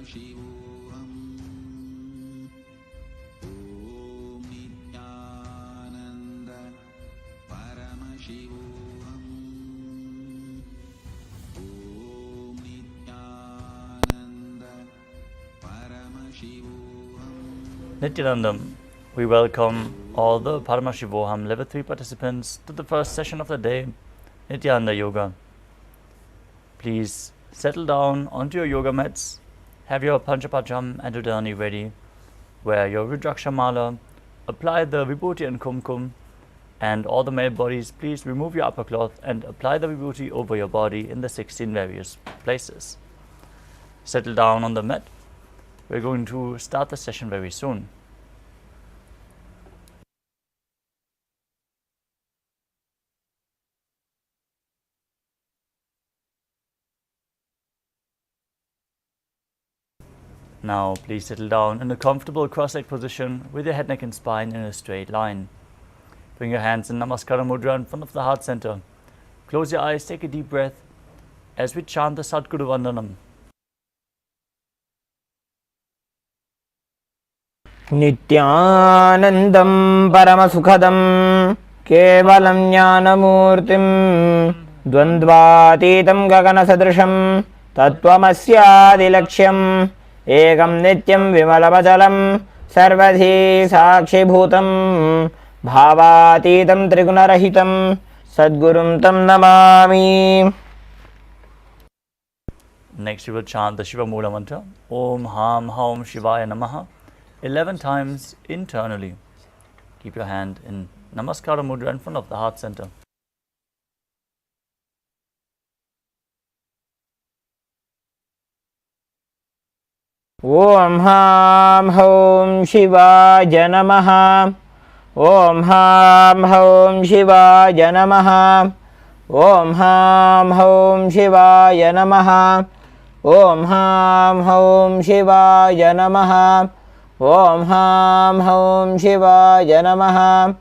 Paramashivoham. Om Nithyananda Paramashivoham. Om Nithyananda Paramashivoham. Nithyanandam, we welcome all the Paramashivoham Level 3 participants to the first session of the day, Nityananda Yoga. Please settle down onto your yoga mats, have your Panchapajam and Udani ready, wear your Rudraksha Mala, apply the Vibhuti and Kumkum, and all the male bodies, please remove your upper cloth and apply the Vibhuti over your body in the 16 various places. Settle down on the mat. We're going to start the session very soon. Now please settle down in a comfortable cross-legged position with your head, neck and spine in a straight line. Bring your hands in Namaskara Mudra in front of the heart center. Close your eyes, take a deep breath as we chant the Sadguru Vandanam. Nithyanandam Paramasukhadam Kevalam Jnanamurtim Dvandvatitam Gaganasadrisham Tattvamasyaadilaksham Ekam Nityam Vimalavachalam Sarvadhi Sakshibhutam Bhavatitam Trigunarahitam Sadgurum Tam Namami. Next we will chant the Shiva Mula Mantra, Om Ham Haum Shivaya Namaha, 11 times internally. Keep your hand in Namaskara Mudra in front of the heart center. Om Ham Haum Shivaya Namaha. Om Ham Haum Shivaya Namaha. Om Ham Haum Shivaya Namaha. Om Ham Haum Shivaya Namaha. Om Ham Haum Shivaya Namaha.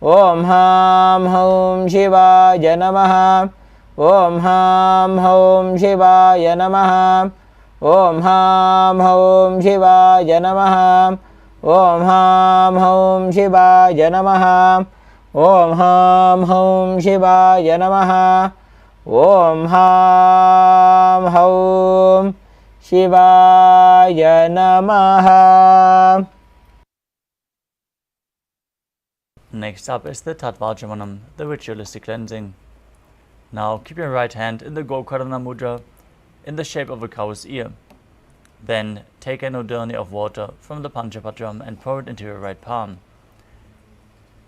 Om Ham Haum Shivaya Namaha. Om Ham Haum Shivaya Namaha. Om Ham Haum Shivaya Namaha. Om Ham Haum Shivaya Namaha. Om Ham Haum Shivaya Namaha. Om Ham Haum Shivaya Namaha. Next up is the Tattvajamanam, the ritualistic cleansing. Now keep your right hand in the Gokarna Mudra in the shape of a cow's ear. Then take an udani of water from the Panchapatram and pour it into your right palm.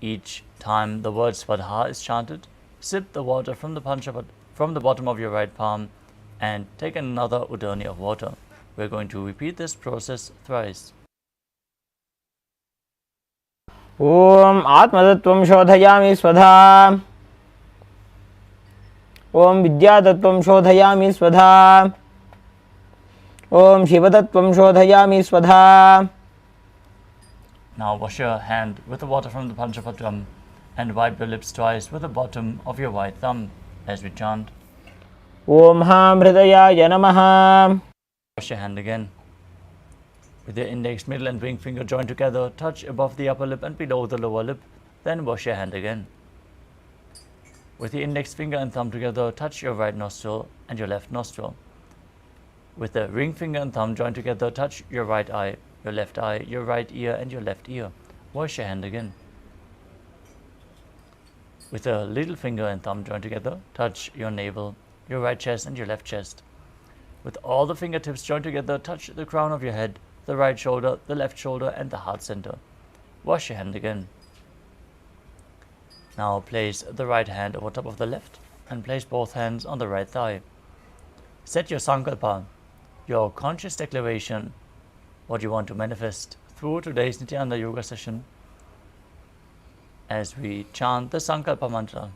Each time the word Svadha is chanted, sip the water from the bottom of your right palm and take another udani of water. We're going to repeat this process thrice. Om Atmatattvam Shodhayami Svadha. Om Vidyatattvam Shodhayami Svadha. Om Shivatattvam Shodhayami Svadha. Now wash your hand with the water from the Panchapatram and wipe your lips twice with the bottom of your right thumb as we chant. Om Ham Hridayaya Namaha. Wash your hand again. With your index, middle and ring finger joined together, touch above the upper lip and below the lower lip. Then wash your hand again. With your index finger and thumb together, touch your right nostril and your left nostril. With the ring finger and thumb joined together, touch your right eye, your left eye, your right ear and your left ear. Wash your hand again. With the little finger and thumb joined together, touch your navel, your right chest and your left chest. With all the fingertips joined together, touch the crown of your head, the right shoulder, the left shoulder and the heart center. Wash your hand again. Now place the right hand over top of the left and place both hands on the right thigh. Set your sankalpa, your conscious declaration, what you want to manifest through today's Nithyananda Yoga session as we chant the Sankalpa mantra.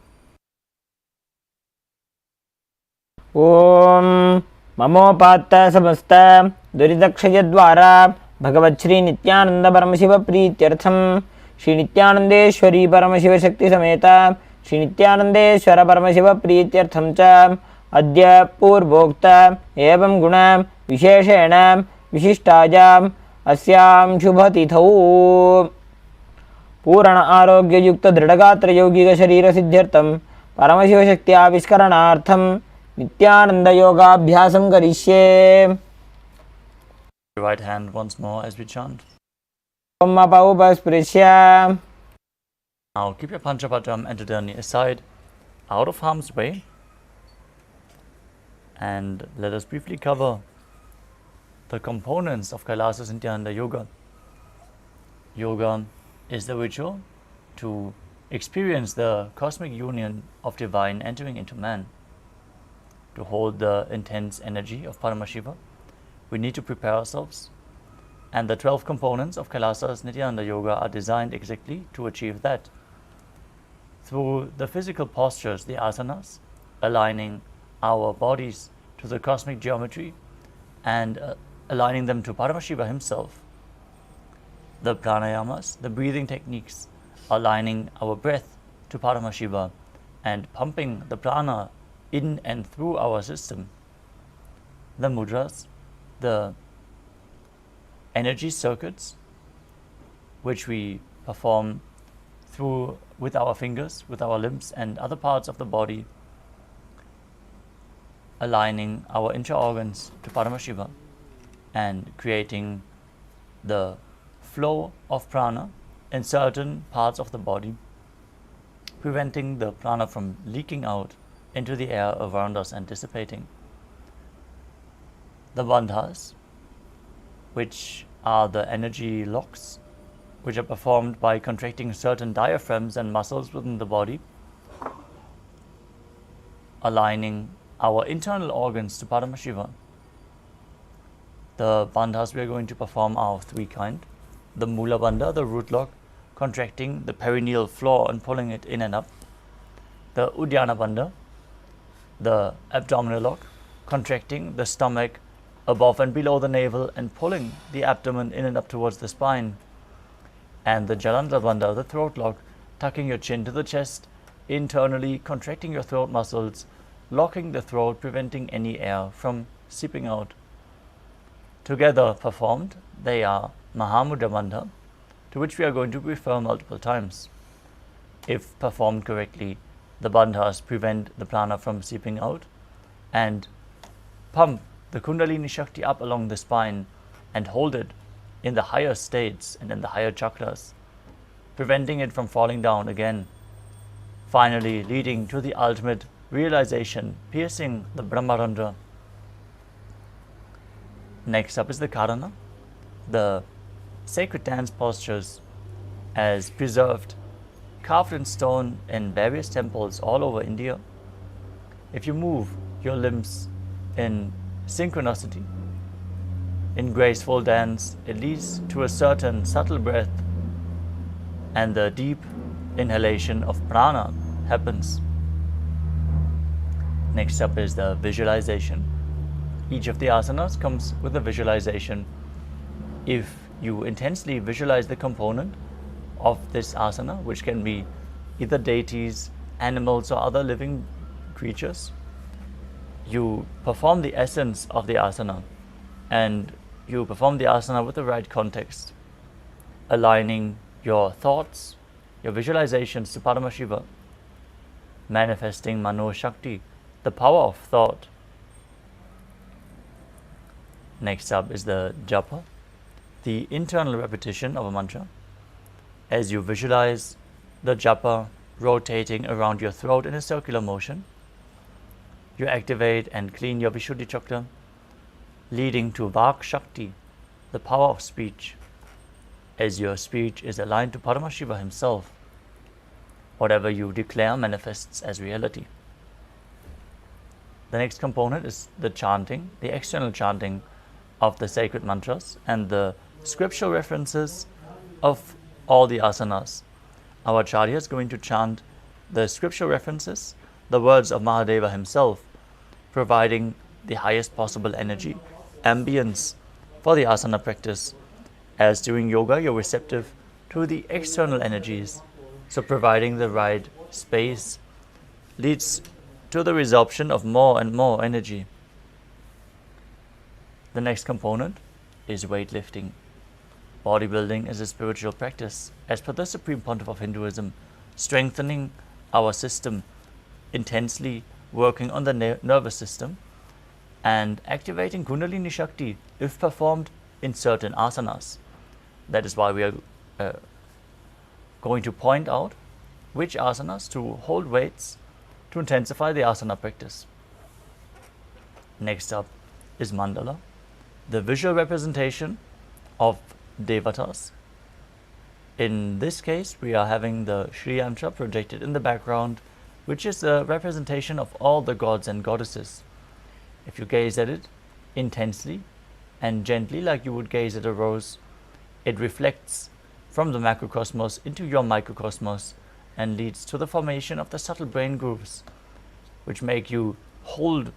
Om Mamopatta Samasta Duridakshayadvara Bhagavat Shri Nithyananda Paramashiva Prityartham Shri Nithyanandeshwari Paramashiva Shakti Sameta Shri Nithyanandeshwara Paramashiva Prityartham Cha Adya Purvokta Evam Guna Visheshena विशिष्टायाम् अस्यां शुभतिथौ पूर्ण आरोग्ययुक्त दृढगात्र यौगिक शरीर सिद्ध्यर्थं परमशिवशक्ति आविष्करणार्थं नित्यानंद योगाभ्यासं करिष्ये. Right hand once more as we chant. Om upasprishya. Now keep your Panchapatam entered on your side, out of harm's way, and let us briefly cover the components of Kailasa Nithyananda Yoga. Yoga is the ritual to experience the cosmic union of divine entering into man. To hold the intense energy of Paramashiva, we need to prepare ourselves, and the 12 components of Kailasa Nithyananda Yoga are designed exactly to achieve that. Through the physical postures, the asanas, aligning our bodies to the cosmic geometry and aligning them to Paramashiva himself. The pranayamas, the breathing techniques, aligning our breath to Paramashiva and pumping the prana in and through our system. The mudras, the energy circuits, which we perform through with our fingers, with our limbs and other parts of the body, aligning our intra-organs to Paramashiva and creating the flow of prana in certain parts of the body, preventing the prana from leaking out into the air around us and dissipating. The bandhas, which are the energy locks, which are performed by contracting certain diaphragms and muscles within the body, aligning our internal organs to Paramashiva. The bandhas we are going to perform are of three kinds. The Mula Bandha, the root lock, contracting the perineal floor and pulling it in and up. The Uddiyana Bandha, the abdominal lock, contracting the stomach above and below the navel and pulling the abdomen in and up towards the spine. And the Jalandhara Bandha, the throat lock, tucking your chin to the chest, internally contracting your throat muscles, locking the throat, preventing any air from seeping out. Together performed, they are Mahamudra Bandha, to which we are going to refer multiple times. If performed correctly, the bandhas prevent the prana from seeping out and pump the Kundalini Shakti up along the spine and hold it in the higher states and in the higher chakras, preventing it from falling down again, finally leading to the ultimate realization, piercing the Brahmarandra. Next up is the Karana, the sacred dance postures as preserved, carved in stone in various temples all over India. If you move your limbs in synchronicity, in graceful dance, it leads to a certain subtle breath, and the deep inhalation of prana happens. Next up is the visualization. Each of the asanas comes with a visualization. If you intensely visualize the component of this asana, which can be either deities, animals, or other living creatures, you perform the essence of the asana, and you perform the asana with the right context, aligning your thoughts, your visualizations to Paramashiva, manifesting Mano Shakti, the power of thought. Next up is the japa, the internal repetition of a mantra. As you visualize the japa rotating around your throat in a circular motion, you activate and clean your Vishuddhi chakra, leading to Vak Shakti, the power of speech. As your speech is aligned to Paramashiva himself, whatever you declare manifests as reality. The next component is the chanting, the external chanting of the sacred mantras and the scriptural references of all the asanas. Our Acharya is going to chant the scriptural references, the words of Mahadeva himself, providing the highest possible energy, ambience for the asana practice. As during yoga, you're receptive to the external energies, so providing the right space leads to the resorption of more and more energy. The next component is weightlifting. Bodybuilding is a spiritual practice, as per the Supreme Pontiff of Hinduism, strengthening our system, intensely working on the nervous system, and activating Kundalini Shakti if performed in certain asanas. That is why we are going to point out which asanas to hold weights to intensify the asana practice. Next up is mandala, the visual representation of devatas. In this case, we are having the Shri Yamcha projected in the background, which is a representation of all the gods and goddesses. If you gaze at it intensely and gently, like you would gaze at a rose, it reflects from the macrocosmos into your microcosmos and leads to the formation of the subtle brain grooves, which make you hold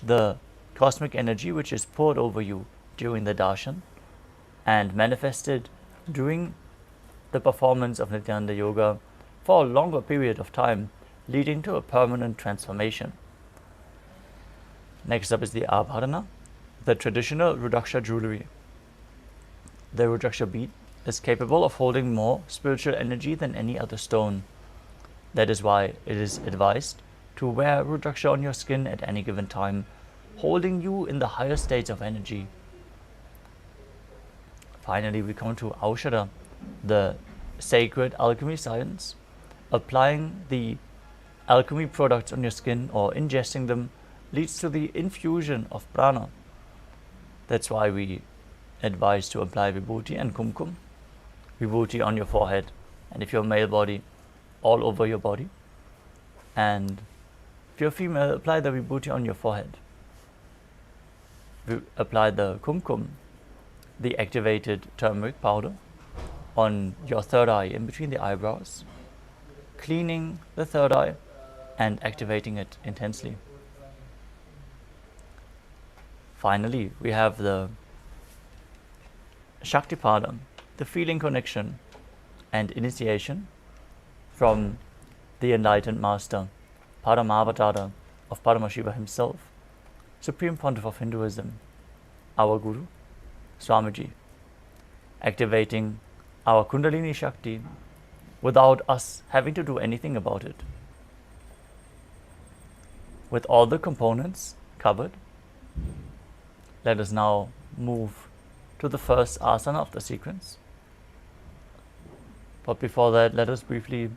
the cosmic energy which is poured over you during the darshan and manifested during the performance of Nithyananda Yoga for a longer period of time, leading to a permanent transformation. Next up is the abharana, the traditional Rudraksha jewelry. The Rudraksha bead is capable of holding more spiritual energy than any other stone. That is why it is advised to wear Rudraksha on your skin at any given time, holding you in the higher states of energy. Finally, we come to Aushadha, the sacred alchemy science. Applying the alchemy products on your skin or ingesting them leads to the infusion of prana. That's why we advise to apply vibhuti and kumkum. Vibhuti on your forehead, and if you're male body, all over your body. And if you're female, apply the vibhuti on your forehead. Apply the kumkum, the activated turmeric powder, on your third eye, in between the eyebrows, cleaning the third eye and activating it intensely. Finally, we have the Shaktipada, the feeling connection and initiation from the enlightened master, Paramavatara of Paramashiva himself, Supreme Pontiff of Hinduism, our Guru, Swamiji, activating our Kundalini Shakti without us having to do anything about it. With all the components covered, let us now move to the first asana of the sequence. But before that, let us briefly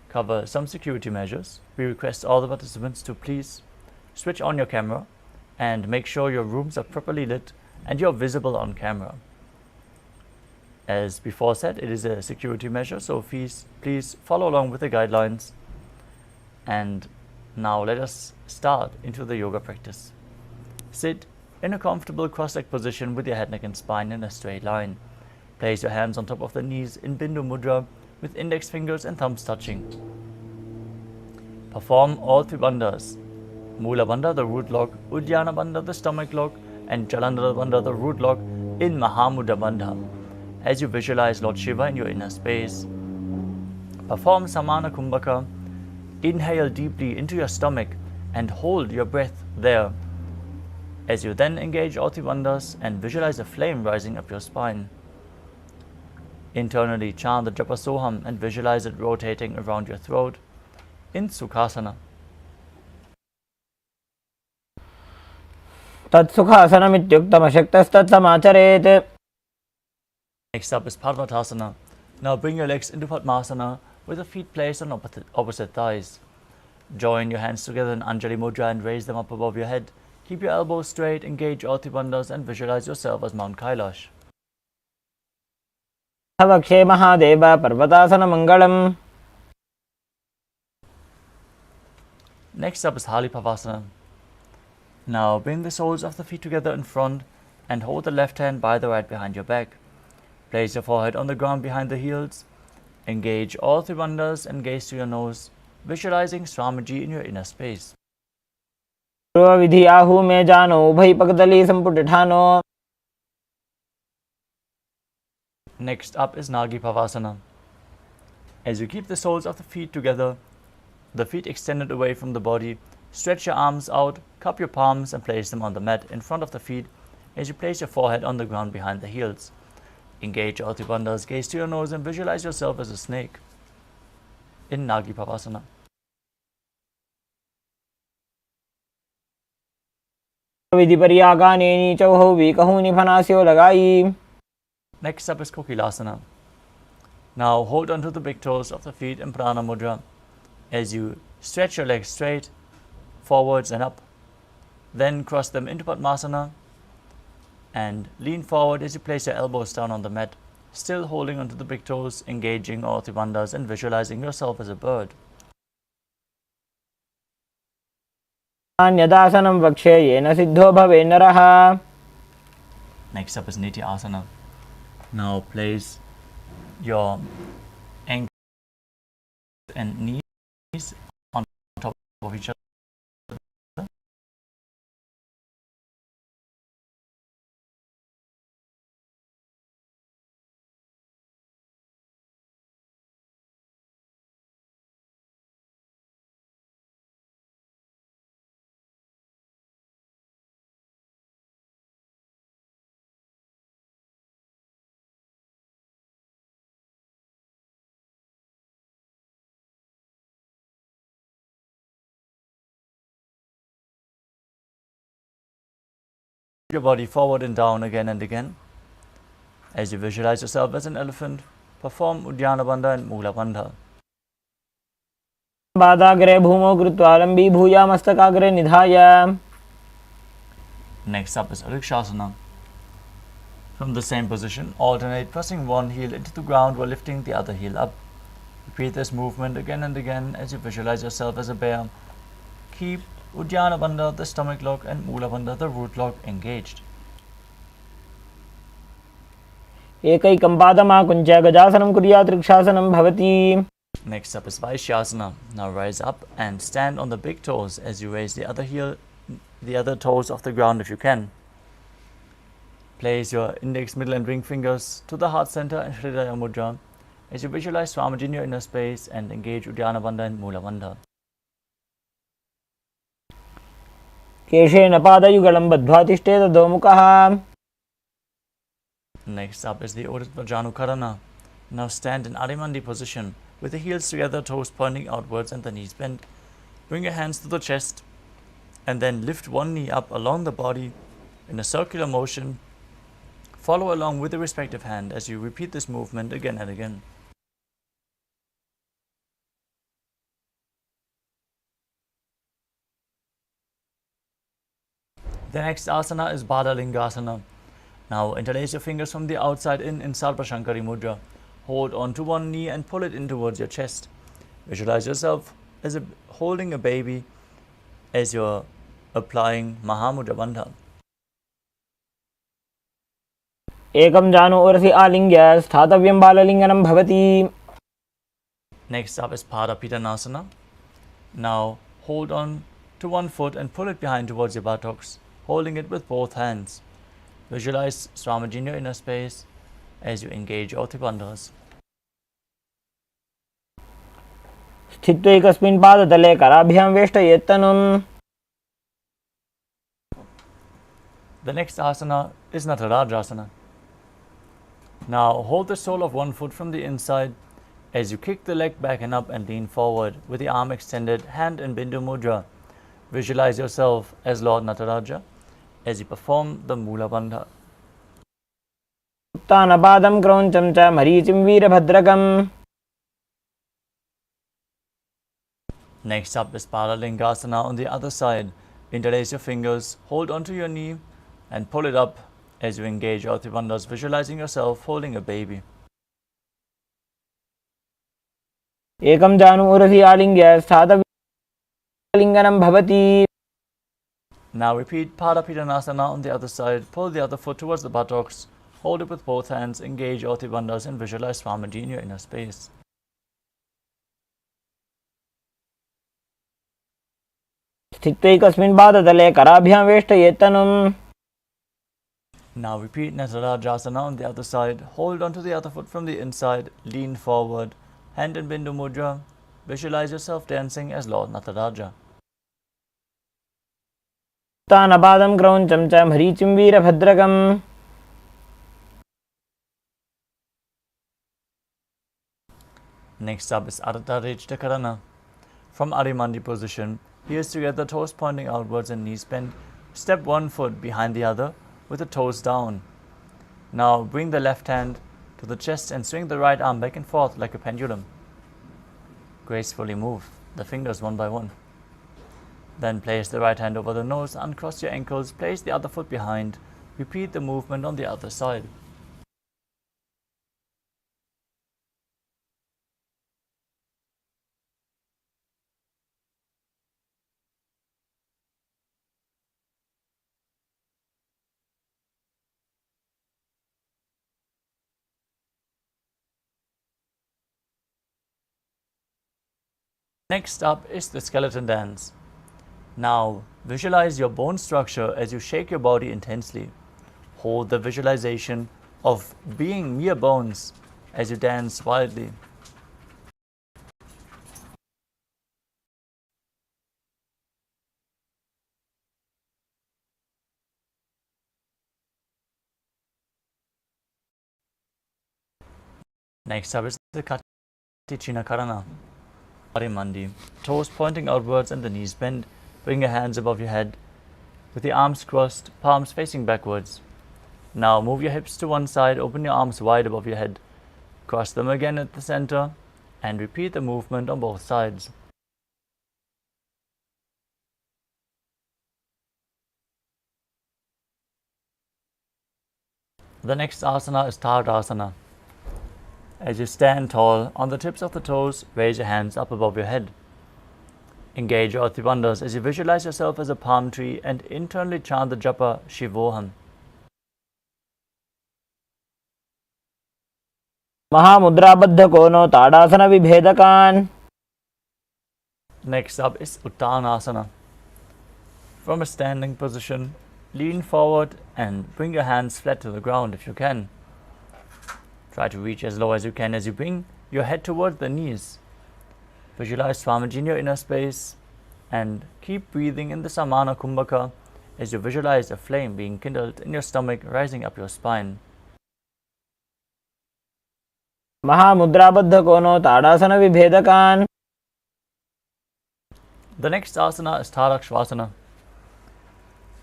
cover some security measures. We request all the participants to please switch on your camera and make sure your rooms are properly lit and you're visible on camera. As before said, it is a security measure, so please follow along with the guidelines. And now let us start into the yoga practice. Sit in a comfortable cross-legged position with your head, neck and spine in a straight line. Place your hands on top of the knees in Bindu Mudra with index fingers and thumbs touching. Perform all three bandhas: Mula Bandha, the root lock; Uddiyana Bandha, the stomach lock; and Jalandhara Bandha, the root lock, in Mahamudra Bandha. As you visualize Lord Shiva in your inner space, perform Samana Kumbhaka. Inhale deeply into your stomach and hold your breath there. As you then engage all three bandhas and visualize a flame rising up your spine. Internally chant the Japa Soham and visualize it rotating around your throat in Sukhasana. तत्सुखासनमित्युक्तमशक्तस्तत्समाचरेत्. Next up is Padmatasana. Now bring your legs into Padmasana with the feet placed on opposite thighs. Join your hands together in Anjali Mudra and raise them up above your head. Keep your elbows straight, engage all three bandhas and visualize yourself as Mount Kailash. भक्षे Mahadev पर्वतासनमङ्गलम्. Next up is Halipavasana. Now bring the soles of the feet together in front and hold the left hand by the right behind your back. Place your forehead on the ground behind the heels. Engage all three bandhas and gaze to your nose, visualizing Swamiji in your inner space. विधि आहु में जानो उभय पगदली संपुटिठानो. Next up is Nagi Pavasana. As you keep the soles of the feet together, the feet extended away from the body, stretch your arms out, cup your palms and place them on the mat in front of the feet as you place your forehead on the ground behind the heels. Engage your Uddiyana Bandhas, gaze to your nose and visualize yourself as a snake in Nagi Pavasana. विधि पर्यागाने नीचौ वीकहूनि फनास्यो लगाई. Next up is Kokilasana. Now hold onto the big toes of the feet in Prana Mudra as you stretch your legs straight, forwards and up. Then cross them into Padmasana and lean forward as you place your elbows down on the mat, still holding onto the big toes, engaging all the bandhas and visualizing yourself as a bird. अन्यदासनं वक्षे येन सिद्धो भवे नरः. Next up is Nityasana. Now place your ankles and knees on top of each other. Your body forward and down again and again. As you visualize yourself as an elephant, perform Uddiyana Bandha and Mula Bandha. पादाग्रे भूमौ कृत्वा लम्बी भूया मस्तकाग्रे निधाय. Next up is Vrikshasana. From the same position, alternate pressing one heel into the ground while lifting the other heel up. Repeat this movement again and again as you visualize yourself as a bear. Keep Uddiyana Bandha, the stomach lock, and Mula Bandha, the root lock, engaged. एकैकं पादमाकुञ्च गजासनं कुर्यात् वृक्षासनं भवति. Next up is Vaishyasana. Now rise up and stand on the big toes as you raise the other toes off the ground if you can. Place your index, middle and ring fingers to the heart center and Hridaya Mudra as you visualize Swamiji in your inner space and engage Uddiyana Bandha and Mula Bandha. केशेन पादयुगलं बद्ध्वा तिष्ठेत अधोमुखः. Next up is the Urdhva Janukarana. Now stand in Adimandi position with the heels together, toes pointing outwards and the knees bent. Bring your hands to the chest and then lift one knee up along the body in a circular motion. Follow along with the respective hand as you repeat this movement again and again. The next asana is Badalingasana. Now interlace your fingers from the outside in Sarvashankari Mudra. Hold on to one knee and pull it in towards your chest. Visualize yourself as holding a baby as you're applying Mahamudra Bandha. एकं जानु ओरसि आलिङ्ग्य स्थातव्यं बाललिङ्गनं भवति. Next up is Padapitanasana. Now hold on to one foot and pull it behind towards your buttocks, holding it with both hands. Visualize Swamiji in your inner space as you engage all the bandhas. स्थित्वा एकस्मिन् पादतले कराभ्यां वेष्टयेत् तनुम्. The next asana is Natarajasana. Now hold the sole of one foot from the inside as you kick the leg back and up and lean forward with the arm extended, hand in Bindu Mudra. Visualize yourself as Lord Nataraja as you perform the Mula Bandha. उत्तानपादं क्रौञ्चं च मरीचिं वीरभद्रकम्. Next up is Paralingasana on the other side. Interlace your fingers, hold onto your knee and pull it up as you engage all the bandhas, visualizing yourself holding a baby. एकं जानु ओरसि आलिङ्ग्य स्थातव्यं लिङ्गनं भवति. Now repeat Padapitanasana on the other side. Pull the other foot towards the buttocks. Hold it with both hands. Engage all the bandhas and visualize Swamiji in your inner space. स्थित्वा एकस्मिन् पादतले कराभ्यां वेष्टयेत् तनुम्. Now repeat Natarajasana on the other side. Hold onto the other foot from the inside. Lean forward. Hand in Bindu Mudra. Visualize yourself dancing as Lord Nataraja. तानपादं क्रौञ्चं च मरीचिं वीरभद्रकम्. Next up is Ardha Rejta Karana. From Arimandi position, heels together, toes pointing outwards and knees bent. Step one foot behind the other with the toes down. Now bring the left hand to the chest and swing the right arm back and forth like a pendulum. Gracefully move the fingers one by one. Then place the right hand over the nose, uncross your ankles, place the other foot behind. Repeat the movement on the other side. Next up is the skeleton dance. Now visualize your bone structure as you shake your body intensely. Hold the visualization of being mere bones as you dance wildly. Next up is the Katicina Karana. Parimandi. Toes pointing outwards and the knees bent. Bring your hands above your head with the arms crossed, palms facing backwards. Now move your hips to one side, open your arms wide above your head. Cross them again at the center and repeat the movement on both sides. The next asana is Tadasana. As you stand tall, on the tips of the toes, raise your hands up above your head. Engage your earthly wonders as you visualize yourself as a palm tree and internally chant the japa Shivoham. महामुद्राबद्ध कोनो ताड़ासन विभेदकान्. Next up is Uttanasana. From a standing position, lean forward and bring your hands flat to the ground if you can. Try to reach as low as you can as you bring your head towards the knees. Visualize Swamiji in your inner space and keep breathing in the Samana Kumbhaka as you visualize a flame being kindled in your stomach rising up your spine. महामुद्राबद्ध कोनो ताड़ासन विभेदकान्. The next asana is Tadakshvasana.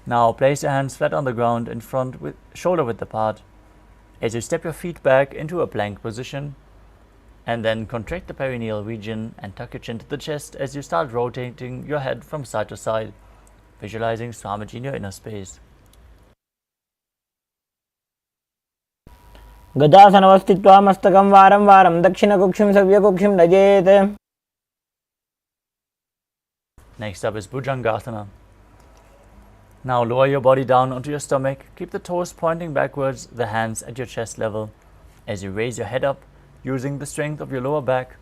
Now place your hands flat on the ground in front with shoulder width apart. As you step your feet back into a plank position, and then contract the perineal region and tuck your chin to the chest as you start rotating your head from side to side, visualizing Swamiji in your inner space. गजासनवस्थित्वा मस्तकं वारं वारं दक्षिणकुक्षिं सव्यकुक्षिं नजेत्. Next up is Bhujangasana. Now lower your body down onto your stomach, keep the toes pointing backwards, the hands at your chest level. As you raise your head up, using the strength of your lower back,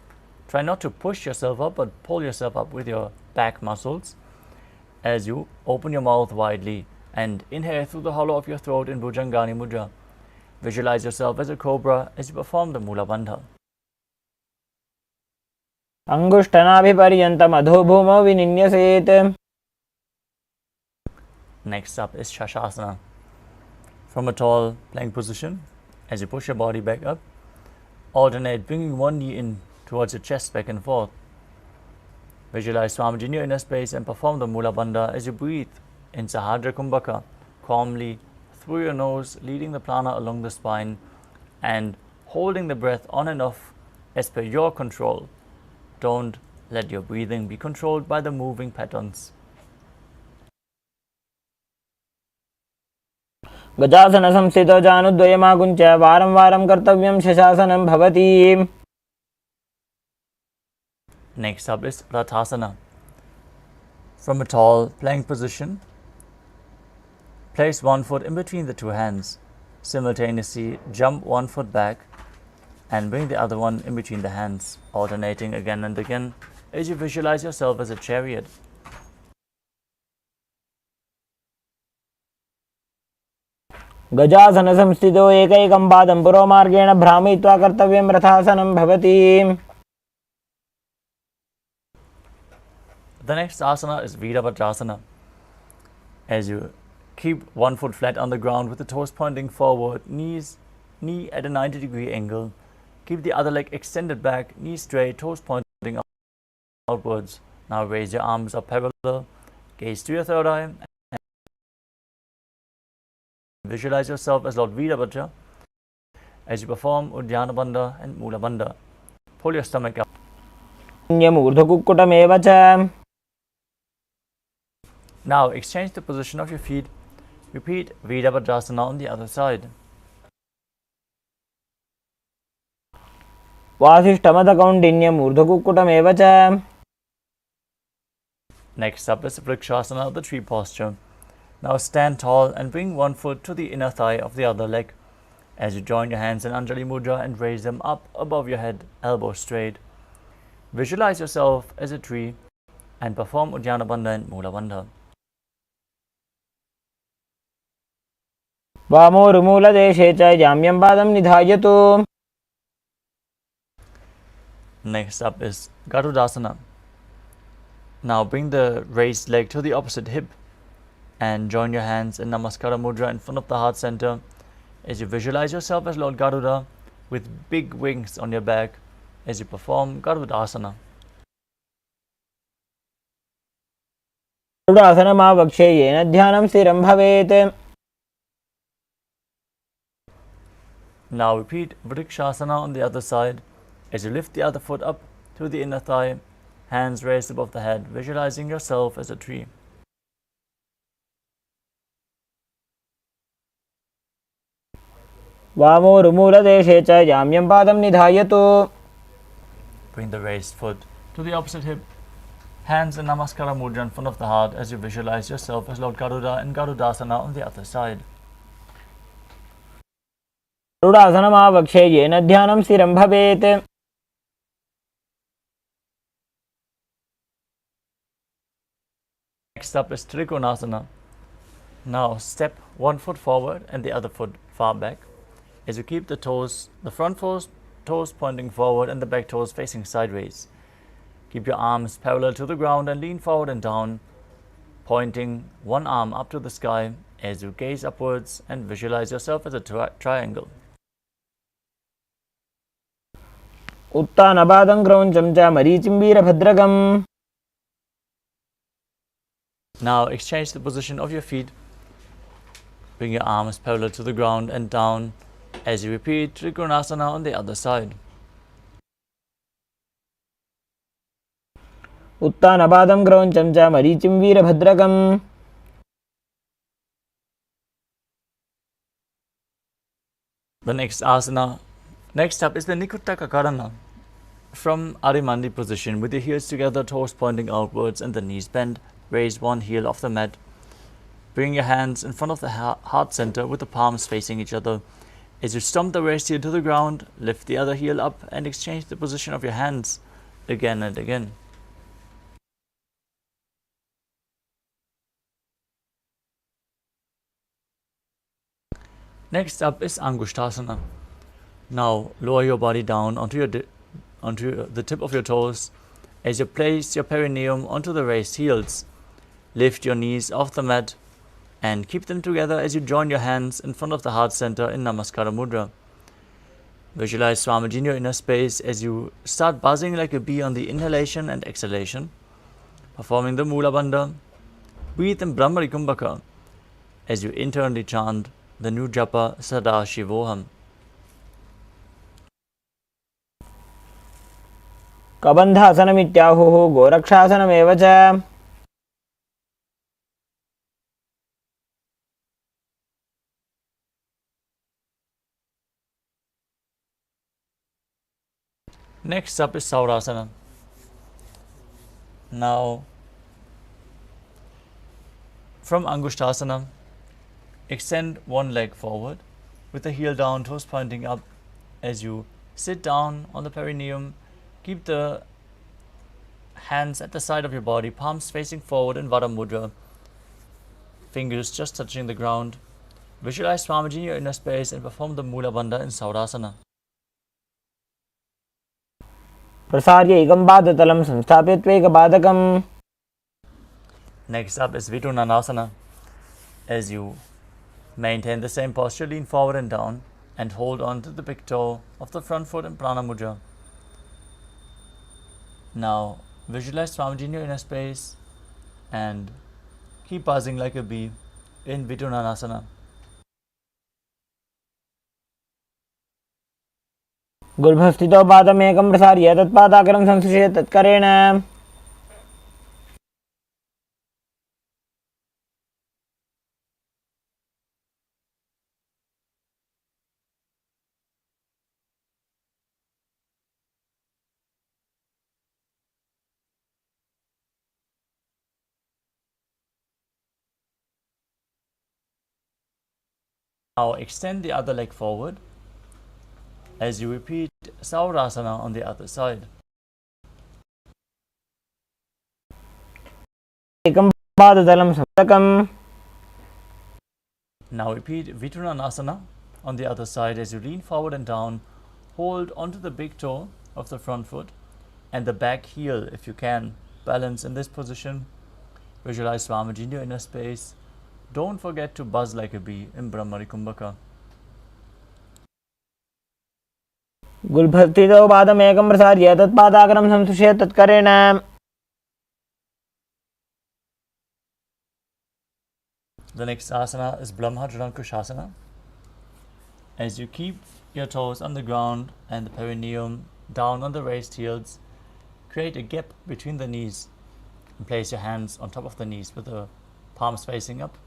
try not to push yourself up but pull yourself up with your back muscles. As you open your mouth widely and inhale through the hollow of your throat in Bhujangani Mudra. Visualize yourself as a cobra as you perform the Mula Bandha. अंगुष्ठनाभिपर्यन्तम् अधोभूमौ विनिन्यसेत्. Next up is Shashasana. From a tall plank position, as you push your body back up, alternate bringing one knee in towards your chest back and forth. Visualize Swamiji in your inner space and perform the Mula Bandha as you breathe in Sahadra Kumbhaka, calmly through your nose, leading the prana along the spine and holding the breath on and off as per your control. Don't let your breathing be controlled by the moving patterns. गजासनसंस्थितौ जानुद्वयमाकुञ्च वारं वारं कर्तव्यं शशासनं भवति. Next up is Rathasana. From a tall plank position, place one foot in between the two hands. Simultaneously jump one foot back and bring the other one in between the hands, alternating again and again as you visualize yourself as a chariot. गजासनसंस्थितौ एकैकं पादं पुरोमार्गेण भ्रामयित्वा कर्तव्यं रथासनं भवति. The next asana is Virabhadrasana. as you keep one foot flat on the ground with the toes pointing forward, knee at a 90-degree angle. Keep the other leg extended back, knees straight, toes pointing outwards. Now raise your arms up parallel, gaze to your third eye, and visualize yourself as Lord Virabhadra as you perform Uddiyana Bandha and Mula Bandha. Pull your stomach up. Now exchange the position of your feet. Repeat Virabhadrasana on the other side. Next up is Vrikshasana, the tree posture. Now stand tall and bring one foot to the inner thigh of the other leg. As you join your hands in Anjali Mudra and raise them up above your head, elbows straight. Visualize yourself as a tree and perform Uddiyana Bandha and Mula Bandha. Next up is Garudasana. Now bring the raised leg to the opposite hip and join your hands in Namaskara Mudra in front of the heart center as you visualize yourself as Lord Garuda with big wings on your back as you perform Garudasana. Now repeat Vrikshasana on the other side as you lift the other foot up to the inner thigh, hands raised above the head, visualizing yourself as a tree. Bring the raised foot to the opposite hip, hands in Namaskara Mudra in front of the heart as you visualize yourself as Lord Garuda and Garudasana on the other side. Next up is Trikonasana. Now step one foot forward and the other foot far back as you keep the front toes pointing forward and the back toes facing sideways. Keep your arms parallel to the ground and lean forward and down, pointing one arm up to the sky as you gaze upwards and visualize yourself as a triangle. Now exchange the position of your feet. Bring your arms parallel to the ground and down as you repeat Trikonasana on the other side. The next up is the Nikuttaka Karana. From Arimandi position with your heels together, toes pointing outwards and the knees bent, raise one heel off the mat. Bring your hands in front of the heart center with the palms facing each other. As you stomp the raised heel to the ground, lift the other heel up and exchange the position of your hands again and again. Next up is Angushtasana. Now lower your body down onto the tip of your toes as you place your perineum onto the raised heels. Lift your knees off the mat and keep them together as you join your hands in front of the heart center in Namaskara Mudra. Visualize Swamiji in your inner space as you start buzzing like a bee on the inhalation and exhalation, performing the Mula Bandha. Breathe in Brahmari Kumbhaka as you internally chant the new japa Sadashivoham. Kabandhasanamityāhuः गोरक्षासनमेव च. Next up is Saurasana. Now, from Angushtasana, extend one leg forward with the heel down, toes pointing up as you sit down on the perineum. Keep the hands at the side of your body, palms facing forward in Vara Mudra, fingers just touching the ground. Visualize Swamiji in your inner space and perform the Mula Bandha in Saurasana. प्रसार्य संस्थाप्य त्वैकपादकम्. Next up is Vidunanasana. As you maintain the same posture, lean forward and down and hold on to the big toe of the front foot in Prana Mudra. Now visualize Swamiji in your inner space and keep buzzing like a bee in Vitunanasana. गुल्भस्थितो पादमेकं प्रसार्य तत्पादाग्रं संसृज्य तत्करेण Now extend the other leg forward as you repeat Saurasana on the other side. एकं पादतलं सप्तकम्. Now repeat Vitunanasana on the other side as you lean forward and down. Hold onto the big toe of the front foot and the back heel if you can. Balance in this position. Visualize Swamiji in your inner space. Don't forget to buzz like a bee in Brahmari Kumbhaka. गुल्भस्थितो पादमेकं प्रसार्य तत्पादाग्रं संसृज्य तत्करेण The next asana is Brahmajalankushasana. As you keep your toes on the ground and the perineum down on the raised heels, create a gap between the knees and place your hands on top of the knees with the palms facing up.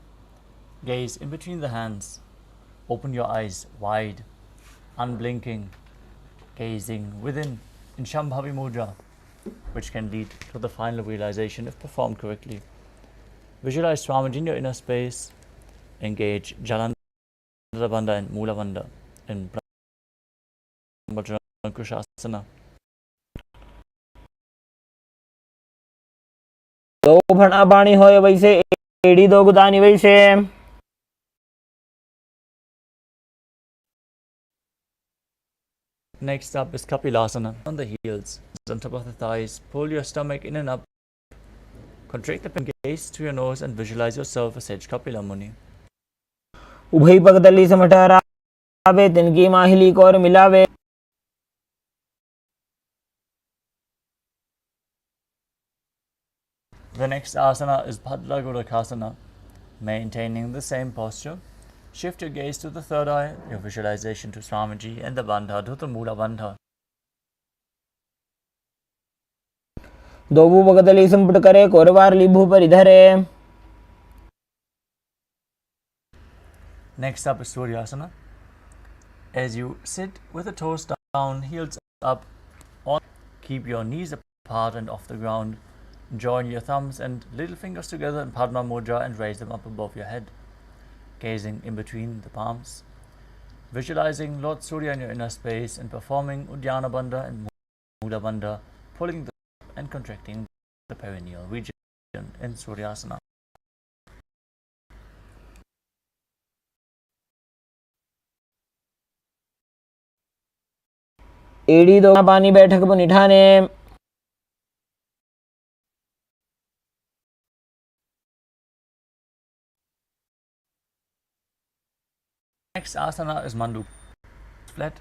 Gaze in between the hands. Open your eyes wide, unblinking, gazing within in Shambhavi Mudra, which can lead to the final realization if performed correctly. Visualize Swamiji in your inner space. Engage Jalandhara Bandha and Mula Bandha in Brahmajalankushasana. दो फणा पानी होए वैसे एड़ी दो गुदानी वैसे. Next up is Kapilasana on the heels, on top of the thighs. Pull your stomach in and up. Contract the gaze to your nose and visualize yourself as Sage Kapila Muni. उभय पगदली से मठहरावे तिनकी माहिली को और मिलावे. The next asana is Bhadra Gurakasana. Maintaining the same posture, shift your gaze to the third eye, your visualization to Swamiji and the Bandha to the Mula Bandha. दोबू पगदली संपुट करे कोरवार लिभु पर इधरे. Next up is Suryasana. As you sit with the toes down, heels up, keep your knees apart and off the ground. Join your thumbs and little fingers together in Padma Mudra and raise them up above your head, gazing in between the palms. Visualizing Lord Surya in your inner space and performing Uddiyana Bandha and Mula Bandha, pulling and contracting the perineal region in Suryasana. एड़ी दो पानी बैठक पर निठाने. Next asana is Mandu. Flat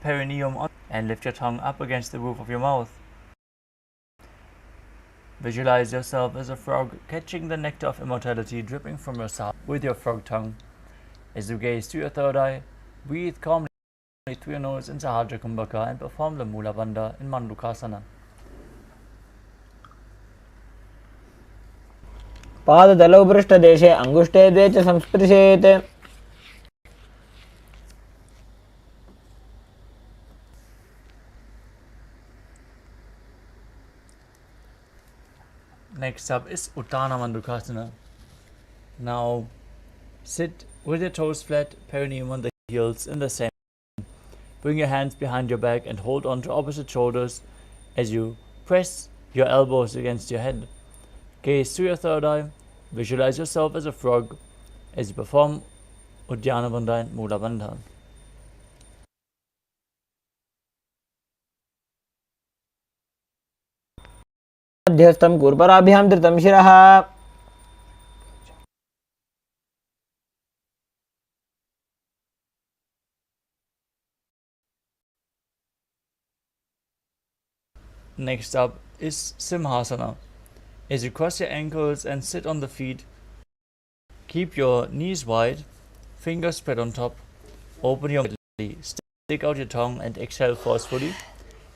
perineum on and lift your tongue up against the roof of your mouth. Visualize yourself as a frog catching the nectar of immortality dripping from your side with your frog tongue. As you gaze to your third eye, breathe calmly through your nose in Sahajra Kumbhaka and perform the Mula Bandha in Mandukasana. पादतलौ पृष्ठदेशे अंगुष्ठे द्वे च संस्पृशेत्. Next up is Uttana Mandukasana. Now sit with your toes flat, perineum on the heels in the same. Bring your hands behind your back and hold on to opposite shoulders as you press your elbows against your head. Gaze to your third eye. Visualize yourself as a frog as you perform Uddiyana Bandha and Mula Bandha. मध्यस्थं कूर्पराभ्यां धृतं शिरः. Next up is Simhasana. As you cross your ankles and sit on the feet, keep your knees wide, fingers spread on top, open your belly, stick out your tongue and exhale forcefully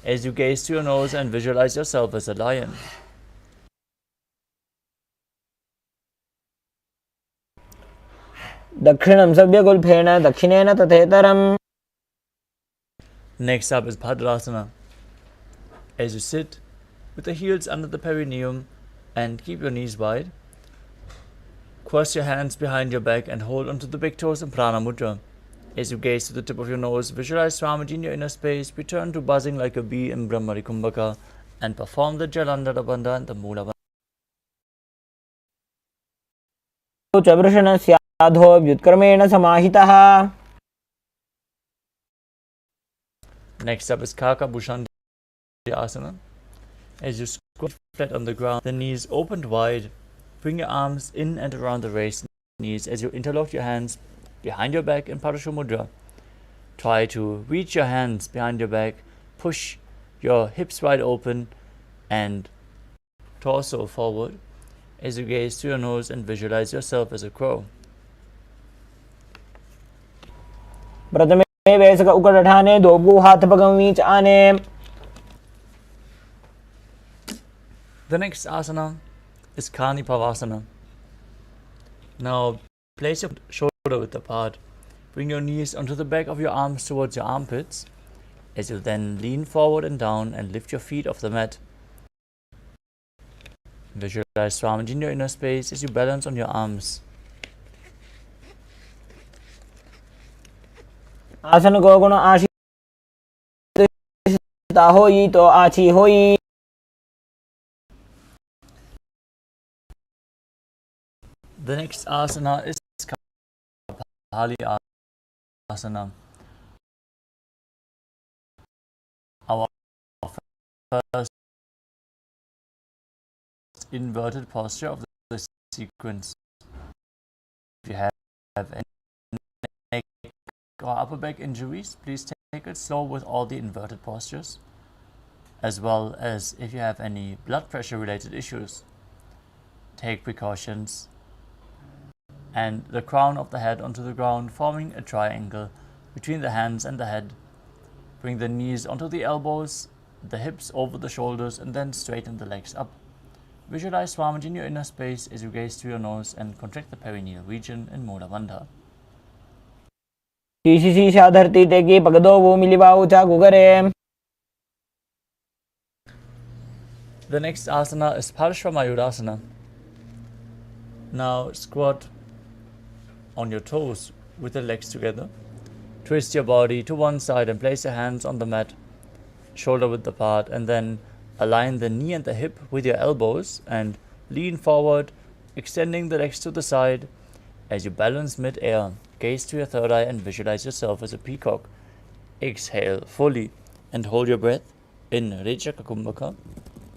as you gaze to your nose and visualize yourself as a lion. दक्षिणं सव्यगुल्फेन दक्षिणेन तथेतरम्. Next up is Bhadrasana. As you sit with the heels under the perineum and keep your knees wide, cross your hands behind your back and hold onto the big toes in Prana Mudra. As you gaze to the tip of your nose, visualize Swamiji in your inner space, return to buzzing like a bee in Brahmari Kumbhaka and perform the Jalandhara Bandha and the Mula Bandha. चवृषणस्याधो व्युत्क्रमेण समाहितः. Next up is Kaka Bhushan Asana. As you squat flat on the ground, the knees opened wide, bring your arms in and around the raised knees as you interlock your hands behind your back in Parashu Mudra. Try to reach your hands behind your back, push your hips wide open and torso forward as you gaze to your nose and visualize yourself as a crow. प्रथमे वैसक उकटठाने दोबू हाथ पगमीच आने. The next asana is Kani Pavasana. Now place your shoulder width apart. Bring your knees onto the back of your arms towards your armpits as you then lean forward and down and lift your feet off the mat. Visualize Swamiji in your inner space as you balance on your arms. आसन को गुण आशी होई तो आची होई. The next asana is Kapali Asana. Our first inverted posture of the sequence. If you have any neck or upper back injuries, please take it slow with all the inverted postures, as well as if you have any blood pressure related issues. Take precautions and the crown of the head onto the ground, forming a triangle between the hands and the head. Bring the knees onto the elbows, the hips over the shoulders, and then straighten the legs up. Visualize Swamiji in your inner space as you gaze through your nose and contract the perineal region in Mula Bandha. शीशा धरती टेकी पगदो वो मिलिबा ऊंचा गुगरे. The next asana is Parshvamayurasana. Now squat on your toes with the legs together. Twist your body to one side and place your hands on the mat, shoulder width apart, and then align the knee and the hip with your elbows and lean forward, extending the legs to the side. As you balance mid-air, gaze to your third eye and visualize yourself as a peacock. Exhale fully and hold your breath in Rejaka Kumbhaka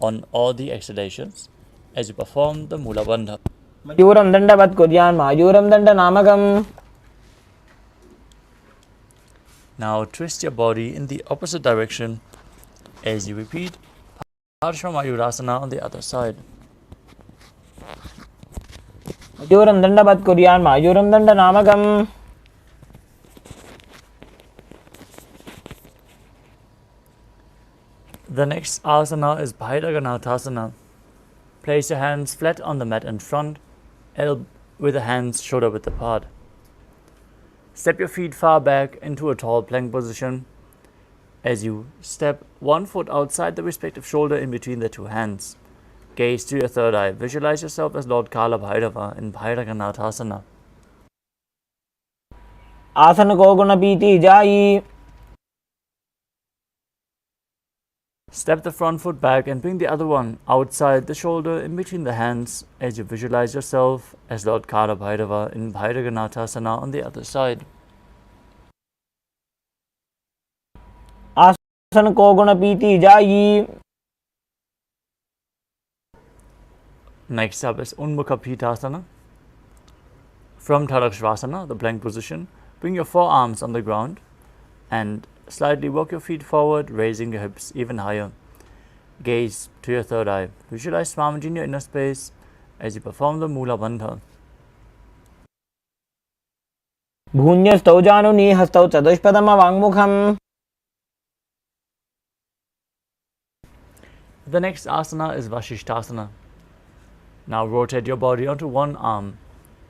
on all the exhalations as you perform the Mula Bandha. मयूरं दंडवत् कुर्यान् मायूरं दंड नामकम्. Now twist your body in the opposite direction as you repeat Parshvamayurasana on the other side. मयूरं दंडवत् कुर्यान् मायूरं दंड नामकम्. The next asana is Bhairaganathasana. Place your hands flat on the mat in front, with the hands shoulder width apart. Step your feet far back into a tall plank position. As you step one foot outside the respective shoulder in between the two hands. Gaze to your third eye. Visualize yourself as Lord Kala Bhairava in Bhairaganathasana. आसन को गुण पीति जाई. Step the front foot back and bring the other one outside the shoulder in between the hands as you visualize yourself as Lord Kala Bhairava in Bhairaganathasana on the other side. आसन को गुण पीति जाई. Next up is Unmukha Pitasana. From Tadakshvasana, the plank position, bring your forearms on the ground and slightly walk your feet forward, raising your hips even higher. Gaze to your third eye. Visualize Swamiji in your inner space as you perform the Mula Bandha. भून्यस्तौ जानुनी हस्तौ चतुष्पदम वाङ्मुखम्. The next asana is Vashishthasana. Now rotate your body onto one arm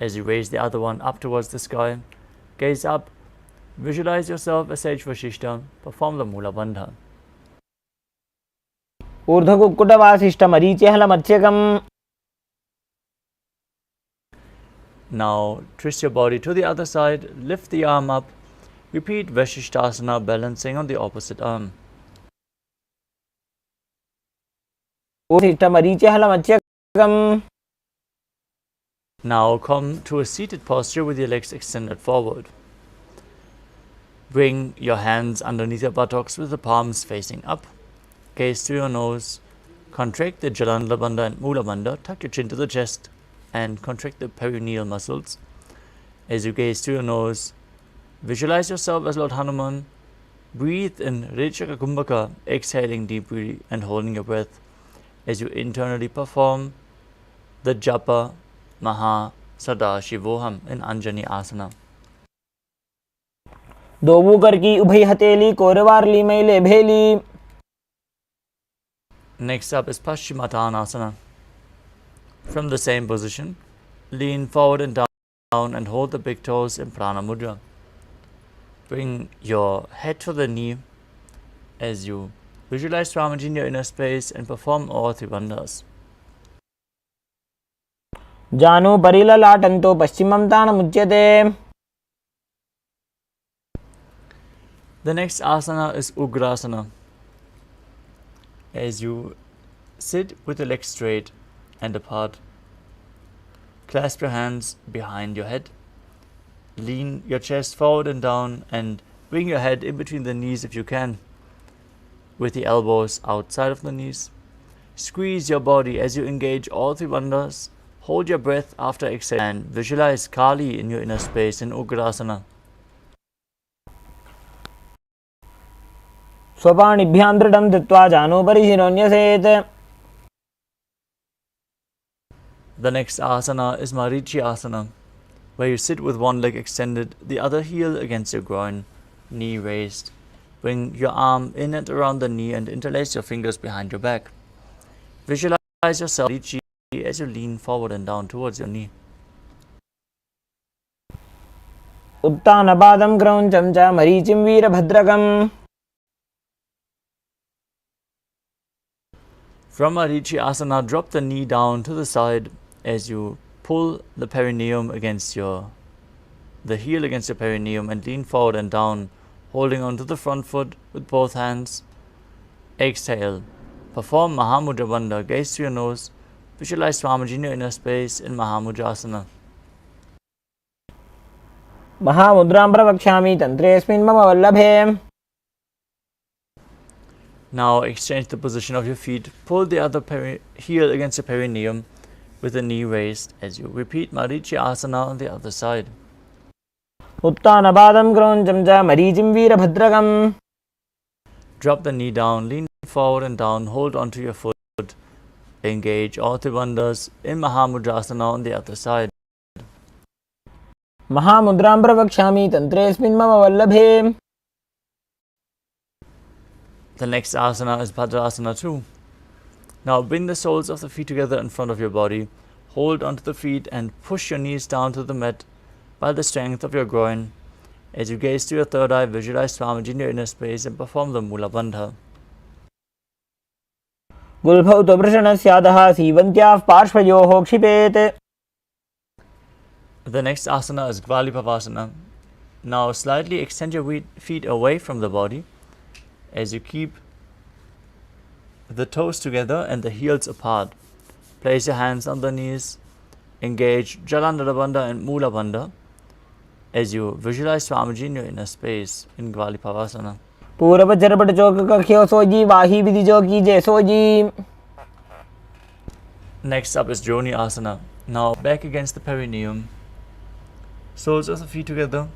as you raise the other one up towards the sky. Gaze up. Visualize yourself as Sage Vashishta. Perform the Mula Bandha. ऊर्ध्वकुक्कुटवासिष्ठमरीचिहलमत्स्यकम्. Now twist your body to the other side. Lift the arm up. Repeat Vashishthasana, balancing on the opposite arm. Now come to a seated posture with your legs extended forward. Bring your hands underneath your buttocks with the palms facing up. Gaze to your nose. Contract the Jalandhara Bandha and Mula Bandha. Tuck your chin to the chest and contract the perineal muscles. As you gaze to your nose, visualize yourself as Lord Hanuman. Breathe in Rechaka Kumbhaka, exhaling deeply and holding your breath as you internally perform the Japa Maha Sadashivoham in Anjani Asana. दोबू कर की उभय हथेली कोरवारली मैले भेली. Next up is Paschimottanasana. From the same position, lean forward and down and hold the big toes in Prana Mudra. Bring your head to the knee as you visualize Swamiji in your inner space and perform all three bandhas. जानु परिललाटन्तो पश्चिमं तानमुच्यते. The next asana is Ugrasana. As you sit with the legs straight and apart, clasp your hands behind your head, lean your chest forward and down and bring your head in between the knees if you can, with the elbows outside of the knees. Squeeze your body as you engage all three bandhas. Hold your breath after exhale and visualize Kali in your inner space in Ugrasana. स्वपाणिभ्यां दृढं धृत्वा जानुभरि शिरोन्यसेत्. The next asana is Marichi Asana, where you sit with one leg extended, the other heel against your groin, knee raised. Bring your arm in and around the knee and interlace your fingers behind your back. Visualize yourself Marichi as you lean forward and down towards your knee. उत्तानपादं क्रौञ्चं च मरीचिं वीरभद्रकम्. From Marichi Asana, drop the knee down to the side as you pull the perineum against the heel against your perineum and lean forward and down, holding onto the front foot with both hands. Exhale. Perform Mahamudra Bandha. Gaze to your nose. Visualize Swamiji in your inner space in Mahamudra Asana. महामुद्रां प्रवक्ष्यामि तन्त्रेऽस्मिन् मम वल्लभे. Now exchange the position of your feet. Pull the other heel against your perineum with the knee raised as you repeat Marichi Asana on the other side. उत्तानपादं क्रौञ्चं च मरीचिं वीरभद्रकम्. Drop the knee down, lean forward and down, hold onto your foot. Engage all three bandhas in Mahamudrasana on the other side. महामुद्रां प्रवक्ष्यामि तन्त्रेऽस्मिन् मम वल्लभे. The next asana is Bhadrasana 2. Now bring the soles of the feet together in front of your body. Hold onto the feet and push your knees down to the mat by the strength of your groin. As you gaze to your third eye, visualize Swamiji in your inner space and perform the Mula Bandha. गुल्फौ त्वपृषणस्यादः सीवन्त्याः पार्श्वयोः क्षिपेत्. The next asana is Gvalipavasana. Now slightly extend your feet away from the body as you keep the toes together and the heels apart. Place your hands on the knees. Engage Jalandhara Bandha and Mula Bandha as you visualize Swamiji in your inner space in Gvalipavasana. पूर्व चरपट चौक कख्यो सोजी वाही विधि जो कीजे sooji. Next up is Joni Asana. Now back against the perineum. Soles of the feet together.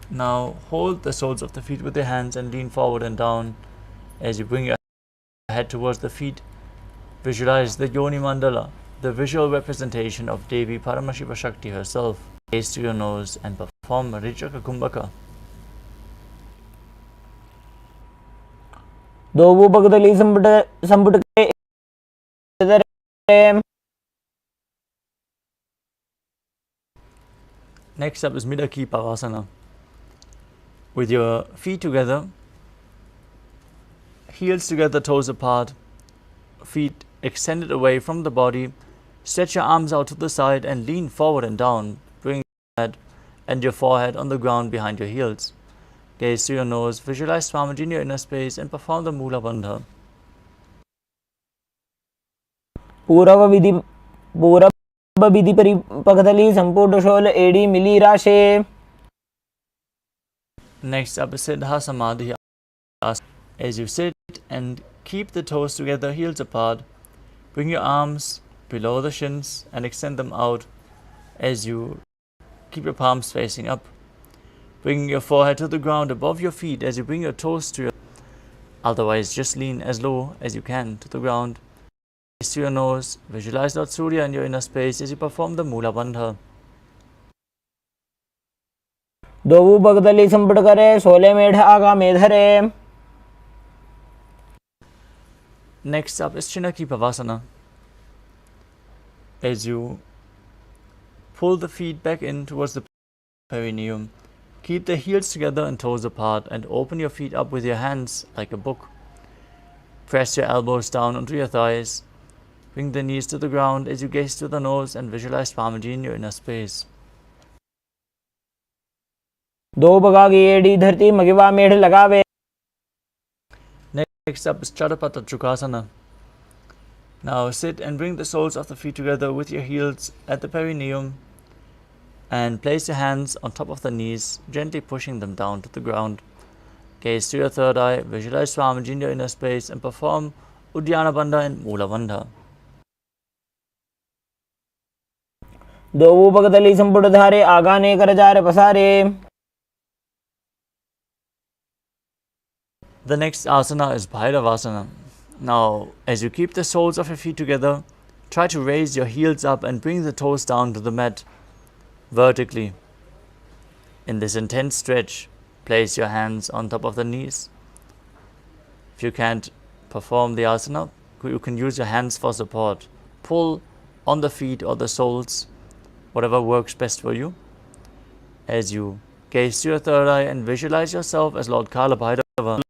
Now hold the soles of the feet with your hands and lean forward and down as you bring your head towards the feet. Visualize the Yoni Mandala, the visual representation of Devi Paramashiva Shakti herself. Gaze to your nose and perform Rijaka Kumbhaka. दोवु भगदली संपुट के Next up is Midaki Pavasana. With your feet together, heels together, toes apart, feet extended away from the body, stretch your arms out to the side and lean forward and down. Bring your head and your forehead on the ground behind your heels. Gaze to your nose, visualize Swamiji in your inner space and perform the Mula Bandha. पूर्व विधि परिपकदली संपूर्ण शोल एडी मिली राशे. Next up is Siddha Samadhi. As you sit and keep the toes together, heels apart, bring your arms below the shins and extend them out as you keep your palms facing up. Bring your forehead to the ground above your feet as you bring your toes to your... Otherwise, just lean as low as you can to the ground. Gaze to your nose, visualize Lord Surya in your inner space as you perform the Mula Bandha. दोवु भगदली संपुट करे सोले मेढ आगा मेधरे. Next up is Chinaki Pavasana. As you pull the feet back in towards the perineum, keep the heels together and toes apart and open your feet up with your hands like a book. Press your elbows down onto your thighs. Bring the knees to the ground as you gaze to the nose and visualize Swamiji in your inner space. दो बगागी AD धरती मगिवा मेढ लगावे. Next up is Chadapata Chukasana. Now sit and bring the soles of the feet together with your heels at the perineum and place your hands on top of the knees, gently pushing them down to the ground. Gaze to your third eye, visualize Swamiji in your inner space and perform Uddiyana Bandha and Mula Bandha. दोवु भगदली संपुट धारे आगाने कर जारे पसारे. The next asana is Bhairavasana. Now, as you keep the soles of your feet together, try to raise your heels up and bring the toes down to the mat vertically. In this intense stretch, place your hands on top of the knees. If you can't perform the asana, you can use your hands for support. Pull on the feet or the soles, whatever works best for you. As you gaze to your third eye and visualize yourself as Lord Kala Bhairava,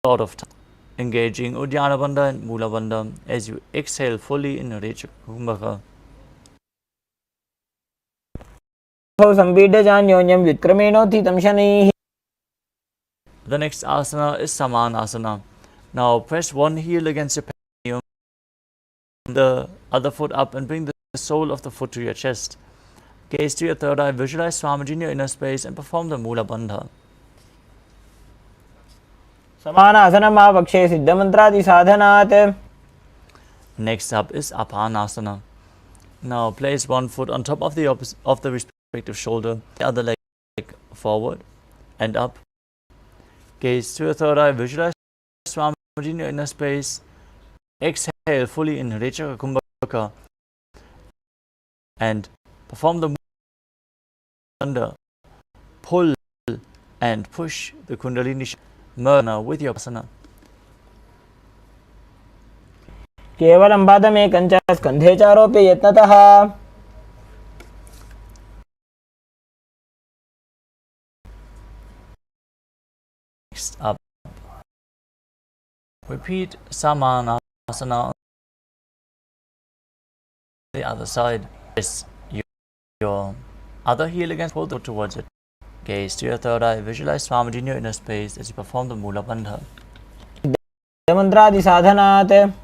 Lord of Time, engaging Uddiyana Bandha and Mula Bandha as you exhale fully in Rijaka Kumbhaka. The next asana is Samanasana. Now press one heel against your perineum, the other foot up and bring the sole of the foot to your chest. Gaze to your third eye, visualize Swamiji in your inner space and perform the Mula Bandha. समानासनम् आवक्षे सिद्धमन्त्रादि साधनात्. Next up is Apanasana. Now place one foot on top of the respective shoulder, the other leg forward and up. Gaze to your third eye, visualize Swamiji in your inner space. Exhale fully in Rijaka Kumbhaka and perform the Mula. Pull and push the Kundalini Murna with your asana. केवलं पादमे कञ्च स्कन्धे चारोप्य यत्नतः. Next up, repeat Samanasana on the other side. Place your other heel against both towards it. Gaze to your third eye, visualize Swamiji in your inner space as you perform the Mula Bandha. मंत्रादि साधनात्.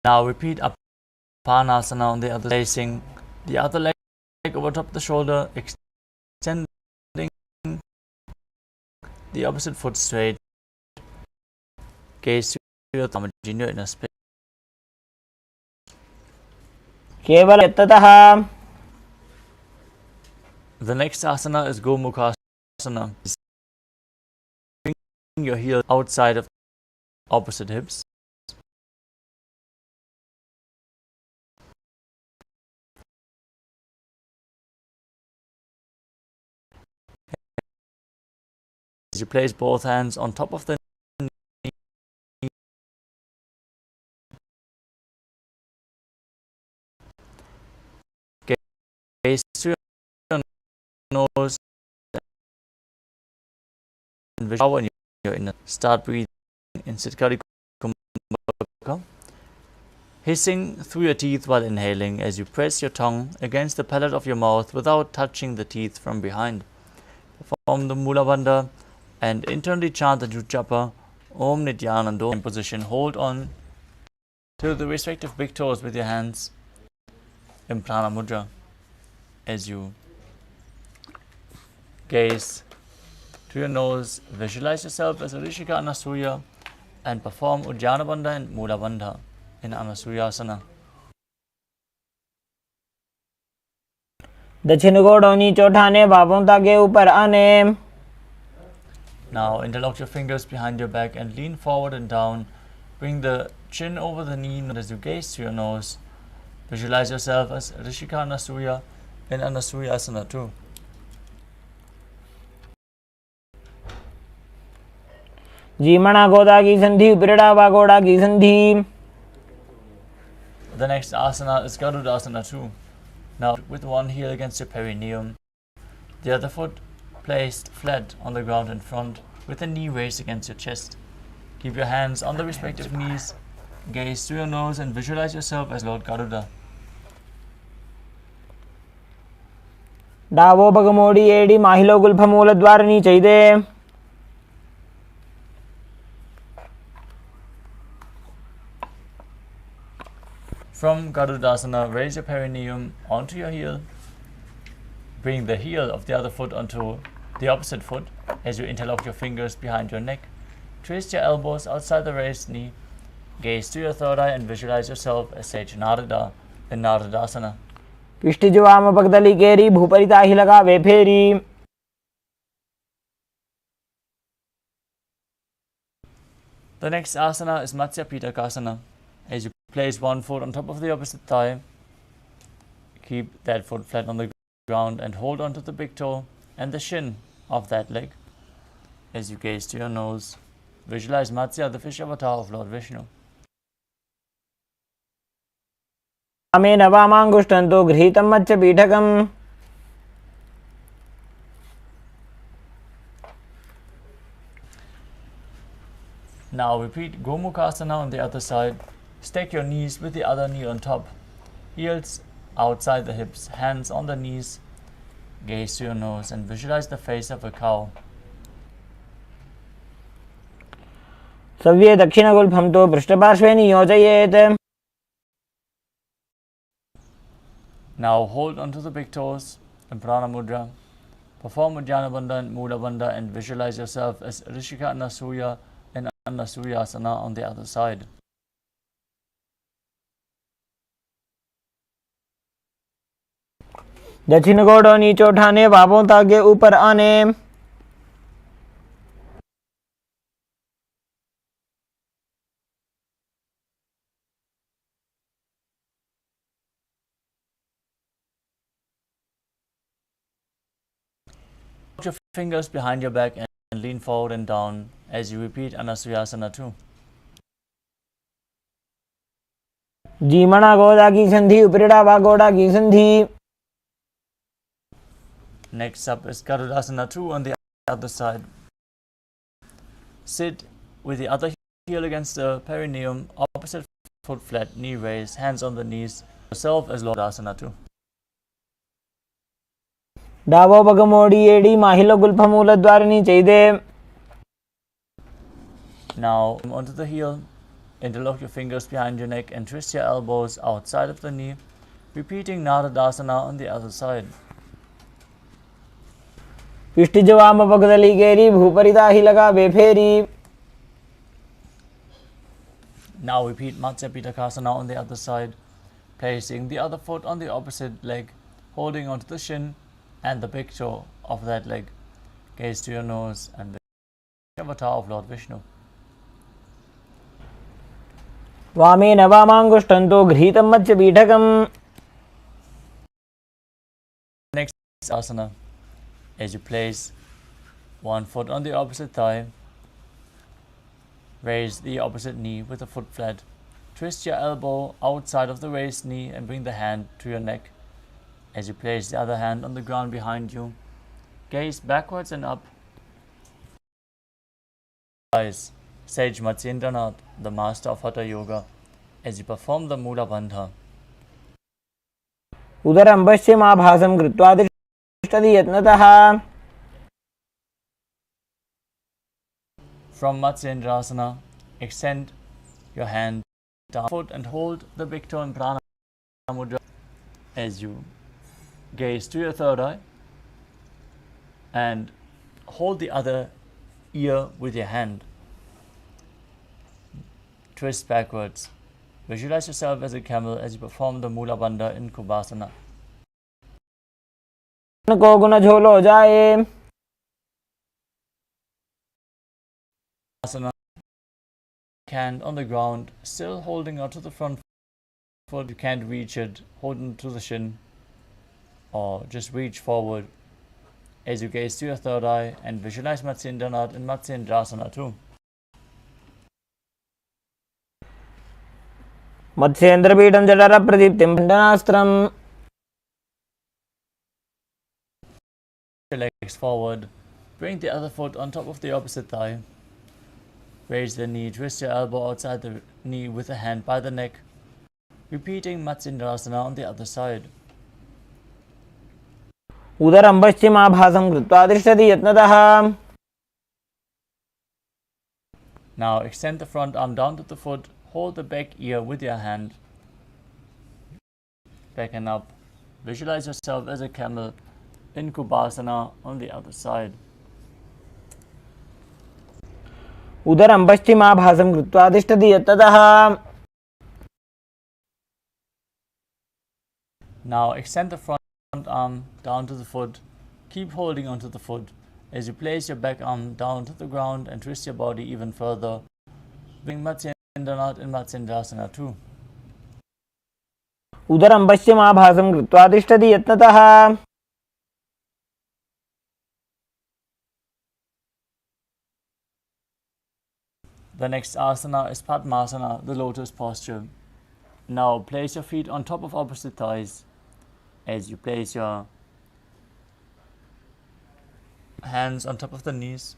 Now repeat Apanasana on the other, placing the other leg over top of the shoulder, extending the opposite foot straight. Gaze to your Swamiji in your inner space. केवल यत्ततः. The next asana is Gomukhasana. Bring your heel outside of opposite hips. As you place both hands on top of the knee, gaze to your nose and visualize when you're in. Start breathing in Siddhkari Kumbhaka, hissing through your teeth while inhaling as you press your tongue against the palate of your mouth without touching the teeth from behind. Perform the Mula Bandha and internally chant the Japa Om Nithyananda in position. Hold on to the respective big toes with your hands in Prana Mudra as you gaze to your nose. Visualize yourself as a Rishika Anasuya and perform Ujjana Bandha and Mula Bandha in Anasuyasana. दक्षिण घोड़ों नीचे उठाने बाहों ताके ऊपर आने. Now interlock your fingers behind your back and lean forward and down. Bring the chin over the knee as you gaze to your nose. Visualize yourself as Rishika Anasuya in Anasuyasana too. जीमणा गोदा की संधि उपरिड़ा वागोड़ा की संधि. The next asana is Garudasana too. Now with one heel against your perineum, the other foot placed flat on the ground in front with the knee raised against your chest. Keep your hands on the respective knees, gaze through your nose and visualize yourself as Lord Garuda. डावो बगमोड़ी एडी माहिलो गुल्फमूल द्वार नीचे दे. From Garudasana, raise your perineum onto your heel. Bring the heel of the other foot onto the opposite foot as you interlock your fingers behind your neck. Twist your elbows outside the raised knee. Gaze to your third eye and visualize yourself as Sage Narada in Naradasana. पिष्टिज वाम पगदली केरी भूपरिता ही लगा वे फेरी. The next asana is Matsya Pitakasana. As you place one foot on top of the opposite thigh, keep that foot flat on the ground and hold onto the big toe and the shin of that leg. As you gaze to your nose, visualize Matsya, the fish avatar of Lord Vishnu. अमे नवामांगुष्टंतो गृहीतं मत्स्य पीठकम्. Now repeat Gomukhasana on the other side. Stack your knees with the other knee on top. Heels outside the hips, hands on the knees. Gaze to your nose and visualize the face of a cow. सव्ये दक्षिणगुल्फं तो पृष्ठपार्श्वे नियोजयेत्. Now hold onto the big toes in Prana Mudra. Perform Ujjana Bandha and Mula Bandha and visualize yourself as Rishika Anasuya in Anasuyasana on the other side. दक्षिण घोड़ों नीचे उठाने बाहों ताके ऊपर आने. Put your fingers behind your back and lean forward and down as you repeat Anasuyasana too. जीमणा गोदा की संधि उपरिड़ा वागोड़ा की संधि. Next up is Garudasana 2 on the other side. Sit with the other heel against the perineum, opposite foot flat, knee raised, hands on the knees. Yourself as Lord Asana 2. डावो बगमोड़ी एडी माहिलो गुल्फमूल द्वार नीचे दे. Now onto the heel, interlock your fingers behind your neck and twist your elbows outside of the knee, repeating Naradasana on the other side. पिष्टिज वाम पगदली केरी भूपरिता ही लगा वे फेरी. Now repeat Matsya Pitakasana on the other side, placing the other foot on the opposite leg, holding onto the shin and the big toe of that leg. Gaze to your nose and the avatar of Lord Vishnu. वामेन वामाङ्गुष्ठं तु गृहीतं मत्स्यपीठकम्. Next asana, as you place one foot on the opposite thigh, raise the opposite knee with the foot flat. Twist your elbow outside of the raised knee and bring the hand to your neck. As you place the other hand on the ground behind you, gaze backwards and up. Eyes, Sage Matsyendranath, the master of Hatha Yoga, as you perform the Mula Bandha. उदरं पश्चिमाभासं कृत्वा तिष्ठति यत्नतः. From Matsyendrasana, extend your hand down foot and hold the big toe in Prana Mudra as you gaze to your third eye and hold the other ear with your hand. Twist backwards. Visualize yourself as a camel as you perform the Mula Bandha in Kubasana. को गुण झोलो जाए. Asana. Hand on the ground, still holding onto the front foot. You can't reach it, hold onto the shin, or just reach forward as you gaze to your third eye and visualize Matsyendranath in Matsyendrasana too. मत्स्येन्द्रपीठं जठरप्रदीप्तिं खण्डनास्त्रम्. Legs forward, bring the other foot on top of the opposite thigh. Raise the knee, twist your elbow outside the knee with a hand by the neck. Repeating Matsyendrasana on the other side. उदरं पश्चिमाभासं कृत्वा तिष्ठति यत्नतः. Now extend the front arm down to the foot, hold the back ear with your hand. Back and up. Visualize yourself as a camel in Kubasana on the other side. उदरं पश्चिमाभासं कृत्वा तिष्ठति यत्नतः. Now extend the front arm down to the foot. Keep holding onto the foot as you place your back arm down to the ground and twist your body even further. Bring Matsyendranath in Matsyendrasana too. उदरं पश्चिमाभासं कृत्वा तिष्ठति यत्नतः. The next asana is Padmasana, the lotus posture. Now place your feet on top of opposite thighs as you place your hands on top of the knees.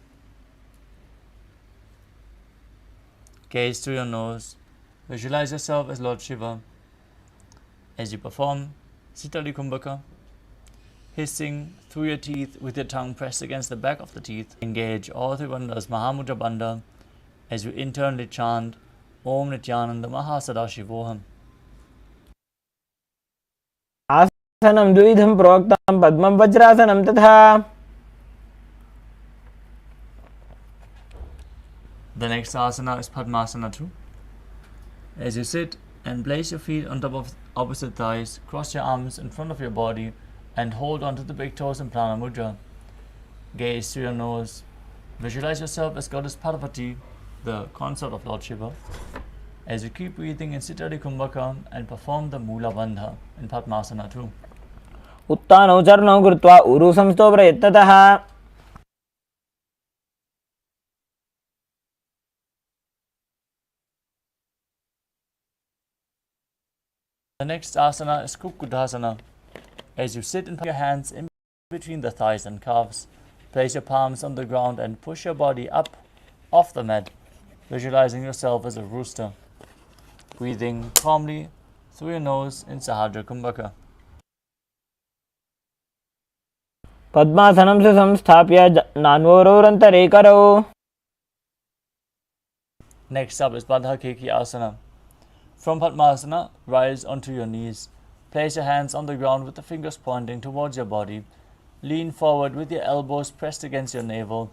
Gaze to your nose. Visualize yourself as Lord Shiva as you perform Sitali Kumbhaka, hissing through your teeth with your tongue pressed against the back of the teeth. Engage all three bandhas, Mahamudra Bandha, as you internally chant Om Nithyananda Paramashivam. आसनं द्विविधं प्रोक्तं पद्मं वज्रासनं तथा. The next asana is Padmasana too. As you sit and place your feet on top of opposite thighs, cross your arms in front of your body and hold onto the big toes in Prana Mudra. Gaze to your nose. Visualize yourself as Goddess Parvati, the consort of Lord Shiva, as you keep breathing in Sitari Kumbhaka and perform the Mula Bandha in Padmasana too. उत्तानौ चरणौ कृत्वा उरु संस्थो प्रयत्नतः. The next asana is Kukudasana. As you sit and put your hands in between the thighs and calves, place your palms on the ground and push your body up off the mat, visualizing yourself as a rooster, breathing calmly through your nose in Sahadra Kumbhaka. पद्मासनं सुसंस्थाप्य नान्वरोरन्तरे करौ. Next up is Bandha Keki Asana. From Padmasana, rise onto your knees. Place your hands on the ground with the fingers pointing towards your body. Lean forward with your elbows pressed against your navel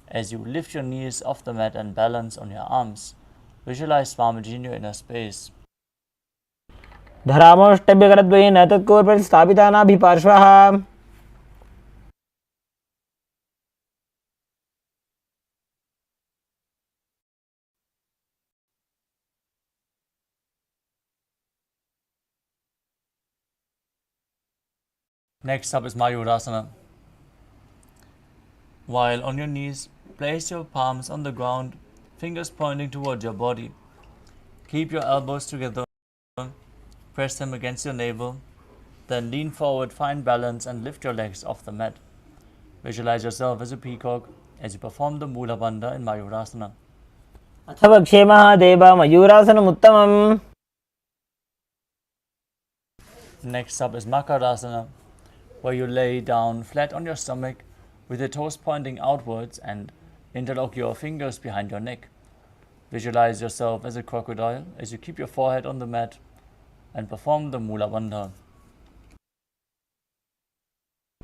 as you lift your knees off the mat and balance on your arms. Visualize Swamiji in your inner space. धरामोष्टभ्यकरद्वयेन तत्कोर्प्रतिस्थापिता नाभिपार्श्वः. Next up is Mayurasana. While on your knees, place your palms on the ground, fingers pointing towards your body. Keep your elbows together, press them against your navel, then lean forward, find balance and lift your legs off the mat. Visualize yourself as a peacock as you perform the Mula Bandha in Mayurasana. अथवा क्षेमः देव मयूरासनमुत्तमम्. Next up is Makarasana, where you lay down flat on your stomach with your toes pointing outwards and interlock your fingers behind your neck. Visualize yourself as a crocodile as you keep your forehead on the mat and perform the Mula Bandha.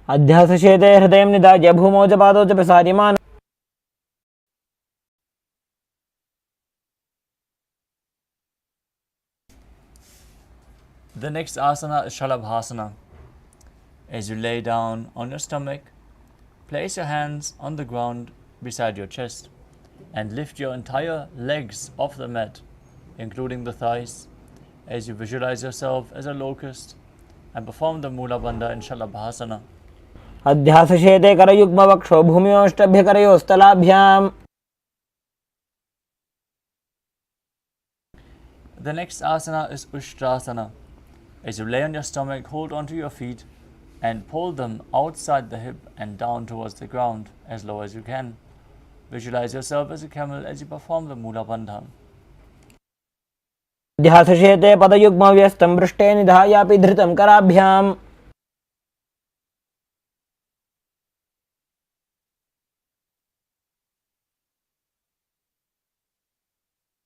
अध्यासशेते हृदयं निधाय भूमौ च पादौ च प्रसार्यमानः. The next asana is Shalabhasana. As you lay down on your stomach, place your hands on the ground beside your chest and lift your entire legs off the mat, including the thighs, as you visualize yourself as a locust and perform the Mula Bandha in Shalabhasana. अध्यासशेते करयुग्मवक्षो भूम्योष्टभ्यकरयोस्तलाभ्याम्. The next asana is Ushtrasana. As you lay on your stomach, hold onto your feet and pull them outside the hip and down towards the ground as low as you can. Visualize yourself as a camel as you perform the Mula Bandha. अध्यासशेते पदयुग्मव्यस्तं पृष्ठे निधायापि धृतं कराभ्याम्.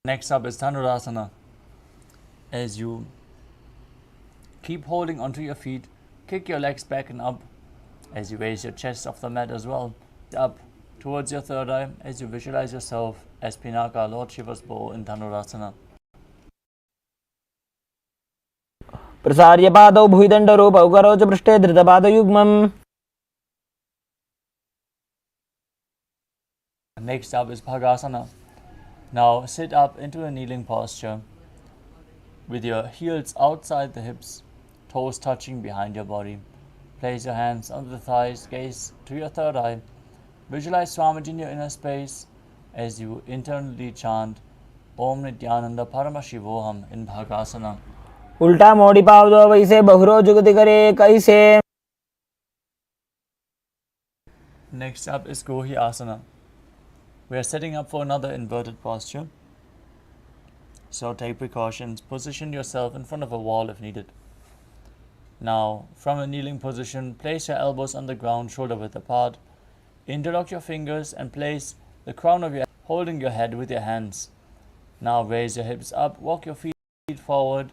Next up is Dhanurasana. As you keep holding onto your feet, kick your legs back and up as you raise your chest off the mat as well. Up towards your third eye as you visualize yourself as Pinaka, Lord Shiva's bow in Dhanurasana. प्रसार्य पादौ भुविदण्डरूपौ करौ च पृष्ठे धृतपादयुग्मम्. Next up is Bhagasana. Now sit up into a kneeling posture with your heels outside the hips, toes touching behind your body. Place your hands under the thighs, gaze to your third eye. Visualize Swamiji in your inner space as you internally chant Om Nithyananda Paramashivoham in Bhagasana. उल्टा मोड़ी पाव दो वैसे बहुरो जुगति करे कैसे. Next up is Gohi Asana. We are setting up for another inverted posture. So take precautions. Position yourself in front of a wall if needed. Now, from a kneeling position, place your elbows on the ground, shoulder width apart. Interlock your fingers and place the crown of your head, holding your head with your hands. Now raise your hips up, walk your feet forward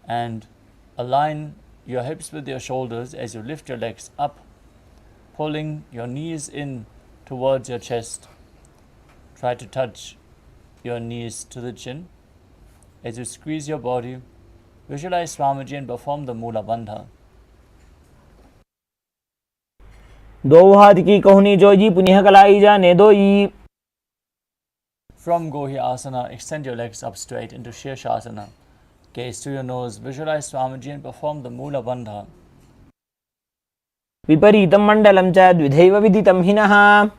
and align your hips with your shoulders as you lift your legs up, pulling your knees in towards your chest. Try to touch your knees to the chin. As you squeeze your body, visualize Swamiji and perform the Mula Bandha. दो हाथ की कोहनी जोजी पुनः कलाई जाने दोई. From Gohi Asana, extend your legs up straight into Shirshasana. Gaze to your nose, visualize Swamiji and perform the Mula Bandha. विपरीतं मण्डलं च द्विधैव विदितं हिनः.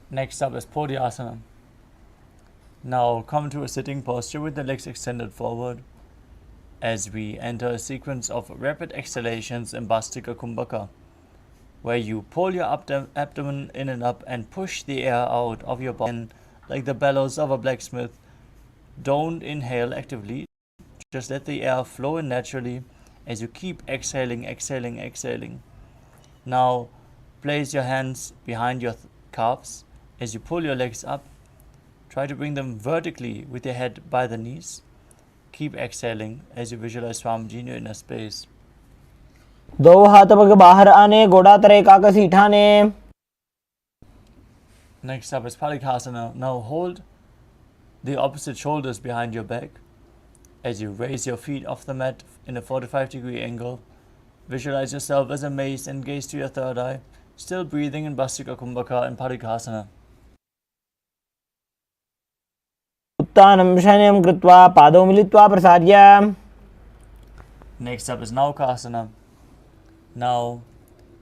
Next up is Podhyasana. Now come to a sitting posture with the legs extended forward as we enter a sequence of rapid exhalations in Bastika Kumbhaka, where you pull your abdomen in and up and push the air out of your body like the bellows of a blacksmith. Don't inhale actively, just let the air flow in naturally as you keep exhaling, exhaling, exhaling. Now place your hands behind your calves as you pull your legs up. Try to bring them vertically with your head by the knees. Keep exhaling as you visualize Swamiji in your inner space. दो हाथ पग बाहर आने गोड़ा तरे काकसी ठाने. Next up is Palikasana. Now hold the opposite shoulders behind your back as you raise your feet off the mat in a 45-degree angle. Visualize yourself as a mace and gaze to your third eye, still breathing in Bastika Kumbhaka and Palikasana. उत्थानं शयनं कृत्वा पादौ मिलित्वा प्रसार्य. Next up is Naukasana. Now,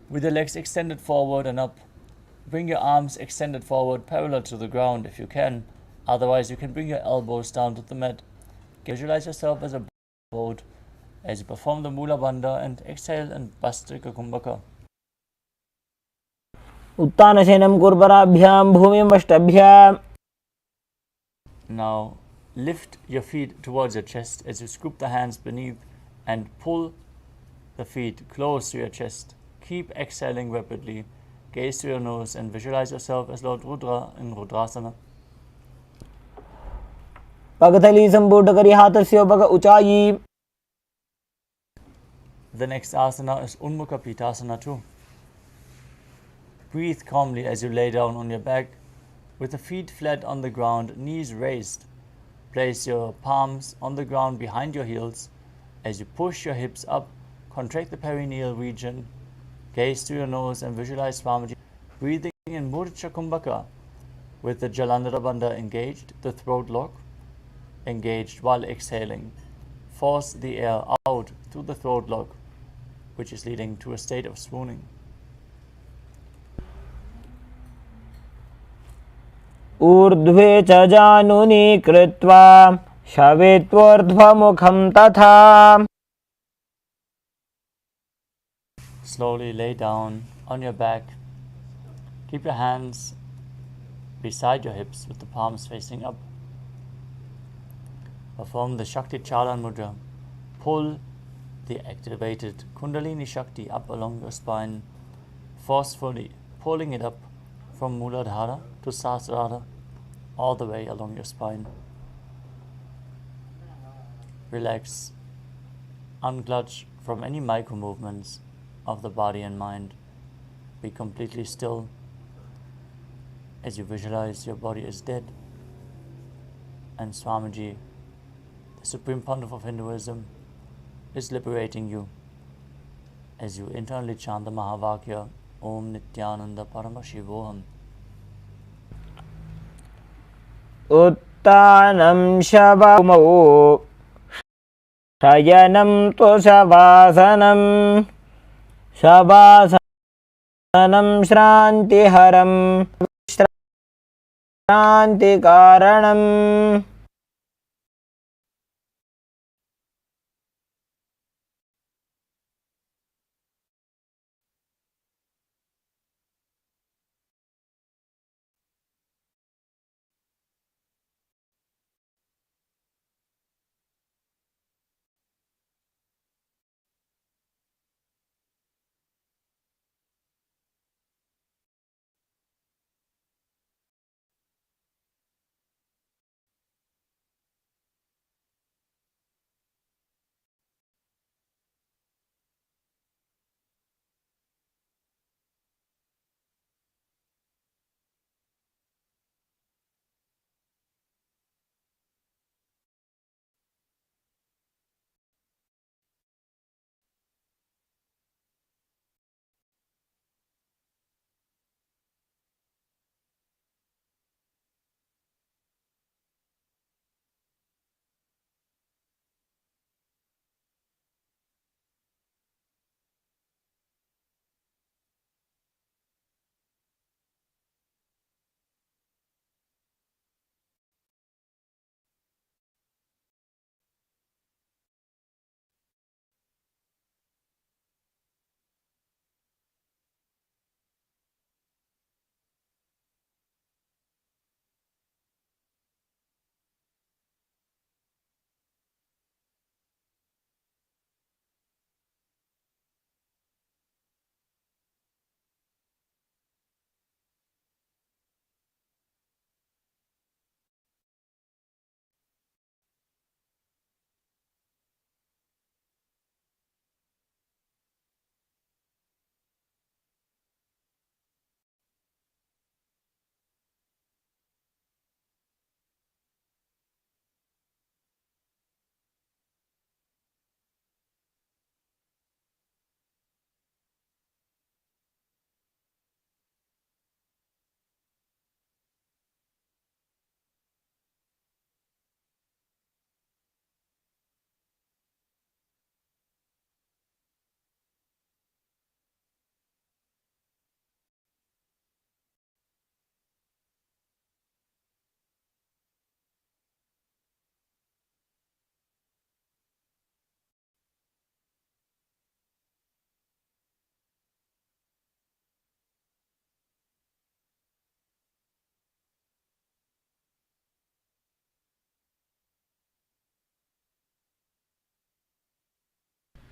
with your legs extended forward and up, bring your arms extended forward parallel to the ground if you can. Otherwise, you can bring your elbows down to the mat. Visualize yourself as a boat as you perform the Mula Bandha and exhale and Bastrika Kumbhaka. उत्थानशयनं कुर्वराभ्यां भूमिं वष्टभ्याम्. Now, lift your feet towards your chest as you scoop the hands beneath and pull the feet close to your chest. Keep exhaling rapidly. Gaze to your nose and visualize yourself as Lord Rudra in Rudrasana. पगथली संपूर्ण करी हाथस्य पग ऊंचाई. The next asana is Unmukha Pitasana too. Breathe calmly as you lay down on your back with the feet flat on the ground, knees raised. Place your palms on the ground behind your heels. As you push your hips up, contract the perineal region. Gaze to your nose and visualize Swamiji breathing in Murcha Kumbhaka with the Jalandhara Bandha engaged, the throat lock engaged while exhaling. Force the air out through the throat lock, which is leading to a state of swooning. ऊर्ध्वे च जानुनी कृत्वा शवेत्वोर्ध्वमुखं तथा. Slowly lay down on your back. Keep your hands beside your hips with the palms facing up. Perform the Shakti Chalan Mudra. Pull the activated Kundalini Shakti up along your spine, forcefully pulling it up from Muladhara to Sahasrara, all the way along your spine. Relax, unclutch from any micro movements of the body and mind. Be completely still as you visualize your body is dead and Swamiji, the Supreme Pontiff of Hinduism, is liberating you as you internally chant the Mahavakya Om Nithyananda Paramashivoham. उत्तानं शवमो शयनं तु शवासनं शवासनं श्रान्तिहरं श्रान्तिकारणम्.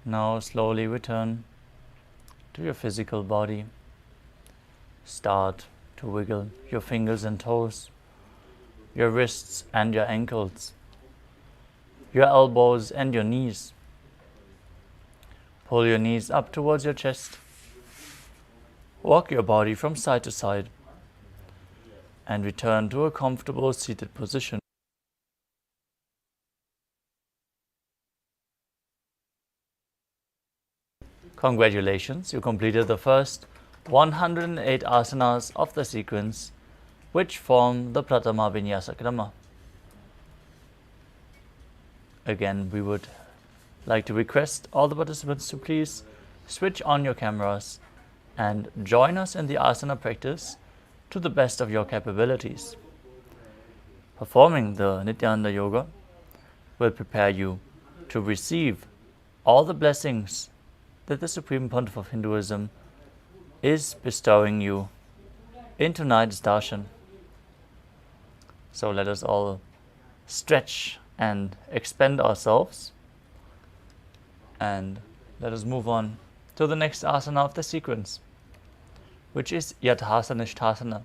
Now slowly return to your physical body. Start to wiggle your fingers and toes, your wrists and your ankles, your elbows and your knees. Pull your knees up towards your chest. Walk your body from side to side and return to a comfortable seated position. Congratulations, you completed the first 108 asanas of the sequence, which form the Pratama Vinyasa Krama. Again, we would like to request all the participants to please switch on your cameras and join us in the asana practice to the best of your capabilities. Performing the Nithyananda Yoga will prepare you to receive all the blessings that the Supreme Pontiff of Hinduism is bestowing you in tonight's darshan. So let us all stretch and expand ourselves, and let us move on to the next asana of the sequence, which is Yathasana.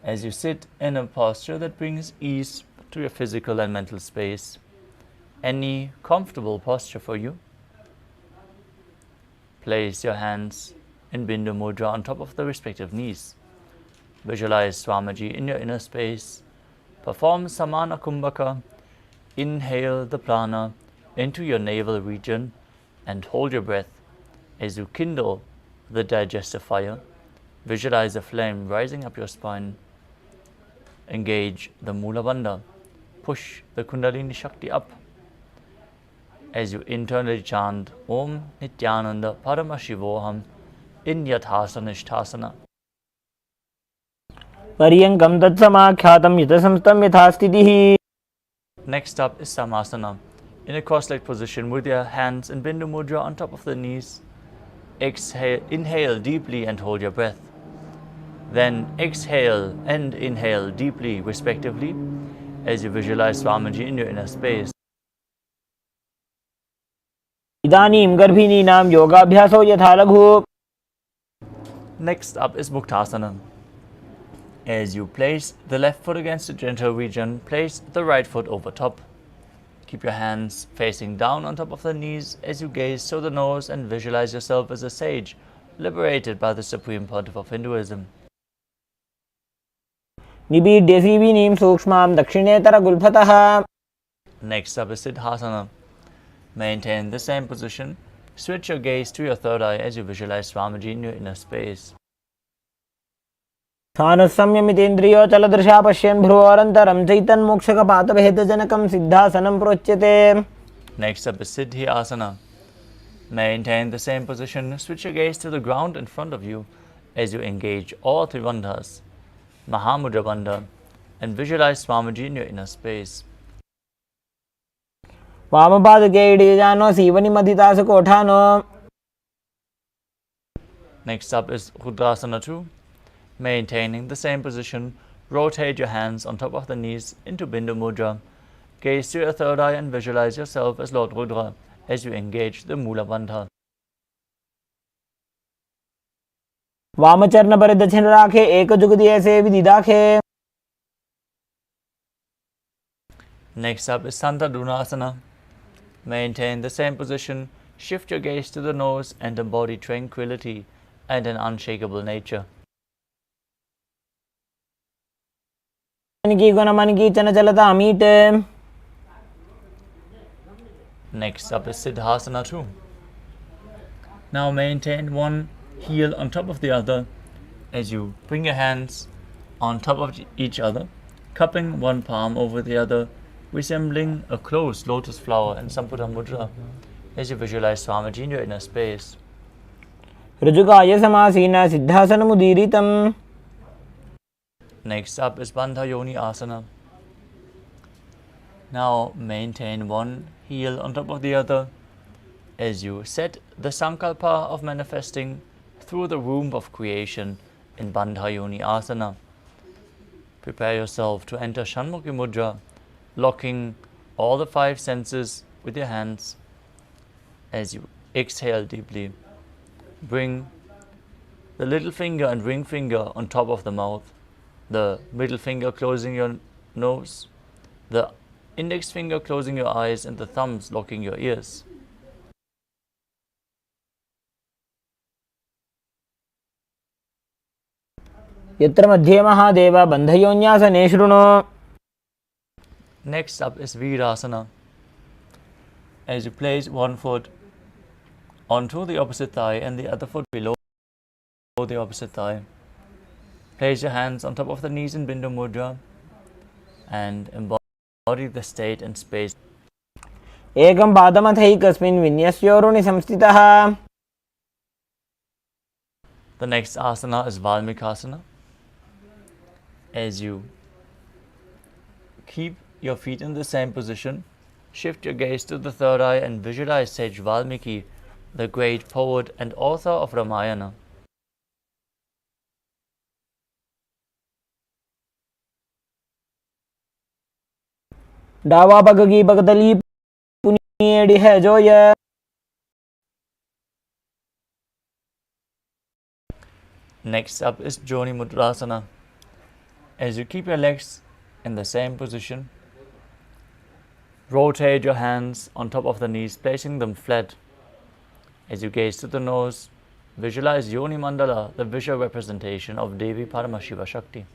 As you sit in a posture that brings ease to your physical and mental space, any comfortable posture for you, place your hands in Bindu Mudra on top of the respective knees. Visualize Swamiji in your inner space. Perform Samana Kumbhaka. Inhale the prana into your navel region and hold your breath as you kindle the digestive fire. Visualize a flame rising up your spine. Engage the Mula Bandha. Push the Kundalini Shakti up as you internally chant Om Nithyananda Paramashivoham in Yathasana. Paryankam tatsamakhyatam yatasamstam yathastitihi. Next up is Samasana, in a cross-legged position with your hands in Bindu Mudra on top of the knees. Inhale deeply and hold your breath. Then exhale and inhale deeply, respectively, as you visualize Swamiji in your inner space. Idanim garbhininam yogabhyaso yatha laghu. Next up is Muktasana. As you place the left foot against the genital region, place the right foot over top. Keep your hands facing down on top of the knees as you gaze through the nose and visualize yourself as a sage, liberated by the Supreme Pontiff of Hinduism. Nibidhyasivinim sukshmam dakshinetara gulphatah. Next up is Siddhasana. Maintain the same position. Switch your gaze to your third eye as you visualize Swamiji in your inner space. Thanasamyamitendriyo chaladrisha pashyan bhruvarantaram chaitan mokshakapata bhedajanakam siddhasanam prochyate. Next up is Siddhi Asana. Maintain the same position. Switch your gaze to the ground in front of you as you engage all three bandhas, Mahamudra Bandha, and visualize Swamiji in your inner space. Vamapadake idijano sivani madhitasa kothano. Next up is Rudrasana 2. Maintaining the same position, rotate your hands on top of the knees into Bindu Mudra. Gaze to your third eye and visualize yourself as Lord Rudra as you engage the Mula Bandha. वामचरण पर दक्षिण राखे एक जुगति ऐसे विधि दाखे. Next up is Santadunasana. Maintain the same position, shift your gaze to the nose and embody tranquility and an unshakable nature. Next up is Siddhasana 2. Now maintain one heel on top of the other as you bring your hands on top of each other, cupping one palm over the other, resembling a closed lotus flower in Samputa Mudra as you visualize Swamiji in your inner space. Rujukaya samasina siddhasana mudiritam. Next up is Bandha Yoni Asana. Now maintain one heel on top of the other as you set the Sankalpa of manifesting through the womb of creation in Bandha Yoni Asana. Prepare yourself to enter Shanmukhi Mudra, locking all the five senses with your hands. As you exhale deeply, bring the little finger and ring finger on top of the mouth, the middle finger closing your nose, the index finger closing your eyes, and the thumbs locking your ears. यत्र मध्ये महादेव बन्धयोन्यासने शृणु. Next up is Virasana. As you place one foot onto the opposite thigh and the other foot below the opposite thigh, place your hands on top of the knees in Bindu Mudra and embody the state and space. एकं पादमथैकस्मिन् विन्यस्योरुणि संस्थितः. The next asana is Valmikasana. As you keep your feet in the same position, shift your gaze to the third eye and visualize Sage Valmiki, the great poet and author of Ramayana. डावा पग की पगतली पुनियेड़ी है जो ये. Next up is Joni Mudrasana. As you keep your legs in the same position, rotate your hands on top of the knees, placing them flat. As you gaze to the nose, visualize Yoni Mandala, the visual representation of Devi Paramashiva Shakti.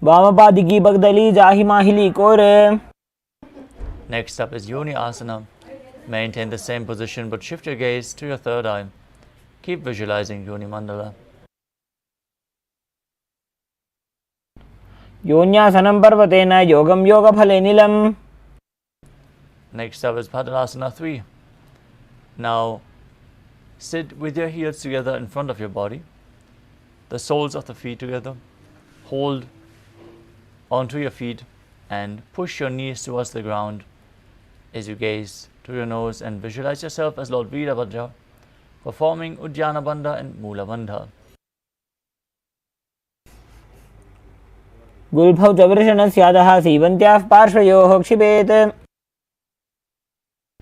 वामपाद की पगतली जाहि माहिली कोरे. Next up is Yoni Asana. Maintain the same position but shift your gaze to your third eye. Keep visualizing Yoni Mandala. योन्यासनं पर्वतेन योगं योगफले नीलम्. Next up is Padasana 3. Now sit with your heels together in front of your body, the soles of the feet together. Hold onto your feet and push your knees towards the ground as you gaze to your nose and visualize yourself as Lord Veerabhadra performing Uddiyana Bandha and Mula Bandha. गुल्फौ च वृषणस्यादः सीवन्त्याः पार्श्वयोः क्षिपेत्.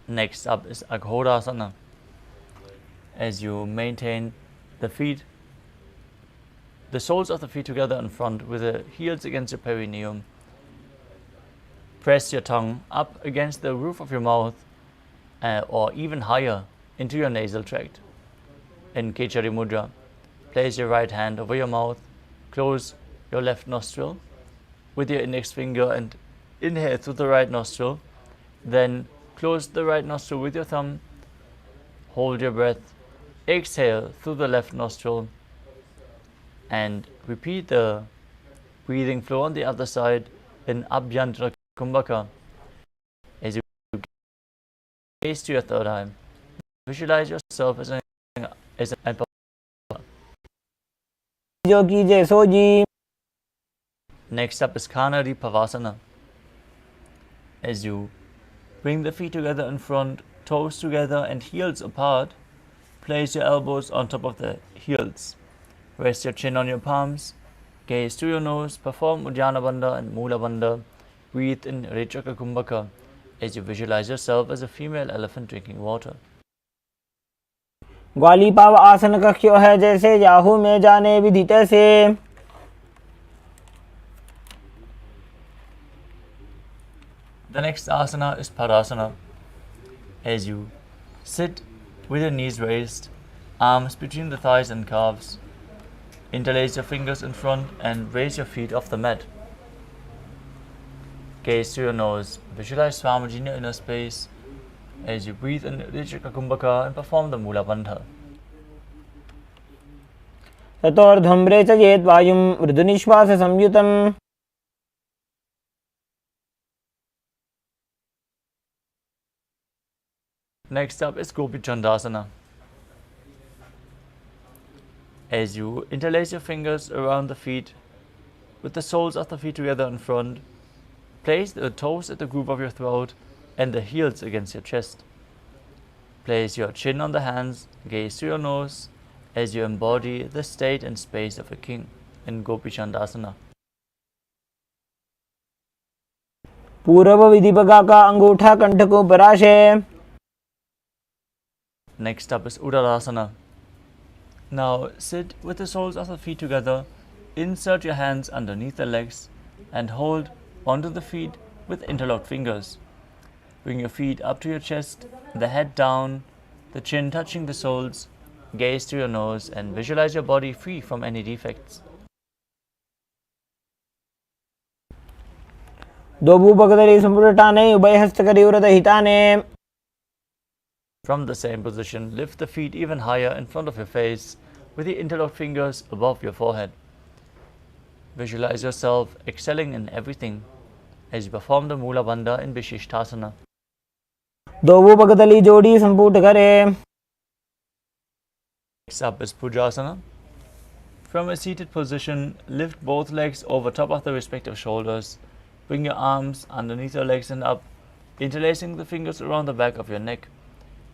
Next up is Aghorasana. As you maintain the feet, the soles of the feet together in front with the heels against your perineum. Press your tongue up against the roof of your mouth or even higher into your nasal tract. In Kechari Mudra, place your right hand over your mouth, close your left nostril with your index finger and inhale through the right nostril. Then close the right nostril with your thumb, hold your breath, exhale through the left nostril, and repeat the breathing flow on the other side in Abhyantara Kumbhaka. As you gaze to your third eye, visualize yourself as an जो कीजिए सो जी. Next up is Kanari Pavasana. As you bring the feet together in front, toes together and heels apart, place your elbows on top of the heels. Rest your chin on your palms, gaze to your nose, perform Uddiyana Bandha and Mula Bandha. Breathe in Rechaka Kumbhaka as you visualize yourself as a female elephant drinking water. ग्वाली पाव आसन कक्ष्यो है जैसे Yahoo में जाने विधि तैसे. The next asana is Padasana. As you sit with your knees raised, arms between the thighs and calves, interlace your fingers in front and raise your feet off the mat. Gaze to your nose, visualize Swamiji in your inner space as you breathe in Rijika Kumbhaka and perform the Mula Bandha. ततोर्ध्वम्रे च चेत् वायुं मृदुनिश्वास संयुतम्. Next up is Gopi Chandasana. As you interlace your fingers around the feet with the soles of the feet together in front, place the toes at the groove of your throat and the heels against your chest. Place your chin on the hands, gaze to your nose as you embody the state and space of a king in Gopi Chandasana. पूर्व विधिपका का अंगूठा कंठ को पराशे. Next up is Uttanasana. Now sit with the soles of the feet together, insert your hands underneath the legs and hold onto the feet with interlocked fingers. Bring your feet up to your chest, the head down, the chin touching the soles, gaze to your nose and visualize your body free from any defects. दो भूपगदली संपुटाने उभय हस्तकरी व्रत हिताने. From the same position, lift the feet even higher in front of your face with the interlocked fingers above your forehead. Visualize yourself excelling in everything as you perform the Mula Bandha in Vishishthasana. दो भूपगदली जोड़ी संपुट करे. Next up is Pujasana. From a seated position, lift both legs over top of the respective shoulders. Bring your arms underneath your legs and up, interlacing the fingers around the back of your neck.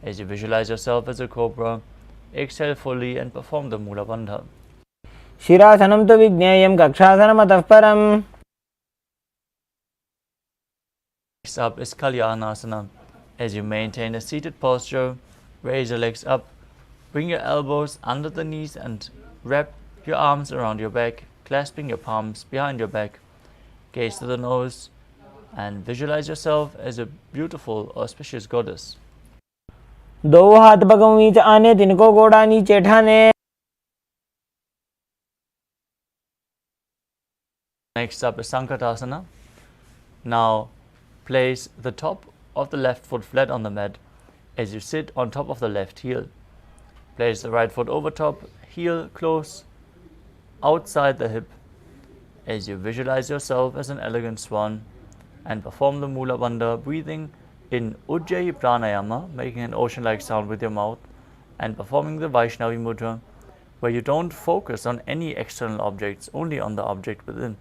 As you visualize yourself as a cobra, exhale fully and perform the Mula Bandha. शिरासनं तु विज्ञेयं कक्षासनमतः परम्. Next up is Kalyanasana. As you maintain a seated posture, raise your legs up, bring your elbows under the knees and wrap your arms around your back, clasping your palms behind your back. Gaze to the nose and visualize yourself as a beautiful, auspicious goddess. दो हाथ भगों नीचे आने, तिनको गोड़ा नीचे ठाने. Next up is Sankatasana. Now place the top of the left foot flat on the mat as you sit on top of the left heel. Place the right foot over top, heel close outside the hip as you visualize yourself as an elegant swan and perform the Mula Bandha, breathing in Ujjayi Pranayama, making an ocean-like sound with your mouth, and performing the Vaishnavi Mudra, where you don't focus on any external objects, only on the object within.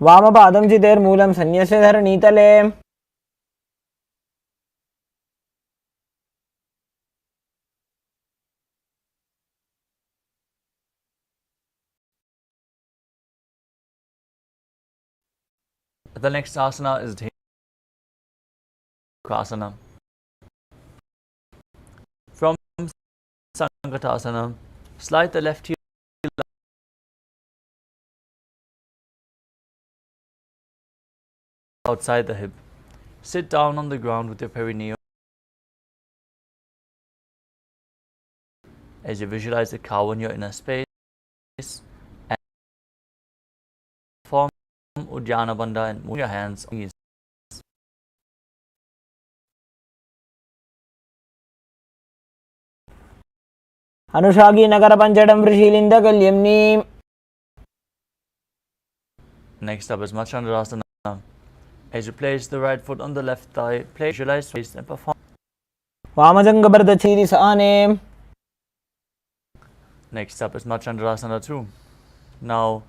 वामपादं चितेर्मूलं सन्न्यस्य धरणीतले. The next asana is Dhenukasana. From Sankatasana, slide the left heel outside the hip. Sit down on the ground with your perineum as you visualize the cow in your inner space and form Uddiyana Bandha and move your hands on knees. अनुषागी Nagar पंचडं वृषीलिंद कल्यम्नी. Next up is Machandasana. As you place the right foot on the left thigh, visualize waist and perform. वामजंग बर्दचीरिस आने. Next up is Machandasana 2. Now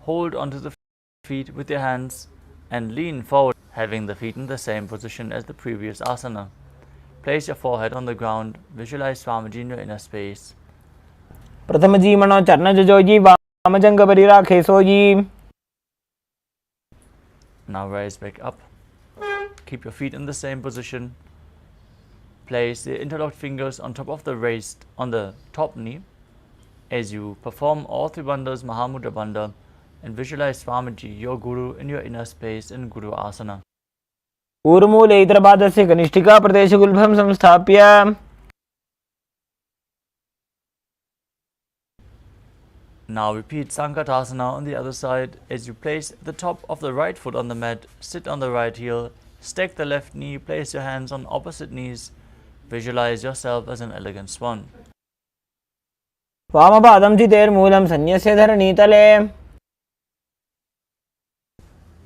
hold onto the feet with your hands and lean forward, having the feet in the same position as the previous asana. Place your forehead on the ground, visualize Swamiji in your inner space. प्रथम जी मनो चरण Joji वामजंग Barira खेसोजी. Now rise back up. Keep your feet in the same position. Place the interlocked fingers on top of the wrist on the top knee as you perform all three bandhas, Mahamudra Bandha, and visualize Swamiji, your Guru, in your inner space in Guru Asana. ऊर्मूले इतरपादस्य कनिष्ठिका प्रदेशगुल्भं संस्थाप्य. Now repeat Sankatasana on the other side as you place the top of the right foot on the mat, sit on the right heel, stack the left knee, place your hands on opposite knees, visualize yourself as an elegant swan. वामपादं चितेर्मूलं सन्न्यस्य धरणीतले.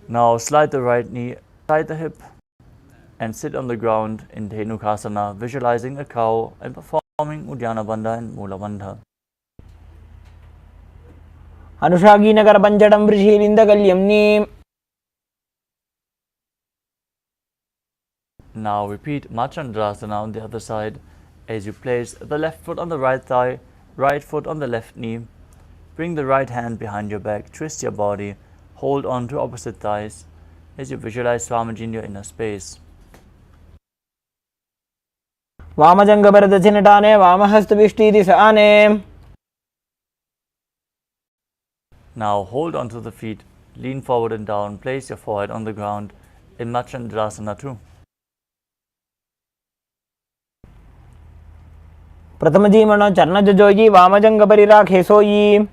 Now slide the right knee inside the hip and sit on the ground in Dhenukasana, visualizing a cow and performing Uddiyana Bandha and Mula Bandha. अनुषागी Nagar पंचडं वृषीलिंद कल्यम्नी. Now repeat Machandasana on the other side as you place the left foot on the right thigh, right foot on the left knee. Bring the right hand behind your back, twist your body, hold on to opposite thighs. as you visualize Swamiji in your inner space. वामजंगभरदक्षिणटाने वामहस्तविष्टीति Sane. Now hold onto the feet, lean forward and down, place your forehead on the ground in Machandrasana 2. प्रथम जीवनो चरणजोजी वामजंगपरिराखेसोयी.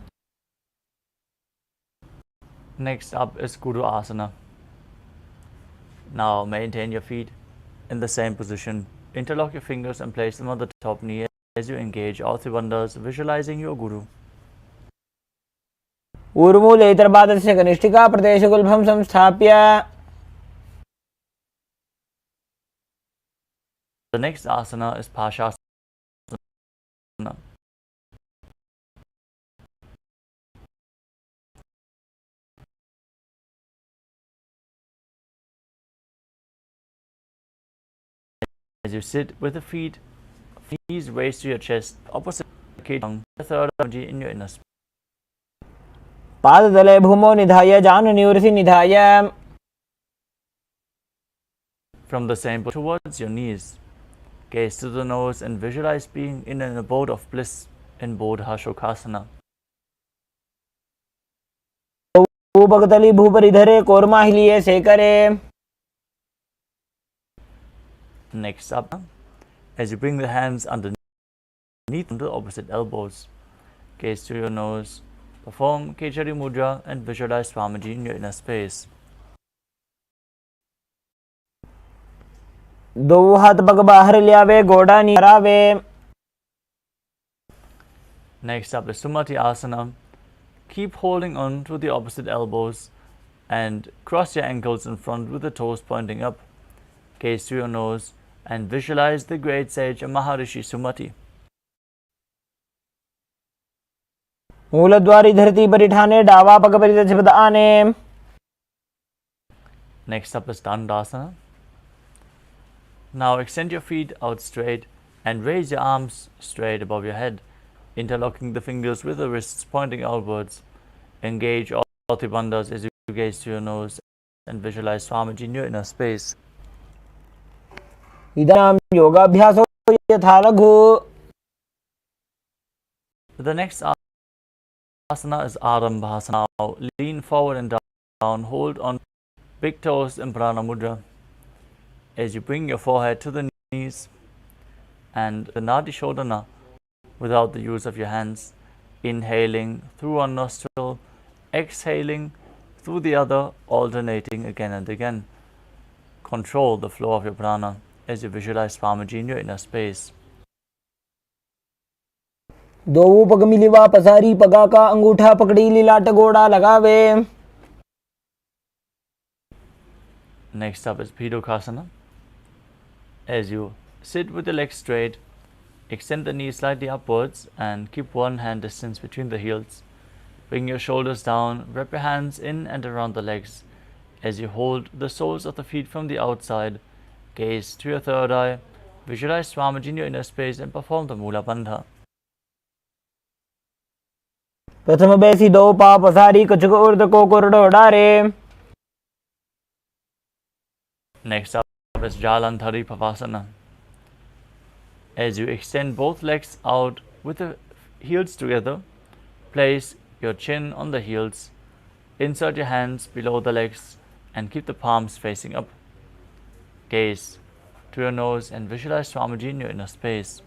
Next up is Guru Asana. Now maintain your feet in the same position. Interlock your fingers and place them on the top knee as you engage all three bandhas, visualizing your Guru. ऊर्मूले इतरपादस्य कनिष्ठिका प्रदेशगुल्भं संस्थाप्य. The next asana is Pashasana. As you sit with the feet, knees raised to your chest, opposite the third energy in your inner space. पादतले भूमौ निधाय जानुनिवृत्ति निधाय. From the same position towards your knees, gaze to the nose and visualize being in an abode of bliss in Bodhashokasana. भूपगतली भूपरिधरे कोर्माहिलिये सेकरे. Next up, as you bring the hands underneath the opposite elbows, gaze to your nose, perform Kechari Mudra and visualize Swamiji in your inner space. दो हाथ पग बाहर लियावे गोड़ा नी करावे. Next up is Sumati Asana. Keep holding on to the opposite elbows and cross your ankles in front with the toes pointing up. Gaze to your nose and visualize the great sage Maharishi Sumati. मूलद्वारी धरती परिठाने डावा पग परिदक्षिपद आने. Next up is Dandasana. Now extend your feet out straight and raise your arms straight above your head, interlocking the fingers with the wrists pointing outwards. Engage all three bandhas as you gaze to your nose and visualize Swamiji in your inner space. इदानीं योगाभ्यासो यथा लघु. The next asana is Arambhasana. Now lean forward and down, hold on big toes in Prana Mudra. As you bring your forehead to the knees and the Nadi Shodhana without the use of your hands, inhaling through one nostril, exhaling through the other, alternating again and again. Control the flow of your prana as you visualize Swamiji in your inner space. दो पग मिलिवा पसारी पगा का अंगूठा पकड़ी लीलाट गोड़ा लगावे. Next up is Pidokasana. As you sit with the legs straight, extend the knees slightly upwards and keep one hand distance between the heels. Bring your shoulders down, wrap your hands in and around the legs. As you hold the soles of the feet from the outside, gaze to your third eye, visualize Swamiji in your inner space and perform the Mula Bandha. प्रथम बैसी दो पा पसारी कछुक उर्द को कोरडो डारे. Next up is Jalandhari Pavasana. As you extend both legs out with the heels together, place your chin on the heels, insert your hands below the legs and keep the palms facing up. Gaze to your nose and visualize Swamiji in your inner space.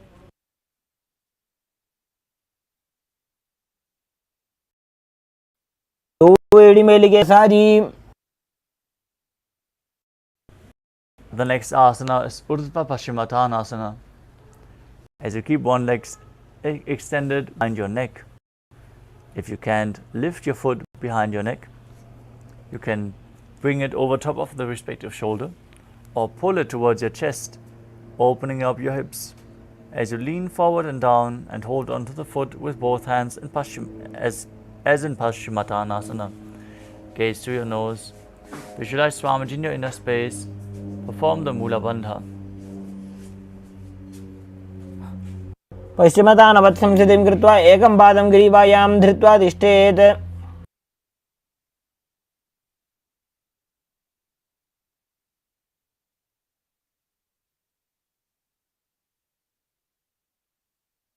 The next asana is Urdhva Paschimottanasana. As you keep one leg extended behind your neck, if you can't lift your foot behind your neck, you can bring it over top of the respective shoulder or pull it towards your chest, opening up your hips. As you lean forward and down and hold onto the foot with both hands in as in Paschimottanasana. Gaze to your nose, visualize Swamiji in your inner space, perform the Mula Bandha. पश्चिमतानवत्संसिधिं कृत्वा एकं पादं ग्रीवायां धृत्वा तिष्ठेत्.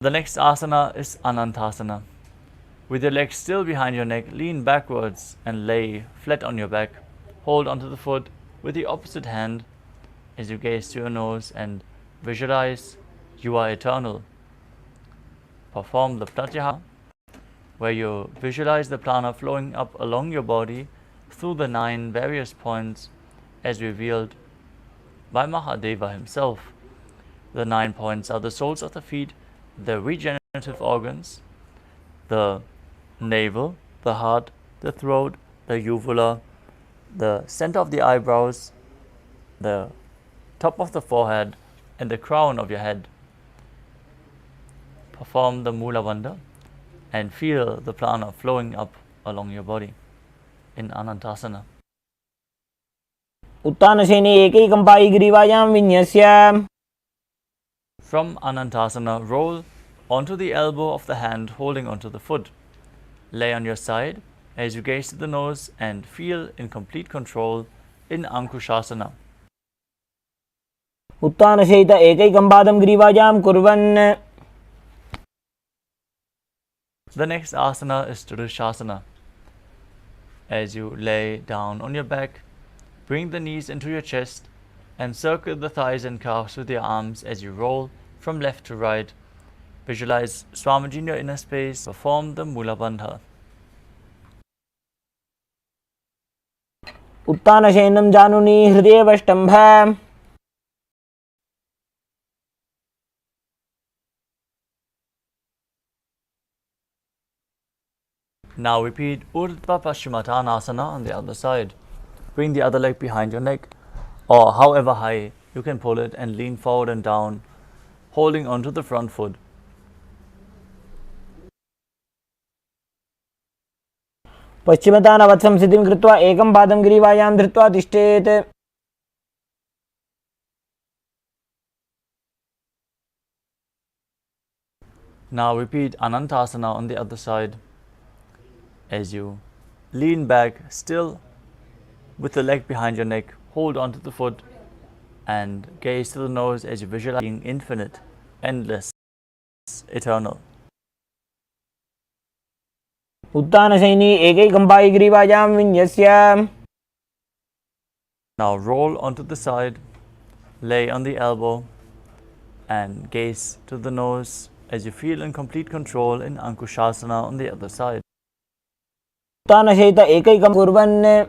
The next asana is Anantasana. With your legs still behind your neck, lean backwards and lay flat on your back. Hold onto the foot with the opposite hand as you gaze to your nose and visualize you are eternal. Perform the pratyahara, where you visualize the prana flowing up along your body through the 9 various points as revealed by Mahadeva himself. The 9 points are the soles of the feet, the regenerative organs, the navel, the heart, the throat, the uvula, the center of the eyebrows, the top of the forehead, and the crown of your head. Perform the Mula Bandha and feel the prana flowing up along your body in Anantasana. उत्तानशयने एकैकं पायिग्रीवायां विन्यस्य. From Anantasana, roll onto the elbow of the hand holding onto the foot. Lay on your side as you gaze to the nose and feel in complete control in Ankushasana. उत्तानशयित एकैकं पादं ग्रीवायां कुर्वन्. The next asana is Tridushasana. As you lay down on your back, bring the knees into your chest and circle the thighs and calves with your arms as you roll from left to right. Visualize Swamiji in your inner space. Perform the Mula Bandha. उत्तानशयनं जानुनी हृदयेवष्टम्भ. Now repeat Urdhva Paschimottanasana on the other side. Bring the other leg behind your neck, or however high you can pull it, and lean forward and down, holding onto the front foot. पश्चिमतानवत् संस्थितिं कृत्वा एकं पादं ग्रीवायां धृत्वा तिष्ठेत्. Now repeat Anantasana on the other side. As you lean back, still with the leg behind your neck, hold onto the foot and gaze to the nose as you visualize being infinite, endless, eternal. उत्तानशयनी एकैकं पायिग्रीवायां विन्यस्य. Now roll onto the side, lay on the elbow and gaze to the nose as you feel in complete control in Ankushasana on the other side. उत्तानशयित एकैकं कुर्वन्.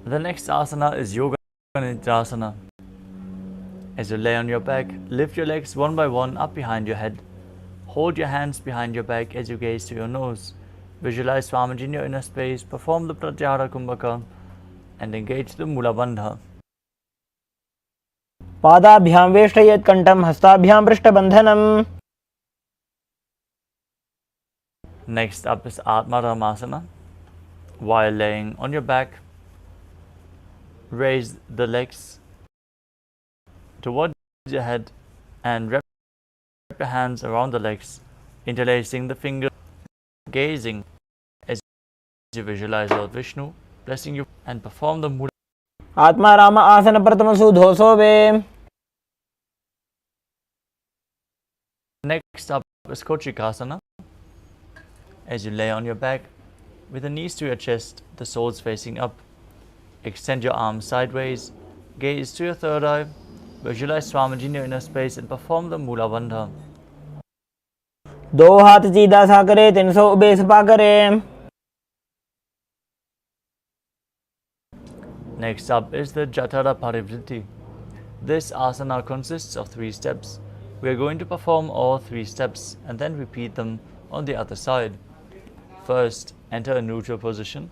The next asana is Yoga Nidasana. As you lay on your back, lift your legs one by one up behind your head. Hold your hands behind your back as you gaze to your nose. Visualize Swamiji in your inner space. Perform the Pratyahara Kumbhaka and engage the Mula Bandha. पादाभ्यां वेष्टयेत् कण्ठं हस्ताभ्यां पृष्ठबन्धनम्. Next up is Atmaramasana. While laying on your back, raise the legs towards your head and wrap your hands around the legs, interlacing the fingers, gazing as you visualize Lord Vishnu blessing you, and perform the Mula. आत्मा राम आसन प्रथमसु धोसोवे. Next up is Kochikasana. As you lay on your back with the knees to your chest, the soles facing up, extend your arms sideways, gaze to your third eye, visualize Swamiji in your inner space and perform the Mula Bandha. दो हाथ सीधा सा करे 300 उबेस पा करे. Next up is the Jatara Parivritti. This asana consists of 3 steps. We are going to perform all 3 steps and then repeat them on the other side. First, enter a neutral position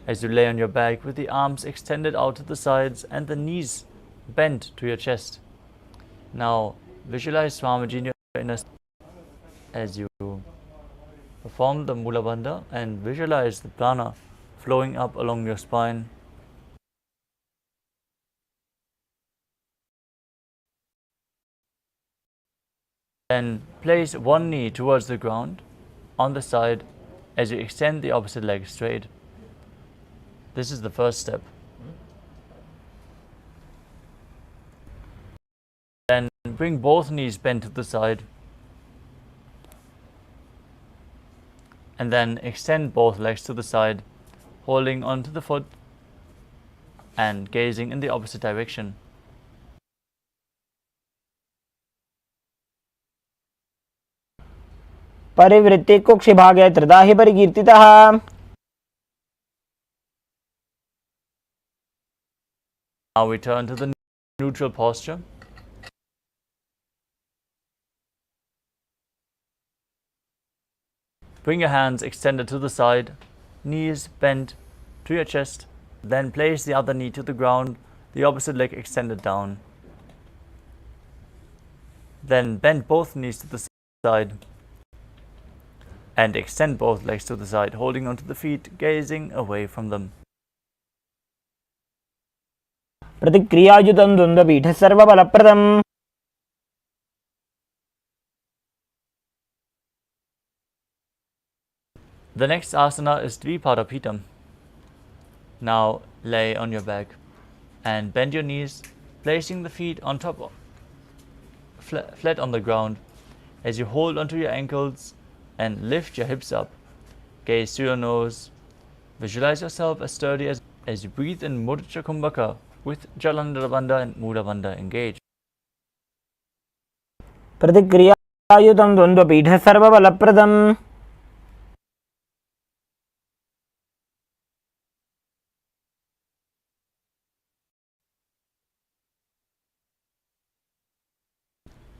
as you lay on your back with the arms extended out to the sides and the knees bent to your chest. Now, visualize Swamiji in your inner as you perform the Mula Bandha and visualize the prana flowing up along your spine. Then place one knee towards the ground on the side as you extend the opposite leg straight. This is the first step. bring both knees bent to the side. And then extend both legs to the side, holding onto the foot and gazing in the opposite direction. परिवृत्ति कुक्षिभागे त्रिदाहि परिकीर्तितः. Now we turn to the neutral posture. Bring your hands extended to the side, knees bent to your chest. Then place the other knee to the ground, the opposite leg extended down. Then bend both knees to the side and extend both legs to the side, holding onto the feet, gazing away from them. प्रतिक्रियायुतं द्वन्द्वपीठः सर्वबलप्रदम्. The next asana is Dvipada. Now lay on your back and bend your knees, placing the feet on top of flat on the ground as you hold onto your ankles and lift your hips up. Gaze to your nose. Visualize yourself as sturdy as you breathe in Mudra Kumbhaka with Jalandhara Bandha and Mula Bandha engaged. प्रतिक्रियायुतं द्वन्द्वपीठः सर्वबलप्रदम्.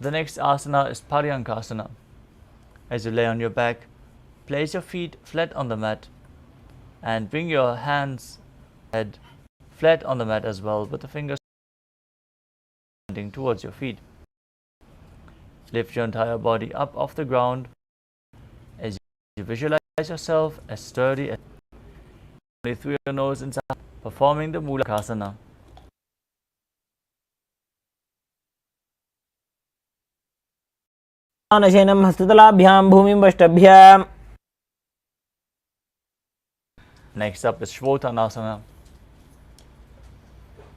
The next asana is Paryankasana. As you lay on your back, place your feet flat on the mat and bring your hands head flat on the mat as well, with the fingers pointing towards your feet. Lift your entire body up off the ground as you visualize yourself as sturdy as through your nose inside, performing the Mulakasana. नशेनं हस्ततलाभ्यां भूमिं वष्टभ्याम्. Next up is Shvotanasana.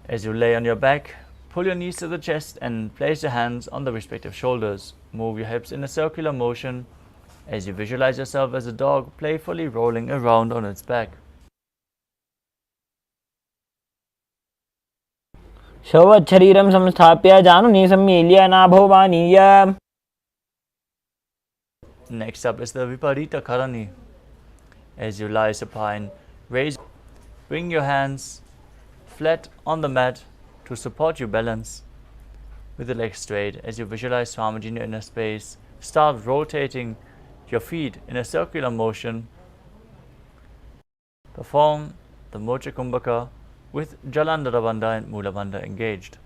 As you lay on your back, pull your knees to the chest and place your hands on the respective shoulders. Move your hips in a circular motion as you visualize yourself as a dog playfully rolling around on its back. शरीरं संस्थाप्य जानुनी सम्मील्य नाभो वाणीय. Next up is the Viparita Karani. As you lie supine, bring your hands flat on the mat to support your balance. With the legs straight, as you visualize Swamiji in your inner space, start rotating your feet in a circular motion. Perform the Mocha Kumbhaka with Jalandhara Bandha and Mula Bandha engaged.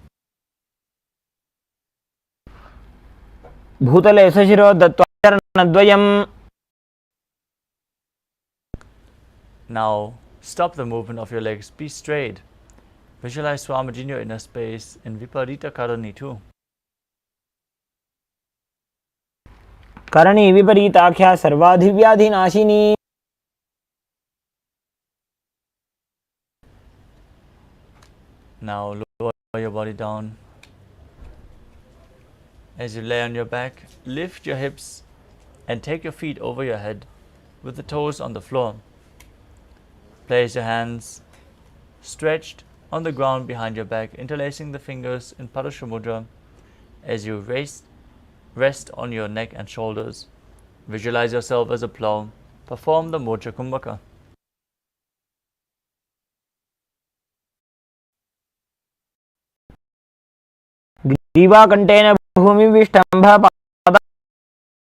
भूतले सशिरो दत्त्वा चरणद्वयम्. Now stop the movement of your legs, be straight. Visualize Swamiji in your inner space in Viparita Karani too. Karni विपरीताख्या सर्वाधिव्याधिनाशिनी. Now lower your body down. As you lay on your back, lift your hips and take your feet over your head with the toes on the floor. Place your hands stretched on the ground behind your back, interlacing the fingers in Parashu Mudra as you rest on your neck and shoulders. Visualize yourself as a plow. Perform the Mocha Kumbhaka. ग्रीवाकण्ठेन भूमिविष्टम्भ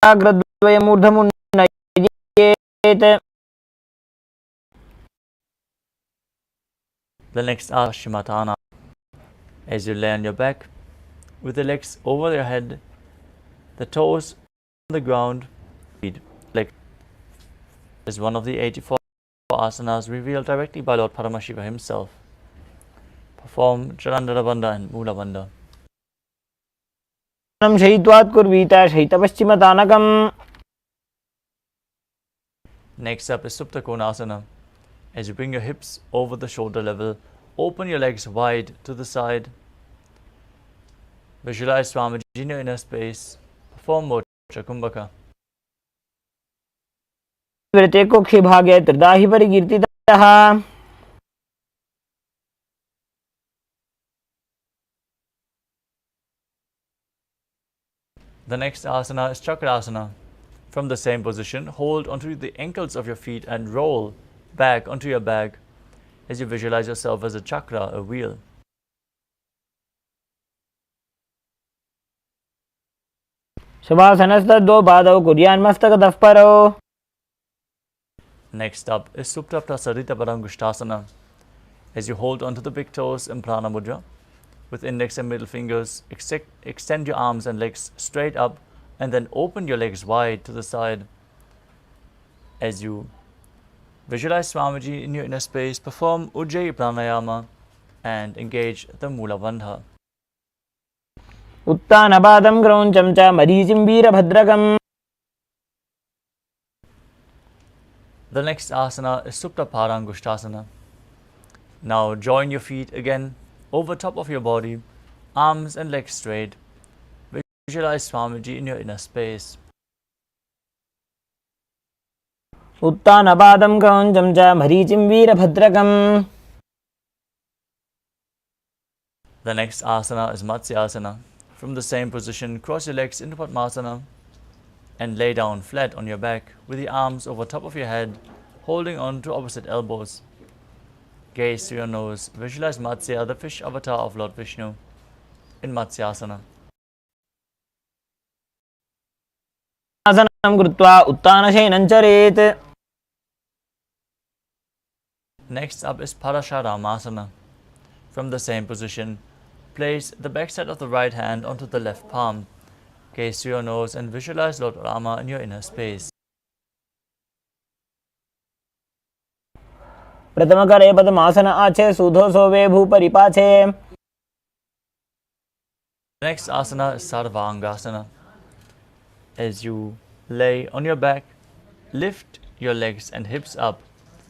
पादाग्रद्वयमूर्धमुन्नयेत्. The next Ashimatana. As you lay on your back, with the legs over your head, the toes on the ground, feet like is one of the 84 asanas revealed directly by Lord Paramashiva himself. Perform Jalandhara Bandha and Mula Bandha. शयित्वात् कुर्वीत शयितपश्चिमतानकम्. Next up is Supta Konasana. As you bring your hips over the shoulder level, open your legs wide to the side Visualize Swamiji in your inner space. Perform Moksha Kumbhaka. वृते कुक्षिभागे त्रिदाहि परिकीर्तितः The next asana is Chakrasana. From the same position, hold onto the ankles of your feet and roll back onto your back as you visualize yourself as a chakra, a wheel. शवासनस्तद्वौ पादौ कुर्यान्मस्तकतः परौ. Next up is Supta Prasarita Parangushtasana. As you hold onto the big toes in Prana Mudra, with index and middle fingers, extend your arms and legs straight up and then open your legs wide to the side. As you visualize Swamiji in your inner space, perform Ujjayi Pranayama and engage the Mula Bandha. उत्तानपादं क्रौञ्चं च मरीचिं वीरभद्रकम्. The next asana is Supta Parangushtasana. Now join your feet again over top of your body, arms and legs straight. Visualize Swamiji in your inner space. उत्तानपादं क्रौञ्चं च मरीचिं वीरभद्रकम्. The next asana is Matsyasana. From the same position, cross your legs into Padmasana and lay down flat on your back with the arms over top of your head, holding on to opposite elbows. Gaze through your nose. Visualize Matsya, the fish avatar of Lord Vishnu, in Matsyasana. आसनं कृत्वा उत्तानशयनं चरेत्. Next up is Parasharamasana. From the same position, place the backside of the right hand onto the left palm. Gaze through your nose and visualize Lord Rama in your inner space. प्रथमकरे पद्मासन आचे सुधो सोवे भूपरिपाचे. Next asana is Sarvangasana. As you lay on your back, lift your legs and hips up.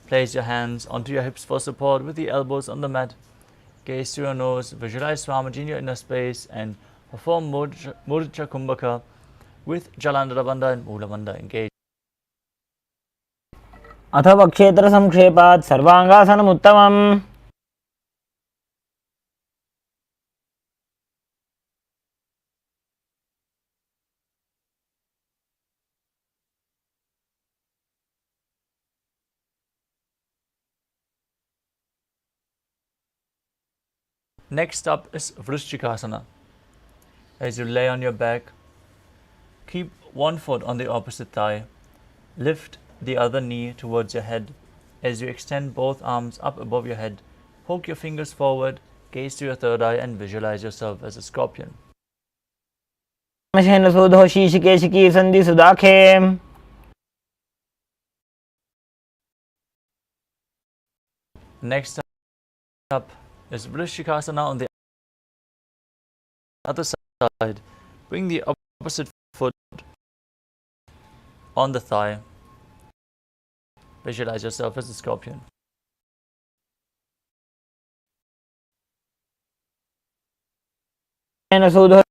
Place your hands onto your hips for support with the elbows on the mat. Gaze through your nose, visualize Swamiji in your inner space and perform Murcha Kumbhaka with Jalandhara Bandha and Mula Bandha engaged. अथवा क्षेत्र संक्षेपात् सर्वांगासनम् उत्तमम्. Next up is Vrishchikasana. As you lay on your back, keep one foot on the opposite thigh. Lift the other knee towards your head. As you extend both arms up above your head, poke your fingers forward, gaze to your third eye and visualize yourself as a scorpion. सुधो शीशिकेशिकी संधि सुदाखे. Next up is Vrishchikasana on the other side. Bring the opposite foot on the thigh. Visualize yourself as a scorpion. सुधो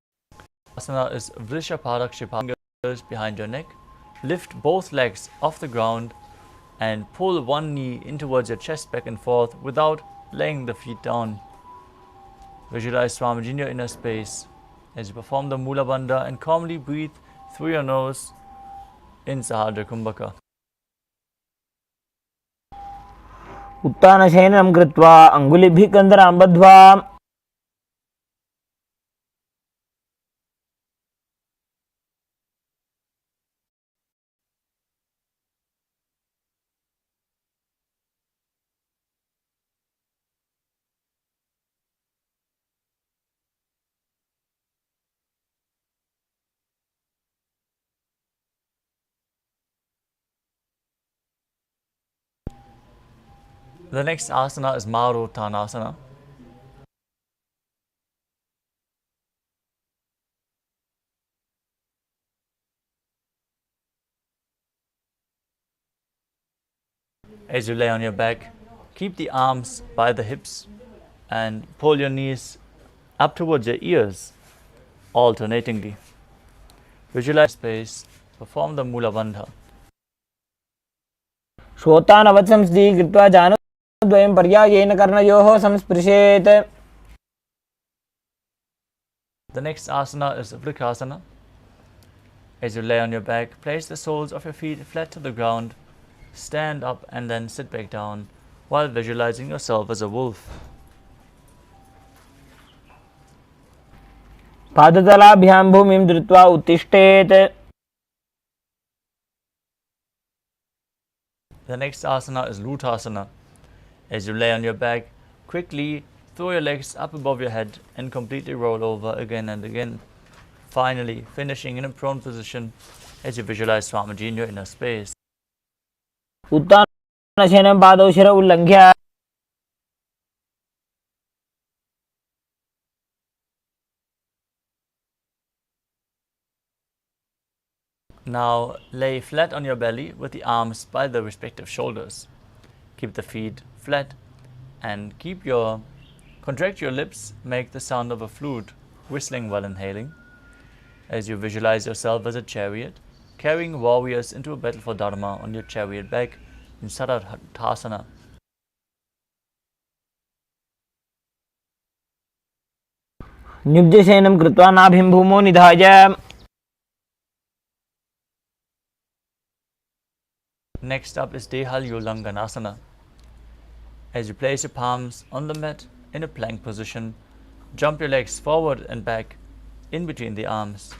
Asana is Vrishaparakshipanga, fingers behind your neck. Lift both legs off the ground and pull one knee in towards your chest back and forth without laying the feet down. Visualize Swamiji in your inner space as you perform the Mula Bandha and calmly breathe through your nose in Sahadra Kumbhaka. उत्तानशयनं कृत्वा अङ्गुलिभिः कन्दरां बद्ध्वा. The next asana is Maruttanasana. As you lay on your back, keep the arms by the hips and pull your knees up towards your ears. alternatingly. Visualize space, perform the Mula Bandha. श्रोतानवत्संस्थि कृत्वा जानद्वयं पर्यायेन कर्णयोः संस्पृशेत्. The next asana is Vriksasana. As you lay on your back, place the soles of your feet flat to the ground, stand up and then sit back down while visualizing yourself as a wolf. पादतलाभ्यां भूमिं धृत्वा उत्तिष्ठेत्. The next asana is Lutasana. As you lay on your back, quickly throw your legs up above your head and completely roll over again and again. Finally, finishing in a prone position as you visualize Swamiji in your inner space. उत्तानशयनं पादौ शिर उल्लङ्घ्य. Now lay flat on your belly with the arms by the respective shoulders. Keep the feet flat and contract your lips, make the sound of a flute, whistling while inhaling. As you visualize yourself as a chariot, carrying warriors into a battle for Dharma on your chariot back in Saradhasana. निब्जशयनं कृत्वा नाभिं भूमौ निधाय. Next up is Dehalyulanganasana. As you place your palms on the mat in a plank position, jump your legs forward and back in between the arms.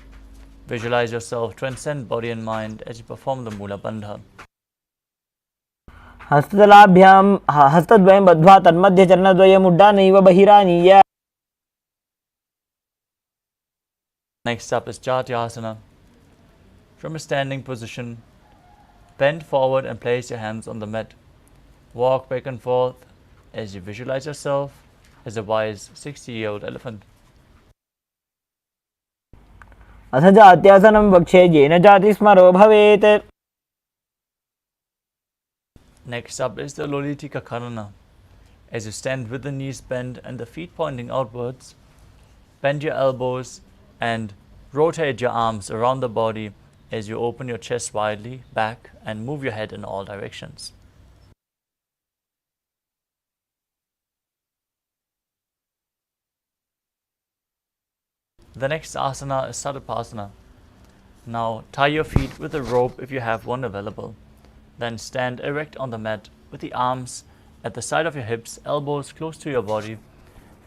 Visualize yourself transcend body and mind as you perform the Mula Bandha. हस्ततलाभ्यां हस्तद्वयं बद्ध्वा तन्मध्ये चरणद्वयम् उड्डानैव बहिरानीय. Next up is Jatyasana. From a standing position, bend forward and place your hands on the mat. Walk back and forth as you visualize yourself as a wise 60-year-old elephant. अथ जात्यासनं वक्षे येन जातिस्मरो भवेत्. Next up is the Lolitika Karana. As you stand with the knees bent and the feet pointing outwards, bend your elbows and rotate your arms around the body as you open your chest widely back and move your head in all directions. The next asana is Sadapasana. Now tie your feet with a rope if you have one available. Then stand erect on the mat with the arms at the side of your hips, elbows close to your body.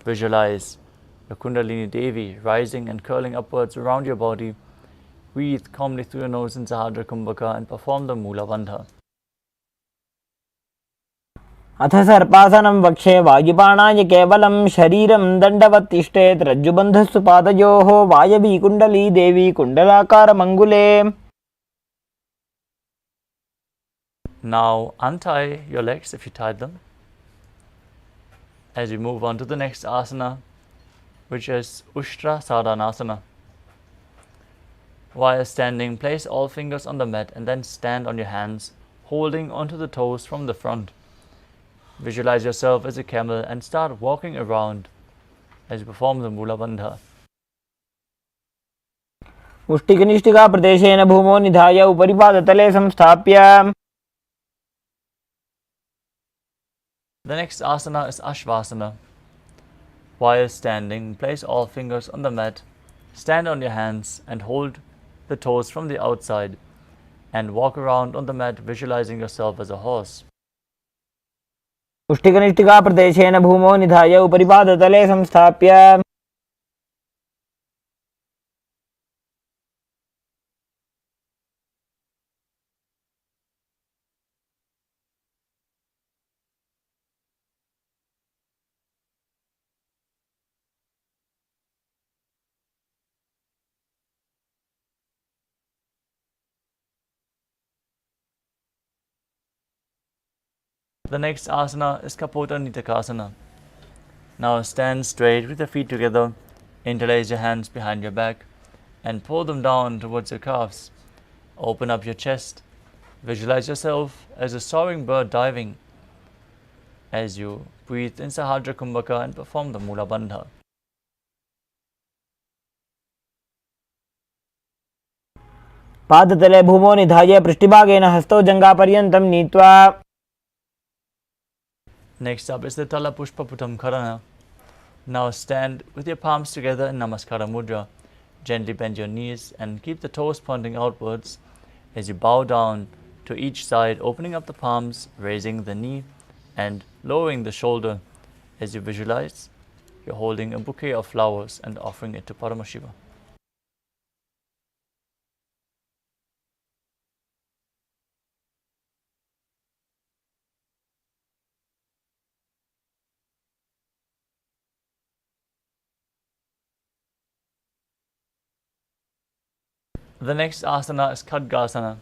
Visualize your Kundalini Devi rising and curling upwards around your body. Breathe calmly through your nose in Sahadra Kumbhaka and perform the Mula Bandha. अथ सर्पासनं वक्षे वायुपाणाय केवलं शरीरं दण्डवत् तिष्ठेत्. रज्जुबन्धस्तु पादयोः वायवी कुण्डली देवी कुण्डलाकारमङ्गुले. Now untie your legs if you tied them. As we move on to the next asana, which is Ushtra Sadhanasana. While standing, place all fingers on the mat and then stand on your hands, holding onto the toes from the front. Visualize yourself as a camel and start walking around as you perform the Mula Bandha. मुष्टिकनिष्ठिका प्रदेशेन भूमौ निधाय उपरि पादतले संस्थाप्य. The next asana is Ashvasana. While standing, place all fingers on the mat, stand on your hands and hold the toes from the outside and walk around on the mat visualizing yourself as a horse. मुष्टिकनिष्ठिका प्रदेशेन भूमौ निधाय उपरि पादतले संस्थाप्य. The next asana is Kapota Nitakasana. Now stand straight with your feet together, interlace your hands behind your back and pull them down towards your calves. Open up your chest. Visualize yourself as a soaring bird diving as you breathe in Sahadra Kumbhaka and perform the Mula Bandha. पादतले भूमौ निधाय पृष्ठभागेन हस्तौ जङ्घापर्यन्तं नीत्वा. Next up is the Tala Pushpa Putam Karana. Now stand with your palms together in Namaskara Mudra. Gently bend your knees and keep the toes pointing outwards as you bow down to each side, opening up the palms, raising the knee and lowering the shoulder as you visualize you're holding a bouquet of flowers and offering it to Paramashiva. The next asana is Khadgasana.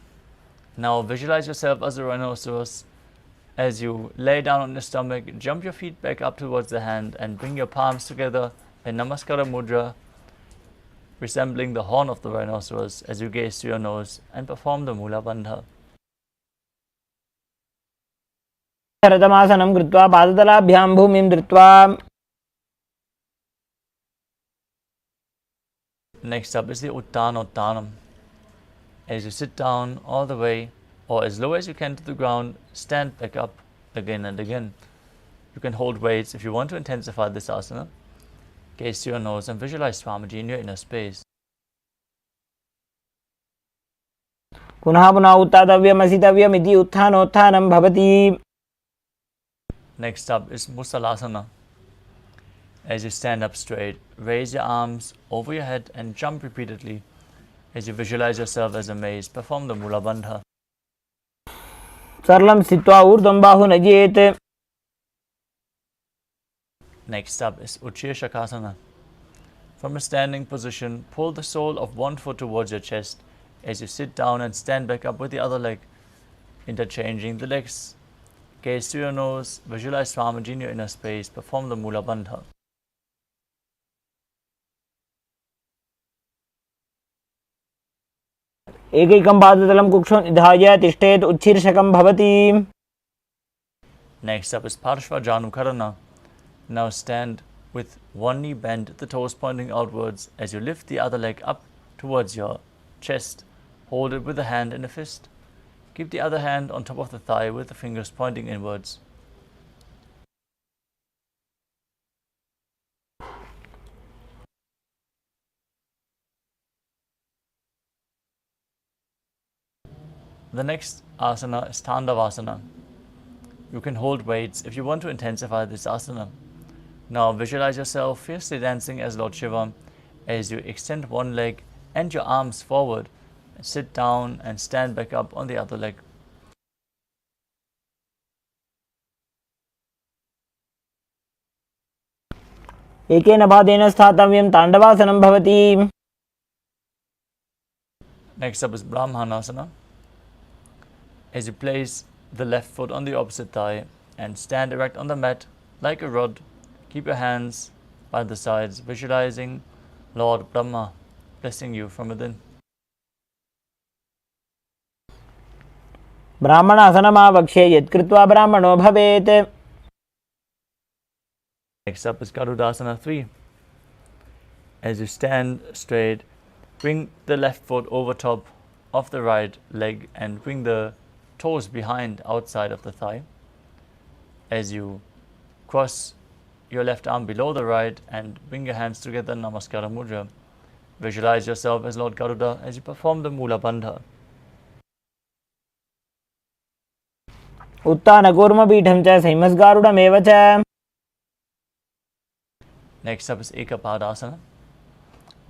Now visualize yourself as a rhinoceros. As you lay down on your stomach, jump your feet back up towards the hand and bring your palms together in Namaskara Mudra, resembling the horn of the rhinoceros as you gaze to your nose and perform the Mula Bandha. रतमासनं कृत्वा पादतलाभ्यां भूमिं धृत्वा. Next up is the Uttanottanam. As you sit down all the way or as low as you can to the ground, stand back up again and again. You can hold weights if you want to intensify this asana. Gaze to your nose and visualize Swamiji in your inner space. पुनः पुनः उत्थातव्यम् असितव्यम् इति उत्थानोत्थानं भवति. Next up is Musalasana. As you stand up straight, raise your arms over your head and jump repeatedly. As you visualize yourself as a maze, perform the Mula Bandha. सरलं स्थित्वा ऊर्ध्वं बाहु नयेत्. Next up is Utshirshakasana. From a standing position, pull the sole of one foot towards your chest as you sit down and stand back up with the other leg, interchanging the legs. Gaze to your nose, visualize Swamiji in your inner space, perform the Mula Bandha. एकैकं पादतलं कुक्षौ निधाय तिष्ठेत् उच्छीर्षकं भवति. Next up is Parshvajanukarana. Now stand with one knee bent, the toes pointing outwards as you lift the other leg up towards your chest. Hold it with a hand in a fist. Keep the other hand on top of the thigh with the fingers pointing inwards. The next asana is Tandavasana. You can hold weights if you want to intensify this asana. Now visualize yourself fiercely dancing as Lord Shiva as you extend one leg and your arms forward. Sit down and stand back up on the other leg. एकेन पादेन स्थातव्यं ताण्डवासनं भवति. Next up is Brahmanasana. As you place the left foot on the opposite thigh and stand erect on the mat like a rod, keep your hands by the sides, visualizing Lord Brahma blessing you from within. ब्राह्मणासनमावक्ष्ये यत्कृत्वा ब्राह्मणो भवेत्. Next up is Garudasana 3. As you stand straight, bring the left foot over top of the right leg and bring the toes behind outside of the thigh. As you cross your left arm below the right and bring your hands together in Namaskara Mudra. Visualize yourself as Lord Garuda as you perform the Mula Bandha. उत्तानकूर्मपीठं च संहिमस्गारुडमेव च. Next up is Ekapadasana.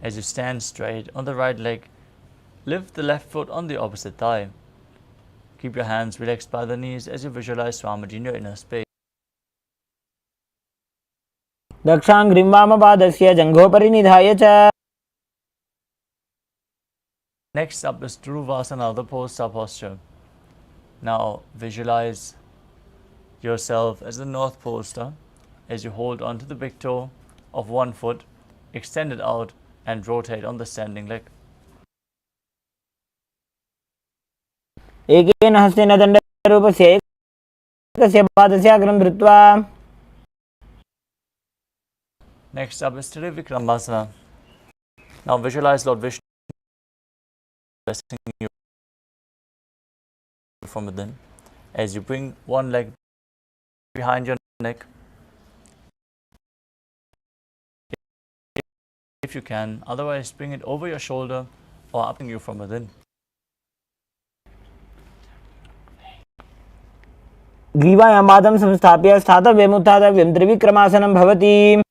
As you stand straight on the right leg, lift the left foot on the opposite thigh. Keep your hands relaxed by the knees as you visualize Swamiji in your inner space. दक्षाङ्घ्रिं वामपादस्य जङ्घोपरि निधाय च. Next up is Dhruvasana, the posta posture. Now visualize yourself as the north poster as you hold onto the big toe of one foot, extend it out and rotate on the standing leg. एकेन हस्तेन दण्डरूपस्य एकस्य पादस्य अग्रं धृत्वा. Next up is Trivikramasana. Now visualize Lord Vishnu blessing you from within. As you bring one leg behind your neck, if you can, otherwise bring it over your shoulder or up you from within. ग्रीवायां पादं संस्थाप्य स्थातव्यम् उत्थातव्यं त्रिविक्रमासनं भवति.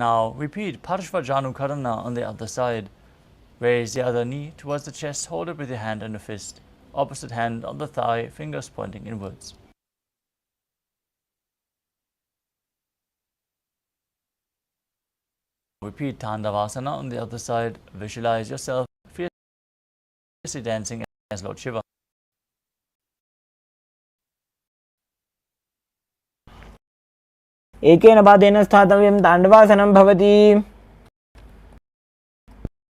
Now repeat Parshvajanukarana on the other side. Raise the other knee towards the chest, hold it with your hand and a fist. Opposite hand on the thigh, fingers pointing inwards. Repeat Tandavasana on the other side. Visualize yourself fiercely dancing as Lord Shiva. एकेन पादेन स्थातव्यं ताण्डवासनं भवति.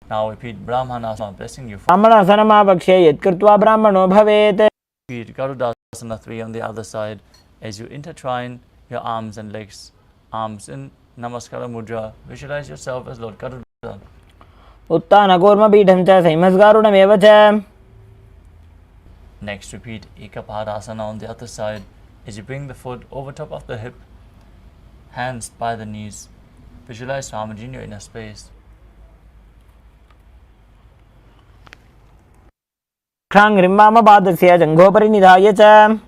Now repeat Brahmanasana, blessing you. ब्राह्मणासनमावक्ष्य यत्कृत्वा ब्राह्मणो भवेत्. Repeat Garudasana 3 on the other side as you intertwine your arms and legs. Arms in Namaskara Mudra. Visualize yourself as Lord Garuda. उत्तानकूर्मपीठं च संहिमस्गारुडमेव च. Next repeat Ekapadasana on the other side as you bring the foot over top of the hip, hands by the knees. Visualize Swamiji in your inner space. क्षाङ्घ्रिं वामपादस्य जङ्घोपरि निधाय च.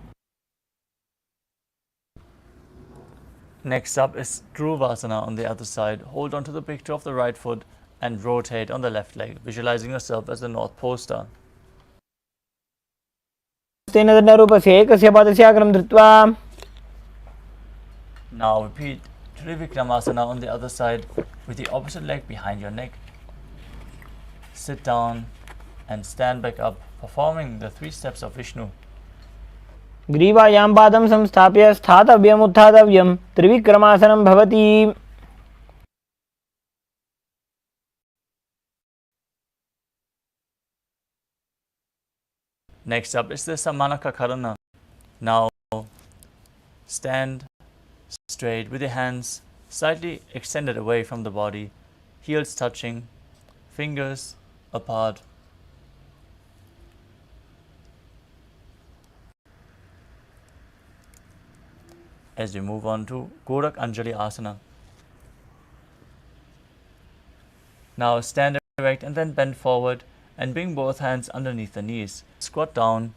Next up is Dhruvasana on the other side. Hold on to the picture of the right foot and rotate on the left leg, visualizing yourself as the North Pole star. तेन दण्डरूपस्य एकस्य पादस्य अग्रं धृत्वा. Now repeat Trivikramasana on the other side with the opposite leg behind your neck. Sit down and stand back up, performing the 3 steps of Vishnu. ग्रीवायां पादं संस्थाप्य स्थातव्यम् उत्थातव्यं त्रिविक्रमासनं भवति. Next up is the Samanaka Karana. Now stand straight with your hands slightly extended away from the body, heels touching, fingers apart. As we move on to Gorak Anjali Asana. Now stand erect and then bend forward and bring both hands underneath the knees. Squat down.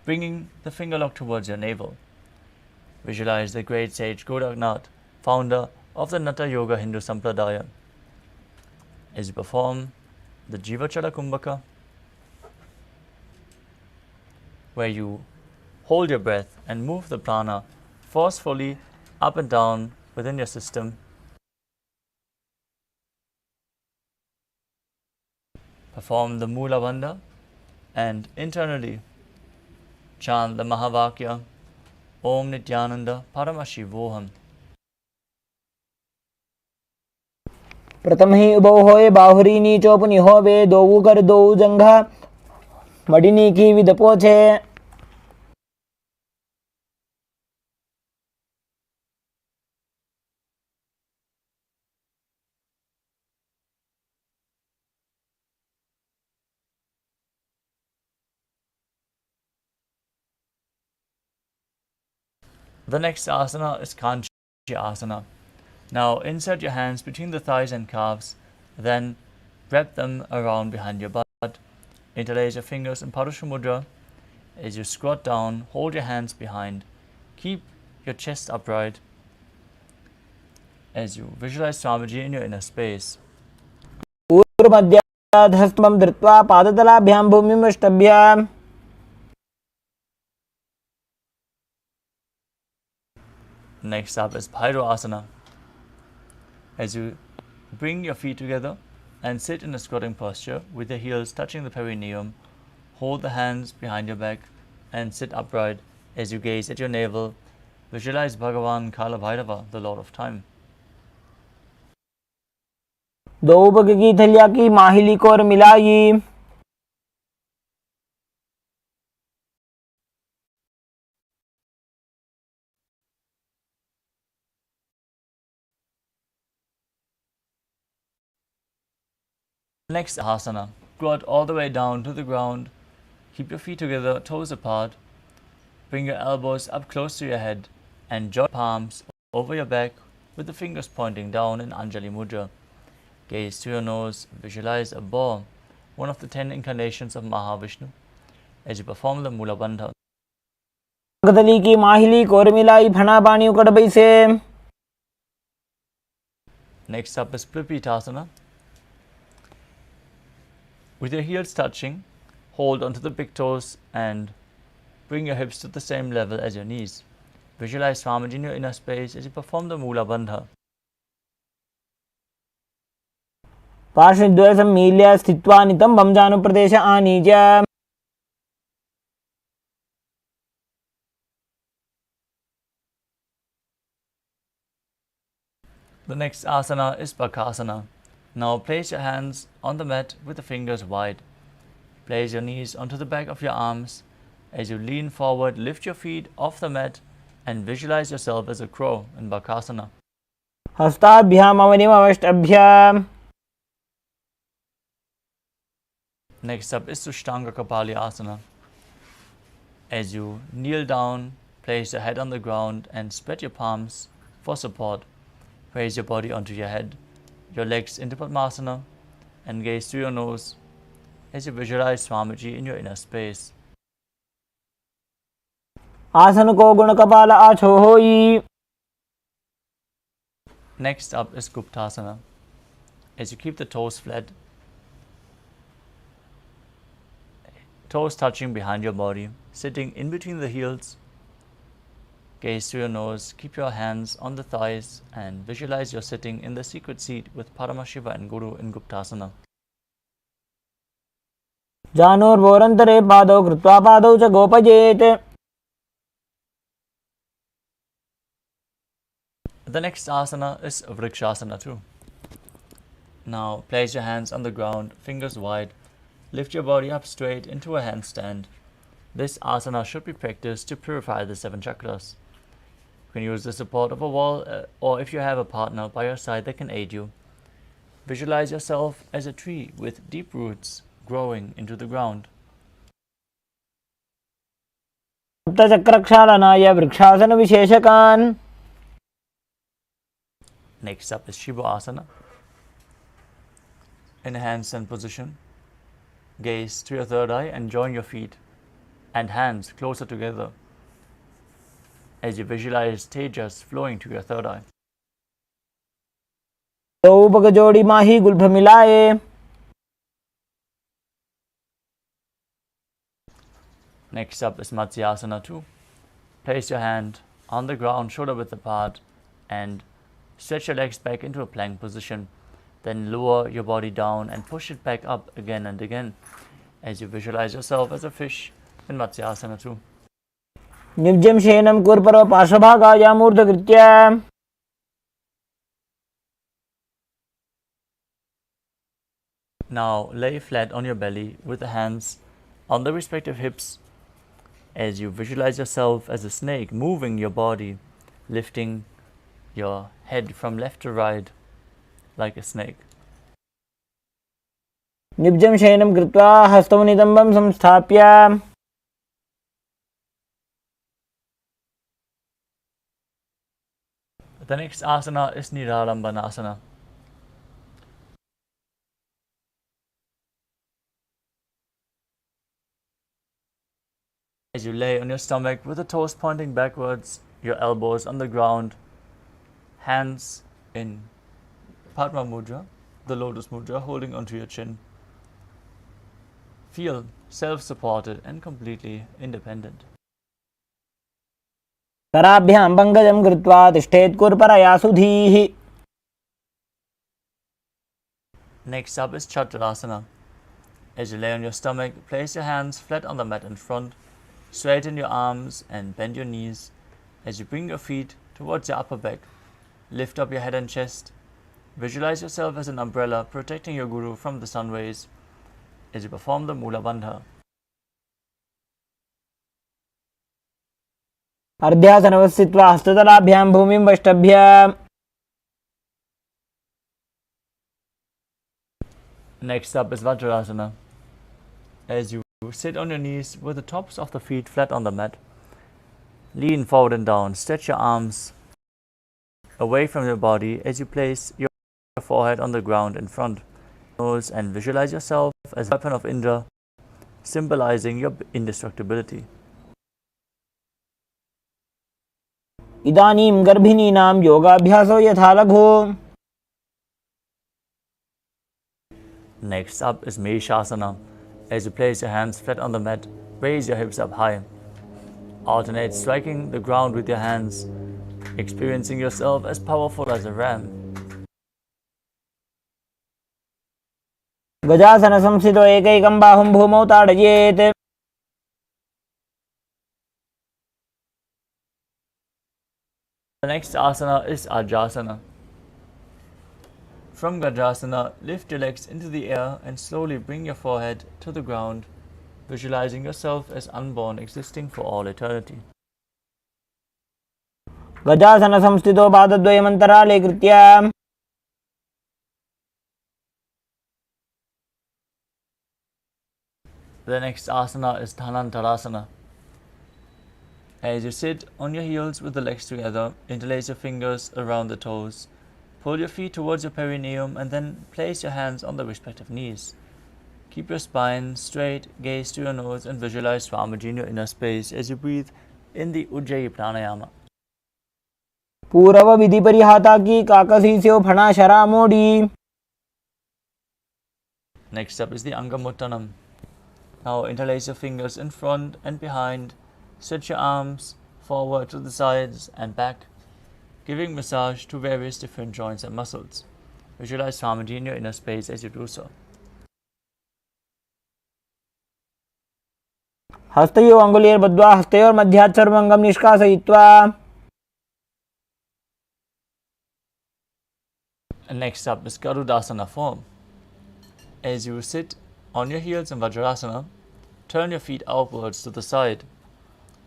Bringing the finger lock towards your navel. Visualize the great sage Goraknath, founder of the Natha Yoga Hindu Sampradaya. As you perform the Jivachala Kumbhaka, where you hold your breath and move the prana forcefully up and down within your system. Perform the Mula Bandha and internally chant the Mahavakya Om Nithyananda Paramashivoham. प्रथम ही उभो होए बाहुरी नीचो पुनि होवे दोऊ कर दोऊ जंघा मडिनी की with पोछे. The next asana is Kanchi asana. Now insert your hands between the thighs and calves, then wrap them around behind your butt. Interlace your fingers in Parusha Mudra. As you squat down, hold your hands behind. Keep your chest upright as you visualize Swamiji in your inner space. ऊर्ध्वमध्याधस्तमं धृत्वा पादतलाभ्यां भूमिमष्टभ्य. Next up is Bhairo asana. As you bring your feet together and sit in a squatting posture with your heels touching the perineum, hold the hands behind your back and sit upright as you gaze at your navel. Visualize Bhagavan Kala, the Lord of Time. दो पग की थलिया की माहिली को और मिलाई. Next asana, squat all the way down to the ground. Keep your feet together, toes apart. Bring your elbows up close to your head and join palms over your back with the fingers pointing down in Anjali Mudra. Gaze to your nose, visualize a boar, one of the 10 incarnations of Mahavishnu, as you perform the Mula Bandha. Gadli की माहिली कोरमिलाई फना बाणी उकड़ बैसे. Next up is Pripitasana. With your heels touching, hold onto the big toes and bring your hips to the same level as your knees. Visualize Swamiji in your inner space as you perform the Mula Bandha. पार्श्वद्वय सम्मील्य स्थित्वा नितंबं जानुप्रदेश आनीय. The next asana is Bakasana. Now place your hands on the mat with the fingers wide. Place your knees onto the back of your arms. As you lean forward, lift your feet off the mat and visualize yourself as a crow in Bakasana. हस्ताभ्याम अवनिमवष्टभ्याम. Next up is Sushtanga Kapali Asana. As you kneel down, place your head on the ground and spread your palms for support. Raise your body onto your head, your legs into Padmasana, and gaze through your nose as you visualize Swamiji in your inner space. आसन को गुण कपाल आछो होई. Next up is Guptasana. As you keep the toes flat, toes touching behind your body, sitting in between the heels. Gaze through your nose, keep your hands on the thighs and visualize you're sitting in the secret seat with Paramashiva and Guru in Guptasana. जानोर्वोरन्तरे पादौ कृत्वा पादौ च गोपजेत. The next asana is Vrikshasana too. Now place your hands on the ground, fingers wide. Lift your body up straight into a handstand. This asana should be practiced to purify the 7 chakras. You can use the support of a wall or if you have a partner by your side that can aid you. Visualize yourself as a tree with deep roots growing into the ground. सप्तचक्रक्षालनाय vrikshasana विशेषकान्. Next up is Shiva Asana. In a handstand position, gaze to your third eye and join your feet and hands closer together as you visualize tejas flowing to your third eye. दो पग जोड़ी माही Gulf मिलाए. Next up is Matsyasana 2. Place your hand on the ground, shoulder width apart, and stretch your legs back into a plank position. Then lower your body down and push it back up again and again as you visualize yourself as a fish in Matsyasana 2. निव्जं शयनं कुर्परो पार्श्वभागाय मूर्धकृत्य. Now lay flat on your belly with the hands on the respective hips as you visualize yourself as a snake moving your body, lifting your head from left to right like a snake. निव्जं शयनं कृत्वा हस्तौ नितम्बं संस्थाप्य. The next asana is Niralambanasana. As you lay on your stomach with the toes pointing backwards, your elbows on the ground, hands in Padma Mudra, the lotus mudra, holding onto your chin. Feel self-supported and completely independent. कराभ्यां पङ्कजं कृत्वा तिष्ठेत् कुर्परया सुधीः. Next up is Chaturasana. As you lay on your stomach, place your hands flat on the mat in front, straighten your arms and bend your knees as you bring your feet towards your upper back. Lift up your head and chest. Visualize yourself as an umbrella protecting your Guru from the sun rays as you perform the Mula Bandha. अर्ध्यासनवस्थित्वा हस्ततलाभ्यां भूमिं वष्टभ्य. Next up is Vajrasana. As you sit on your knees with the tops of the feet flat on the mat, lean forward and down. Stretch your arms away from your body as you place your forehead on the ground in front. Nose and visualize yourself as a weapon of Indra, symbolizing your indestructibility. इदानीं गर्भिणीनां योगाभ्यासो यथा लघु. Next up is Meshasana. As you place your hands flat on the mat, raise your hips up high. Alternate striking the ground with your hands, experiencing yourself as powerful as a ram. गजासन संस्थितो एकैकं बाहुं भूमौ ताडयेत्. The next asana is Ajasana. From Gajasana, lift your legs into the air and slowly bring your forehead to the ground, visualizing yourself as unborn, existing for all eternity. गजासन संस्थितो पादद्वयमन्तराले कृत्य. The next asana is Dhanantarasana. As you sit on your heels with the legs together, interlace your fingers around the toes. Pull your feet towards your perineum and then place your hands on the respective knees. Keep your spine straight, gaze to your nose and visualize Swamiji in your inner space as you breathe in the Ujjayi Pranayama. पूरव विधि परिहाता की काकसीस्यो फणा शरा मोड़ी. Next up is the Angamuttanam. Now interlace your fingers in front and behind. Stretch your arms forward to the sides and back, giving massage to various different joints and muscles. Visualize Swamiji in your inner space as you do so. हस्तयो अंगुलीर्बद्ध्वा हस्तयोर्मध्यात् सर्वंगं निष्कासयित्वा. And next up is Garudasana form. As you sit on your heels in Vajrasana, turn your feet outwards to the side.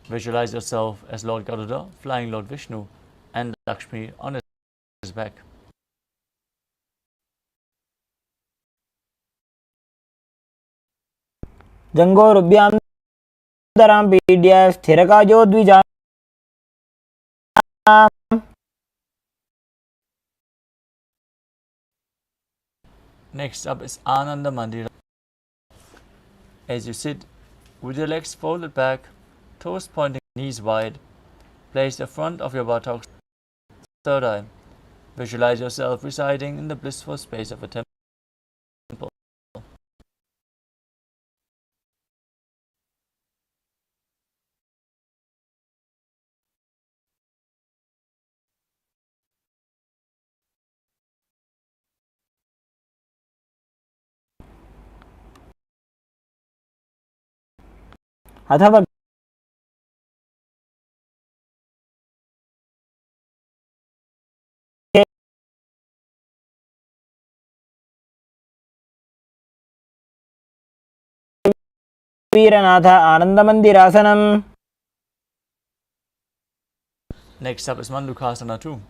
Visualize yourself as Lord Garuda flying Lord Vishnu and Lakshmi on his back. जंगोरुभ्यां दरां पीड्य स्थिरकाजो Dwija. Next up is Ananda Mandira. As you sit with your legs folded back, toes pointing, knees wide, place the front of your buttocks third eye. Visualize yourself residing in the blissful space of a temple. अथवा वीरनाथ आनंदमंदिरासनम. Next up is Mandukasana 2.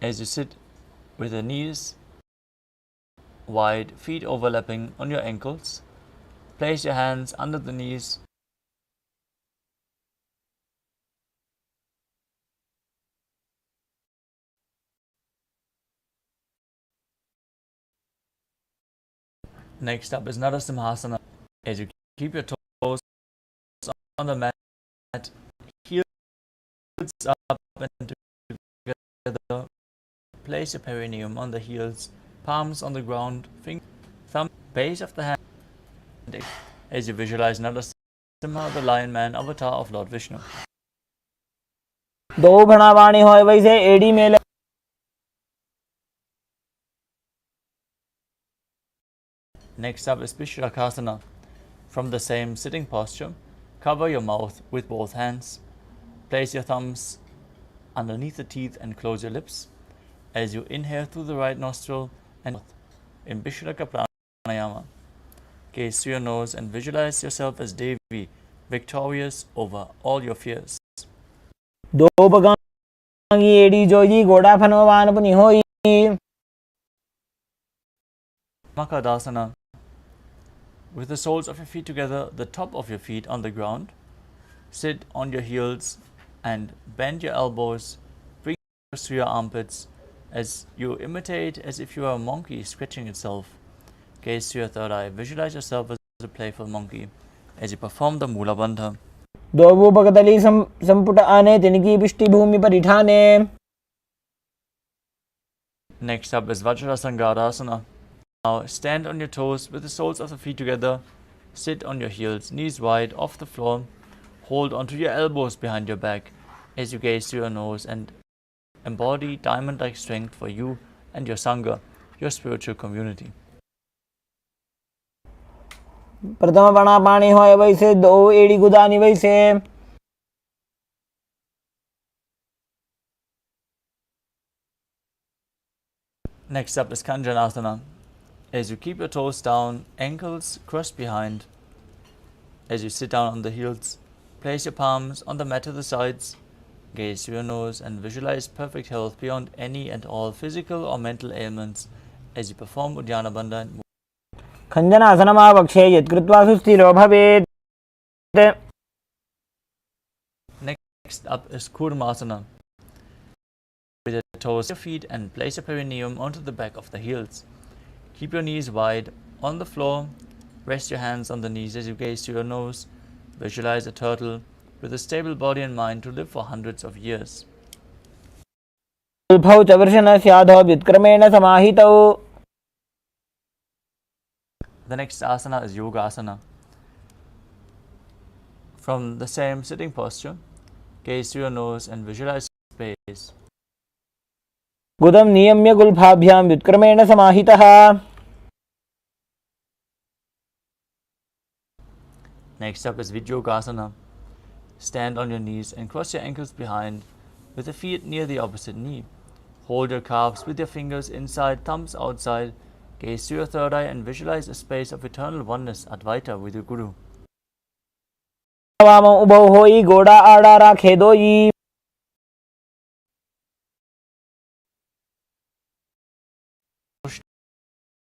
As you sit with the knees wide, feet overlapping on your ankles, place your hands under the knees. Next up is Narasimhasana. As you keep your toes on the mat, heels up and together, place your perineum on the heels, palms on the ground, thumb, base of the hand. As you visualize Narasimha, the lion man avatar of Lord Vishnu. दो भणावाणी होय वैसे एड़ी में. Next up is Vishrakasana. From the same sitting posture, cover your mouth with both hands. Place your thumbs underneath the teeth and close your lips. As you inhale through the right nostril and in Vishraka Pranayama, gaze through your nose and visualize yourself as Devi, victorious over all your fears. दो बगांगी एड़ी जोई घोड़ा फनोवान पुनि होई. Makadasana. With the soles of your feet together, the top of your feet on the ground. Sit on your heels and bend your elbows. Bring your toes to your armpits as you imitate as if you are a monkey stretching itself. Gaze to your third eye. Visualize yourself as a playful monkey as you perform the Mula Bandha. द्वौपकतली संपुट आने तिनकी पिष्टि भूमि परिठाने. Next up is Vajrasangadasana. Now stand on your toes with the soles of the feet together. Sit on your heels, knees wide off the floor. Hold onto your elbows behind your back as you gaze to your nose and embody diamond-like strength for you and your Sangha, your spiritual community. प्रथम पणा पाणी होय वैसे दो एड़ी गुदानी वैसे. Next up is Kanjanasana. As you keep your toes down, ankles crossed behind. As you sit down on the heels, place your palms on the mat to the sides. Gaze to your nose and visualize perfect health beyond any and all physical or mental ailments as you perform Uddiyana Bandha and खञ्जनासनमावक्षे यत्कृत्वा सुस्थिरो भवेत्. Next up is Kurmasana. With your toes, your feet, and place your perineum onto the back of the heels. Keep your knees wide on the floor. Rest your hands on the knees as you gaze to your nose. Visualize a turtle with a stable body and mind to live for hundreds of years. अल्पौ च वर्षणस्याधौ व्युत्क्रमेण समाहितौ. The next asana is Yoga Asana. From the same sitting posture, gaze to your nose and visualize space. गुदं नियम्य गुल्फाभ्यां व्युत्क्रमेण समाहितः. Next up is Vidyogasana. Stand on your knees and cross your ankles behind with the feet near the opposite knee. Hold your calves with your fingers inside, thumbs outside. Gaze to your third eye and visualize a space of eternal oneness, Advaita, with your Guru. वामौ उभौ होई गोड़ा आड़ा राखे दोई.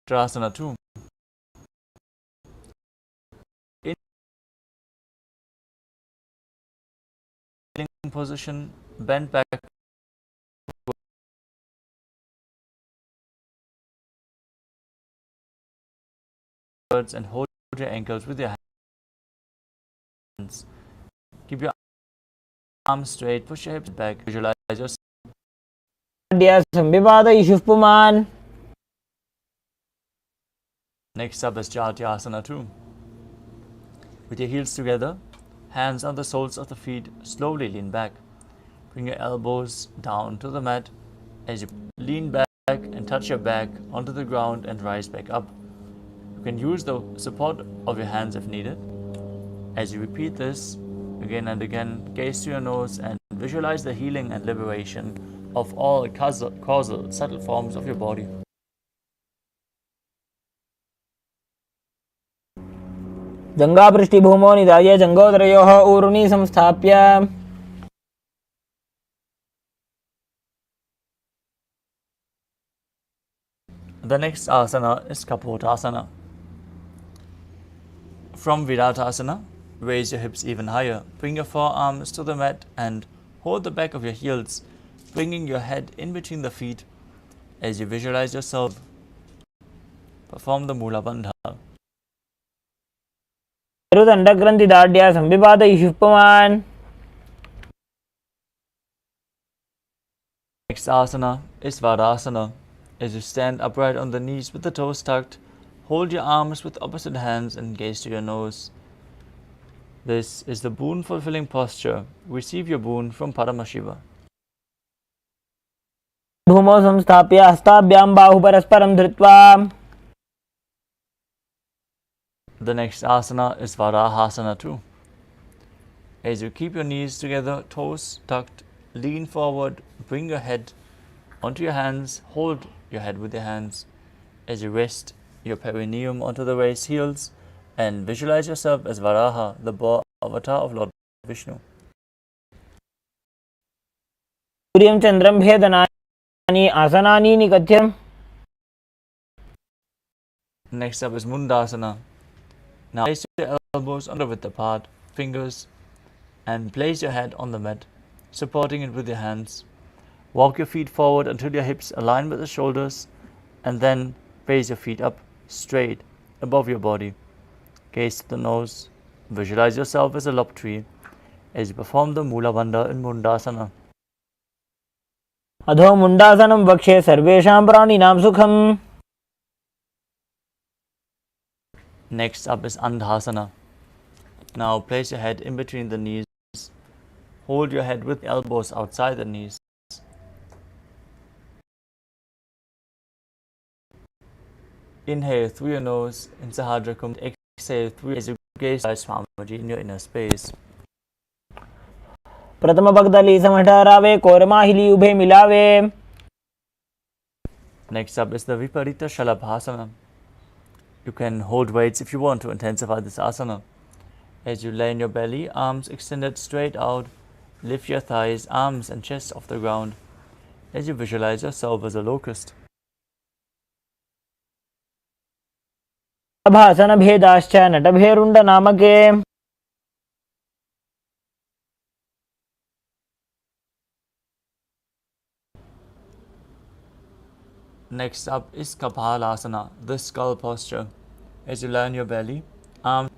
Trasana 2. In position, bend back and hold your ankles with your hands. Keep your arms straight, push your hips back, visualize yourself. Next up is Jatyasana 2. With your heels together, hands on the soles of the feet, slowly lean back. Bring your elbows down to the mat as you lean back and touch your back onto the ground and rise back up. You can use the support of your hands if needed. As you repeat this again and again, gaze to your nose and visualize the healing and liberation of all causal subtle forms of your body. जङ्घापृष्ठिभूमौ निधाय जङ्घोदरयोः ऊरुनी संस्थाप्य. The next asana is Kapotasana. From Viratasana, raise your hips even higher. Bring your forearms to the mat and hold the back of your heels, bringing your head in between the feet as you visualize yourself. Perform the Mula Bandha. रुदण्डग्रन्थिदाढ्या संविपातयिषुः पुमान्. Next asana is Vadasana. As you stand upright on the knees with the toes tucked, hold your arms with opposite hands and gaze to your nose. This is the boon-fulfilling posture. Receive your boon from Paramashiva. भूमौ संस्थाप्य हस्ताभ्यां बाहु परस्परं धृत्वा. The next asana is Varahasana 2. As you keep your knees together, toes tucked, lean forward, bring your head onto your hands, hold your head with your hands as you rest your perineum onto the raised heels and visualize yourself as Varaha, the boar avatar of Lord Vishnu. सूर्यं चन्द्रं भेदनानि आसनानि निकथ्य. Next up is Mundasana. Now place your elbows on the width apart, fingers, and place your head on the mat, supporting it with your hands. Walk your feet forward until your hips align with the shoulders, and then raise your feet up straight above your body. Gaze to the nose. Visualize yourself as a lob tree as you perform the Mula Bandha in Mundasana. अधो मुंडासनं वक्षे सर्वेषां प्राणिनां सुखम्. Next up is Andhasana. Now place your head in between the knees. Hold your head with elbows outside the knees. Inhale through your nose in Sahadra. Exhale through as you gaze by Swamiji in your inner space. प्रथम भगदली समठहरावे कोरमाहिली उभे मिलावे. Next up is the Viparita Shalabhasana. You can hold weights if you want to intensify this asana. As you lay in your belly, arms extended straight out, lift your thighs, arms and chest off the ground as you visualize yourself as a locust. भासन भेदाश्च नटभेरुंड नामके. Next up is Kapalasana, the skull posture. As you lie on your belly, arms,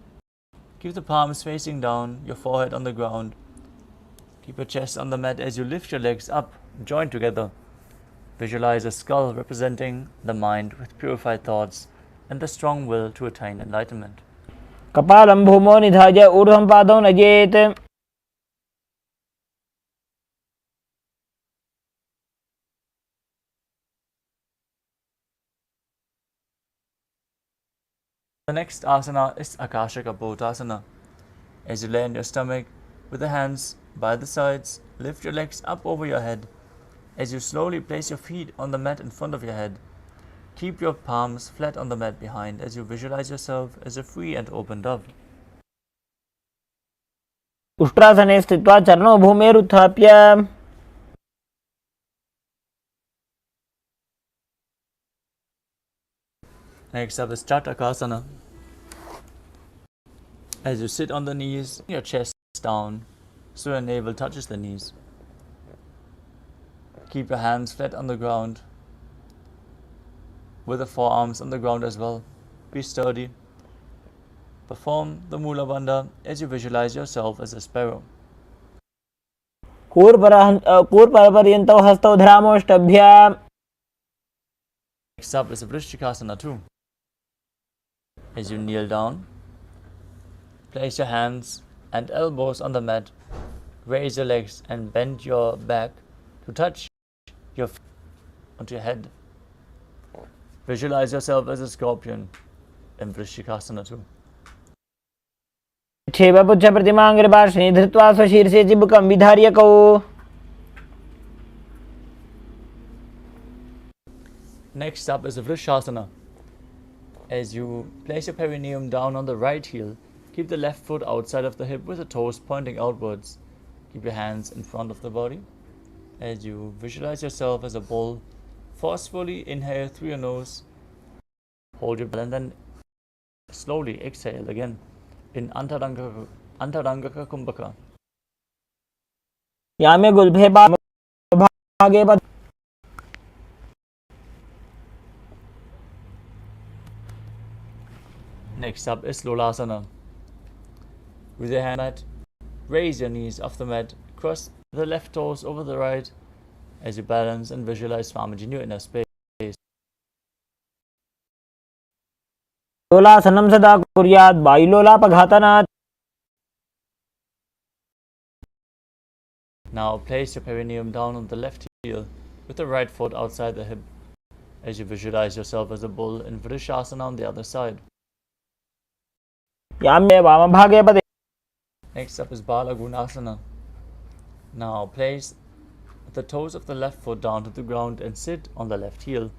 keep the palms facing down, your forehead on the ground. Keep your chest on the mat as you lift your legs up, joined together. Visualize a skull representing the mind with purified thoughts and the strong will to attain enlightenment. कपालं भूमो निधाय ऊर्ध्वं पादौ नजेत्. The next asana is Akashaka Bhotasana. As you lay on your stomach with the hands by the sides, lift your legs up over your head. As you slowly place your feet on the mat in front of your head, keep your palms flat on the mat behind as you visualize yourself as a free and open dove. उष्ट्रासने स्थित्वा चरणौ भूमेरुत्थाप्य. Next up is Chatakasana. As you sit on the knees, your chest down so your navel touches the knees. Keep your hands flat on the ground with the forearms on the ground as well. Be sturdy. Perform the Mula Bandha as you visualize yourself as a sparrow. कूर्परपर्यन्तौ हस्तौ धरामोष्टभ्य. Next up is Vrishchikasana too. As you kneel down, place your hands and elbows on the mat, raise your legs and bend your back to touch your feet onto your head. Visualize yourself as a scorpion in Vrishchikasana too. क्षेपपुच्छ प्रतिमाङ्ग्रिभाषिणी धृत्वा स्वशीर्षे चिबुकं विधार्यकौ. Next up is a Vrishasana. As you place your perineum down on the right heel, keep the left foot outside of the hip with the toes pointing outwards. Keep your hands in front of the body. As you visualize yourself as a bull, forcefully inhale through your nose, hold your breath and then slowly exhale again in Antarangaka Kumbhaka. यामे गुल्भे भागे बद. Next up is Lolasana. With your hand mat, raise your knees off the mat, cross the left toes over the right as you balance and visualize Swamiji in your inner space. लोलासनं सदा कुर्यात् वायुलोलापघातनात्. Now place your perineum down on the left heel with the right foot outside the hip as you visualize yourself as a bull in Vrishasana on the other side. यामे वामभागे पदे. Next up is Balagunasana. Now place the toes of the left foot down to the ground and sit on the left heel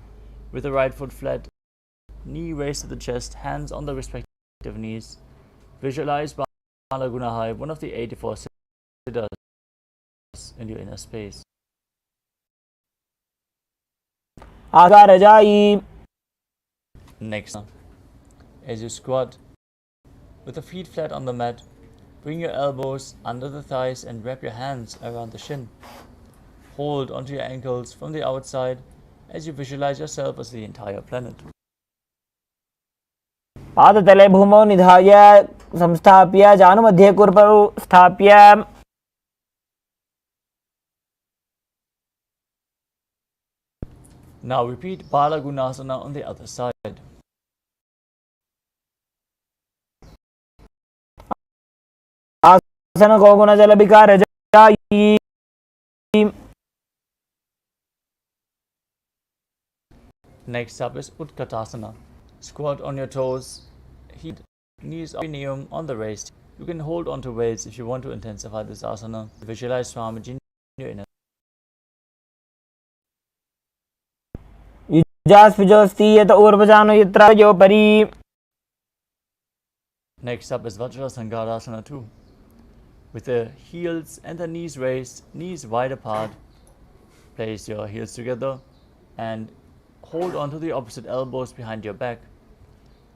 with the right foot flat, knee raised to the chest, hands on the respective knees. Visualize Balagunahai, one of the 84 siddhas in your inner space. आगारजाई. Next, As you squat with the feet flat on the mat, bring your elbows under the thighs and wrap your hands around the shin. Hold onto your ankles from the outside as you visualize yourself as the entire planet. पादतले भूमौ निधाय संस्थाप्य जानुमध्ये कुर्पौ स्थाप्य Now repeat Bala Gunasana on the other side. आसन कोगुण जल विकार जायी Next up is Utkatasana. Squat on your toes, heat knees perineum on the waist. You can hold onto weights if you want to intensify this asana. Visualize Swamiji in your inner. युजास्विजोस्तीयत ऊर्वजानो यत्र योपरि. Next up is Vajrasangarasana 2. With the heels and the knees raised, knees wide apart, place your heels together and hold onto the opposite elbows behind your back.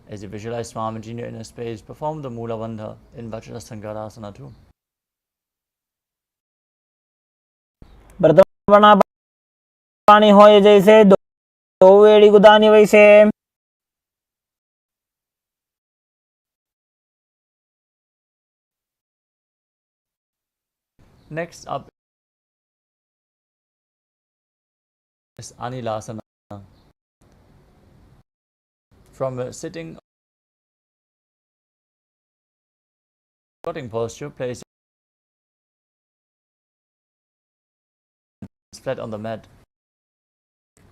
As you visualize Swamiji in your inner space, perform the Mula Bandha in Vajrasangarasana 2. व्रतवना पानी होए जैसे दो वेड़ी गुदानी वैसे. Next up is Anilasana. From a sitting squatting posture, place flat on the mat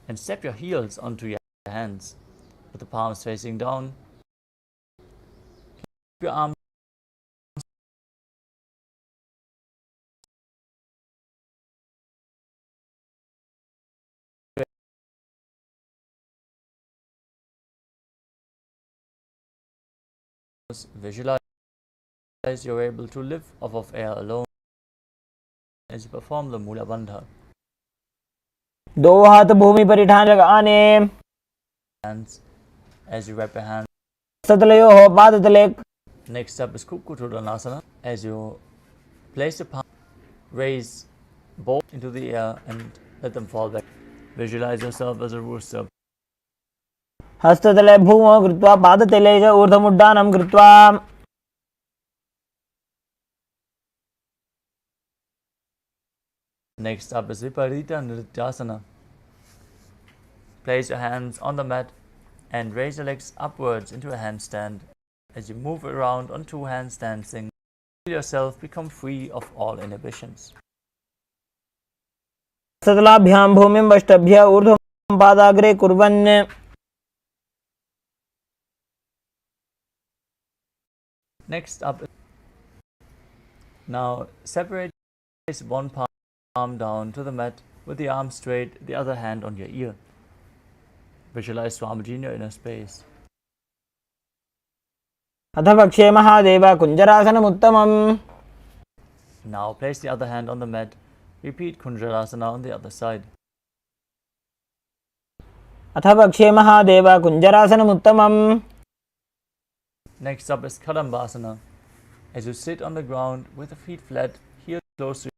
and step your heels onto your hands with the palms facing down. Keep your arms visualize you're able to live off of air alone as you perform the Mula Bandha. दो हाथ भूमि पर ठान लगाने. Hands as you wrap your hands. सतलयो हो पादतले. Next up is Kukkutuddanasana. As you place your palm, raise both into the air and let them fall back. Visualize yourself as a rooster. हस्ततले भूमौ कृत्वा पादतले च ऊर्ध्वमुड्डानं कृत्वा. Next up is Viparita Nrityasana. Place your hands on the mat and raise your legs upwards into a handstand. As you move around on two handstands, feel yourself become free of all inhibitions. सतलाभ्यां भूमिं वष्टभ्य ऊर्ध्वं पादाग्रे कुर्वन्. Next up, now separate one palm down to the mat with the arm straight, the other hand on your ear. Visualize Swamiji in your inner space. अथ वक्षे Mahadev कुञ्जरासनमुत्तमम्. Now place the other hand on the mat. Repeat Kunjarasana on the other side. अथ वक्षे Mahadev कुञ्जरासनमुत्तमम्. Next up is Kadambasana. As you sit on the ground with the feet flat, heels close to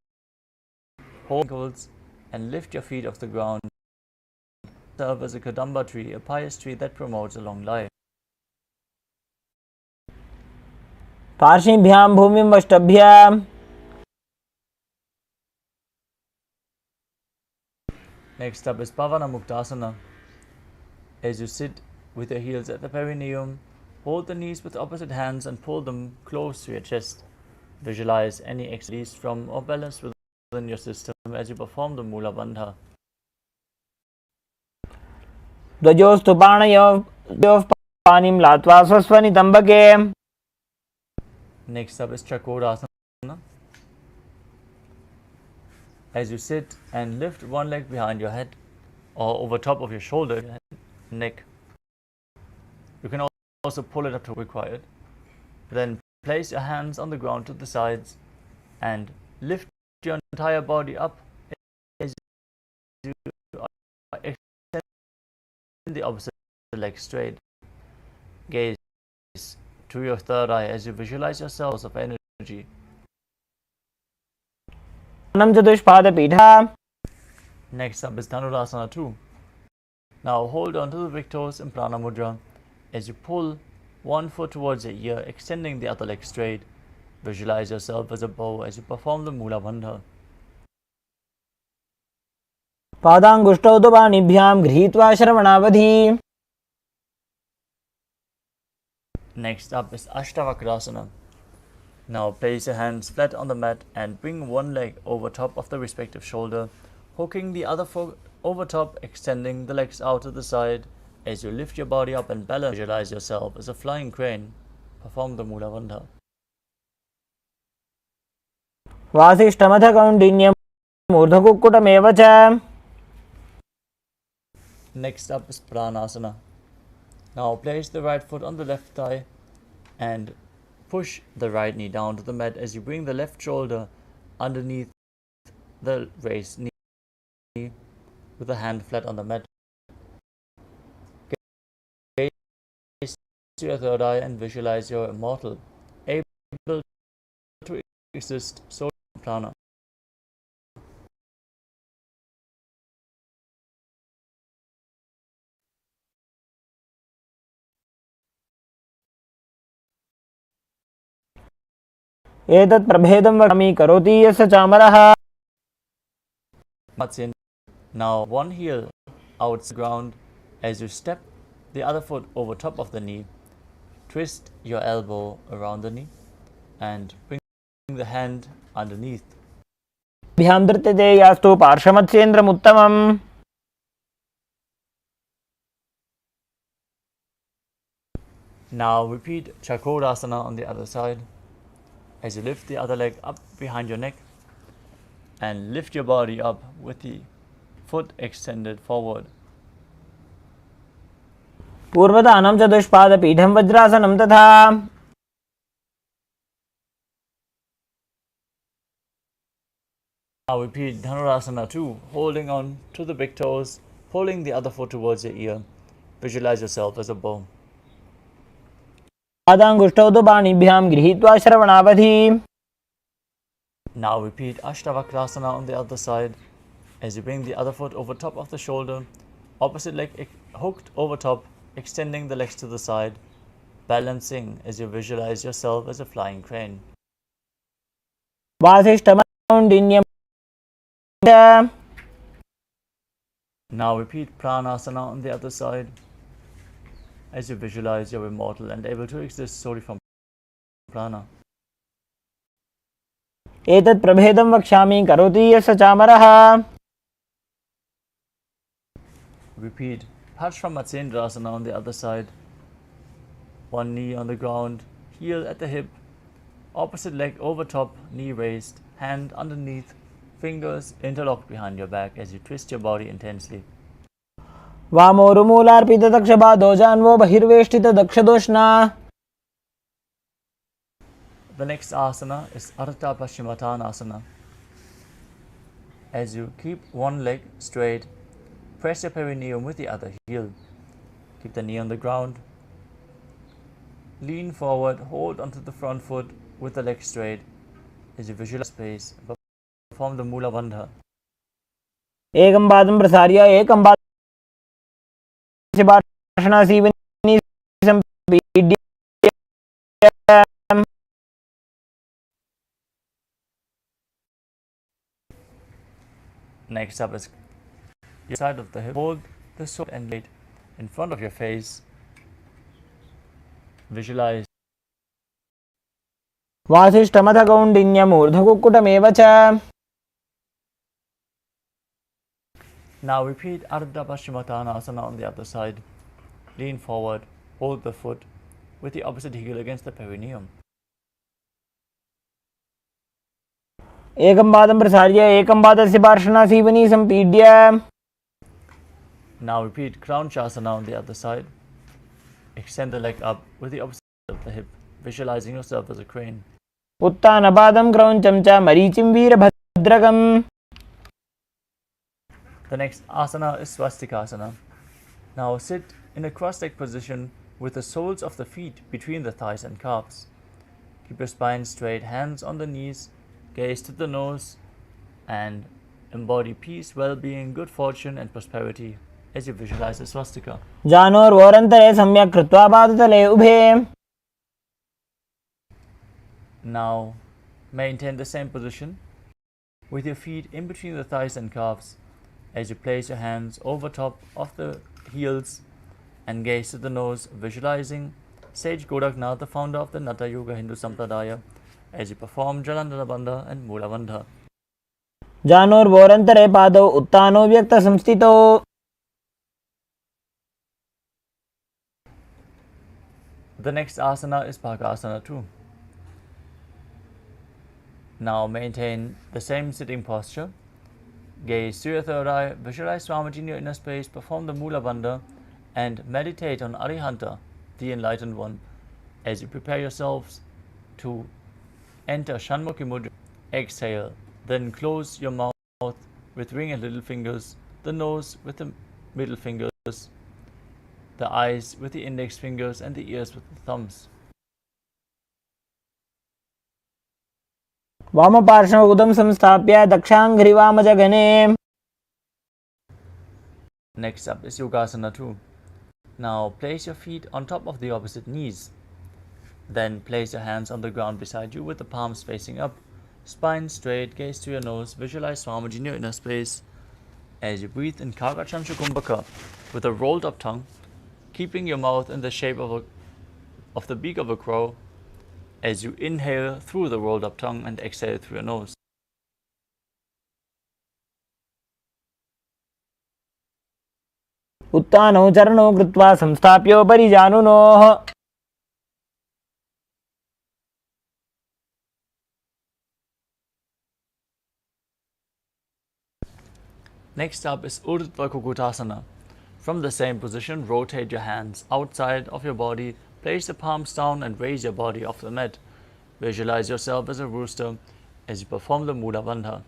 your ankles, and lift your feet off the ground. Serve as a Kadamba tree, a pious tree that promotes a long life. पार्श्वीभ्यां भूमिं वष्टभ्य. Next up is Pavana Muktasana. As you sit with your heels at the perineum, hold the knees with opposite hands and pull them close to your chest. Visualize any release from or balance within your system as you perform the Mula Bandha. ध्वजोस्तु पाणयोः पाणिं लात्वा स्वस्वनितम्बके. Next up is Chakorasana. As you sit and lift one leg behind your head or over top of your shoulder, neck. You can also pull it up to required. Then place your hands on the ground to the sides and lift your entire body up as you extend the opposite leg straight. Gaze to your third eye as you visualize yourselves of energy. Next up is Dhanurasana 2. Now hold on to the big toes in Prana Mudra as you pull one foot towards the ear, extending the other leg straight. Visualize yourself as a bow as you perform the Mula Bandha. पादांगुष्टौ तु पाणिभ्यां गृहीत्वा श्रवणावधि. Next up is Ashtavakrasana. Now place your hands flat on the mat and bring one leg over top of the respective shoulder, hooking the other foot over top, extending the legs out to the side. As you lift your body up and balance, visualize yourself as a flying crane. Perform the Mula Bandha. वासिष्ठमथ कौण्डिन्यम् ऊर्ध्वकुक्कुटमेव च. Next up is Pranasana. Now place the right foot on the left thigh and push the right knee down to the mat as you bring the left shoulder underneath the raised knee with the hand flat on the mat. Gaze to your third eye and visualize you're immortal, able to exist solely in prana. एतत् प्रभेदं वक्मि करोति यस्य चामरः. Now one heel out the ground as you step the other foot over top of the knee. Twist your elbow around the knee and bring the hand underneath. भ्यां धृत्यते यास्तु पार्श्वमत्स्येन्द्रमुत्तमम्. Now repeat Chakrasana on the other side as you lift the other leg up behind your neck and lift your body up with the foot extended forward. पूर्वदानं चतुष्पादपीठं वज्रासनं तथा. Now repeat Dhanurasana 2, holding on to the big toes, pulling the other foot towards your ear. Visualize yourself as a bow. पादांगुष्टौ तु पाणिभ्यां गृहीत्वा श्रवणावधि. Now repeat Ashtavakrasana on the other side as you bring the other foot over top of the shoulder, opposite leg hooked over top, extending the legs to the side, balancing as you visualize yourself as a flying crane. वासिष्ठमकौण्डिन्यम्. Now repeat Pranasana on the other side as you visualize you're immortal and able to exist solely from prana. एतत् प्रभेदं वक्ष्यामि करोति यस्य चामरः. Repeat Parshvamatsendrasana on the other side. One knee on the ground, heel at the hip, opposite leg over top, knee raised, hand underneath, fingers interlocked behind your back as you twist your body intensely. वामोरुमूलार्पितदक्षपादो जान्वो बहिर्वेष्टितदक्षदोष्णा. The next asana is Ardha Paschimottanasana. As you keep one leg straight, press your perineum with the other heel. Keep the knee on the ground. Lean forward, hold onto the front foot with the leg straight as you visualize space. Perform the Mula Bandha. एकं पादं प्रसार्य एकं पादं पार्श्वनासीवनी सम्पीड्य. Next up is your side of the hip. Hold the sword and blade in front of your face. Visualize. वासिष्ठमथ कौण्डिन्यम् ऊर्ध्वकुक्कुटमेव च. Now repeat Ardha Paschimottanasana on the other side. Lean forward, hold the foot with the opposite heel against the perineum. एकं पादं प्रसार्य एकं पादस्य पार्श्वनासीवनी सम्पीड्य. Now repeat Kraunchasana on the other side. Extend the leg up with the opposite of the hip, visualizing yourself as a crane. उत्तानपादं क्रौञ्चं च मरीचिं वीरभद्रकम्. The next asana is Swastikasana. Now sit in a cross-legged position with the soles of the feet between the thighs and calves. Keep your spine straight, hands on the knees, gaze to the nose, and embody peace, well-being, good fortune, and prosperity as you visualize the swastika. जानोर्वोरन्तरे सम्यक् कृत्वा पादतले उभे. Now maintain the same position with your feet in between the thighs and calves as you place your hands over top of the heels and gaze to the nose, visualizing Sage Goraknath, the founder of the Natha Yoga Hindu Sampradaya, as you perform Jalandhara Bandha and Mula Bandha. जानोर्वोरन्तरे पादौ उत्तानो व्यक्तसंस्थितौ. The next asana is Bhagasana 2. Now maintain the same sitting posture. Gaze to your third eye, visualize Swamiji in your inner space, perform the Mula Bandha, and meditate on Arihanta, the enlightened one, as you prepare yourselves to enter Shanmukhi Mudra. Exhale, then close your mouth with ring and little fingers, the nose with the middle fingers, the eyes with the index fingers, and the ears with the thumbs. वामपार्श्व उदं संस्थाप्य दक्षाङ्घ्रिवामजगने. Next up is Yogasana 2. Now place your feet on top of the opposite knees. Then place your hands on the ground beside you with the palms facing up. Spine straight, gaze to your nose, visualize Swamiji in your inner space. As you breathe in Kakachansha Kumbhaka with a rolled up tongue, keeping your mouth in the shape of the beak of a crow, as you inhale through the rolled up tongue and exhale through your nose. उत्तानौ चरणौ कृत्वा संस्थाप्योपरि जानुनोः. Next up is Urdhva Kukutasana. From the same position, rotate your hands outside of your body, place the palms down and raise your body off the mat. Visualize yourself as a rooster as you perform the Mula Bandha.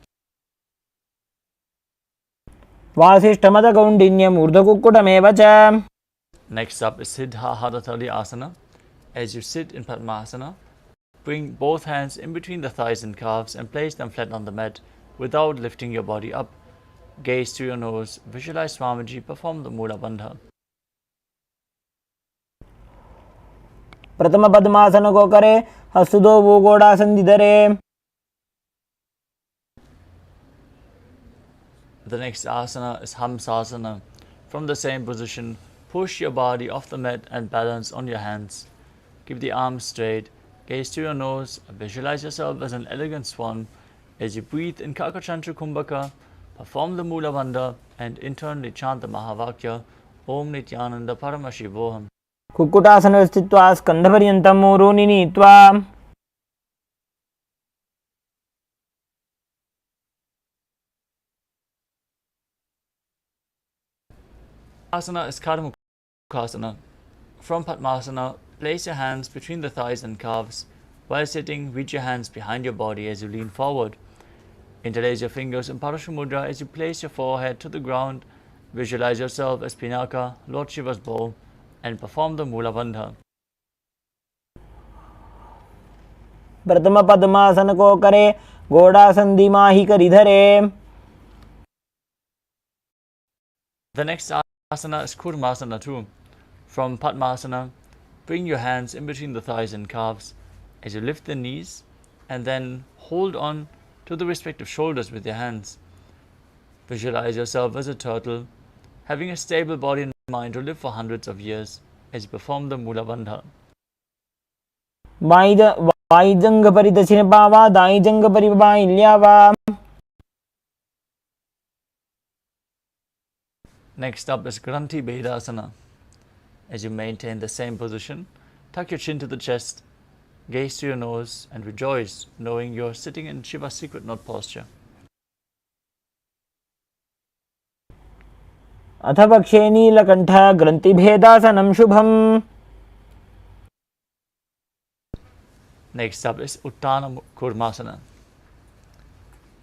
वासिष्ठमदकौण्डिन्यम् ऊर्ध्वकुक्कुटमेव च. Next up is Siddha Hadatali Asana. As you sit in Padmasana, bring both hands in between the thighs and calves and place them flat on the mat without lifting your body up. Gaze to your nose, visualize Swamiji, perform the Mula Bandha. प्रथम पद्मासन को करे हस्तुदो वो गोड़ासन धरे. The next asana is Hamsasana. From the same position, push your body off the mat and balance on your hands. Keep the arms straight, gaze to your nose, visualize yourself as an elegant swan as you breathe in Kakachantra Kumbhaka, perform the Mula Bandha, and internally chant the Mahavakya, Om Nithyananda Paramashivoham. Kukkutasana स्थित्वा स्कन्धपर्यन्तं ऊरूनि नीत्वा. Asana is Kardha Mukhasana. From Padmasana, place your hands between the thighs and calves. While sitting, reach your hands behind your body as you lean forward. Interlace your fingers in Parashumudra as you place your forehead to the ground. Visualize yourself as Pinaka, Lord Shiva's bow, and perform the Mula Bandha. प्रथम पद्मासन को करे घोड़ासन दिमाही करी धरे. The next asana is Kurmasana 2. From Padmasana, bring your hands in between the thighs and calves as you lift the knees and then hold on to the respective shoulders with your hands. Visualize yourself as a turtle, having a stable body and mind to live for hundreds of years as you perform the Mula Bandha. वाइजंग परिदक्षिण Pawa दाइजंग परिबाइल्यावा. Next up is Granthi Bedasana. As you maintain the same position, tuck your chin to the chest, gaze to your nose, and rejoice, knowing you're sitting in Shiva's secret knot posture. अथ पक्षे नीलकण्ठ ग्रन्थिभेदासनं शुभम्. Next up is Uttana Kurmasana.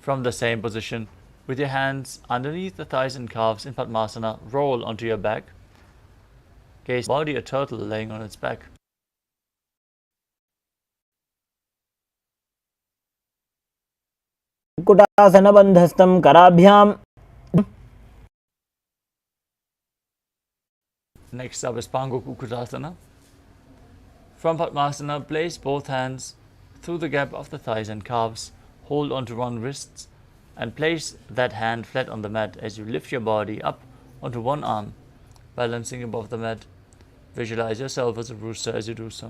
From the same position, with your hands underneath the thighs and calves in Padmasana, roll onto your back. Gaze body a turtle laying on its back. कुटासनबन्धस्थं कराभ्याम. Next up is Pango Kukutasana. From Padmasana, place both hands through the gap of the thighs and calves. Hold onto one wrist and place that hand flat on the mat as you lift your body up onto one arm, balancing above the mat. Visualize yourself as a rooster as you do so.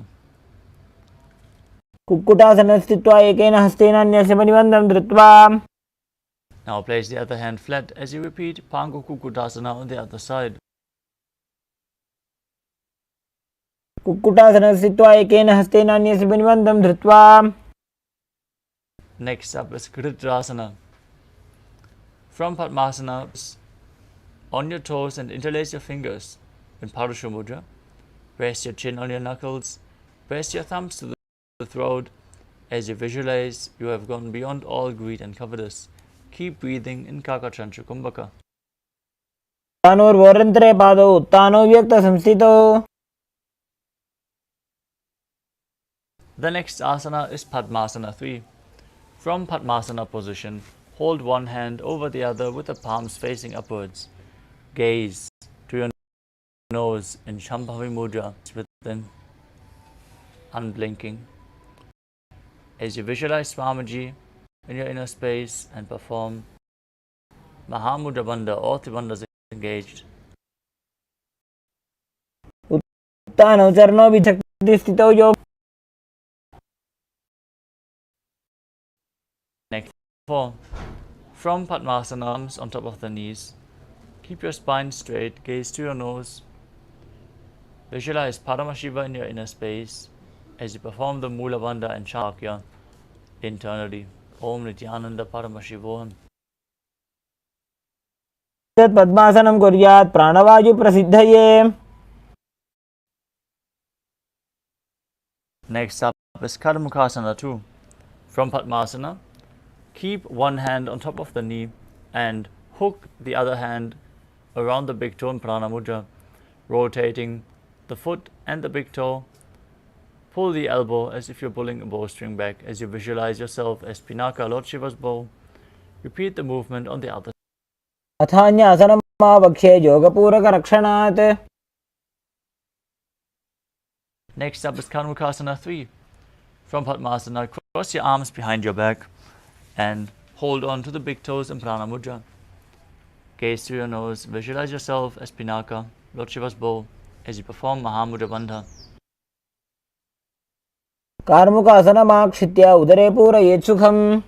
कुक्कुटासने स्थित्वा एकेन हस्तेन अन्यस्य परिबन्धं धृत्वा. Now place the other hand flat as you repeat Pango Kukutasana on the other side. कुक्कुटासने स्थित्वा एकेन हस्तेन अन्यस्य परिबन्धं धृत्वा. Next up is Kridrasana. From Padmasana, on your toes and interlace your fingers in Parusha Mudra. Rest your chin on your knuckles. Press your thumbs to the throat as you visualize you have gone beyond all greed and covetous. Keep breathing in Kakachantra Kumbhaka. तानोर्वोरन्तरे पादौ उत्तानो व्यक्तसंस्थितौ. The next asana is Padmasana 3. From Padmasana position, hold one hand over the other with the palms facing upwards. Gaze to your nose in Shambhavi Mudra within, unblinking. As you visualize Swamiji in your inner space and perform Mahamudra Bandha, all three bandhas engaged. उत्तानौ चरणौ विचक्तिस्थितौ योग. Next 4. From Padmasana, arms on top of the knees. Keep your spine straight, gaze to your nose. Visualize Paramashiva in your inner space as you perform the Mula Bandha and Shakya internally. Om Nithyananda Paramashivoham. पद्मासनं कुर्यात् प्राणवायु प्रसिद्धये. Next up is Karmukasana 2. From Padmasana, keep one hand on top of the knee and hook the other hand around the big toe in Prana Mudra, rotating the foot and the big toe. Pull the elbow as if you're pulling a bowstring back as you visualize yourself as Pinaka, Lord Shiva's bow. Repeat the movement on the other. अथान्यासनं वक्ष्ये योगपूरकरक्षणात्. Next up is Karmukasana 3. From Padmasana, cross your arms behind your back and hold on to the big toes in Prana Mudra. Gaze through your nose, visualize yourself as Pinaka, Lord Shiva's bow, as you perform Mahamudra Bandha. कार्मुकासनमाक्षित्य उदरे पूरयेत् सुखम्.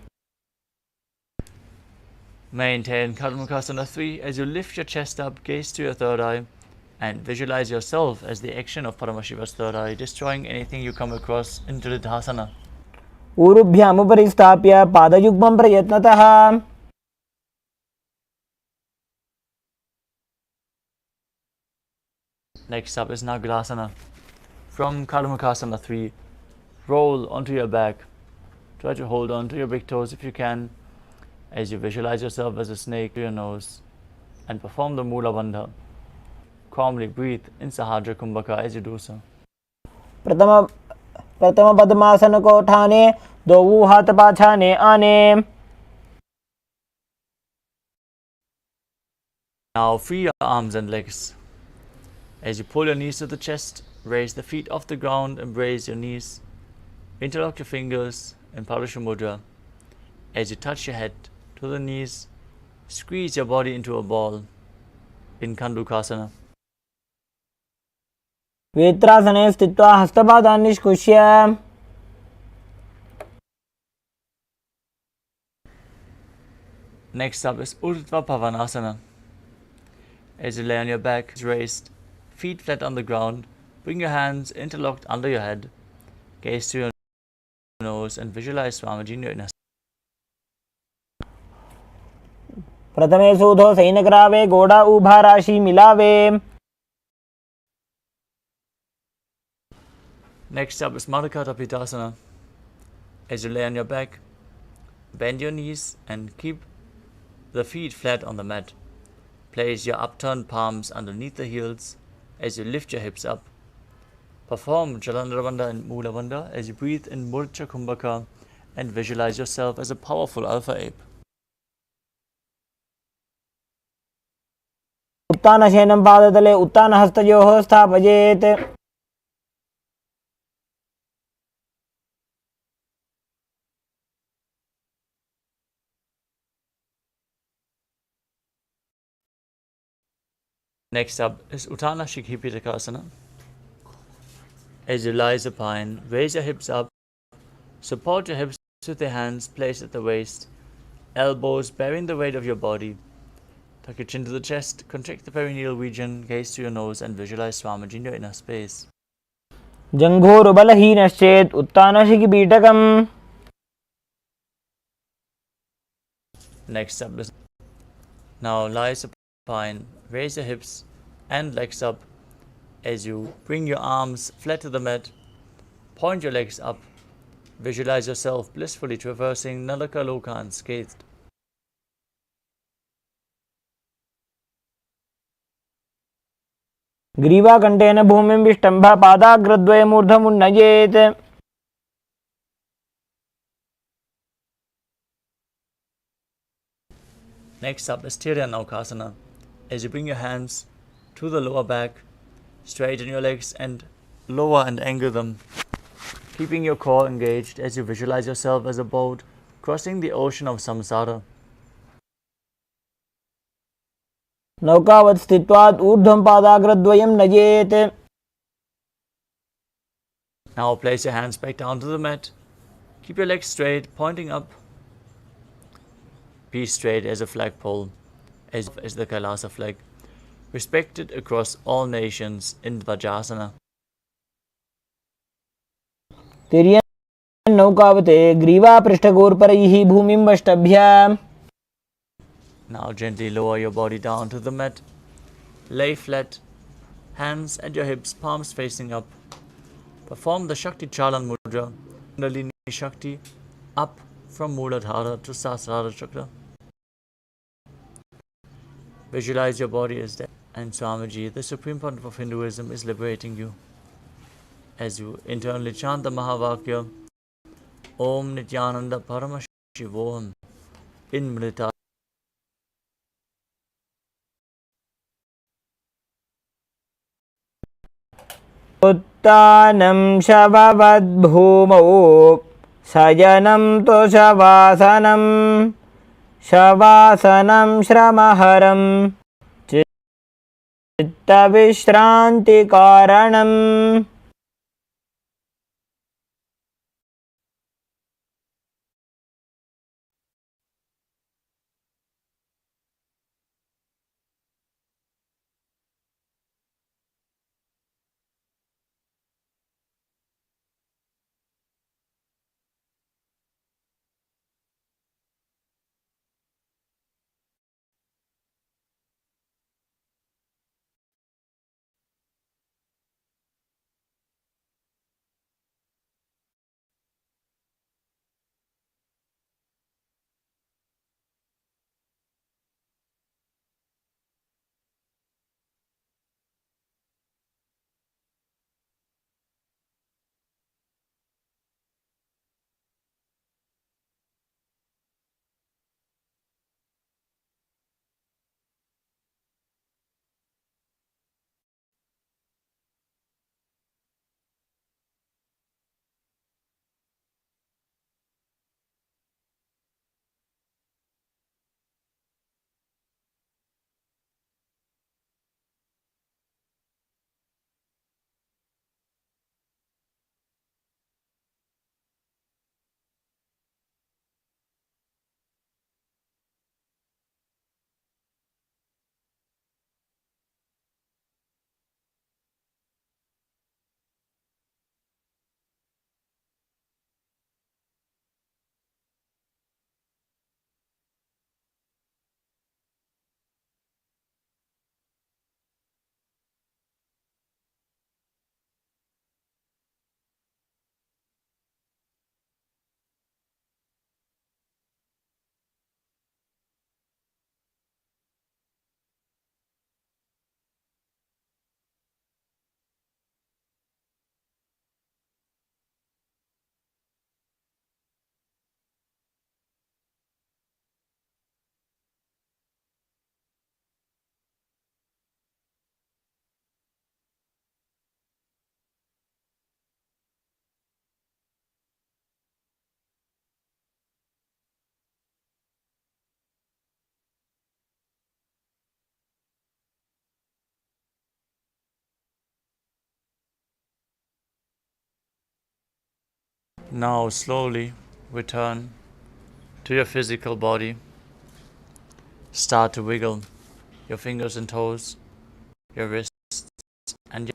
Maintain Karmukasana 3 as you lift your chest up, gaze to your third eye, and visualize yourself as the action of Paramashiva's third eye, destroying anything you come across in Tridhasana. ऊरुभ्यामुपरि स्थाप्य पादयुग्मं प्रयत्नतः. Next up is Nagarasana. From Karmukasana 3, roll onto your back. Try to hold on to your big toes if you can, as you visualize yourself as a snake to your nose and perform the Mula Bandha. Calmly breathe in Sahadra Kumbhaka as you do so. प्रथम पद्मासन को उठाने, दो हाथ पाछाने आने. Now free your arms and legs. As you pull your knees to the chest, raise the feet off the ground, embrace your knees. Interlock your fingers in Parusha Mudra. As you touch your head to the knees, squeeze your body into a ball in Kandukasana. वेत्रासने स्थित्वा हस्तपादान् निष्कुष्य. Next up is Urdhva Pavanasana. As you lay on your back, raised, feet flat on the ground, bring your hands interlocked under your head, gaze to your nose and visualize Swamiji in your inner. प्रथमे सूधो सैनग्रावे गोड़ा उभा राशि मिलावे. Next up is Madhukata Pitasana. As you lay on your back, bend your knees and keep the feet flat on the mat. Place your upturned palms underneath the heels as you lift your hips up. Perform Jalandhara Bandha and Mula Bandha as you breathe in Murcha Kumbhaka and visualize yourself as a powerful alpha ape. उत्तानशयनं पादतले उत्तानहस्तयोः स्थापयेत्. Next up is Uttana Shikhipitakasana. As you lie supine, raise your hips up, support your hips with your hands placed at the waist, elbows bearing the weight of your body. Tuck your chin to the chest, contract the perineal region, gaze to your nose and visualize Swamiji in your inner space. जङ्घोरुबलहीनश्चेत् उत्तानशिखिपीठकम्. Next up is now lie supine, raise your hips and legs up as you bring your arms flat to the mat, point your legs up, visualize yourself blissfully traversing Nalaka Loka unscathed. ग्रीवाकण्ठेन भूमिं विष्टम्भ पादाग्रद्वयमूर्धमुन्नयेत्. Next up is Tiryanukasana. As you bring your hands to the lower back, straighten your legs and lower and angle them, keeping your core engaged as you visualize yourself as a boat crossing the ocean of samsara. नौकावत् स्थित्वात् ऊर्ध्वं पादाग्रद्वयं नयेत्. Now place your hands back down to the mat. Keep your legs straight, pointing up. Be straight as a flagpole, as the Kailasa flag, respected across all nations in Vajrasana. तिर्यन् नौकावते ग्रीवापृष्ठगोर्परैः भूमिं वष्टभ्य. Now gently lower your body down to the mat. Lay flat, hands at your hips, palms facing up. Perform the Shakti Chalan Mudra, Kundalini Shakti, up from Muladhara to Sahasrara Chakra. Visualize your body as dead, and Swamiji, the Supreme Pontiff of Hinduism, is liberating you. As you internally chant the Mahavakya, Om Nithyananda Paramashivoham, in Mrita. उत्तानं शववद्भूमौ शयनं तु शवासनं. शवासनं श्रमहरं चित्तविश्रान्तिकारणम्. Now slowly return to your physical body. Start to wiggle your fingers and toes, your wrists and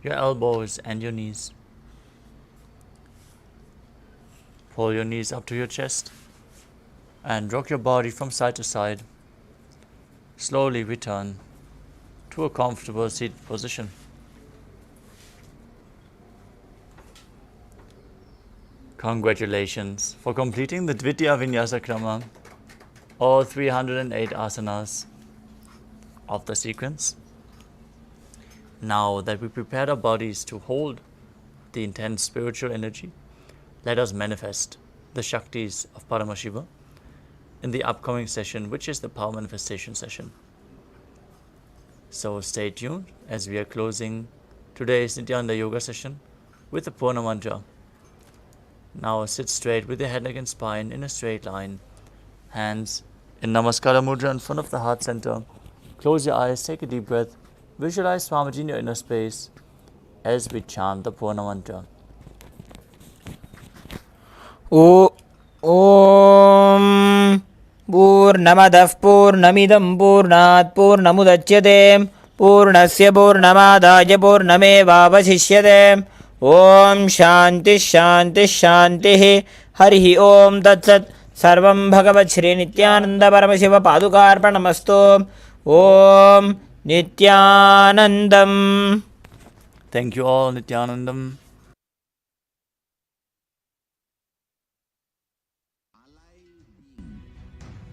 your elbows and your knees. Pull your knees up to your chest and rock your body from side to side. Slowly return to a comfortable seated position. Congratulations for completing the Dvitiya Vinyasa Krama, all 308 asanas of the sequence. Now that we prepared our bodies to hold the intense spiritual energy, let us manifest the Shaktis of Paramashiva in the upcoming session, which is the Power Manifestation session. So stay tuned as we are closing today's Nithyananda Yoga session with the Purna Mantra. Now sit straight with your head, neck and spine in a straight line. Hands in Namaskara Mudra in front of the heart center. Close your eyes, take a deep breath. Visualize Swamiji in your inner space as we chant the Purna Mantra. ॐ पूर्णमदः पूर्णमिदं पूर्णात् पूर्णमुदच्यते पूर्णस्य पूर्णमादाय पूर्णमेवावशिष्यते ॐ शान्तिः शान्तिः शान्तिः हरिः ॐ तत्सत् सर्वं भगवत् श्रीनित्यानन्दपरमशिवपादुकार्पणमस्तु ॐ नित्यानन्दम्. Thank you all, Nithyanandam.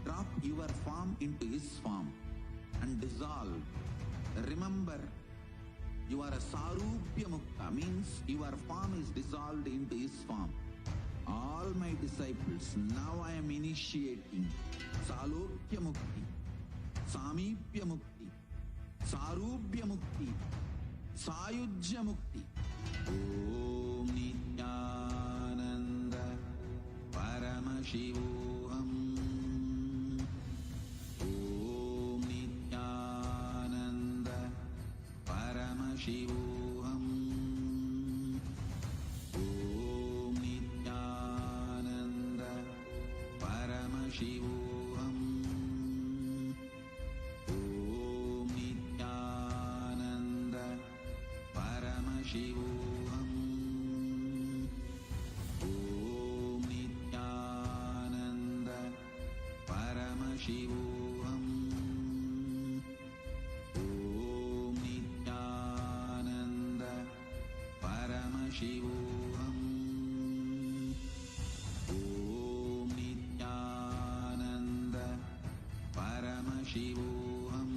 Drop your form into his form and dissolve. Remember, you are a Sarupya Mukta, means your form is dissolved into his form. All my disciples, now I am initiating Salokya Mukti, Samipya Mukti, Sarupya Mukti, Sayujya Mukti. Om Nithyananda Paramashivoham. Om Nithyananda Paramashivoham. Om Nithyananda Paramashivoham. Om Nithyananda Paramashivoham. Om Nithyananda Paramashivoham. Om Nithyananda Paramashivoham. Om Nithyananda Paramashivoham. Om Nithyananda Paramashivoham.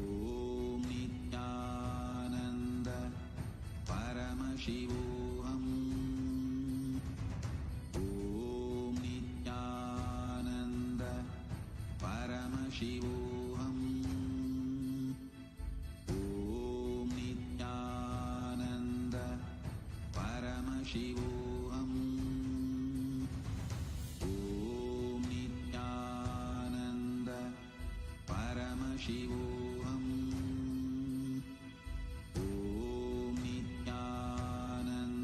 Om Nithyananda Paramashivoham. Om Nithyananda Paramashivoham. Om Nithyananda Paramashivoham. Om Nithyananda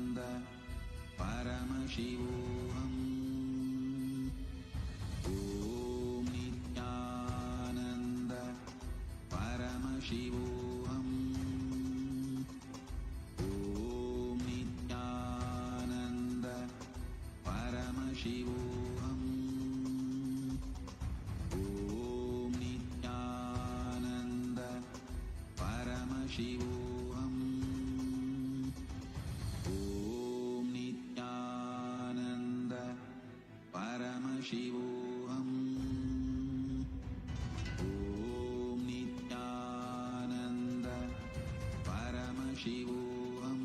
Paramashivoham. Om Nithyananda Paramashivoham. Om Nithyananda Paramashivoham. Om Nithyananda Paramashivoham. Om Nithyananda Paramashivoham. Om Nithyananda Paramashivoham.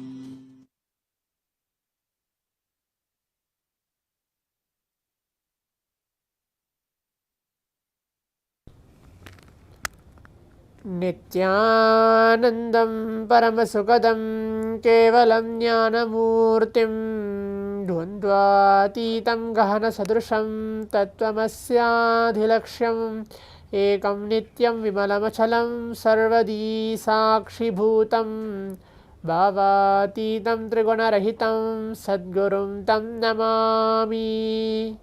नित्यानन्दं परमसुखदं केवलं ज्ञानमूर्तिं द्वन्द्वातीतं गहनसदृशं तत्त्वमस्याधिलक्ष्यम् एकं नित्यं विमलमचलं सर्वदी साक्षिभूतं भावातीतं त्रिगुणरहितं सद्गुरुं तं Namami.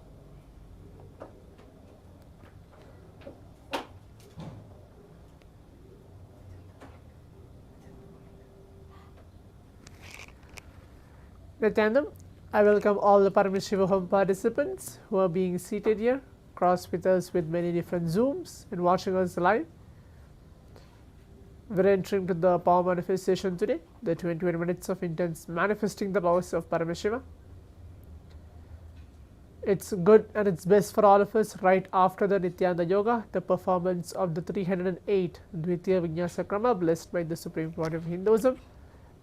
Nithyanandam, I welcome all the Paramashivoham participants who are being seated here, cross with us with many different Zooms and watching us live. We're entering to the power manifestation today, the 21 minutes of intense manifesting the powers of Paramashiva. It's good and it's best for all of us right after the Nithyananda Yoga, the performance of the 308 Dvitiya Vinyasa Krama blessed by the Supreme Pontiff of Hinduism,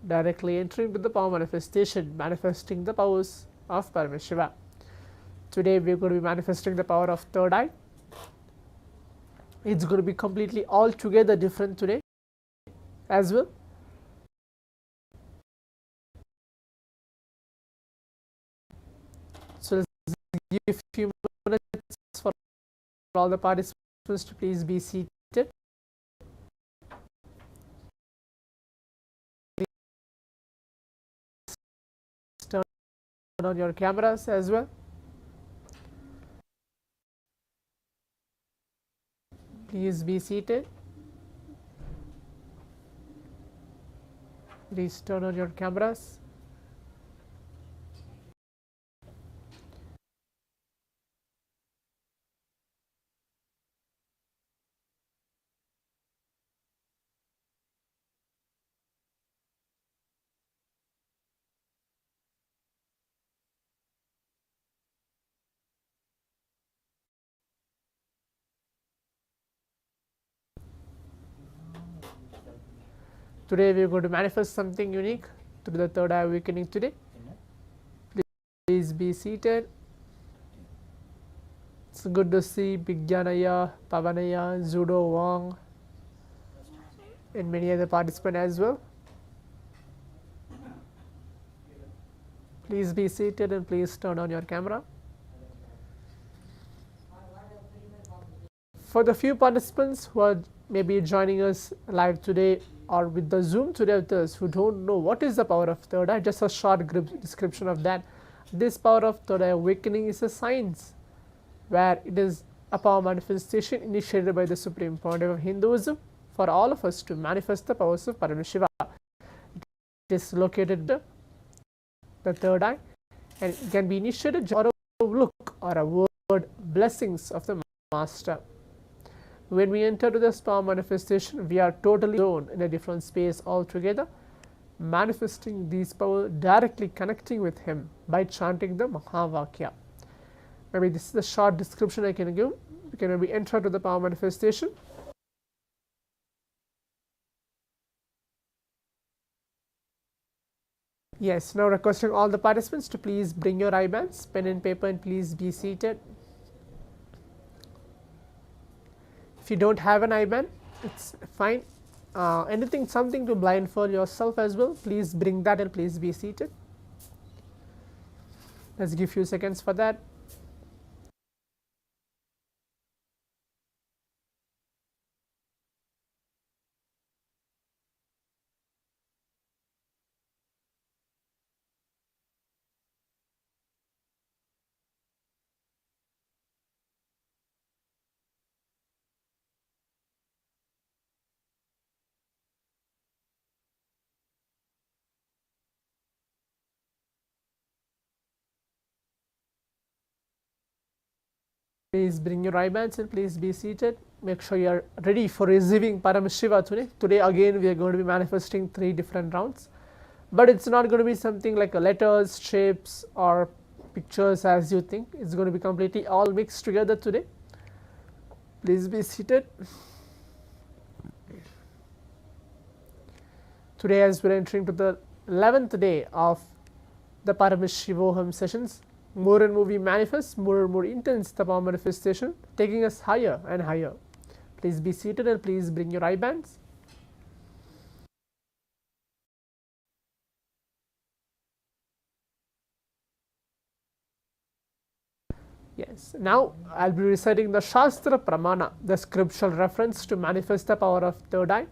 directly entering to the power manifestation, manifesting the powers of Paramashiva. Today we're going to be manifesting the power of third eye. It's going to be completely altogether different today as well. So let's give a few minutes for all the participants to please be seated. Turn on your cameras as well. Please be seated. Please turn on your cameras. Today we are going to manifest something unique through the third eye awakening today. Please be seated. It's good to see Bigyanaya, Pavanaya, Zudo Wong and many other participants as well. Please be seated and please turn on your camera. For the few participants who are maybe joining us live today or with the Zoom today with us who don't know what is the power of third eye, just a short description of that. This power of third eye awakening is a science where it is a power manifestation initiated by the Supreme Pontiff of Hinduism for all of us to manifest the powers of Paramashiva. It is located in the third eye and it can be initiated or a look or a word blessings of the Master. When we enter to this power manifestation, we are totally zoned in a different space altogether, manifesting these powers, directly connecting with Him by chanting the Mahavakya. Maybe this is the short description I can give. We can maybe enter to the power manifestation. Yes, now requesting all the participants to please bring your eye bands, pen and paper, and please be seated. If you don't have an eye band, it's fine. Something to blindfold yourself as well, please bring that and please be seated. Let's give few seconds for that. Please bring your eye bands and please be seated. Make sure you are ready for receiving Paramashiva today. Today again we are going to be manifesting 3 different rounds. But it's not going to be something like a letters, shapes or pictures as you think. It's going to be completely all mixed together today. Please be seated. Today as we are entering to the 11th day of the Paramashivoham sessions, more and more we manifest, more and more intense the power manifestation, taking us higher and higher. Please be seated and please bring your eye bands. Yes, now I will be reciting the Shastra Pramana, the scriptural reference to manifest the power of third eye.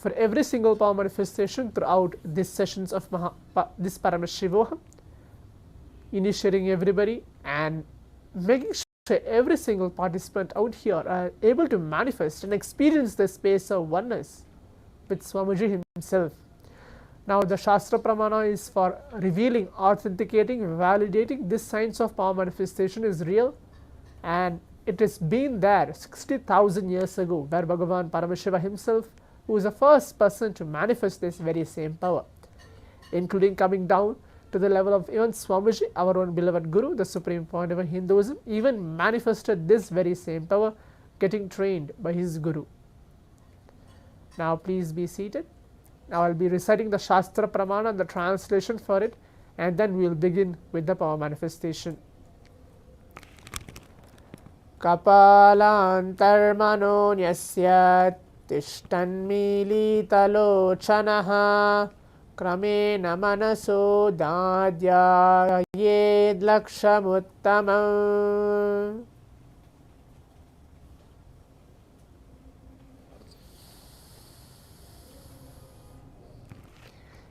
for every single power manifestation throughout these sessions of this Paramashivoham, initiating everybody and making sure every single participant out here are able to manifest and experience the space of oneness with Swamiji himself. Now the Shastra Pramana is for revealing, authenticating, validating this science of power manifestation is real, and it has been there 60,000 years ago, where Bhagavan Paramashivam himself, who is the first person to manifest this very same power, including coming down to the level of even Swamiji, our own beloved Guru, the Supreme Pontiff of Hinduism, even manifested this very same power, getting trained by his Guru. Now please be seated. Now I will be reciting the Shastra Pramana and the translation for it, and then we will begin with the power manifestation. Kapalantarmano nyasya tishtanmilitalochanaha kramena manaso dadyayed lakshamuttamam.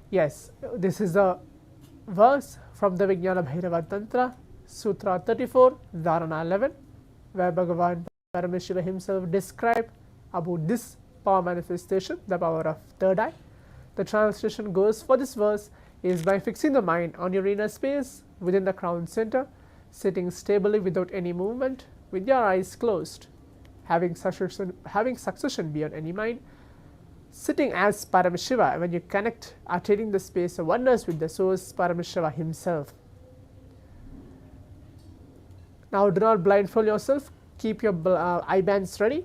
Yes, this is a verse from the Vijnana Bhairava Tantra, Sutra 34, Dharana 11, where Bhagavan Paramashivam himself described about this power manifestation, the power of third eye. The translation goes for this verse is by fixing the mind on your inner space within the crown center, sitting stably without any movement, with your eyes closed, having succession beyond any mind, sitting as Paramashiva when you connect, attaining the space of oneness with the source Paramashiva himself. Now do not blindfold yourself, keep your eye bands ready.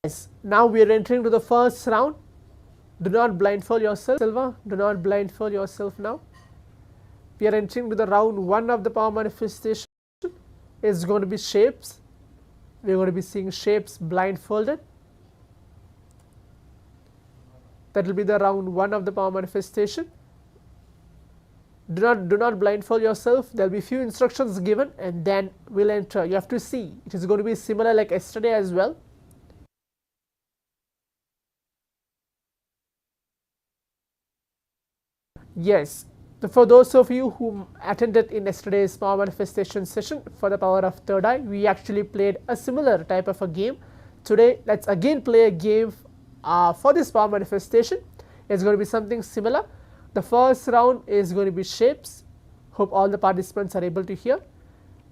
Yes, now we are entering to the first round. Do not blindfold yourself, Silva, do not blindfold yourself now. We are entering to the round 1 of the power manifestation. It's going to be shapes. We are going to be seeing shapes blindfolded. That will be the round 1 of the power manifestation. Do not blindfold yourself. There will be few instructions given, and then we'll enter. You have to see. It is going to be similar like yesterday as well. Yes. For those of you who attended in yesterday's power manifestation session for the power of third eye, we actually played a similar type of a game. Today, let's again play a game for this power manifestation. It's going to be something similar. The first round is going to be shapes. Hope all the participants are able to hear.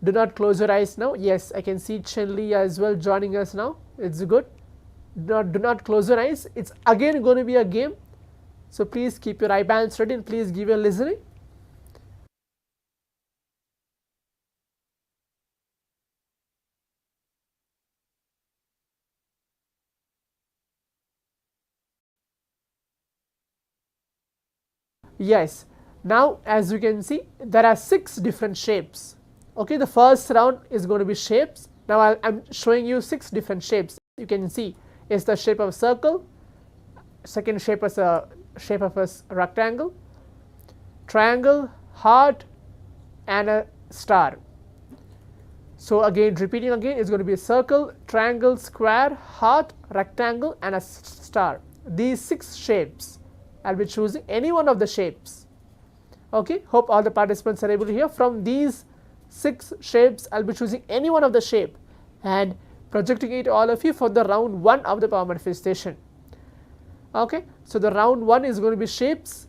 Do not close your eyes now. Yes, I can see Chen Li as well joining us now. It's good. Do not close your eyes. It's again going to be a game. So please keep your eye bands ready and please give your listening. Yes, now as you can see, there are 6 different shapes. Okay, the first round is going to be shapes. Now I'm showing you 6 different shapes. You can see it's the shape of a circle, second shape is a shape of a rectangle, triangle, heart, and a star. So again, repeating again, it's going to be a circle, triangle, square, heart, rectangle, and a star. These 6 shapes, I'll be choosing any one of the shapes. Okay, hope all the participants are able to hear. From these 6 shapes, I'll be choosing any one of the shape and projecting it to all of you for the round 1 of the power manifestation. Okay, so the round 1 is going to be shapes.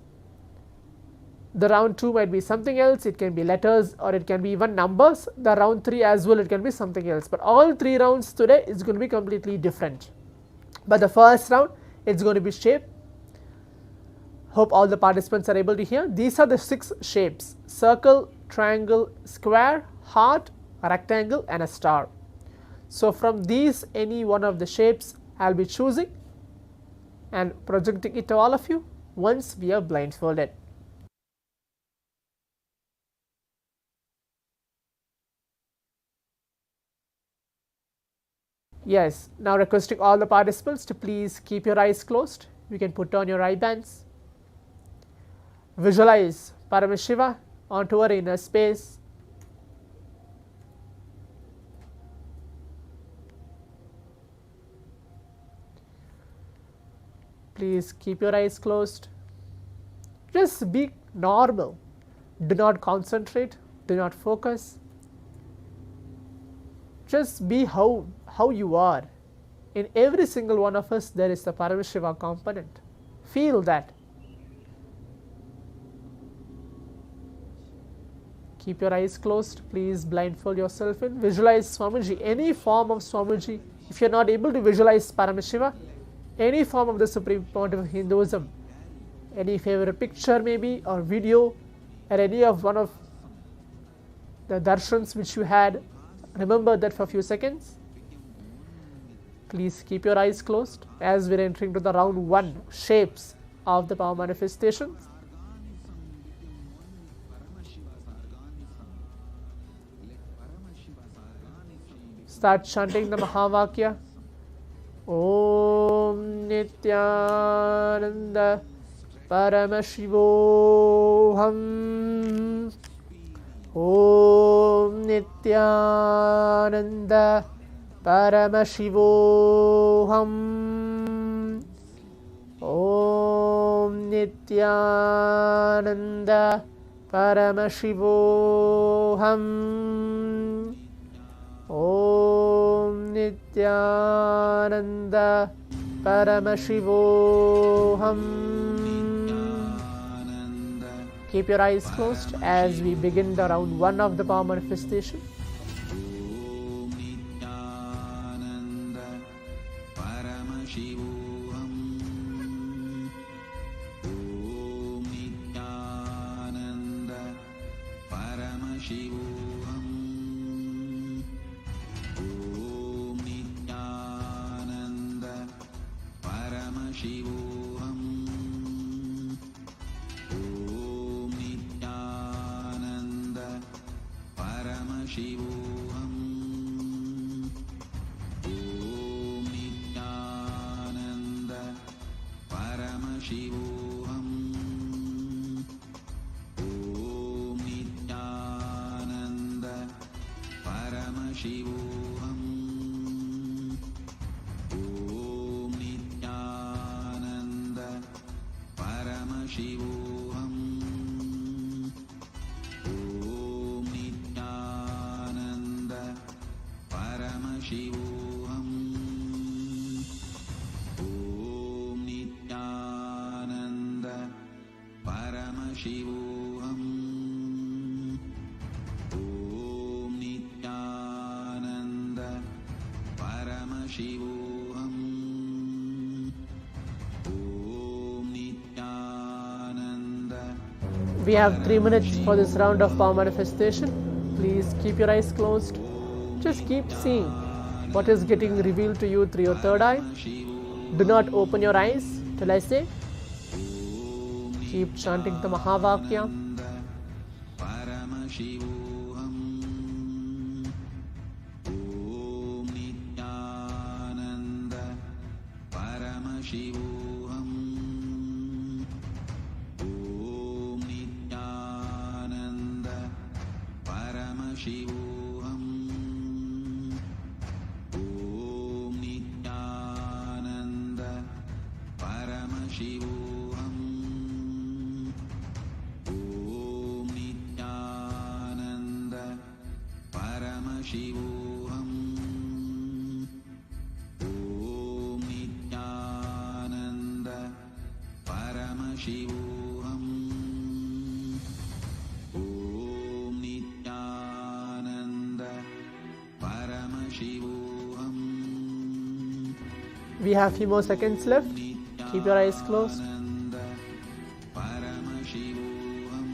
The round 2 might be something else. It can be letters or it can be even numbers. The round 3 as well, it can be something else. But all 3 rounds today is going to be completely different. But the first round, it's going to be shape. Hope all the participants are able to hear. These are the 6 shapes: circle, triangle, square, heart, rectangle, and a star. So from these, any one of the shapes I'll be choosing and projecting it to all of you once we are blindfolded. Yes, now requesting all the participants to please keep your eyes closed. You can put on your eye bands. Visualize Paramashiva onto our inner space. Please keep your eyes closed. Just be normal. Do not concentrate. Do not focus. Just be how you are. In every single one of us, there is the Paramashiva component. Feel that. Keep your eyes closed. Please blindfold yourself in. Visualize Swamiji, any form of Swamiji. If you are not able to visualize Paramashiva, any form of the Supreme Pontiff of Hinduism, any favorite picture maybe or video, or any of one of the darshans which you had, remember that for a few seconds. Please keep your eyes closed as we are entering to the round 1 shapes of the power manifestation. Start chanting the Mahavakya. Om Nithyananda Paramashivoham. Om Nithyananda Paramashivoham. Om Nithyananda Paramashivoham. Om Nithyananda Paramashivoham. Keep your eyes closed as we begin the round 1 of the power manifestation. Om Nithyananda Paramashivoham. Om Nithyananda Paramashivoham. Om Nithyananda Paramashivoham. Om Nithyananda Paramashivoham. Om Nithyananda Paramashivoham. Om Nithyananda Paramashivoham. Om Nithyananda Paramashivoham. Om Nithyananda Paramashivoham. Om Nithyananda Paramashivoham. Om Nithyananda Paramashivoham. Om Nithyananda. We have 3 minutes for this round of power manifestation. Please keep your eyes closed. Just keep seeing what is getting revealed to you through your third eye. Do not open your eyes till I say. Keep chanting the Mahavakya. Paramashivoham. Om Nithyananda Paramashivoham. Om Nithyananda Paramashivoham. Om Nithyananda Paramashivoham. Om Nithyananda Paramashivoham. Om Nithyananda Paramashivoham. Om Nithyananda Paramashivoham. We have few more seconds left. Keep your eyes closed. Nithyananda Paramashivoham.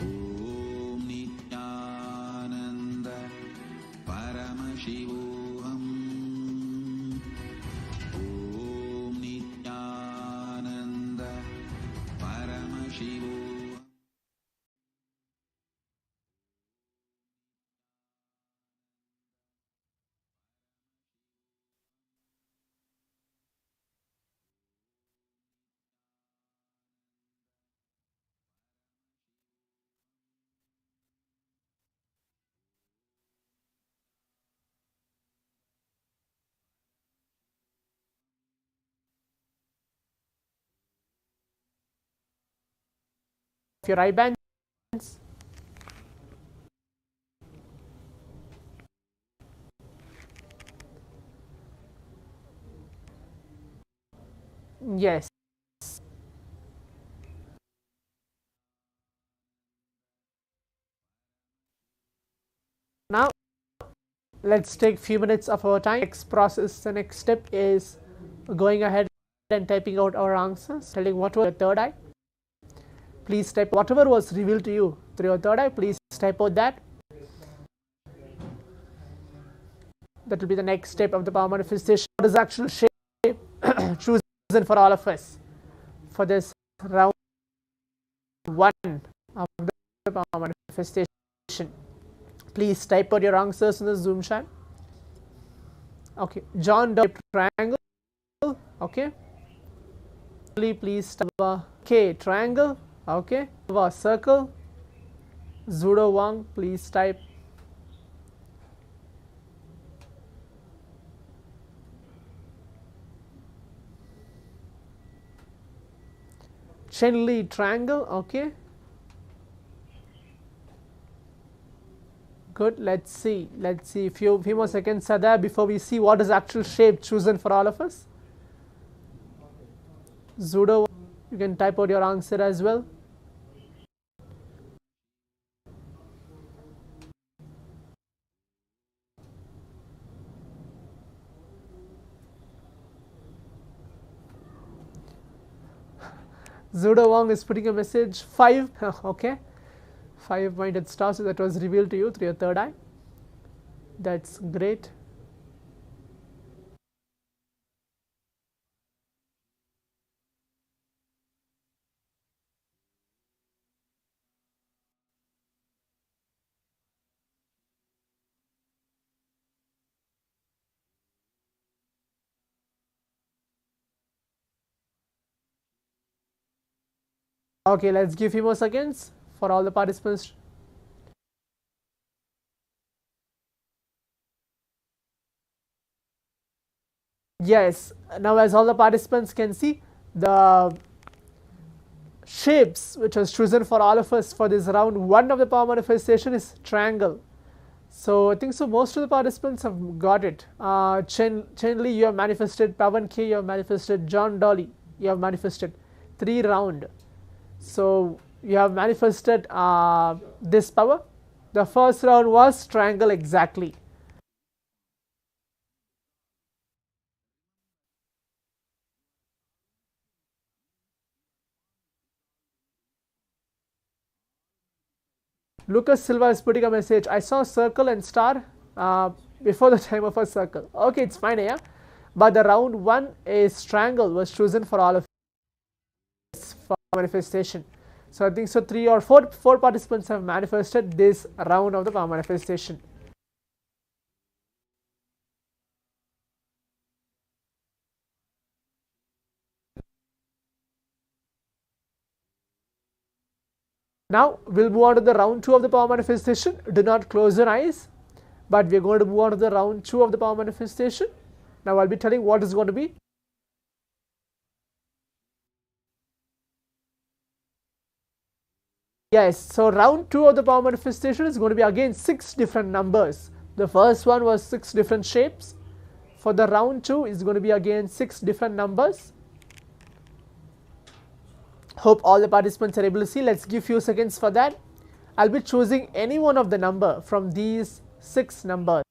Om Nithyananda Paramashivoham. Om Nithyananda Paramashivoham. your eye bands. Yes. Now let's take few minutes of our time. Next process, the next step is going ahead and typing out our answers, telling what was your third eye. Please type whatever was revealed to you through your third eye. Please type out that. That will be the next step of the power manifestation. What is actual shape chosen for all of us for this round 1 of the power manifestation? Please type out your answers in the Zoom chat. Okay, John typed triangle. Okay, please type K triangle. Okay, circle. Zudo Wang, please type Chen Li triangle. Okay, good. Let's see a few more seconds are there before we see what is actual shape chosen for all of us. Zudo, you can type out your answer as well. Zudo Wang is putting a message 5. Okay, 5-pointed stars, so that was revealed to you through your third eye. That's great. Okay, let's give few more seconds for all the participants. Yes, now as all the participants can see, the shapes which was chosen for all of us for this round 1 of the power manifestation is triangle. So I think so most of the participants have got it. Chen Li, you have manifested. Pavan K, you have manifested. John Dolly, you have manifested 3 round. So you have manifested this power. The first round was triangle exactly. Lucas Silva is putting a message. I saw circle and star before the time of a circle. Okay, it's fine, yeah. But the round 1 is triangle was chosen for all of this for manifestation. So I think so 3 or 4 participants have manifested this round of the power manifestation. Now we'll move on to the round 2 of the power manifestation. Do not close your eyes, but we're going to move on to the round 2 of the power manifestation. Now I'll be telling what is going to be. Yes, so round 2 of the power manifestation is going to be again 6 different numbers. The first one was 6 different shapes. For the round 2 is going to be again 6 different numbers. Hope all the participants are able to see. Let's give few seconds for that. I'll be choosing any one of the number from these 6 numbers.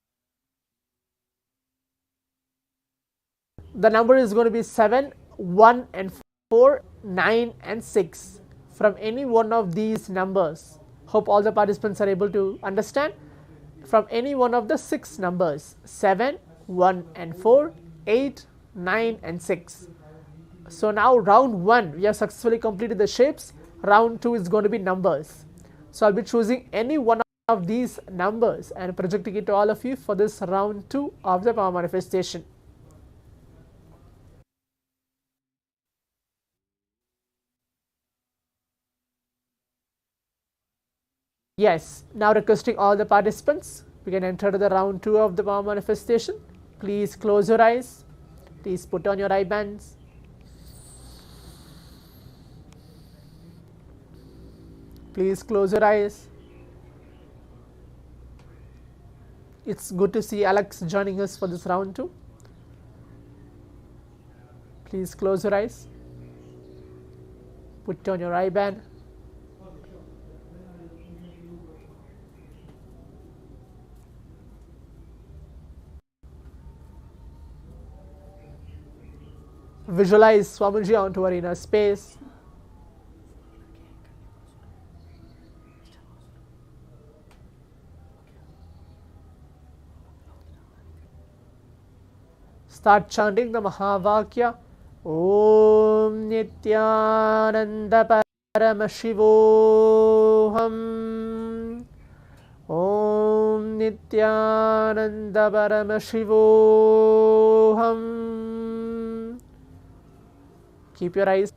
The number is going to be 7, 1 and 4, 9 and 6. From any one of these numbers. Hope all the participants are able to understand. From any one of the 6 numbers, 7, 1 and 4, 8, 9 and 6. So now round 1 we have successfully completed the shapes. Round 2 is going to be numbers. So I'll be choosing any one of these numbers and projecting it to all of you for this round 2 of the power manifestation. Yes, now requesting all the participants, we can enter to the round 2 of the power manifestation. Please close your eyes. Please put on your eye bands. Please close your eyes. It's good to see Alex joining us for this round 2. Please close your eyes. Put on your eye band. Visualize Swamiji onto our inner space. Start chanting the Mahavakya. Om Nithyananda Paramashivoham. Om Nithyananda Paramashivoham. Keep your eyes.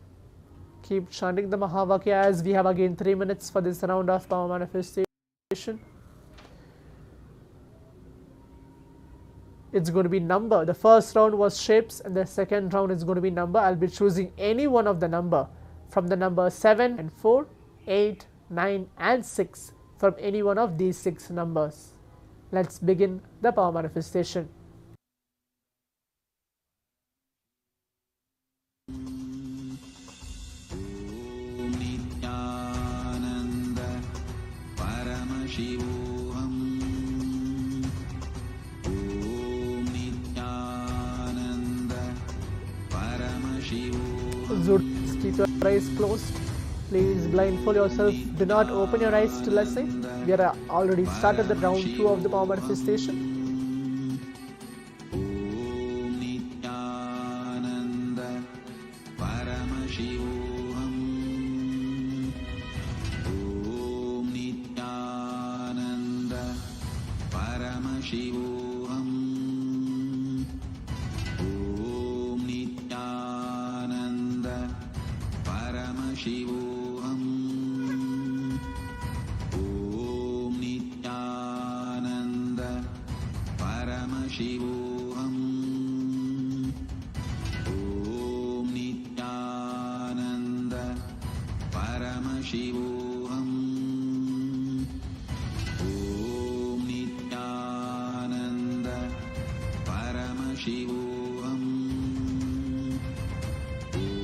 Keep chanting the Mahavakya as we have again 3 minutes for this round of power manifestation. It's going to be number. The first round was shapes and the second round is going to be number. I'll be choosing any one of the number from the number 7 and 4, 8, 9 and 6 from any one of these 6 numbers. Let's begin the power manifestation. Nithyananda Paramashivoham. Om Nithyananda Paramashivoham. Zud, keep your eyes closed. Please blindfold yourself. Do not open your eyes to listen. We are already started the round 2 of the power manifestation. Om Nithyananda Paramashivoham. Om Nithyananda Paramashivoham. Om Nithyananda Paramashivoham. Om Nithyananda Paramashivoham. Om Nithyananda Paramashivoham. Om Nithyananda Paramashivoham.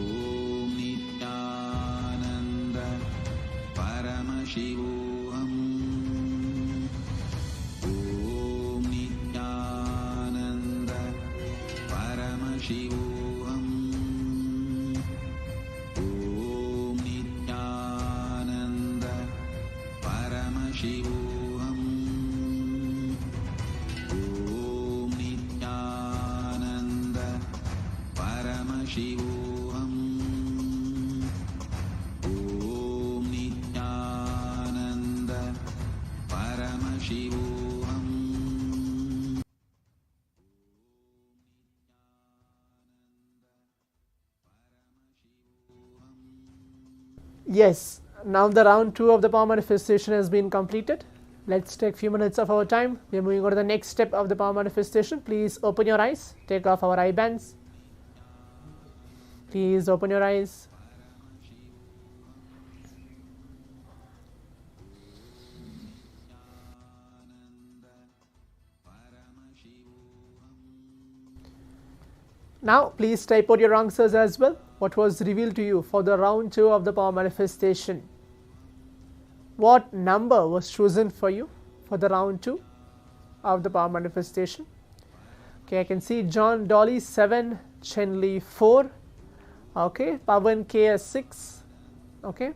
Om Nithyananda Paramashivoham. Om Nithyananda Paramashivoham. Om Nithyananda Paramashivoham. Om Nithyananda Paramashivoham. Om Nithyananda Paramashivoham. Yes, now the round 2 of the power manifestation has been completed. Let's take a few minutes of our time. We are moving on to the next step of the power manifestation. Please open your eyes. Take off our eye bands. Please open your eyes. Now, please type out your answers as well. What was revealed to you for the round 2 of the power manifestation? What number was chosen for you for the round 2 of the power manifestation? Okay, I can see John Dolly 7, Chenli 4. Okay, Pavan KS 6. Okay,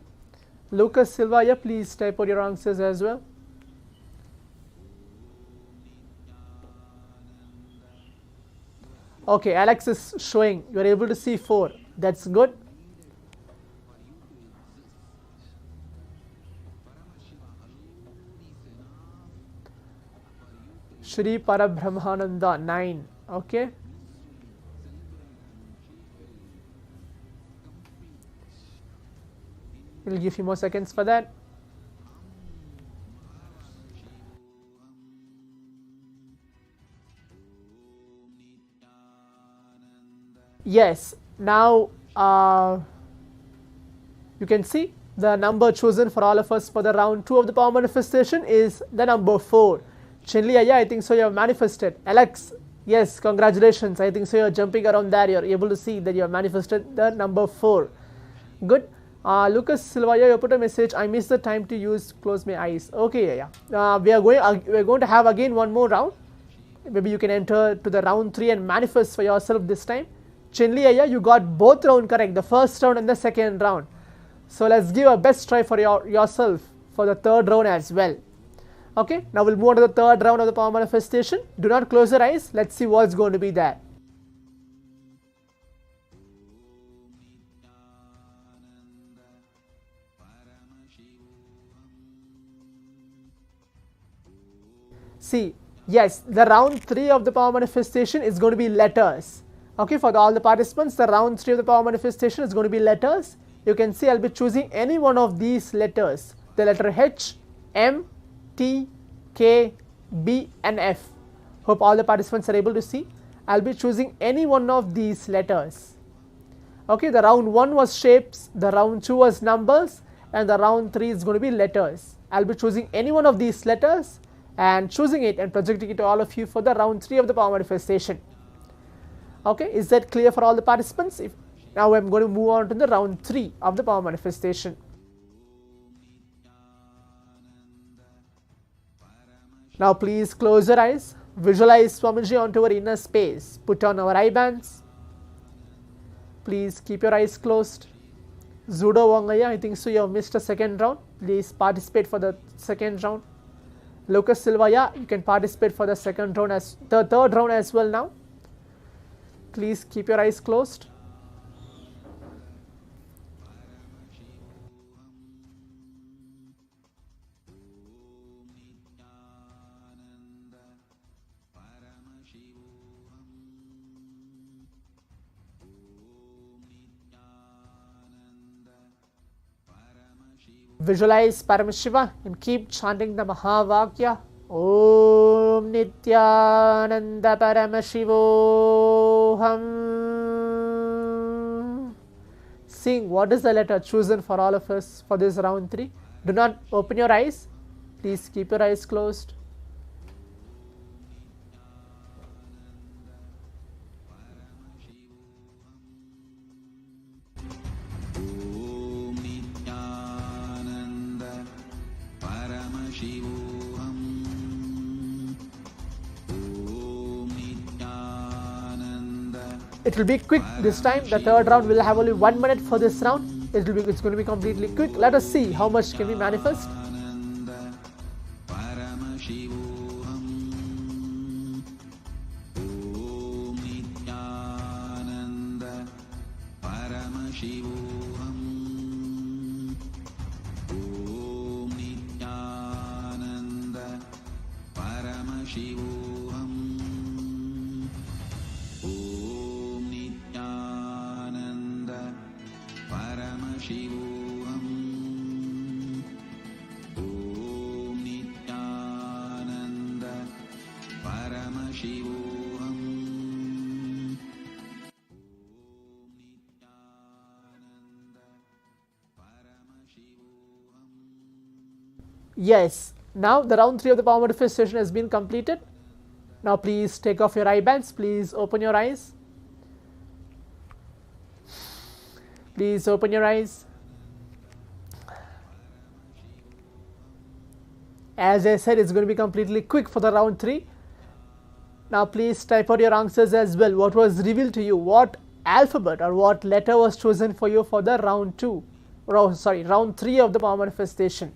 Lucas Silva, yeah, please type out your answers as well. Okay, Alex is showing you are able to see 4. That's good. Shri Parabrahmananda 9. Okay. We'll give you more seconds for that. Yes, now you can see the number chosen for all of us for the round 2 of the power manifestation is the number 4. Chinli Aya, I think so you have manifested. Alex, yes, congratulations. I think so you are jumping around there. You are able to see that you have manifested the number 4. Good. Lucas Silva, you put a message. I missed the time to close my eyes. Okay, yeah. We are going to have again one more round. Maybe you can enter to the round 3 and manifest for yourself this time. Chinli Aya, you got both round correct, the first round and the second round. So let's give a best try for yourself for the third round as well. Okay, now we'll move on to the third round of the power manifestation. Do not close your eyes. Let's see what's going to be there. See, yes, the round 3 of the power manifestation is going to be letters. Okay, for all the participants, the round 3 of the power manifestation is going to be letters. You can see I'll be choosing any one of these letters. The letter H, M, T, K, B and F. Hope all the participants are able to see. I'll be choosing any one of these letters. Okay, the round 1 was shapes, the round 2 was numbers, and the round 3 is going to be letters. I'll be choosing any one of these letters and choosing it and projecting it to all of you for the round 3 of the power manifestation. Okay, is that clear for all the participants? Now I'm going to move on to the round 3 of the power manifestation. Now please close your eyes, visualize Swamiji onto our inner space, put on our eye bands. Please keep your eyes closed. Zudo Wangaya, I think so you have missed a second round. Please participate for the second round. Lucas Silvaya, you can participate for the second round as the third round as well now. Please keep your eyes closed. Visualize Paramashiva and keep chanting the Mahavakya. Om Nithyananda Paramashivoham. Sing what is the letter chosen for all of us for this round 3. Do not open your eyes. Please keep your eyes closed. It will be quick this time. The third round will have only 1 minute for this round. It's going to be completely quick. Let us see how much can we manifest. Yes, now the round 3 of the power manifestation has been completed. Now please take off your eye bands. Please open your eyes. Please open your eyes. As I said, it's going to be completely quick for the round 3. Now please type out your answers as well. What was revealed to you? What alphabet or what letter was chosen for you for the round 3 of the power manifestation?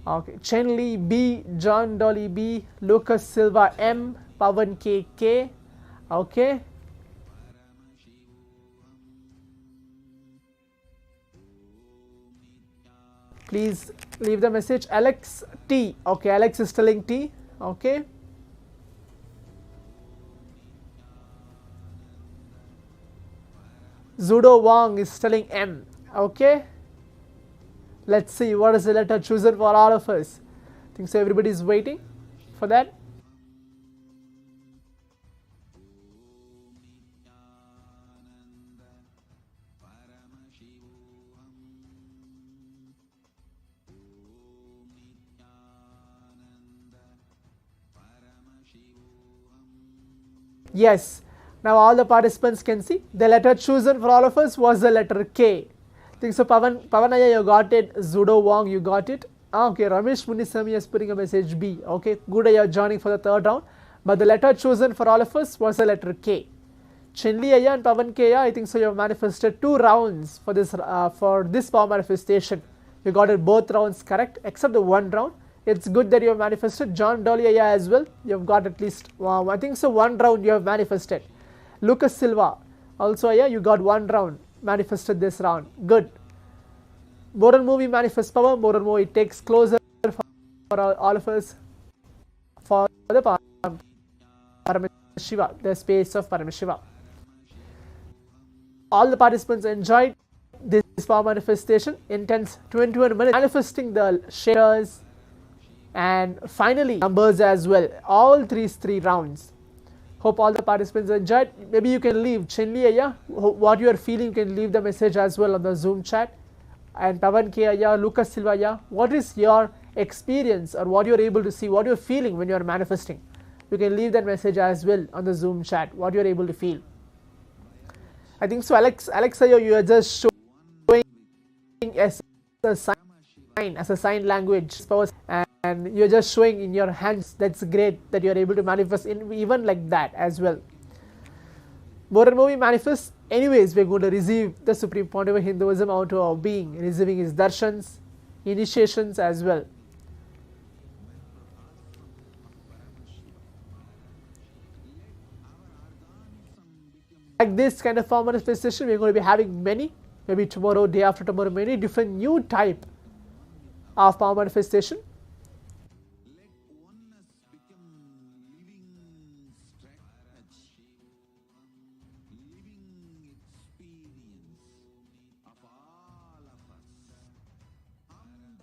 Okay, Chen Lee B, John Dolly B, Lucas Silva M, Pavan KK. Okay. Please leave the message. Alex T. Okay, Alex is telling T. Okay. Zudo Wang is telling M. Okay. Let's see what is the letter chosen for all of us. I think so everybody is waiting for that. Yes. Now all the participants can see. The letter chosen for all of us was the letter K. I think so. Pavanaya, you got it. Zudo Wong, you got it. Okay, Ramesh Munisami is putting a message B. Okay, good, you are joining for the third round. But the letter chosen for all of us was the letter K. Chinli Aya and Pavan K, I think so. You have manifested 2 rounds for this power manifestation. You got it both rounds correct, except the 1 round. It's good that you have manifested. John Dolly Aya as well. You have got at least, I think so, 1 round you have manifested. Lucas Silva also, Aya, you got 1 round manifested this round. Good. Moral movie manifests power. Moral movie takes closer for all of us for the Paramashiva, the space of Paramashiva. All the participants enjoyed this power manifestation. Intense 21 minutes manifesting the shares and finally numbers as well. All 3 rounds. Hope all the participants enjoyed. Maybe you can leave Chinli Aya, what you are feeling, you can leave the message as well on the Zoom chat. And Pavan K Aya, Lucas Silva Aya, what is your experience or what you are able to see, what you are feeling when you are manifesting? You can leave that message as well on the Zoom chat, what you are able to feel. I think so. Alex Aya, you are just showing as a sign language, and you are just showing in your hands. That's great that you are able to manifest in even like that as well. Moral movie manifests. Anyways, we are going to receive the Supreme Pontiff of Hinduism out of our being, receiving his darshans, initiations as well. Like this kind of power manifestation, we are going to be having many, maybe tomorrow, day after tomorrow, many different new type of power manifestation.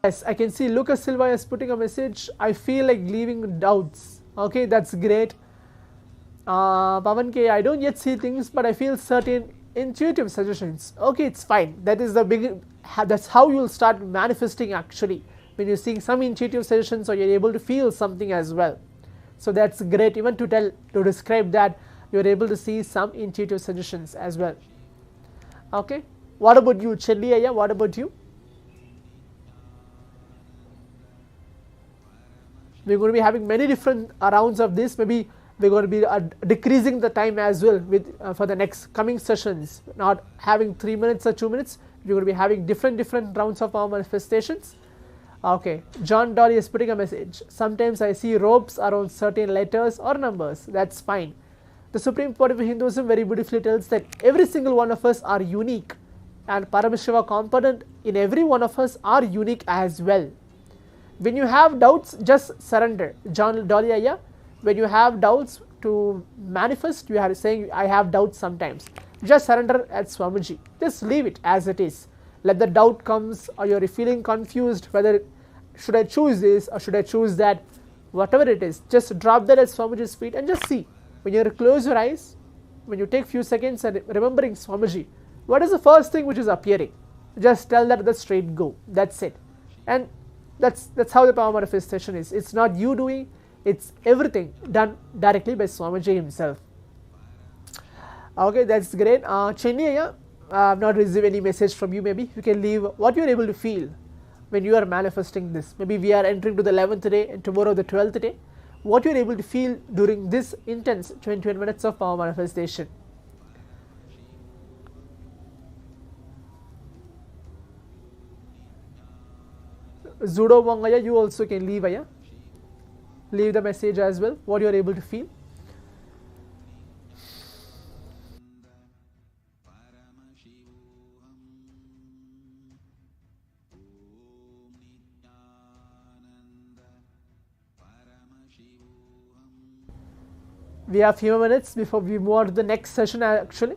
Yes, I can see Lucas Silva is putting a message. I feel like leaving doubts. Okay, that's great. Pavan K, I don't yet see things, but I feel certain intuitive suggestions. Okay, it's fine. That is the big. That's how you will start manifesting actually. When you're seeing some intuitive suggestions, or you're able to feel something as well. So that's great. Even to describe that, you're able to see some intuitive suggestions as well. Okay. What about you, Chelli Aya? What about you? We're going to be having many different rounds of this. Maybe we're going to be decreasing the time as well with for the next coming sessions. Not having 3 minutes or 2 minutes. We're going to be having different rounds of power manifestations. Okay, John Dolly is putting a message. Sometimes I see ropes around certain letters or numbers. That's fine. The Supreme Pontiff of Hinduism very beautifully tells that every single one of us are unique, and Paramashiva component in every one of us are unique as well. When you have doubts, just surrender. John Dolly Aya, when you have doubts to manifest, you are saying, I have doubts sometimes. Just surrender at Swamiji. Just leave it as it is. Let the doubt comes, or you're feeling confused whether should I choose this or should I choose that, whatever it is, just drop that at Swamiji's feet and just see. When you close your eyes, when you take few seconds and remembering Swamiji, what is the first thing which is appearing? Just tell that the straight go. That's it. And that's how the power manifestation is. It's not you doing, it's everything done directly by Swamiji himself. Okay, that's great. Chennai, I have not received any message from you. Maybe you can leave what you are able to feel when you are manifesting this. Maybe we are entering to the 11th day and tomorrow the 12th day. What you are able to feel during this intense 21 minutes of power manifestation. Zudo Wangaya, you also can leave Aya. Leave the message as well, what you are able to feel. We have few minutes before we move on to the next session actually.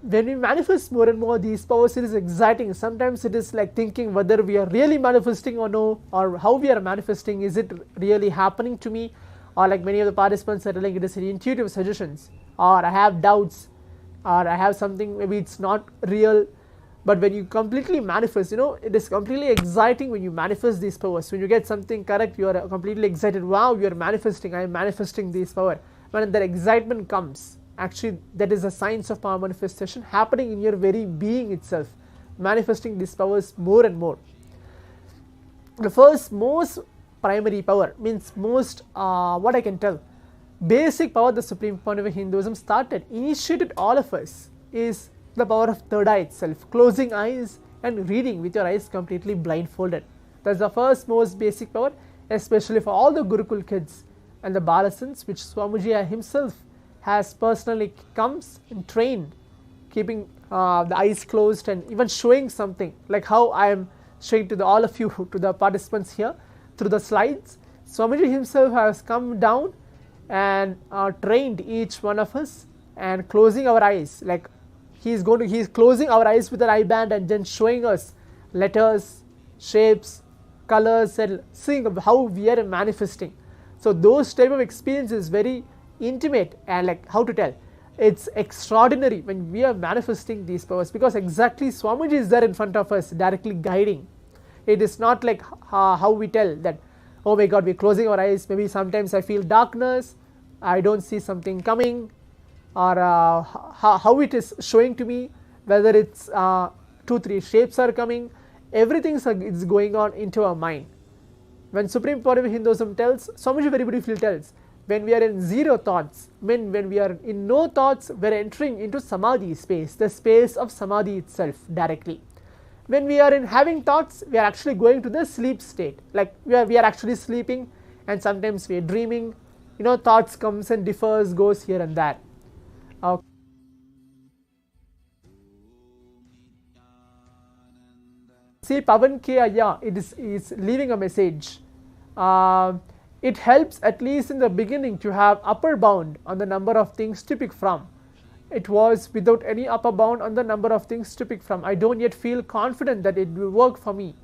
When we manifest more and more these powers, it is exciting. Sometimes it is like thinking whether we are really manifesting or no, or how we are manifesting. Is it really happening to me? Or like many of the participants are telling, it is intuitive suggestions, or I have doubts, or I have something, maybe it's not real. But when you completely manifest, it is completely exciting when you manifest these powers. When you get something correct, you are completely excited. Wow, you are manifesting, I am manifesting this power. When that excitement comes, actually that is a signs of power manifestation happening in your very being itself, manifesting these powers more and more. The first most primary power, means most what I can tell, basic power the Supreme Pontiff of Hinduism started, initiated all of us, is the power of third eye itself, closing eyes and reading with your eyes completely blindfolded. That's the first most basic power, especially for all the Gurukul kids and the Balasans, which Swamiji himself has personally comes and trained, keeping the eyes closed and even showing something, like how I am showing to all of you, to the participants here through the slides. Swamiji himself has come down and trained each one of us and closing our eyes, like he is closing our eyes with an eye band and then showing us letters, shapes, colors, and seeing how we are manifesting. So those type of experience is very intimate, and like how to tell, it's extraordinary when we are manifesting these powers, because exactly Swamiji is there in front of us directly guiding. It is not like how we tell that, oh my god, we're closing our eyes, maybe sometimes I feel darkness, I don't see something coming, or how it is showing to me, whether it's 2-3 shapes are coming, everything is going on into our mind. When Supreme Pontiff of Hinduism tells, Swamiji very beautifully tells, when we are in zero thoughts, when we are in no thoughts, we are entering into Samadhi space, the space of Samadhi itself directly. When we are in having thoughts, we are actually going to the sleep state, like we are actually sleeping, and sometimes we are dreaming, thoughts comes and differs, goes here and there. See, Pavan K, it is leaving a message. It helps at least in the beginning to have upper bound on the number of things to pick from. It was without any upper bound on the number of things to pick from. I don't yet feel confident that it will work for me.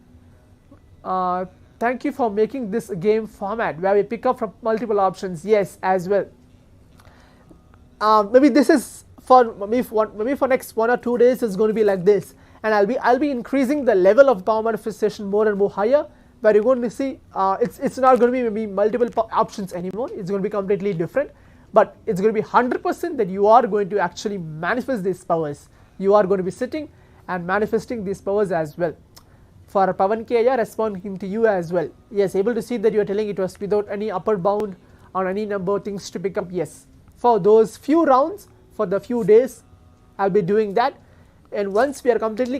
Thank you for making this game format where we pick up from multiple options. Yes, as well. Maybe this is for maybe for next 1 or 2 days is going to be like this, and I'll be increasing the level of power manifestation more and more higher, where you're going to see it's not going to be maybe multiple options anymore. It's going to be completely different, but it's going to be 100% that you are going to actually manifest these powers. You are going to be sitting and manifesting these powers as well. For Pavan K, responding to you as well. Yes, able to see that you are telling it was without any upper bound or any number of things to pick up. Yes, for those few rounds, for the few days, I'll be doing that. And once we are completely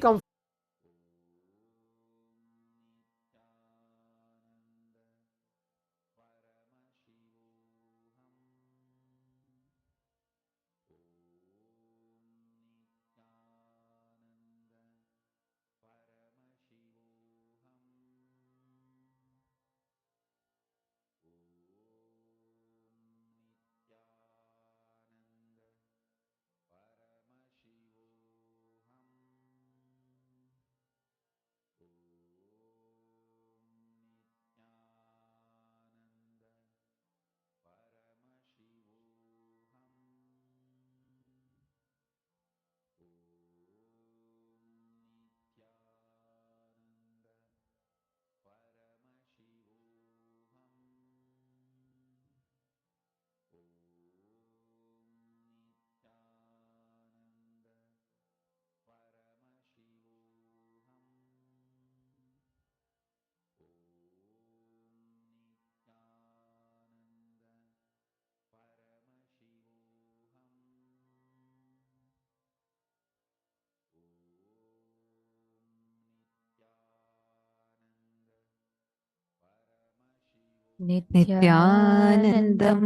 नित्यानन्दं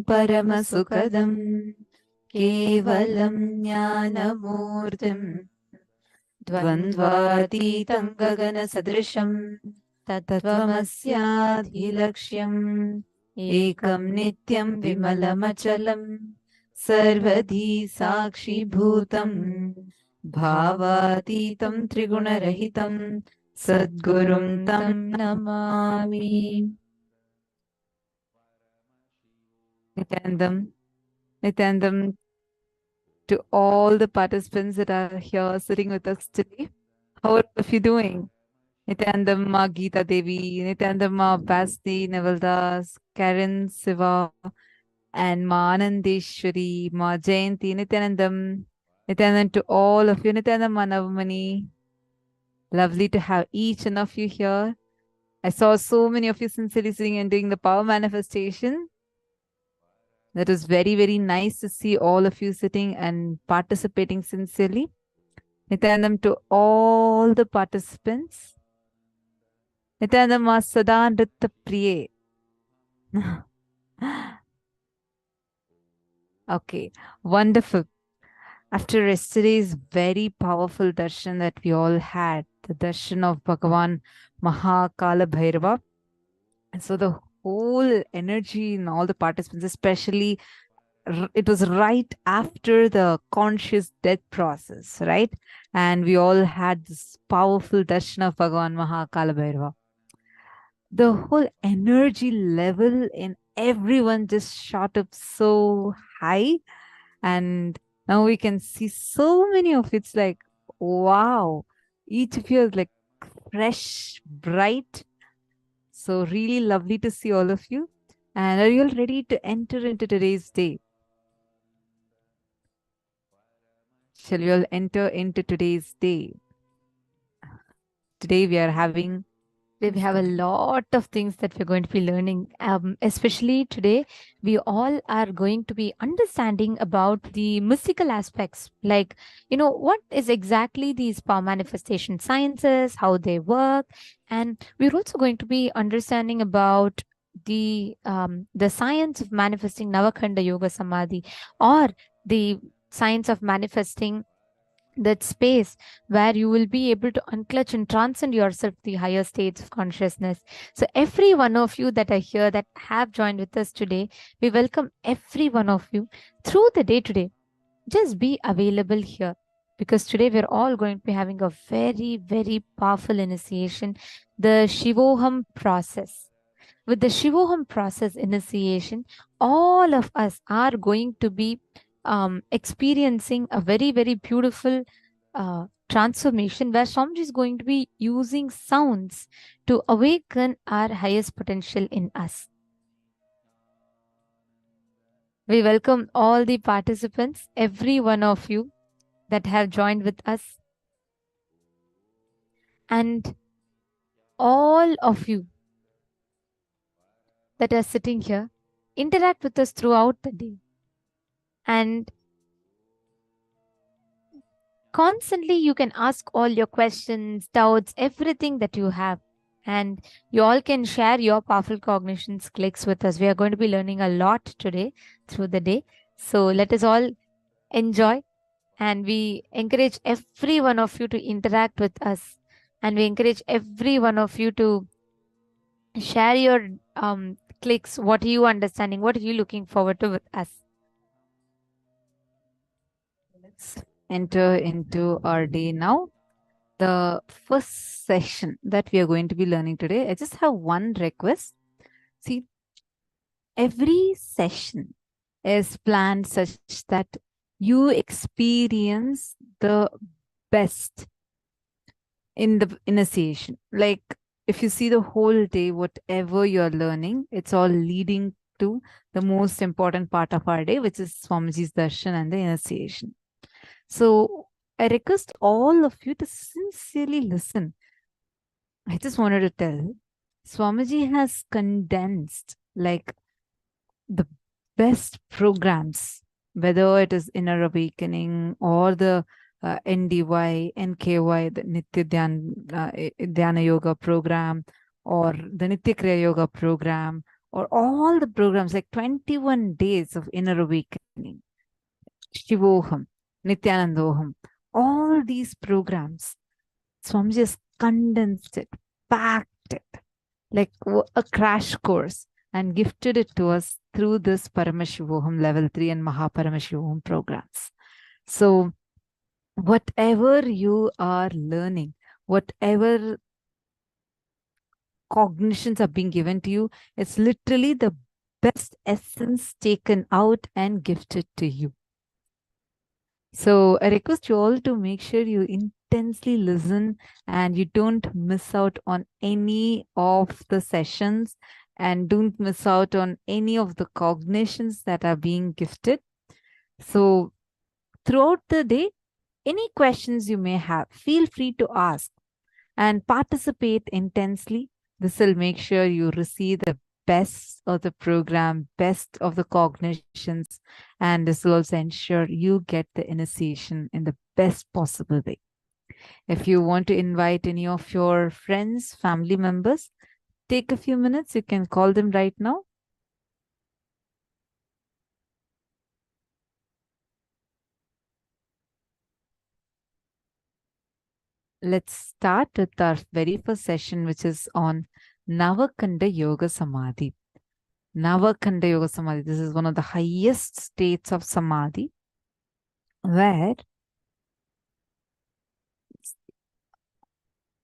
परमसुखदं केवलं ज्ञानमूर्तिं द्वन्द्वातीतं गगनसदृशं तत्त्वमस्याधिलक्ष्यम् एकं नित्यं विमलमचलं सर्वधी साक्षिभूतं भावातीतं त्रिगुणरहितं सद्गुरुं तं Namami. Nithyanandam to all the participants that are here sitting with us today. How are all of you doing? Nityanandamma, Geeta Devi, Nityanandamma, Basti, Navaldas, Karen, Siva, and Ma Anandeshwari, Ma Jayanti, Nityanandam, Nityanandam to all of you, Nityanandamma Navamani. Lovely to have each one of you here. I saw so many of you sincerely sitting and doing the power manifestation. That was very, very nice to see all of you sitting and participating sincerely. Nityanandam to all the participants. Nityanandamma Sada Nritta Priye. Okay, wonderful. After yesterday's very powerful darshan that we all had, the darshan of Bhagavan Mahakala Bhairava, and so the whole energy in all the participants, especially it was right after the conscious death process, right? And we all had this powerful darshan of Bhagavan Mahakala Bhairava. The whole energy level in everyone just shot up so high, and now we can see so many of it's like, wow, each of you is like fresh, bright. So really lovely to see all of you. And are you all ready to enter into today's day? Shall we all enter into today's day? Today we have a lot of things that we're going to be learning. Especially today, we all are going to be understanding about the mystical aspects, like, what is exactly these power manifestation sciences, how they work. And we're also going to be understanding about the science of manifesting Navakhanda Yoga Samadhi, or the science of manifesting that space where you will be able to unclutch and transcend yourself to the higher states of consciousness. So every one of you that are here that have joined with us today, we welcome every one of you through the day today. Just be available here, because today we're all going to be having a very, very powerful initiation, the Shivoham process. With the Shivoham process initiation, all of us are going to be experiencing a very, very beautiful transformation, where Swamiji is going to be using sounds to awaken our highest potential in us. We welcome all the participants, every one of you that have joined with us, and all of you that are sitting here. Interact with us throughout the day. And constantly you can ask all your questions, doubts, everything that you have. And you all can share your powerful cognitions clicks with us. We are going to be learning a lot today through the day. So let us all enjoy. And we encourage every one of you to interact with us. And we encourage every one of you to share your clicks. What are you understanding? What are you looking forward to with us? Let's enter into our day now. The first session that we are going to be learning today, I just have one request. See, every session is planned such that you experience the best in the initiation. Like, if you see the whole day, whatever you're learning, it's all leading to the most important part of our day, which is Swamiji's darshan and the initiation. So I request all of you to sincerely listen. I just wanted to tell, Swamiji has condensed like the best programs, whether it is Inner Awakening or the NDY, NKY, the Dhyana Yoga program, or the Nitya Kriya Yoga program, or all the programs, like 21 days of Inner Awakening, Shivoham, Nithyanandoham, all these programs, Swamiji just condensed it, packed it, like a crash course, and gifted it to us through this Paramashivoham Level 3 and Paramashivoham programs. So whatever you are learning, whatever cognitions are being given to you, it's literally the best essence taken out and gifted to you. So I request you all to make sure you intensely listen and you don't miss out on any of the sessions and don't miss out on any of the cognitions that are being gifted. So throughout the day, any questions you may have, feel free to ask and participate intensely. This will make sure you receive the best of the program, best of the cognitions, and this will also ensure you get the initiation in the best possible way. If you want to invite any of your friends, family members, take a few minutes. You can call them right now. Let's start with our very first session, which is on Navakanda Yoga Samadhi. Navakanda Yoga Samadhi. This is one of the highest states of Samadhi, where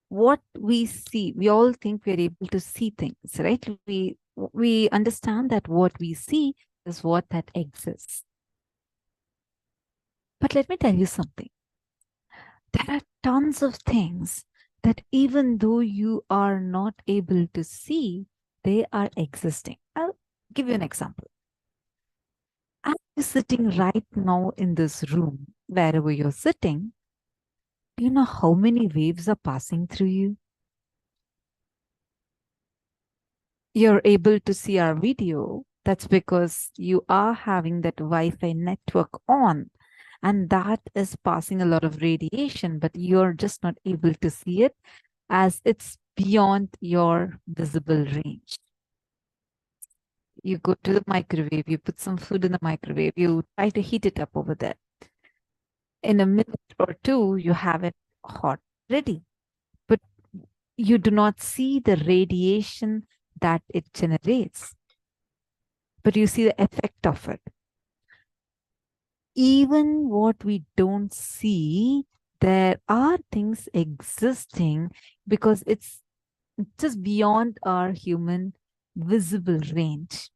what we see, we all think we are able to see things, right? We understand that what we see is what that exists. But let me tell you something. There are tons of things that even though you are not able to see, they are existing. I'll give you an example. As you're sitting right now in this room, wherever you're sitting, do you know how many waves are passing through you? You're able to see our video. That's because you are having that Wi-Fi network on, and that is passing a lot of radiation, but you're just not able to see it as it's beyond your visible range. You go to the microwave, you put some food in the microwave, you try to heat it up over there. In a minute or two, you have it hot, ready. But you do not see the radiation that it generates, but you see the effect of it. Even what we don't see, there are things existing because it's just beyond our human visible range.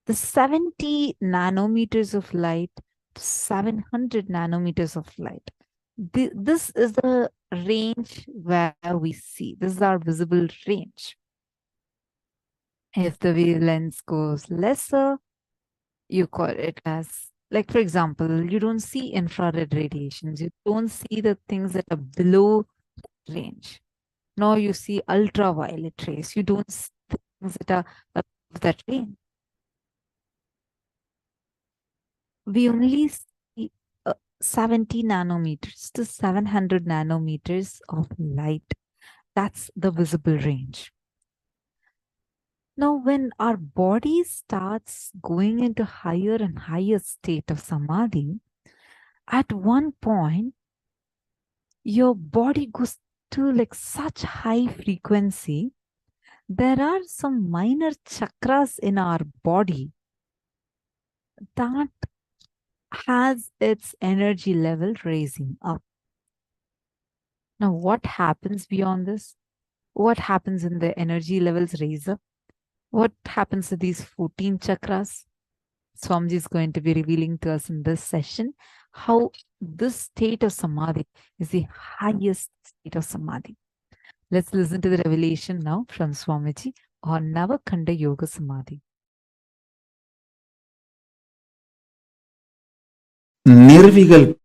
The 70 nanometers of light, 700 nanometers of light. This is the range where we see. This is our visible range. If the wavelength goes lesser, you call it as, like, for example, you don't see infrared radiations. You don't see the things that are below range. Nor you see ultraviolet rays. You don't see things that are above that range. We only see 70 nanometers to 700 nanometers of light. That's the visible range. Now, when our body starts going into higher and higher state of samadhi, at one point, your body goes to like such high frequency. There are some minor chakras in our body that has its energy level raising up. Now, what happens beyond this? What happens in the energy levels raise up? What happens to these 14 chakras? Swamiji is going to be revealing to us in this session how this state of samadhi is the highest state of samadhi. Let's listen to the revelation now from Swamiji on Navakanda Yoga Samadhi. निर्विकल्प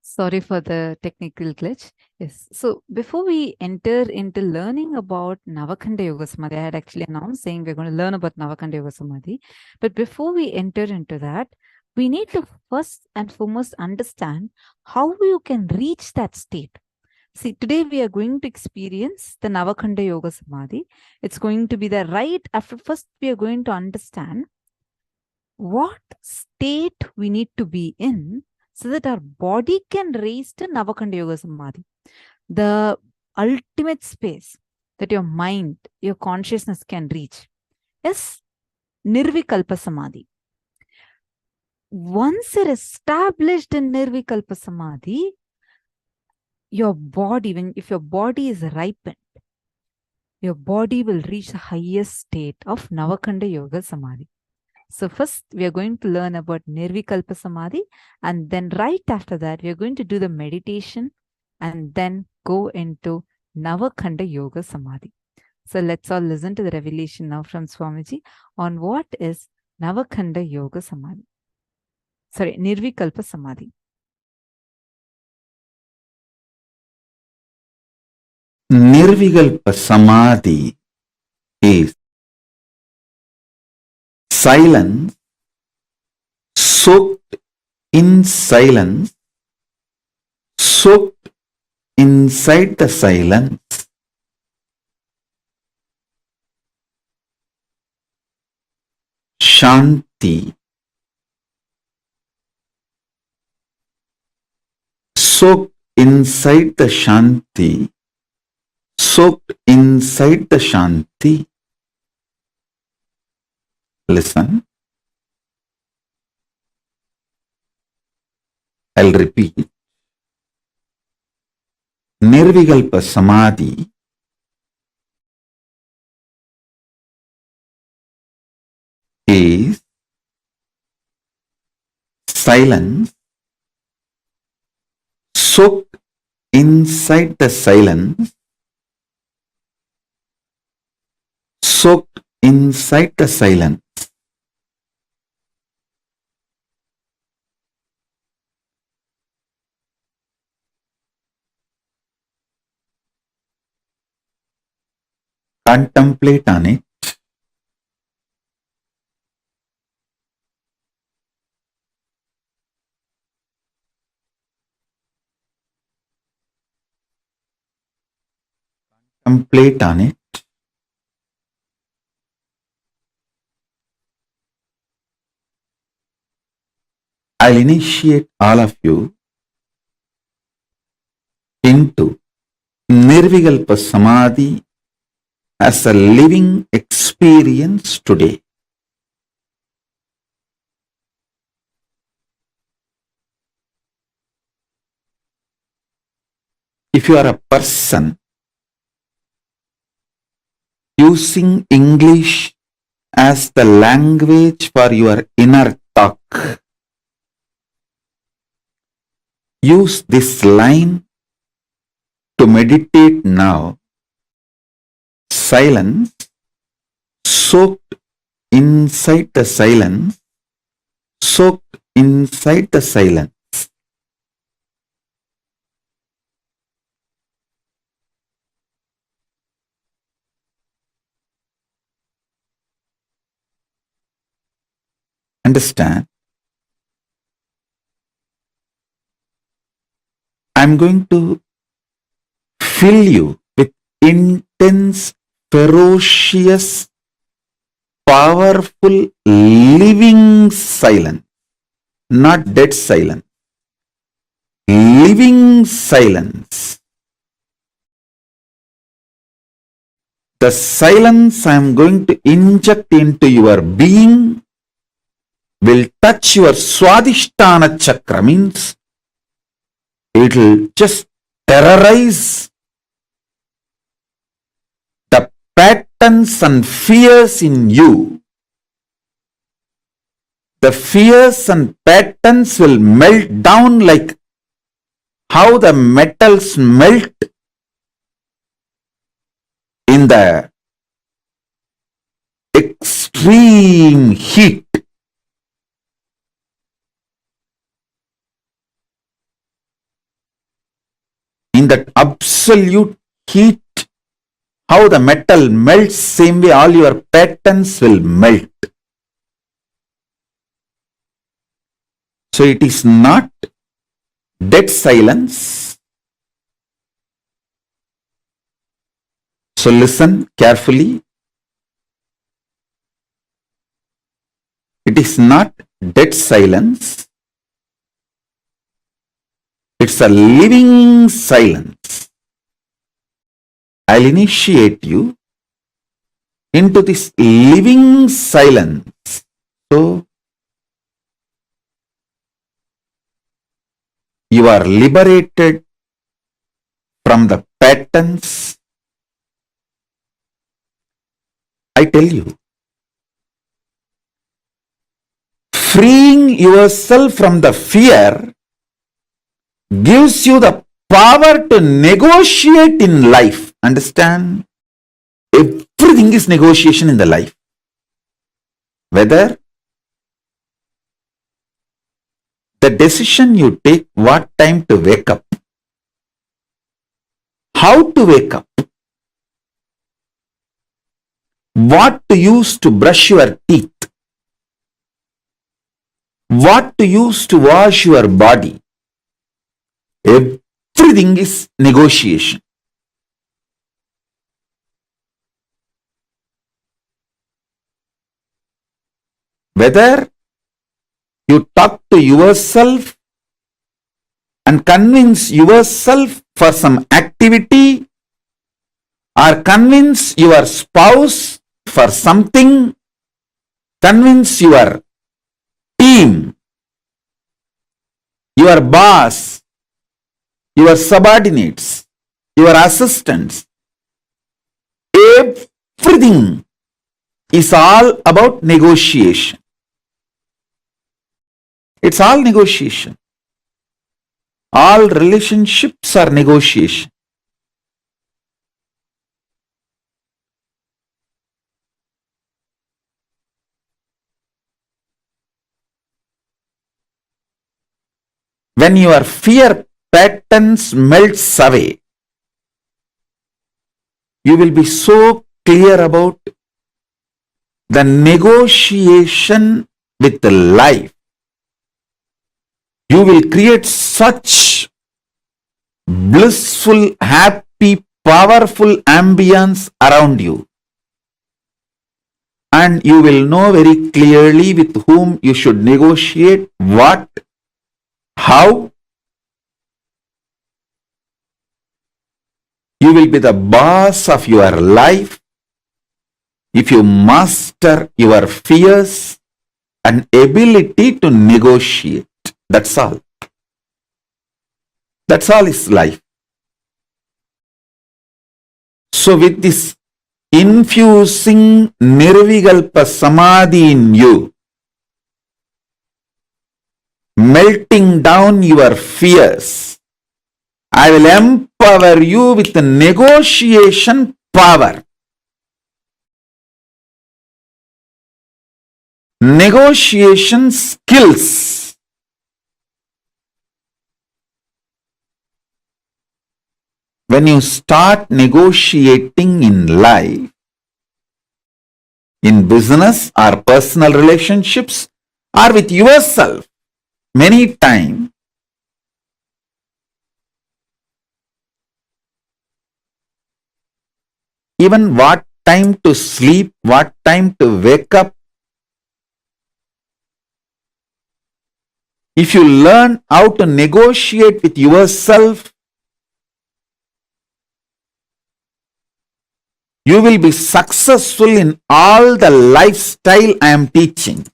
Sorry for the technical glitch. Yes. So before we enter into learning about Navakhanda Yoga Samadhi, I had actually announced saying we're going to learn about Navakhanda Yoga Samadhi. But before we enter into that, we need to first and foremost understand how you can reach that state. See, today we are going to experience the Navakhanda Yoga Samadhi. It's going to be the right after first we are going to understand what state we need to be in so that our body can raise to Navakhanda Yoga Samadhi. The ultimate space that your mind, your consciousness can reach is Nirvikalpa Samadhi. Once you're established in Nirvikalpa Samadhi, your body, if your body is ripened, your body will reach the highest state of Navakhanda Yoga Samadhi. So first, we are going to learn about Nirvikalpa Samadhi, and then right after that, we are going to do the meditation and then go into Navakhanda Yoga Samadhi. So let's all listen to the revelation now from Swamiji on what is Navakhanda Yoga Samadhi. Sorry, Nirvikalpa Samadhi. Nirvikalpa Samadhi is silence, soaked in silence, soaked inside the silence. Shanti, soaked inside the Shanti, soaked inside the Shanti. Listen. I'll repeat. Nirvikalpa Samadhi is silence, soaked inside the silence, soaked inside the silence. Contemplate on it. Contemplate on it. I'll initiate all of you into Nirvikalpa Samadhi as a living experience today. If you are a person using English as the language for your inner talk, use this line to meditate now. Silence, soaked inside the silence, soaked inside the silence. Understand? I'm going to fill you with intense, ferocious, powerful, living silence, not dead silence, living silence. The silence I am going to inject into your being will touch your Swadhisthana chakra, means it will just terrorize the patterns and fears in you. The fears and patterns will melt down like how the metals melt in the extreme heat. and that absolute heat, how the metal melts, same way all your patterns will melt. So it is not dead silence. So listen carefully. It is not dead silence. It's a living silence. I'll initiate you into this living silence. So, you are liberated from the patterns. I tell you, freeing yourself from the fear gives you the power to negotiate in life. Understand? Everything is negotiation in the life. Whether the decision you take, what time to wake up, how to wake up, what to use to brush your teeth, what to use to wash your body, everything is negotiation. Whether you talk to yourself and convince yourself for some activity, or convince your spouse for something, convince your team, your boss, your subordinates, your assistants, everything is all about negotiation. It's all negotiation. All relationships are negotiation. When your fear patterns melts away, you will be so clear about the negotiation with life. You will create such blissful, happy, powerful ambience around you. And you will know very clearly with whom you should negotiate, what, how. You will be the boss of your life if you master your fears and ability to negotiate. That's all. That's all is life. So with this infusing Nirvikalpa Samadhi in you, melting down your fears, I will empower you with the negotiation power. Negotiation skills. When you start negotiating in life, in business or personal relationships or with yourself, many times, even what time to sleep, what time to wake up, if you learn how to negotiate with yourself, you will be successful in all the lifestyle I am teaching.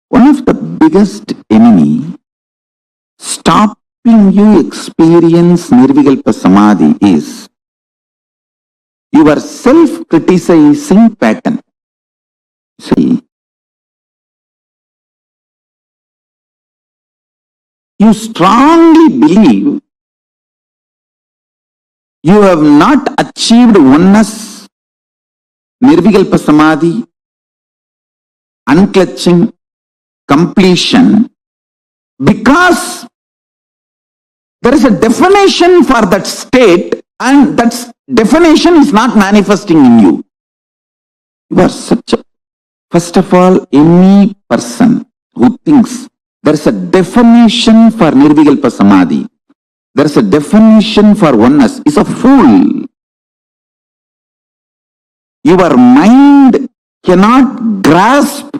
One of the biggest enemy stopping you experience Nirvikalpa Samadhi is your self-criticizing pattern. See, you strongly believe you have not achieved oneness Nirvikalpa Samadhi, unclutching, completion, because there is a definition for that state and that definition is not manifesting in you. You are such a, first of all, any person who thinks there is a definition for Nirvikalpa Samadhi, there is a definition for oneness, is a fool. Your mind cannot grasp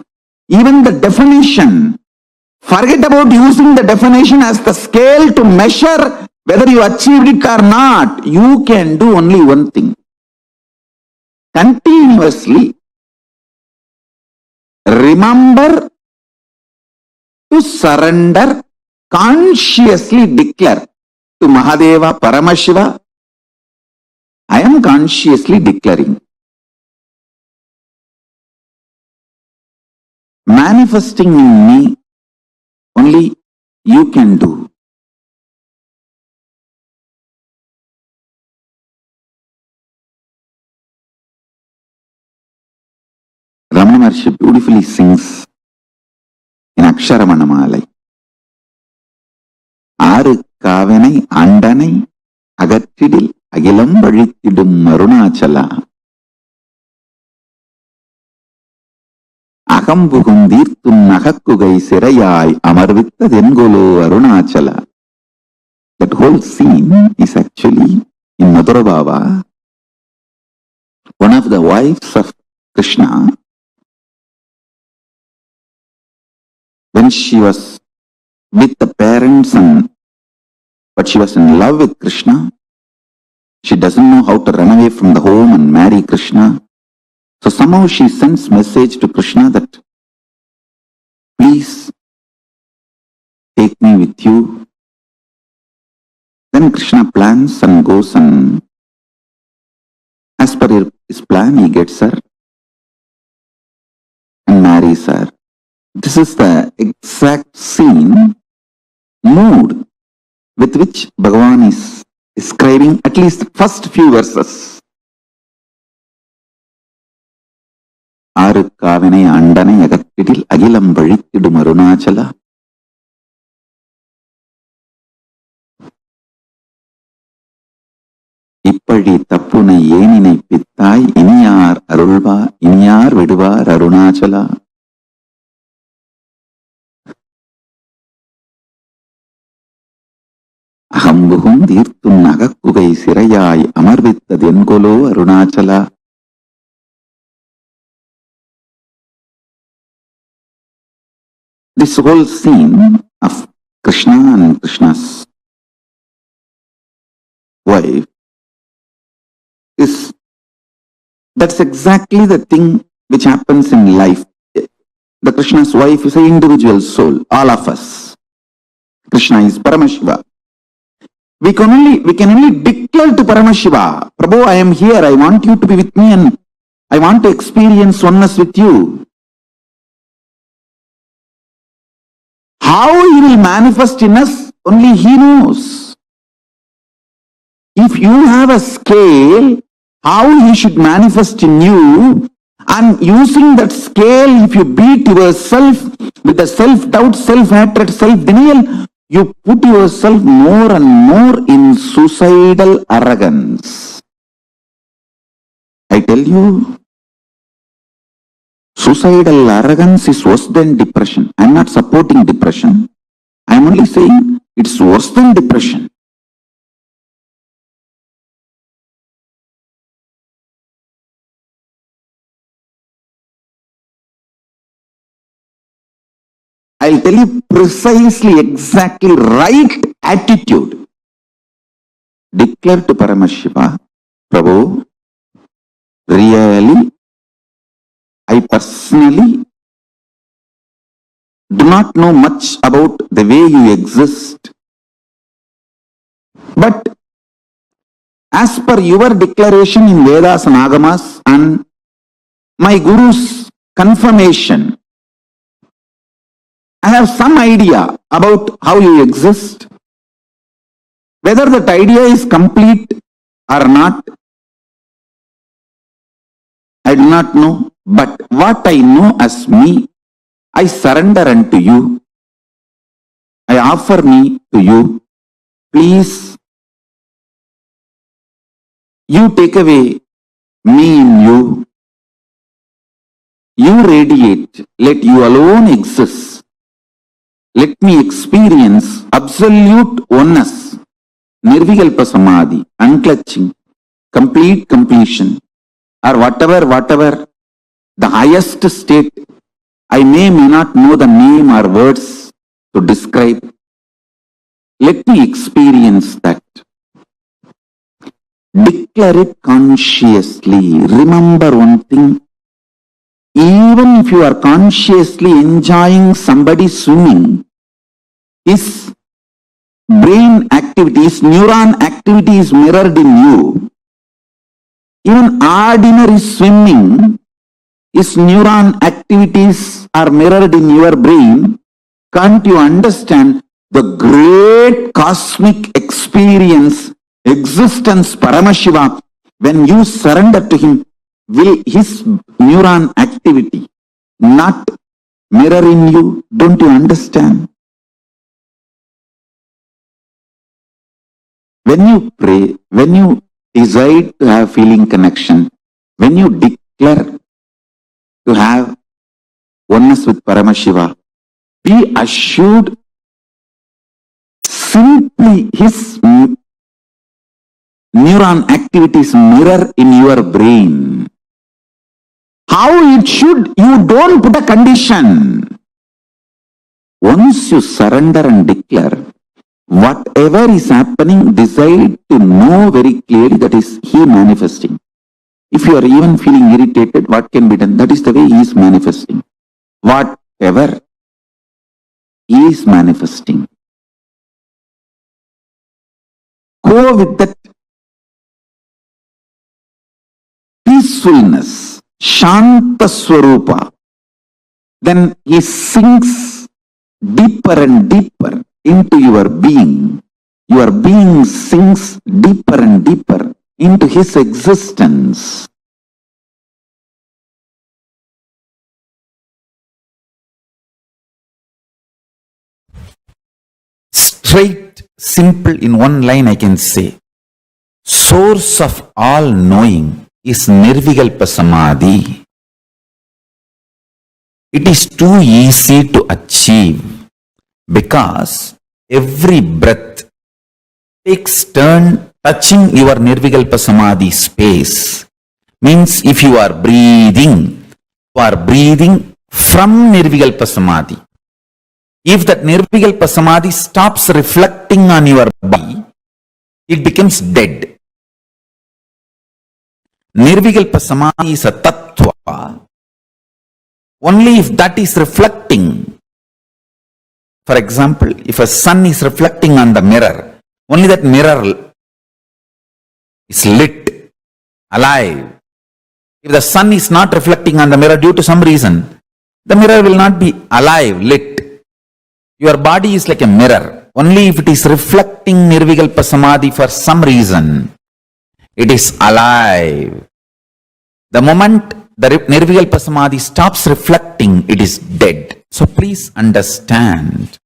even the definition. Forget about using the definition as the scale to measure whether you achieved it or not. You can do only one thing. Continuously remember to surrender, consciously declare to Mahadeva Paramashiva, I am consciously declaring. Manifesting in me only you can do. Ramana Maharshi beautifully sings in Aksharamanamaalai. Aru kavenai andanai agattidil agilam vazhittidum Arunachala. Akambukum dirthum nagakkugai sirayai amarvittadengolo Arunachala. That whole scene is actually in Madhurabhava. One of the wives of Krishna, when she was with the parents but she was in love with Krishna, she doesn't know how to run away from the home and marry Krishna. So somehow she sends message to Krishna that, please take me with you. Then Krishna plans and goes, and as per his plan, he gets her and marries her. This is the exact scene, mood with which Bhagavan is describing at least the first few verses. Aru kavenai andanai agattidil agilam vazhittidum Arunachala. Ippadi tappunai yeninai pittai iniyar arulva iniyar viduvar Arunachala. Ahambuhum dirthum nagakkugai sirayai amarvittadengolo Arunachala. This whole scene of Krishna and Krishna's wife that's exactly the thing which happens in life. The Krishna's wife is an individual soul, all of us. Krishna is Paramashiva. We can only declare to Paramashiva, Prabhu, I am here, I want you to be with me and I want to experience oneness with you. How he will manifest in us, only he knows. If you have a scale, how he should manifest in you, and using that scale, if you beat yourself with the self-doubt, self-hatred, self-denial, you put yourself more and more in suicidal arrogance. I tell you, suicidal arrogance is worse than depression. I am not supporting depression. I am only saying it's worse than depression. I'll tell you precisely, exactly right attitude. Declare to Paramashiva, Prabhu, really, I personally do not know much about the way you exist. But as per your declaration in Vedas and Agamas and my Guru's confirmation, I have some idea about how you exist. Whether that idea is complete or not, I do not know, but what I know as me, I surrender unto you. I offer me to you. Please, you take away me in you. You radiate. Let you alone exist. Let me experience absolute oneness, nirvikalpa samadhi, unclutching, complete completion, or whatever the highest state. I may not know the name or words to describe. Let me experience that. Declare it consciously. Remember one thing. Even if you are consciously enjoying somebody swimming, his brain activity, his neuron activity is mirrored in you. Even ordinary swimming, his neuron activities are mirrored in your brain. Can't you understand the great cosmic experience, existence, Paramashiva, when you surrender to him? Will his neuron activity not mirror in you? Don't you understand? When you pray, when you decide to have feeling connection, when you declare to have oneness with Paramashiva, be assured simply his neuron activities mirror in your brain. How it should, you don't put a condition. Once you surrender and declare, whatever is happening, decide to know very clearly that is he manifesting. If you are even feeling irritated, what can be done? That is the way he is manifesting. Whatever he is manifesting. Go with that peacefulness, Shanta Swarupa. Then he sinks deeper and deeper into your being. Your being sinks deeper and deeper into his existence. Straight, simple, in one line I can say, source of all knowing is Nirvikalpa Samadhi. It is too easy to achieve because every breath takes turn touching your Nirvikalpa Samadhi space. Means if you are breathing from Nirvikalpa Samadhi. If that Nirvikalpa Samadhi stops reflecting on your body, it becomes dead. Nirvikalpa Samadhi is a tattva. Only if that is reflecting. For example, if a sun is reflecting on the mirror, only that mirror is lit, alive. If the sun is not reflecting on the mirror due to some reason, the mirror will not be alive, lit. Your body is like a mirror. Only if it is reflecting Nirvikalpa Samadhi for some reason, it is alive. The moment the Nirvikalpa Samadhi stops reflecting, it is dead. So please understand.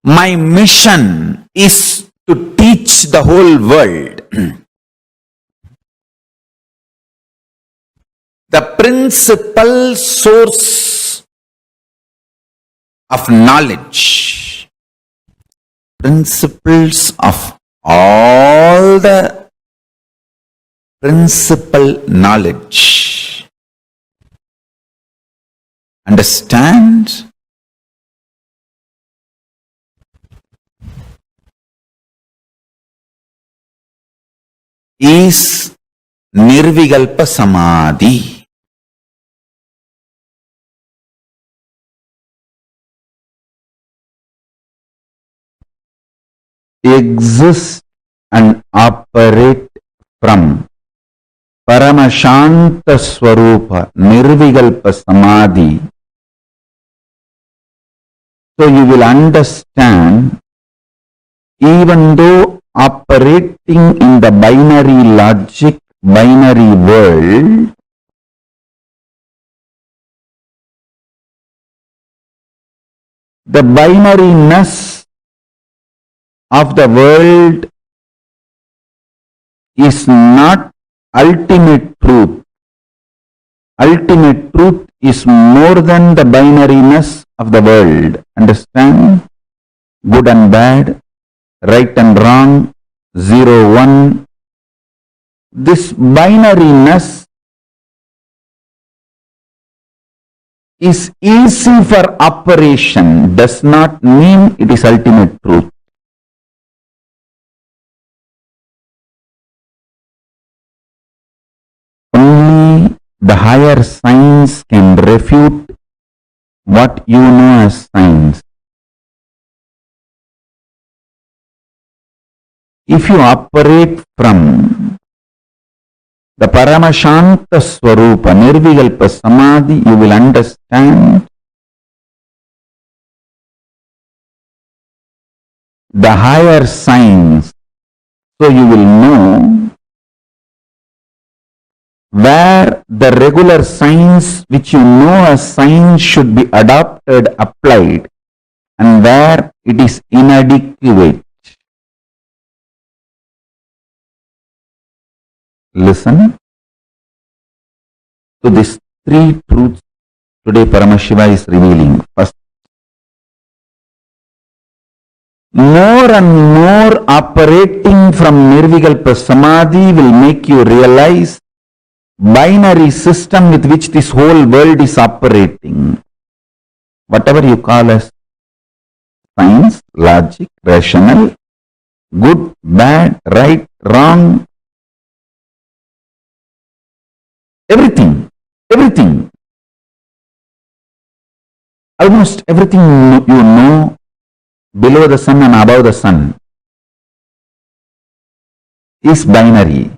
My mission is to teach the whole world the principal source of knowledge, principles of all the principal knowledge. Understand? Is Nirvikalpa Samadhi. Exist and operate from Paramashanta Swarupa, Nirvikalpa Samadhi. So you will understand, even though operating in the binary logic, binary world, the binariness of the world is not ultimate truth. Ultimate truth is more than the binariness of the world. Understand? Good and bad, right and wrong, 0, 1. This binariness is easy for operation, does not mean it is ultimate truth. Only the higher science can refute what you know as science. If you operate from the Paramashanta Swarupa, Nirvikalpa Samadhi, you will understand the higher science. So you will know where the regular science which you know as science should be adopted, applied, and where it is inadequate. Listen to these three truths today Paramashiva is revealing. First, more and more operating from Nirvikalpa Samadhi will make you realize binary system with which this whole world is operating. Whatever you call as science, logic, rational, good, bad, right, wrong, everything, almost everything you know below the sun and above the sun is binary.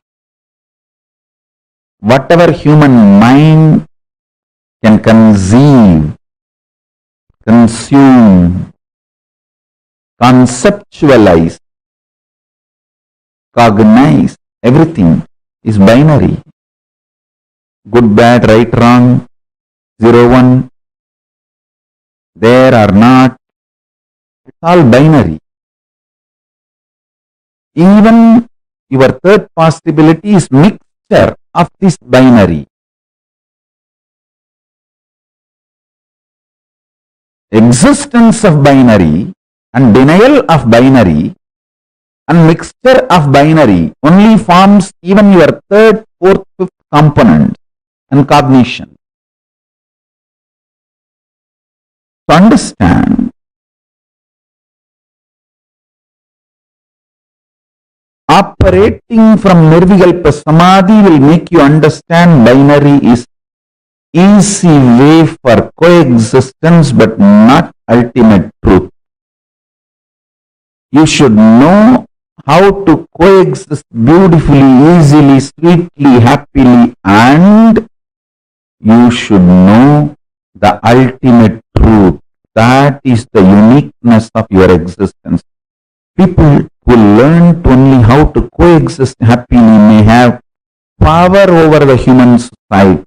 Whatever human mind can conceive, consume, conceptualize, cognize, everything is binary. Good, bad, right, wrong, 0, 1, there or not, it's all binary. Even your third possibility is mixture of this binary. Existence of binary and denial of binary and mixture of binary only forms even your third, fourth, fifth component and cognition. To understand, operating from Nirvikalpa Samadhi will make you understand binary is easy way for coexistence but not ultimate truth. You should know how to coexist beautifully, easily, sweetly, happily, and you should know the ultimate truth. That is the uniqueness of your existence. People who learn only how to coexist happily may have power over the human society.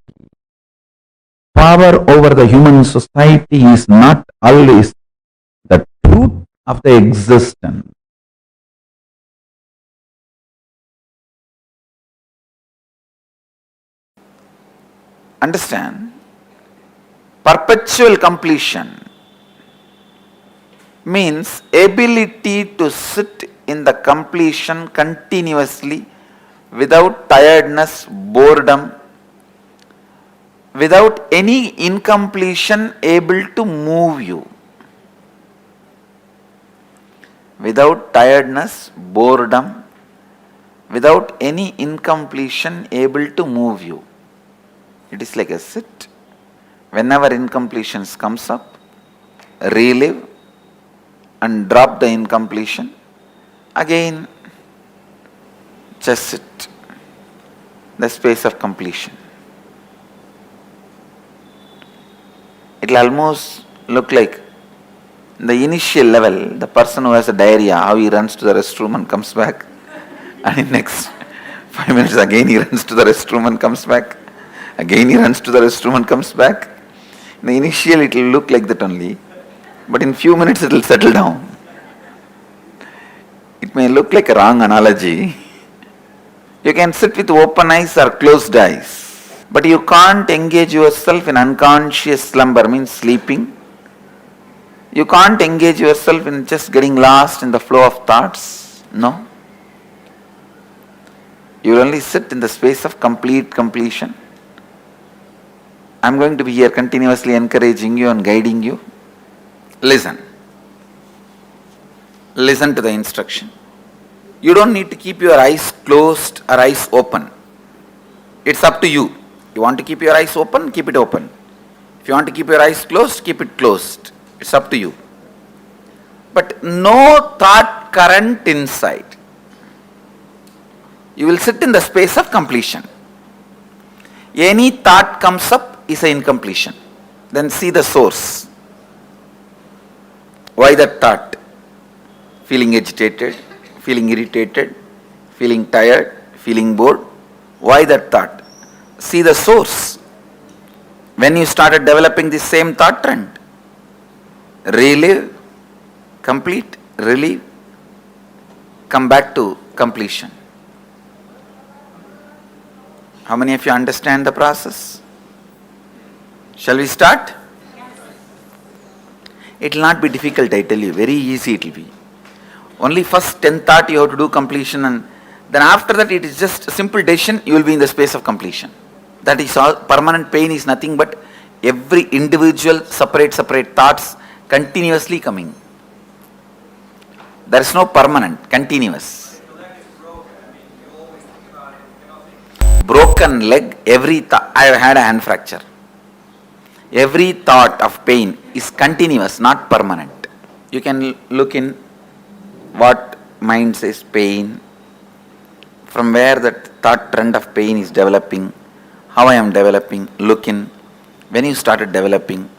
Power over the human society is not always the truth of the existence. Understand? Perpetual completion means ability to sit in the completion continuously without tiredness, boredom, without any incompletion able to move you. Without tiredness, boredom, without any incompletion able to move you. It is like a sit. Whenever incompletions comes up, relive and drop the incompletion. Again, just sit. The space of completion. It will almost look like In the initial level, the person who has a diarrhea, how he runs to the restroom and comes back, and in next 5 minutes again he runs to the restroom and comes back, again he runs to the restroom and comes back. In the initial it will look like that only, but in few minutes it will settle down. It may look like a wrong analogy. You can sit with open eyes or closed eyes, but you can't engage yourself in unconscious slumber, means sleeping. You can't engage yourself in just getting lost in the flow of thoughts. No. You will only sit in the space of complete completion. I am going to be here continuously encouraging you and guiding you. Listen. Listen to the instruction. You don't need to keep your eyes closed or eyes open. It's up to you. You want to keep your eyes open, keep it open. If you want to keep your eyes closed, keep it closed. It's up to you. But no thought current inside. You will sit in the space of completion. Any thought comes up is an incompletion. Then see the source. Why that thought? Feeling agitated, feeling irritated, feeling tired, feeling bored. Why that thought? See the source. When you started developing the same thought trend, relive, complete, relieve, come back to completion. How many of you understand the process? Shall we start? It will not be difficult, I tell you. Very easy it will be. Only first 10 thought you have to do completion, and then after that it is just a simple decision, you will be in the space of completion. That is all. Permanent pain is nothing but every individual separate thoughts continuously coming. There is no permanent, continuous. Broken leg, I have had a hand fracture. Every thought of pain is continuous, not permanent. You can look in what mind says pain, from where that thought trend of pain is developing, how I am developing, look in. When you started developing,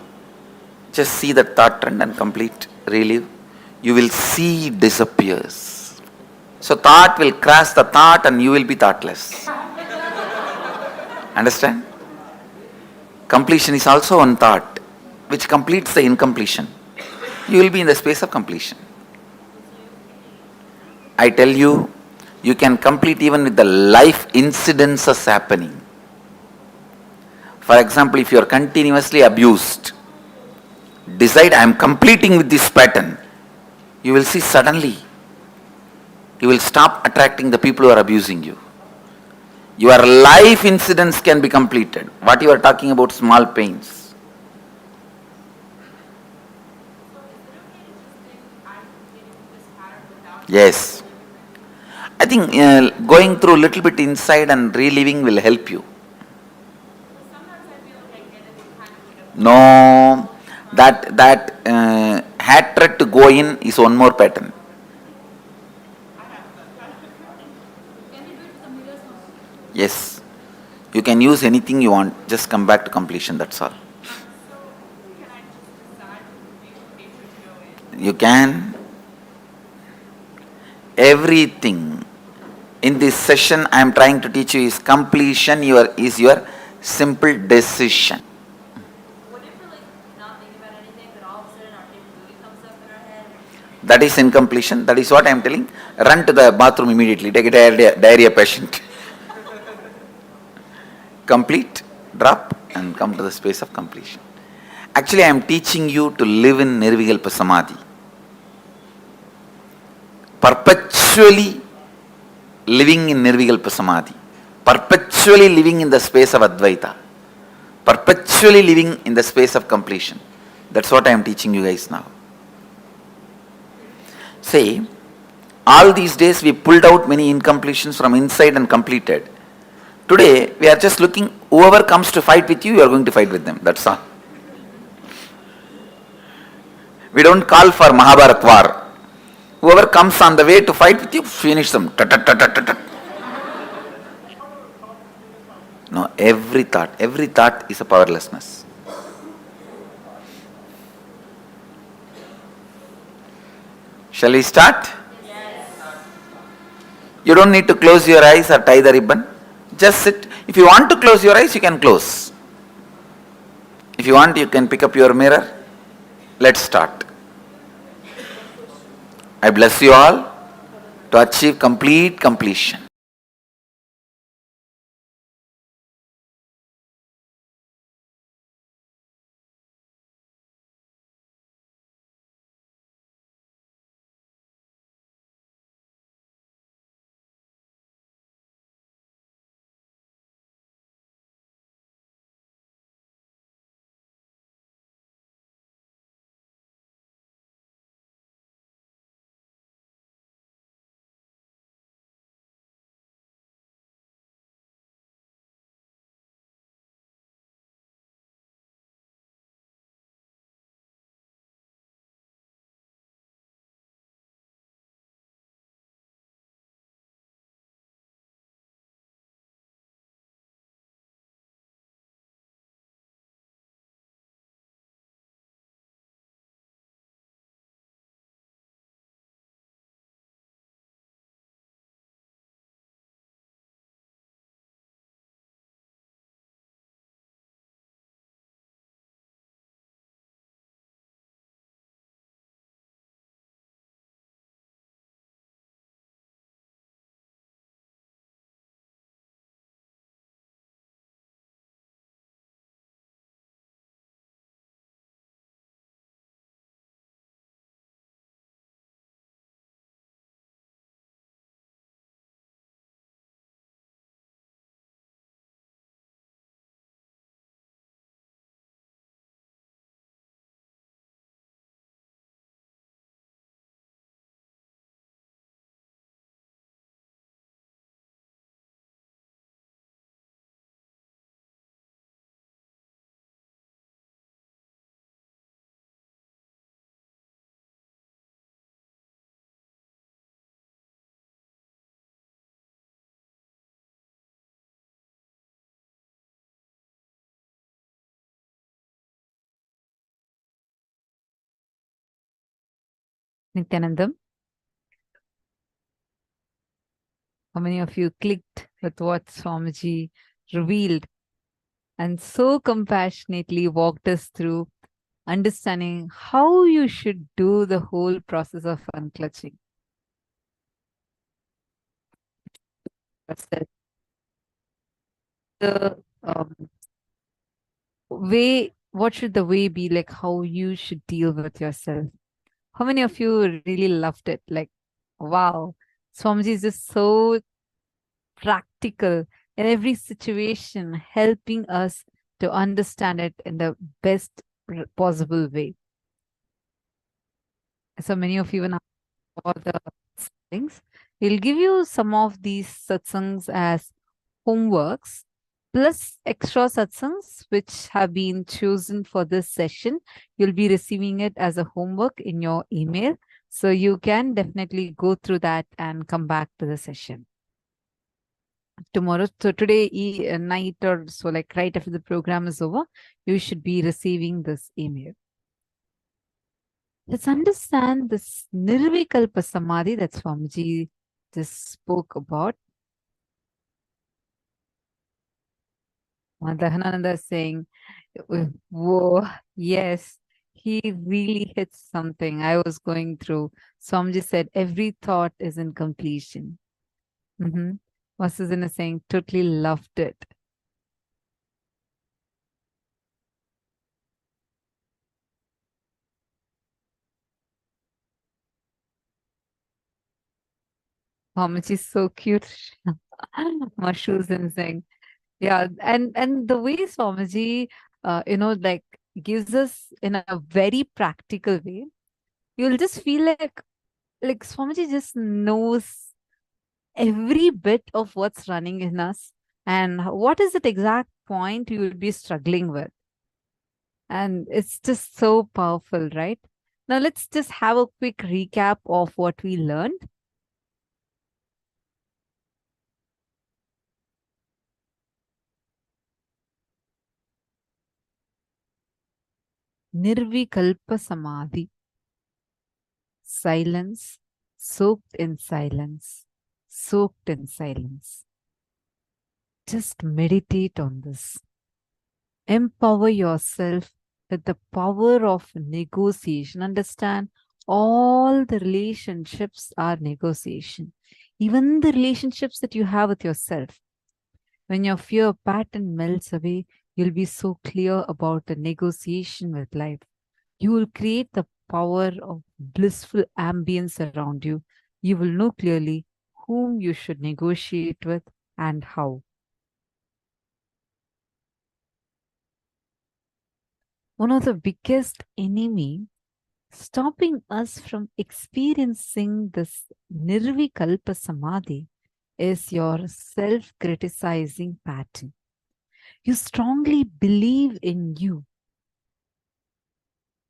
just see that thought trend and complete, relive. You will see it disappears. So thought will crash the thought and you will be thoughtless. Understand? Completion is also one thought which completes the incompletion. You will be in the space of completion. I tell you, you can complete even with the life incidences happening. For example, if you are continuously abused, decide I am completing with this pattern. You will see suddenly, you will stop attracting the people who are abusing you. Your life incidents can be completed. What you are talking about, small pains. Yes. I think going through a little bit inside and reliving will help you. No, that hatred to go in is one more pattern. Yes, you can use anything you want, just come back to completion, that's all. You can. Everything in this session I am trying to teach you is completion is your simple decision. That is incompletion. That is what I am telling. Run to the bathroom immediately. Take a diarrhea patient. Complete, drop, and come to the space of completion. Actually, I am teaching you to live in Nirvikalpa Samadhi. Perpetually living in Nirvikalpa Samadhi. Perpetually living in the space of Advaita. Perpetually living in the space of completion. That's what I am teaching you guys now. Say, all these days we pulled out many incompletions from inside and completed. Today, we are just looking, whoever comes to fight with you, you are going to fight with them. That's all. We don't call for Mahabharat war. Whoever comes on the way to fight with you, finish them. No, every thought is a powerlessness. Shall we start? You don't need to close your eyes or tie the ribbon. Just sit. If you want to close your eyes, you can close. If you want, you can pick up your mirror. Let's start. I bless you all to achieve complete completion. Nithyanandam, how many of you clicked with what Swamiji revealed and so compassionately walked us through understanding how you should do the whole process of unclutching yourself? The way, what should the way be, like how you should deal with yourself? How many of you really loved it? Like, wow, Swamiji is just so practical in every situation, helping us to understand it in the best possible way. So many of you, all the things, we'll give you some of these satsangs as homeworks plus extra satsangs which have been chosen for this session. You'll be receiving it as a homework in your email. So you can definitely go through that and come back to the session tomorrow. So today night or so, like right after the program is over, you should be receiving this email. Let's understand this Nirvikalpa Samadhi that Swamiji just spoke about. Dahanananda is saying, whoa, yes, he really hits something I was going through. Swamiji said, every thought is in completion. Vasudhana is saying, totally loved it. Swamiji is so cute. Mashu's and saying, yeah, and the way Swamiji, like gives us in a very practical way, you'll just feel like Swamiji just knows every bit of what's running in us and what is that exact point you will be struggling with. And it's just so powerful, right? Now let's just have a quick recap of what we learned. Nirvikalpa Samadhi. silence, soaked in silence, soaked in silence. Just meditate on this. Empower yourself with the power of negotiation. Understand, all the relationships are negotiation. Even the relationships that you have with yourself. When your fear pattern melts away, you'll be so clear about the negotiation with life. You will create the power of blissful ambience around you. You will know clearly whom you should negotiate with and how. One of the biggest enemy stopping us from experiencing this nirvikalpa samadhi is your self-criticizing pattern. You strongly believe in you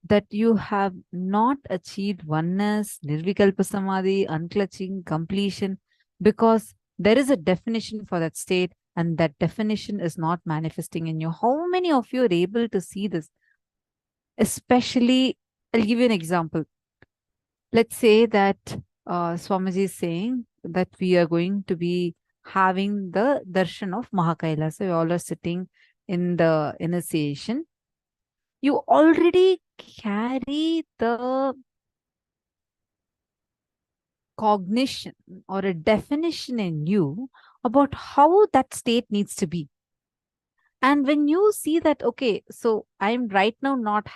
that you have not achieved oneness, nirvikalpa samadhi, unclutching, completion, because there is a definition for that state and that definition is not manifesting in you. How many of you are able to see this? Especially, I'll give you an example. Let's say that Swamiji is saying that we are going to be having the darshan of Mahakailasa. We all are sitting in the initiation. You already carry the cognition or a definition in you about how that state needs to be. And when you see that, okay, so I'm right now not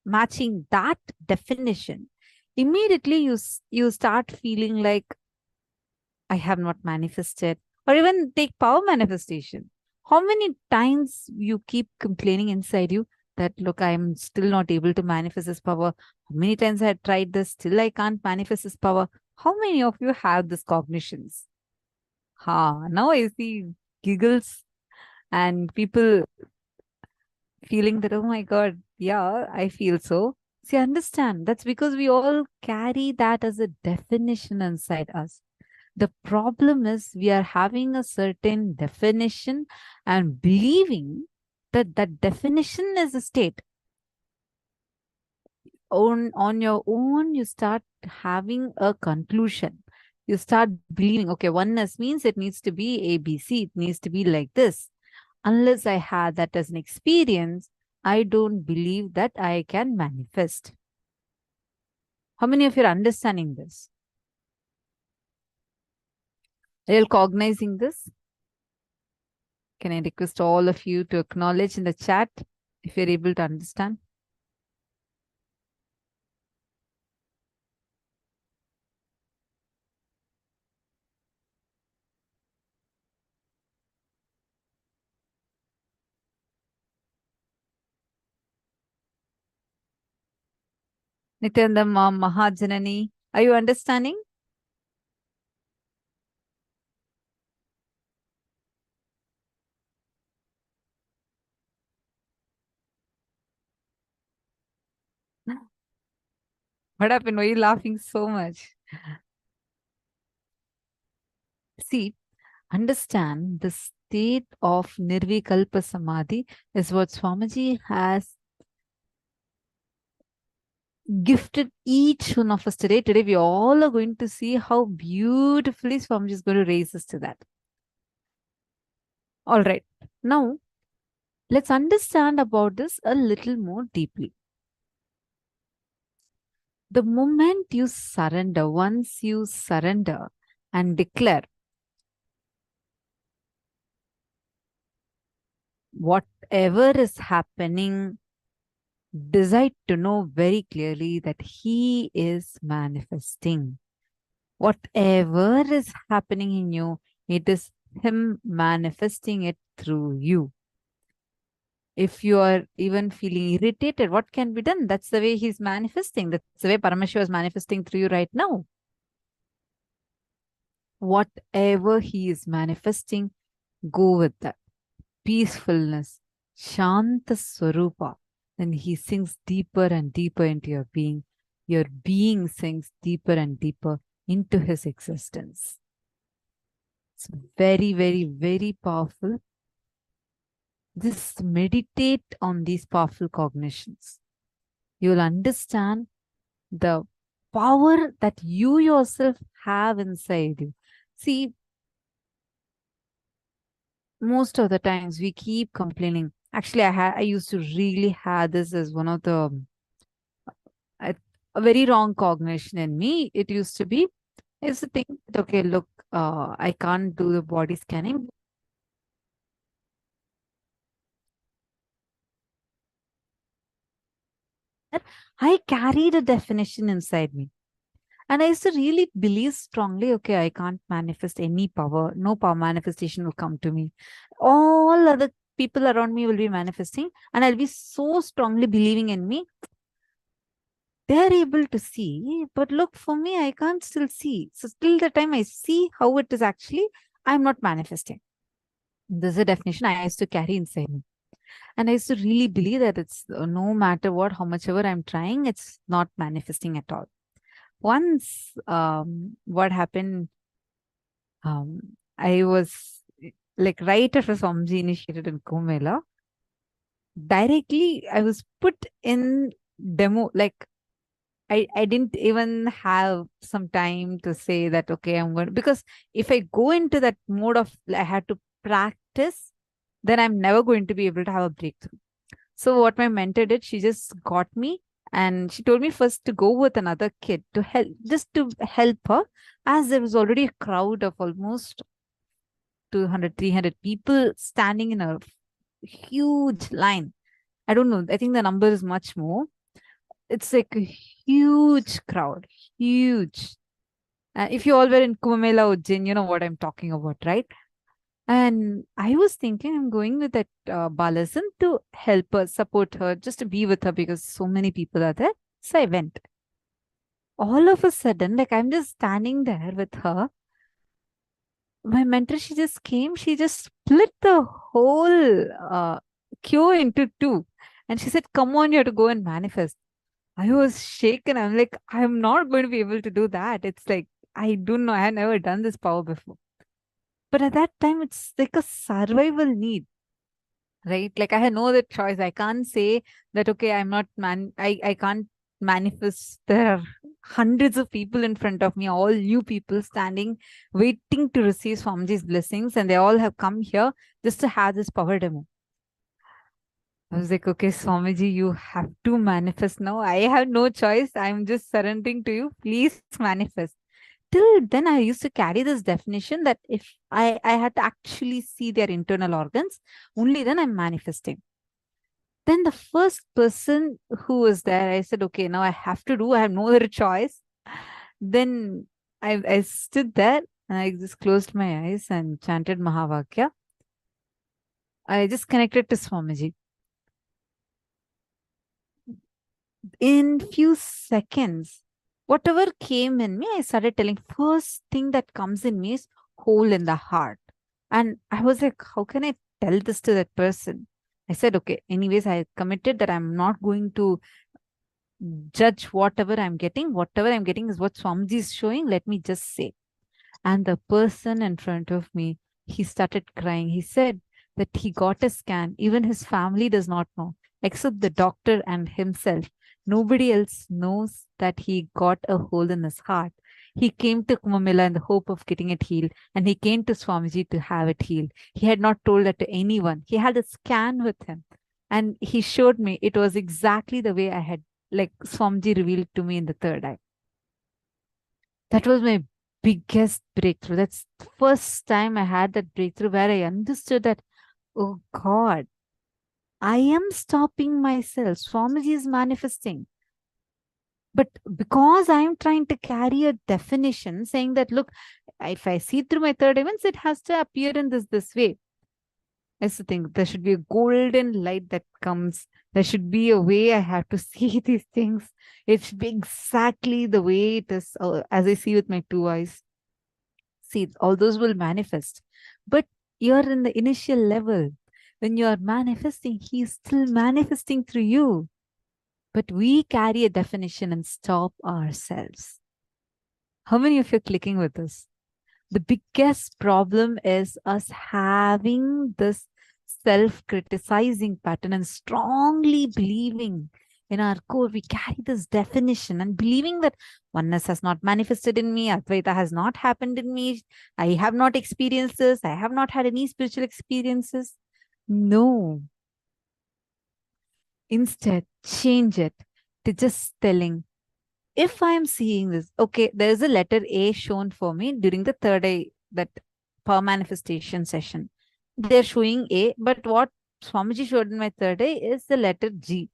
matching that definition, immediately you start feeling like I have not manifested. Or even take power manifestation. How many times you keep complaining inside you that, look, I'm still not able to manifest this power. How many times I had tried this, still I can't manifest this power. How many of you have this cognitions? Now I see giggles and people feeling that, oh my God, yeah, I feel so. See, understand, that's because we all carry that as a definition inside us. The problem is we are having a certain definition and believing that that definition is a state. On your own, you start having a conclusion. You start believing, okay, oneness means it needs to be ABC. It needs to be like this. Unless I had that as an experience, I don't believe that I can manifest. How many of you are understanding this? Are you cognizing this? Can I request all of you to acknowledge in the chat if you're able to understand? Nityananda Mom, Mahajanani, are you understanding? What happened? Why are you laughing so much? See, understand the state of Nirvikalpa Samadhi is what Swamiji has gifted each one of us today. Today, we all are going to see how beautifully Swamiji is going to raise us to that. All right. Now, let's understand about this a little more deeply. The moment you surrender, once you surrender and declare, whatever is happening, decide to know very clearly that he is manifesting. Whatever is happening in you, it is him manifesting it through you. If you are even feeling irritated, what can be done? That's the way he's manifesting. That's the way Paramashiva is manifesting through you right now. Whatever he is manifesting, go with that. Peacefulness, Shanta Swarupa. Then he sinks deeper and deeper into your being. Your being sinks deeper and deeper into his existence. It's very, very, very powerful. Just meditate on these powerful cognitions. You will understand the power that you yourself have inside you. See, most of the times we keep complaining. Actually, I used to really have this as one of the a very wrong cognition in me. It used to be, is to think that, okay, look, I can't do the body scanning. I carried a definition inside me. And I used to really believe strongly, okay, I can't manifest any power. No power manifestation will come to me. All other people around me will be manifesting, and I'll be so strongly believing in me. They're able to see, but look, for me, I can't still see. So till the time I see how it is actually, I'm not manifesting. This is a definition I used to carry inside me. And I used to really believe that it's no matter what, how much ever I'm trying, it's not manifesting at all. Once, what happened, I was like right after Swamiji initiated in Kumbh, directly I was put in demo, like I didn't even have some time to say that, okay, I'm going to, because if I go into that mode of I had to practice, then I'm never going to be able to have a breakthrough. So what my mentor did, she just got me and she told me first to go with another kid to help, just to help her, as there was already a crowd of almost 200, 300 people standing in a huge line. I don't know. I think the number is much more. It's like a huge crowd, huge. If you all were in Kumbh Mela Ujjain, you know what I'm talking about, right? And I was thinking I'm going with that Balasan to help her, support her, just to be with her because so many people are there. So I went. All of a sudden, like I'm just standing there with her. My mentor, she just came, she just split the whole queue into two. And she said, come on, you have to go and manifest. I was shaken. I'm like, I'm not going to be able to do that. It's like, I don't know. I had never done this power before. But at that time, it's like a survival need, right? Like I had no other choice. I can't say that, okay, I'm not I can't manifest. There are hundreds of people in front of me, all new people standing, waiting to receive Swamiji's blessings. And they all have come here just to have this power demo. I was like, okay, Swamiji, you have to manifest now. I have no choice. I'm just surrendering to you. Please manifest. Till then, I used to carry this definition that if I had to actually see their internal organs, only then I'm manifesting. Then the first person who was there, I said, okay, now I have to do. I have no other choice. Then I stood there and I just closed my eyes and chanted Mahavakya. I just connected to Swamiji. In few seconds, whatever came in me, I started telling, first thing that comes in me is hole in the heart. And I was like, how can I tell this to that person? I said, okay, anyways, I committed that I'm not going to judge whatever I'm getting. Whatever I'm getting is what Swamiji is showing. Let me just say. And the person in front of me, he started crying. He said that he got a scan. Even his family does not know, except the doctor and himself. Nobody else knows that he got a hole in his heart. He came to Kumbh Mela in the hope of getting it healed, and he came to Swamiji to have it healed. He had not told that to anyone. He had a scan with him, and he showed me it was exactly the way I had, like Swamiji revealed to me in the third eye. That was my biggest breakthrough. That's the first time I had that breakthrough where I understood that, oh God, I am stopping myself. Swamiji is manifesting. But because I'm trying to carry a definition saying that, look, if I see through my third events, it has to appear in this way. I used to think there should be a golden light that comes. There should be a way I have to see these things. It should be exactly the way it is, as I see with my two eyes. See, all those will manifest. But you're in the initial level. When you are manifesting, he's still manifesting through you. But we carry a definition and stop ourselves. How many of you are clicking with this? The biggest problem is us having this self-criticizing pattern and strongly believing in our core, we carry this definition and believing that oneness has not manifested in me, Advaita has not happened in me, I have not experienced this, I have not had any spiritual experiences. No. Instead, change it to just telling, if I'm seeing this, okay, there's a letter A shown for me during the third eye, that power manifestation session. They're showing A, but what Swamiji showed in my third eye is the letter G.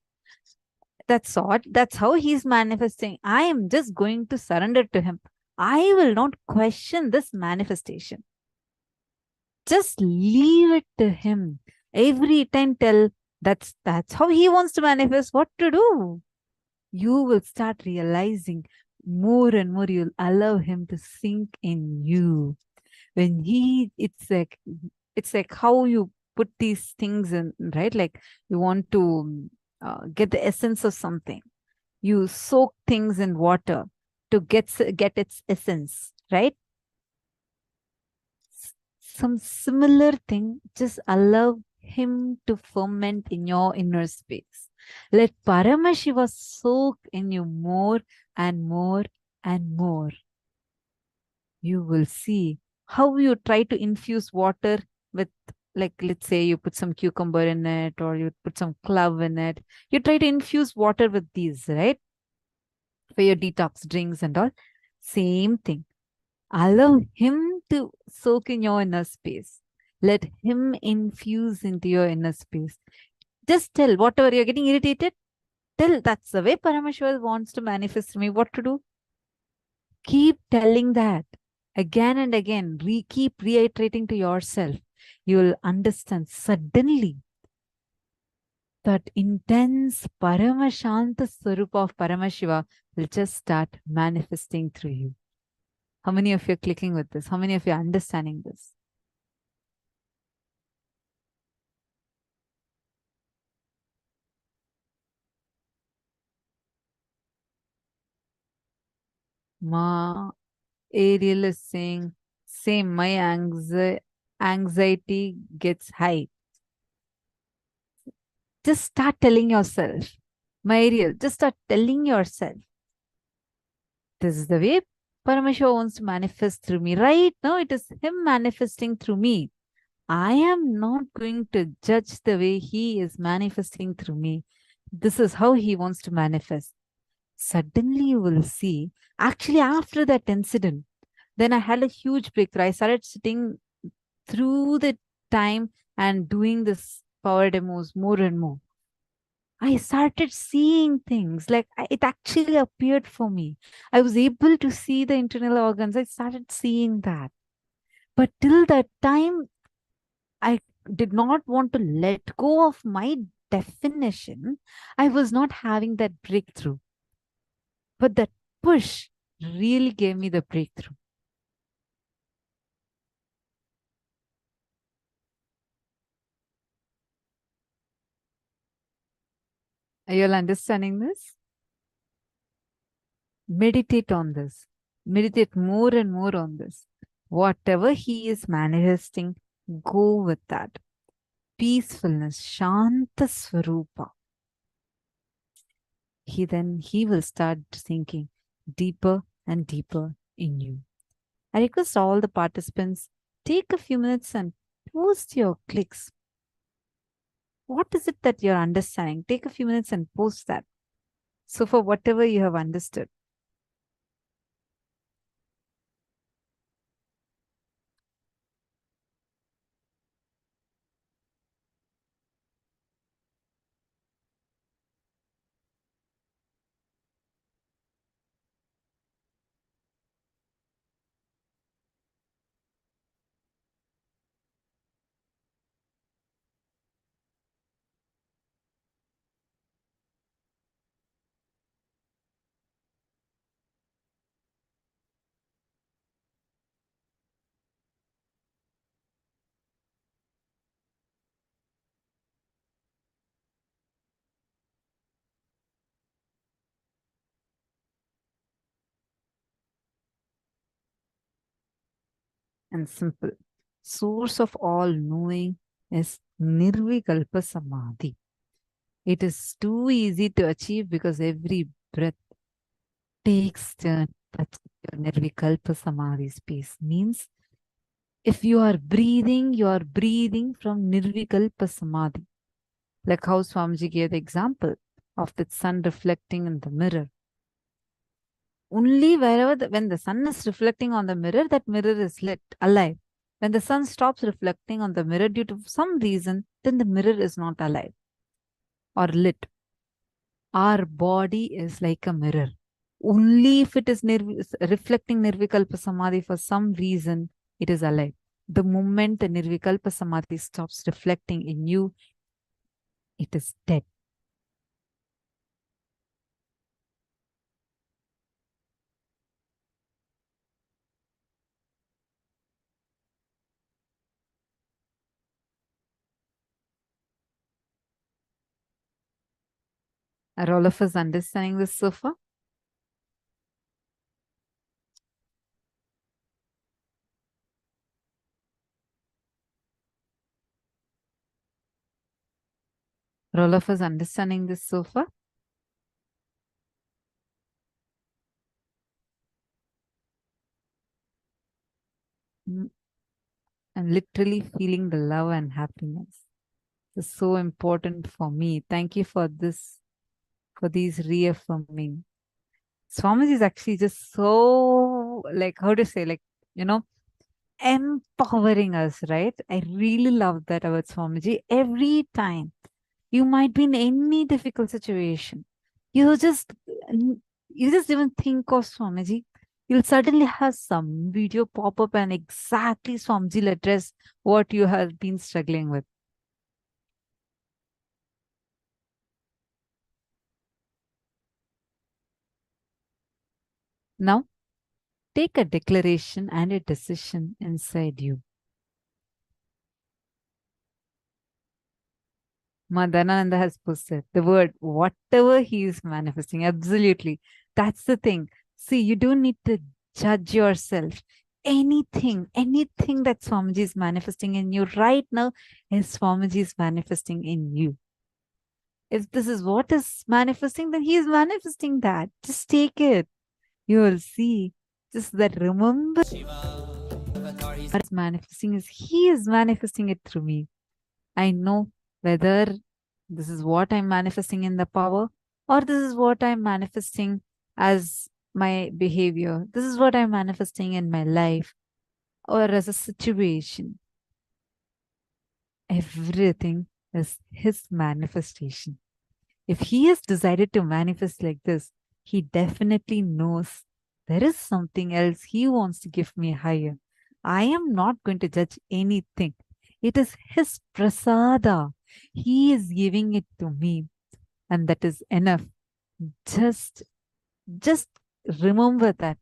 That's odd. That's how he's manifesting. I am just going to surrender to him. I will not question this manifestation. Just leave it to him. Every time tell, that's how he wants to manifest. What to do? You will start realizing more and more. You'll allow him to sink in you. When it's like how you put these things in, right? Like you want to get the essence of something. You soak things in water to get its essence, right? Some similar thing, just allow him to ferment in your inner space. Let Paramashiva soak in you more and more and more. You will see how you try to infuse water with, like, let's say you put some cucumber in it or you put some clove in it. You try to infuse water with these, right? For your detox drinks and all. Same thing. Allow him to soak in your inner space. Let him infuse into your inner space. Just tell whatever you're getting irritated. Tell that's the way Paramashiva wants to manifest me. What to do? Keep telling that again and again. Keep reiterating to yourself. You will understand suddenly that intense Paramashanta Swarupa of Paramashiva will just start manifesting through you. How many of you are clicking with this? How many of you are understanding this? Ma Ariel is saying, same, my anxiety gets high. Just start telling yourself, my Ariel, just start telling yourself, this is the way Paramashiva wants to manifest through me. Right now, it is him manifesting through me. I am not going to judge the way he is manifesting through me. This is how he wants to manifest. Suddenly you will see, actually after that incident, then I had a huge breakthrough. I started sitting through the time and doing this power demos more and more. I started seeing things, like it actually appeared for me. I was able to see the internal organs. I started seeing that. But till that time, I did not want to let go of my definition. I was not having that breakthrough. But that push really gave me the breakthrough. Are you all understanding this? Meditate on this. Meditate more and more on this. Whatever he is manifesting, go with that. Peacefulness, Shanta Swarupa. He will start sinking deeper and deeper in you. I request all the participants, take a few minutes and post your clicks. What is it that you're understanding? Take a few minutes and post that. So for whatever you have understood. And simple. Source of all knowing is Nirvikalpa Samadhi. It is too easy to achieve because every breath takes turn touching your nirvikalpa samadhi space. Means if you are breathing from nirvikalpa samadhi. Like how Swamiji gave the example of the sun reflecting in the mirror. Only wherever when the sun is reflecting on the mirror, that mirror is lit, alive. When the sun stops reflecting on the mirror due to some reason, then the mirror is not alive or lit. Our body is like a mirror. Only if it is reflecting Nirvikalpa Samadhi for some reason, it is alive. The moment the Nirvikalpa Samadhi stops reflecting in you, it is dead. Are all of us understanding this so far? Are all of us understanding this so far? I'm literally feeling the love and happiness. It's so important for me. Thank you for this, for these reaffirming. Swamiji is actually just so, like, how to say, like, empowering us, right? I really love that about Swamiji. Every time you might be in any difficult situation, you just even think of Swamiji. You'll suddenly have some video pop up and exactly Swamiji will address what you have been struggling with. Now, take a declaration and a decision inside you. Madhananda has posted the word, whatever he is manifesting. Absolutely. That's the thing. See, you don't need to judge yourself. Anything that Swamiji is manifesting in you right now is Swamiji is manifesting in you. If this is what is manifesting, then he is manifesting that. Just take it. You will see. Just that remember what is manifesting is he is manifesting it through me. I know whether this is what I'm manifesting in the power or this is what I'm manifesting as my behavior. This is what I'm manifesting in my life or as a situation. Everything is his manifestation. If he has decided to manifest like this, he definitely knows there is something else he wants to give me higher. I am not going to judge anything. It is his prasada. He is giving it to me. And that is enough. Just remember that.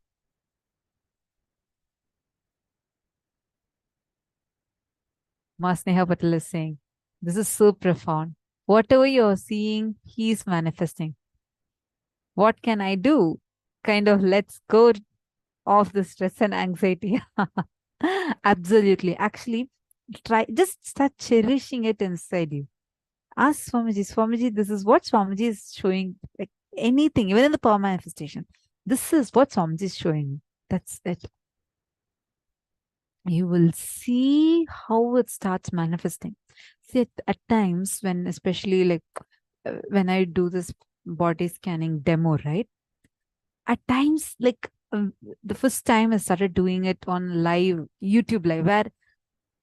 Masneha Patel is saying, this is so profound. Whatever you're seeing, he is manifesting. What can I do? Kind of let's go off the stress and anxiety. Absolutely. Actually, just start cherishing it inside you. Ask Swamiji, this is what Swamiji is showing. Like anything, even in the power manifestation. This is what Swamiji is showing. That's it. You will see how it starts manifesting. See, at times when, especially like when I do this body scanning demo, right? At times, like the first time I started doing it on live, YouTube live, where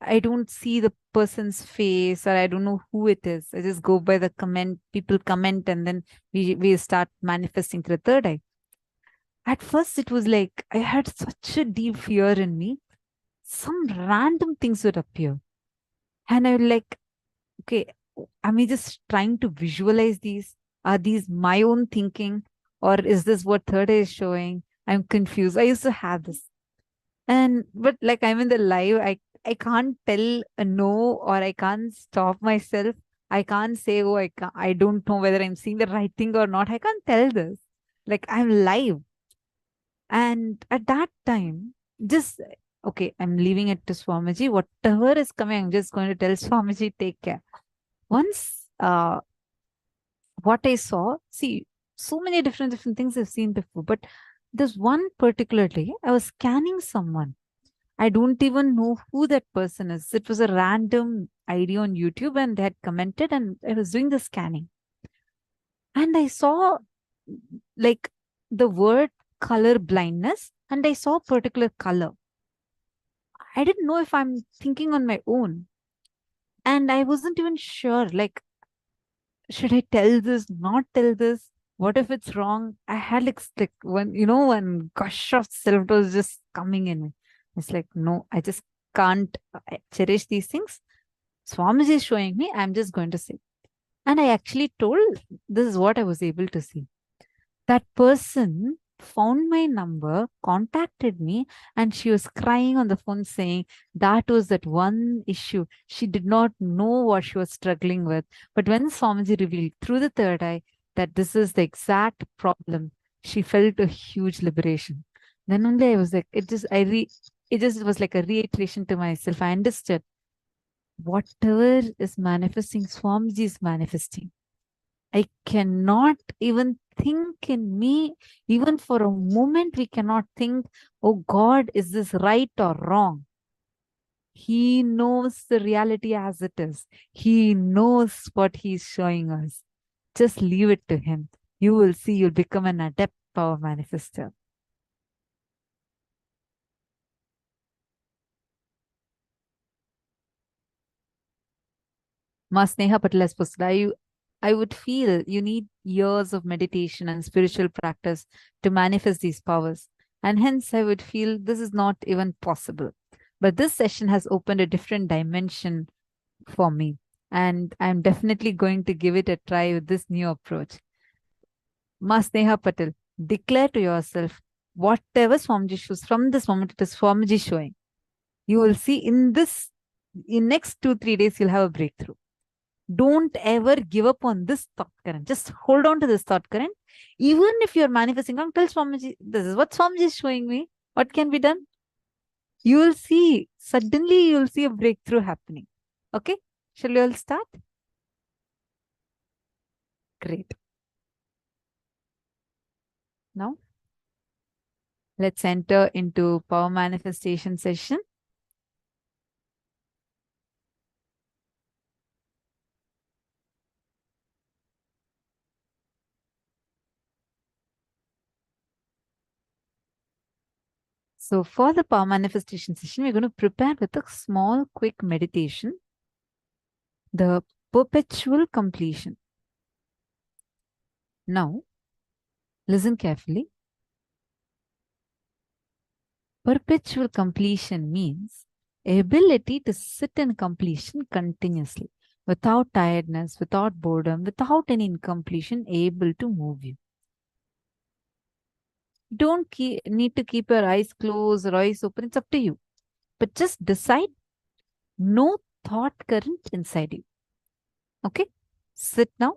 I don't see the person's face or I don't know who it is. I just go by the comment, people comment, and then we start manifesting through the third eye. At first, it was like I had such a deep fear in me. Some random things would appear. And I would like, okay, am I just trying to visualize these? Are these my own thinking? Or is this what third eye is showing? I'm confused. I used to have this. But like I'm in the live, I can't tell a no, or I can't stop myself. I can't say, oh, I don't know whether I'm seeing the right thing or not. I can't tell this. Like I'm live. And at that time, just, okay, I'm leaving it to Swamiji. Whatever is coming, I'm just going to tell Swamiji, take care. Once what I saw, see, so many different things I've seen before, but this one particular day, I was scanning someone. I don't even know who that person is. It was a random ID on YouTube and they had commented and I was doing the scanning. And I saw like the word color blindness and I saw a particular color. I didn't know if I'm thinking on my own. And I wasn't even sure, like, should I tell this, not tell this? What if it's wrong? I had like one gush of self was just coming in. It's like, no, I just can't cherish these things. Swamiji is showing me, I'm just going to say. And I actually told, this is what I was able to see. That person found my number, contacted me, and she was crying on the phone saying that was that one issue. She did not know what she was struggling with. But when Swamiji revealed through the third eye that this is the exact problem, she felt a huge liberation. Then only I was like, it just was like a reiteration to myself. I understood whatever is manifesting, Swamiji is manifesting. I cannot even think in me, even for a moment, we cannot think, oh God, is this right or wrong? He knows the reality as it is. He knows what he's showing us. Just leave it to him. You will see you'll become an adept power manifester. Ma Sneha Patel has posted, I would feel you need years of meditation and spiritual practice to manifest these powers. And hence, I would feel this is not even possible. But this session has opened a different dimension for me. And I'm definitely going to give it a try with this new approach. Ma Sneha Patel, declare to yourself, whatever Swamiji shows, from this moment it is Swamiji showing. You will see in next 2-3 days, you'll have a breakthrough. Don't ever give up on this thought current. Just hold on to this thought current. Even if you're manifesting, tell Swamiji, this is what Swamiji is showing me. What can be done? You will see, suddenly you will see a breakthrough happening. Okay? Shall we all start? Great. Now, let's enter into power manifestation session. So for the power manifestation session, we're going to prepare with a small, quick meditation. The perpetual completion. Now, listen carefully. Perpetual completion means ability to sit in completion continuously, without tiredness, without boredom, without any incompletion, able to move you. Don't need to keep your eyes closed or eyes open. It's up to you. But just decide no thought current inside you. Okay? Sit now.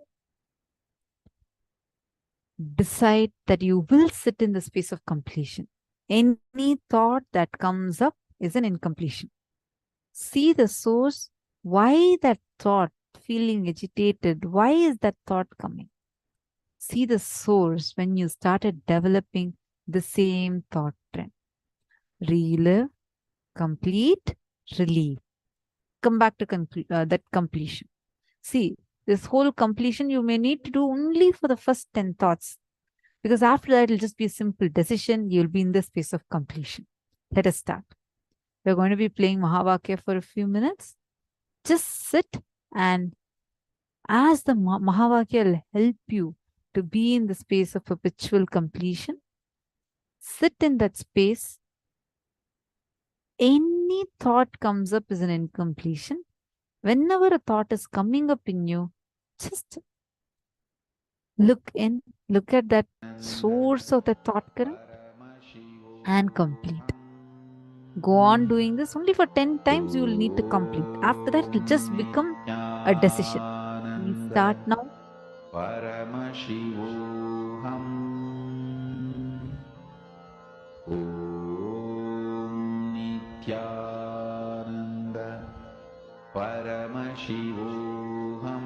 Decide that you will sit in the space of completion. Any thought that comes up is an incompletion. See the source. Why that thought feeling agitated? Why is that thought coming? See the source when you started developing the same thought trend. Relive, complete, relieve. Come back to that completion. See, this whole completion you may need to do only for the first 10 thoughts. Because after that, it'll just be a simple decision. You'll be in the space of completion. Let us start. We're going to be playing Mahavakya for a few minutes. Just sit and as the Mahavakya will help you to be in the space of perpetual completion. Sit in that space. Any thought comes up as an incompletion. Whenever a thought is coming up in you, just look at that source of the thought current and complete. Go on doing this. Only for 10 times you will need to complete. After that, it will just become a decision. We start now. Paramashivoham. Om Nithyananda Paramashivoham.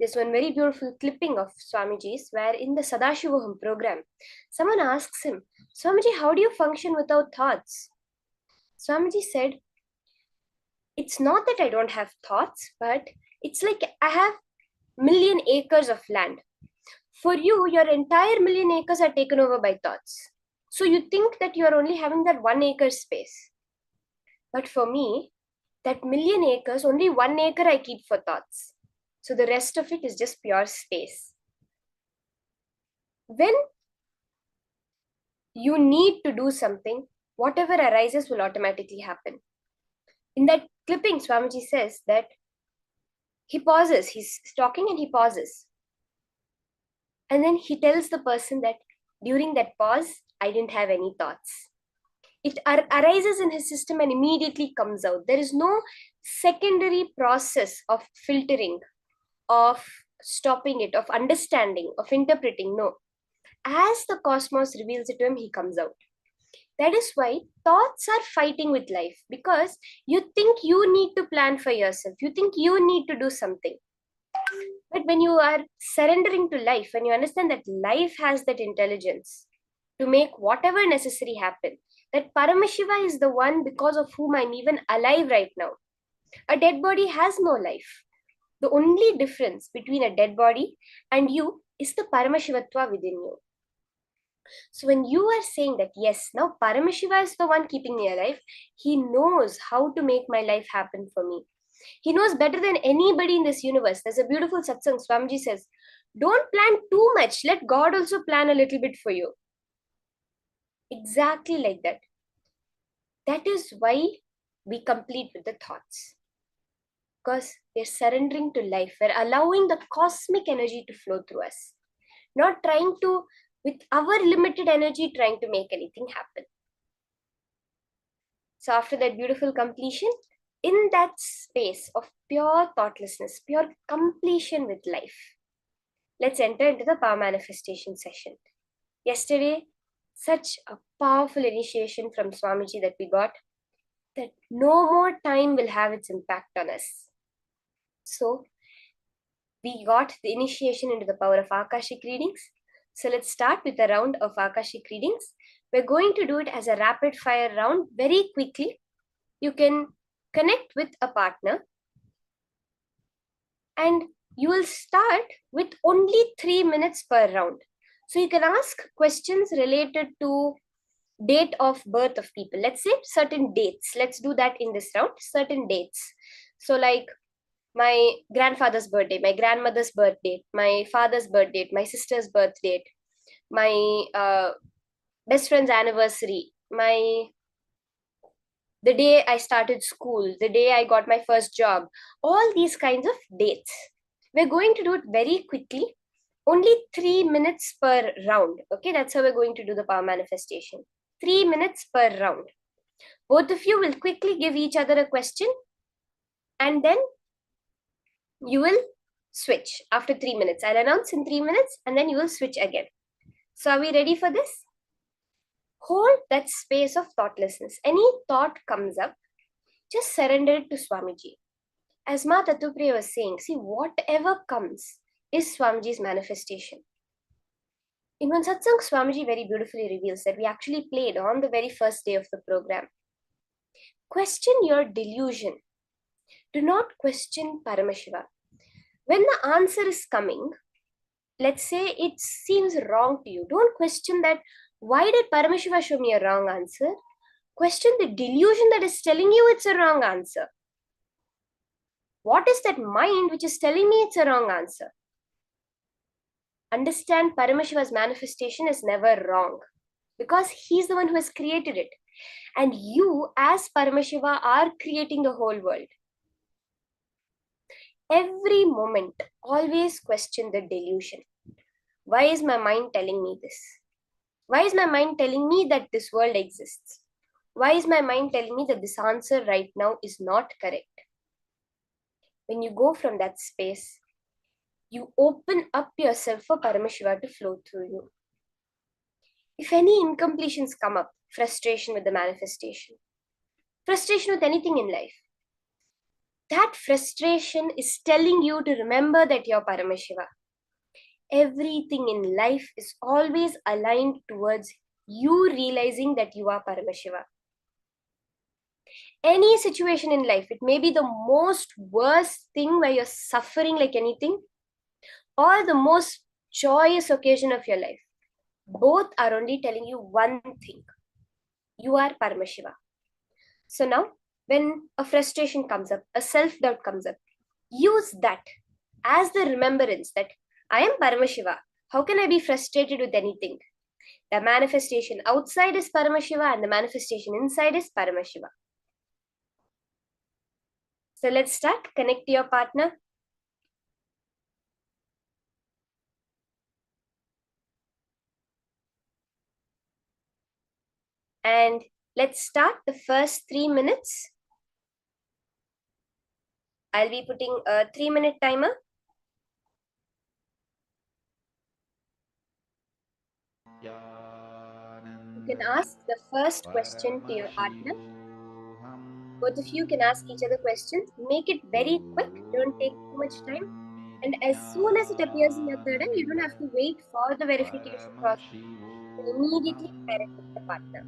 There's one very beautiful clipping of Swamiji's where in the Sadashivoham program, someone asks him, Swamiji, how do you function without thoughts? Swamiji said, it's not that I don't have thoughts, but it's like I have million acres of land. For you, your entire million acres are taken over by thoughts. So you think that you are only having that 1 acre space. But for me, that million acres, only 1 acre I keep for thoughts. So the rest of it is just pure space. When you need to do something, whatever arises will automatically happen. In that clipping, Swamiji says that he pauses, he's talking and he pauses. And then he tells the person that during that pause, I didn't have any thoughts. It arises in his system and immediately comes out. There is no secondary process of filtering, of stopping it, of understanding, of interpreting. No. As the cosmos reveals it to him, he comes out. That is why thoughts are fighting with life, because you think you need to plan for yourself. You think you need to do something. But when you are surrendering to life, when you understand that life has that intelligence to make whatever necessary happen, that Paramashiva is the one because of whom I'm even alive right now. A dead body has no life. The only difference between a dead body and you is the Paramashivatva within you. So when you are saying that, yes, now Paramashiva is the one keeping me alive, he knows how to make my life happen for me. He knows better than anybody in this universe. There's a beautiful satsang, Swamiji says, don't plan too much. Let God also plan a little bit for you. Exactly like that. That is why we complete with the thoughts. Because we're surrendering to life. We're allowing the cosmic energy to flow through us. Not trying to, with our limited energy, trying to make anything happen. So after that beautiful completion, in that space of pure thoughtlessness, pure completion with life, let's enter into the power manifestation session. Yesterday, such a powerful initiation from Swamiji that we got, that no more time will have its impact on us. So we got the initiation into the power of Akashic readings. So let's start with a round of Akashic readings. We're going to do it as a rapid fire round very quickly. You can connect with a partner and you will start with only 3 minutes per round. So you can ask questions related to date of birth of people. Let's say certain dates. Let's do that in this round, certain dates. So like my grandfather's birthday, my grandmother's birth date, my father's birth date, my sister's birth date, my best friend's anniversary, the day I started school, the day I got my first job, all these kinds of dates. We're going to do it very quickly, only 3 minutes per round. Okay, that's how we're going to do the power manifestation. 3 minutes per round. Both of you will quickly give each other a question and then you will switch after 3 minutes. I'll announce in 3 minutes and then you will switch again. So are we ready for this? Hold that space of thoughtlessness. Any thought comes up, just surrender it to Swamiji. As Ma Tatupriya was saying, see, whatever comes is Swamiji's manifestation. In one satsang, Swamiji very beautifully reveals that we actually played on the very first day of the program. Question your delusion. Do not question Paramashiva. When the answer is coming, let's say it seems wrong to you, don't question that. Why did Paramashiva show me a wrong answer? Question the delusion that is telling you it's a wrong answer. What is that mind which is telling me it's a wrong answer? Understand Paramashiva's manifestation is never wrong because he's the one who has created it. And you as Paramashiva are creating the whole world. Every moment, always question the delusion. Why is my mind telling me this? Why is my mind telling me that this world exists? Why is my mind telling me that this answer right now is not correct? When you go from that space, you open up yourself for Paramashiva to flow through you. If any incompletions come up, frustration with the manifestation, frustration with anything in life, that frustration is telling you to remember that you're Paramashiva. Everything in life is always aligned towards you realizing that you are Paramashiva. Any situation in life, it may be the most worst thing where you're suffering like anything, or the most joyous occasion of your life. Both are only telling you one thing: you are Paramashiva. So now, when a frustration comes up, a self-doubt comes up, use that as the remembrance that I am Paramashiva. How can I be frustrated with anything? The manifestation outside is Paramashiva and the manifestation inside is Paramashiva. So let's start. Connect to your partner. And let's start the first 3 minutes. I'll be putting a 3-minute timer. You can ask the first question to your partner. Both of you can ask each other questions. Make it very quick. Don't take too much time. And as soon as it appears in your third eye, you don't have to wait for the verification process. You can immediately pair it with the partner.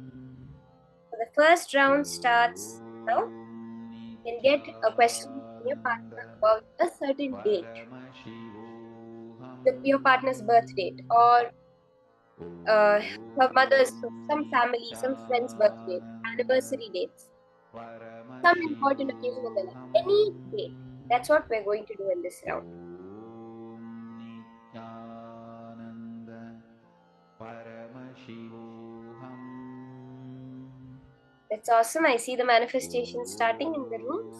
So the first round starts now. You can get a question from your partner about a certain date, your partner's birth date, or her mother's, some family, some friend's birth date, anniversary dates, some important occasion in their life, any date. That's what we're going to do in this round. That's awesome. I see the manifestation starting in the rooms.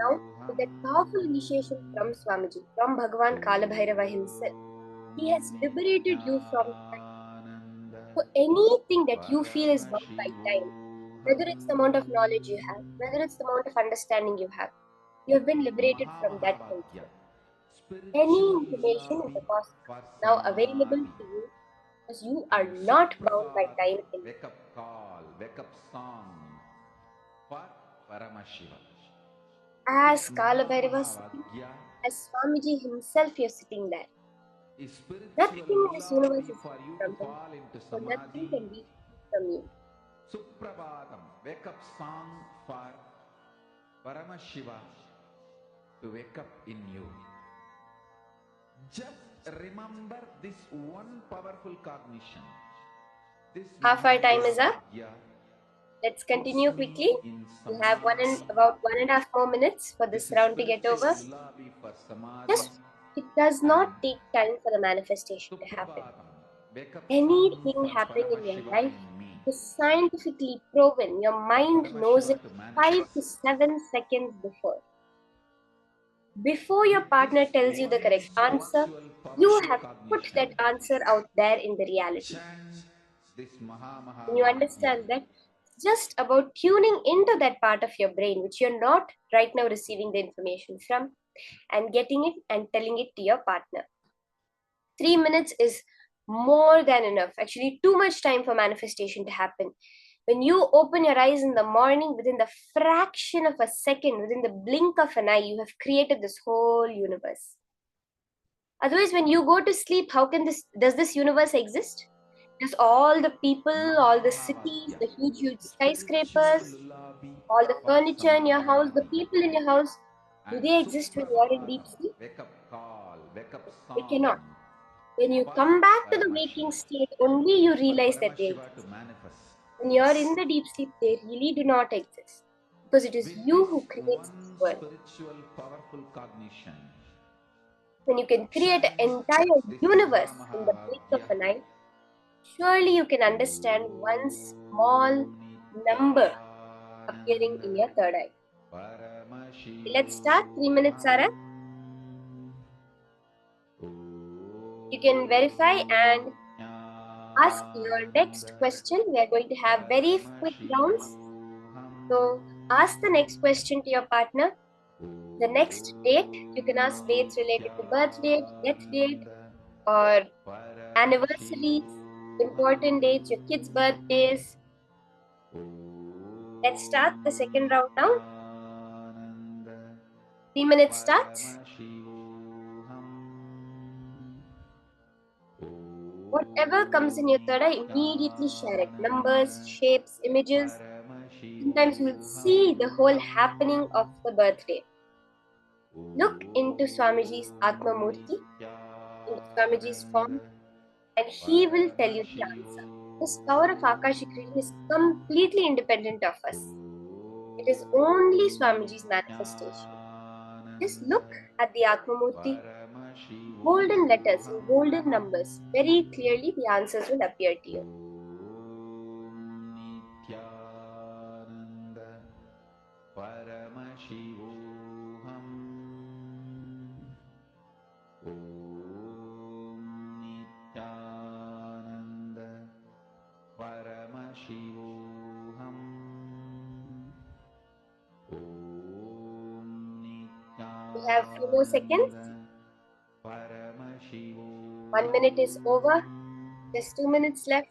Now, with that powerful initiation from Swamiji, from Bhagavan Kalabhairava himself, he has liberated you from time. So anything that you feel is bound by time, whether it's the amount of knowledge you have, whether it's the amount of understanding you have been liberated from that concept. Any information in the cosmos now available to you because you are not bound by time anymore. Wake up call, wake up song for Paramashiva. As Kalabhairava sitting, as Swamiji himself is sitting there. Nothing in this universe is from him, so nothing can be from you. Suprabhatam, wake up song for Paramashiva to wake up in you. Just remember this one powerful cognition. Half our time is up. Let's continue quickly. We have about 1.5 more minutes for this round to get over. It does not take time for the manifestation to happen. Anything happening in your life is scientifically proven. Your mind knows it 5 to 7 seconds before. Before your partner tells you the correct answer, you have put that answer out there in the reality. When you understand that, it's just about tuning into that part of your brain which you're not right now receiving the information from, and getting it and telling it to your partner. 3 minutes is more than enough, actually too much time for manifestation to happen. When you open your eyes in the morning, within the fraction of a second, within the blink of an eye, you have created this whole universe. Otherwise, when you go to sleep, does this universe exist? Does all the people, all the cities, the huge skyscrapers, all the furniture in your house, the people in your house, do they exist when you are in deep sleep? They cannot. When you come back to the waking state, only you realize that they exist. When you are in the deep sleep, they really do not exist. Because it is you who creates this world. When you can create an entire universe in the blink of an eye, surely you can understand one small number appearing in your third eye. Let's start. 3 minutes are up. You can verify and ask your next question. We are going to have very quick rounds. So ask the next question to your partner. The next date, you can ask dates related to birth date, death date, or anniversaries, important dates, your kids' birthdays, Let's start the second round now. 3 minutes starts. Whatever comes in your third eye, immediately share it. Numbers, shapes, images. Sometimes you will see the whole happening of the birthday. Look into Swamiji's Atma Murti, into Swamiji's form, and he will tell you the answer. This power of Akashic reading is completely independent of us. It is only Swamiji's manifestation. Just look at the Atma Murti. Golden letters in golden numbers. Very clearly the answers will appear to you. We have few more seconds. 1 minute is over. Just 2 minutes left.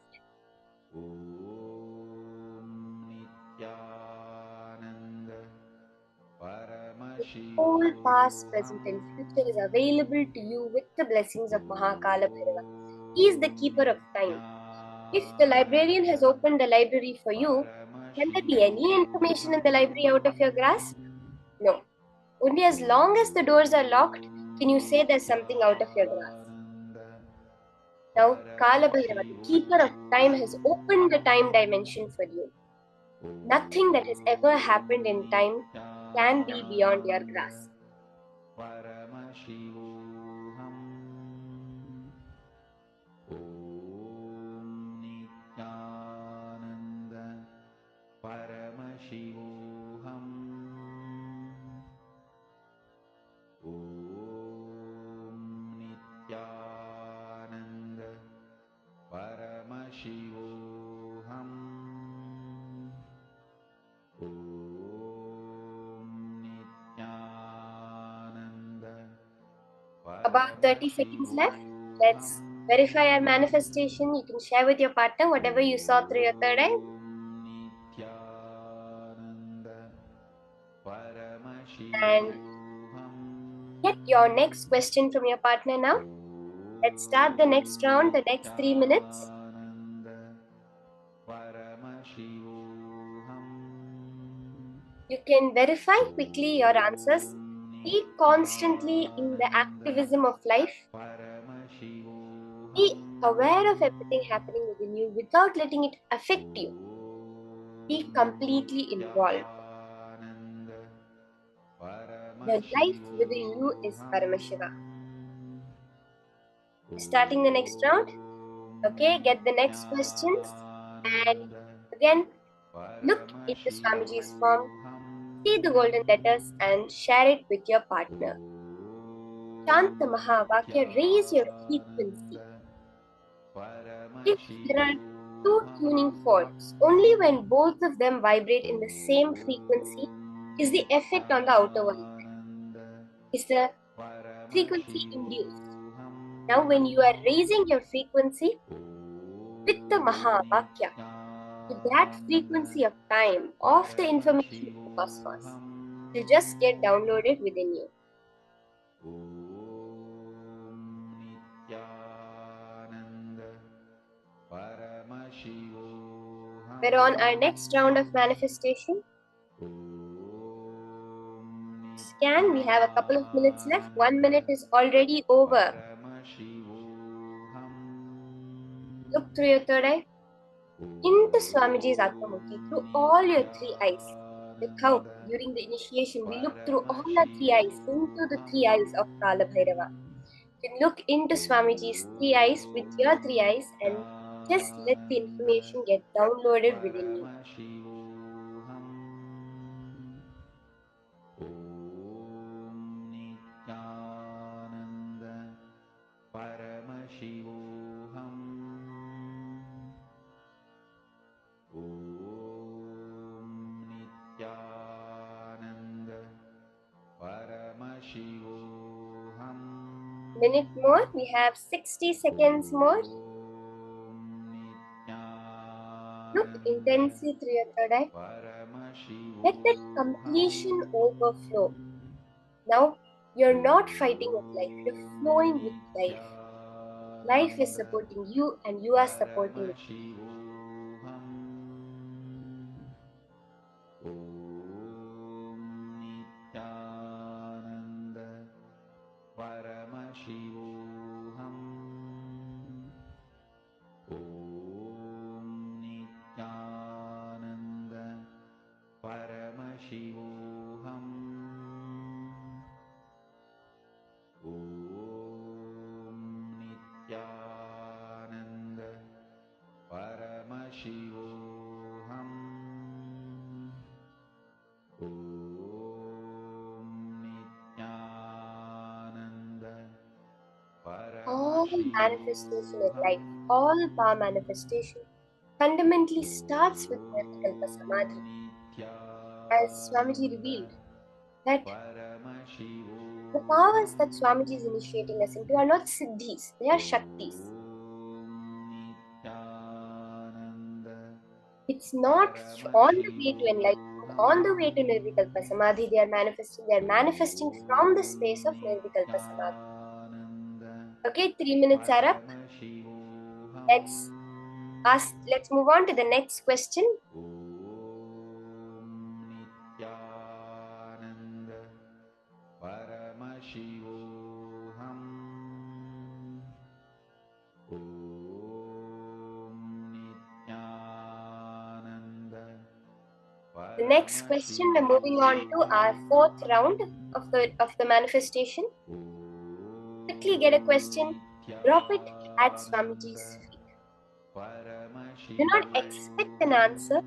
The whole past, present and future is available to you with the blessings of Mahakala Bhairava. He is the keeper of time. If the librarian has opened the library for you, can there be any information in the library out of your grasp? No. Only as long as the doors are locked can you say there's something out of your grasp. Now, Kala Bhairava, the keeper of time, has opened the time dimension for you. Nothing that has ever happened in time can be beyond your grasp. About 30 seconds left. Let's verify our manifestation. You can share with your partner whatever you saw through your third eye. And get your next question from your partner now. Let's start the next round, the next 3 minutes. You can verify quickly your answers. Be constantly in the activism of life. Be aware of everything happening within you without letting it affect you. Be completely involved. The life within you is Paramashiva. Starting the next round. Okay, get the next questions. And again, look into Swamiji's form. See the golden letters and share it with your partner. Chant the Mahavakya, raise your frequency. If there are two tuning forks, only when both of them vibrate in the same frequency is the effect on the outer world. Is the frequency induced. Now when you are raising your frequency with the Mahavakya, with that frequency of time, of the information of the cosmos, will just get downloaded within you. We're on our next round of manifestation. Scan, we have a couple of minutes left. 1 minute is already over. Look through your third eye. Into Swamiji's Atmamurti, through all your three eyes. Like how during the initiation we look through all our three eyes, into the three eyes of Kala Bhairava. You can look into Swamiji's three eyes with your three eyes and just let the information get downloaded within you. Minute more, we have 60 seconds more. Look intensely through your third eye. Let that completion overflow. Now, you're not fighting with life, you're flowing with life. Life is supporting you and you are supporting it. Paramashivoham. Om Nithyananda Paramashivoham. Om Nithyananda Paramashivoham. Om Nithyananda All manifestation in life, all power manifestation fundamentally starts with Nirvikalpa Samadhi. As Swamiji revealed, that the powers that Swamiji is initiating us into are not siddhis, they are shaktis. It's not on the way to enlightenment, on the way to Nirvikalpa Samadhi they are manifesting from the space of Nirvikalpa Samadhi. Okay, 3 minutes are up. Let's move on to the next question. Paramashivoham. Om Nithyananda. The next question, we're moving on to our fourth round of the manifestation. Quickly get a question, drop it at Swamiji's feet. Do not expect an answer,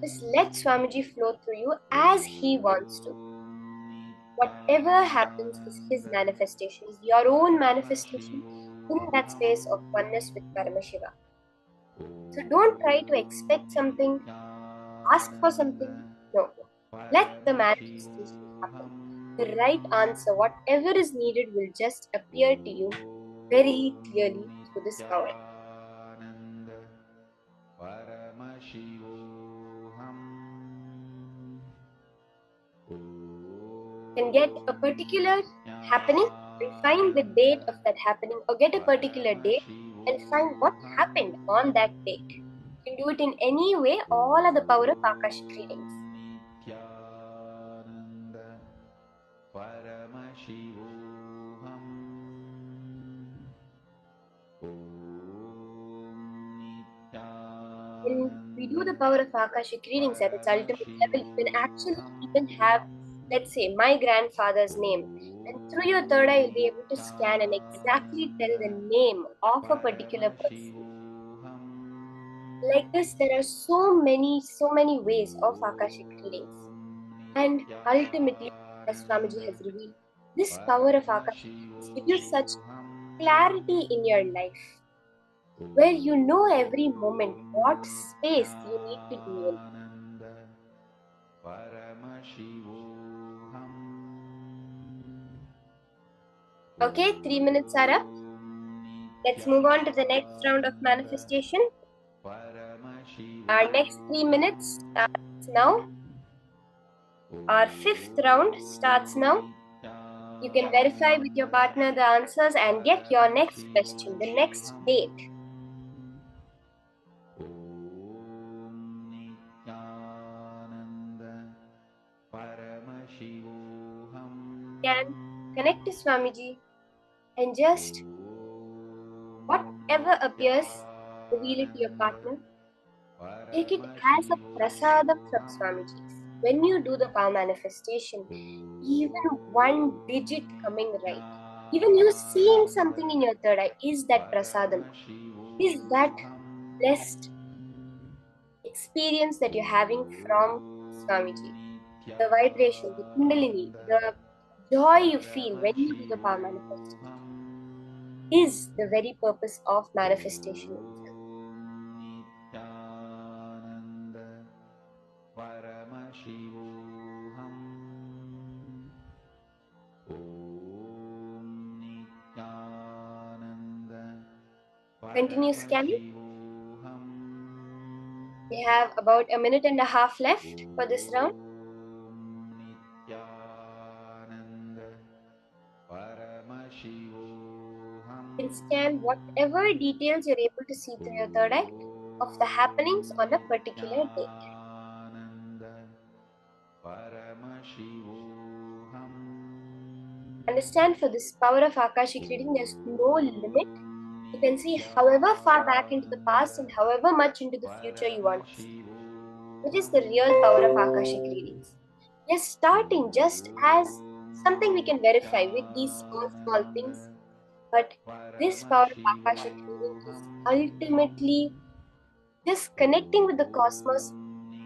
just let Swamiji flow through you as he wants to. Whatever happens is his manifestation, is your own manifestation in that space of oneness with Paramashiva. So don't try to expect something, ask for something. No. Let the manifestation happen. The right answer, whatever is needed, will just appear to you very clearly through this power. Can get a particular happening and find the date of that happening, or get a particular date and find what happened on that date. You can do it in any way. All are the power of Akashic readings. When we do the power of Akashic readings at its ultimate level, you can actually even have, let's say, my grandfather's name. And through your third eye, you'll be able to scan and exactly tell the name of a particular person. Like this, there are so many ways of Akashic readings. And ultimately, as Swamiji has revealed, this power of Akashic readings gives you such clarity in your life, where you know every moment what space you need to be in. Okay, 3 minutes are up. Let's move on to the next round of manifestation. Our next 3 minutes starts now. Our fifth round starts now. You can verify with your partner the answers and get your next question, the next date. Can connect to Swamiji and just whatever appears, reveal it to your partner. Take it as a prasadam from Swamiji. When you do the power manifestation, even one digit coming right, even you seeing something in your third eye, is that prasadam, is that blessed experience that you're having from Swamiji. The vibration, the kundalini, the joy you feel when you do the power manifestation is the very purpose of manifestation itself. Continue scanning. We have about a minute and a half left for this round. You can scan whatever details you're able to see through your third eye of the happenings on a particular day. Understand, for this power of Akashic reading, there's no limit. You can see however far back into the past and however much into the future you want to see. Which is the real power of Akashic readings. We're starting just as something we can verify with these small things, but this power of Akashic reading is ultimately just connecting with the cosmos,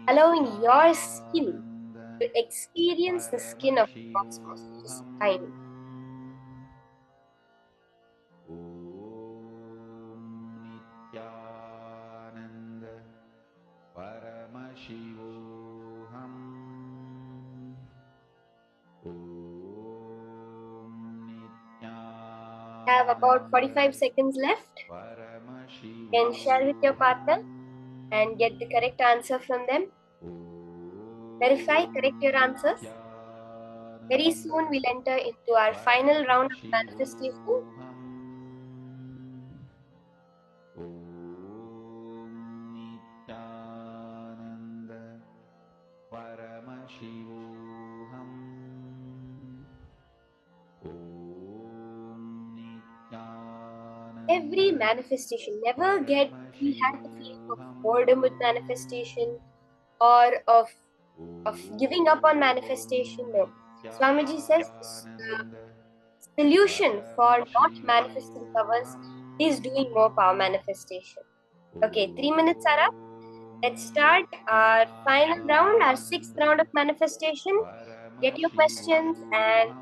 allowing your skin to experience the skin of the cosmos, which is time. Have about 45 seconds left. You can share with your partner and get the correct answer from them. Verify, correct your answers. Very soon we'll enter into our final round of manifestation. Every manifestation, never had the feeling of boredom with manifestation or of giving up on manifestation. No. Swamiji says the solution for not manifesting powers is doing more power manifestation. Okay, 3 minutes are up. Let's start our final round, our 6th round of manifestation. Get your questions and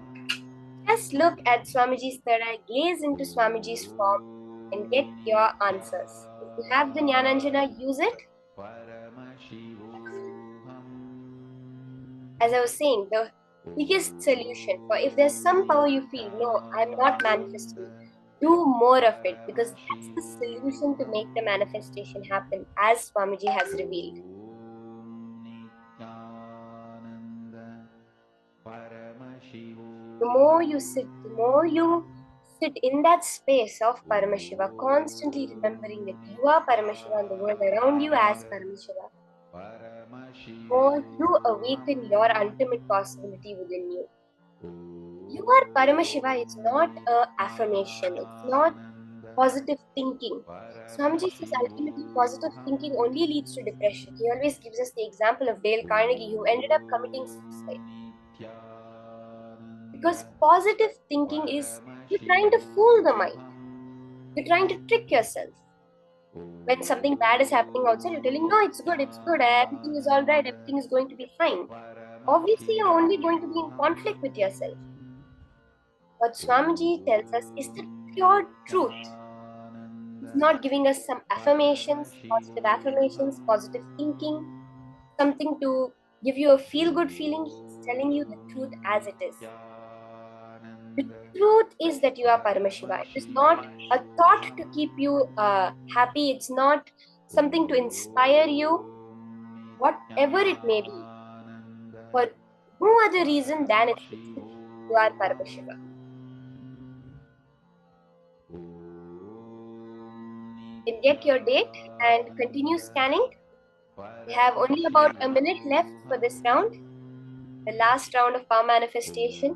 just look at Swamiji's third eye, gaze into Swamiji's form and get your answers. If you have the Jnananjana, use it. As I was saying, the biggest solution for if there's some power you feel, no, I'm not manifesting, do more of it, because that's the solution to make the manifestation happen, as Swamiji has revealed. The more you sit in that space of Paramashiva, constantly remembering that you are Paramashiva and the world around you as Paramashiva, more you awaken your ultimate possibility within you. You are Paramashiva is not an affirmation, it's not positive thinking. Swamiji says ultimately positive thinking only leads to depression. He always gives us the example of Dale Carnegie, who ended up committing suicide. Because positive thinking is, you're trying to fool the mind. You're trying to trick yourself. When something bad is happening outside, you're telling, no, it's good, everything is all right, everything is going to be fine. Obviously, you're only going to be in conflict with yourself. What Swamiji tells us is the pure truth. He's not giving us some affirmations, positive thinking, something to give you a feel-good feeling. He's telling you the truth as it is. The truth is that you are Paramashiva. It is not a thought to keep you happy. It's not something to inspire you, whatever it may be. For no other reason than it's the truth. You are Paramashiva. You can get your date and continue scanning. We have only about a minute left for this round, the last round of power manifestation.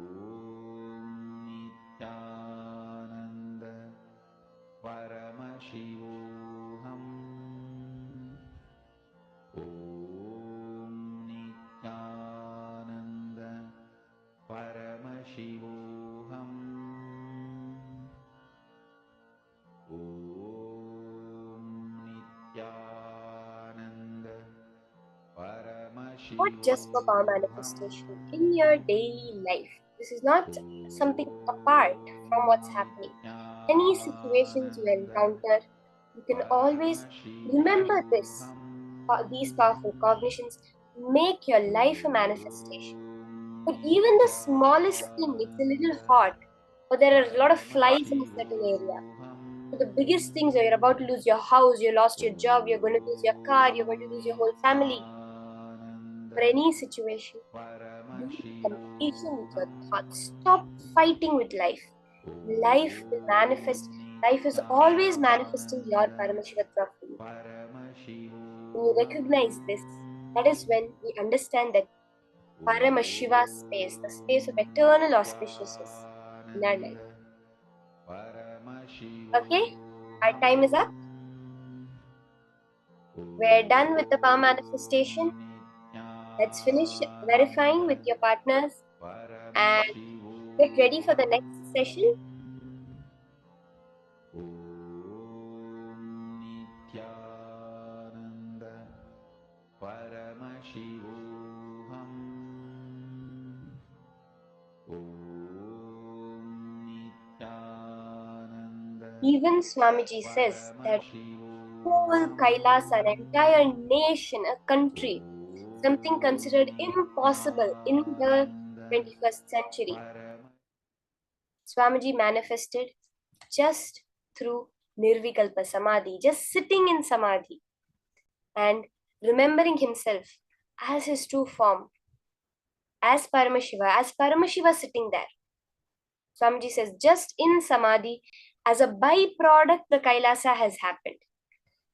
Not just for power manifestation, in your daily life. This is not something apart from what's happening. Any situations you encounter, you can always remember this. These powerful cognitions make your life a manifestation. But even the smallest thing, it's a little hot, or there are a lot of flies in a certain area. The biggest things are you're about to lose your house, you lost your job, you're going to lose your car, you're going to lose your whole family. For any situation, be completion with your thoughts. Stop fighting with life. Life will manifest. Life is always manifesting your Paramashiva for you. When you recognize this, that is when we understand that Paramashiva space, the space of eternal auspiciousness in our life. Okay, our time is up. We're done with the power manifestation. Let's finish verifying with your partners and get ready for the next session. Nithyananda Paramashivoham. Even Swamiji says that whole Kailasa, an entire nation, a country, something considered impossible in the 21st century, Swamiji manifested just through Nirvikalpa Samadhi, just sitting in Samadhi and remembering himself as his true form, as Paramashiva sitting there. Swamiji says, just in Samadhi, as a byproduct, the Kailasa has happened.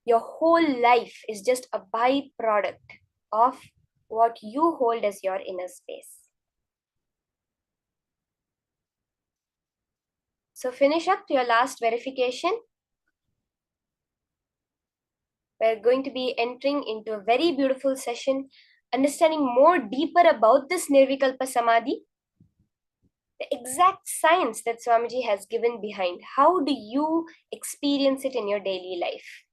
Your whole life is just a byproduct of what you hold as your inner space. So finish up your last verification. We're going to be entering into a very beautiful session, understanding more deeper about this Nirvikalpa Samadhi, the exact science that Swamiji has given behind. How do you experience it in your daily life?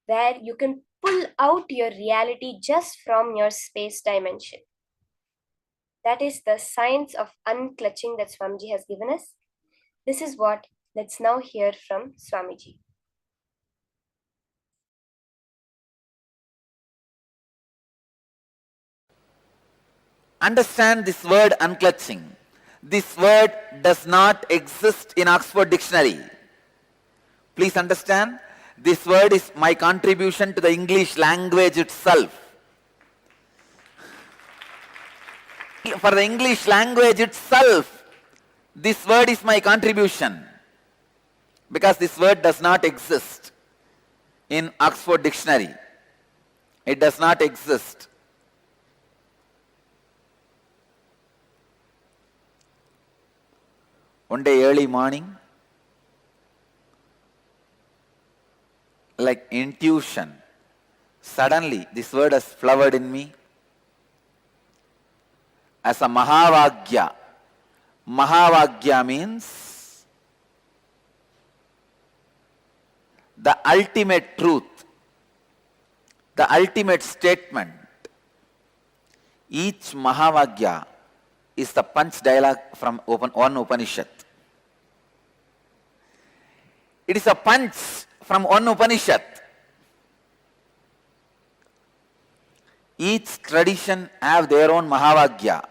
Where you can pull out your reality just from your space dimension. That is the science of unclutching that Swamiji has given us. This is what let's now hear from Swamiji. Understand this word unclutching. This word does not exist in Oxford Dictionary. Please understand, this word is my contribution to the English language itself. For the English language itself, this word is my contribution, because this word does not exist in Oxford Dictionary. It does not exist. One day early morning, like intuition, suddenly this word has flowered in me as a Mahavagya. Mahavagya means the ultimate truth, the ultimate statement. Each Mahavagya is the punch dialogue from one Upanishad. It is a punch from one Upanishad. Each tradition have their own Mahavagya.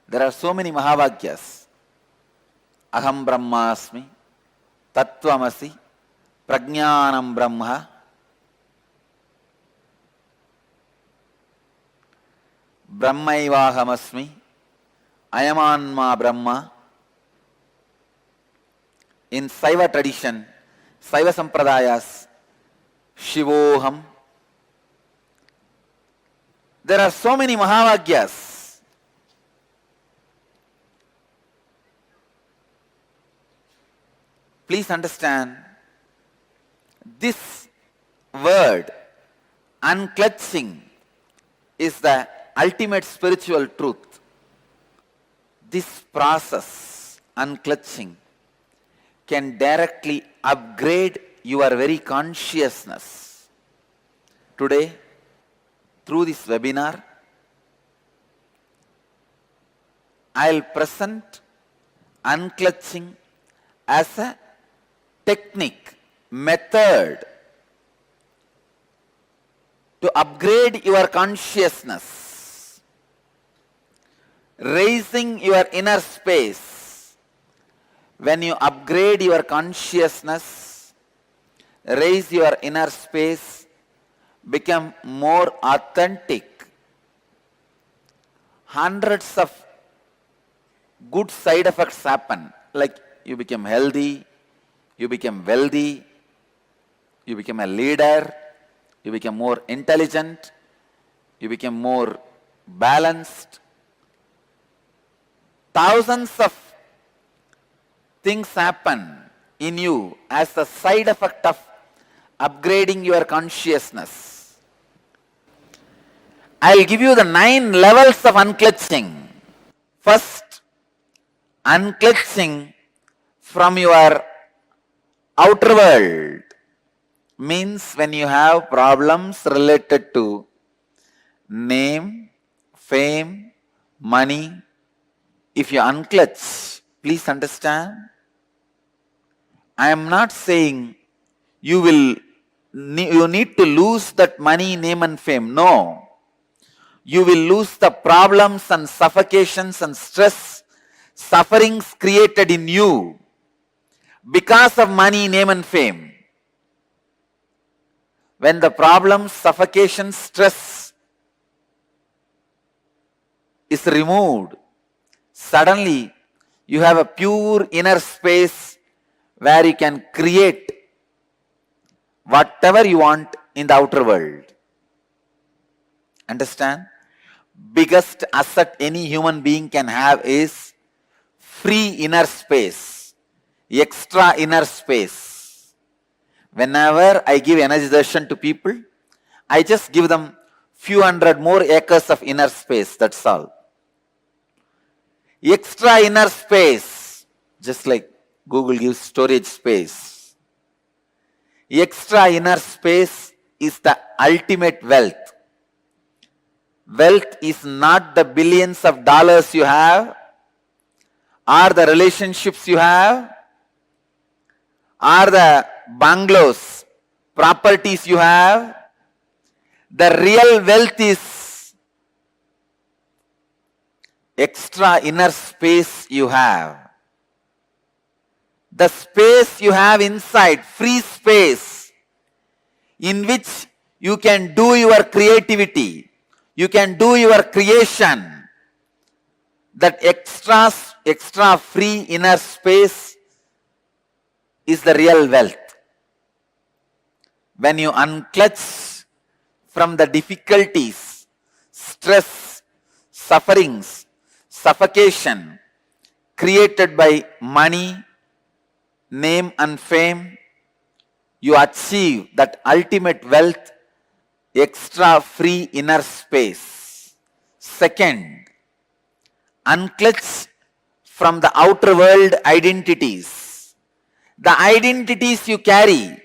There are so many Mahavagyas. Aham Brahmasmi, Tattvamasi, Prajnanam Brahma, Brahmaivahamasmi, Ayamanma Brahma. In Shiva tradition, Shiva Sampradayas, Shivoham. There are so many Mahavagyas. Please understand, this word, unclutching, is the ultimate spiritual truth. This process, unclutching, can directly upgrade your very consciousness. Today, through this webinar, I'll present unclutching as a technique, method to upgrade your consciousness, raising your inner space. When you upgrade your consciousness, raise your inner space, become more authentic, hundreds of good side effects happen. Like you become healthy, you become wealthy, you become a leader, you become more intelligent, you become more balanced. Thousands of things happen in you as the side effect of upgrading your consciousness. I'll give you the 9 levels of unclutching. First, unclutching from your outer world means when you have problems related to name, fame, money, if you unclutch, please understand, I am not saying you need to lose that money, name and fame. No. You will lose the problems and suffocations and stress, sufferings created in you because of money, name and fame. When the problems, suffocation, stress is removed, suddenly you have a pure inner space where you can create whatever you want in the outer world. Understand? Biggest asset any human being can have is free inner space, extra inner space. Whenever I give energy darshan to people, I just give them few hundred more acres of inner space, that's all. Extra inner space, just like Google gives storage space. Extra inner space is the ultimate wealth. Wealth is not the billions of dollars you have, or the relationships you have, or the bungalows, properties you have. The real wealth is extra inner space you have. The space you have inside, free space, in which you can do your creativity, you can do your creation. That extra free inner space is the real wealth. When you unclutch from the difficulties, stress, sufferings, suffocation created by money, name and fame, you achieve that ultimate wealth, extra free inner space. Second, unclutch from the outer world identities. The identities you carry,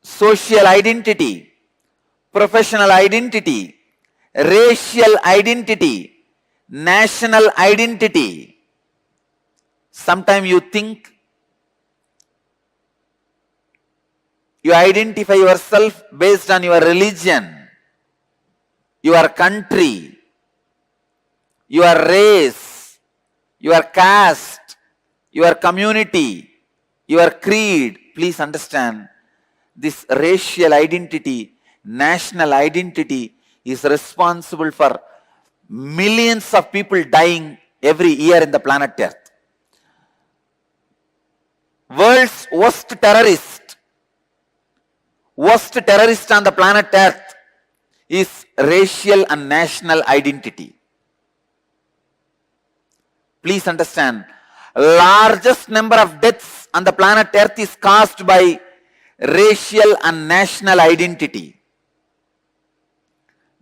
social identity, professional identity, racial identity, national identity. Sometimes you think you identify yourself based on your religion, your country, your race, your caste, your community, your creed. Please understand, this racial identity, national identity is responsible for millions of people dying every year in the planet Earth. World's worst terrorist on the planet Earth is racial and national identity. Please understand, largest number of deaths on the planet Earth is caused by racial and national identity.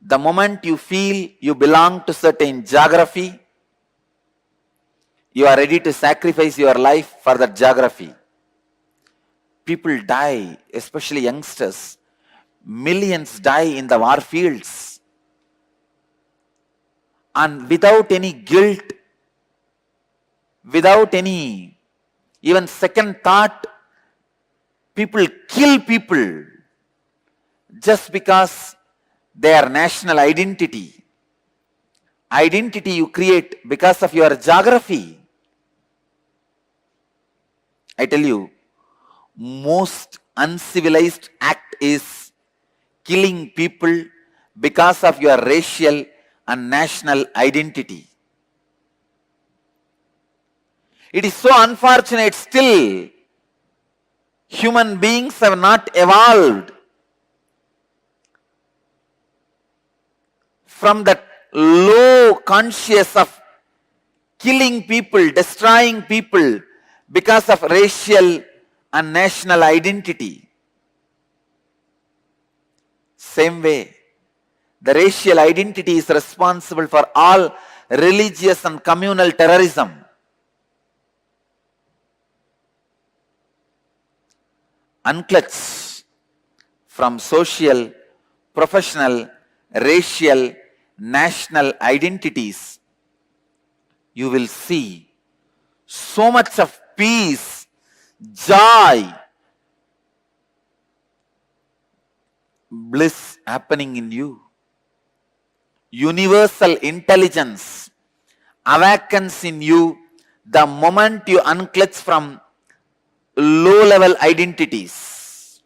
The moment you feel you belong to certain geography, you are ready to sacrifice your life for that geography. People die, especially youngsters. Millions die in the war fields. And without any guilt, without any even second thought, people kill people just because their national identity. identity you create because of your geography. I tell you, most uncivilized act is killing people because of your racial and national identity. It is so unfortunate still human beings have not evolved from that low conscious of killing people, destroying people because of racial and national identity. Same way, the racial identity is responsible for all religious and communal terrorism. Unclutch from social, professional, racial, national identities, you will see so much of peace, joy, bliss happening in you. Universal intelligence awakens in you the moment you unclutch from low-level identities.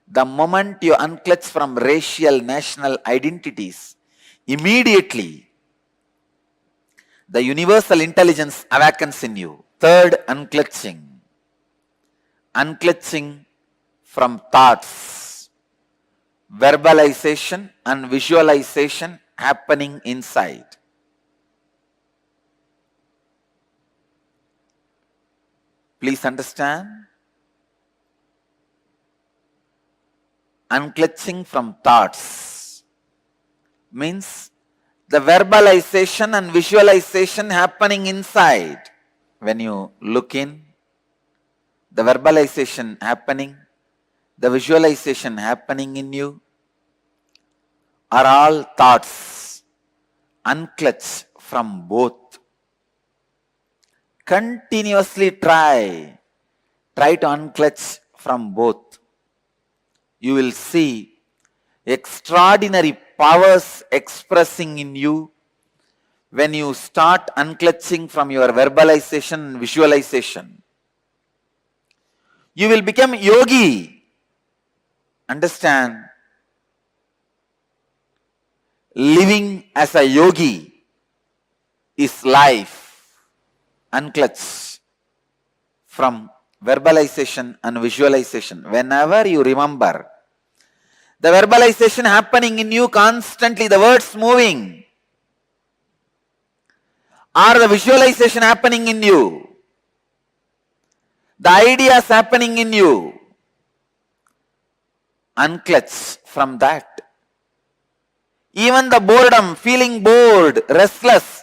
The moment you unclutch from racial, national identities, immediately the universal intelligence awakens in you. Third, unclutching. Unclutching from thoughts, verbalization and visualization happening inside. Please understand. Unclutching from thoughts means the verbalization and visualization happening inside. When you look in, the verbalization happening, the visualization happening in you are all thoughts. Unclutch from both. Continuously try to unclutch from both. You will see extraordinary powers expressing in you when you start unclutching from your verbalization and visualization. You will become yogi. Understand? Living as a yogi is life. Unclutch from verbalization and visualization. Whenever you remember the verbalization happening in you constantly, the words moving, or the visualization happening in you, the ideas happening in you, unclutch from that. Even the boredom, feeling bored, restless,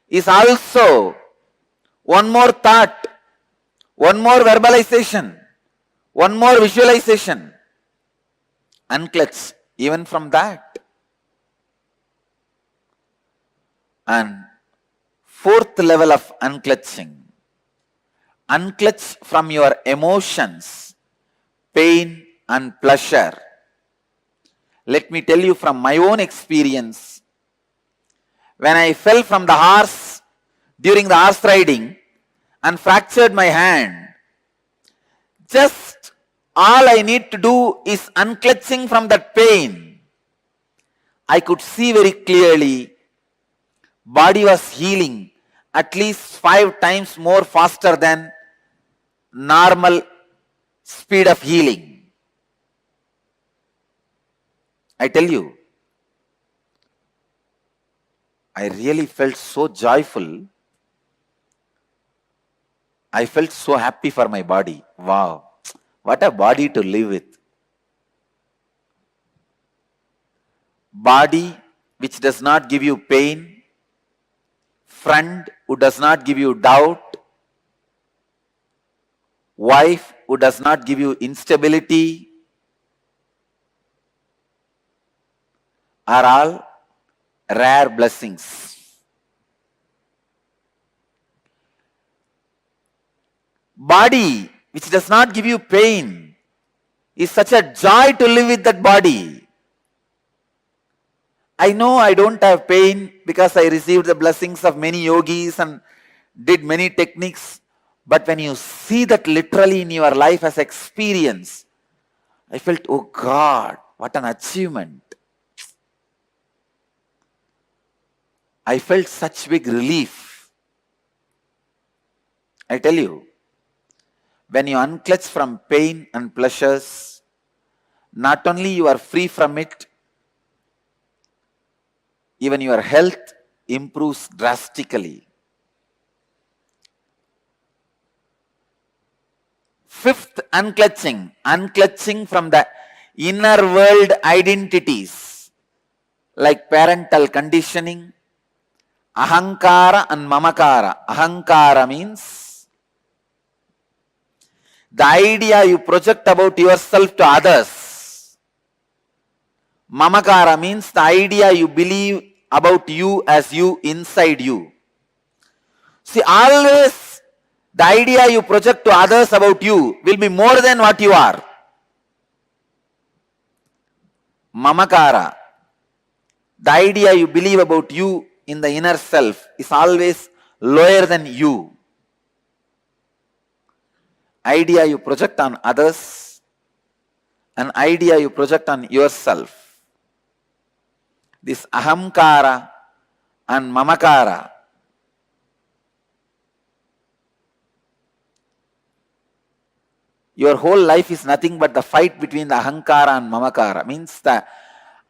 is also one more thought, one more verbalization, one more visualization. Unclutch even from that. And fourth level of unclutching. Unclutch from your emotions, pain and pleasure. Let me tell you from my own experience. When I fell from the horse during the horse riding and fractured my hand, just all I need to do is unclutching from that pain. I could see very clearly body was healing at least 5 times more faster than normal speed of healing. I tell you, I really felt so joyful. I felt so happy for my body. Wow, what a body to live with. Body which does not give you pain, friend who does not give you doubt, wife who does not give you instability, are all rare blessings. Body which does not give you pain is such a joy to live with that body. I know I don't have pain because I received the blessings of many yogis and did many techniques. But when you see that literally in your life as experience, I felt, oh God, what an achievement. I felt such big relief. I tell you, when you unclutch from pain and pleasures, not only you are free from it, even your health improves drastically. Fifth, unclutching from the inner world identities like parental conditioning, ahankara and mamakara. Ahankara means the idea you project about yourself to others. Mamakara means the idea you believe about you as you inside you. See, always the idea you project to others about you will be more than what you are. Mamakara, the idea you believe about you in the inner self is always lower than you. Idea you project on others, an idea you project on yourself. This ahamkara and mamakara, your whole life is nothing but the fight between the ahankara and mamakara. Means the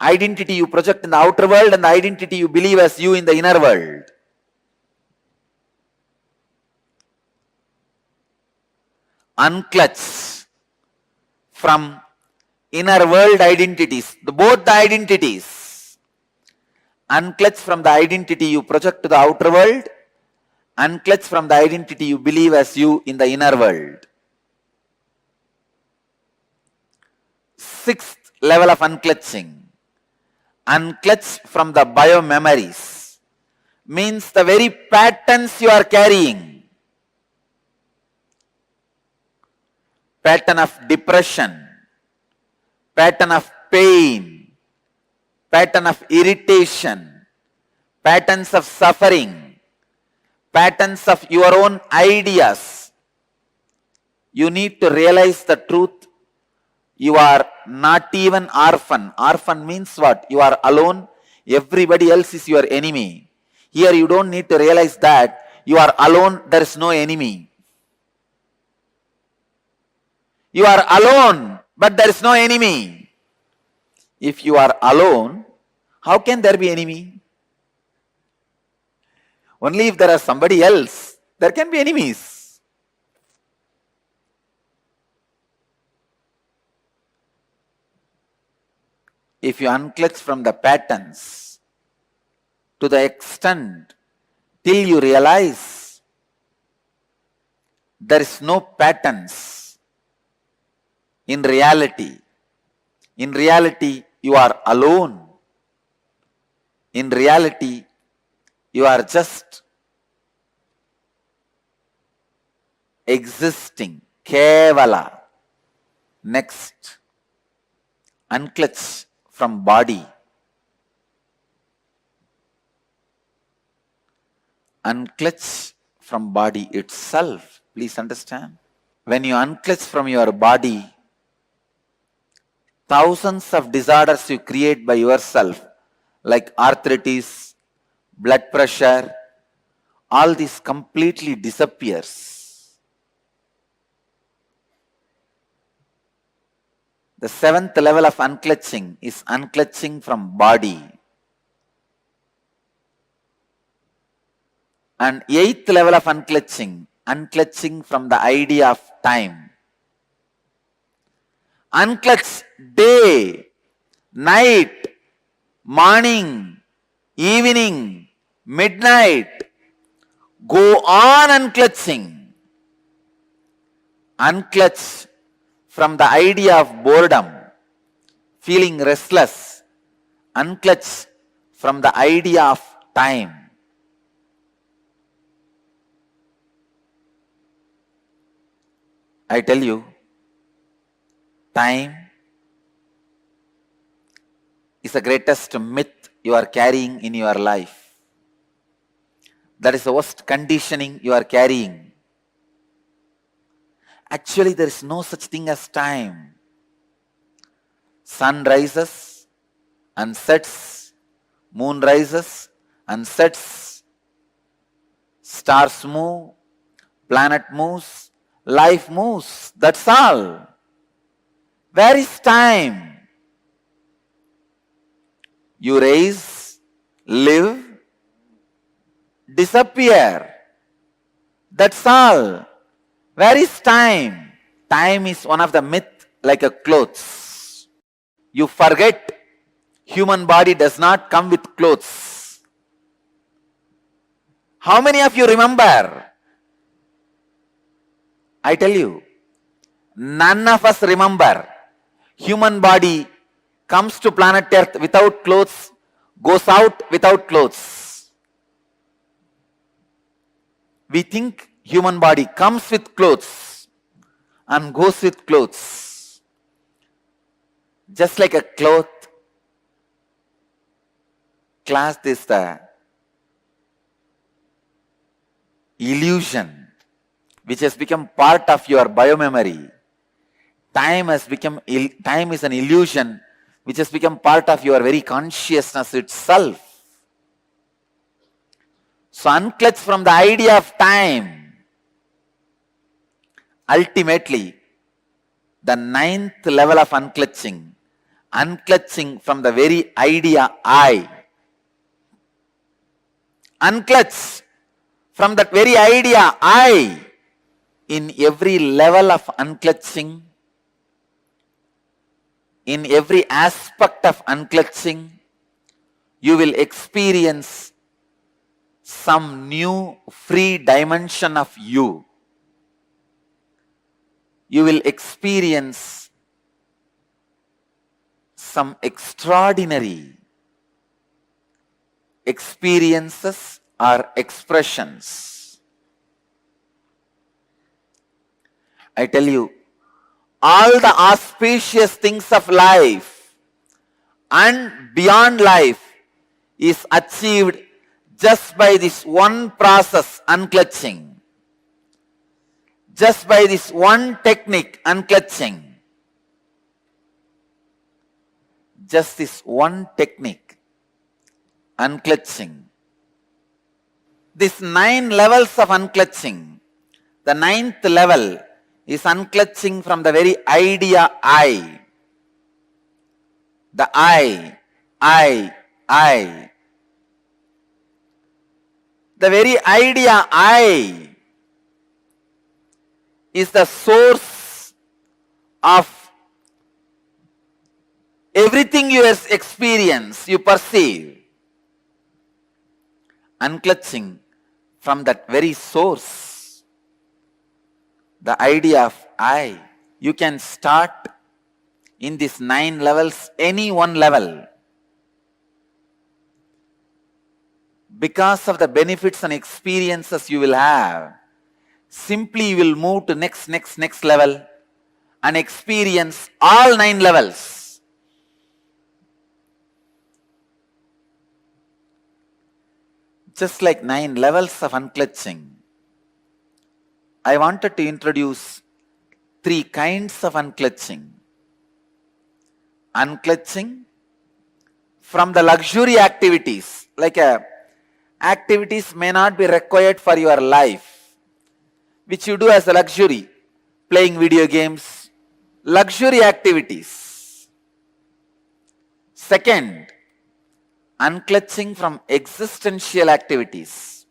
identity you project in the outer world and the identity you believe as you in the inner world. Unclutch from inner world identities, both the identities. Unclutch from the identity you project to the outer world, unclutch from the identity you believe as you in the inner world. Sixth level of unclutching. Unclutch from the biomemories. Means the very patterns you are carrying. Pattern of depression, pattern of pain, pattern of irritation, patterns of suffering, patterns of your own ideas. You need to realize the truth. You are not even orphan. Orphan means what? You are alone. Everybody else is your enemy. Here you don't need to realize that you are alone. There is no enemy. You are alone, but there is no enemy. If you are alone, how can there be enemy? Only if there is somebody else, there can be enemies. If you unclutch from the patterns to the extent till you realize there is no patterns in reality. In reality, you are alone. In reality, you are just existing. Kevala. Next, unclutch from body. Unclutch from body itself. Please understand. When you unclutch from your body, thousands of disorders you create by yourself, like arthritis, blood pressure, all this completely disappears. The seventh level of unclutching is unclutching from body. And eighth level of unclutching, unclutching from the idea of time. Unclutch day, night, morning, evening, midnight. Go on unclutching. Unclutch from the idea of boredom, feeling restless. Unclutch from the idea of time. I tell you, time is the greatest myth you are carrying in your life. That is the worst conditioning you are carrying. Actually, there is no such thing as time. Sun rises and sets, moon rises and sets, stars move, planet moves, life moves. That's all. Where is time? You rise, live, disappear. That's all. Where is time? Time is one of the myth like a clothes. You forget human body does not come with clothes. How many of you remember? I tell you, none of us remember. Human body comes to planet Earth without clothes, goes out without clothes. We think human body comes with clothes and goes with clothes. Just like a cloth, class is the illusion which has become part of your biomemory. Time is an illusion which has become part of your very consciousness itself. So unclutch from the idea of time. Ultimately, the 9th level of unclutching from the very idea I. Unclutch from that very idea I. In every level of unclutching, in every aspect of unclutching, you will experience some new free dimension of you. You will experience some extraordinary experiences or expressions. I tell you, all the auspicious things of life and beyond life is achieved just by this one process, unclutching. Just by this one technique, unclutching. Just this one technique, unclutching. These 9 levels of unclutching. The 9th level is unclutching from the very idea I. The I. The very idea I is the source of everything you experience, you perceive. Unclutching from that very source, the idea of I. You can start in these 9 levels, any one level. Because of the benefits and experiences you will have, simply you will move to next level and experience all 9 levels. Just like 9 levels of unclutching, I wanted to introduce 3 kinds of unclutching. Unclutching from the luxury activities, like activities may not be required for your life, which you do as a luxury, playing video games, luxury activities. Second, unclutching from existential activities.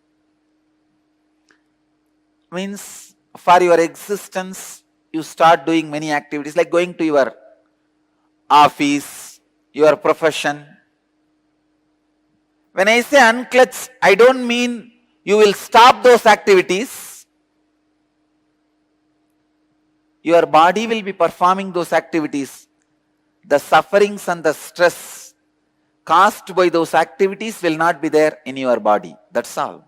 Means for your existence, you start doing many activities like going to your office, your profession. When I say unclutch, I don't mean you will stop those activities. Your body will be performing those activities. The sufferings and the stress caused by those activities will not be there in your body. That's all.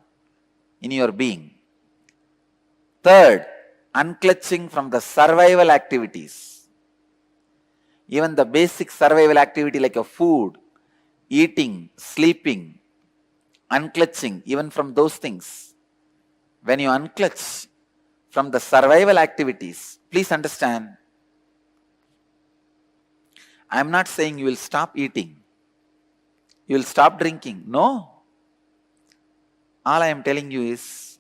In your being. Third, unclutching from the survival activities. Even the basic survival activity like a food, eating, sleeping, unclutching, even from those things. When you unclutch from the survival activities, please understand, I am not saying you will stop eating, you will stop drinking. No. All I am telling you is,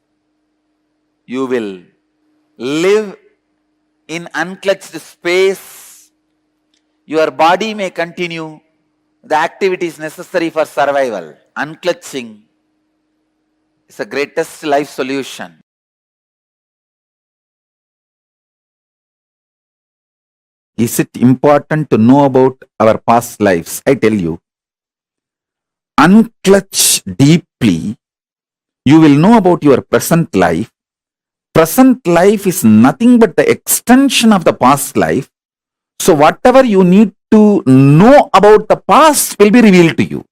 you will live in unclutched space. Your body may continue the activities necessary for survival. Unclutching is the greatest life solution. Is it important to know about our past lives? I tell you, unclutch deeply, you will know about your present life. Present life is nothing but the extension of the past life. So whatever you need to know about the past will be revealed to you.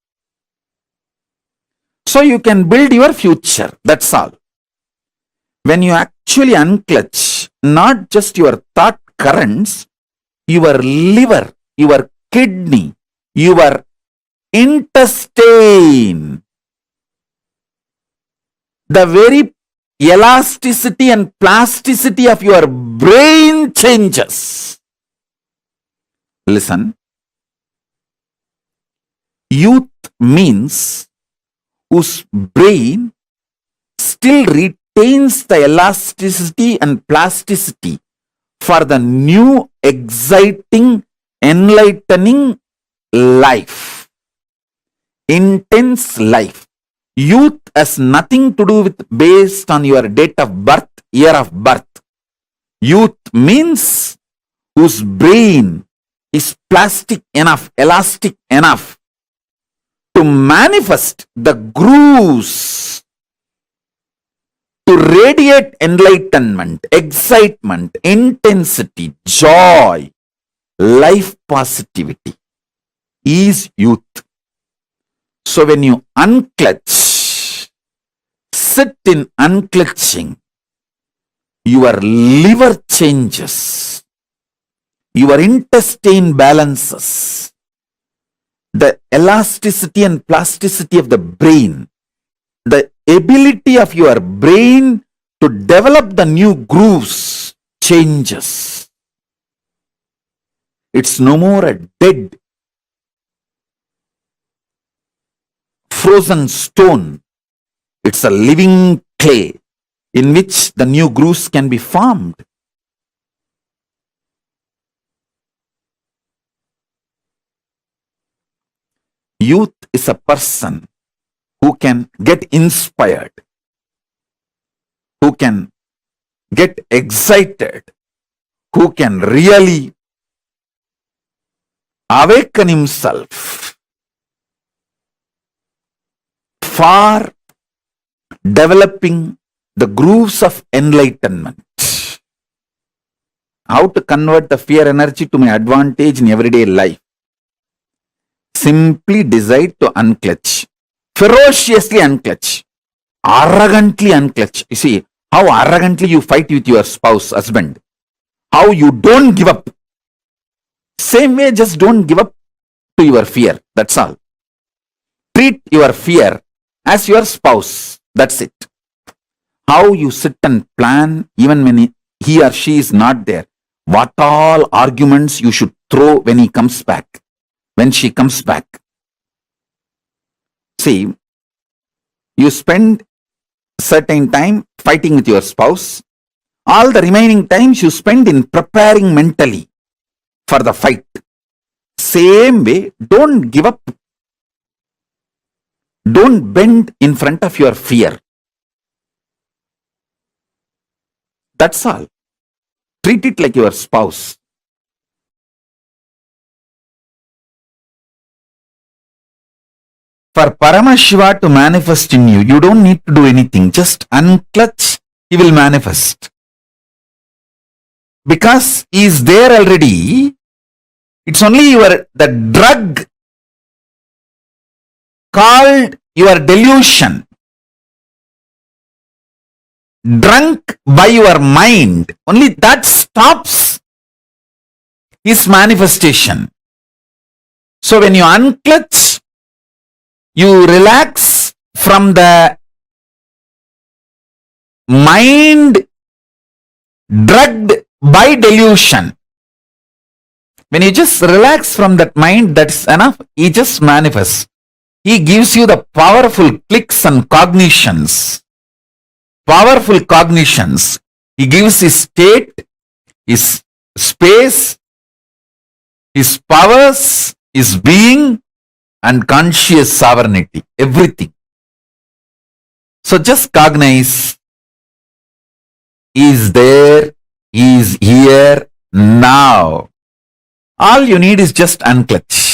So you can build your future. That's all. When you actually unclutch, not just your thought currents, your liver, your kidney, your intestine, the very elasticity and plasticity of your brain changes. Listen, youth means whose brain still retains the elasticity and plasticity for the new, exciting, enlightening life, intense life. Youth has nothing to do with based on your date of birth, year of birth. Youth means whose brain is plastic enough, elastic enough to manifest the grooves, to radiate enlightenment, excitement, intensity, joy, life positivity is youth. So when you unclutch, sit in unclutching, your liver changes, your intestine balances, the elasticity and plasticity of the brain, the ability of your brain to develop the new grooves changes. It's no more a dead, frozen stone. It's a living clay in which the new grooves can be formed. Youth is a person who can get inspired, who can get excited, who can really awaken himself for developing the grooves of enlightenment. How to convert the fear energy to my advantage in everyday life? Simply decide to unclutch. Ferociously unclutch. Arrogantly unclutch. You see how arrogantly you fight with your spouse, husband. How you don't give up. Same way, just don't give up to your fear. That's all. Treat your fear as your spouse. That's it. How you sit and plan even when he or she is not there. What all arguments you should throw when he comes back, when she comes back. See, you spend certain time fighting with your spouse. All the remaining times you spend in preparing mentally for the fight. Same way, don't give up. Don't bend in front of your fear. That's all. Treat it like your spouse. For Paramashiva to manifest in you, you don't need to do anything. Just unclutch, he will manifest. Because he is there already, it's only the drug called your delusion. Drunk by your mind, only that stops his manifestation. So when you unclutch, You relax from the mind drugged by delusion. When you just relax from that mind, that's enough. He just manifests. He gives you the powerful clicks and cognitions. Powerful cognitions. He gives his state, his space, his powers, his being, and conscious sovereignty. Everything. So just cognize. He is there. He is here now. All you need is just unclutch.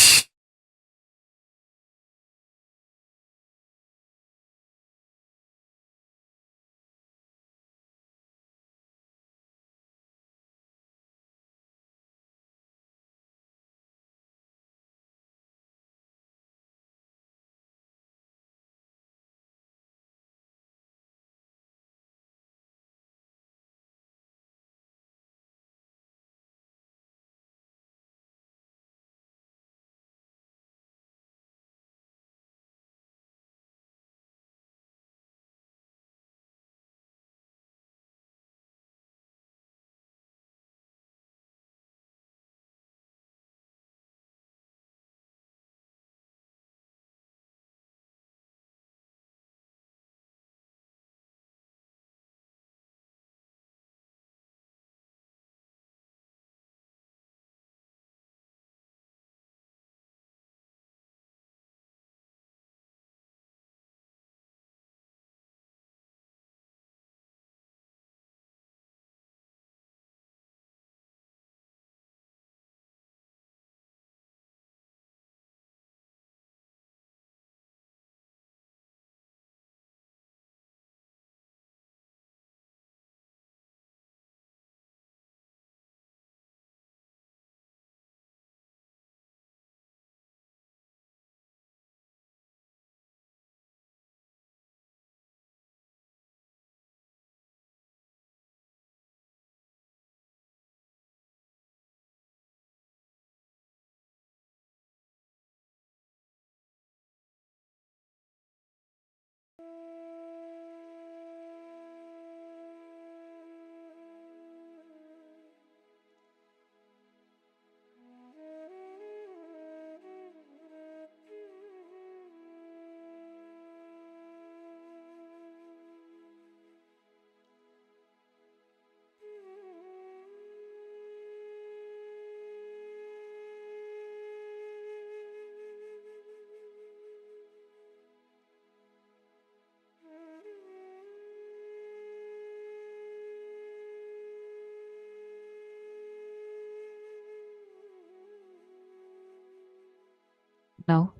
Now,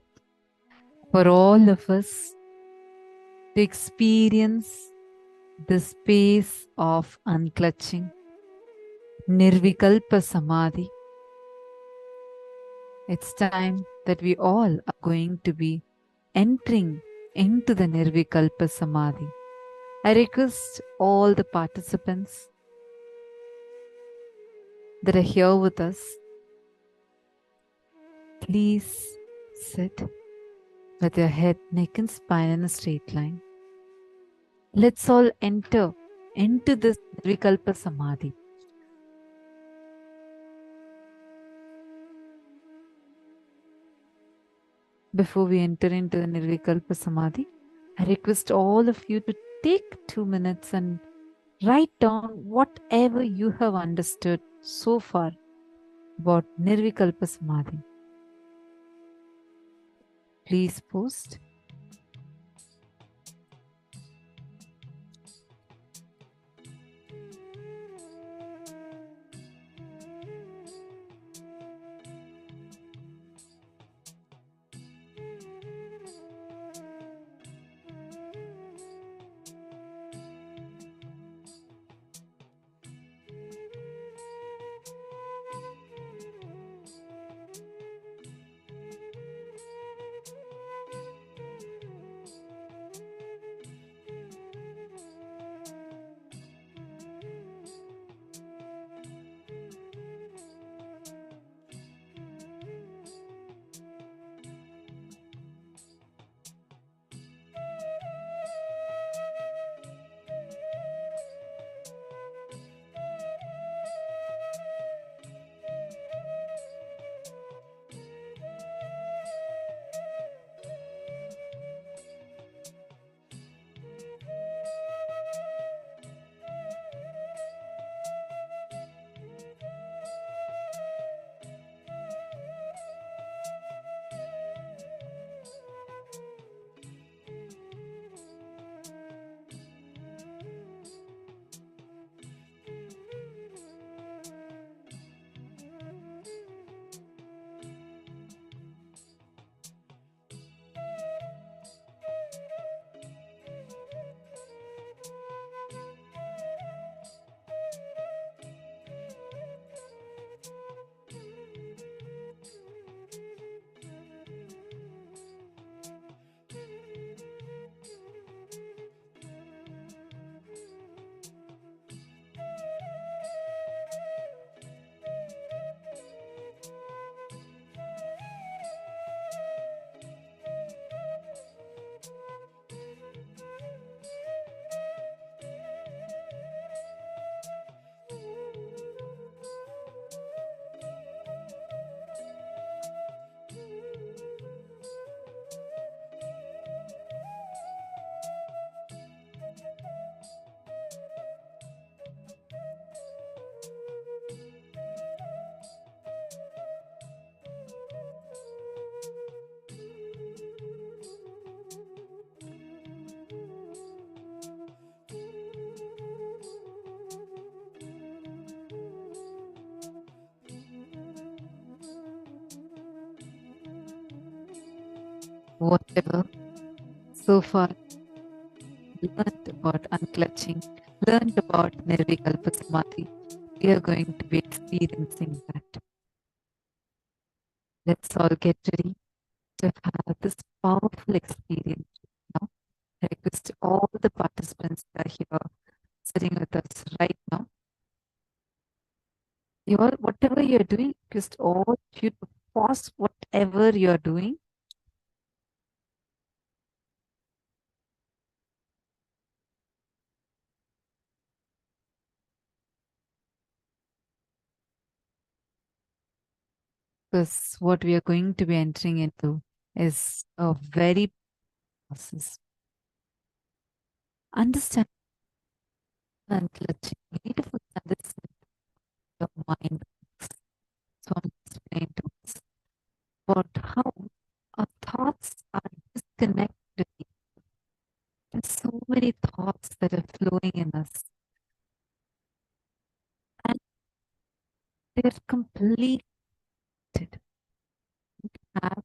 for all of us to experience the space of unclutching, Nirvikalpa Samadhi, it's time that we all are going to be entering into the Nirvikalpa Samadhi. I request all the participants that are here with us, please sit with your head, neck and spine in a straight line. Let's all enter into this Nirvikalpa Samadhi. Before we enter into the Nirvikalpa Samadhi, I request all of you to take 2 minutes and write down whatever you have understood so far about Nirvikalpa Samadhi. Please post. whatever so far learned about unclutching, learned about Nirvikalpa Samadhi, we are going to be experiencing that. Let's all get ready to have this powerful experience now. I request all the participants that are here sitting with us right now. You all, whatever you're doing, just all of you to pause whatever you're doing. Because what we are going to be entering into is a very process. Understand and clutching. You need to understand your mind works. So I'm explaining to us about how our thoughts are disconnected. There's so many thoughts that are flowing in us. And they're completed. Have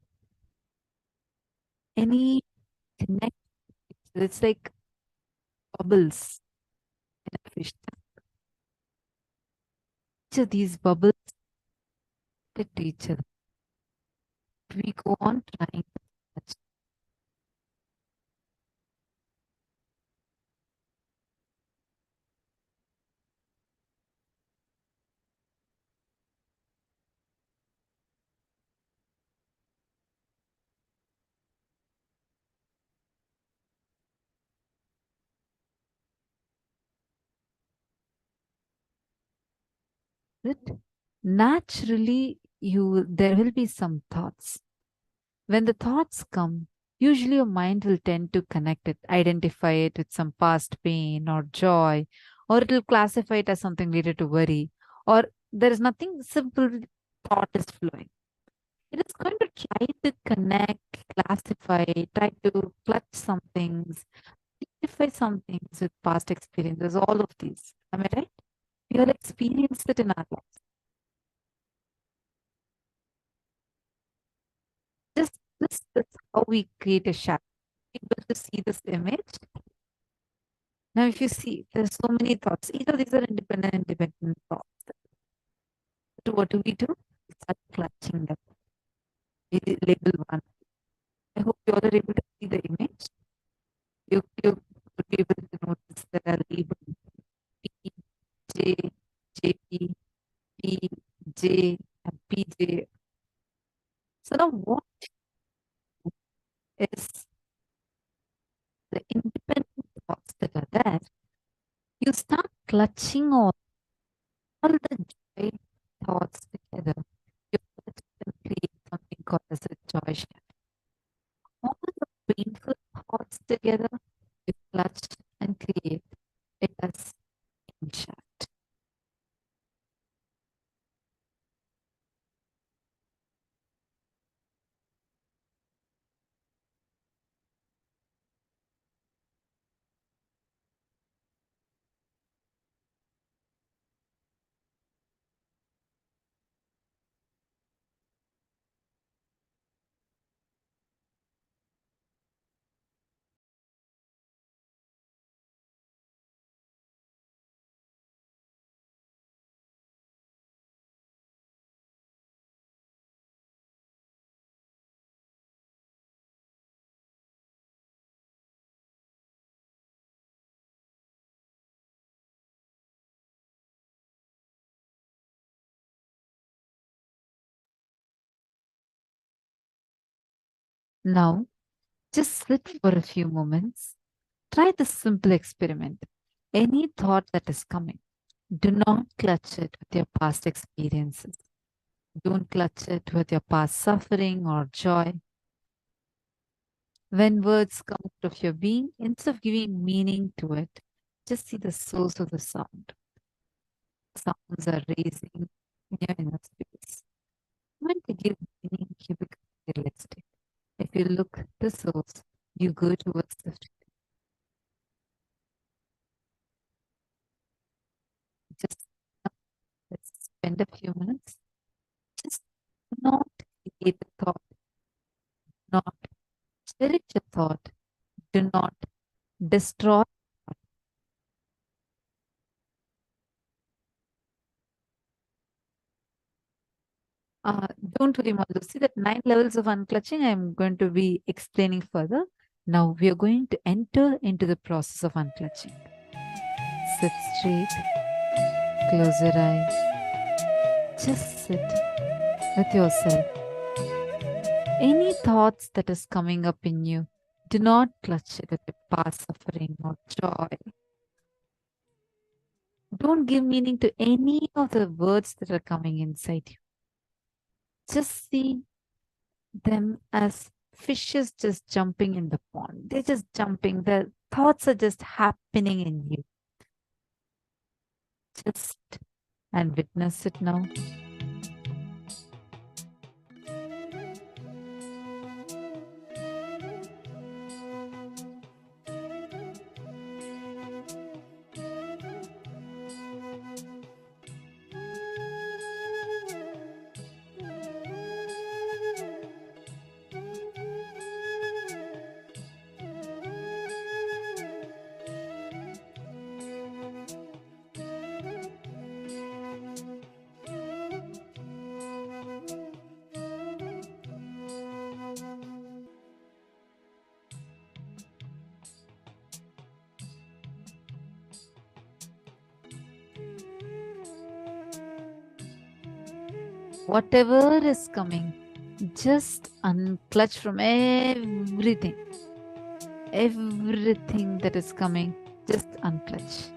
any connect. It's like bubbles in a fish tank. Each of these bubbles fit each other. We go on trying to touch. It naturally there will be some thoughts. When the thoughts come, usually your mind will tend to connect it, identify it with some past pain or joy, or it will classify it as something related to worry, or there is nothing, simple thought is flowing. It is going to try to connect, classify, try to clutch some things, identify some things with past experiences, all of these. Am I right? We all experienced it in our lives. This is how we create a shadow. Able to see this image. Now, if you see, there's so many thoughts. Each of these are independent thoughts. So what do? We start clutching them. We label one. I hope you all are able to see the image. You would be able to notice that are labeled P, J, JP, P, J, and PJ. So now what is the independent thoughts that are there? You start clutching all the joy thoughts together. You can create something called as a joy shaft. All the painful thoughts together, you clutch and create it as a shaft. Now, just sit for a few moments. Try this simple experiment. Any thought that is coming, do not clutch it with your past experiences. Don't clutch it with your past suffering or joy. When words come out of your being, instead of giving meaning to it, just see the source of the sound. Sounds are raising in your inner space. When to give meaning, you become realistic. If you look at the source, you go towards the truth. Just let's spend a few minutes. Just not create a thought, not spiritual thought. Do not destroy. Don't worry, Madhu. See that 9 levels of unclutching, I'm going to be explaining further. Now we are going to enter into the process of unclutching. Sit straight, close your eyes, just sit with yourself. Any thoughts that is coming up in you, do not clutch it with the past suffering or joy. Don't give meaning to any of the words that are coming inside you. Just see them as fishes just jumping in the pond. They're just jumping. The thoughts are just happening in you. Just and witness it now. Whatever is coming, just unclutch from everything. Everything that is coming, just unclutch.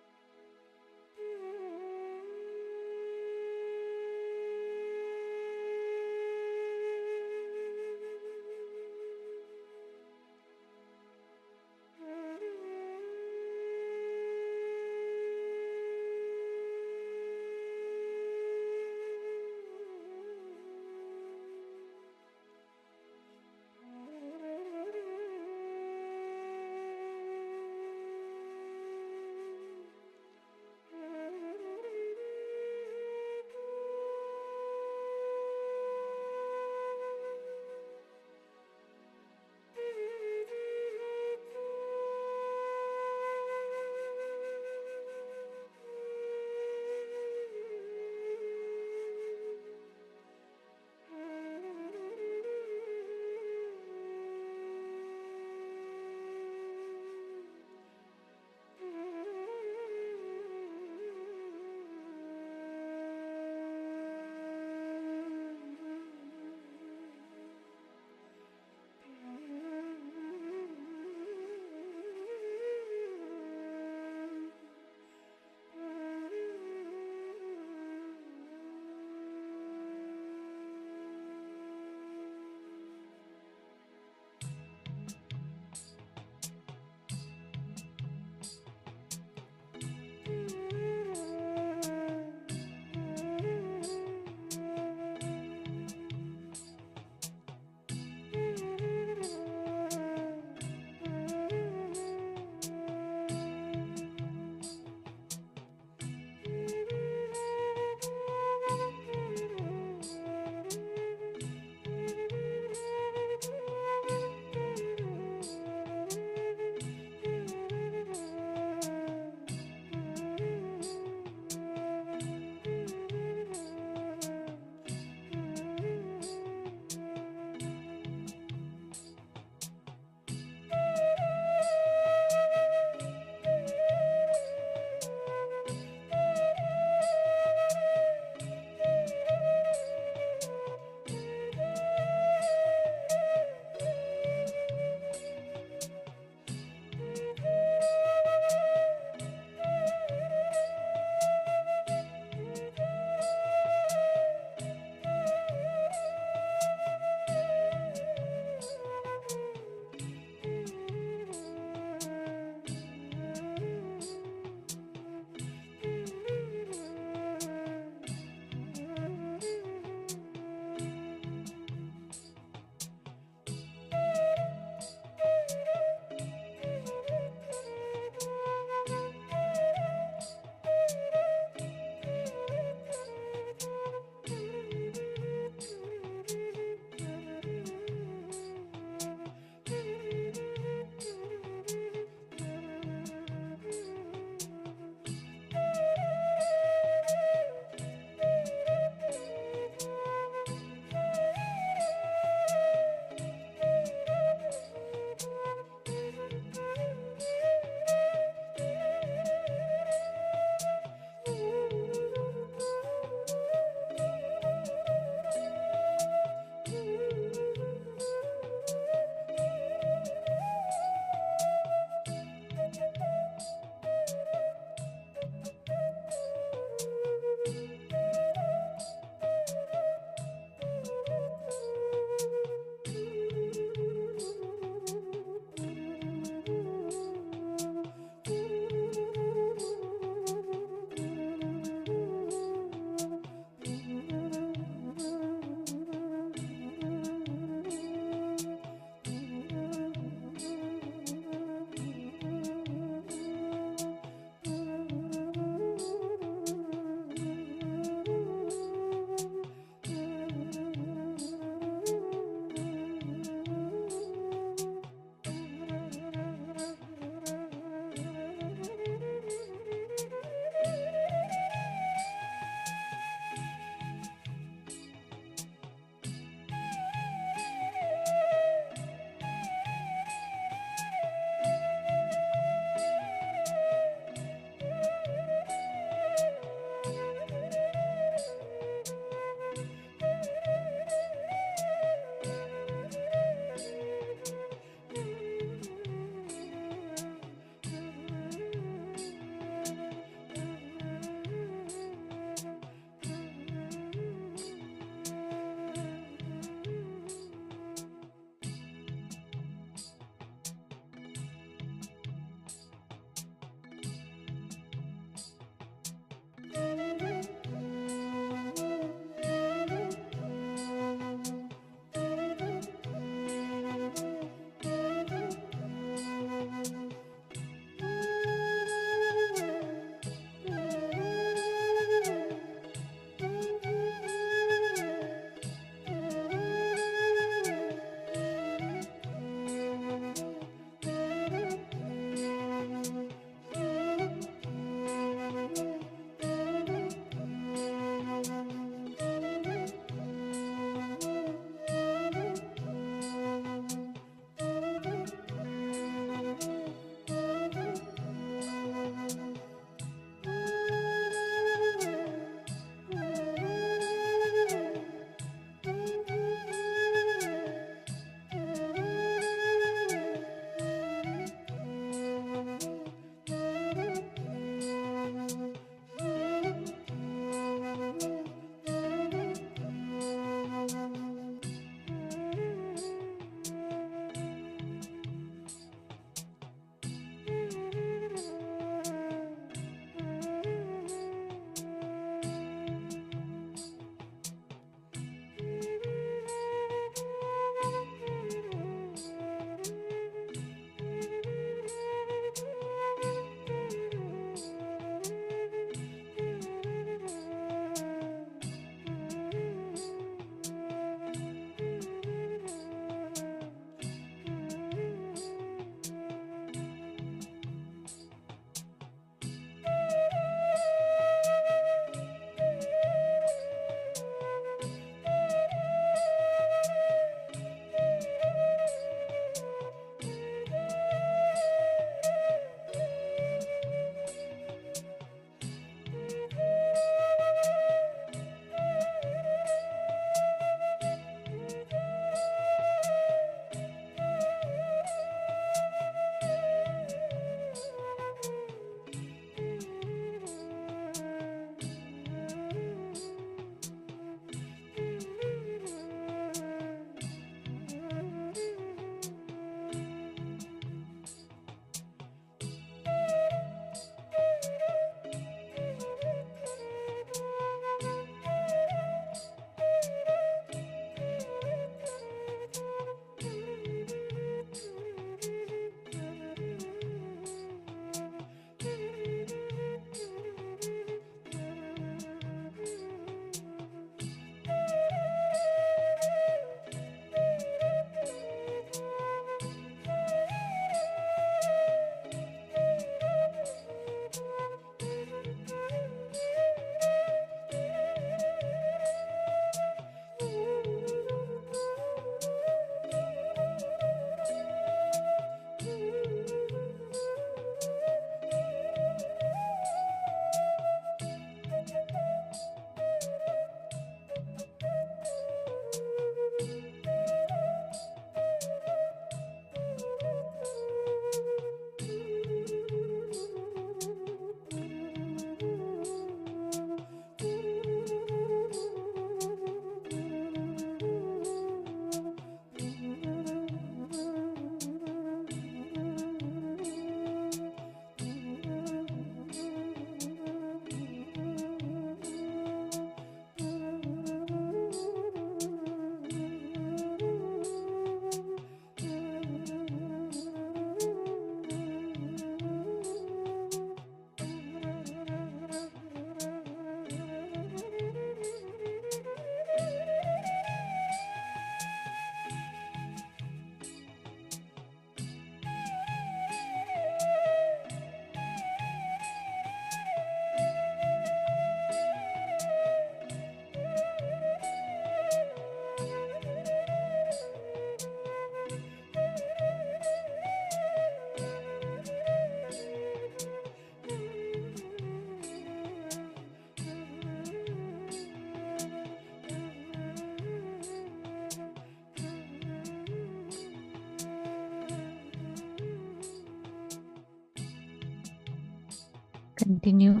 Continue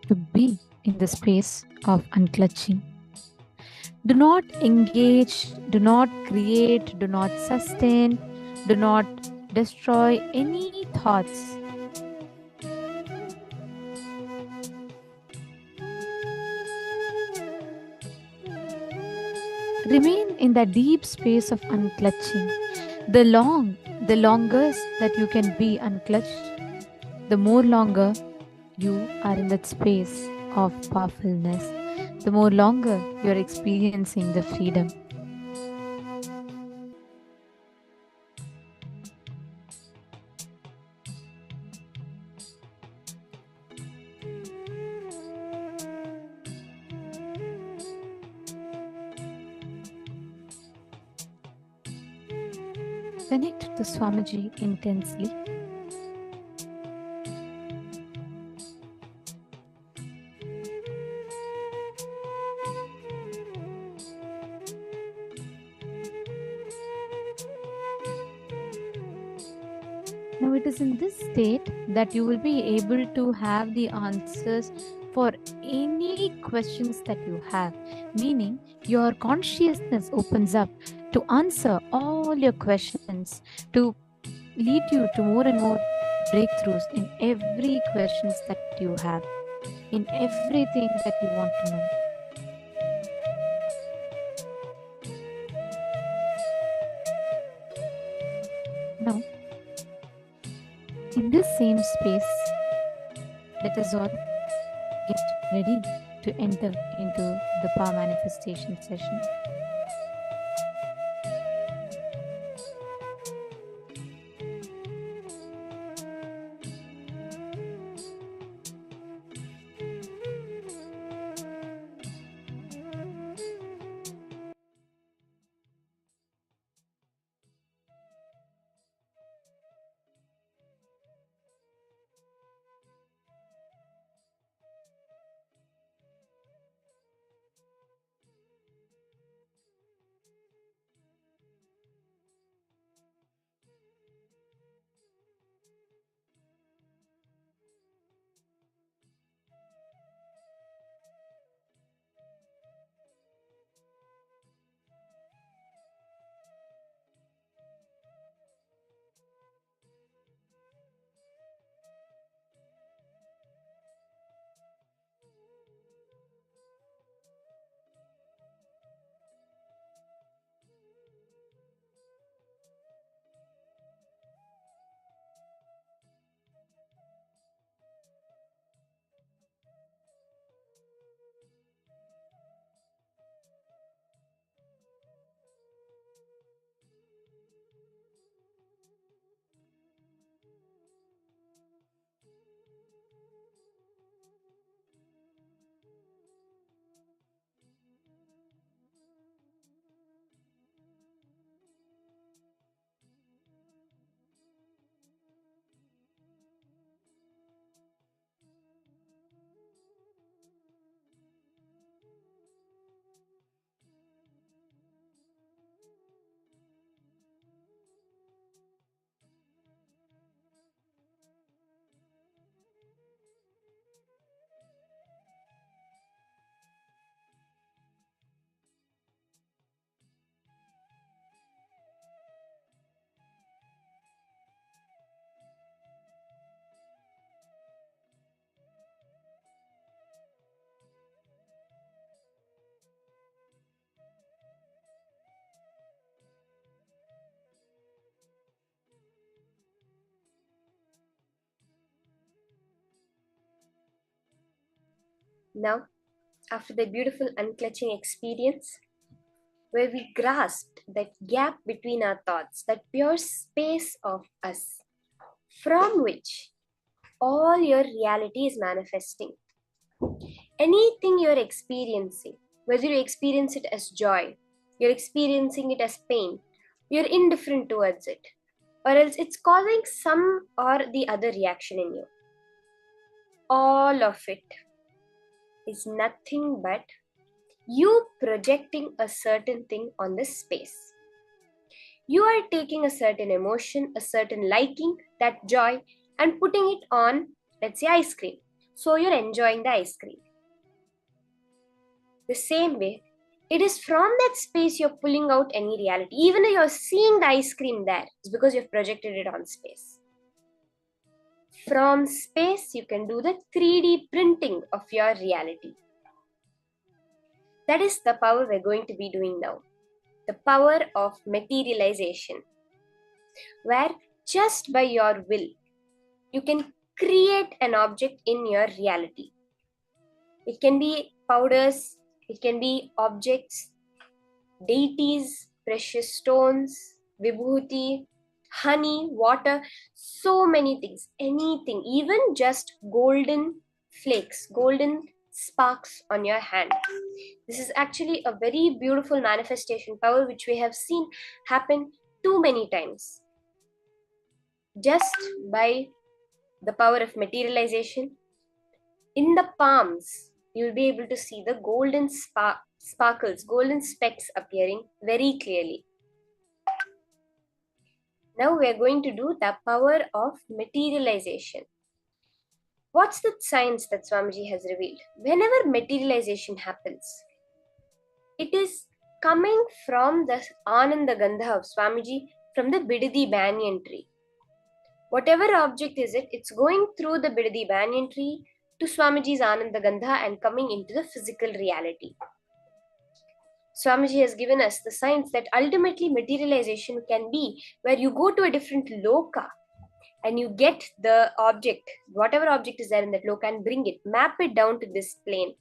to be in the space of unclutching. Do not engage, do not create, do not sustain, do not destroy any thoughts. Remain in that deep space of unclutching. The longest that you can be unclutched, the more longer you are in that space of powerfulness, the more longer you're experiencing the freedom. Connect to Swamiji intensely. Now it is in this state that you will be able to have the answers for any questions that you have, meaning your consciousness opens up to answer all your questions, to lead you to more and more breakthroughs in every questions that you have, in everything that you want to know. Now, in this same space, let us all get ready to enter into the power manifestation session. Now, after the beautiful unclutching experience, where we grasped that gap between our thoughts, that pure space of us, from which all your reality is manifesting. Anything you're experiencing, whether you experience it as joy, you're experiencing it as pain, you're indifferent towards it, or else it's causing some or the other reaction in you. All of it is nothing but you projecting a certain thing on this space. You are taking a certain emotion, a certain liking, that joy, and putting it on let's say ice cream. So you're enjoying the ice cream. The same way, it is from that space you're pulling out any reality. Even though you're seeing the ice cream there, it's because you've projected it on space. From space, you can do the 3D printing of your reality. That is the power we're going to be doing now. The power of materialization, where just by your will, you can create an object in your reality. It can be powders, it can be objects, deities, precious stones, vibhuti, honey, water, so many things, anything, even just golden flakes, golden sparks on your hand. This is actually a very beautiful manifestation power which we have seen happen too many times. Just by the power of materialization, in the palms, you'll be able to see the golden sparkles, golden specks appearing very clearly. Now we're going to do the power of materialization. What's the science that Swamiji has revealed? Whenever materialization happens, it is coming from the Ananda Gandha of Swamiji, from the Bidadi banyan tree. Whatever object is it, it's going through the Bidadi banyan tree to Swamiji's Ananda Gandha and coming into the physical reality. Swamiji has given us the science that ultimately materialization can be where you go to a different loka and you get the object, whatever object is there in that loka, and bring it, map it down to this plane.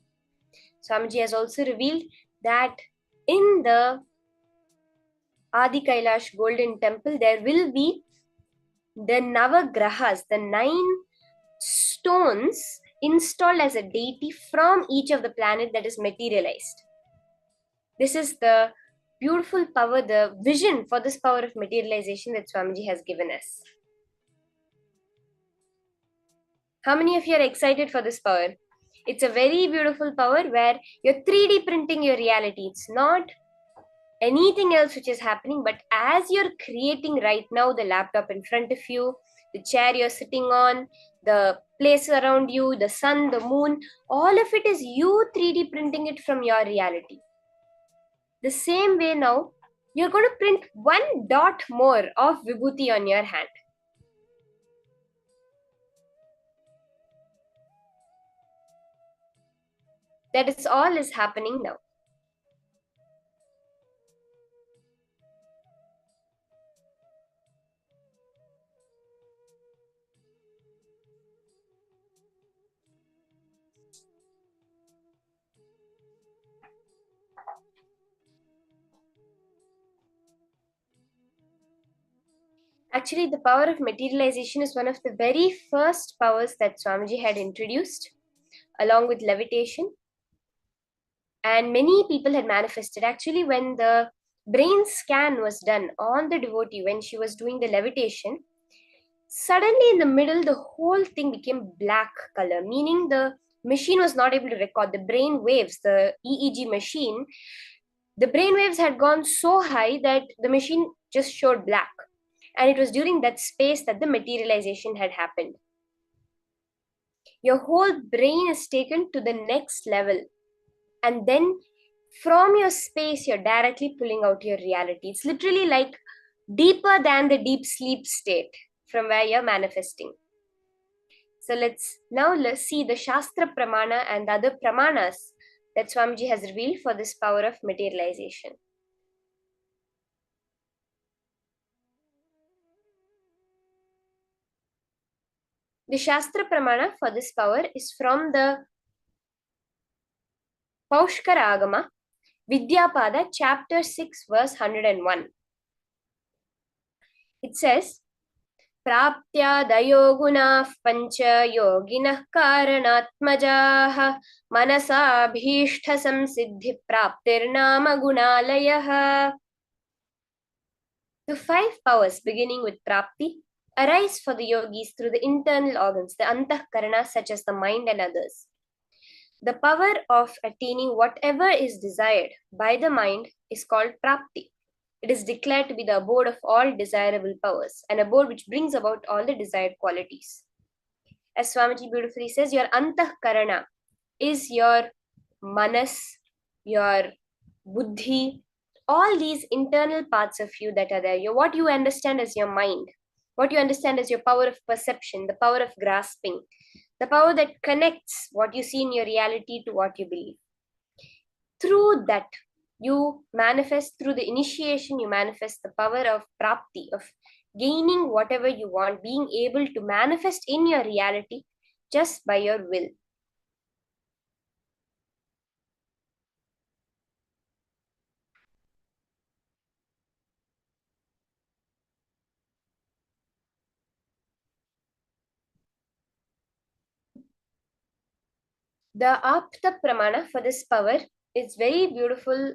Swamiji has also revealed that in the Adi Kailash Golden Temple, there will be the Navagrahas, the 9 stones installed as a deity from each of the planet that is materialized. This is the beautiful power, the vision for this power of materialization that Swamiji has given us. How many of you are excited for this power? It's a very beautiful power where you're 3D printing your reality. It's not anything else which is happening, but as you're creating right now, the laptop in front of you, the chair you're sitting on, the place around you, the sun, the moon, all of it is you 3D printing it from your reality. The same way now, you're going to print 1 dot more of vibhuti on your hand. That is all is happening now. Actually, the power of materialization is one of the very first powers that Swamiji had introduced, along with levitation. And many people had manifested. Actually, when the brain scan was done on the devotee, when she was doing the levitation, suddenly in the middle, the whole thing became black color, meaning the machine was not able to record the brain waves, the EEG machine. The brain waves had gone so high that the machine just showed black. And it was during that space that the materialization had happened. Your whole brain is taken to the next level. And then from your space, you're directly pulling out your reality. It's literally like deeper than the deep sleep state from where you're manifesting. So let's see the Shastra Pramana and the other Pramanas that Swamiji has revealed for this power of materialization. The Shastra Pramana for this power is from the Paushkara Agama, Vidyapada, chapter 6, verse 101. It says, Praptya dayo gunah pancha yoginah karanatmajaha manasa bhishta samsiddhi praptirnama gunalayah. The 5 powers beginning with Prapti arise for the yogis through the internal organs, the antahkarana, such as the mind and others. The power of attaining whatever is desired by the mind is called Prapti. It is declared to be the abode of all desirable powers, an abode which brings about all the desired qualities. as Swamiji beautifully says, your antahkarana is your manas, your buddhi, all these internal parts of you that are there. What you understand as your mind, what you understand as your power of perception, the power of grasping, the power that connects what you see in your reality to what you believe. Through that, you manifest, through the initiation, you manifest the power of prapti, of gaining whatever you want, being able to manifest in your reality just by your will. The apta pramana for this power is very beautiful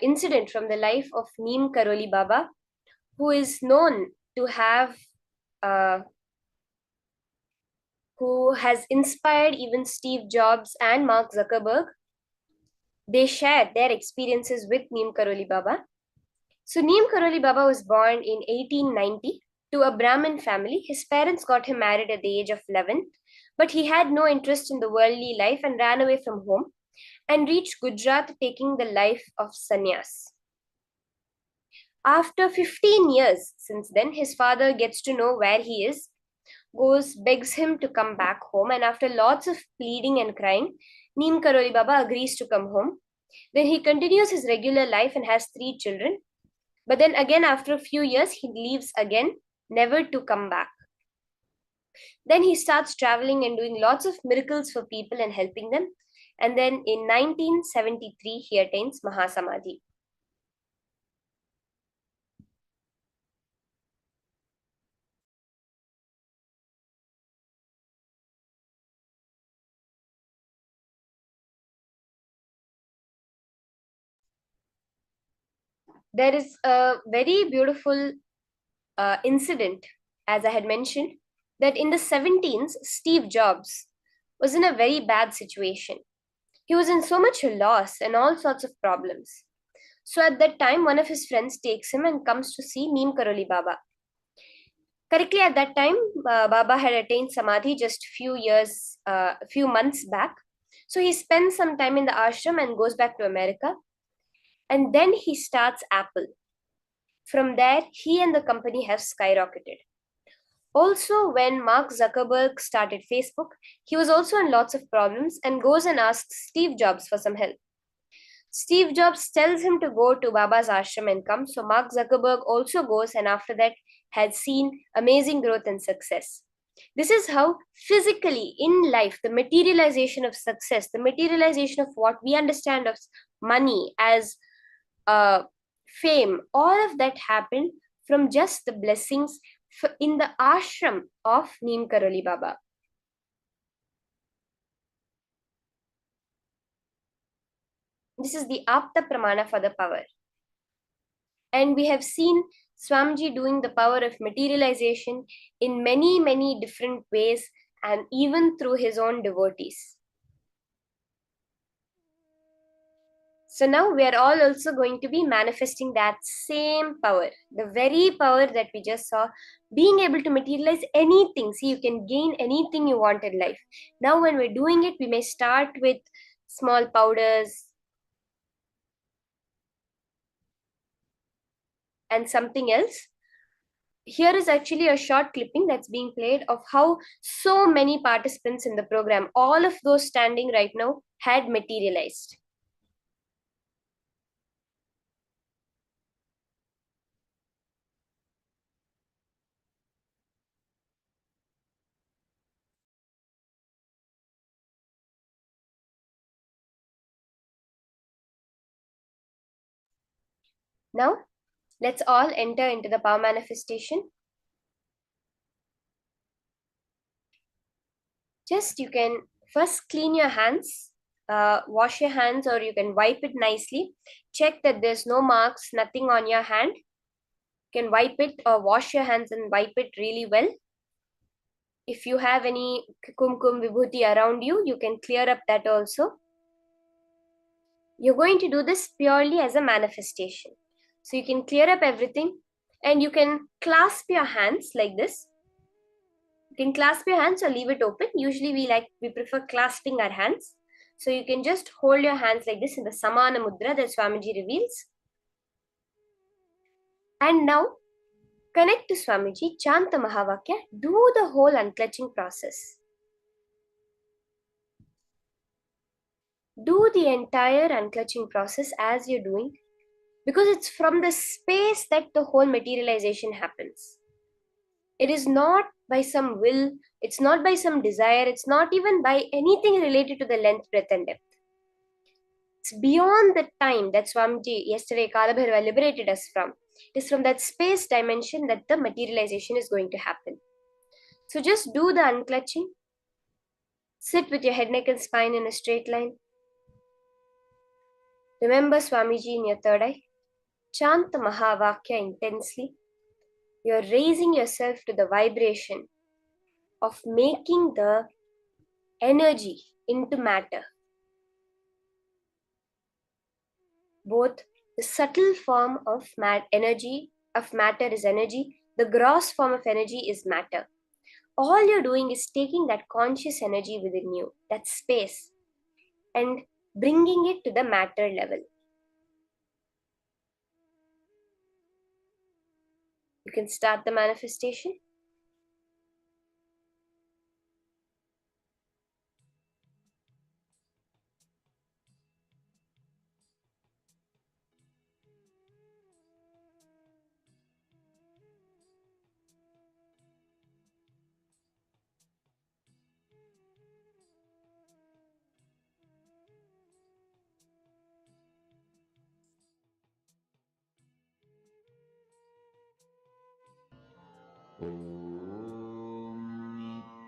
incident from the life of Neem Karoli Baba, who is known to have who has inspired even Steve Jobs and Mark Zuckerberg. They shared their experiences with Neem Karoli Baba. So Neem Karoli Baba was born in 1890 to a Brahmin family. His parents got him married at the age of 11, but he had no interest in the worldly life and ran away from home and reached Gujarat, taking the life of sannyas. After 15 years since then, his father gets to know where he is, begs him to come back home, and after lots of pleading and crying, Neem Karoli Baba agrees to come home. Then he continues his regular life and has 3 children. But then again, after a few years, he leaves again, never to come back. Then he starts traveling and doing lots of miracles for people and helping them. And then in 1973, he attains Mahasamadhi. There is a very beautiful incident, as I had mentioned, that in the 17s, Steve Jobs was in a very bad situation. He was in so much loss and all sorts of problems. So at that time, one of his friends takes him and comes to see Neem Karoli Baba. Correctly, at that time, Baba had attained Samadhi just few months back. So he spends some time in the ashram and goes back to America. And then he starts Apple. From there, he and the company have skyrocketed. Also, when Mark Zuckerberg started Facebook, he was also in lots of problems and goes and asks Steve Jobs for some help. Steve Jobs tells him to go to Baba's ashram and come. So Mark Zuckerberg also goes, and after that had seen amazing growth and success. This is how physically in life, the materialization of success, the materialization of what we understand as money, as fame, all of that happened from just the blessings in the ashram of Neem Karoli Baba. This is the Apta Pramana for the power. And we have seen Swamiji doing the power of materialization in many, many different ways, and even through his own devotees. So now we are all also going to be manifesting that same power, the very power that we just saw, being able to materialize anything. See, you can gain anything you want in life. Now when we're doing it, we may start with small powders and something else. Here is actually a short clipping that's being played of how so many participants in the program, all of those standing right now, had materialized. Now, let's all enter into the power manifestation. Just you can first clean your hands, wash your hands, or you can wipe it nicely. Check that there's no marks, nothing on your hand. You can wipe it or wash your hands and wipe it really well. If you have any kumkum vibhuti around you, you can clear up that also. You're going to do this purely as a manifestation. So you can clear up everything And you can clasp your hands like this. You can clasp your hands or leave it open. Usually we prefer clasping our hands. So you can just hold your hands like this in the Samana Mudra that Swamiji reveals. And now connect to Swamiji, chant the Mahavakya, do the whole unclutching process. Do the entire unclutching process as you're doing, because it's from the space that the whole materialization happens. It is not by some will, it's not by some desire, it's not even by anything related to the length, breadth, and depth. It's beyond the time that Swamiji yesterday Kalabhairava liberated us from. It is from that space dimension that the materialization is going to happen. So just do the unclutching. Sit with your head, neck, and spine in a straight line. Remember Swamiji in your third eye. Chant the Mahavakya intensely. You're raising yourself to the vibration of making the energy into matter. Both the subtle form of energy, of matter is energy, the gross form of energy is matter. All you're doing is taking that conscious energy within you, that space, and bringing it to the matter level. You can start the manifestation.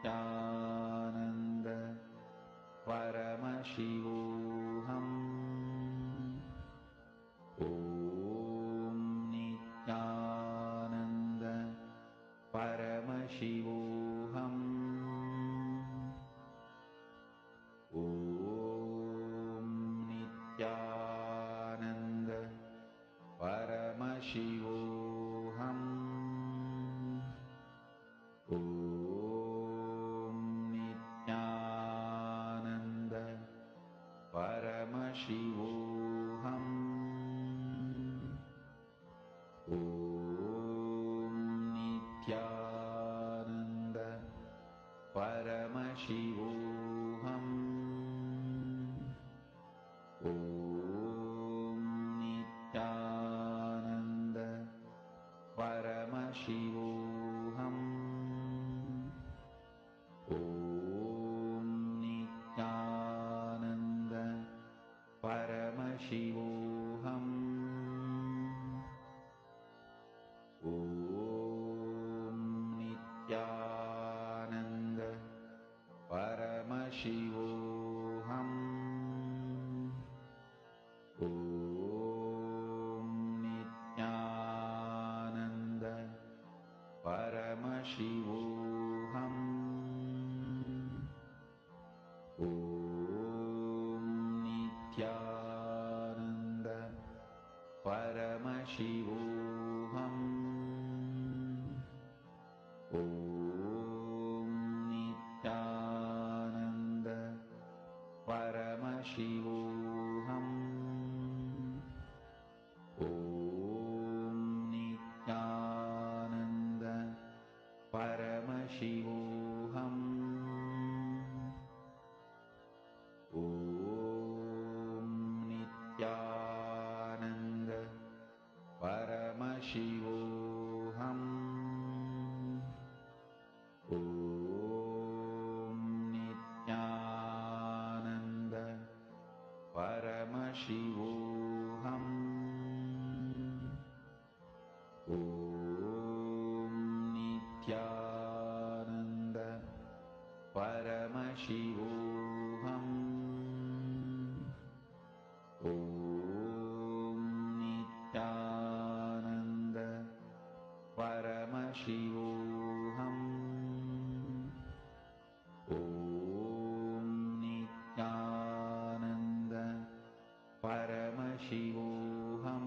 Nithyananda Paramashivoham. Om Nithyananda Paramashivoham. Om Nithyananda Paramashivoham. Om Nithyananda Paramashivoham. Om Nithyananda Paramashivoham. Om Nithyananda Paramashivoham. Om Nithyananda Paramashivoham. Om Nithyananda Paramashivoham. Om Nithyananda Paramashivoham. Om Nithyananda Paramashivoham. Om Nithyananda Paramashivoham. Om Nithyananda Paramashivoham. Om Nithyananda Paramashivoham. Om Nithyananda Paramashivoham. Om Nithyananda Paramashivoham. Om Nithyananda Paramashivoham. Om Nithyananda Paramashivoham.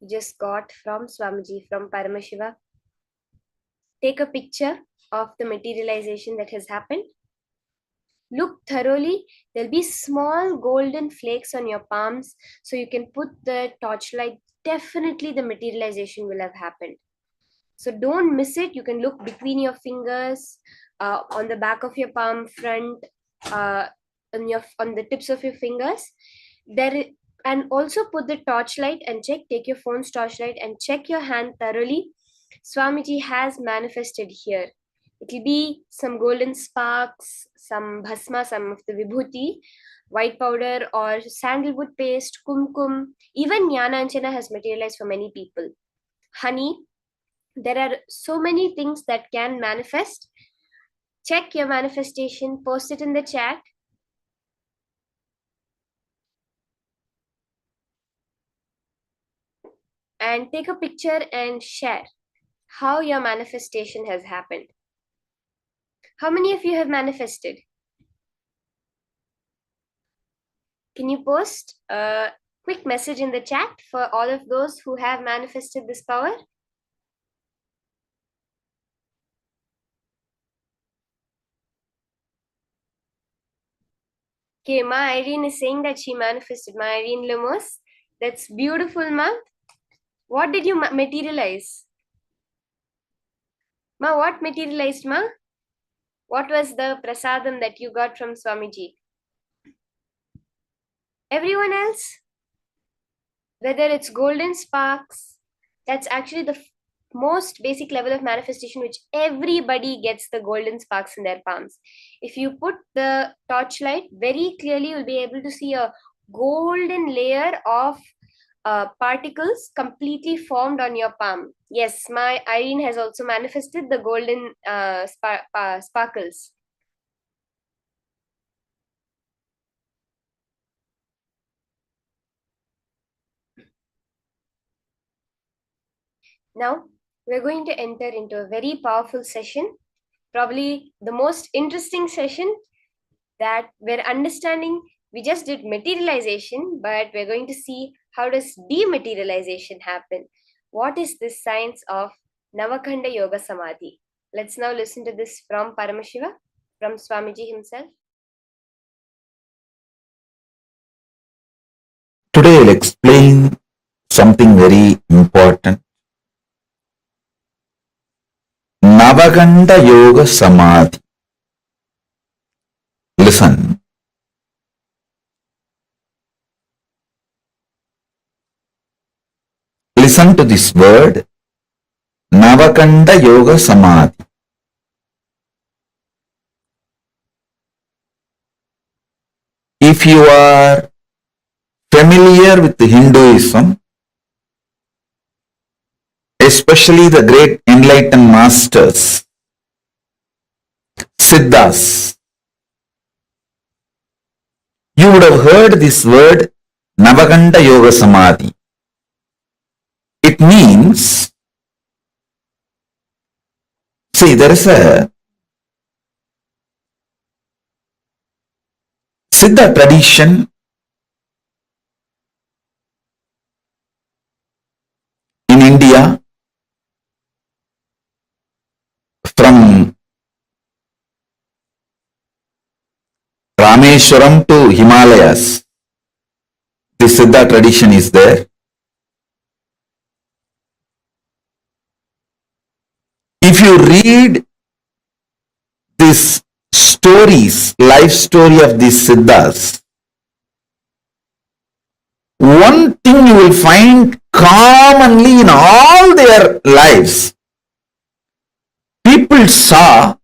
you just got from Swamiji, from Paramashiva. Take a picture of the materialization that has happened. Look thoroughly. There'll be small golden flakes on your palms, so you can put the torchlight. Definitely the materialization will have happened. So don't miss it. You can look between your fingers, on the back of your palm, front, on the tips of your fingers. And also put the torchlight and check. Take your phone's torchlight and check your hand thoroughly. Swamiji has manifested here. It will be some golden sparks, some bhasma, some of the vibhuti, white powder or sandalwood paste, kumkum. Even jnana anjana has materialized for many people. Honey. There are so many things that can manifest. Check your manifestation, post it in the chat. And take a picture and share how your manifestation has happened. How many of you have manifested? Can you post a quick message in the chat for all of those who have manifested this power? Okay, Ma Irene is saying that she manifested. Ma Irene Lemos. That's beautiful, Ma. What did you materialize? Ma, what materialized, Ma? What was the prasadam that you got from Swamiji? Everyone else? Whether it's golden sparks, that's actually the most basic level of manifestation, which everybody gets the golden sparks in their palms. If you put the torchlight, very clearly you'll be able to see a golden layer of particles completely formed on your palm. Yes, my Irene has also manifested the golden sparkles. Now, we're going to enter into a very powerful session, probably the most interesting session that we're understanding. We just did materialization, but we're going to see how does dematerialization happen. What is this science of Navakhanda Yoga Samadhi? Let's now listen to this from Paramashiva, from Swamiji himself. Today I'll explain something very important. Navakhanda Yoga Samadhi. Listen. Listen to this word, Navakhanda Yoga Samadhi. If you are familiar with Hinduism, especially the great enlightened masters, Siddhas, you would have heard this word Navakhanda Yoga Samadhi. It means, see, there is a Siddha tradition in India from Rameshwaram to Himalayas. The Siddha tradition is there. If you read these stories, life story of these Siddhas, one thing you will find commonly in all their lives, people saw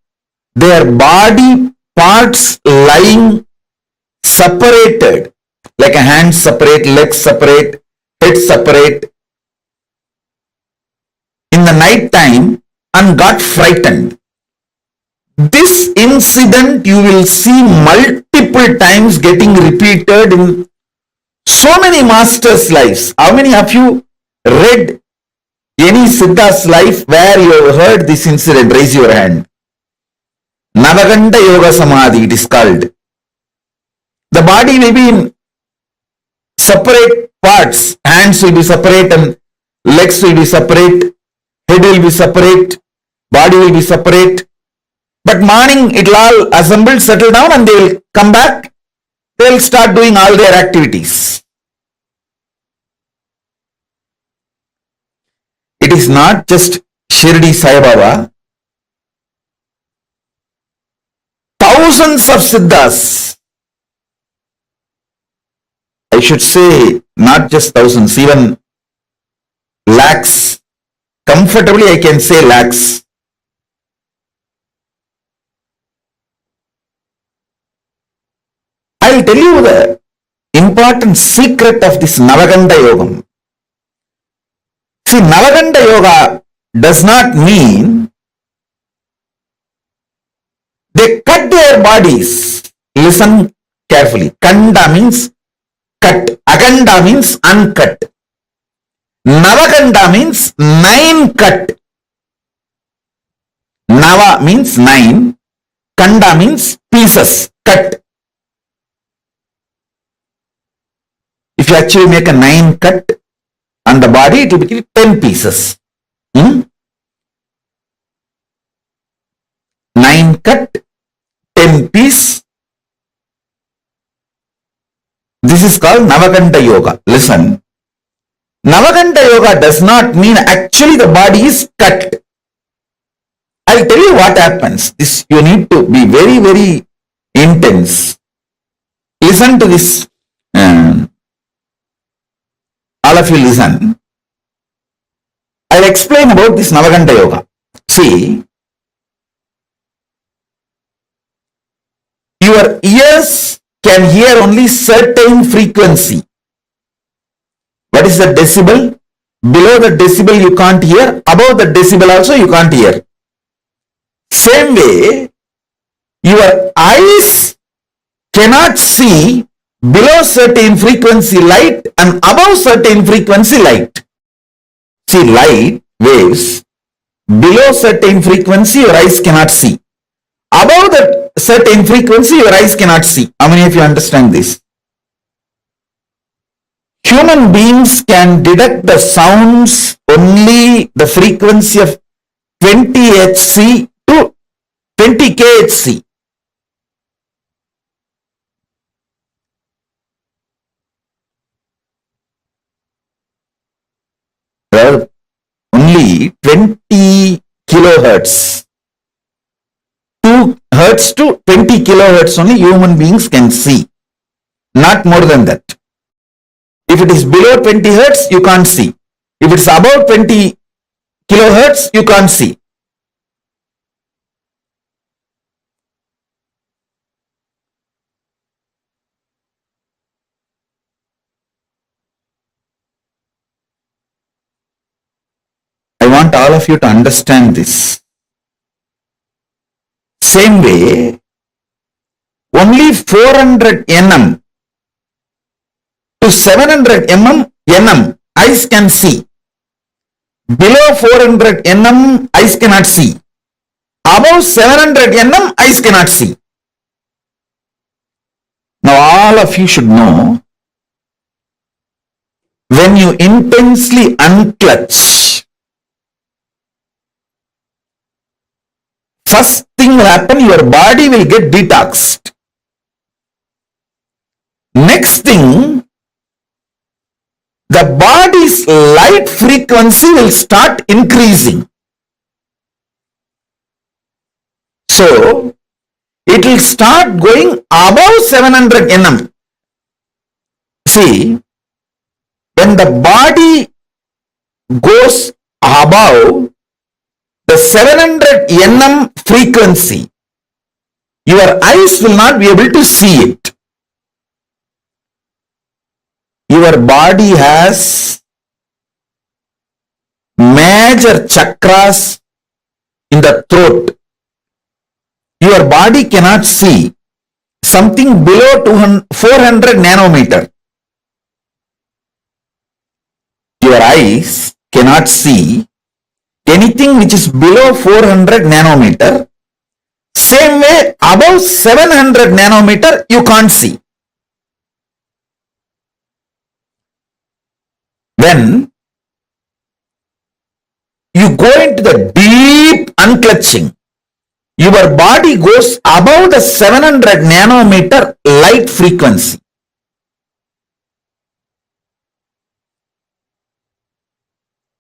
their body parts lying separated, like a hand separate, legs separate, head separate, in the night time, and got frightened. This incident you will see multiple times getting repeated in so many masters' lives. How many of you read any Siddha's life where you have heard this incident? Raise your hand. Navakhanda Yoga Samadhi, it is called. The body may be in separate parts. Hands will be separate and legs will be separate, head will be separate, body will be separate. But morning it will all assemble, settle down, and they will come back. They will start doing all their activities. It is not just Shirdi Sai Baba. Thousands of Siddhas, I should say not just thousands, even lakhs, comfortably I can say lakhs. I will tell you the important secret of this Navaganda Yogam. See, Navaganda Yoga does not mean they cut their bodies. Listen carefully. Kanda means cut. Aganda means uncut. Navaganda means 9 cut. Nava means 9. Kanda means pieces, cut. If you actually make a 9 cut on the body, it will be 10 pieces. 9 cut, 10 piece. This is called Navaganda Yoga. Listen. Navaganda Yoga does not mean actually the body is cut. I'll tell you what happens. This you need to be very, very intense. Listen to this. All of you listen. I'll explain about this Navaganda Yoga. See, your ears can hear only certain frequency. What is the decibel? Below the decibel you can't hear. Above the decibel also you can't hear. Same way, your eyes cannot see below certain frequency light and above certain frequency light. See, light waves below certain frequency your eyes cannot see. Above that certain frequency your eyes cannot see. How many of you understand this? Human beings can detect the sounds only the frequency of 20 Hz to 20 kHz. Well, only 20 kilohertz. 2 hertz to 20 kilohertz only human beings can see. Not more than that. If it is below 20 hertz, you can't see. If it's above 20 kilohertz, you can't see. I want all of you to understand this. Same way, only 400 nm to 700 nm eyes can see. Below 400 nm eyes cannot see. Above 700 nm eyes cannot see. Now all of you should know, when you intensely unclutch, first thing will happen, your body will get detoxed. Next thing, the body's light frequency will start increasing. So, it will start going above 700 nm. See, when the body goes above the 700 nm frequency, your eyes will not be able to see it. Your body has major chakras in the throat. Your body cannot see something below 400 nanometer. Your eyes cannot see anything which is below 400 nanometer. Same way, above 700 nanometer, you can't see. When you go into the deep unclutching. Your body goes above the 700 nanometer light frequency.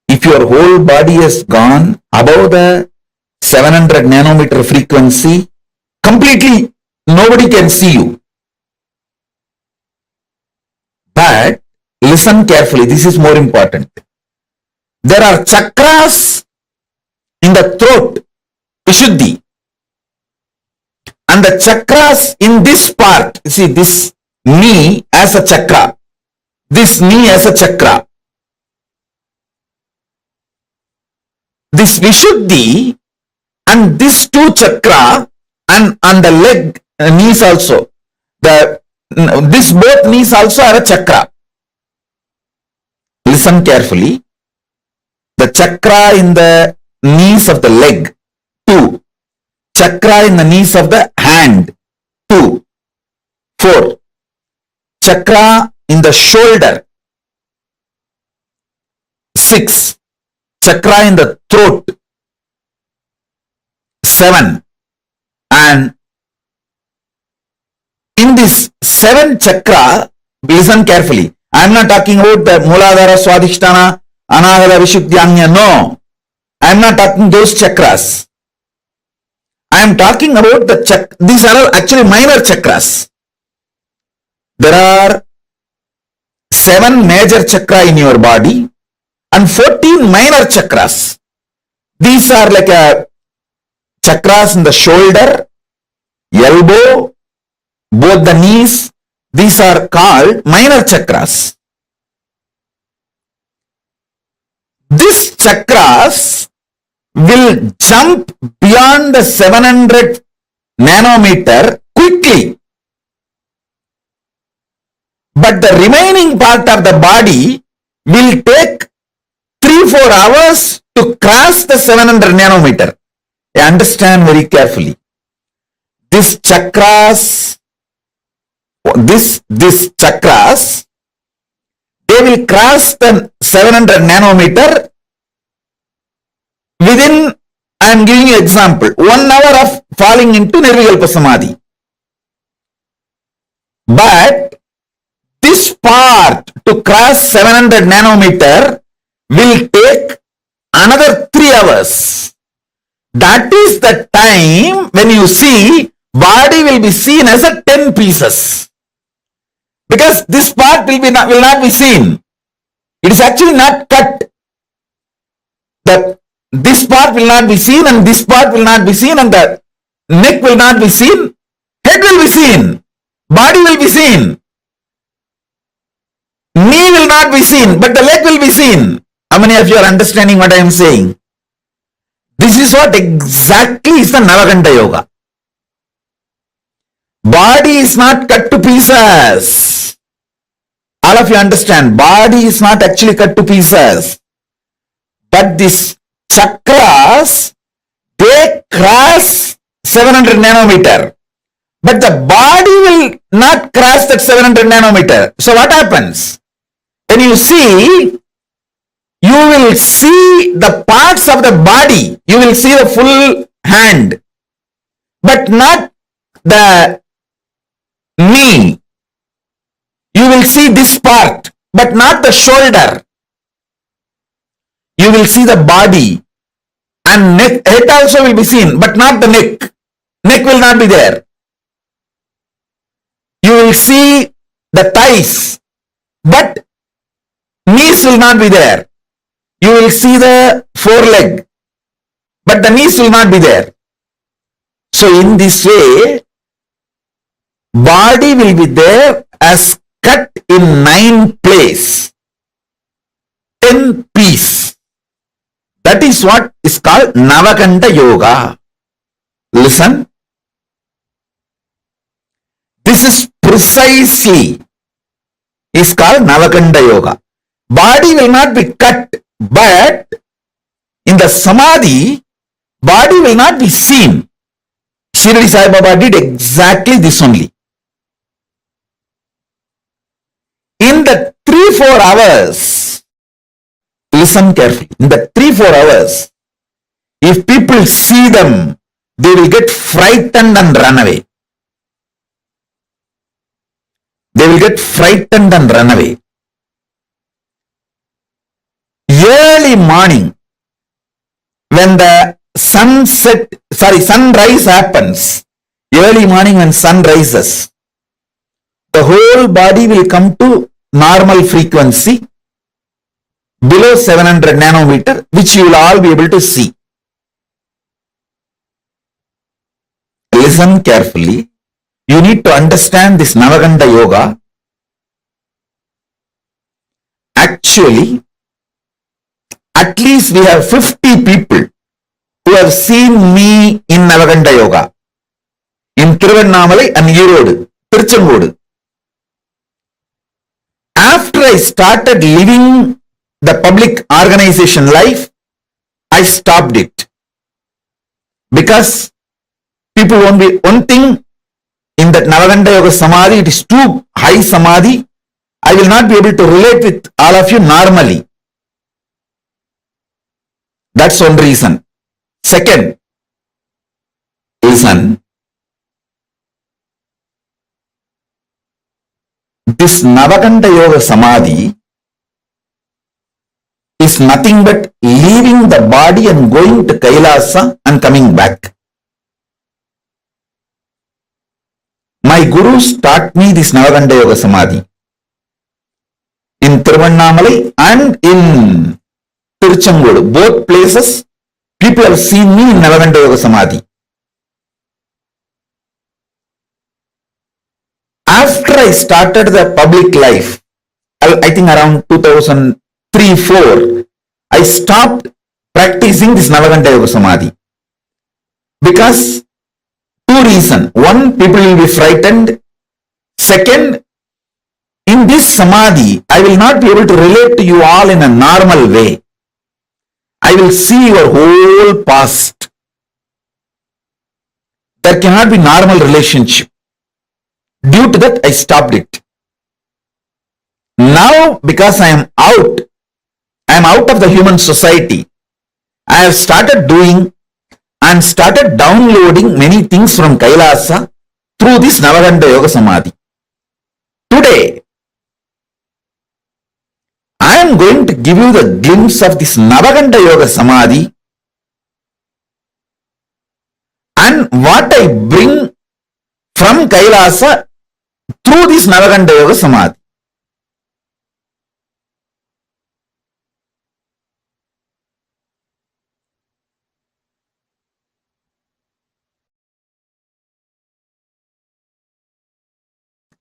If your whole body has gone above the 700 nanometer frequency, completely nobody can see you. But listen carefully, this is more important. There are chakras in the throat, Vishuddhi. And the chakras in this part, see this knee as a chakra, this knee as a chakra. This Vishuddhi and this two chakra and on the leg knees also. This both knees also are a chakra. Listen carefully. The chakra in the knees of the leg, 2. Chakra in the knees of the hand, 2. 4. Chakra in the shoulder, 6. Chakra in the throat, 7. And in this 7 chakra, listen carefully. I am not talking about the Muladhara, Swadhisthana, Anahata, Vishuddhyanya. No. I am not talking those chakras. I am talking about the these are actually minor chakras. There are 7 major chakra in your body and 14 minor chakras. These are like chakras in the shoulder, elbow, both the knees. These are called minor chakras. These chakras will jump beyond the 700 nanometer quickly. But the remaining part of the body will take 3-4 hours to cross the 700 nanometer. Understand very carefully. These chakras, these chakras, they will cross the 700 nanometer within, I am giving you example, 1 hour of falling into Nirvikalpa Samadhi. But this part to cross 700 nanometer will take another 3 hours. That is the time when you see body will be seen as a 10 pieces. Because this part will not be seen. It is actually not cut. This part will not be seen and this part will not be seen and the neck will not be seen. Head will be seen. Body will be seen. Knee will not be seen, but the leg will be seen. How many of you are understanding what I am saying? This is what exactly is the Navaganda Yoga. Body is not cut to pieces. All of you understand, body is not actually cut to pieces. But these chakras, they cross 700 nanometer. But the body will not cross that 700 nanometer. So what happens? When you see, you will see the parts of the body. You will see the full hand, but not the knee. You will see this part, but not the shoulder. You will see the body and neck, head also will be seen, but not the neck. Neck will not be there. You will see the thighs, but knees will not be there. You will see the foreleg, but the knees will not be there. So in this way, body will be there as cut in 9 places, 10 piece. That is what is called Navakanda Yoga. Listen. This is precisely is called Navakanda Yoga. Body will not be cut, but in the Samadhi, body will not be seen. Shirdi Sai Baba did exactly this only. In the 3-4 hours, listen carefully. In the 3-4 hours, if people see them, they will get frightened and run away. They will get frightened and run away. Early morning, when the sunrise happens, early morning when sun rises, the whole body will come to normal frequency below 700 nanometer, which you will all be able to see. Listen carefully. You need to understand this Navaganda Yoga. Actually, at least we have 50 people who have seen me in Navaganda Yoga. In Thiruvannamalai and Erode, Tiruchengodu. After I started living the public organization life, I stopped it. Because people won't be, one thing in that Navaganda Yoga Samadhi, it is too high Samadhi. I will not be able to relate with all of you normally. That's one reason. Second, listen. This Navaganda Yoga Samadhi is nothing but leaving the body and going to Kailasa and coming back. My gurus taught me this Navaganda Yoga Samadhi in Thiruvannamalai and in Tiruchengodu. Both places, people have seen me in Navaganda Yoga Samadhi. After I started the public life, I think around 2003-04, I stopped practicing this Navaganda Yoga Samadhi. Because two reasons. One, people will be frightened. Second, in this Samadhi, I will not be able to relate to you all in a normal way. I will see your whole past. There cannot be normal relationship. Due to that, I stopped it. Now, because I am out of the human society, I have started doing and started downloading many things from Kailasa through this Navaganda Yoga Samadhi. Today, I am going to give you the glimpse of this Navaganda Yoga Samadhi and what I bring from Kailasa through this Navaganda Yoga Samadhi.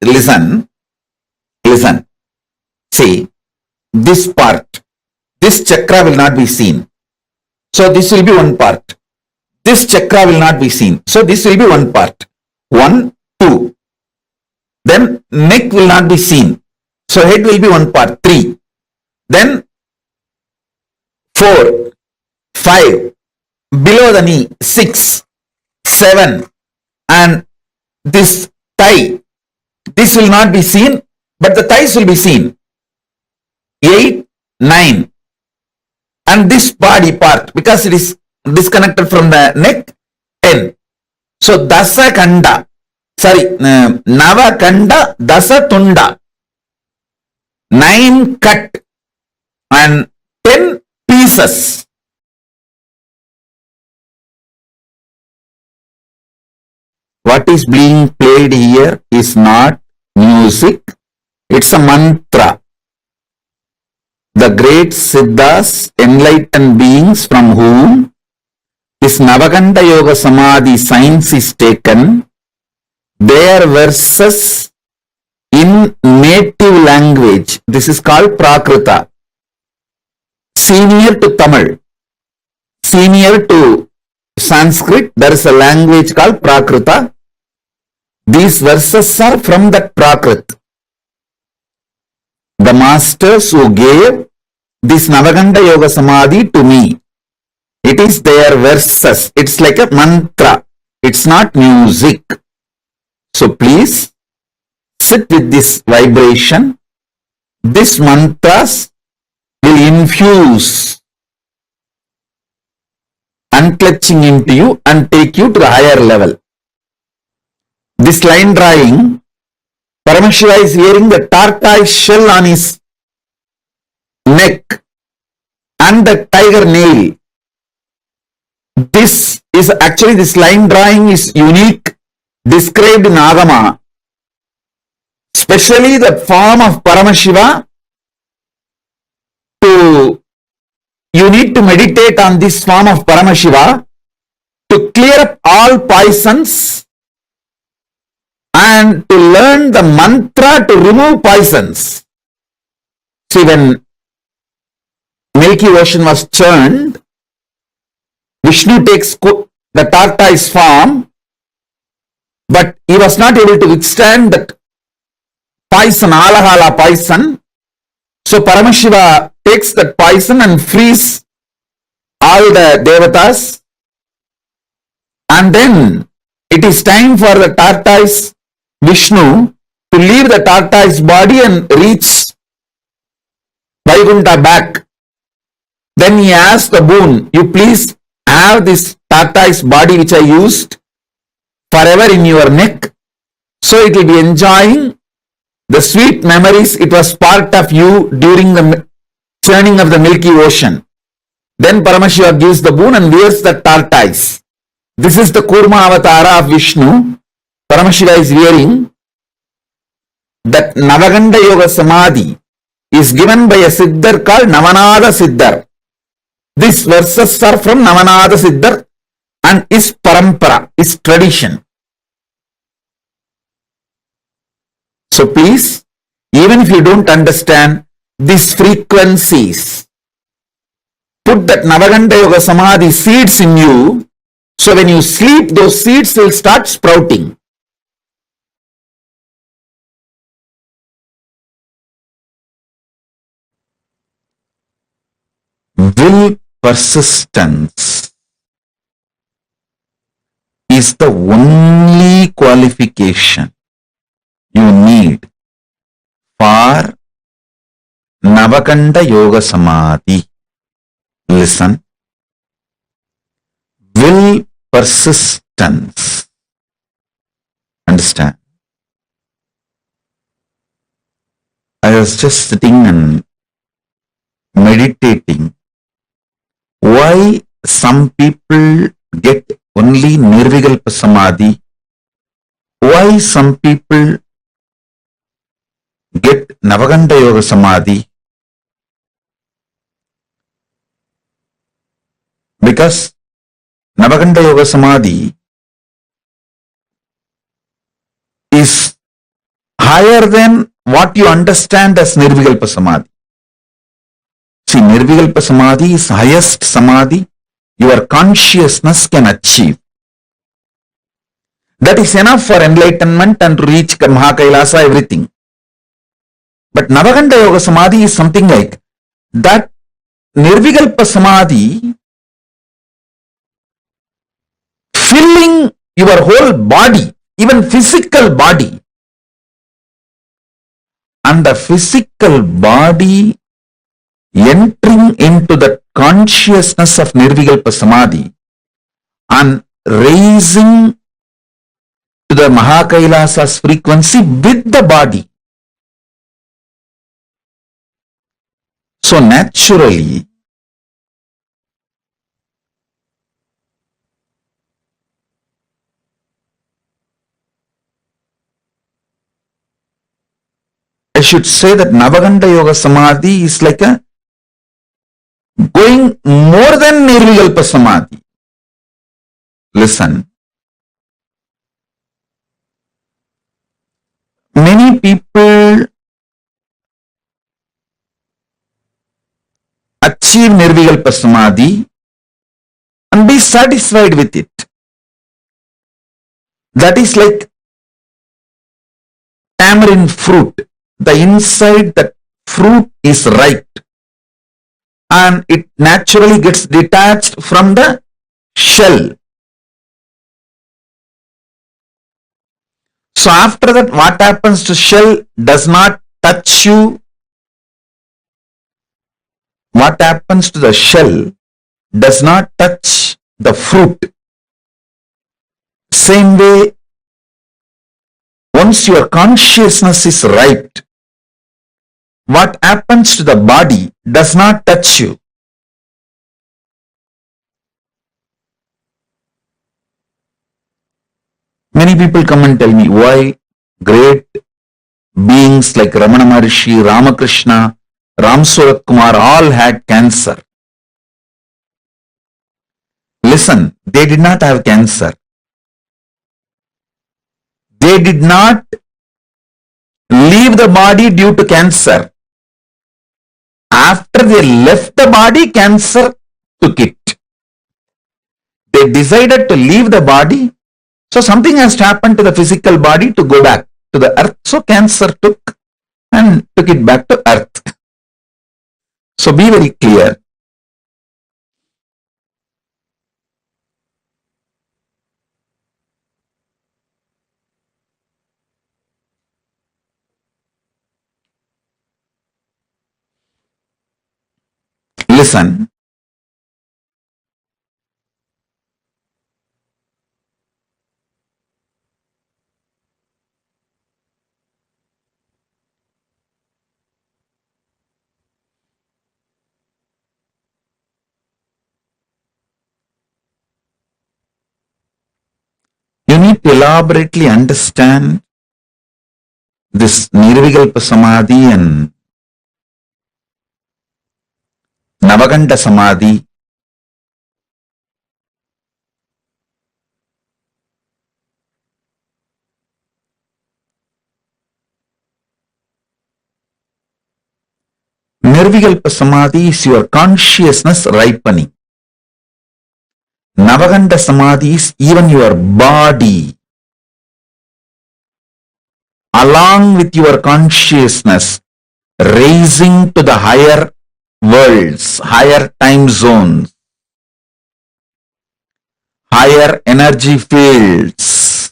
Listen. See, this part, this chakra will not be seen. So this will be one part. This chakra will not be seen. So this will be one part. 1, 2. Then neck will not be seen. So head will be one part. 3. Then 4, 5. Below the knee. 6, 7. And this thigh. This will not be seen, but the thighs will be seen. 8, 9. And this body part, because it is disconnected from the neck, 10. So Dasa Kanda, Nava Kanda, Dasa Tunda, 9 cut and 10 pieces. What is being played here is not music, it's a mantra. The great Siddhas, enlightened beings from whom this Navaganda Yoga Samadhi science is taken, their verses in native language, this is called Prakrita, senior to Tamil, senior to Sanskrit, there is a language called Prakrita. These verses are from that Prakrit. The masters who gave this Navaganda Yoga Samadhi to me, it is their verses. It's like a mantra. It's not music. So please sit with this vibration, this mantras, will infuse unclutching into you and take you to the higher level. This line drawing, Paramashiva is wearing the tortoise shell on his neck and the tiger nail. This line drawing is unique, described in Agama. Especially the form of Paramashiva, you need to meditate on this form of Paramashiva to clear up all poisons and to learn the mantra to remove poisons. See, when Milky Ocean was churned, Vishnu takes the tortoise form, but he was not able to withstand that poison, alahala poison. So Paramashiva takes that poison and frees all the devatas. And then it is time for the tortoise Vishnu to leave the tortoise body and reach Vaikuntha back. Then he asks the boon, you please have this tortoise body which I used forever in your neck. So it will be enjoying the sweet memories. It was part of you during the churning of the Milky Ocean. Then Paramashiva gives the boon and wears the tortoise. This is the Kurma Avatara of Vishnu. Paramashiva is wearing that. Navaganda Yoga Samadhi is given by a Siddhar called Navanada Siddhar. These verses are from Navanada Siddhar and is parampara, is tradition. So please, even if you don't understand these frequencies, put that Navaganda Yoga Samadhi seeds in you, so when you sleep, those seeds will start sprouting. Will persistence is the only qualification you need for Navaganda Yoga Samadhi. Listen. Will persistence. Understand? I was just sitting and meditating. Why some people get only Nirvikalpa Samadhi? Why some people get Navaganda Yoga Samadhi? Because Navaganda Yoga Samadhi is higher than what you understand as Nirvikalpa Samadhi. See, Nirvikalpa Samadhi is highest Samadhi your consciousness can achieve. That is enough for enlightenment and to reach Mahakailasa, everything. But Navaganda Yoga Samadhi is something like that. Nirvikalpa Samadhi filling your whole body, even physical body. And the physical body entering into the consciousness of Nirvikalpa Samadhi and raising to the Mahakailasa's frequency with the body. So naturally, I should say that Navaganda Yoga Samadhi is like a going more than Nirvikalpa Samadhi. Listen. Many people achieve Nirvikalpa Samadhi and be satisfied with it. That is like tamarind fruit. The inside that fruit is ripe and it naturally gets detached from the shell. So after that, what happens to shell does not touch you. what happens to the shell does not touch the fruit. Same way, once your consciousness is ripe, what happens to the body does not touch you. Many people come and tell me why great beings like Ramana Maharishi, Ramakrishna, Ram Surat Kumar all had cancer. Listen, they did not have cancer. They did not leave the body due to cancer. After they left the body, cancer took it. They decided to leave the body. So something has happened to the physical body to go back to the earth. So cancer took it back to earth. So be very clear. Listen. You need to elaborately understand this Nirvikalpa Samadhi and Navaganda Samadhi. Nirvikalpa Samadhi is your consciousness ripening. Navaganda Samadhi is even your body, along with your consciousness, raising to the higher worlds, higher time zones, higher energy fields.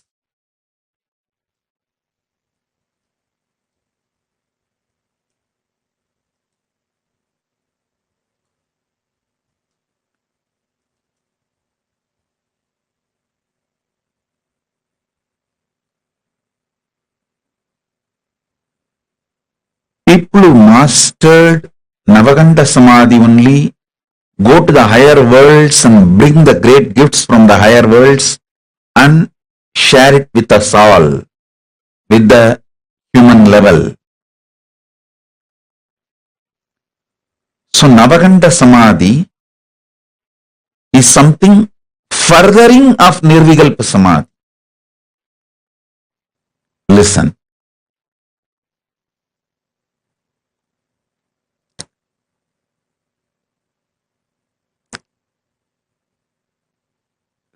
People who mastered Navaganda Samadhi only go to the higher worlds and bring the great gifts from the higher worlds and share it with us all, with the human level. So Navaganda Samadhi is something furthering of Nirvikalpa Samadhi. Listen.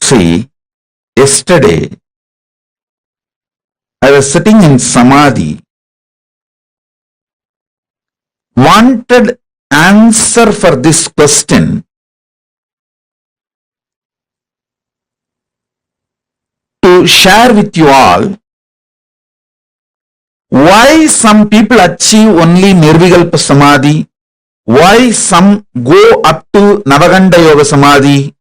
See, yesterday I was sitting in Samadhi, wanted answer for this question. To share with you all why some people achieve only Nirvikalpa Samadhi, why some go up to Navaganda Yoga Samadhi.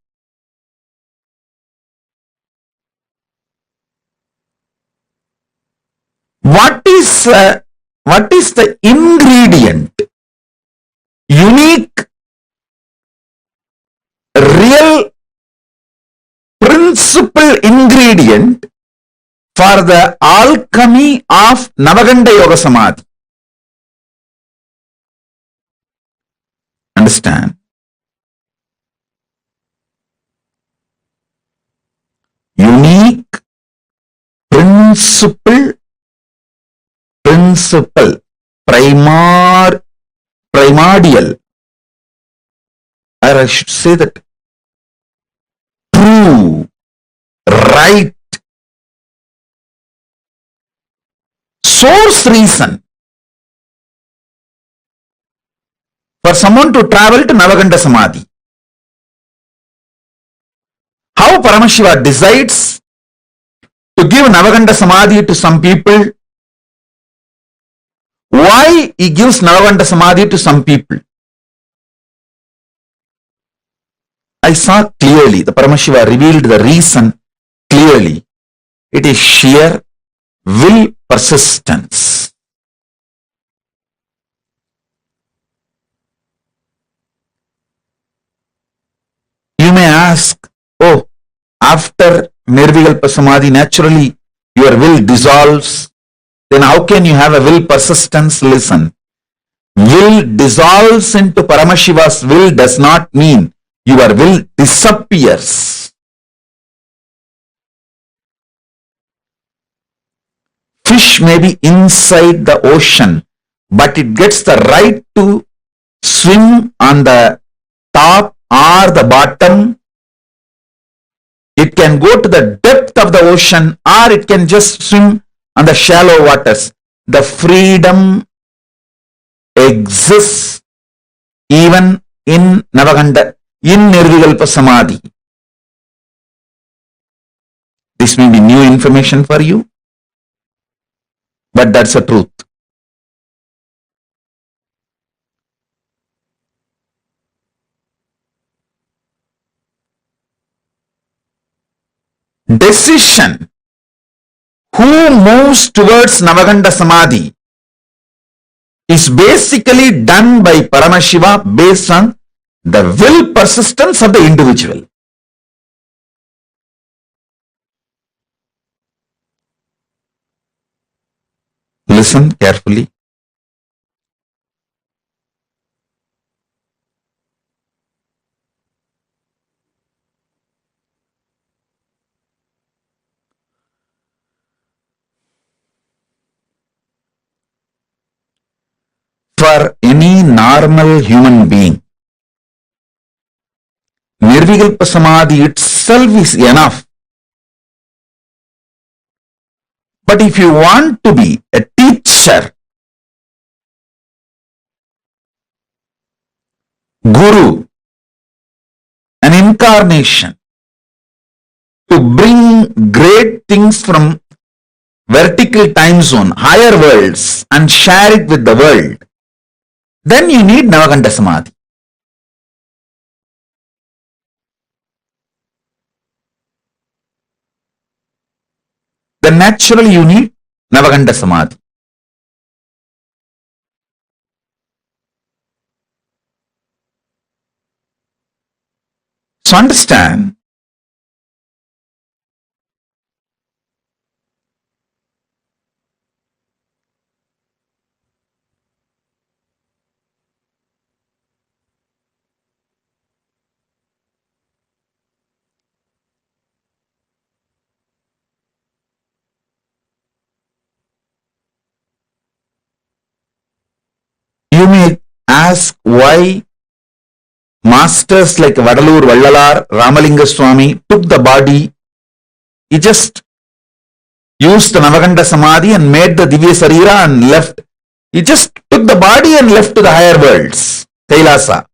What is the ingredient, unique, real principal ingredient for the alchemy of Navaganda Yoga Samadhi? Understand? Unique, principle, primordial, or I should say that true, right, source reason for someone to travel to Navaganda Samadhi. How Paramashiva decides to give Navaganda Samadhi to some people, why he gives Navaganda Samadhi to some people. I saw clearly, the Paramashiva revealed the reason clearly. It is sheer will persistence. You may ask, oh, after Nirvikalpa Samadhi, naturally your will dissolves. Then how can you have a will persistence? Listen. Will dissolves into Paramashiva's will does not mean your will disappears. Fish may be inside the ocean, but it gets the right to swim on the top or the bottom. It can go to the depth of the ocean, or it can just swim on the shallow waters. The freedom exists even in Navaganda, in Nirvikalpa Samadhi. This may be new information for you, but that's the truth. Decision. Who moves towards Navaganda Samadhi is basically done by Paramashiva based on the will persistence of the individual. Listen carefully. For any normal human being, Nirvikalpa Samadhi itself is enough. But if you want to be a teacher, guru, an incarnation, to bring great things from vertical time zone, higher worlds, and share it with the world, then you need Navaganda Samadhi. Then naturally you need Navaganda Samadhi. So understand, you may ask why masters like Vadalur Vallalar, Ramalinga Swami took the body. He just used the Navaganda Samadhi and made the Divya Sarira and left. He just took the body and left to the higher worlds, Kailasa.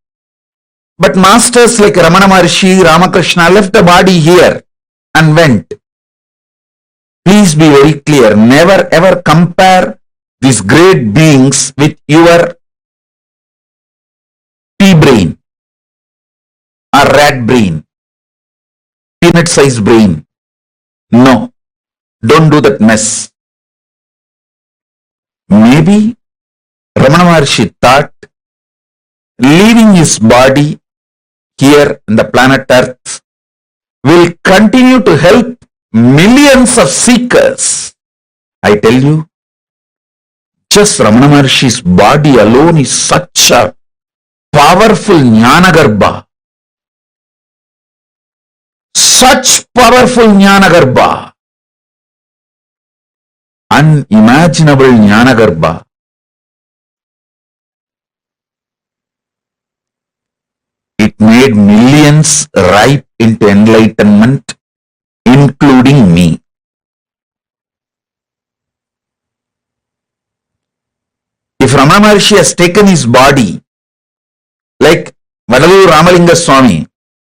But masters like Ramana Maharshi, Ramakrishna left the body here and went. Please be very clear. Never ever compare these great beings with your pea brain or rat brain, peanut sized brain. No, don't do that mess. Maybe Ramana Maharshi thought leaving his body here in the planet Earth will continue to help millions of seekers. I tell you, just Ramana Maharshi's body alone is such a powerful Jnanagarbha. Such powerful Jnanagarbha. Unimaginable Jnanagarbha. It made millions ripe into enlightenment, including me. If Ramana Maharshi has taken his body, like Vadalur Ramalinga Swami,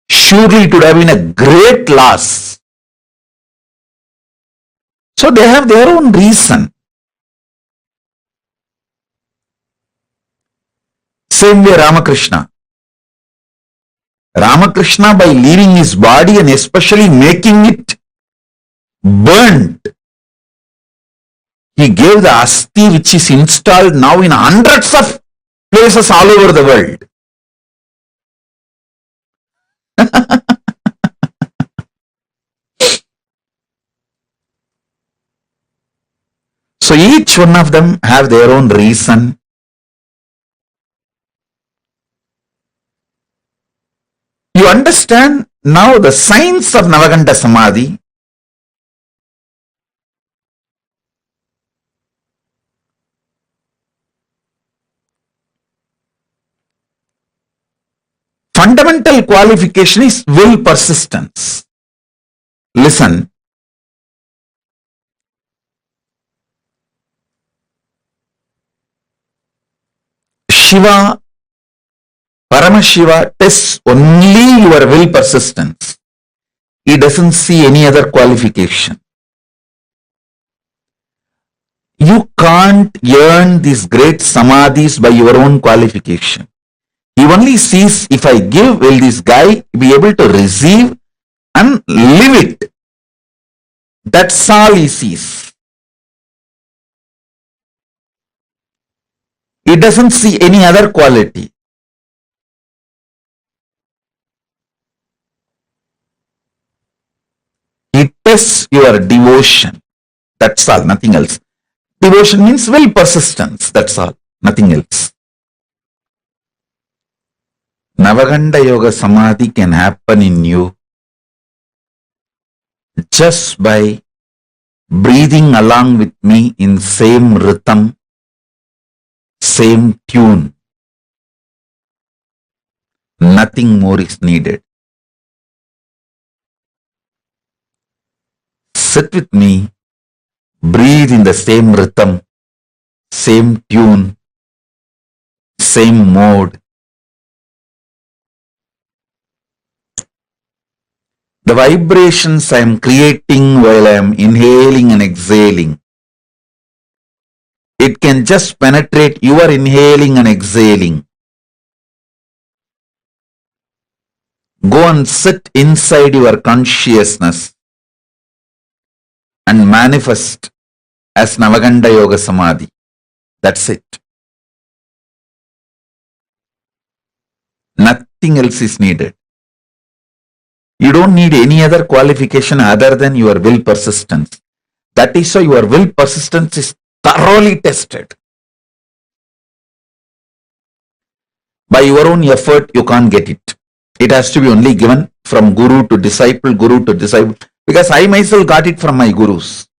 surely it would have been a great loss. So they have their own reason. Same way Ramakrishna. Ramakrishna, by leaving his body and especially making it burnt, he gave the asti which is installed now in hundreds of places all over the world. So each one of them have their own reason. You understand now the science of Navaganda Samadhi. Fundamental qualification is will persistence. Listen. Shiva, Paramashiva tests only your will persistence. He doesn't see any other qualification. You can't earn these great samadhis by your own qualification. He only sees, if I give, will this guy be able to receive and live it? That's all he sees. He doesn't see any other quality. He tests your devotion. That's all, nothing else. Devotion means will persistence. That's all, nothing else. Navaganda Yoga Samadhi can happen in you just by breathing along with me in same rhythm, same tune. Nothing more is needed. Sit with me, breathe in the same rhythm, same tune, same mode. The vibrations I am creating while I am inhaling and exhaling, it can just penetrate your inhaling and exhaling. Go and sit inside your consciousness and manifest as Navaganda Yoga Samadhi. That's it. Nothing else is needed. You don't need any other qualification other than your will persistence. That is why your will persistence is thoroughly tested. By your own effort, you can't get it. It has to be only given from guru to disciple, because I myself got it from my gurus.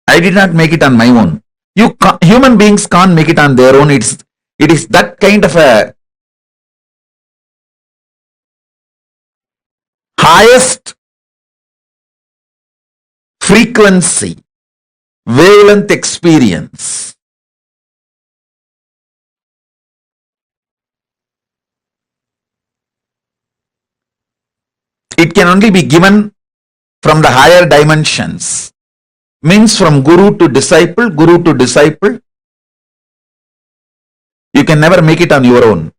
I did not make it on my own. Human beings can't make it on their own. It is that kind of a highest frequency, wavelength experience. It can only be given from the higher dimensions. Means from guru to disciple. You can never make it on your own.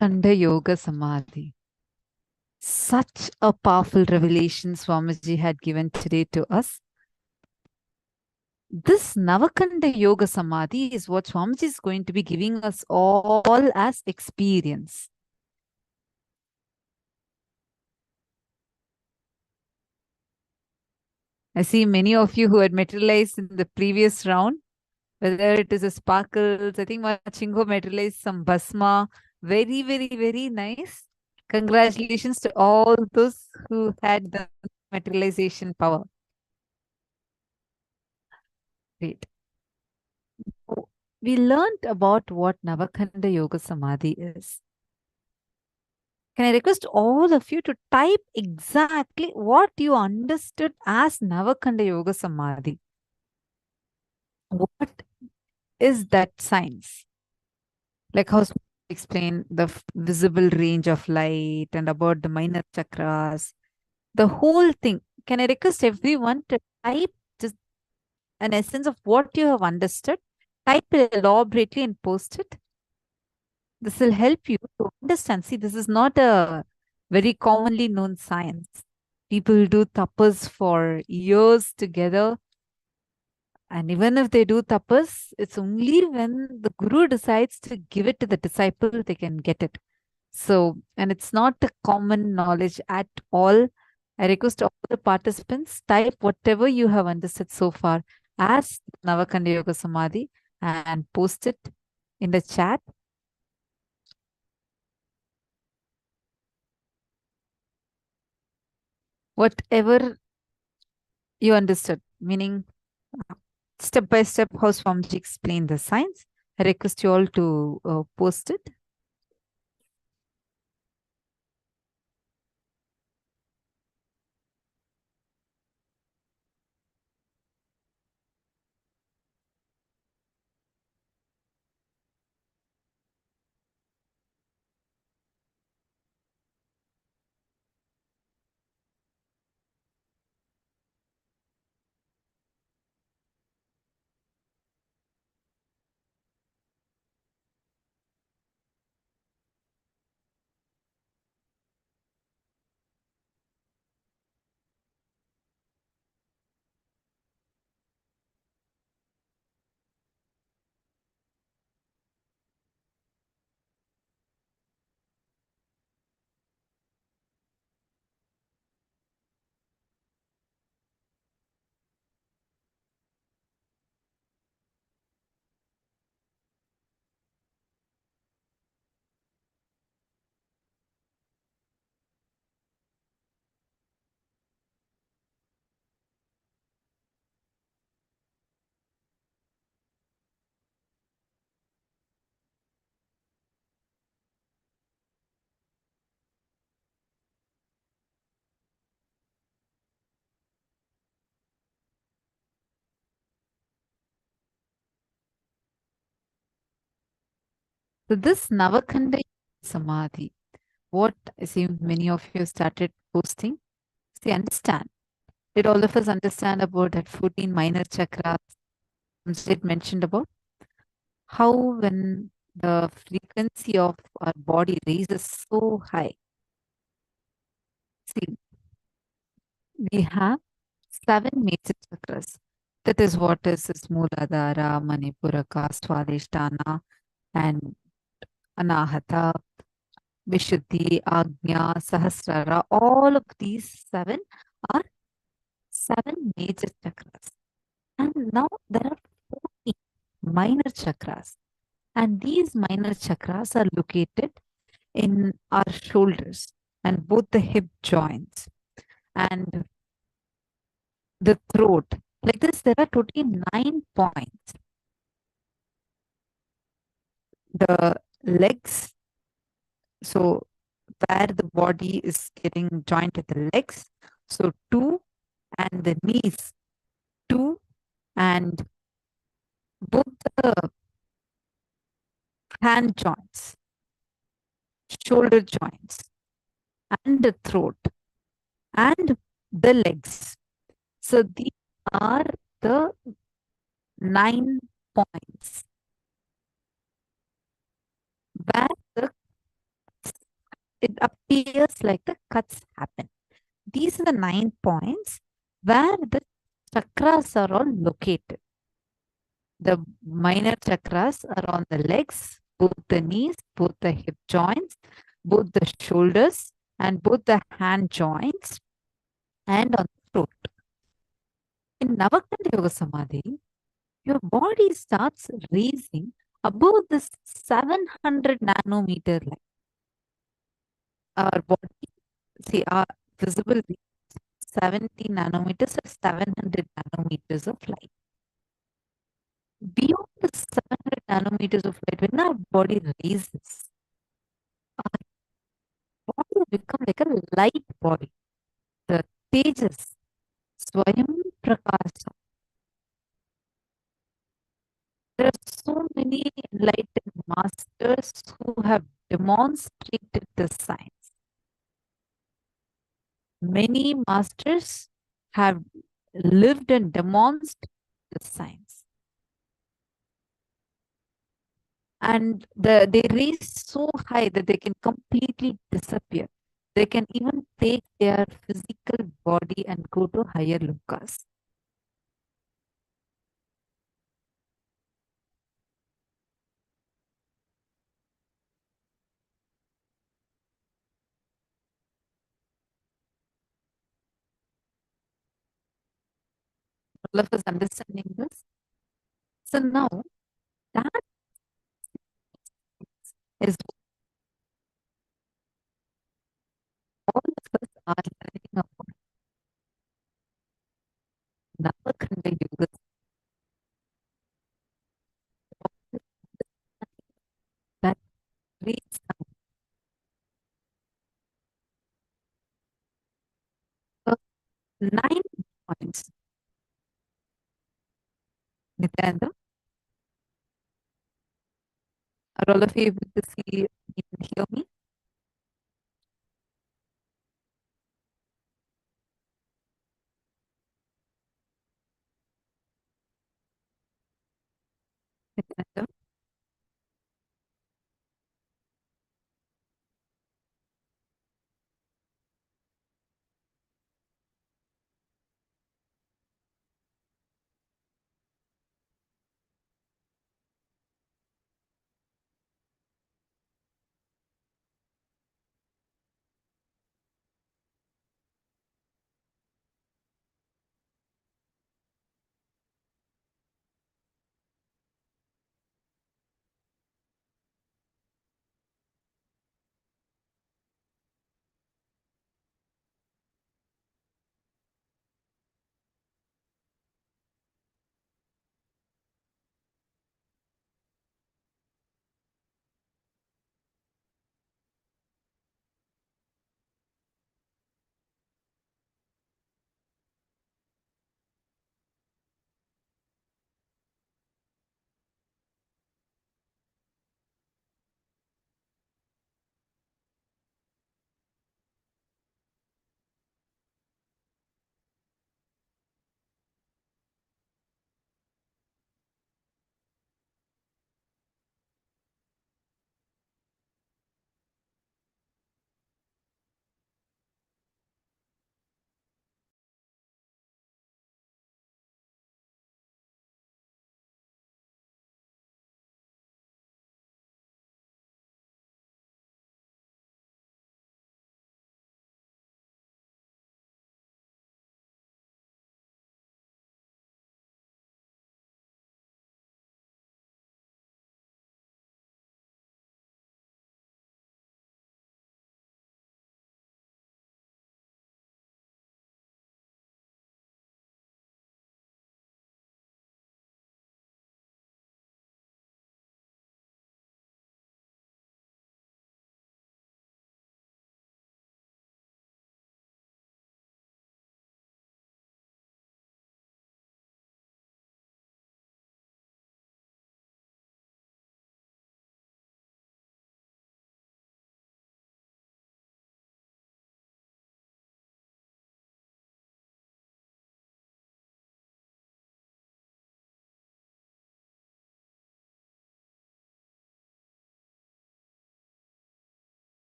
Navakanda Yoga Samadhi. Such a powerful revelation Swamiji had given today to us. This Navakanda Yoga Samadhi is what Swamiji is going to be giving us all as experience. I see many of you who had materialized in the previous round, whether it is a sparkles, I think Machingo materialized some Basma. Very, very, very nice. Congratulations to all those who had the materialization power. Great. We learned about what Navakanda Yoga Samadhi is. Can I request all of you to type exactly what you understood as Navakanda Yoga Samadhi? What is that science? Like how explain the visible range of light and about the minor chakras, the whole thing. Can I request everyone to type just an essence of what you have understood? Type it elaborately and post it. This will help you to understand. See, this is not a very commonly known science. People do tapas for years together. And even if they do tapas, it's only when the guru decides to give it to the disciple, they can get it. So, and it's not a common knowledge at all. I request all the participants, type whatever you have understood so far as Navakanda Yoga Samadhi and post it in the chat. Whatever you understood, meaning step by step how Swamiji explained the science. I request you all to post it. So this Navakanda Samadhi, what I see many of you started posting. See, understand. Did all of us understand about that 14 minor chakras it mentioned about? How when the frequency of our body raises so high. See, we have 7 major chakras. That is what is Mooladhara, Manipuraka, Swadhisthana, and Anahata, Vishuddhi, Agnya, Sahasrara. All of these 7 are 7 major chakras. And now there are 14 minor chakras. And these minor chakras are located in our shoulders and both the hip joints and the throat. Like this, there are totally 9 points. The legs, so where the body is getting joined with the legs, so 2, and the knees, 2, and both the hand joints, shoulder joints, and the throat, and the legs. So these are the 9 points where the it appears like the cuts happen. These are the 9 points where the chakras are all located. The minor chakras are on the legs, both the knees, both the hip joints, both the shoulders, and both the hand joints, and on the throat. In Navakanda Yoga Samadhi, your body starts raising above the 700 nanometer line. Our body, see, our visible 70 nanometers or 700 nanometers of light. Beyond the 700 nanometers of light, when our body raises, our body will become like a light body. The Tejas, Swayam Prakasha. There are so many enlightened masters who have demonstrated the science. Many masters have lived and demonstrated the science. And they raise so high that they can completely disappear. They can even take their physical body and go to higher lokas. All of us understanding this. So now that is all of us are learning about Navakanda Yoga. That reads 9 points. Nithyananda, are all of you able to see and hear me? Nithyananda?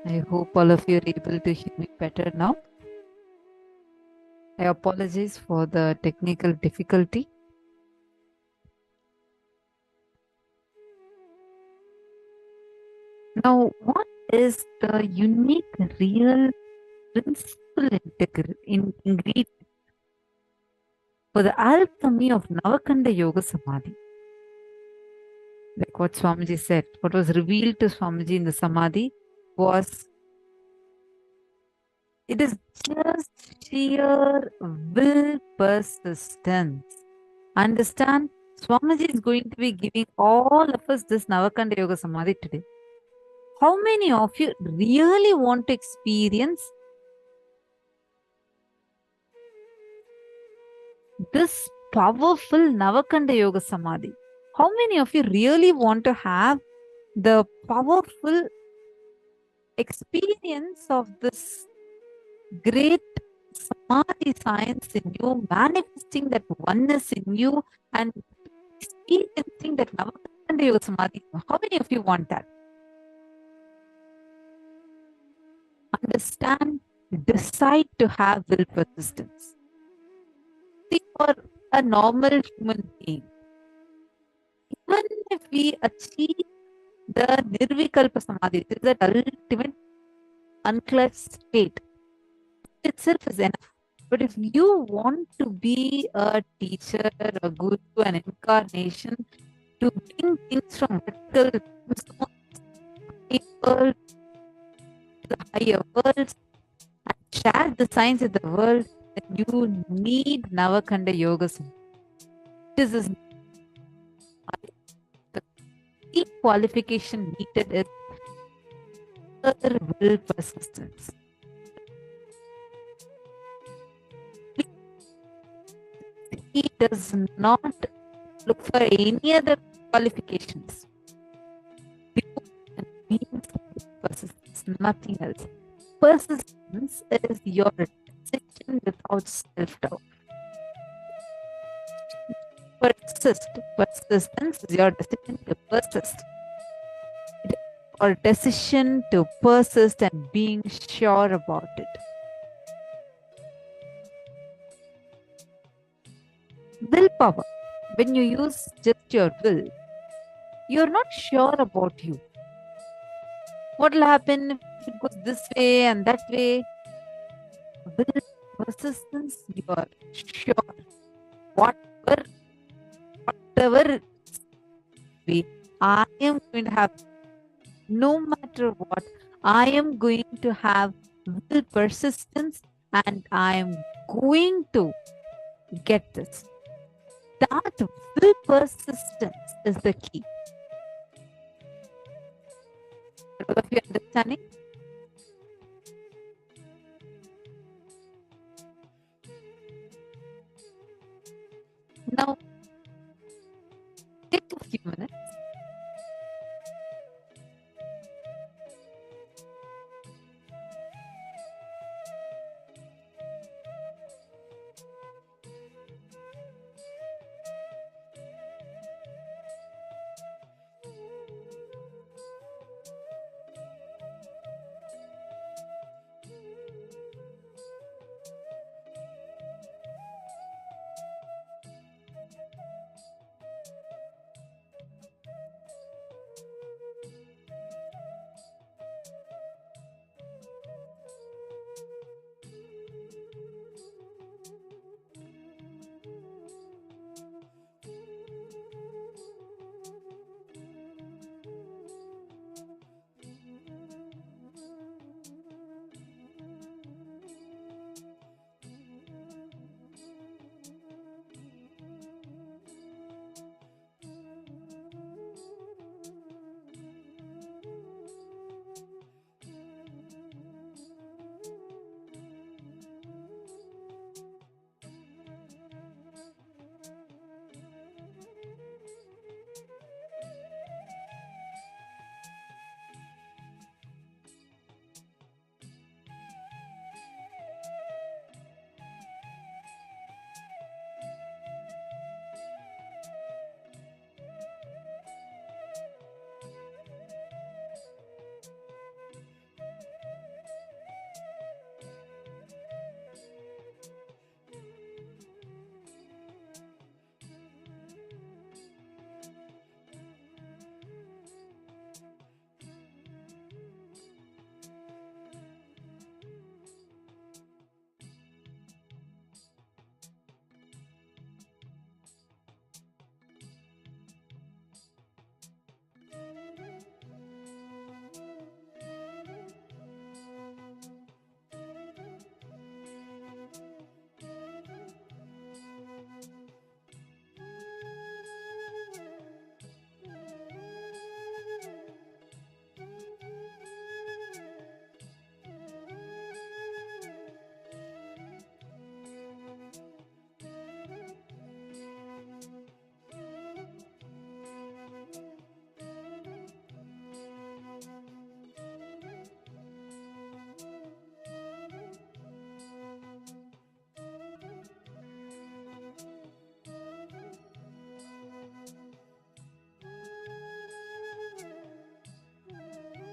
I hope all of you are able to hear me better now. I apologize for the technical difficulty. Now, what is the unique, real, principal ingredient for the alchemy of Navakanda Yoga Samadhi? Like what Swamiji said, what was revealed to Swamiji in the Samadhi was, it is just sheer will persistence. Understand? Swamiji is going to be giving all of us this Navakanda Yoga Samadhi today. How many of you really want to experience this powerful Navakanda Yoga Samadhi? How many of you really want to have the powerful experience of this great Samadhi science in you, manifesting that oneness in you and experiencing that Navakanda Yoga Samadhi? How many of you want that? Understand, decide to have will persistence. See, for a normal human being, even if we achieve the Nirvikalpa Samadhi, it is that ultimate unclutched state, itself is enough. But if you want to be a teacher, a guru, an incarnation, to bring things from vertical world to the higher worlds and share the science of the world, then you need Navakanda Yoga. This is the key qualification needed is will persistence. He does not look for any other qualifications. Means persistence, nothing else. Persistence is your decision without self-doubt. Persistence is your decision to persist. It is your decision to persist and being sure about it. Willpower. When you use just your will, you're not sure about you. What will happen if it goes this way and that way? Will persistence, you are sure. Whatever way, I am going to have, no matter what, I am going to have will persistence and I am going to get this. That will persistence is the key. All of you understanding? Now, take a few minutes.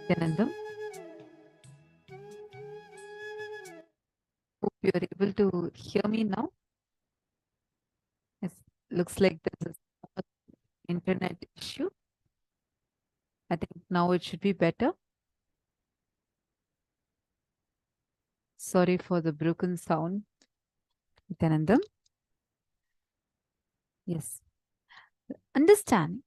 Nityanandam. Hope you are able to hear me now. It looks like there's an internet issue. I think now it should be better. Sorry for the broken sound. Nityanandam. Yes. Understand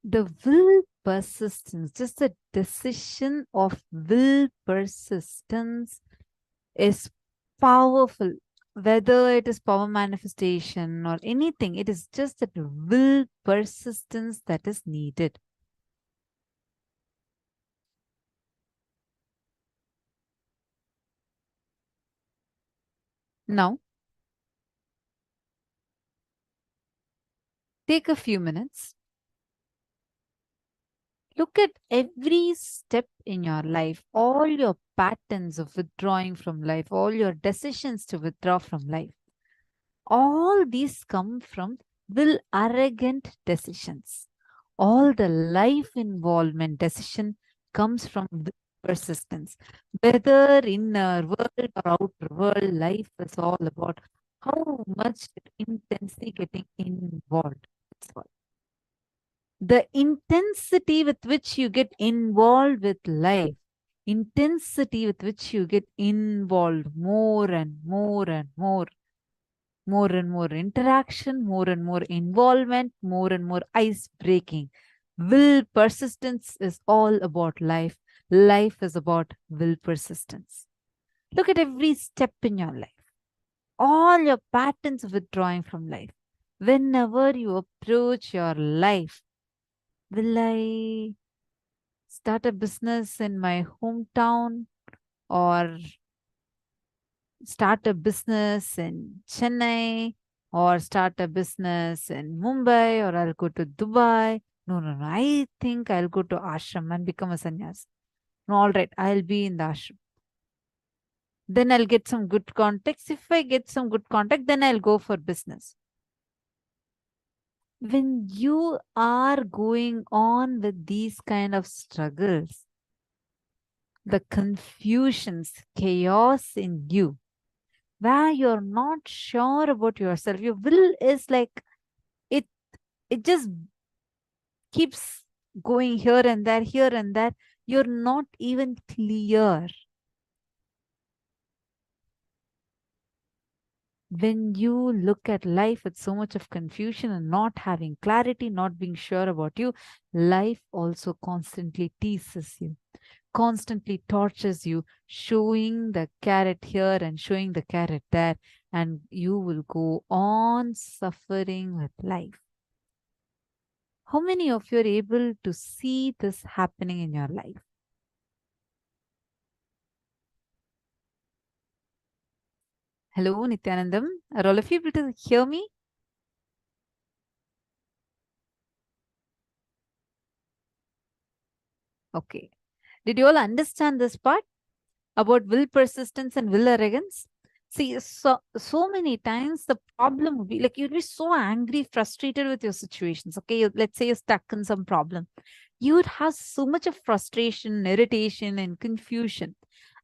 the will persistence, just the decision of will persistence is powerful. Whether it is power manifestation or anything, it is just that will persistence that is needed. Now, take a few minutes. Look at every step in your life, all your patterns of withdrawing from life, all your decisions to withdraw from life. All these come from will arrogant decisions. All the life involvement decision comes from will persistence. Whether inner world or outer world, life is all about how much intensely getting involved. That's all. The intensity with which you get involved with life, intensity with which you get involved more and more and more and more interaction, more and more involvement, more and more ice breaking. Will persistence is all about life. Life is about will persistence. Look at every step in your life. All your patterns of withdrawing from life. Whenever you approach your life, will I start a business in my hometown or start a business in Chennai or start a business in Mumbai or I'll go to Dubai? No. I think I'll go to ashram and become a sannyas. No, all right, I'll be in the ashram. Then I'll get some good contacts. If I get some good contact, then I'll go for business. When you are going on with these kind of struggles, the confusions, chaos in you, where you're not sure about yourself, your will is like, it just keeps going here and there. You're not even clear. When you look at life with so much of confusion and not having clarity, not being sure about you, life also constantly teases you, constantly tortures you, showing the carrot here and showing the carrot there, and you will go on suffering with life. How many of you are able to see this happening in your life? Hello, Nithyanandam. Are all of you able to hear me? Okay. Did you all understand this part about will persistence and will arrogance? See, so many times the problem would be like you'd be so angry, frustrated with your situations. Okay, let's say you're stuck in some problem. You would have so much of frustration, irritation, and confusion.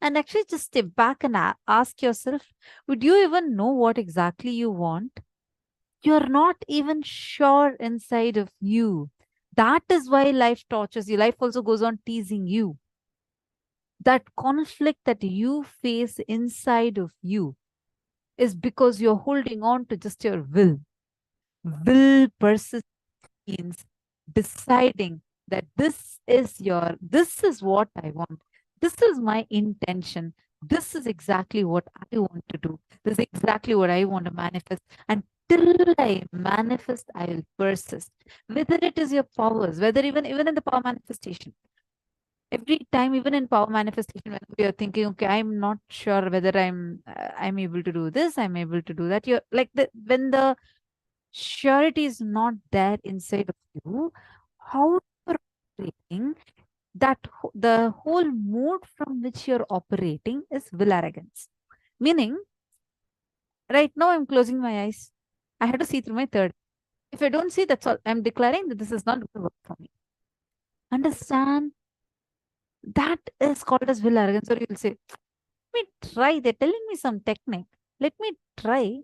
And actually just step back and ask yourself, would you even know what exactly you want? You're not even sure inside of you. That is why life tortures you. Life also goes on teasing you. That conflict that you face inside of you is because you're holding on to just your will. Will persist means deciding that this is what I want. This is my intention. This is exactly what I want to do. This is exactly what I want to manifest. And till I manifest, I will persist. Whether it is your powers, whether even in the power manifestation. Every time, even in power manifestation, when we are thinking, okay, I'm not sure whether I'm able to do this, I'm able to do that. You're like when the surety is not there inside of you, how you're operating, that the whole mode from which you're operating is will arrogance. Meaning, right now I'm closing my eyes. I had to see through my third. If I don't see, that's all. I'm declaring that this is not going to work for me. Understand That is called as will arrogance. Or you'll say, let me try. They're telling me some technique. Let me try.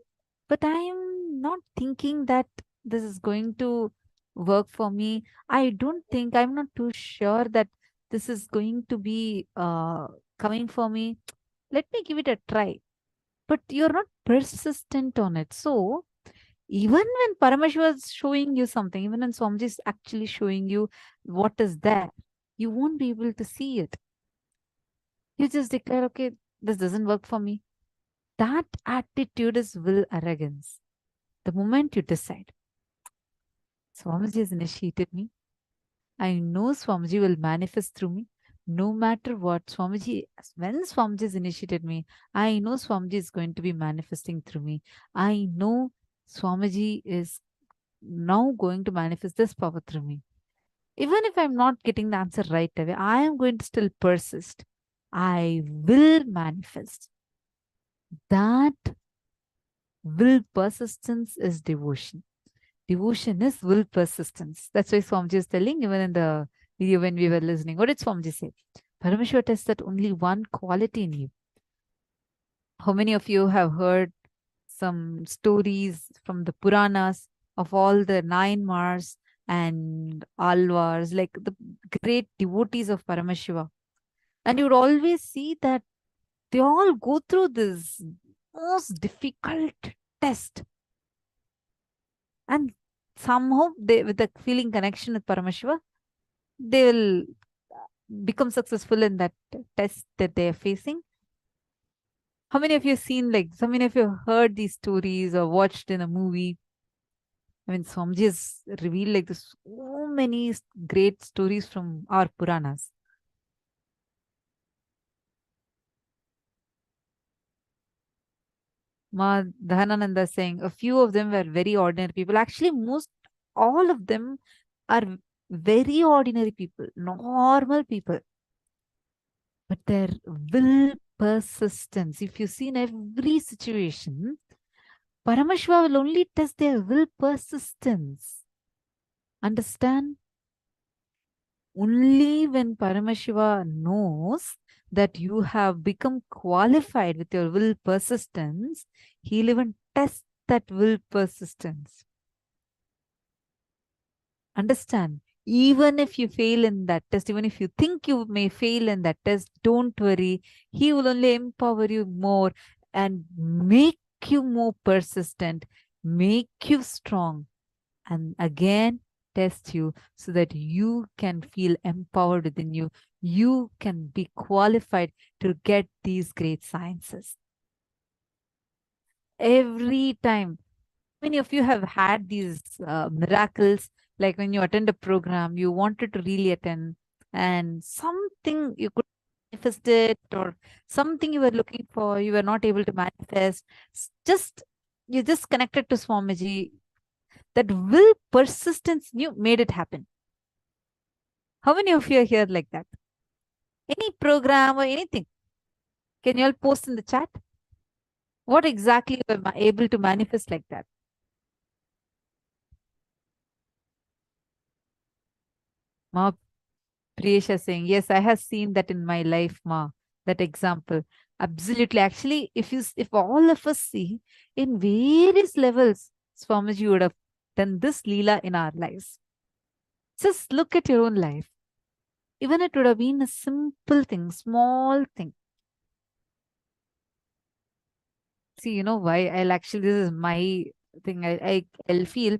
But I'm not thinking that this is going to work for me. I'm not too sure that this is going to be coming for me. Let me give it a try. But you're not persistent on it. So even when Paramashiva is showing you something, even when Swamiji is actually showing you what is there, you won't be able to see it. You just declare, okay, this doesn't work for me. That attitude is will arrogance. The moment you decide, Swamiji has initiated me, I know Swamiji will manifest through me. No matter what, when Swamiji has initiated me, I know Swamiji is going to be manifesting through me. I know Swamiji is now going to manifest this power through me. Even if I'm not getting the answer right away, I am going to still persist. I will manifest. That will persistence is devotion. Devotion is will persistence. That's why Swamiji is telling, even in the video when we were listening. What did Swamiji say? Paramashiva tests that only one quality in you. How many of you have heard some stories from the Puranas of all the 9 Mars and Alvars, like the great devotees of Paramashiva? And you would always see that they all go through this most difficult test. And somehow, with the feeling connection with Paramashiva, they will become successful in that test that they are facing. How many of you have seen, how many of you have heard these stories or watched in a movie? I mean, Swamiji has revealed so many great stories from our Puranas. Ma Dharananda saying a few of them were very ordinary people. Actually, all of them are very ordinary people, normal people. But their will persistence, if you see in every situation, Paramashiva will only test their will persistence. Understand? Only when Paramashiva knows that you have become qualified with your will persistence, he'll even test that will persistence. Understand? Even if you fail in that test, even if you think you may fail in that test, don't worry. He will only empower you more and make you more persistent, make you strong, and again test you so that you can feel empowered within you. You can be qualified to get these great sciences. Every time, many of you have had these miracles, like when you attend a program, you wanted to really attend, and something you could manifest it, or something you were looking for, you were not able to manifest. You just connected to Swamiji. That will persistence made it happen. How many of you are here like that? Any program or anything? Can you all post in the chat? What exactly you were able to manifest like that? Ma Priyesha saying, yes, I have seen that in my life, Ma. That example. Absolutely. Actually, if all of us see in various levels, Swamiji would have done this Leela in our lives. Just look at your own life. Even it would have been a simple thing, small thing. See, you know why? This is my thing. I'll feel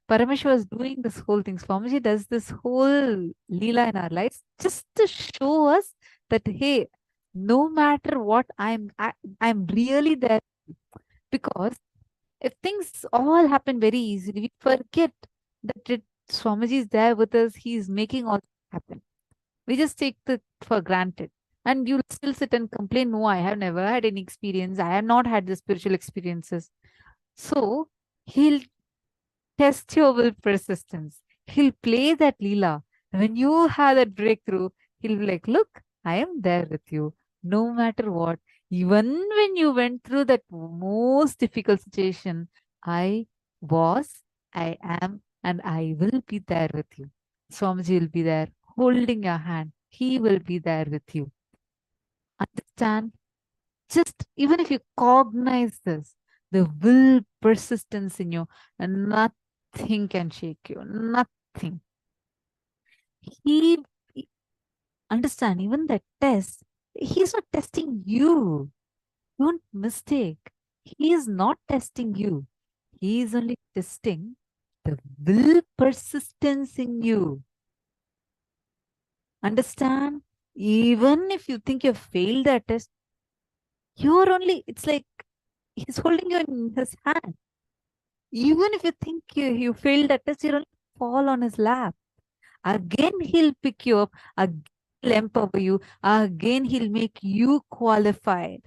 Paramashiva is doing this whole thing. Swamiji does this whole Leela in our lives just to show us that, hey, no matter what, I'm really there. Because if things all happen very easily, we forget that Swamiji is there with us. He's making all happen. We just take it for granted. And you'll still sit and complain, no, I have never had any experience. I have not had the spiritual experiences. So he'll test your will persistence. He'll play that Leela. When you have that breakthrough, he'll be like, look, I am there with you. No matter what. Even when you went through that most difficult situation, I am, and I will be there with you. Swamiji will be there holding your hand. He will be there with you. Understand? Just even if you cognize this, the will persistence in you, and nothing can shake you. Nothing. He understand, even the test, he's not testing you. Don't mistake. He is not testing you. He is only testing the will persistence in you. Understand? Even if you think you failed that test, you're only, it's like he's holding you in his hand. Even if you think you failed that test, you'll fall on his lap. Again, he'll pick you up. Again, he'll empower you. Again, he'll make you qualified.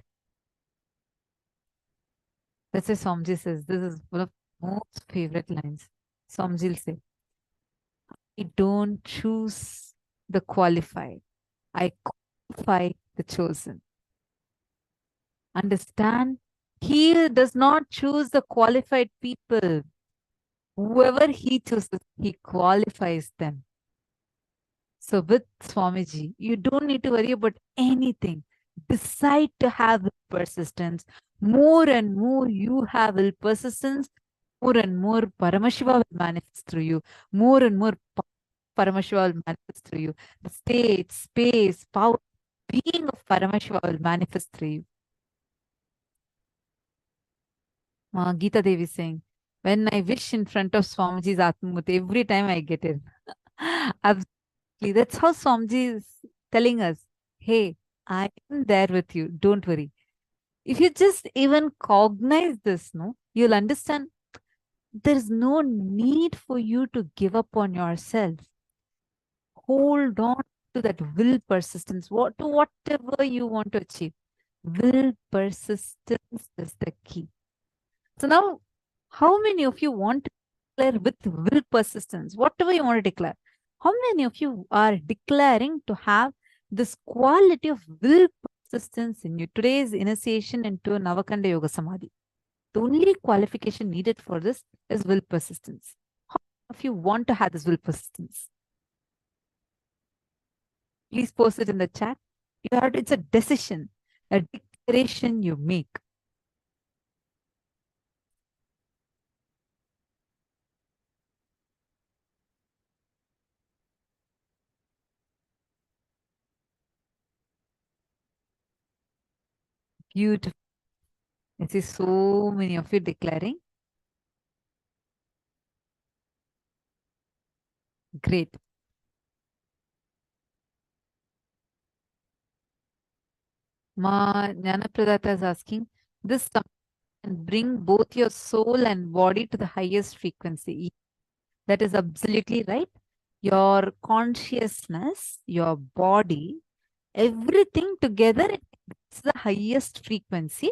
That's why Swamiji says, this is one of most favorite lines. Swamiji will say, I don't choose the qualified. I qualify the chosen. Understand? He does not choose the qualified people. Whoever he chooses, he qualifies them. So with Swamiji, you don't need to worry about anything. Decide to have will persistence. More and more you have will persistence, more and more Paramashiva will manifest through you. More and more Paramashiva will manifest through you. The state, space, power, being of Paramashiva will manifest through you. Geeta Devi is saying, when I wish in front of Swamiji's Atmamurti, every time I get it. Absolutely. That's how Swamiji is telling us, hey, I am there with you. Don't worry. If you just even cognize this, no, you'll understand there's no need for you to give up on yourself. Hold on to that will persistence, to whatever you want to achieve. Will persistence is the key. So now, how many of you want to declare with will persistence, whatever you want to declare? How many of you are declaring to have this quality of will persistence in you? Today's initiation into Navakanda Yoga Samadhi. The only qualification needed for this is will persistence. How many of you want to have this will persistence? Please post it in the chat. You have to, it's a decision, a declaration you make. Beautiful. I see so many of you declaring. Great. Ma Jnanapradata is asking, this can bring both your soul and body to the highest frequency. That is absolutely right. Your consciousness, your body, everything together, it's the highest frequency,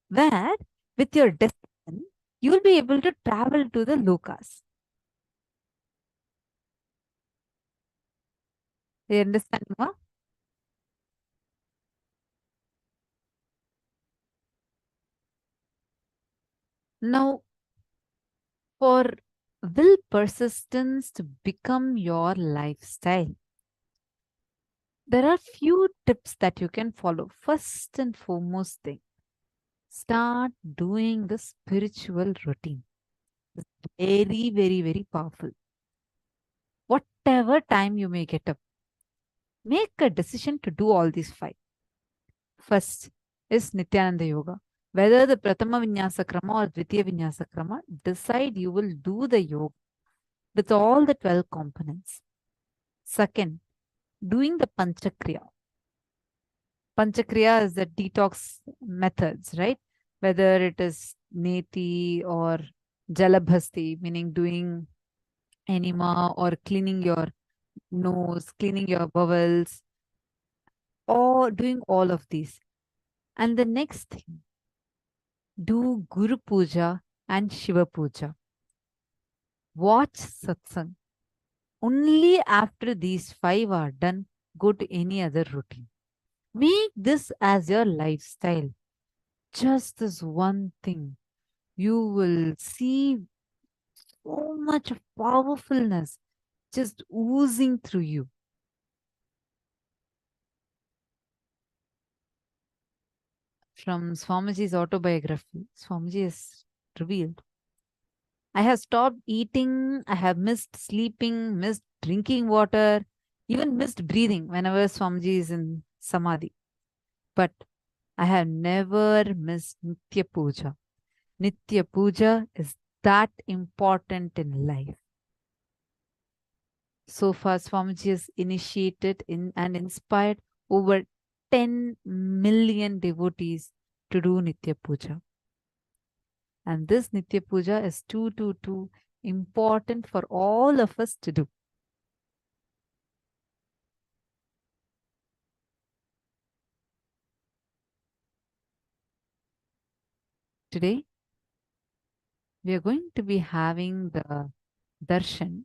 where with your decision, you will be able to travel to the lokas. You understand, Ma? Now, for will persistence to become your lifestyle, there are few tips that you can follow. First and foremost thing, start doing the spiritual routine. It's very, very, very powerful. Whatever time you may get up, make a decision to do all these 5. First is Nithyananda Yoga. Whether the Pratama Vinyasa Krama or Dvitiya Vinyasa Krama, decide you will do the yoga with all the 12 components. Second, doing the Panchakriya. Panchakriya is the detox methods, right? Whether it is Neti or Jalabhasti, meaning doing enema or cleaning your nose, cleaning your bowels, or doing all of these. And the next thing, do Guru Puja and Shiva Puja. Watch satsang. Only after these 5 are done, go to any other routine. Make this as your lifestyle. Just this one thing. You will see so much of powerfulness just oozing through you. from Swamiji's autobiography. Swamiji has revealed, I have stopped eating, I have missed sleeping, missed drinking water, even missed breathing whenever Swamiji is in Samadhi. But I have never missed Nitya Puja. Nitya Puja is that important in life. So far, Swamiji has initiated and inspired over 10 million devotees to do Nitya Puja. And this Nitya Puja is too important for all of us to do. Today, we are going to be having the darshan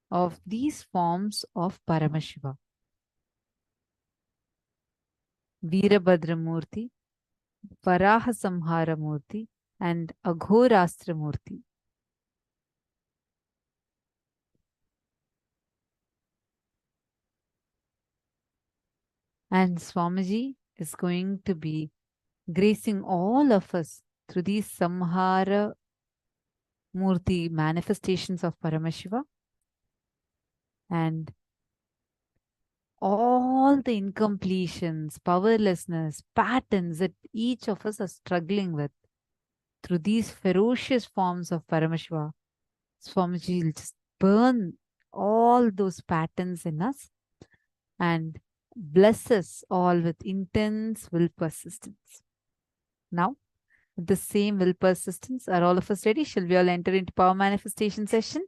of these forms of Paramashiva. Veerabhadramurti, Varahasamharamurti, and Aghorastramurti. And Swamiji is going to be gracing all of us through these Samhara Murti manifestations of Paramashiva and all the incompletions, powerlessness, patterns that each of us are struggling with through these ferocious forms of Paramashiva. Swamiji will just burn all those patterns in us and bless us all with intense will persistence. Now, with the same will persistence, are all of us ready? Shall we all enter into power manifestation session?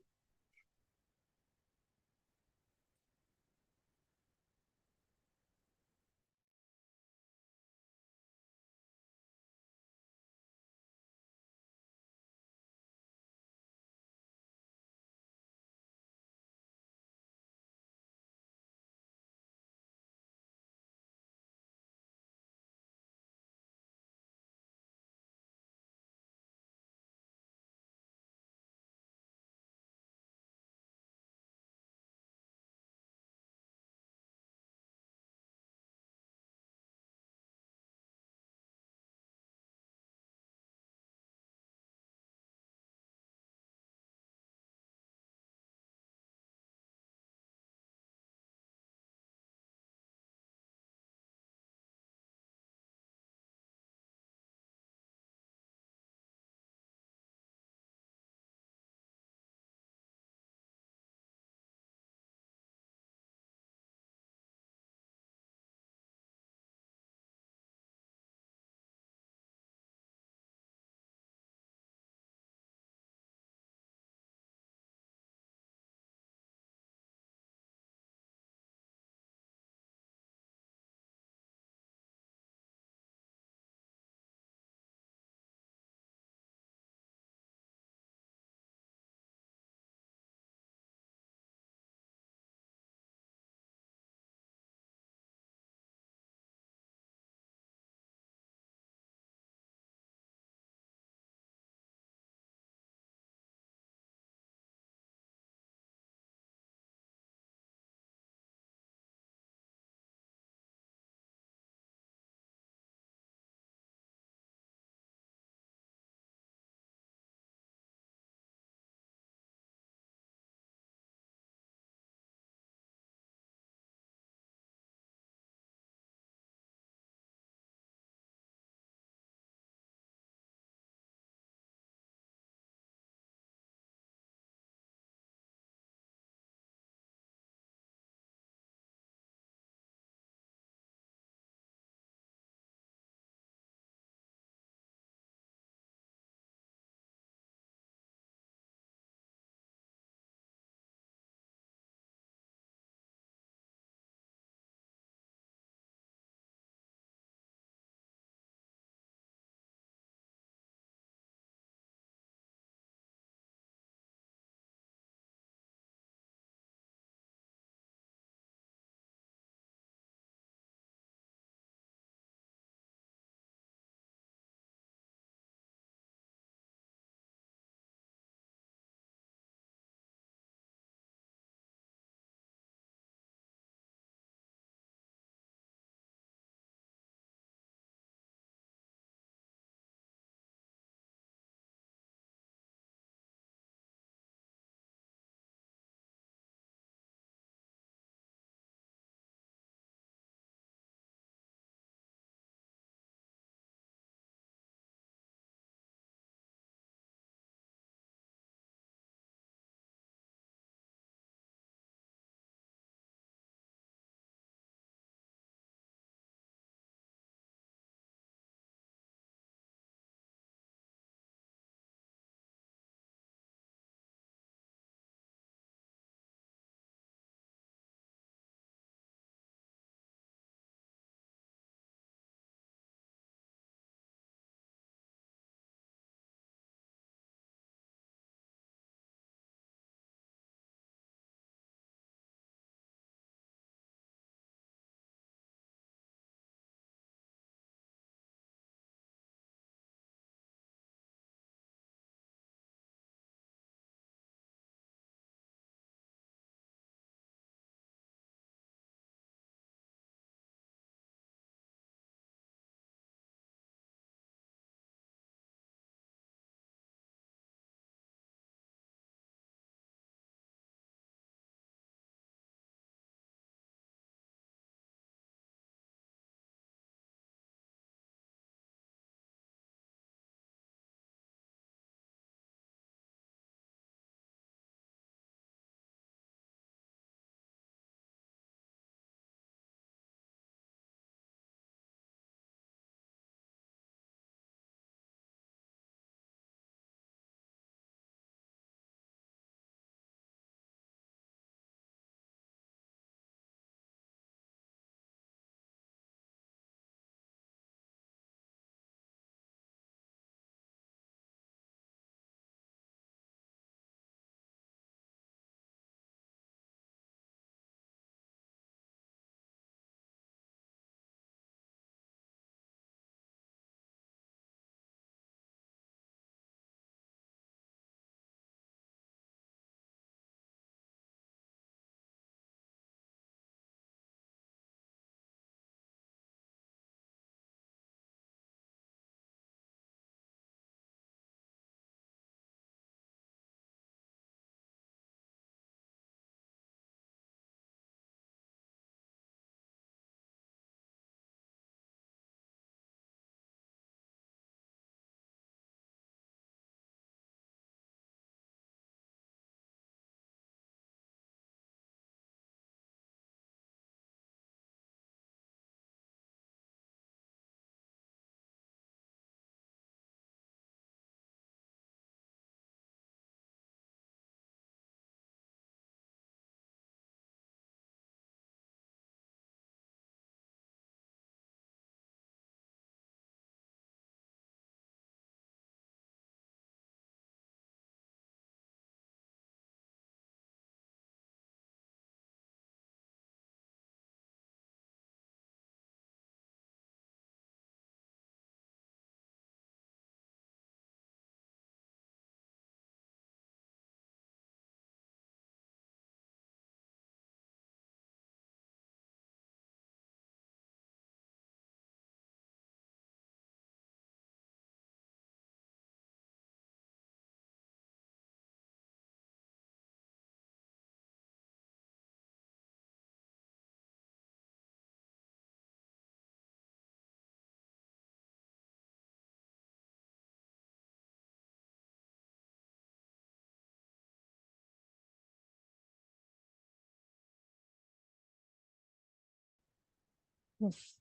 Yes.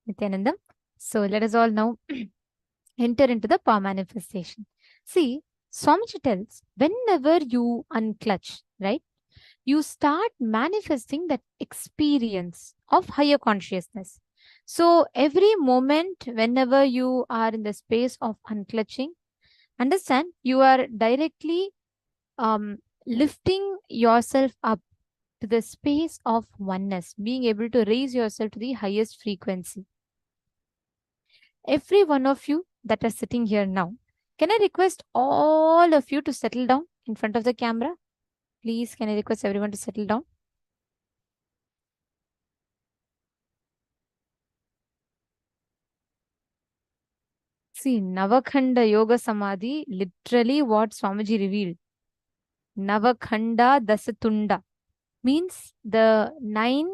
Nithyanandam. So let us all now enter into the power manifestation. See, Swamiji tells, whenever you unclutch, right, you start manifesting that experience of higher consciousness. So every moment, whenever you are in the space of unclutching, understand you are directly lifting yourself up to the space of oneness, being able to raise yourself to the highest frequency. Every one of you that are sitting here now, can I request all of you to settle down in front of the camera? Please, can I request everyone to settle down? See, Navakhanda Yoga Samadhi, literally what Swamiji revealed. Navakhanda Dasatunda means the 9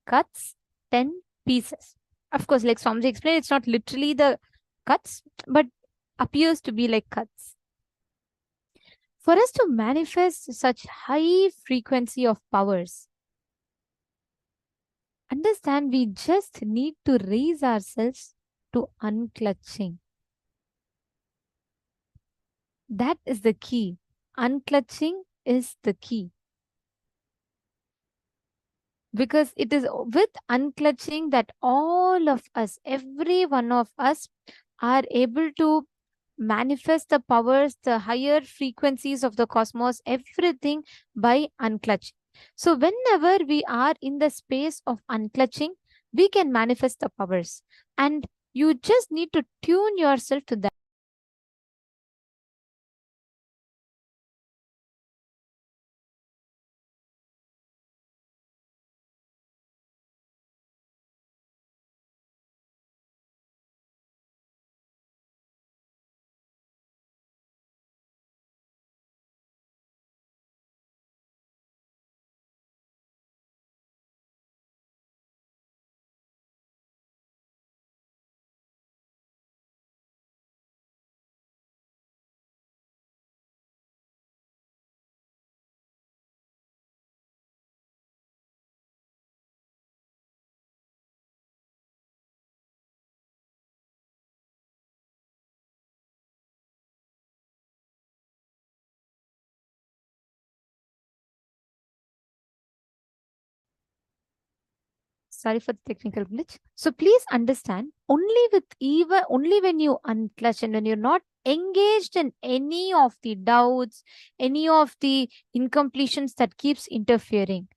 cuts, 10 pieces. Of course, like Swamiji explained, it's not literally the cuts, but appears to be like cuts. For us to manifest such high frequency of powers, understand we just need to raise ourselves to unclutching. That is the key. Unclutching is the key. Because it is with unclutching that all of us, every one of us, are able to manifest the powers, the higher frequencies of the cosmos, everything by unclutching. So whenever we are in the space of unclutching, we can manifest the powers. And you just need to tune yourself to that. Sorry for the technical glitch. So please understand, only when you unclutch and when you're not engaged in any of the doubts, any of the incompletions that keeps interfering,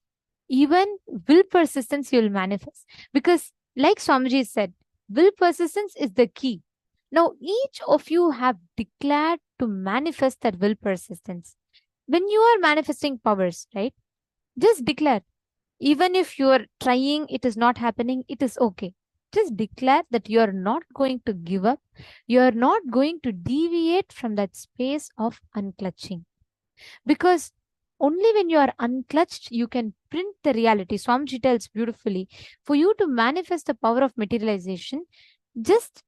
even will persistence you'll manifest. Because like Swamiji said, will persistence is the key. Now, each of you have declared to manifest that will persistence. When you are manifesting powers, right? Just declare. Even if you are trying, it is not happening, it is okay. Just declare that you are not going to give up. You are not going to deviate from that space of unclutching. Because only when you are unclutched, you can print the reality. Swamiji tells beautifully, for you to manifest the power of materialization, just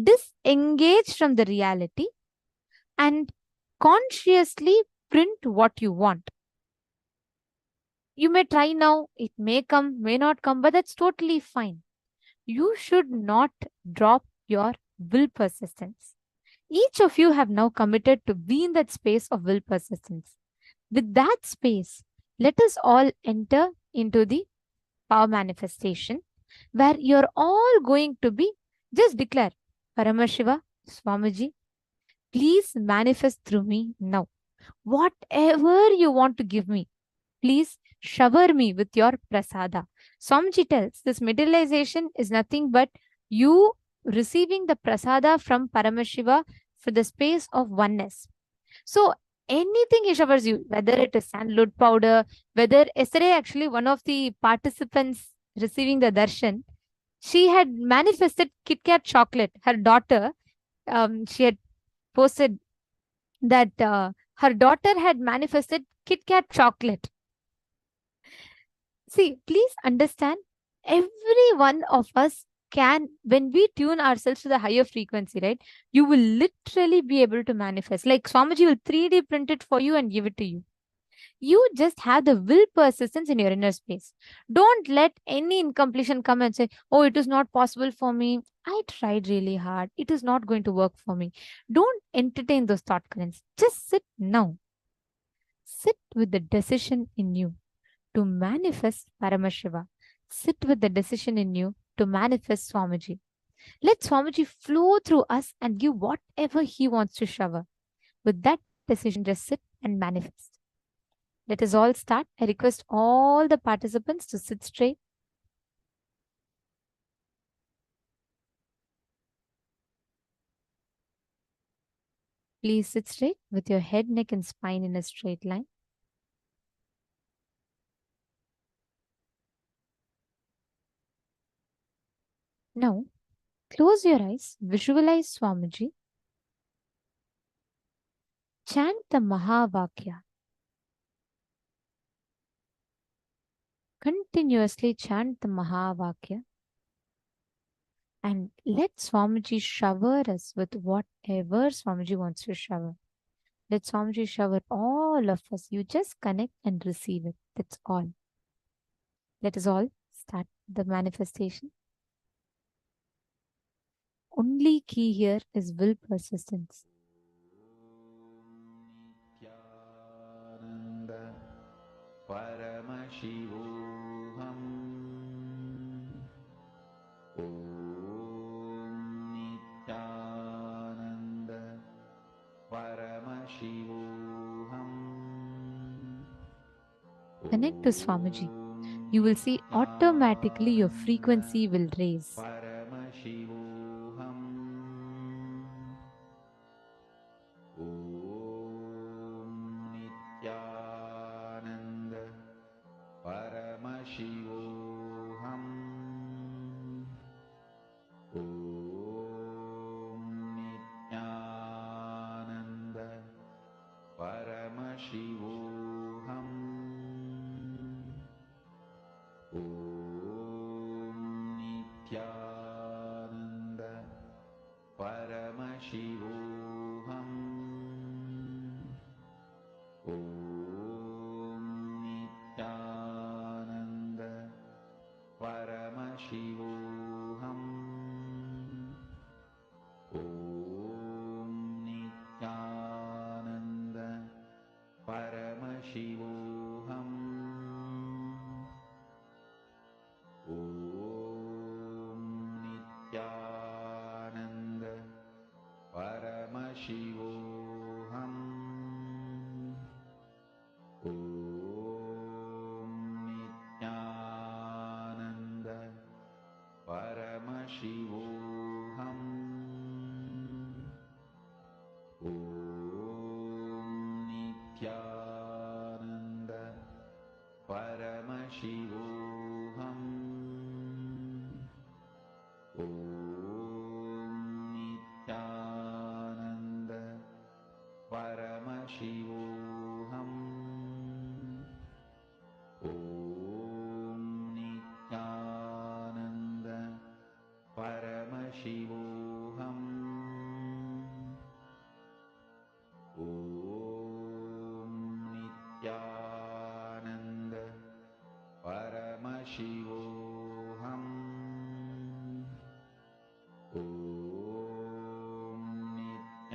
disengage from the reality and consciously print what you want. You may try now, it may come, may not come, but that's totally fine. You should not drop your will persistence. Each of you have now committed to be in that space of will persistence. With that space, let us all enter into the power manifestation where you're all going to be, just declare, Paramashiva, Swamiji, please manifest through me now. Whatever you want to give me, please shower me with your prasada. Swamiji tells this materialization is nothing but you receiving the prasada from Paramashiva for the space of oneness. So anything he showers you, whether it is sandalwood powder, whether yesterday actually one of the participants receiving the darshan, she had manifested Kit Kat chocolate. Her daughter, she had posted that her daughter had manifested Kit Kat chocolate. See, please understand, every one of us can, when we tune ourselves to the higher frequency, right, you will literally be able to manifest. Like Swamiji will 3D print it for you and give it to you. You just have the will persistence in your inner space. Don't let any incompletion come and say, oh, it is not possible for me. I tried really hard. It is not going to work for me. Don't entertain those thought currents. Just sit now. Sit with the decision in you to manifest Paramashiva. Sit with the decision in you to manifest Swamiji. Let Swamiji flow through us and give whatever he wants to shower. With that decision, just sit and manifest. Let us all start. I request all the participants to sit straight. Please sit straight with your head, neck, and spine in a straight line. Now, close your eyes, visualize Swamiji. Chant the Mahavakya. Continuously chant the Mahavakya. And let Swamiji shower us with whatever Swamiji wants to shower. Let Swamiji shower all of us. You just connect and receive it. That's all. Let us all start the manifestation. Only key here is will persistence. Nithyananda Paramashivoham. Om Nithyananda Paramashivoham. Connect to Swamiji. You will see automatically your frequency will raise. Paramashivoham. Om Nithyananda Paramashivoham. Om Nithyananda Paramashivoham. Om Nithyananda Paramashivoham. Om Nithyananda Paramashivoham. Om Nithyananda Paramashivoham. Om Nithyananda Paramashivoham. Om Nithyananda Paramashivoham. Om Nithyananda Paramashivoham. Om Nithyananda Paramashivoham. Om Nithyananda Paramashivoham. Om Nithyananda Paramashivoham. Om Nithyananda Paramashivoham. Om Nithyananda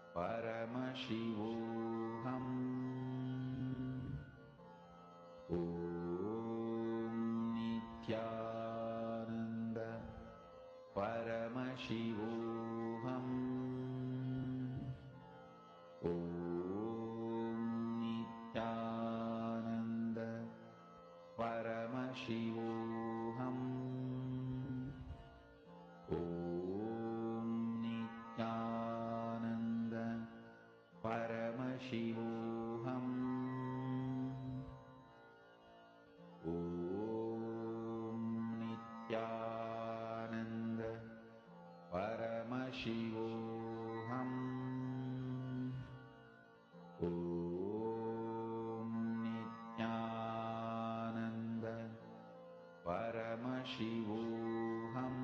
Paramashivoham. Om Nithyananda Paramashivoham. Om Nithyananda Paramashivoham. Om Nithyananda Paramashivoham. Om Nithyananda Paramashivoham.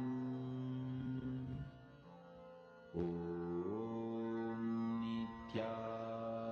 Om Nithyananda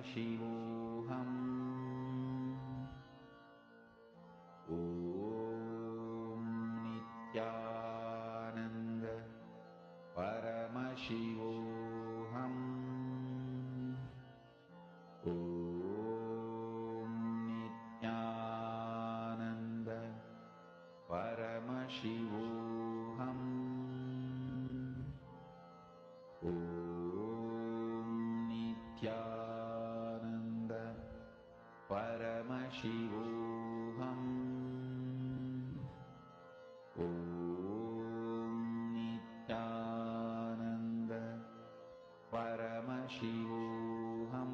Paramashivoham. Om Nithyananda Paramashivoham. Om Nithyananda Paramashivoham. Om Nithyananda Paramashivoham. Om Nithyananda Paramashivoham.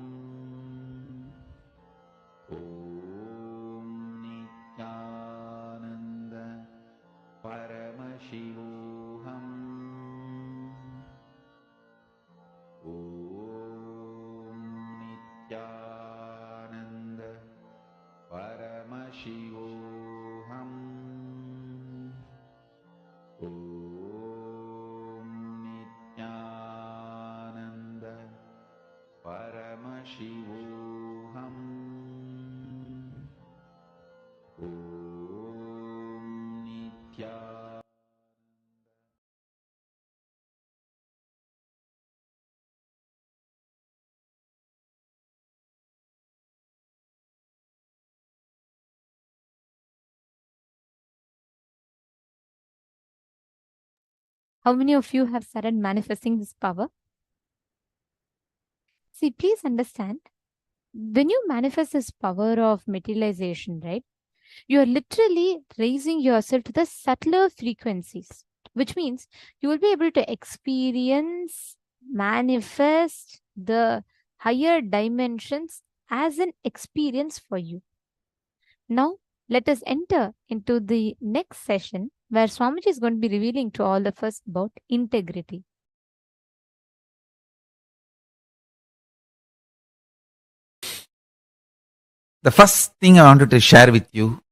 Om Nithyananda Paramashivoham. Om Nithyananda Paramashivoham. Om Nithyananda Paramashivoham. Om Nithyananda. How many of you have started manifesting this power? See, please understand, when you manifest this power of materialization, right, you are literally raising yourself to the subtler frequencies, which means you will be able to experience, manifest the higher dimensions as an experience for you. Now, let us enter into the next session where Swamiji is going to be revealing to all of us about integrity. The first thing I wanted to share with you,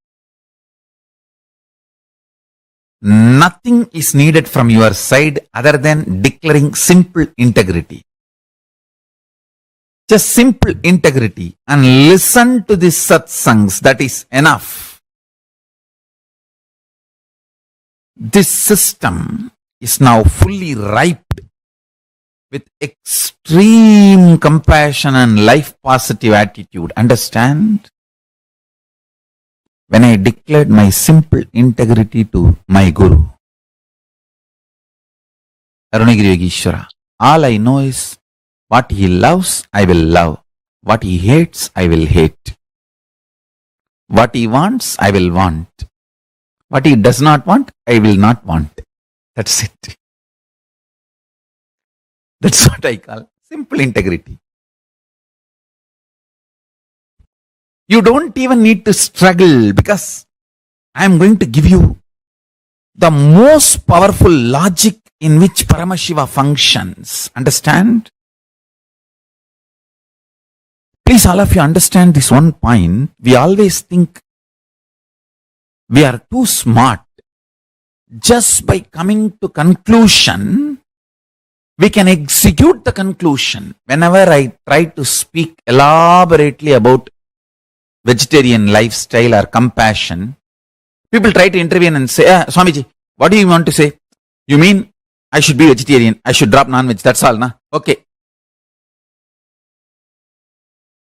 nothing is needed from your side other than declaring simple integrity. Just simple integrity and listen to the satsangs, that is enough. This system is now fully ripe with extreme compassion and life positive attitude. Understand? When I declared my simple integrity to my Guru, Arunagiri Yogeshwara, all I know is what he loves, I will love. What he hates, I will hate. What he wants, I will want. What he does not want, I will not want. That's it. That's what I call simple integrity. You don't even need to struggle, because I am going to give you the most powerful logic in which Paramashiva functions. Understand? Please, all of you understand this one point. We always think we are too smart. Just by coming to conclusion, we can execute the conclusion. Whenever I try to speak elaborately about vegetarian lifestyle or compassion, people try to intervene and say, Swamiji, what do you want to say? You mean I should be vegetarian, I should drop non-veg, that's all, na? Okay.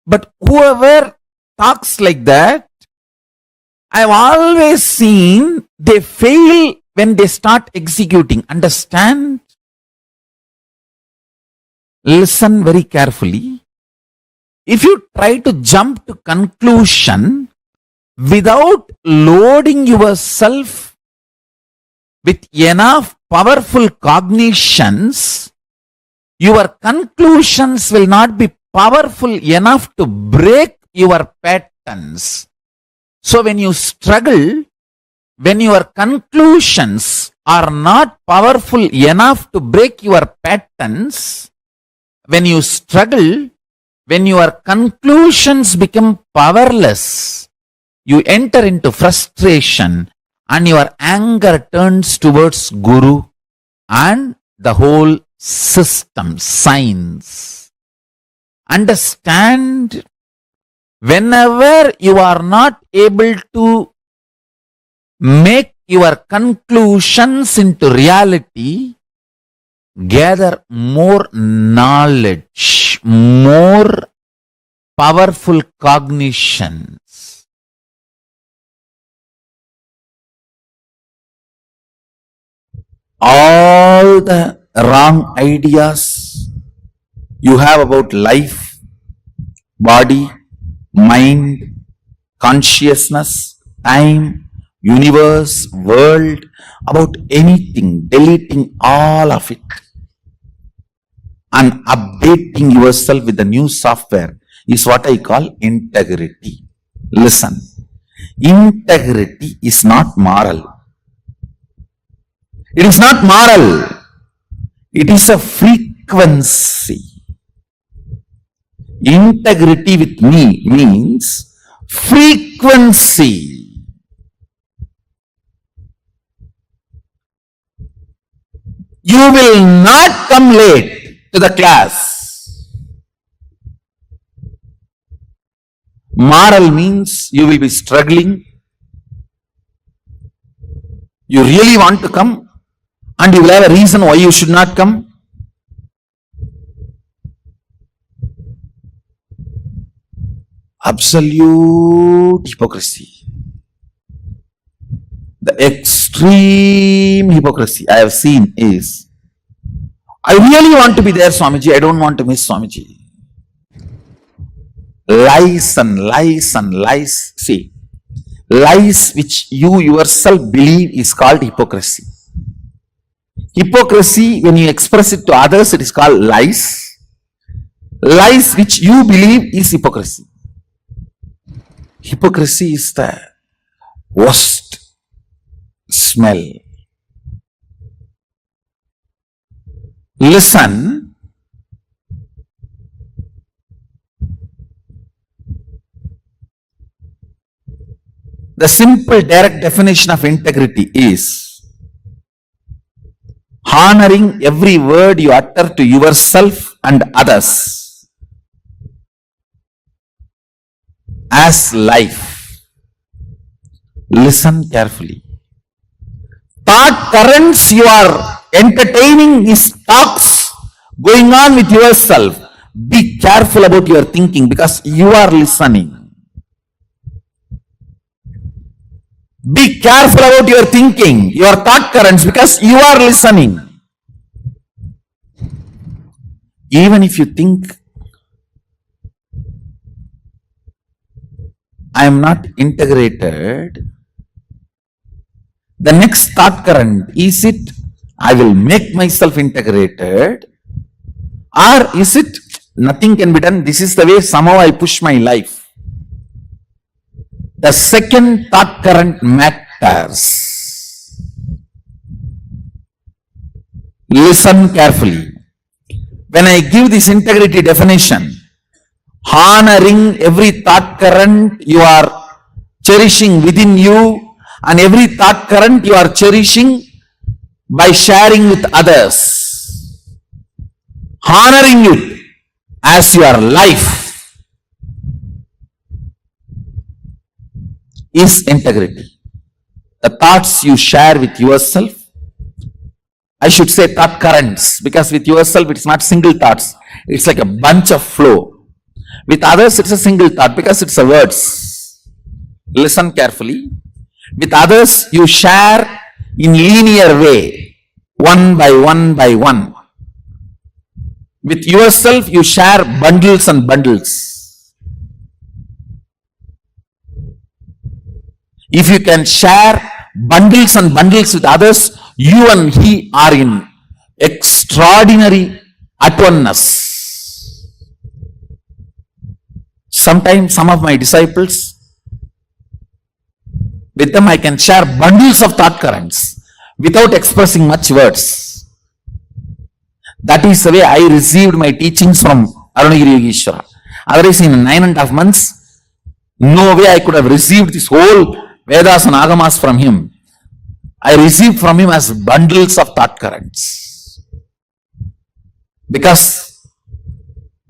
But whoever talks like that, I've always seen they fail when they start executing. Understand? Listen very carefully. If you try to jump to conclusion without loading yourself with enough powerful cognitions, your conclusions will not be powerful enough to break your patterns. So when you struggle, when your conclusions are not powerful enough to break your patterns, when you struggle, when your conclusions become powerless, you enter into frustration and your anger turns towards Guru and the whole system, science. Understand, whenever you are not able to make your conclusions into reality, gather more knowledge, more powerful cognitions. All the wrong ideas you have about life, body, mind, consciousness, time, universe, world, about anything, deleting all of it and updating yourself with the new software is what I call integrity. Listen, integrity is not moral. It is not moral. It is a frequency. Integrity with me means frequency. You will not come late to the class. Moral means you will be struggling. You really want to come and you will have a reason why you should not come. Absolute hypocrisy. The extreme hypocrisy I have seen is, I really want to be there, Swamiji, I don't want to miss Swamiji. Lies and lies and lies. See, lies which you yourself believe is called hypocrisy. Hypocrisy, when you express it to others, it is called lies. Lies which you believe is hypocrisy. Hypocrisy is the worst smell. Listen, the simple direct definition of integrity is honoring every word you utter to yourself and others as life. Listen carefully. Thought currents you are entertaining is talks going on with yourself. Be careful about your thinking because you are listening. Be careful about your thinking, your thought currents, because you are listening. Even if you think, I am not integrated, the next thought current, is it, I will make myself integrated, or is it, nothing can be done, this is the way somehow I push my life. The second thought current matters. Listen carefully. When I give this integrity definition, honoring every thought current you are cherishing within you and every thought current you are cherishing by sharing with others, honoring it as your life, is integrity. The thoughts you share with yourself, I should say thought currents, because with yourself it's not single thoughts, it's like a bunch of flow. With others it's a single thought because it's a words. Listen carefully. With others you share in linear way, one by one by one. With yourself you share bundles and bundles. If you can share bundles and bundles with others, you and he are in extraordinary at oneness. Sometimes some of my disciples, with them I can share bundles of thought currents without expressing much words. That is the way I received my teachings from Arunagiri Yogeshwara. Otherwise, in 9.5 months, no way I could have received this whole Vedas and Agamas from him. I received from him as bundles of thought currents. Because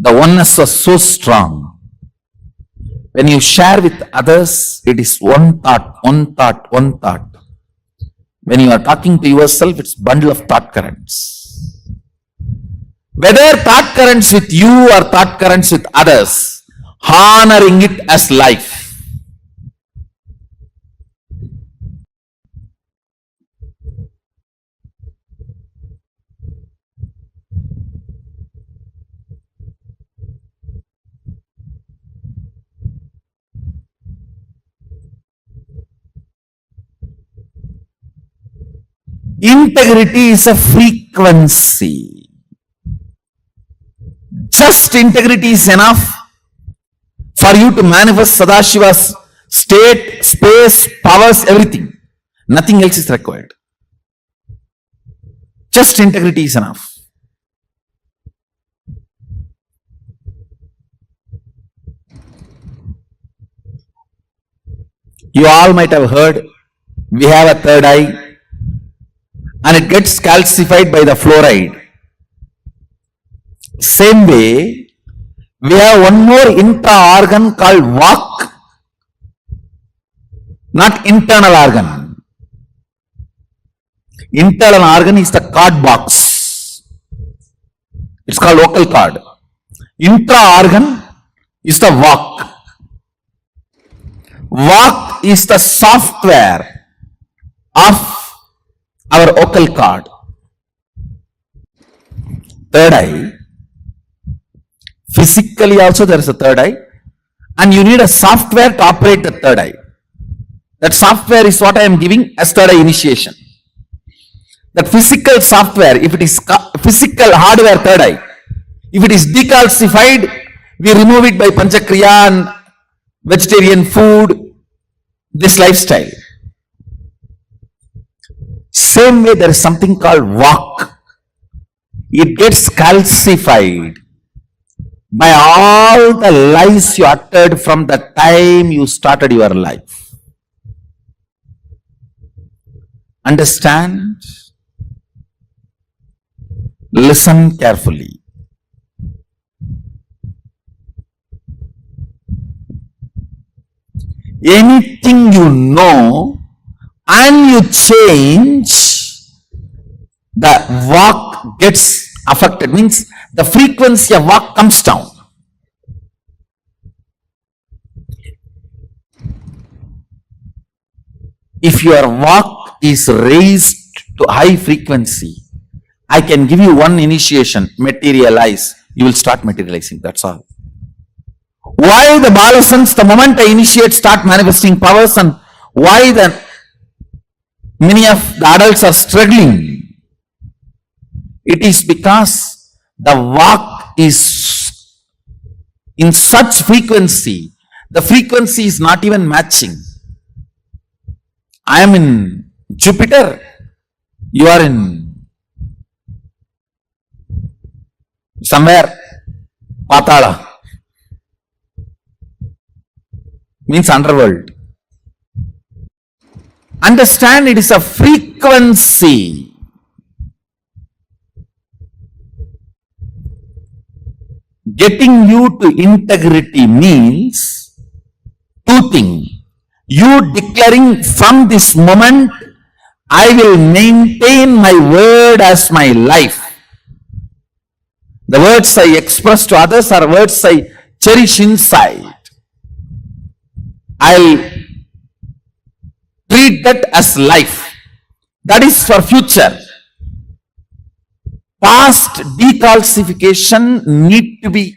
The oneness was so strong. When you share with others, it is one thought, one thought, one thought. When you are talking to yourself, it's bundle of thought currents. Whether thought currents with you or thought currents with others, honoring it as life. Integrity is a frequency. Just integrity is enough for you to manifest Sadashiva's state, space, powers, everything. Nothing else is required. Just integrity is enough. You all might have heard, we have a third eye and it gets calcified by the fluoride. Same way, we have one more intra-organ called vak, not internal organ. Internal organ is the card box. It's called vocal cord. Intra-organ is the vak. Vak is the software of our vocal cord. Third eye. Physically also there is a third eye. And you need a software to operate the third eye. That software is what I am giving as third eye initiation. That physical software, if it is physical hardware third eye, if it is decalcified, we remove it by panchakriya and vegetarian food, this lifestyle. Same way there is something called vak. It gets calcified by all the lies you uttered from the time you started your life. Understand? Listen carefully. Anything you know and you change, the vak gets affected. Means the frequency of vak comes down. If your vak is raised to high frequency, I can give you one initiation, materialize. You will start materializing, that's all. Why the Balasans, the moment I initiate, start manifesting powers, and why many of the adults are struggling? It is because the vak is in such frequency, the frequency is not even matching. I am in Jupiter, you are in somewhere Patala, means underworld. Understand, it is a frequency. Getting you to integrity means two things. You declaring from this moment, I will maintain my word as my life. The words I express to others are words I cherish inside. I'll treat that as life. That is for future. Past decalcification need to be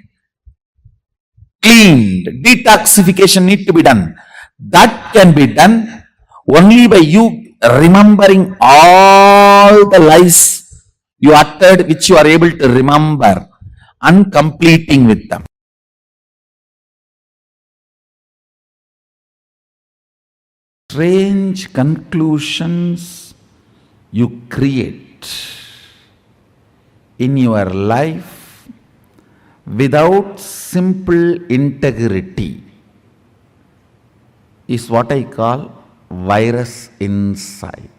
cleaned. Detoxification need to be done. That can be done only by you remembering all the lies you uttered, which you are able to remember, and completing with them. Strange conclusions you create in your life without simple integrity is what I call virus inside,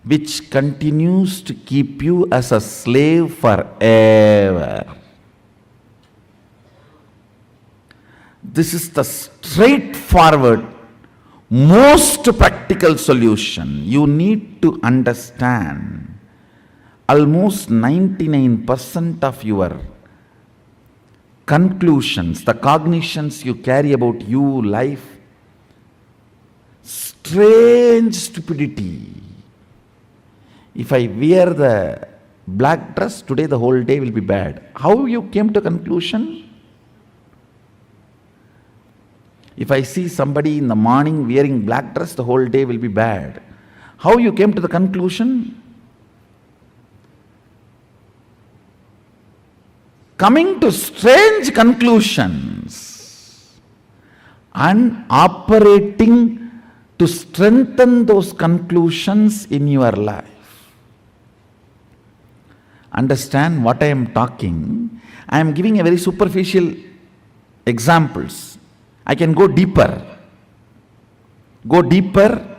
which continues to keep you as a slave forever. This is the straightforward, most practical solution. You need to understand almost 99% of your conclusions, the cognitions you carry about you, life, strange stupidity. If I wear the black dress, today the whole day will be bad. How you came to conclusion? If I see somebody in the morning wearing black dress, the whole day will be bad. How you came to the conclusion? Coming to strange conclusions and operating to strengthen those conclusions in your life. Understand what I am talking. I am giving a very superficial examples. I can go deeper. Go deeper.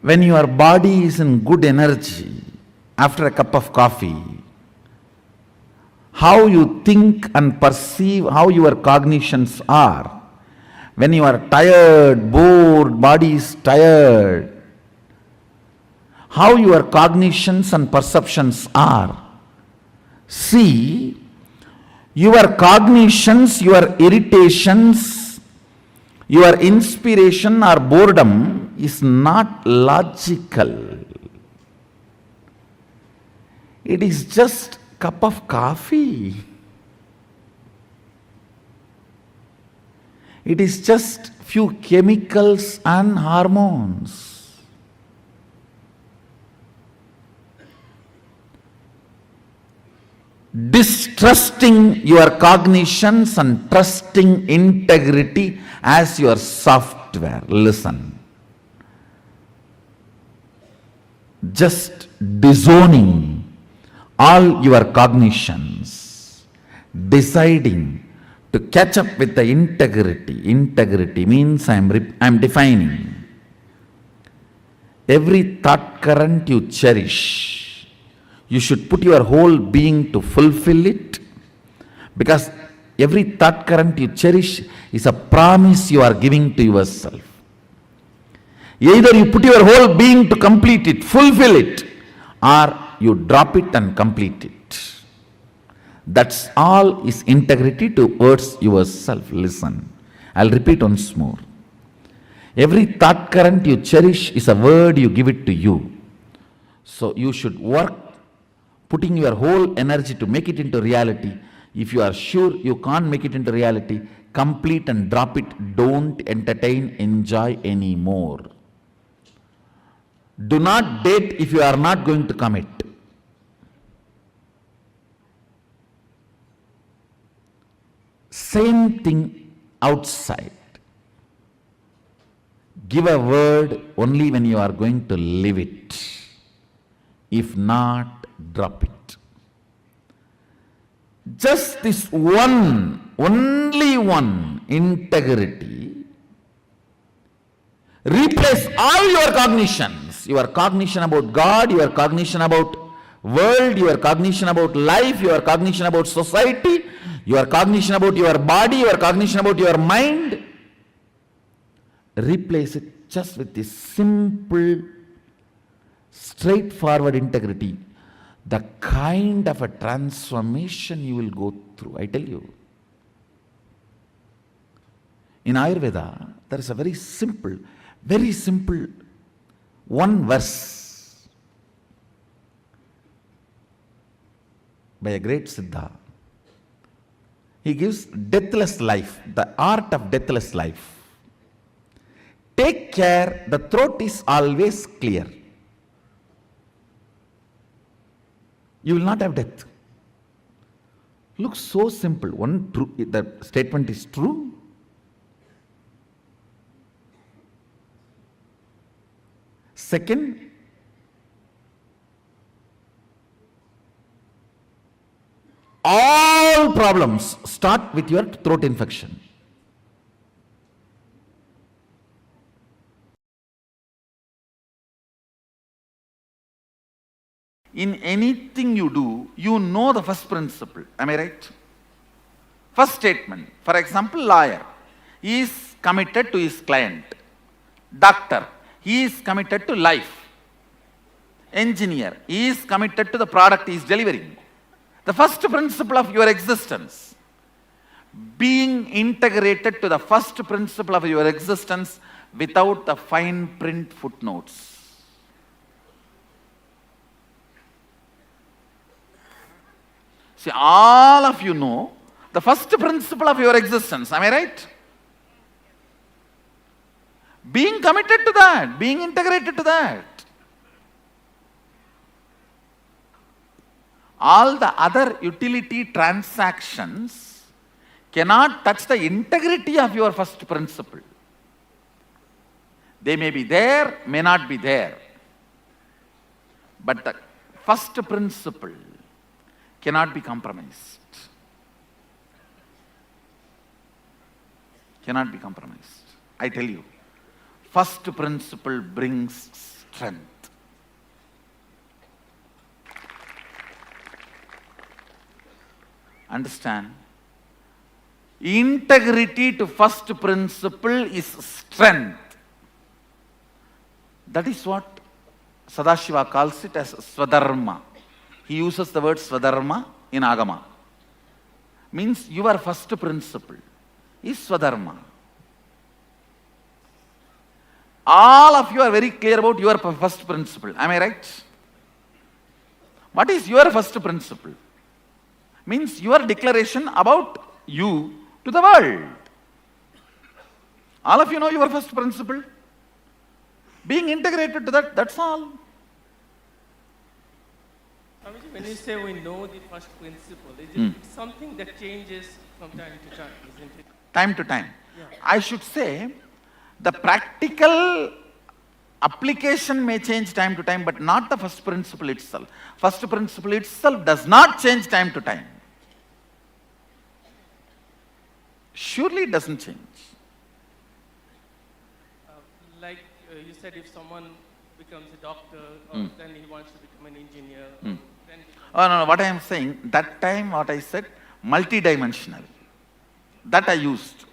When your body is in good energy, after a cup of coffee, how you think and perceive, how your cognitions are. When you are tired, bored, body is tired, how your cognitions and perceptions are. See, your cognitions, your irritations, your inspiration or boredom is not logical. It is just cup of coffee. It is just few chemicals and hormones. Distrusting your cognitions and trusting integrity as your software. Listen. Just disowning all your cognitions, deciding to catch up with the integrity. Integrity means I am defining. Every thought current you cherish, you should put your whole being to fulfill it, because every thought current you cherish is a promise you are giving to yourself. Either you put your whole being to complete it, fulfill it, or you drop it and complete it. That's all is integrity towards yourself. Listen, I'll repeat once more. Every thought current you cherish is a word you give it to you. So you should work, putting your whole energy to make it into reality. If you are sure you can't make it into reality, complete and drop it. Don't entertain, enjoy anymore. Do not date if you are not going to commit. Same thing outside. Give a word only when you are going to live it. If not, drop it. Just this one, only one, integrity, replace all your cognitions. Your cognition about God, your cognition about world, your cognition about life, your cognition about society, your cognition about your body, your cognition about your mind. Replace it just with this simple, straightforward integrity. The kind of a transformation you will go through, I tell you. In Ayurveda, there is a very simple one verse by a great Siddha. He gives deathless life, the art of deathless life. Take care, the throat is always clear. You will not have death. Looks so simple. One true, the statement is true. Second, all problems start with your throat infection. In anything you do, you know the first principle. Am I right? First statement, for example, lawyer, he is committed to his client. Doctor, he is committed to life. Engineer, he is committed to the product he is delivering. The first principle of your existence, being integrated to the first principle of your existence without the fine print footnotes. See, all of you know the first principle of your existence, am I right? Being committed to that, being integrated to that. All the other utility transactions cannot touch the integrity of your first principle. They may be there, may not be there. But the first principle cannot be compromised. Cannot be compromised. I tell you, first principle brings strength. Understand? Integrity to first principle is strength. That is what Sadashiva calls it as Swadharma. He uses the word Swadharma in Agama. Means your first principle is Swadharma. All of you are very clear about your first principle. Am I right? What is your first principle? Means your declaration about you to the world. All of you know your first principle. Being integrated to that, that's all. Swamiji, when you say we know the first principle, it's something that changes from time to time, isn't it? Time to time. Yeah. I should say, the practical application may change time to time, but not the first principle itself. First principle itself does not change time to time. Surely it doesn't change. Like you said, if someone becomes a doctor, or then he wants to become an engineer, then Oh, no, what I am saying, that time what I said, multidimensional. That I used.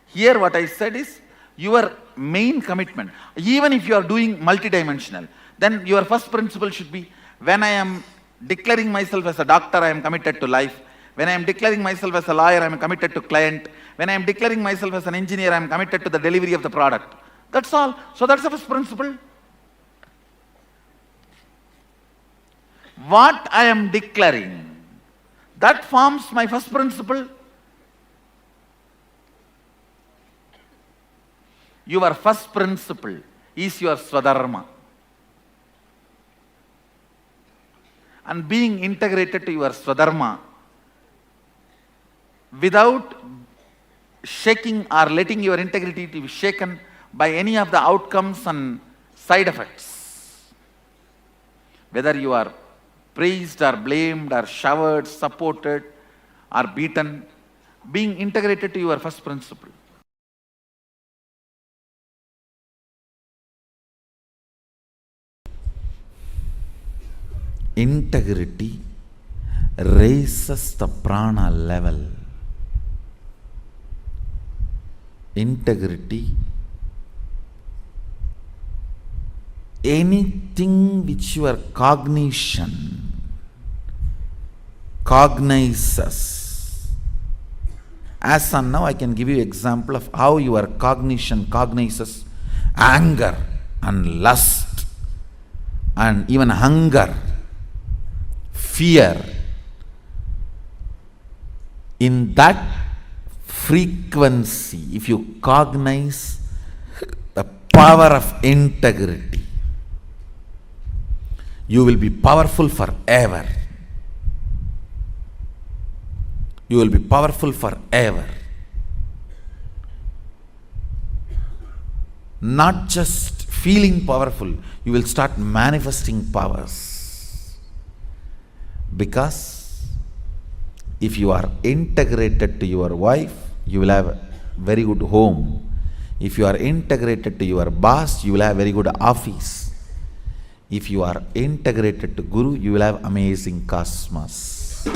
Here what I said is, your main commitment. Even if you are doing multidimensional, then your first principle should be, when I am declaring myself as a doctor, I am committed to life. When I am declaring myself as a lawyer, I am committed to client. When I am declaring myself as an engineer, I am committed to the delivery of the product. That's all. So that's the first principle. What I am declaring, that forms my first principle. Your first principle is your Swadharma. And being integrated to your Swadharma without shaking or letting your integrity to be shaken by any of the outcomes and side effects. Whether you are praised or blamed or showered, supported or beaten, being integrated to your first principle. Integrity raises the prana level. Integrity, anything which your cognition cognizes. As on now, I can give you example of how your cognition cognizes anger and lust and even hunger, fear. In that frequency, if you cognize the power of integrity, you will be powerful forever. You will be powerful forever. Not just feeling powerful, you will start manifesting powers. Because if you are integrated to your wife, you will have a very good home. If you are integrated to your boss, you will have very good office. If you are integrated to Guru, you will have amazing cosmos.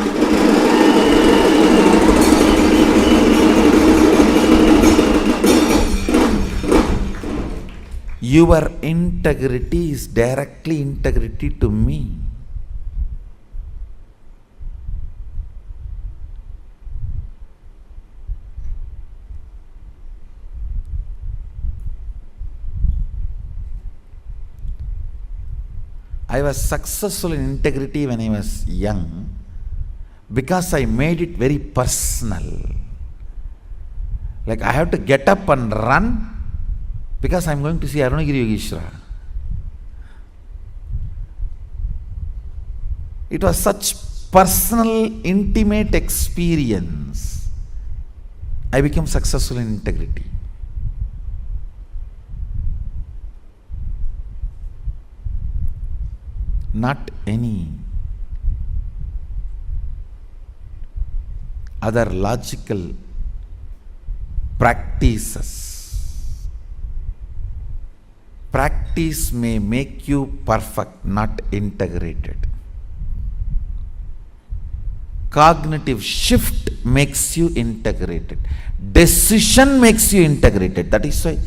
Your integrity is directly integrity to me. I was successful in integrity when I was young because I made it very personal. Like I have to get up and run because I am going to see Arunagiri Yogeshwara. It was such personal, intimate experience. I became successful in integrity. Not any other logical practices. Practice may make you perfect, not integrated. Cognitive shift makes you integrated. Decision makes you integrated. That is why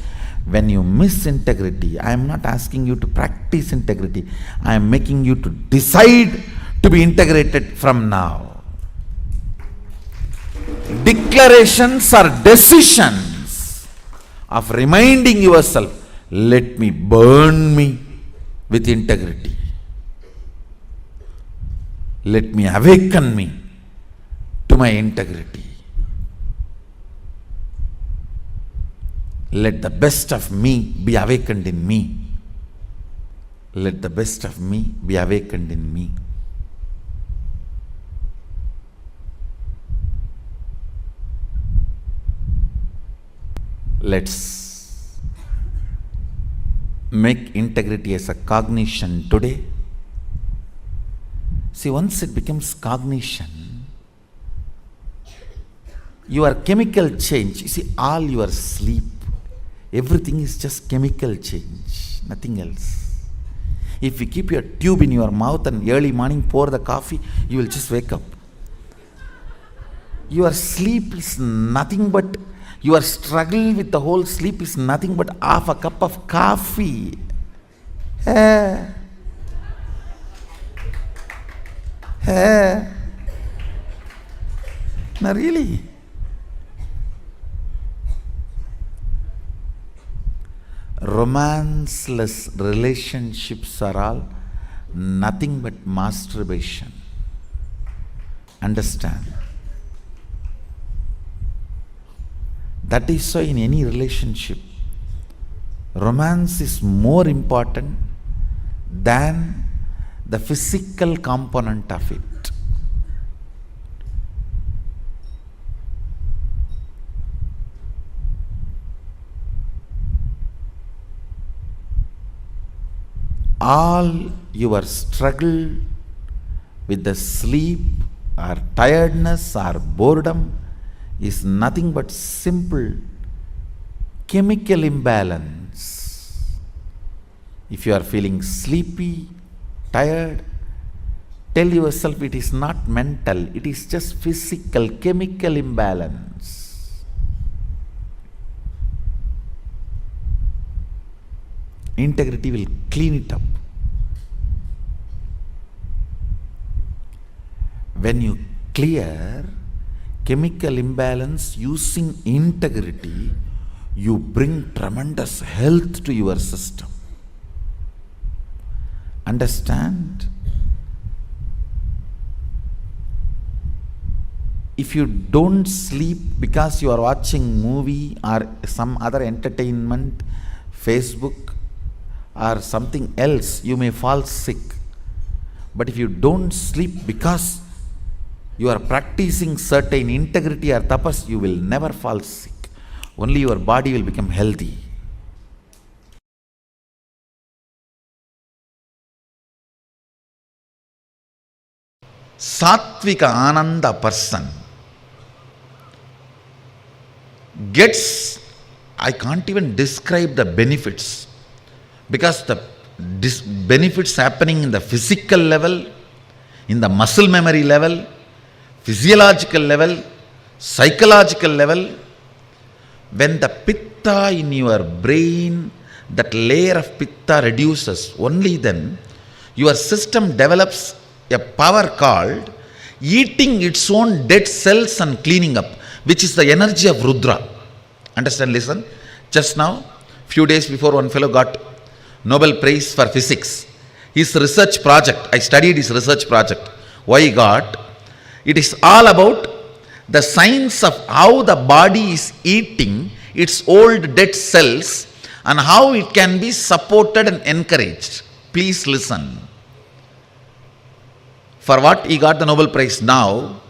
when you miss integrity, I am not asking you to practice integrity. I am making you to decide to be integrated from now. Declarations are decisions of reminding yourself, let me burn me with integrity. Let me awaken me to my integrity. Let the best of me be awakened in me. Let the best of me be awakened in me. Let's make integrity as a cognition today. See, once it becomes cognition, your chemical change, you see, all your sleep, everything is just chemical change, nothing else. If you keep your tube in your mouth and early morning pour the coffee, you will just wake up. Your sleep is nothing but, your struggle with the whole sleep is nothing but half a cup of coffee. No, really. Romanceless relationships are all nothing but masturbation. Understand? That is why in any relationship, romance is more important than the physical component of it. All your struggle with the sleep or tiredness or boredom is nothing but simple chemical imbalance. If you are feeling sleepy, tired, tell yourself it is not mental, it is just physical chemical imbalance. Integrity will clean it up. When you clear chemical imbalance using integrity, you bring tremendous health to your system. Understand? If you don't sleep because you are watching movie or some other entertainment, Facebook or something else, you may fall sick. But if you don't sleep because you are practicing certain integrity or tapas, you will never fall sick. Only your body will become healthy. Sattvika Ananda person gets, I can't even describe the benefits, because the benefits happening in the physical level, in the muscle memory level, physiological level, psychological level. When the pitta in your brain that layer of pitta reduces, only then your system develops a power called eating its own dead cells and cleaning up, which is the energy of Rudra. Understand? Listen. Just now, few days before, one fellow got Nobel Prize for Physics. His research project, I studied his research project. Why he got? It is all about the science of how the body is eating its old dead cells and how it can be supported and encouraged. Please listen. For what he got the Nobel Prize now,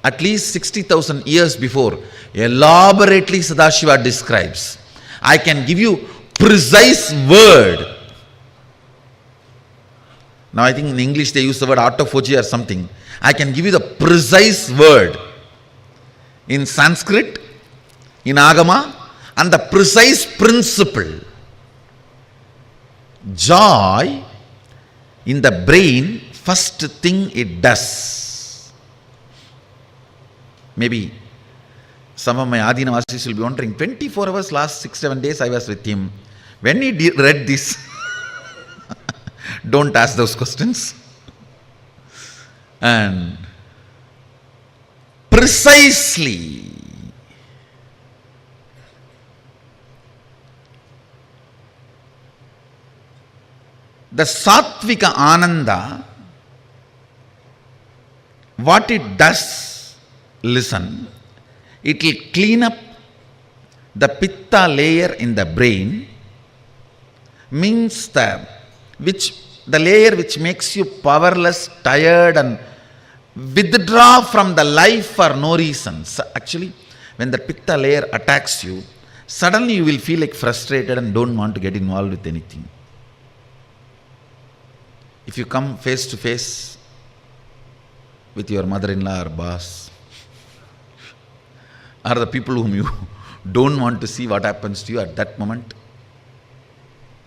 at least 60,000 years before, elaborately Sadashiva describes. I can give you precise word. Now I think in English they use the word autophagy or something. I can give you the precise word in Sanskrit, in Agama, and the precise principle. Joy in the brain, first thing it does. Maybe some of my Adinavasis will be wondering, 24 hours last 6-7 days I was with him. When he read this, don't ask those questions. And precisely the Sattvika Ananda, what it does, listen, it will clean up the pitta layer in the brain, means the layer which makes you powerless, tired, and withdraw from the life for no reason. Actually, when the pitta layer attacks you, suddenly you will feel like frustrated and don't want to get involved with anything. If you come face to face with your mother-in-law or boss, or the people whom you don't want to see what happens to you at that moment,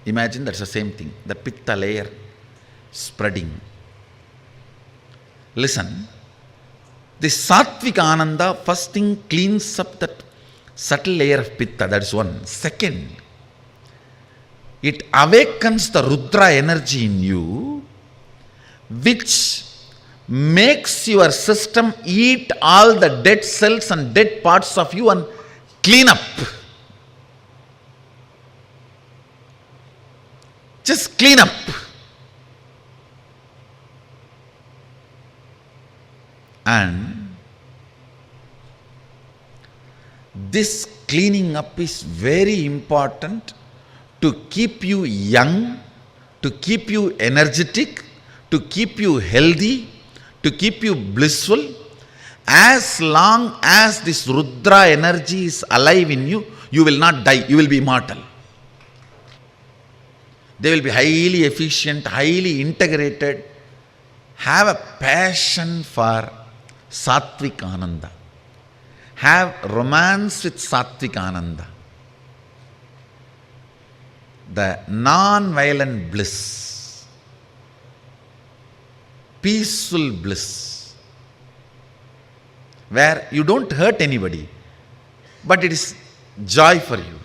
imagine that's the same thing, the pitta layer spreading. Listen, this Sattvika Ananda first thing cleans up that subtle layer of pitta, that's one. Second, it awakens the Rudra energy in you, which makes your system eat all the dead cells and dead parts of you and clean up. Just clean up. And this cleaning up is very important to keep you young, to keep you energetic, to keep you healthy, to keep you blissful. As long as this Rudra energy is alive in you, you will not die, you will be immortal. They will be highly efficient, highly integrated. Have a passion for Sattvik Ananda. Have romance with Sattvik Ananda. The non-violent bliss, peaceful bliss, where you don't hurt anybody, but it is joy for you.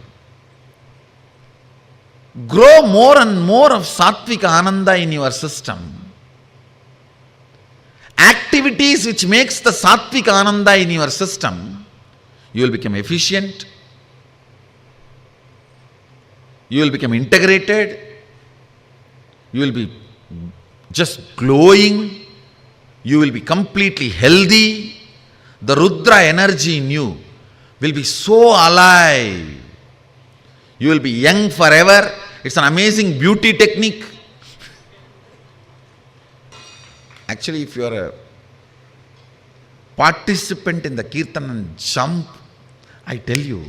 Grow more and more of Sattvika Ananda in your system. Activities which makes the Sattvika Ananda in your system, you will become efficient, you will become integrated, you will be just glowing, you will be completely healthy. The Rudra energy in you will be so alive. You will be young forever. It's an amazing beauty technique. Actually, if you are a participant in the Kirtan and jump, I tell you,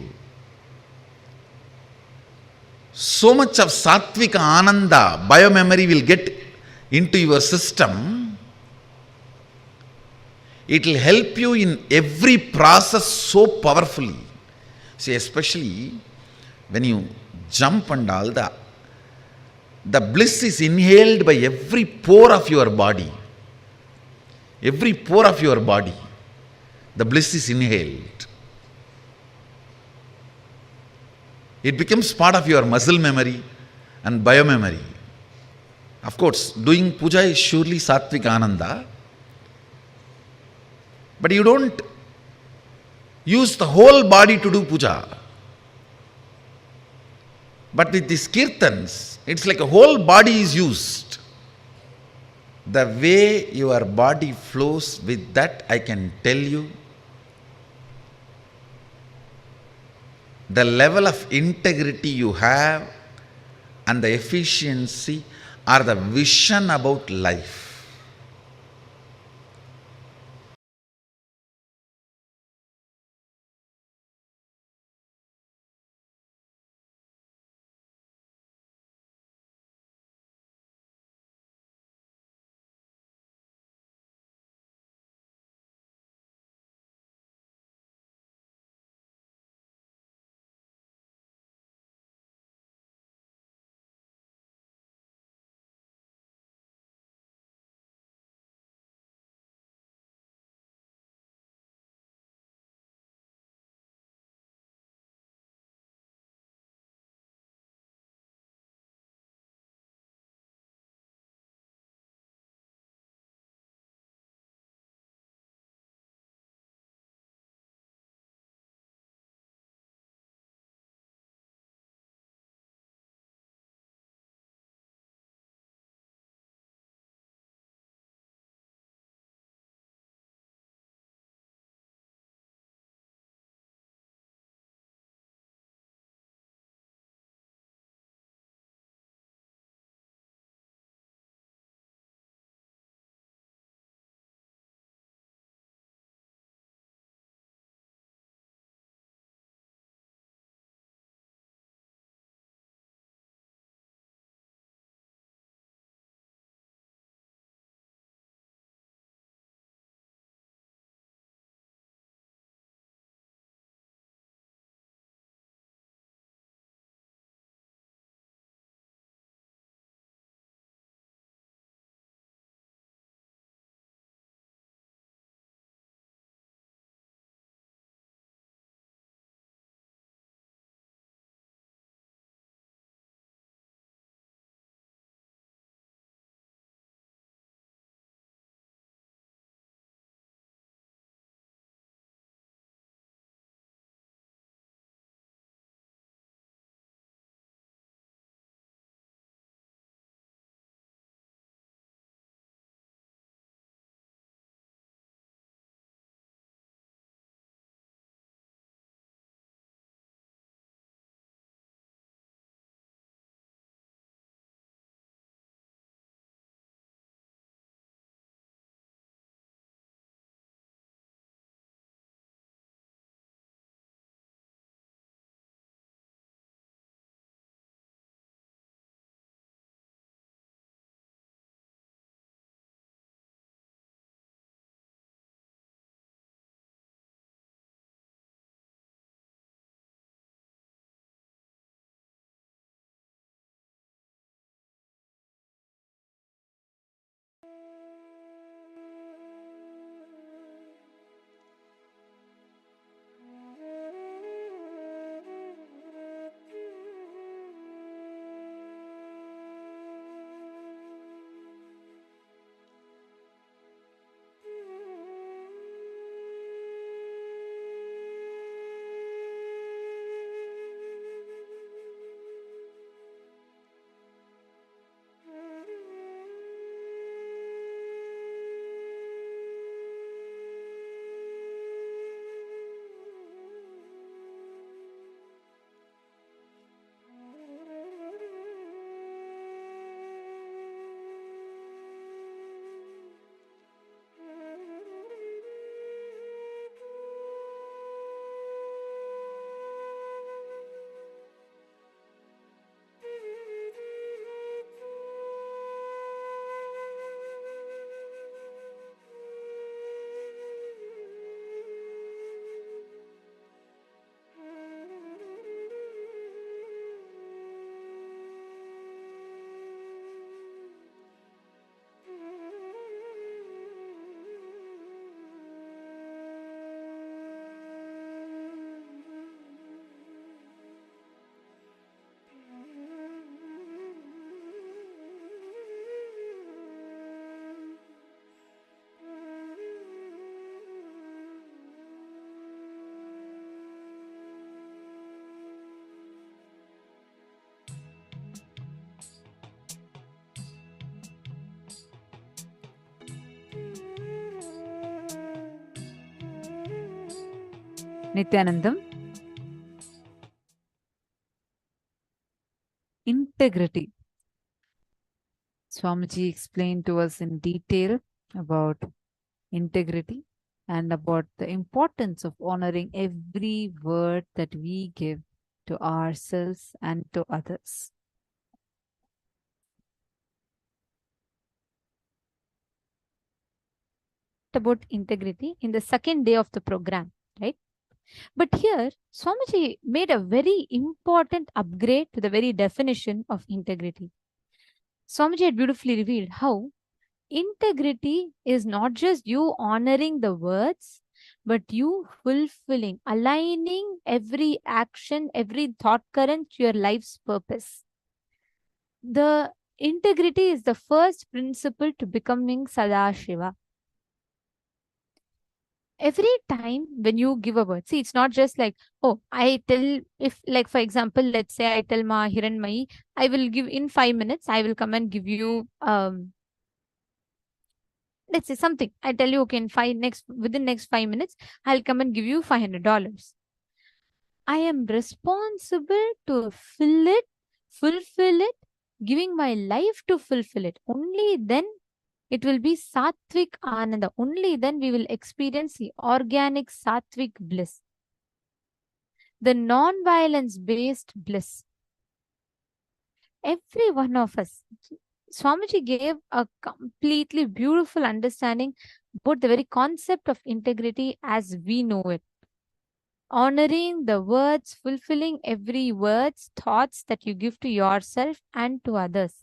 so much of Sattvika Ananda, biomemory will get into your system. It will help you in every process so powerfully. See, especially when you jump and all, the bliss is inhaled by every pore of your body. Every pore of your body, the bliss is inhaled. It becomes part of your muscle memory, and biomemory. Of course, doing puja is surely sattvic ananda, but you don't use the whole body to do puja. But with these kirtans, it's like a whole body is used. The way your body flows with that, I can tell you, the level of integrity you have and the efficiency are the vision about life. Nithyanandam. Integrity. Swamiji explained to us in detail about integrity and about the importance of honoring every word that we give to ourselves and to others. About integrity in the second day of the program, right? But here, Swamiji made a very important upgrade to the very definition of integrity. Swamiji had beautifully revealed how integrity is not just you honoring the words, but you fulfilling, aligning every action, every thought current to your life's purpose. The integrity is the first principle to becoming Sadashiva. Every time when you give a word, see, it's not just like, oh, I tell, if like, for example, let's say I tell Ma Hiranmayi, I will give in 5 minutes, I will come and give you, let's say something. I tell you, okay, within next 5 minutes, I'll come and give you $500. I am responsible to fulfill it, giving my life to fulfill it. Only then it will be Sattvic Ananda. Only then we will experience the organic Sattvic bliss, the non-violence based bliss. Every one of us, Swamiji gave a completely beautiful understanding about the very concept of integrity as we know it. Honoring the words, fulfilling every words, thoughts that you give to yourself and to others.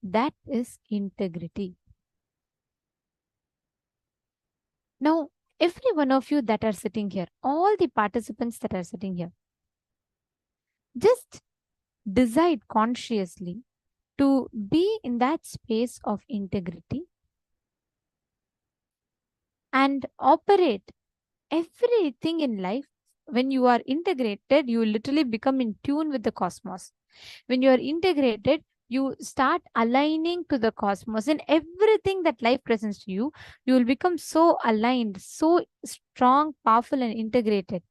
That is integrity. Now, every one of you that are sitting here, all the participants that are sitting here, just decide consciously to be in that space of integrity and operate everything in life. When you are integrated, you literally become in tune with the cosmos. When you are integrated, you start aligning to the cosmos, and everything that life presents to you, you will become so aligned, so strong, powerful, and integrated.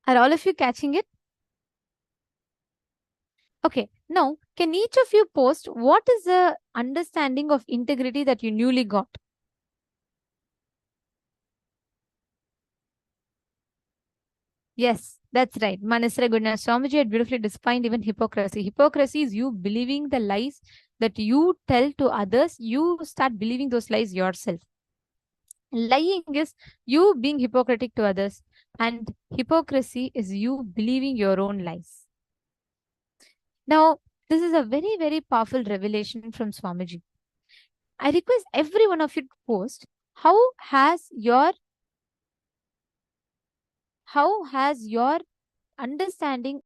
Are all of you catching it? Okay, now can each of you post what is the understanding of integrity that you newly got? Yes, that's right. Manasra Goodness Swamiji had beautifully defined even hypocrisy. Hypocrisy is you believing the lies that you tell to others. You start believing those lies yourself. Lying is you being hypocritic to others, and hypocrisy is you believing your own lies. Now, this is a very, very powerful revelation from Swamiji. I request every one of you to post how has your understanding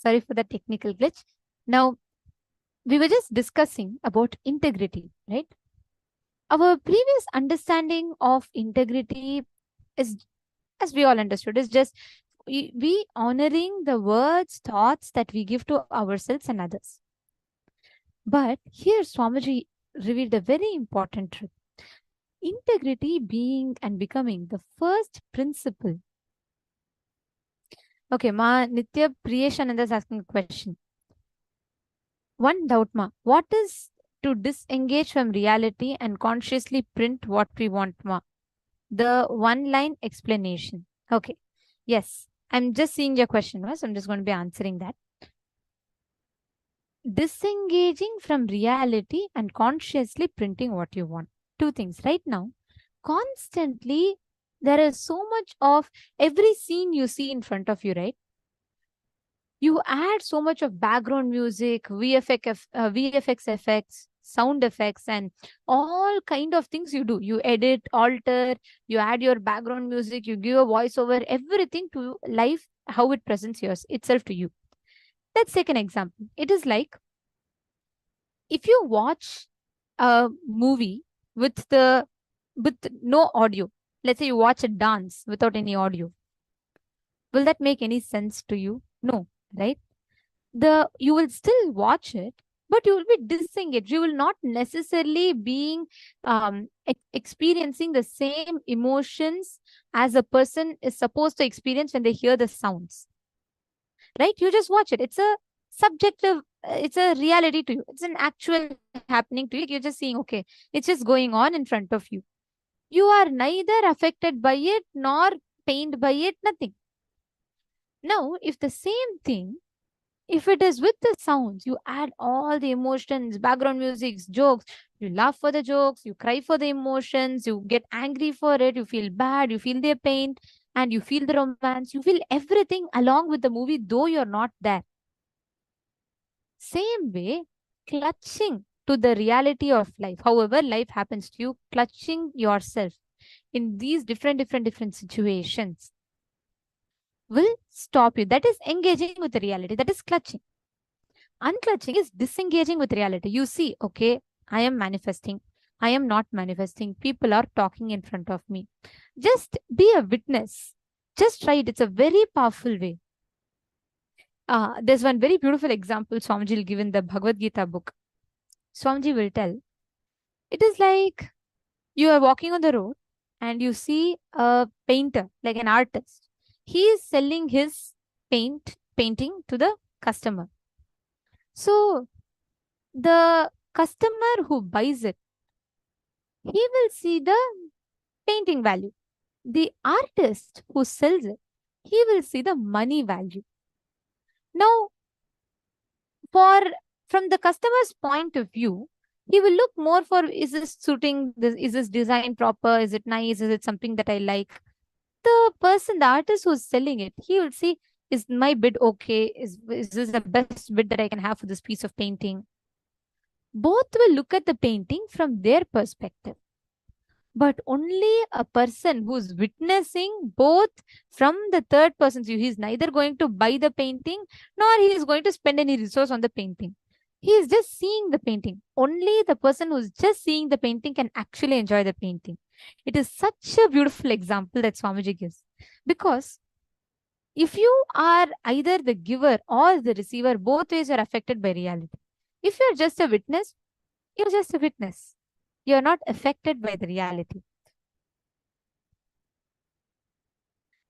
Sorry for the technical glitch. Now, we were just discussing about integrity, right? Our previous understanding of integrity is, as we all understood, is just we honoring the words, thoughts that we give to ourselves and others. But here Swamiji revealed a very important truth. Integrity being and becoming the first principle. Okay, Ma Nitya Priyeshananda is asking a question. One doubt, Ma. What is to disengage from reality and consciously print what we want, Ma? The one-line explanation. Okay. Yes. I'm just seeing your question, Ma, so I'm just going to be answering that. Disengaging from reality and consciously printing what you want. Two things. Right now, constantly, there is so much of every scene you see in front of you, right? You add so much of background music, VFX effects, sound effects, and all kind of things you do. You edit, alter, you add your background music, you give a voiceover, everything to life, how it presents itself to you. Let's take an example. It is like, if you watch a movie with no audio, let's say you watch a dance without any audio, will that make any sense to you? No, right? You will still watch it, but you will be disengaged. You will not necessarily be experiencing the same emotions as a person is supposed to experience when they hear the sounds. Right? You just watch it. It's a subjective, it's a reality to you. It's an actual happening to you. You're just seeing, okay, it's just going on in front of you. You are neither affected by it nor pained by it, nothing. Now, if the same thing, if it is with the sounds, you add all the emotions, background music, jokes, you laugh for the jokes, you cry for the emotions, you get angry for it, you feel bad, you feel their pain, and you feel the romance, you feel everything along with the movie, though you're not there. Same way, clutching to the reality of life, however life happens to you, clutching yourself in these different situations will stop you. That is engaging with the reality. That is clutching. Unclutching is disengaging with reality. You see, okay, I am manifesting. I am not manifesting. People are talking in front of me. Just be a witness. Just try it. It's a very powerful way. There's one very beautiful example Swamiji will give in the Bhagavad Gita book. Swamiji will tell, it is like you are walking on the road and you see a painter, like an artist. He is selling his painting to the customer. So the customer who buys it, he will see the painting value. The artist who sells it, he will see the money value. Now, from the customer's point of view, he will look more for, is this suiting, is this design proper, is it nice, is it something that I like? The artist who's selling it, he will see, is my bid okay? Is this the best bid that I can have for this piece of painting? Both will look at the painting from their perspective. But only a person who's witnessing both from the third person's view, he's neither going to buy the painting, nor he is going to spend any resource on the painting. He is just seeing the painting. Only the person who's just seeing the painting can actually enjoy the painting. It is such a beautiful example that Swamiji gives. Because if you are either the giver or the receiver, both ways are affected by reality. If you're just a witness, you're just a witness. You're not affected by the reality.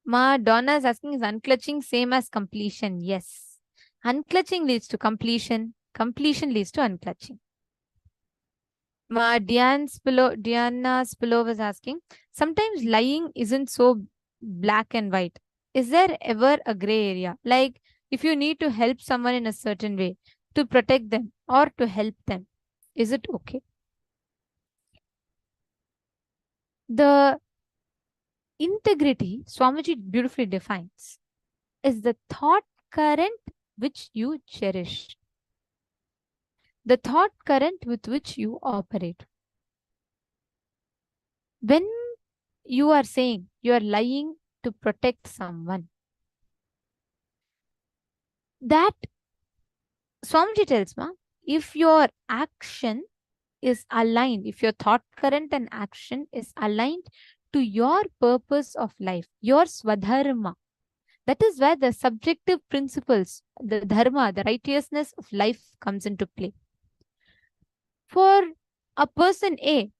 Ma Donna is asking, is unclutching same as completion? Yes. Unclutching leads to completion. Completion leads to unclutching. Ma Diana Spilov is asking, sometimes lying isn't so black and white. Is there ever a gray area? Like if you need to help someone in a certain way, to protect them or to help them, is it okay? The integrity, Swamiji beautifully defines, is the thought current which you cherish. The thought current with which you operate. When you are saying you are lying to protect someone, That Swamiji tells, ma, if your action is aligned, if your thought current and action is aligned to your purpose of life, your swadharma, that is where the subjective principles, the dharma, the righteousness of life comes into play. For a person A,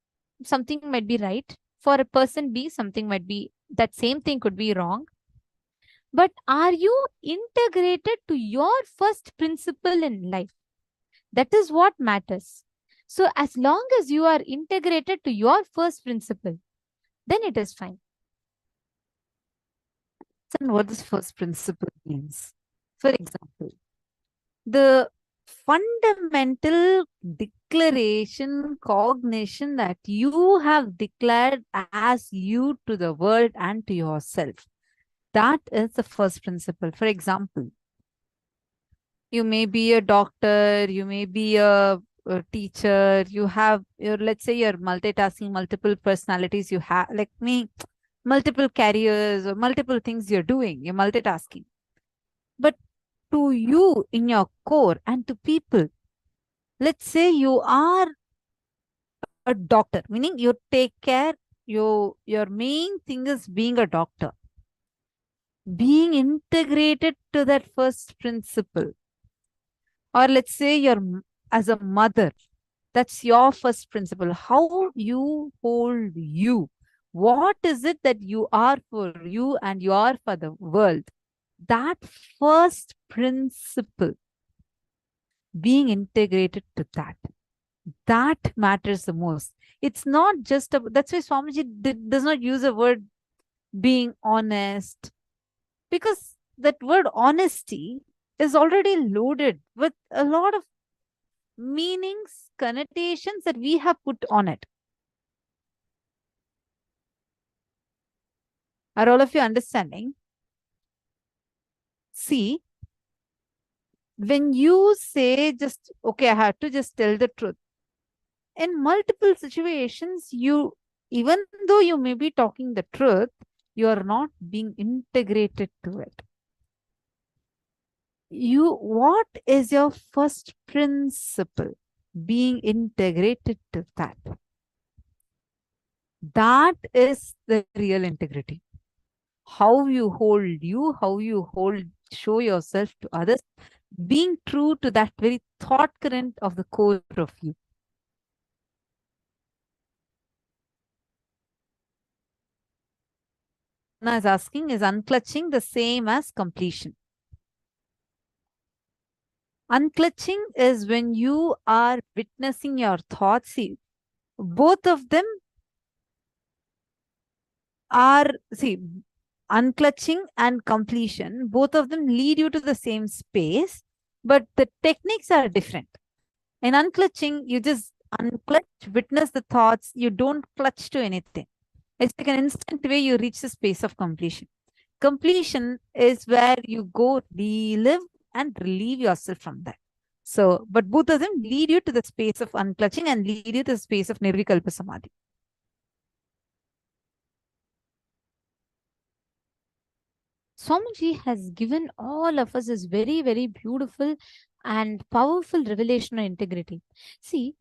something might be right. For a person B, something might be, that same thing could be wrong. But are you integrated to your first principle in life? That is what matters. So as long as you are integrated to your first principle, then it is fine. And what this first principle means. For example, the fundamental declaration, cognition that you have declared as you to the world and to yourself. That is the first principle. For example, you may be a doctor, you may be a teacher, you have your, let's say you're multitasking, multiple personalities, you have, like me, multiple careers or multiple things you're doing, you're multitasking. But to you in your core and to people, let's say you are a doctor, meaning you take care, your main thing is being a doctor, being integrated to that first principle. Or let's say you're as a mother, that's your first principle. How you hold you. What is it that you are for you and you are for the world? That first principle, being integrated to that, that matters the most. It's not just a, that's why Swamiji does not use a word being honest, because that word honesty is already loaded with a lot of meanings, connotations that we have put on it. Are all of you understanding? See, when you say just, okay, I have to just tell the truth. In multiple situations, even though you may be talking the truth, you are not being integrated to it. What is your first principle? Being integrated to that. That is the real integrity. How you hold you, how you show yourself to others, being true to that very thought current of the core of you. Anna is asking, is unclutching the same as completion? Unclutching is when you are witnessing your thoughts. See, both of them are, unclutching and completion, both of them lead you to the same space, but the techniques are different. In unclutching, you just unclutch, witness the thoughts, you don't clutch to anything. It's like an instant way you reach the space of completion. Completion is where you go relive and relieve yourself from that. So, but both of them lead you to the space of unclutching and lead you to the space of nirvikalpa samadhi. Swamiji has given all of us this very, very beautiful and powerful revelation on integrity. See,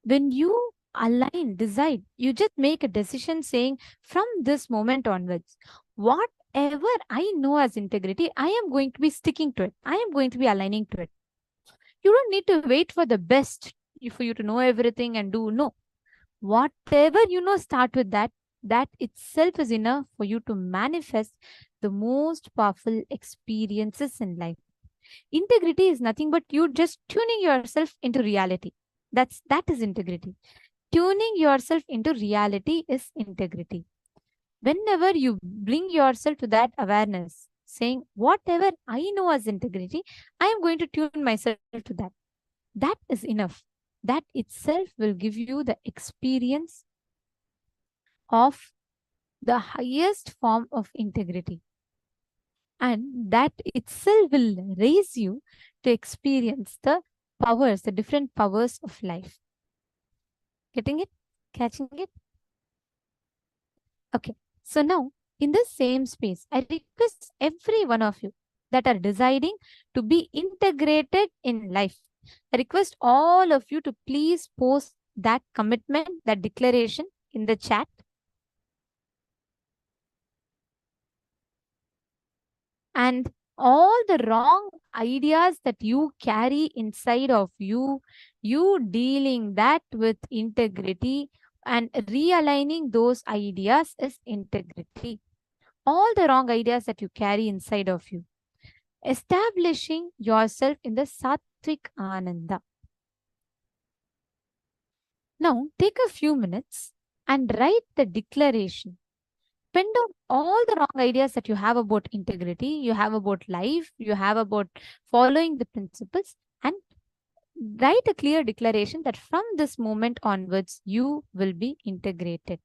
when you align, decide, you just make a decision saying, from this moment onwards, whatever I know as integrity, I am going to be sticking to it. I am going to be aligning to it. You don't need to wait for the best for you to know everything and do. No. Whatever you know, start with that. That itself is enough for you to manifest the most powerful experiences in life. Integrity is nothing but you just tuning yourself into reality. That is integrity. Tuning yourself into reality is integrity. Whenever you bring yourself to that awareness, saying, whatever I know as integrity, I am going to tune myself to that. That is enough. That itself will give you the experience of the highest form of integrity. And that itself will raise you to experience the powers, the different powers of life. Getting it? Catching it? Okay. So now, in the same space, I request every one of you, that are deciding to be integrated in life. I request all of you to please post that commitment, that declaration in the chat. And all the wrong ideas that you carry inside of you, you dealing that with integrity and realigning those ideas is integrity. All the wrong ideas that you carry inside of you, establishing yourself in the sattvic ananda. Now, take a few minutes and write the declaration. Pen down all the wrong ideas that you have about integrity, you have about life, you have about following the principles, and write a clear declaration that from this moment onwards, you will be integrated.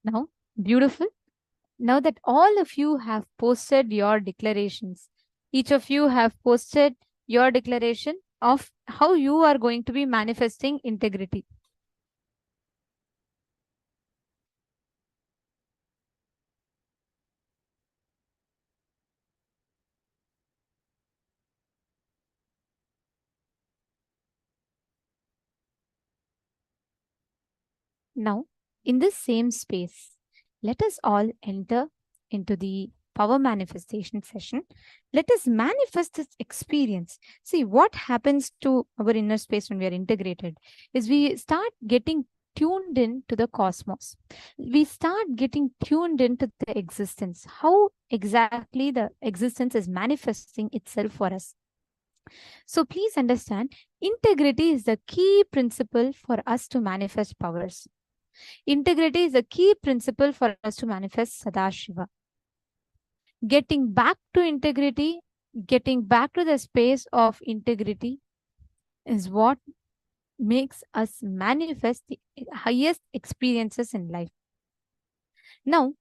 Now, beautiful. Now that all of you have posted your declarations, each of you have posted your declaration of how you are going to be manifesting integrity. Now, in this same space, let us all enter into the power manifestation session. Let us manifest this experience. See, what happens to our inner space when we are integrated is we start getting tuned in to the cosmos. We start getting tuned into the existence, how exactly the existence is manifesting itself for us. So please understand, integrity is the key principle for us to manifest powers. Integrity is a key principle for us to manifest Sadashiva. Getting back to integrity, getting back to the space of integrity is what makes us manifest the highest experiences in life. Now,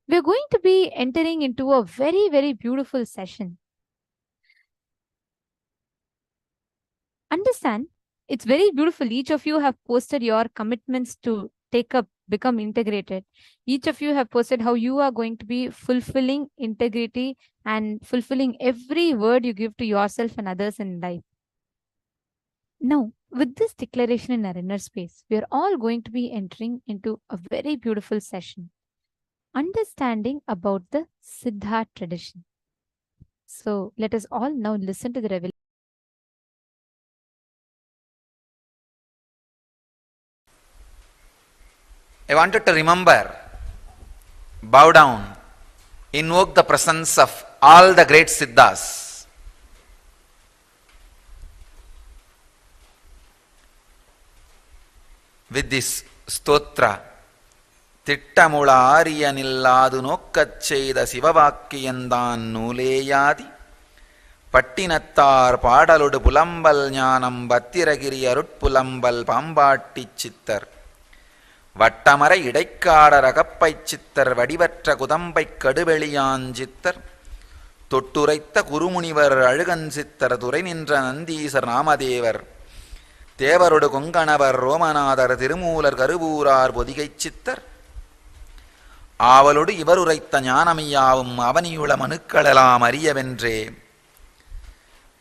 we're going to be entering into a very, very beautiful session. Understand, it's very beautiful. Each of you have posted your commitments to take up, become integrated. Each of you have posted how you are going to be fulfilling integrity and fulfilling every word you give to yourself and others in life. Now, with this declaration in our inner space, we are all going to be entering into a very beautiful session, understanding about the Siddha tradition. So let us all now listen to the revelation. I wanted to remember, bow down, invoke the presence of all the great Siddhas. With this stotra, திட்டமுள ஆரியனில்லாது நோக்கச் செய்த சிவவாக்கியந்தான் நூலேயாதி பட்டினத்தார் பாடலொடு புலம்பல் ஞானம் பத்திரகிரி அருட்புலம்பல் பாம்பாட்டிச் சித்தர் வட்டமரை இடைக்காடர் அகப்பைச் சித்தர் வடிவற்ற குதம்பைக் கடுவெளியாஞ்சித்தர் தொட்டுரைத்த குருமுனிவர் அழுகன் சித்தர் துறை நின்ற நந்தீசர் நாமதேவர் தேவரொடு கொங்கணவர் ரோமநாதர் திருமூலர் கருவூரார் பொதிகைச் சித்தர் ஆவலொடு இவருரைத்த ஞானமையாவும் அவனியுள மனுக்களெல்லாம் அறியவென்றே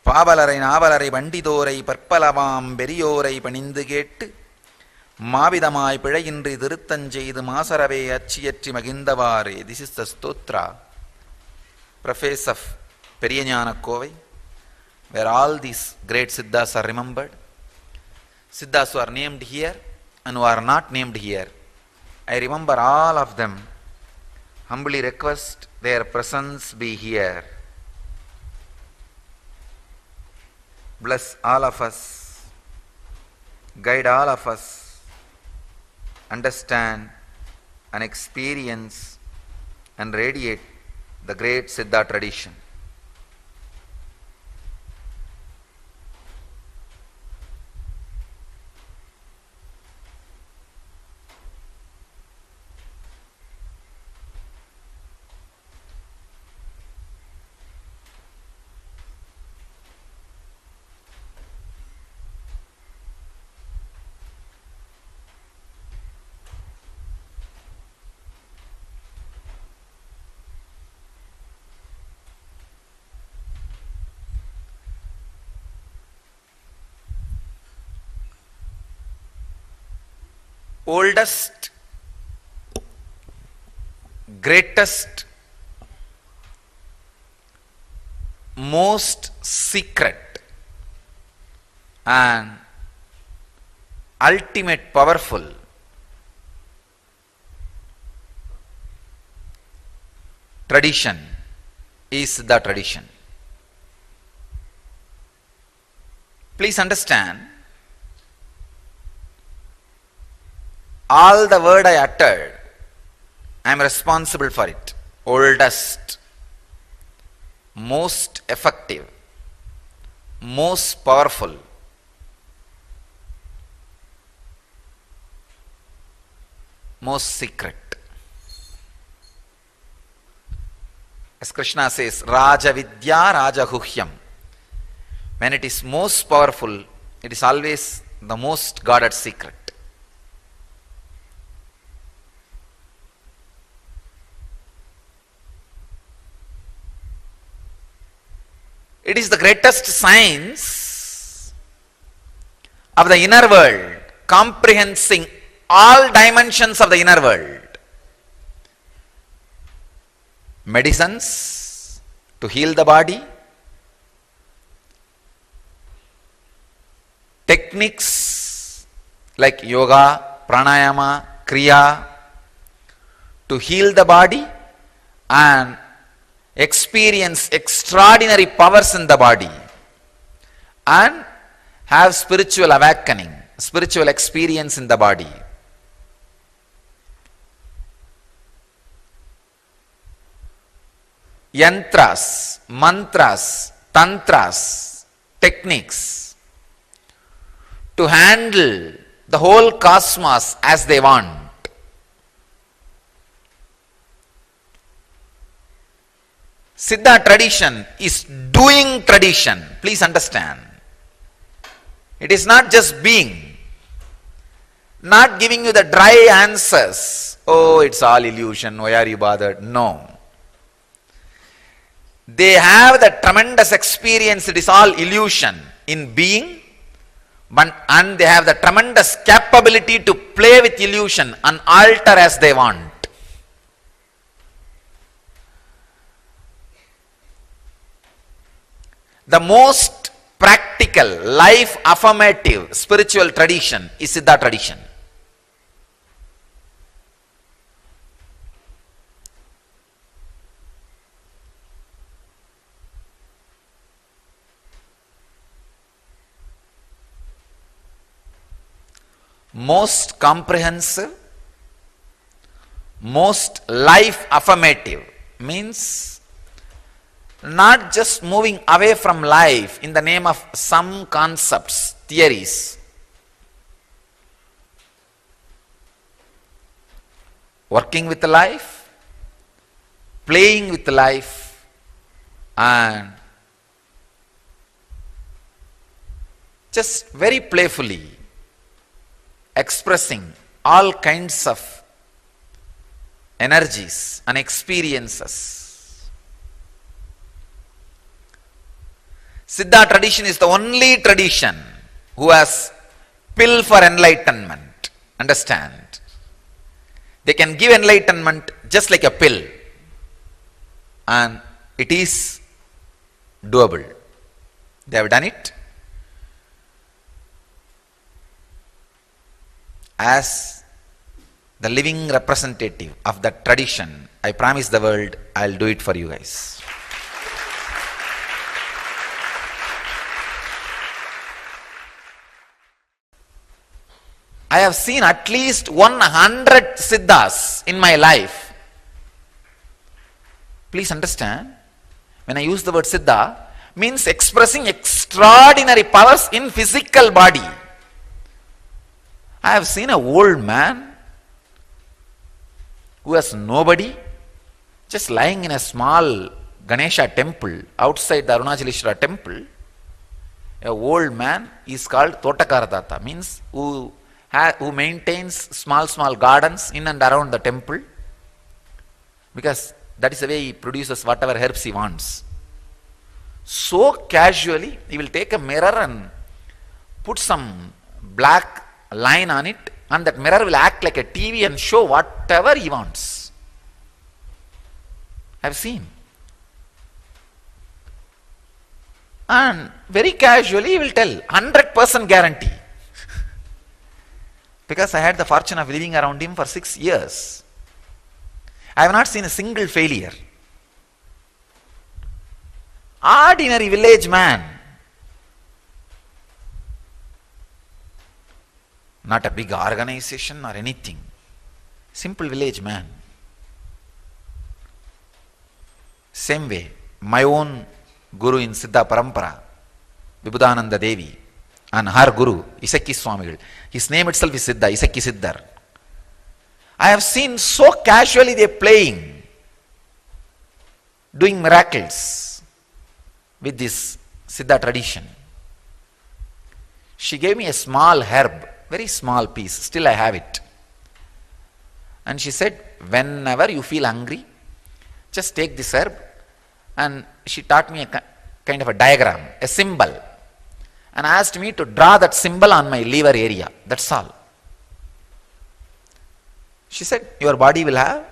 பாவலரை நாவலரை பண்டிதோரை பற்பலவாம் பெரியோரை பணிந்து கேட்டு மாவிதமாய் பிழையின்றி திருத்தஞ்செய்து மாசரவே அச்சியற்றி மகிழ்ந்தவாறே. This is the stotra, preface of Periyanyana Kovai, where all these great Siddhas are remembered. Siddhas who are named here and who are not named here. I remember all of them. Humbly request their presence be here. Bless all of us. Guide all of us. Understand and experience and radiate the great Siddha tradition. Oldest, greatest, most secret and ultimate powerful tradition is the tradition. Please understand, all the word I uttered, I am responsible for it. Oldest, most effective, most powerful, most secret. As Krishna says, Raja Vidya Raja Guhyam. When it is most powerful, it is always the most guarded secret. It is the greatest science of the inner world, comprehending all dimensions of the inner world. Medicines to heal the body, techniques like yoga, pranayama, kriya to heal the body and experience extraordinary powers in the body and have spiritual awakening, spiritual experience in the body. Yantras, mantras, tantras, techniques to handle the whole cosmos as they want. Siddha tradition is doing tradition. Please understand. It is not just being, not giving you the dry answers. Oh, it's all illusion. Why are you bothered? No. They have the tremendous experience. It is all illusion in being, and they have the tremendous capability to play with illusion and alter as they want. The most practical, life affirmative spiritual tradition is Siddha tradition. Most comprehensive, most life affirmative means not just moving away from life in the name of some concepts, theories. Working with life, playing with life, and just very playfully expressing all kinds of energies and experiences. Siddha tradition is the only tradition who has pill for enlightenment. Understand? They can give enlightenment just like a pill, and it is doable. They have done it. As the living representative of that tradition, I promise the world I'll do it for you guys. I have seen at least 100 siddhas in my life. Please understand, when I use the word siddha, means expressing extraordinary powers in physical body. I have seen an old man who has nobody, just lying in a small Ganesha temple outside the Arunachaleshwara temple. An old man is called Totakaradata, means who maintains small gardens in and around the temple, because that is the way he produces whatever herbs he wants. So casually, he will take a mirror and put some black line on it, and that mirror will act like a TV and show whatever he wants. I have seen. And very casually he will tell, 100% guarantee. Because I had the fortune of living around him for 6 years. I have not seen a single failure. Ordinary village man. Not a big organization or anything. Simple village man. Same way, my own guru in Siddha Parampara, Vibhudananda Devi, and her guru, Isakki Swamigal. His name itself is Siddha, Isakki Siddhar. I have seen so casually they playing. doing miracles with this Siddha tradition. She gave me a small herb, very small piece, still I have it. And she said, whenever you feel hungry, just take this herb. And she taught me a kind of a diagram, a symbol, and asked me to draw that symbol on my liver area. That's all. She said, your body will have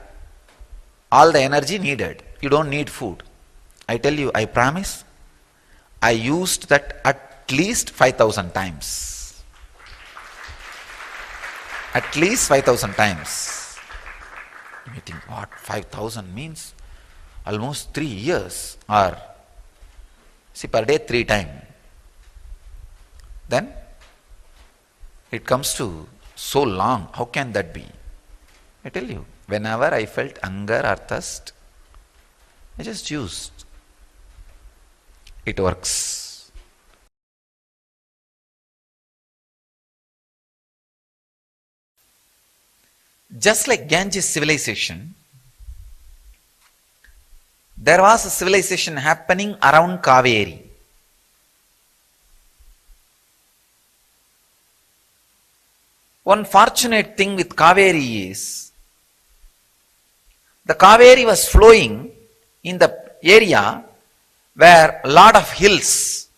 all the energy needed. You don't need food. I tell you, I promise, I used that at least 5,000 times. At least 5,000 times. You think, what? 5,000 means almost 3 years, or see, per day 3 times. Then it comes to so long. How can that be? I tell you, whenever I felt hunger or thirst, I just used. It works. Just like Ganges civilization, there was a civilization happening around Kaveri. One fortunate thing with Kaveri is, the Kaveri was flowing in the area where a lot of hills,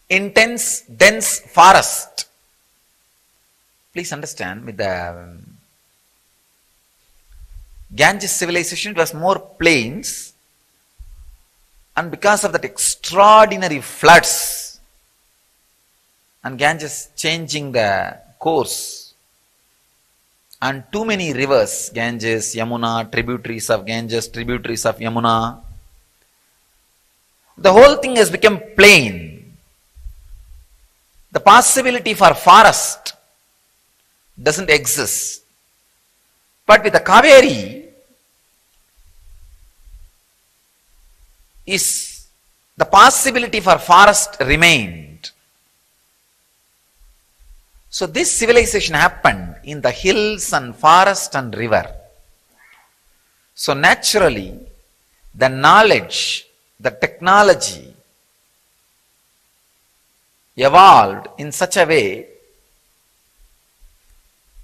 intense, dense forest. Please understand, with the Ganges civilization, it was more plains, and because of that extraordinary floods, and Ganges changing the course, and too many rivers, Ganges, Yamuna, tributaries of Ganges, tributaries of Yamuna, the whole thing has become plain. The possibility for forest doesn't exist. But with the Kaveri, is the possibility for forest remained. So this civilization happened in the hills and forest and river. So naturally, the knowledge, the technology evolved in such a way,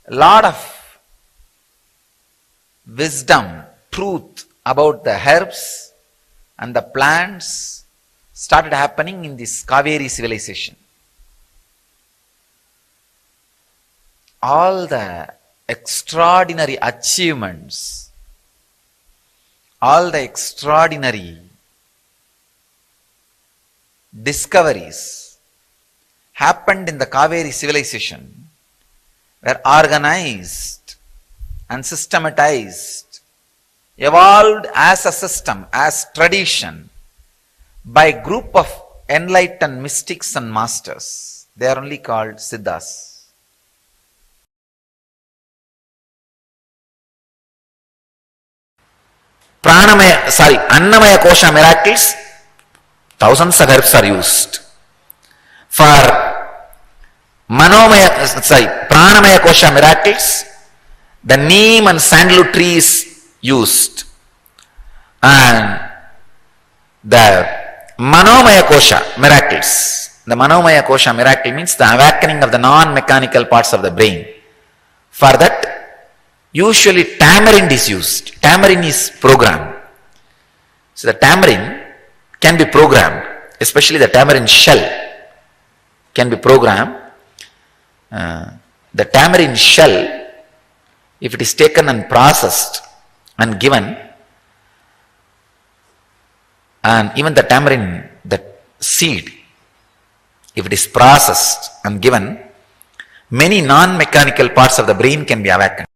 a lot of wisdom, truth about the herbs and the plants started happening in this Kaveri civilization. All the extraordinary achievements, all the extraordinary discoveries happened in the Kaveri civilization were organized and systematized, evolved as a system, as tradition, by a group of enlightened mystics and masters. They are only called Siddhas. Annamaya Kosha miracles, thousands of herbs are used. For Pranamaya Kosha miracles, the neem and sandalwood tree is used. And the Manomaya Kosha miracles, the Manomaya Kosha miracle means the awakening of the non-mechanical parts of the brain. For that, usually tamarind is used. Tamarind is programmed. So the tamarind can be programmed, especially the tamarind shell can be programmed. The tamarind shell, if it is taken and processed and given, and even the tamarind, the seed, if it is processed and given, many non-mechanical parts of the brain can be awakened.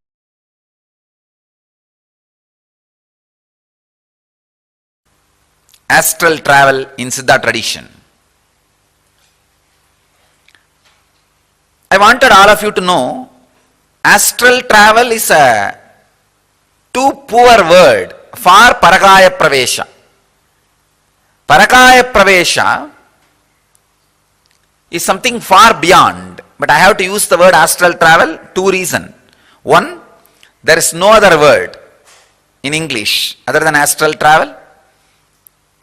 Astral travel in Siddha tradition. I wanted all of you to know, astral travel is a too poor word for Parakaya Pravesha. Parakaya Pravesha is something far beyond, but I have to use the word astral travel, two reasons. One, there is no other word in English other than astral travel.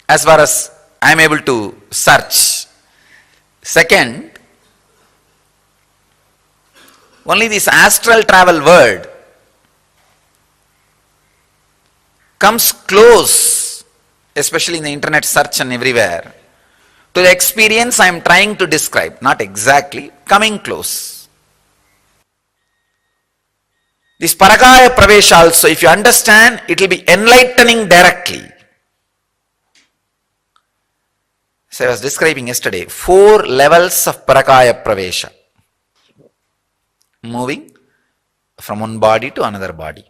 as far as I am able to search. Second, only this astral travel word comes close, especially in the internet search and everywhere, to the experience I am trying to describe. Not exactly, coming close. This Parakaya Pravesh also, if you understand, it will be enlightening directly. So I was describing yesterday, 4 levels of Parakaya Pravesha. Moving from one body to another body.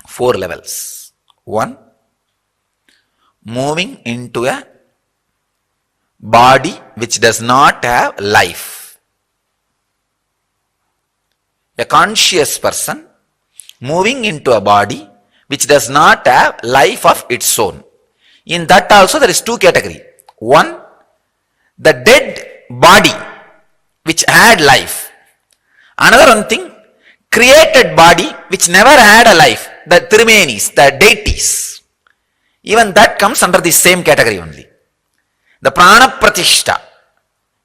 4 levels. 1, moving into a body which does not have life. A conscious person moving into a body which does not have life of its own. In that also there is 2 categories. 1, the dead body which had life. Another one thing, created body which never had a life, the Trimenis, the deities. Even that comes under the same category only. The Prana Pratishta,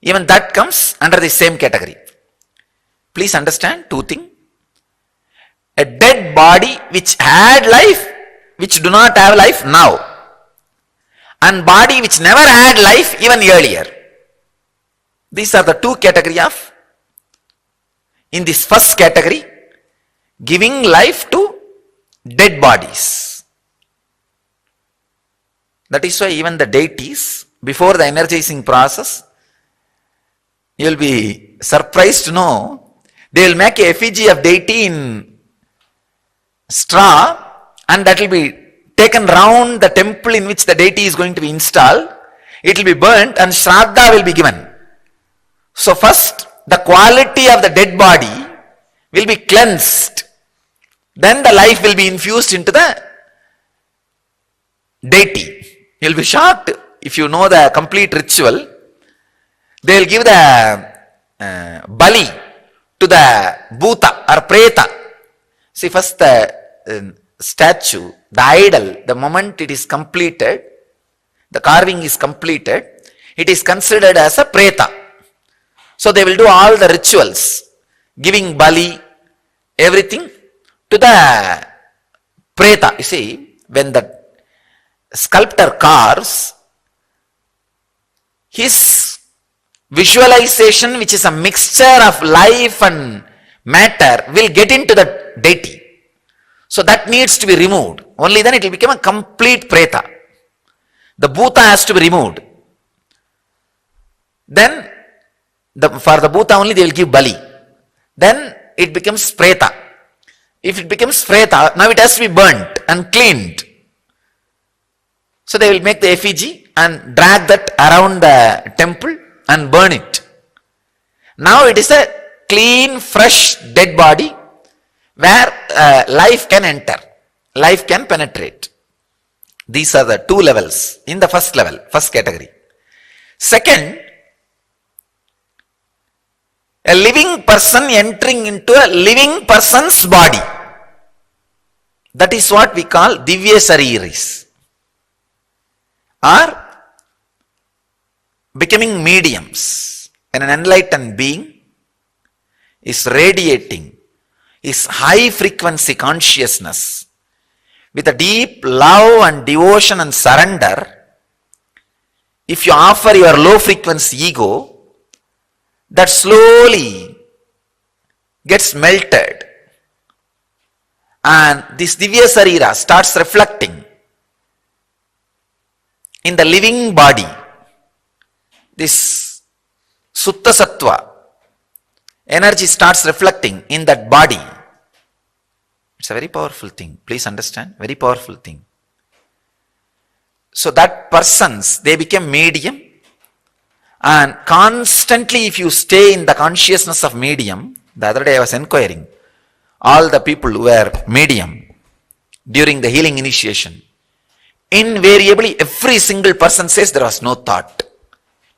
even that comes under the same category. Please understand 2 things. A dead body which had life, which do not have life now. And body which never had life even earlier. These are the 2 categories of, in this first category, giving life to dead bodies. That is why even the deities, before the energizing process, you will be surprised to know, they will make a effigy of deity in straw, and that will be taken round the temple in which the deity is going to be installed. It will be burnt and Shraddha will be given. So first, the quality of the dead body will be cleansed. Then the life will be infused into the deity. You will be shocked if you know the complete ritual. They will give the bali to the bhuta or preta. See, first the statue, the idol, the moment it is completed, the carving is completed, it is considered as a preta. So they will do all the rituals, giving bali, everything to the preta. You see, when the sculptor carves, his visualization, which is a mixture of life and matter, will get into the deity. So that needs to be removed. Only then it will become a complete preta. The bhuta has to be removed. Then, for the bhuta only they will give bali. Then it becomes preta. If it becomes preta, now it has to be burnt and cleaned. So they will make the effigy and drag that around the temple and burn it. Now it is a clean, fresh, dead body where life can enter, life can penetrate. These are the 2 levels in the first level, first category. Second, a living person entering into a living person's body. That is what we call Divya Sariris, or becoming mediums. When an enlightened being is radiating his high frequency consciousness with a deep love and devotion and surrender, if you offer your low frequency ego, that slowly gets melted and this Divya Sarira starts reflecting in the living body. This Sutta Sattva energy starts reflecting in that body. It's a very powerful thing. Please understand, very powerful thing. So that persons, they become medium, and constantly if you stay in the consciousness of medium, the other day I was inquiring, all the people who were medium during the healing initiation, invariably every single person says there was no thought.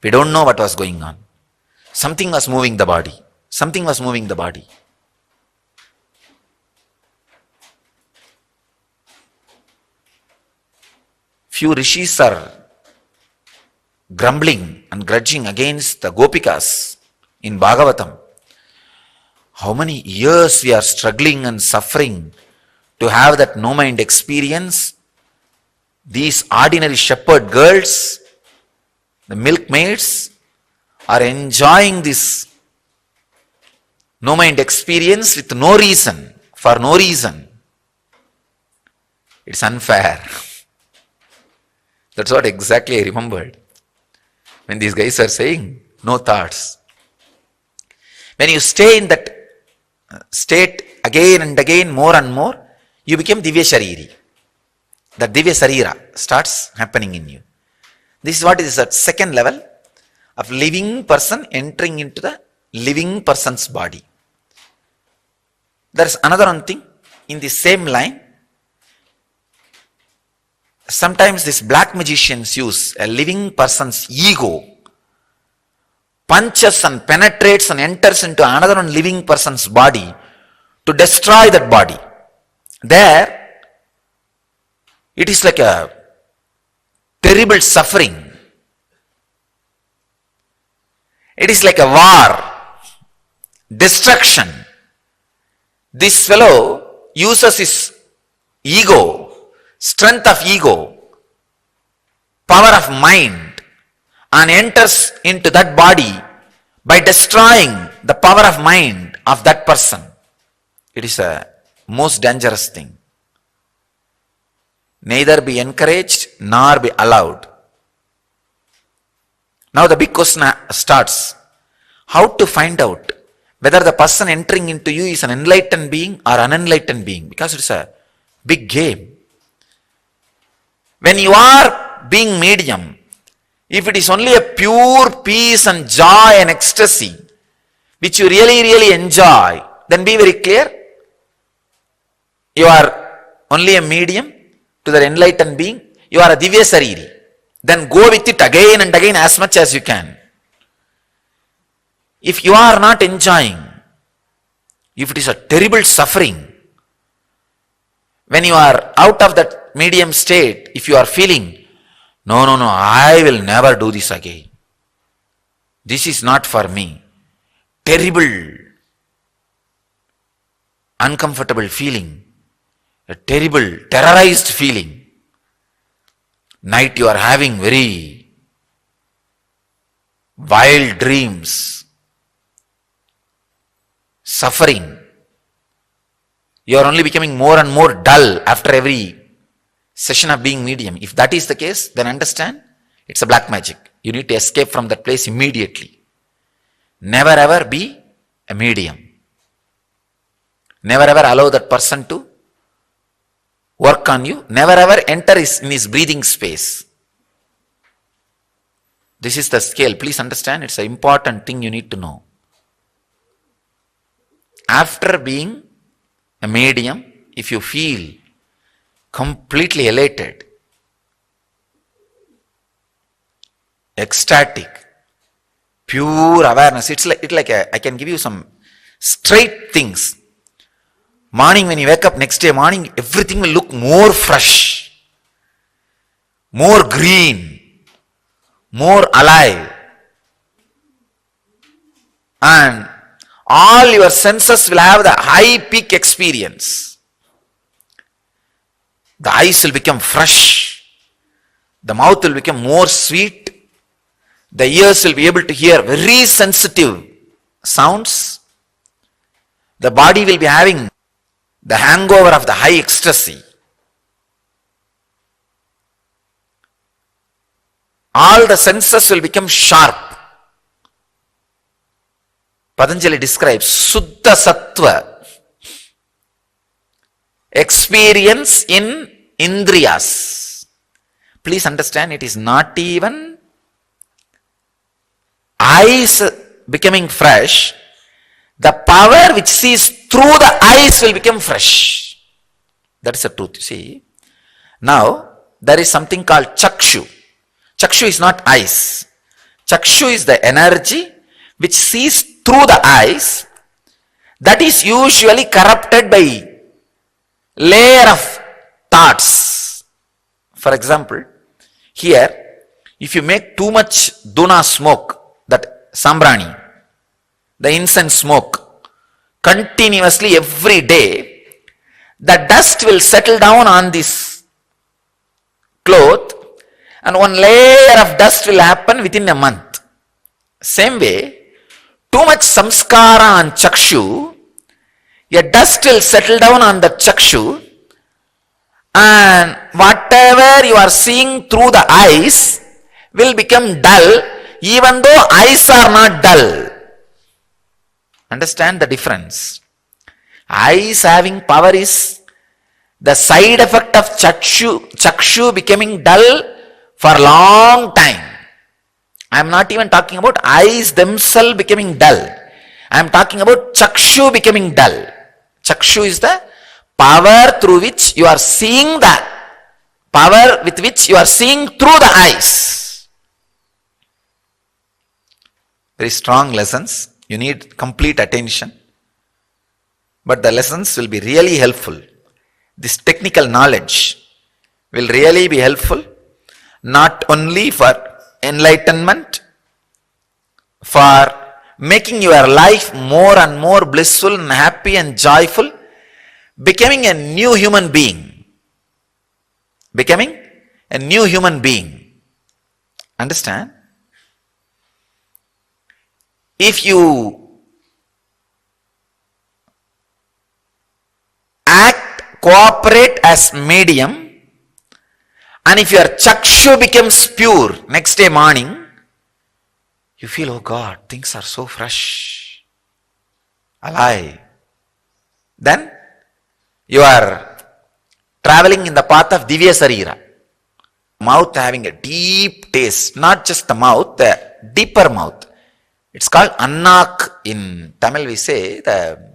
We don't know what was going on. Something was moving the body. Something was moving the body. few rishis are grumbling and grudging against the Gopikas in Bhagavatam. How many years we are struggling and suffering to have that no-mind experience. These ordinary shepherd girls, the milkmaids, are enjoying this no-mind experience with no reason, for no reason. It's unfair. That's what exactly I remembered when these guys are saying, no thoughts. When you stay in that state again and again, more and more, you become Divya Shariri. The Divya Sarira starts happening in you. This is what is the second level of living person entering into the living person's body. There is another one thing in the same line. Sometimes these black magicians use a living person's ego, punches and penetrates and enters into another one living person's body to destroy that body. There, it is like a terrible suffering. It is like a war, destruction. This fellow uses his ego, strength of ego, power of mind, and enters into that body by destroying the power of mind of that person. It is a most dangerous thing. Neither be encouraged nor be allowed. Now the big question starts. How to find out whether the person entering into you is an enlightened being or unenlightened being? Because it's a big game. When you are being medium, if it is only a pure peace and joy and ecstasy, which you really enjoy, then be very clear. You are only a medium to the enlightened being. You are a Divya Sariri. Then go with it again and again as much as you can. If you are not enjoying, if it is a terrible suffering, when you are out of that medium state, if you are feeling, no, I will never do this again. This is not for me. Terrible, uncomfortable feeling, a terrible, terrorized feeling. Night you are having very wild dreams, suffering. You are only becoming more and more dull after every session of being medium. If that is the case, then understand it's a black magic. You need to escape from that place immediately. Never ever be a medium. Never ever allow that person to work on you. Never ever enter in his breathing space. This is the scale. Please understand, it's an important thing you need to know. After being a medium, if you feel completely elated, ecstatic, pure awareness, I can give you some straight things. Morning when you wake up, next day morning, everything will look more fresh, more green, more alive. And all your senses will have the high peak experience. The eyes will become fresh. The mouth will become more sweet. The ears will be able to hear very sensitive sounds. The body will be having the hangover of the high ecstasy. All the senses will become sharp. Patanjali describes Suddha Sattva, experience in Indriyas. Please understand, it is not even eyes becoming fresh. The power which sees through the eyes will become fresh. That is the truth, you see. Now, there is something called Chakshu. Chakshu is not eyes. Chakshu is the energy which sees through the eyes. That is usually corrupted by layer of thoughts. For example, Here, if you make too much duna smoke, that sambrani, the incense smoke, continuously every day, the dust will settle down on this cloth and one layer of dust will happen within a month. Same way, too much samskara on chakshu, a dust will settle down on the chakshu, and whatever you are seeing through the eyes will become dull, even though eyes are not dull. Understand the difference? Eyes having power is the side effect of chakshu becoming dull for long time. I am not even talking about eyes themselves becoming dull. I am talking about chakshu becoming dull. Chakshu is the power through which you are seeing the power with which you are seeing through the eyes. Very strong lessons. You need complete attention. But the lessons will be really helpful. This technical knowledge will really be helpful, not only for enlightenment, for making your life more and more blissful and happy and joyful, becoming a new human being. Becoming a new human being. Understand? If you cooperate as medium, and if your chakshu becomes pure next day morning, you feel, oh God, things are so fresh, alive. Then you are traveling in the path of Divya Sarira. Mouth having a deep taste, not just the mouth, the deeper mouth. It's called annak. In Tamil we say the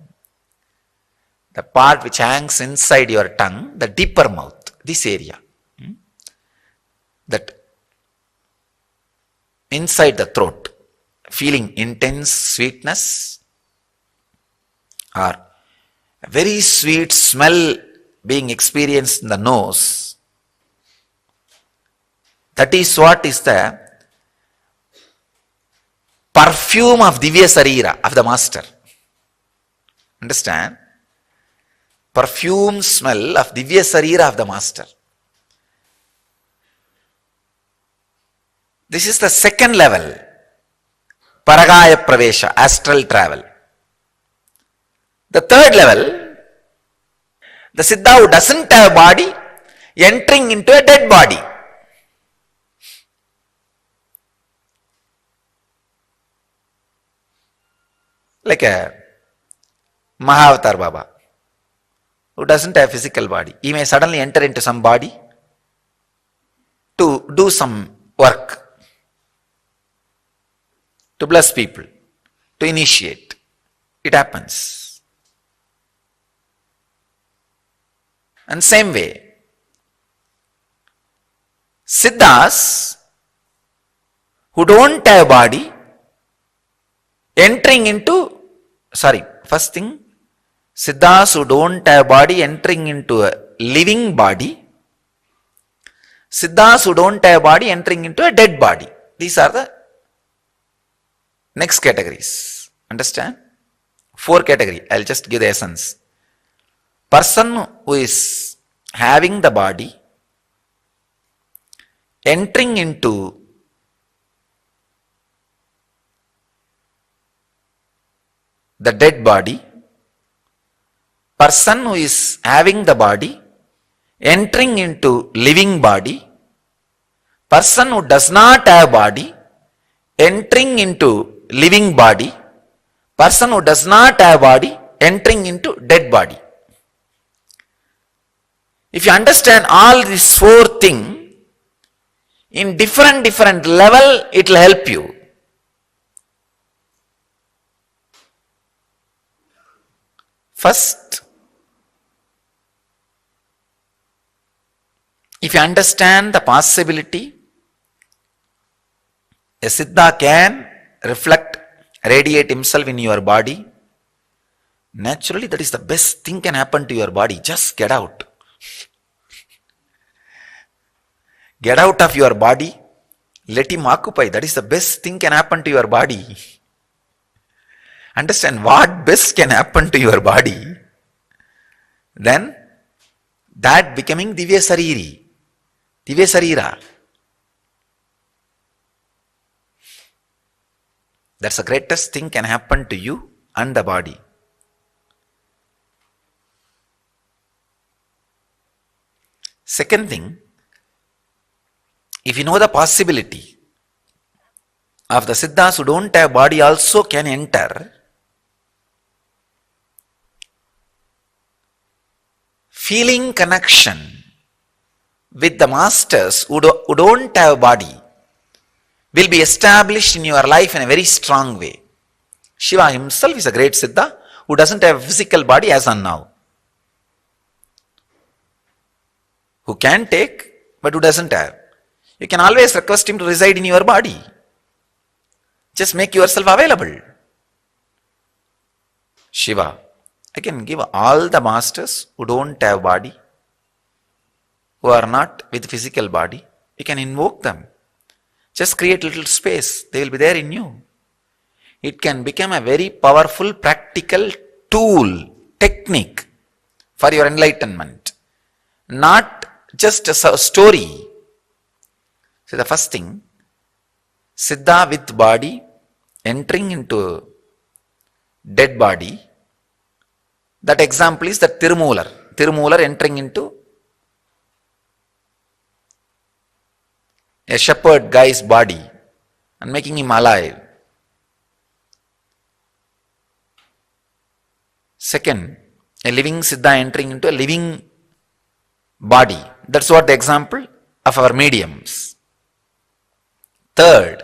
part which hangs inside your tongue, the deeper mouth, this area. That inside the throat, feeling intense sweetness or a very sweet smell being experienced in the nose. That is what is the perfume of Divya Sarira, of the Master. Understand? Perfume smell of Divya Sarira of the Master. This is the second level, Paragaya Pravesha, astral travel. The third level, the Siddha who doesn't have body entering into a dead body. Like a Mahavatar Baba who doesn't have physical body. He may suddenly enter into some body to do some work, to bless people, to initiate. It happens. And same way, Siddhas who don't have body entering into, first thing, Siddhas who don't have body entering into a living body, Siddhas who don't have body entering into a dead body. These are the next categories. Understand? 4 categories. I'll just give the essence. Person who is having the body, entering into the dead body, person who is having the body, entering into living body, person who does not have body, entering into living body, person who does not have body, entering into dead body. If you understand all these 4 things, in different level, it will help you. First, if you understand the possibility, a Siddha can reflect, radiate himself in your body, naturally that is the best thing can happen to your body. Just get out. Get out of your body. Let him occupy. That is the best thing can happen to your body. Understand what best can happen to your body. Then that becoming Divya Sariri. Divya Sarira. That's the greatest thing can happen to you and the body. Second thing, if you know the possibility of the Siddhas who don't have body also can enter, feeling connection with the masters who don't have body will be established in your life in a very strong way. Shiva himself is a great Siddha who doesn't have a physical body as on now. Who can take, but who doesn't have. You can always request him to reside in your body. Just make yourself available. Shiva, I can give all the masters who don't have body, who are not with physical body, you can invoke them. Just create little space, they will be there in you. It can become a very powerful practical tool, technique for your enlightenment. Not just a story. So the first thing, Siddha with body entering into dead body. That example is the Tirumular. Tirumular entering into a shepherd guy's body and making him alive. Second, a living Siddha entering into a living body. That's what the example of our mediums. Third,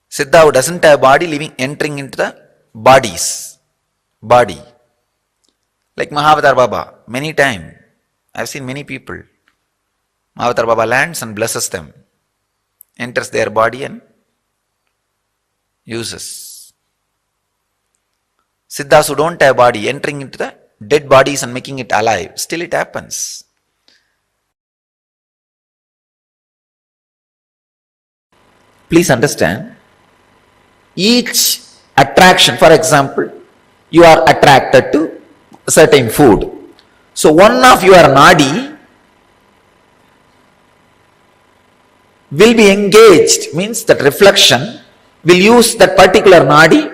Siddha who doesn't have body living entering into the body. Like Mahavatar Baba, many times I've seen many people. Mahavatar Baba lands and blesses them, enters their body and uses. Siddhas who don't have body entering into the dead bodies and making it alive, still it happens. Please understand, each attraction, for example, you are attracted to certain food. So one of your nadi will be engaged, means that reflection will use that particular nadi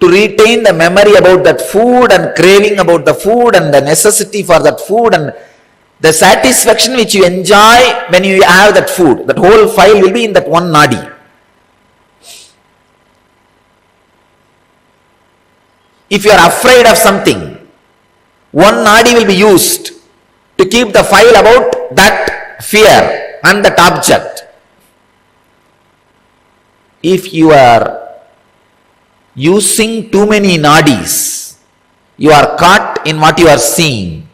to retain the memory about that food and craving about the food and the necessity for that food and the satisfaction which you enjoy when you have that food. That whole file will be in that one nadi. If you are afraid of something, one nadi will be used to keep the file about that fear and that object. If you are using too many nadis, you are caught in what you are seeing.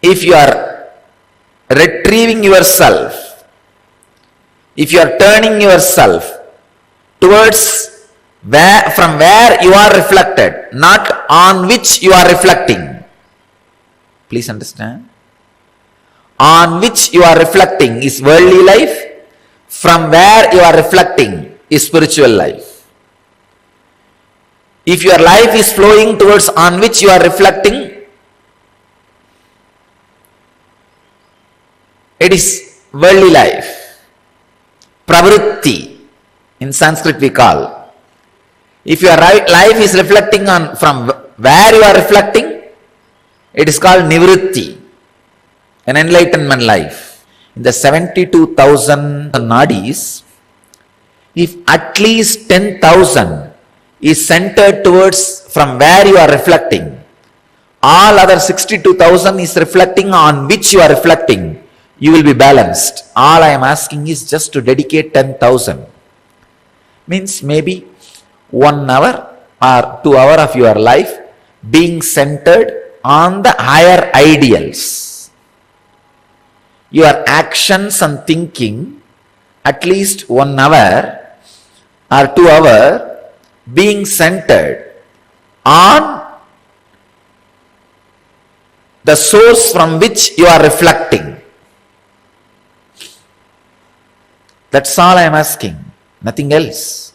If you are retrieving yourself, if you are turning yourself towards from where you are reflected, not on which you are reflecting. Please understand. On which you are reflecting is worldly life. From where you are reflecting is spiritual life. If your life is flowing towards on which you are reflecting, it is worldly life. Pravritti, in Sanskrit we call. If your life is reflecting on from where you are reflecting, it is called nivritti, an enlightenment life. In the 72,000 nadis, if at least 10,000 is centered towards from where you are reflecting, all other 62,000 is reflecting on which you are reflecting, you will be balanced. All I am asking is just to dedicate 10,000. Means maybe 1 hour or 2 hours of your life being centered on the higher ideals. Your actions and thinking at least 1 hour or 2 hours being centered on the source from which you are reflecting. That's all I am asking, nothing else.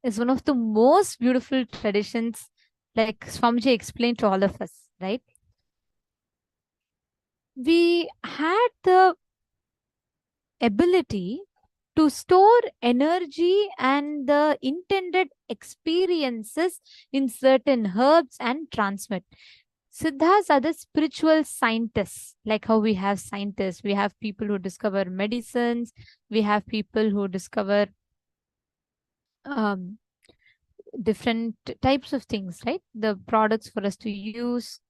Is one of the most beautiful traditions, like Swamiji explained to all of us, right? We had the ability to store energy and the intended experiences in certain herbs and transmit. Siddhas are the spiritual scientists, like how we have scientists, we have people who discover medicines, we have people who discover um, different types of things, right? The products for us to use.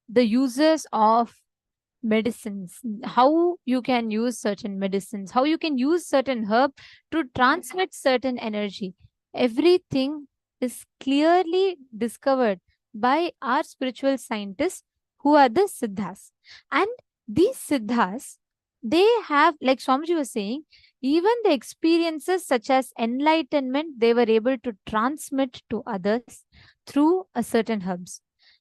the uses of medicines, how you can use certain medicines, how you can use certain herb to transmit certain energy. Everything is clearly discovered by our spiritual scientists who are the Siddhas. And these Siddhas, they have, like Swamiji was saying, even the experiences such as enlightenment, they were able to transmit to others through a certain herbs.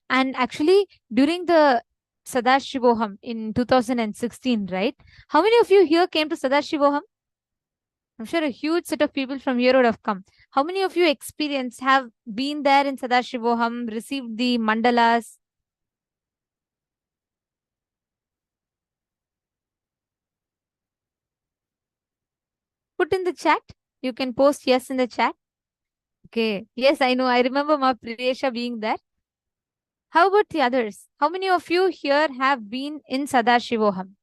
And actually, during the Sadashivoham in 2016, right? How many of you here came to Sadashivoham? I'm sure a huge set of people from here would have come. How many of you have been there in Sadashivoham, received the mandalas? Put in the chat. You can post yes in the chat. Okay. Yes, I know. I remember Ma Priyesha being there. How about the others? How many of you here have been in Sadashivoham?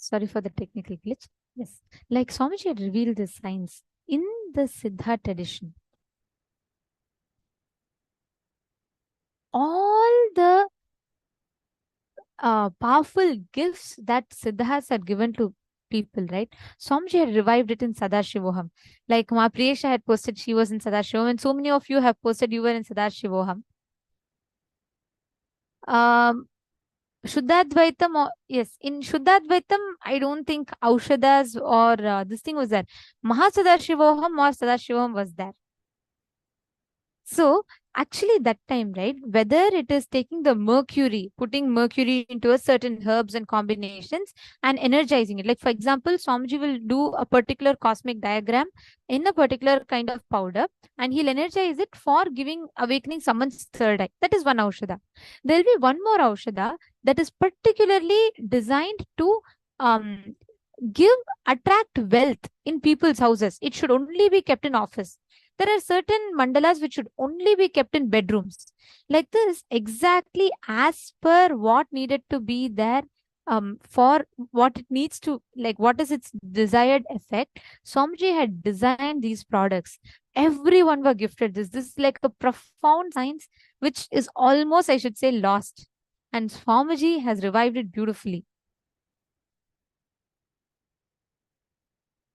Sorry for the technical glitch. Yes, like Swamiji had revealed the signs in the Siddha tradition. All the powerful gifts that Siddhas had given to people, right? Swamiji had revived it in Sadashivoham. Like Mahapriyesha had posted she was in Sadashivoham, and so many of you have posted you were in Sadashivoham. Shuddhadvaitam, yes, in Shuddhadvaitam, I don't think Aushadas or this thing was there. Mahasadashivoham or Sadashivoham was there. So actually that time, right, whether it is taking the mercury, putting mercury into a certain herbs and combinations and energizing it. Like for example, Swamiji will do a particular cosmic diagram in a particular kind of powder and he'll energize it for awakening someone's third eye. That is one Aushada. There'll be one more Aushada that is particularly designed to attract wealth in people's houses. It should only be kept in office. There are certain mandalas which should only be kept in bedrooms. Like this, exactly as per what needed to be there for what it needs to, like what is its desired effect. Swamiji had designed these products. Everyone were gifted this. This is like a profound science which is almost, I should say, lost. And Swamiji has revived it beautifully.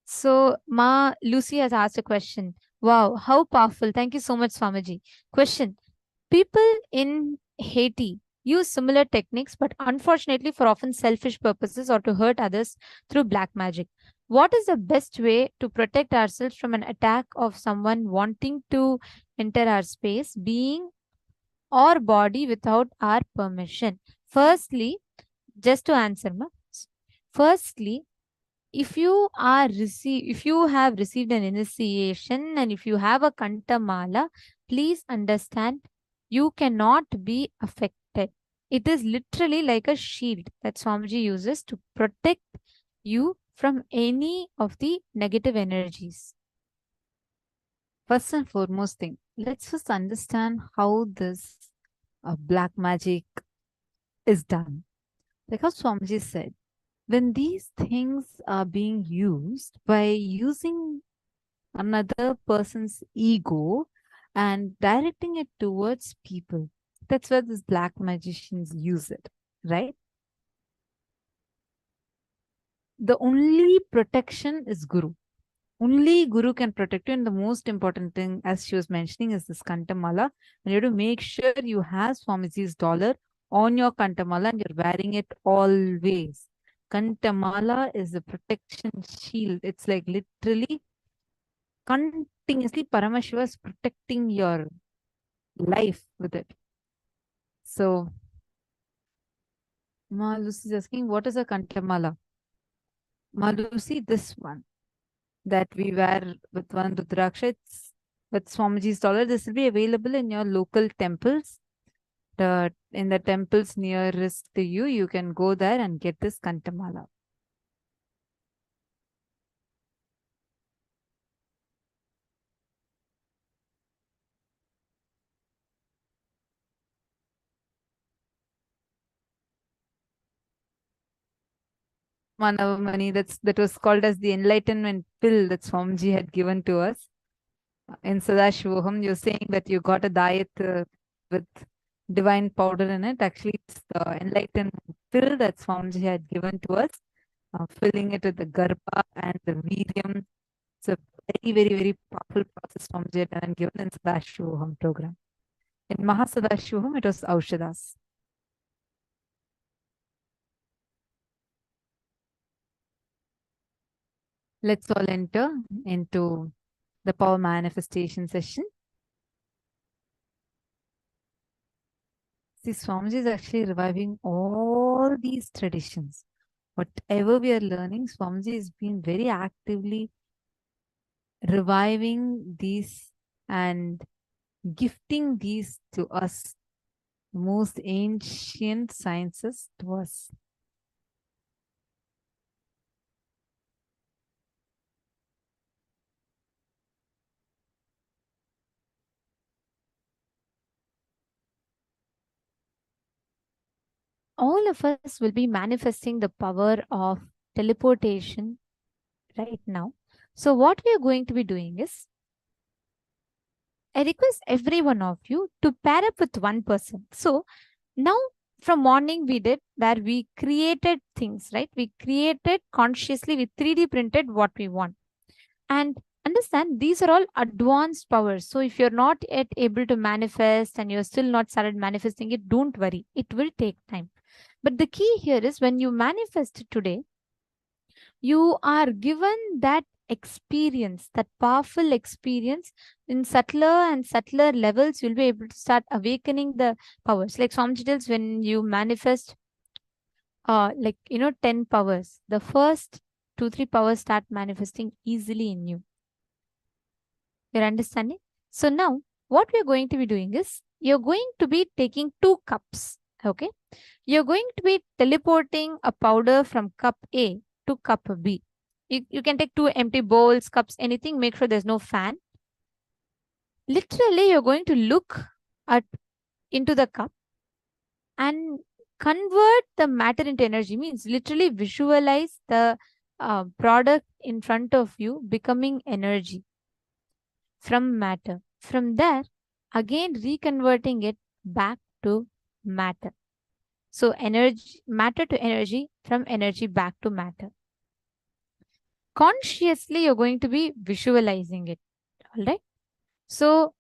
So, Ma Lucy has asked a question. Wow, how powerful. Thank you so much, Swamiji. Question. People in Haiti use similar techniques, but unfortunately for often selfish purposes or to hurt others through black magic. What is the best way to protect ourselves from an attack of someone wanting to enter our space, being or body without our permission? Firstly, just to answer, Ma. Firstly, if you have received an initiation and if you have a kantamala, please understand you cannot be affected. It is literally like a shield that Swamiji uses to protect you from any of the negative energies. First and foremost thing, let's first understand how this black magic is done. Like how Swamiji said, when these things are being used by using another person's ego and directing it towards people, that's where these black magicians use it, right? The only protection is Guru. Only Guru can protect you, and the most important thing, as she was mentioning, is this Kantamala. And you have to make sure you have Swamiji's dollar on your Kantamala and you're wearing it always. Kantamala is a protection shield. It's like literally continuously Paramashiva is protecting your life with it. So, Ma Lucy is asking, what is a Kantamala? Ma Lucy, this one that we wear with one Rudraksha, it's with Swamiji's dollar. This will be available in your local temples. In the temples nearest to you, you can go there and get this Kantamala. Manavamani, that was called as the enlightenment pill that Swamiji had given to us. In Sadashivoham, you're saying that you got a diet with divine powder in it. Actually, it's the enlightenment pill that Swamiji had given to us, filling it with the Garbha and the Viryam. It's a very, very, very powerful process Swamiji had done and given in Sadashivoham program. In Mahasadashivoham, it was Aushadas. Let's all enter into the power manifestation session. See, Swamiji is actually reviving all these traditions. Whatever we are learning, Swamiji has been very actively reviving these and gifting these to us, the most ancient sciences to us. All of us will be manifesting the power of teleportation right now. So what we are going to be doing is, I request every one of you to pair up with one person. So now from morning we did where we created things, right? We created consciously, we 3D printed what we want. And understand these are all advanced powers. So if you're not yet able to manifest and you're still not started manifesting it, don't worry. It will take time. But the key here is when you manifest it today, you are given that experience, that powerful experience in subtler and subtler levels. You'll be able to start awakening the powers. Like Swamiji tells, when you manifest 10 powers, the first 2-3 powers start manifesting easily in you. You're understanding? So now what we're going to be doing is, you're going to be taking 2 cups. Okay. You're going to be teleporting a powder from cup A to cup B. You can take 2 empty bowls, cups, anything. Make sure there's no fan. Literally, you're going to look into the cup and convert the matter into energy. Means literally visualize the product in front of you becoming energy from matter. From there, again reconverting it back to matter. So energy, matter to energy, from energy back to matter. Consciously, you're going to be visualizing it. All right. So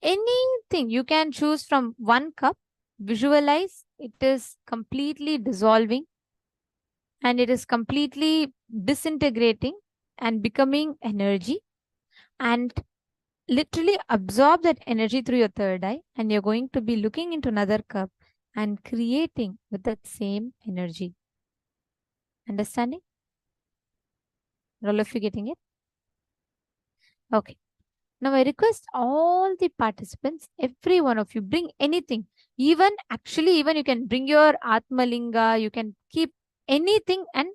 anything you can choose from one cup, visualize it is completely dissolving and it is completely disintegrating and becoming energy, and literally absorb that energy through your third eye, and you're going to be looking into another cup and creating with that same energy. Understanding? All of you getting it? Okay. Now I request all the participants, every one of you, bring anything. Even you can bring your Atmalinga, you can keep anything and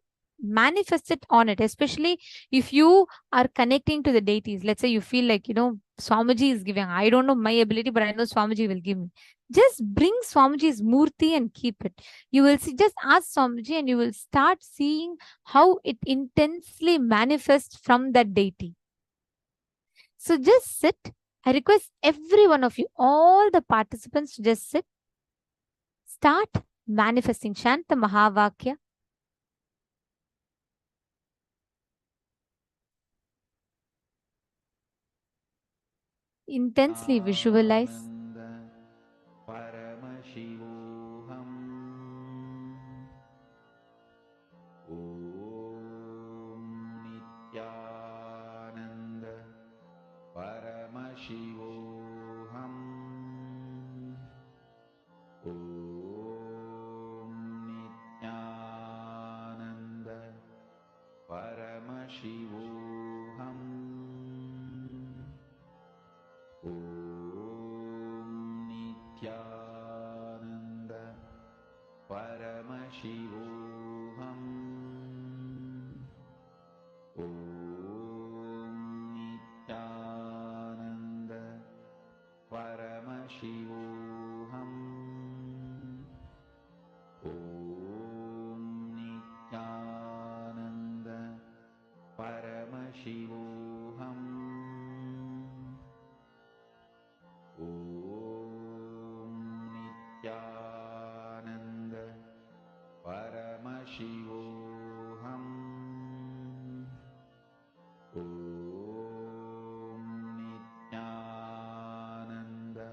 manifest it on it. Especially if you are connecting to the deities. Let's say you feel like, Swamiji is giving. I don't know my ability, but I know Swamiji will give me. Just bring Swamiji's murti and keep it. You will see, just ask Swamiji and you will start seeing how it intensely manifests from that deity. So just sit. I request every one of you, all the participants, to just sit. Start manifesting Shanta Mahavakya. Intensely visualize. Paramashivoham. Om Nithyananda Paramashivoham. Om Nithyananda Paramashivoham. Om Nithyananda Paramashivoham. Om Nithyananda Paramashivoham. Om Nithyananda Paramashivoham. Om Nithyananda Paramashivoham. Om Nithyananda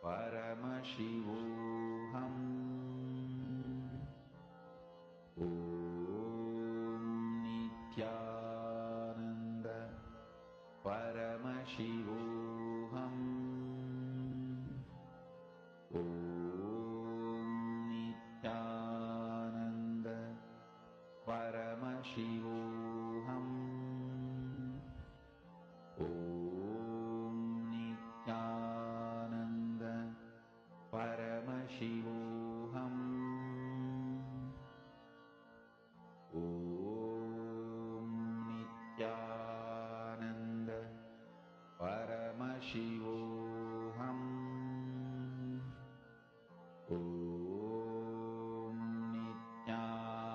Paramashivoham. Om Nithyananda Paramashivoham. Om Nithyananda Paramashivoham. Om Nithyananda Paramashivoham. Om Nithyananda Paramashivoham. Om Nithyananda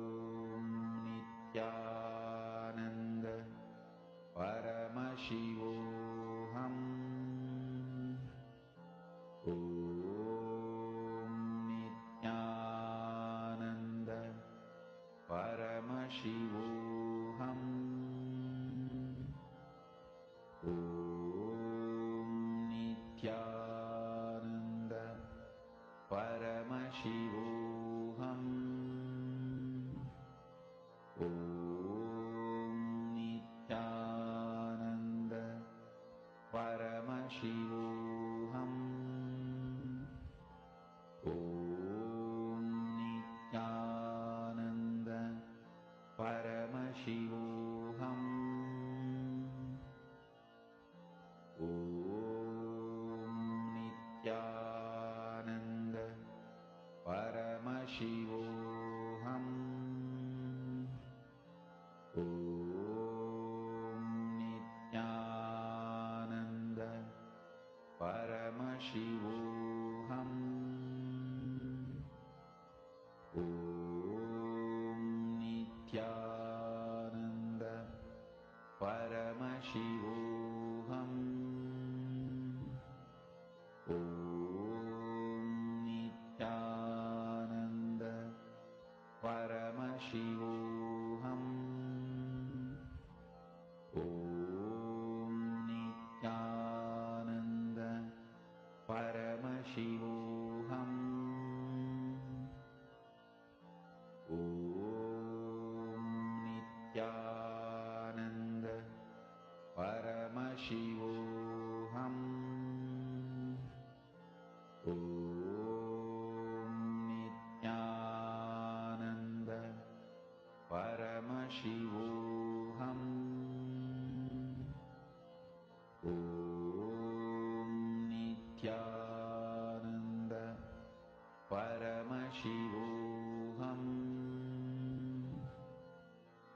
Paramashivoham.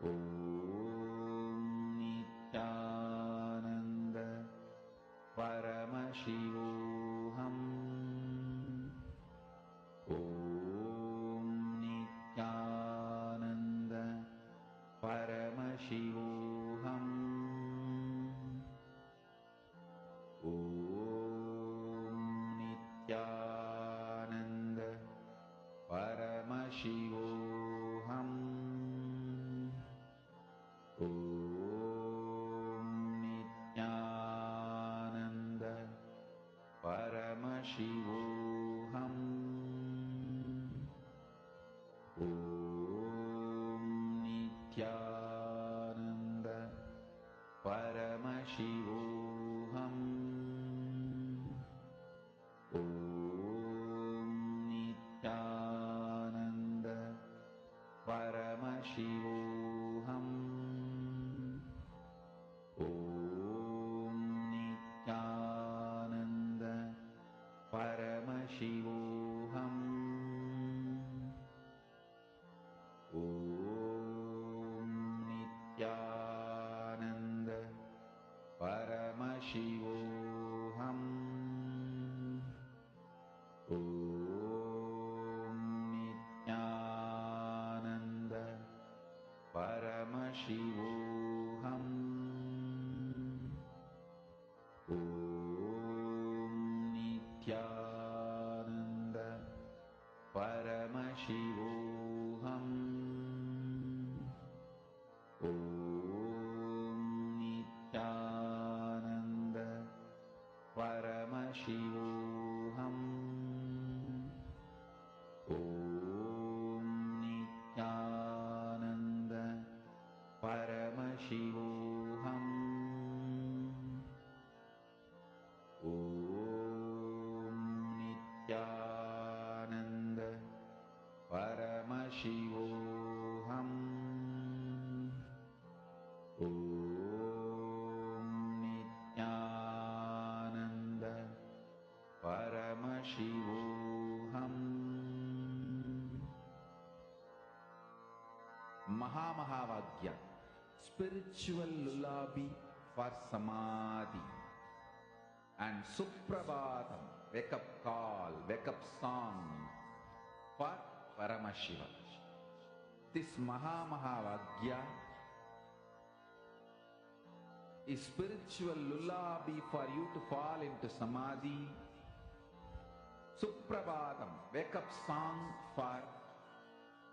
Om Nithyananda Paramashivoham. Om Nithyananda Paramashivoham. Om Nithyananda Paramashivoham. Om Nithyananda Paramashivoham. Om Nithyananda Paramashivoham. Om Nithyananda Paramashivoham. Om Nithyananda Paramashivoham. Om Nithyananda Paramashivoham. Om Nithyananda Paramashivoham. Om Nithyananda Paramashivoham. Om Nithyananda Paramashivoham. Om Nithyananda Paramashivoham. Om Nithyananda Paramashivoham. Om Nithyananda Paramashivoham. Mahamahavagya, spiritual lullaby for samadhi, and Suprabhatam, wake up call, wake up song for Paramashiva. This Mahamahavagya is spiritual lullaby for you to fall into samadhi. Suprabhatam, wake up song for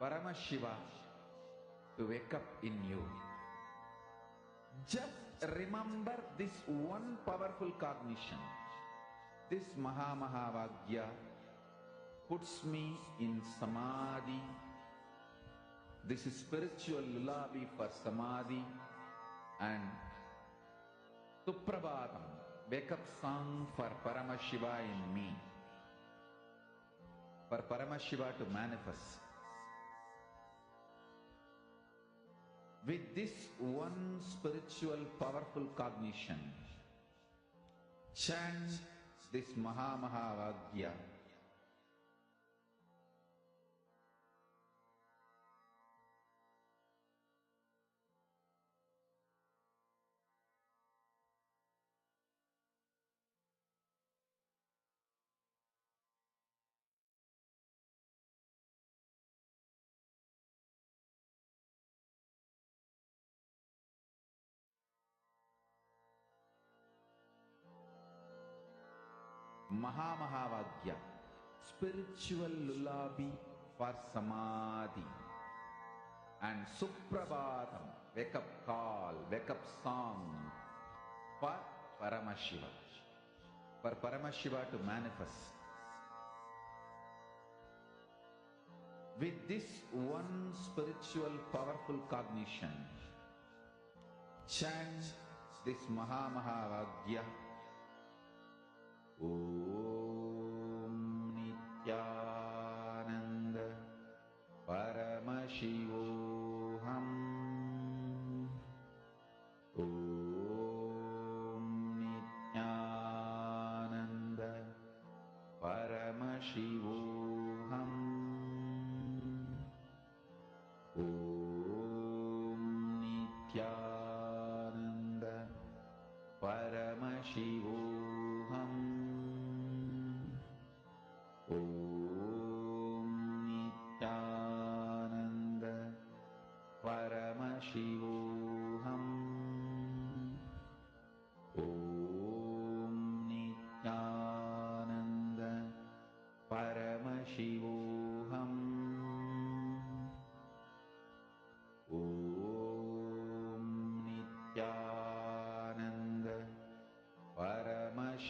Paramashiva to wake up in you. Just remember this one powerful cognition. This Mahamahavagya puts me in samadhi. This is spiritual lullaby for samadhi, and Suprabhatam, wake up song for Paramashiva in me, for Paramashiva to manifest. With this one spiritual powerful cognition, chant this Mahamahavagya. Mahamahavagya, spiritual lullaby for samadhi, and Suprabhatam, wake up call, wake up song for Paramashiva, for Paramashiva to manifest. With this one spiritual powerful cognition, chant this Mahamahavagya. Om Nithyananda Paramashivoham. Om Nithyananda Paramashivoham.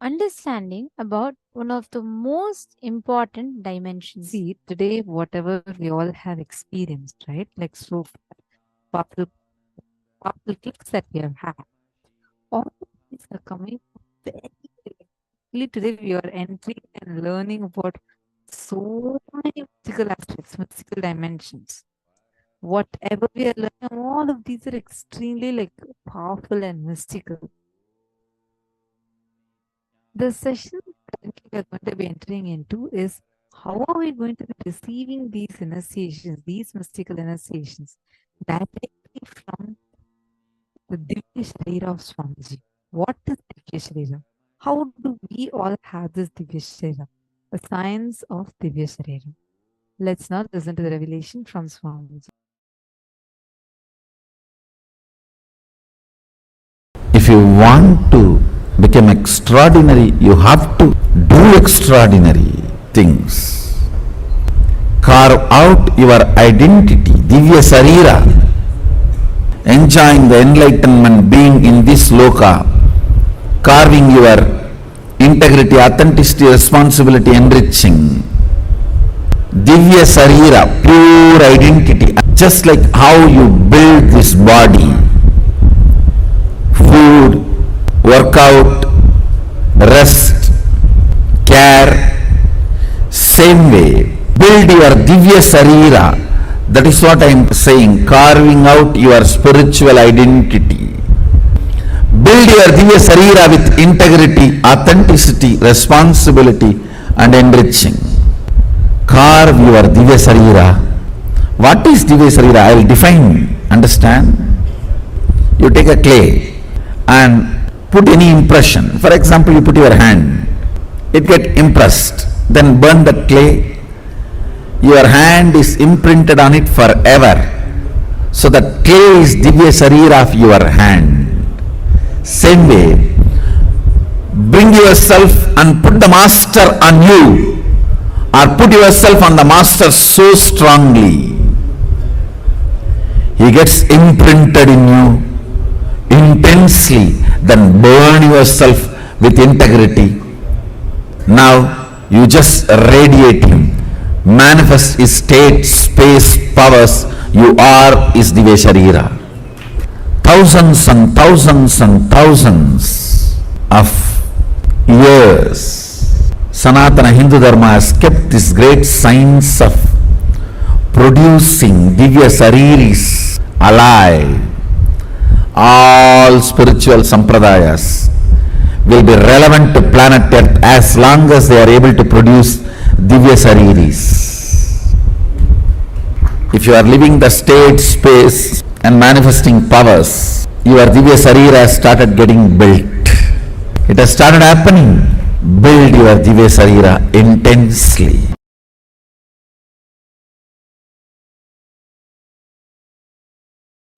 understanding about one of the most important dimensions. See, today, whatever we all have experienced, right? Like so powerful, powerful clicks that we have had, all of these are coming very directly. Today, we are entering and learning about so many mystical aspects, mystical dimensions. Whatever we are learning, all of these are extremely like powerful and mystical. The session currently we are going to be entering into is how are we going to be receiving these initiations, these mystical initiations, directly from the Divya Sharira of Swamiji. What is Divya Sharira? How do we all have this Divya Sharira? The science of Divya Sharira. Let's now listen to the revelation from Swamiji. If you want to become extraordinary, you have to do extraordinary things. Carve out your identity, Divya Sarira, enjoying the enlightenment, being in this loka, carving your integrity, authenticity, responsibility, enriching. Divya Sarira, pure identity, just like how you build this body. Food, workout, rest, care, same way. Build your Divya Sarira. That is what I am saying, carving out your spiritual identity. Build your Divya Sarira with integrity, authenticity, responsibility and enriching. Carve your Divya Sarira. What is Divya Sarira? I will define, understand? You take a clay and put any impression. For example, you put your hand, it get impressed, then burn that clay. Your hand is imprinted on it forever. So that clay is Divya Sarira of your hand. Same way, bring yourself and put the master on you, or put yourself on the master so strongly. He gets imprinted in you intensely, then burn yourself with integrity. Now you just radiate him, manifest his state, space, powers. You are is Divya Sharira. Thousands and thousands and thousands of years, Sanatana Hindu Dharma has kept this great science of producing Divya Shariris alive. All spiritual sampradayas will be relevant to planet Earth as long as they are able to produce Divya Shariris. If you are living the state, space and manifesting powers, your Divya Sharira has started getting built. It has started happening. Build your Divya Sharira intensely.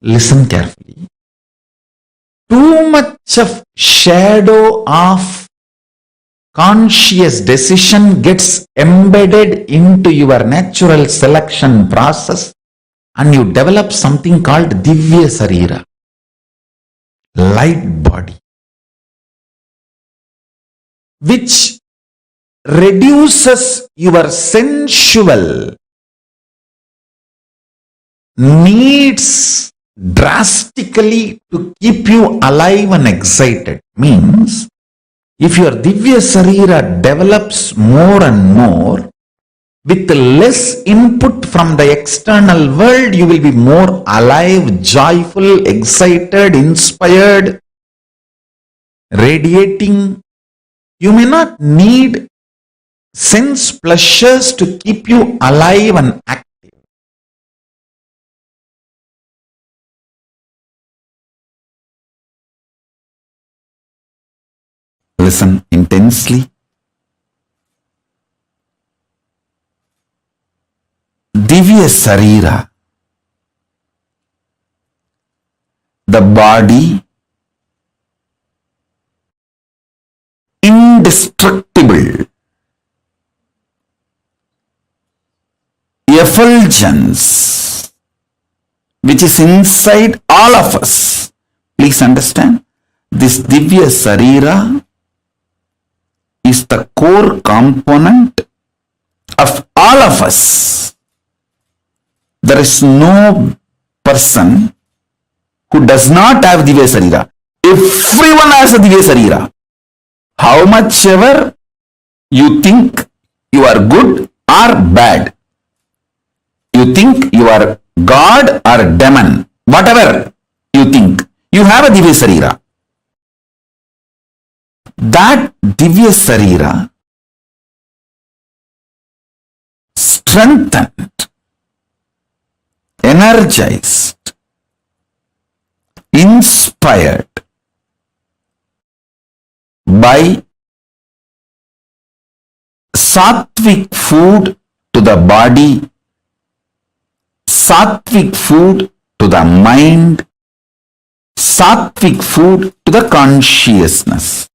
Listen carefully. Too much of shadow of conscious decision gets embedded into your natural selection process and you develop something called Divya Sarira, light body, which reduces your sensual needs drastically to keep you alive and excited. Means, if your Divya Sarira develops more and more, with less input from the external world, you will be more alive, joyful, excited, inspired, radiating. You may not need sense pleasures to keep you alive and active. Listen intensely. Divya Sarira, the body, indestructible, effulgence, which is inside all of us. Please understand, this Divya Sarira is the core component of all of us. There is no person who does not have Divya Sarira. Everyone has a Divya Sarira. How much ever you think you are good or bad, you think you are God or demon, whatever you think, you have a Divya Sarira. That Divya Sarira strengthened, energized, inspired by sattvic food to the body, sattvic food to the mind, sattvic food to the consciousness.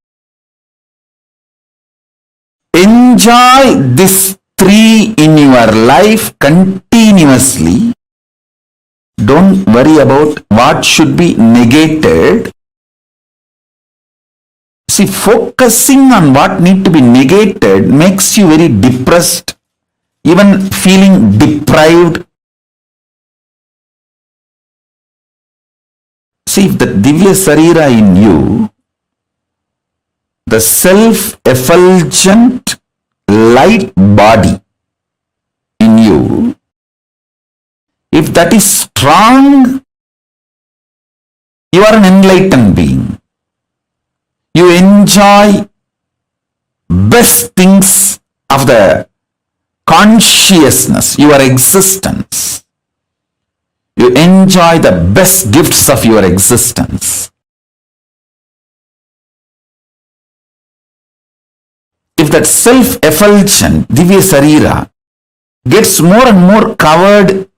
Enjoy this three in your life continuously. Don't worry about what should be negated. See, focusing on what need to be negated makes you very depressed, even feeling deprived. See, if the Divya Sarira in you, the self-effulgent light body in you, if that is strong, you are an enlightened being. You enjoy best things of the consciousness, your existence. You enjoy the best gifts of your existence. If that self-effulgent Divya Sarira gets more and more covered,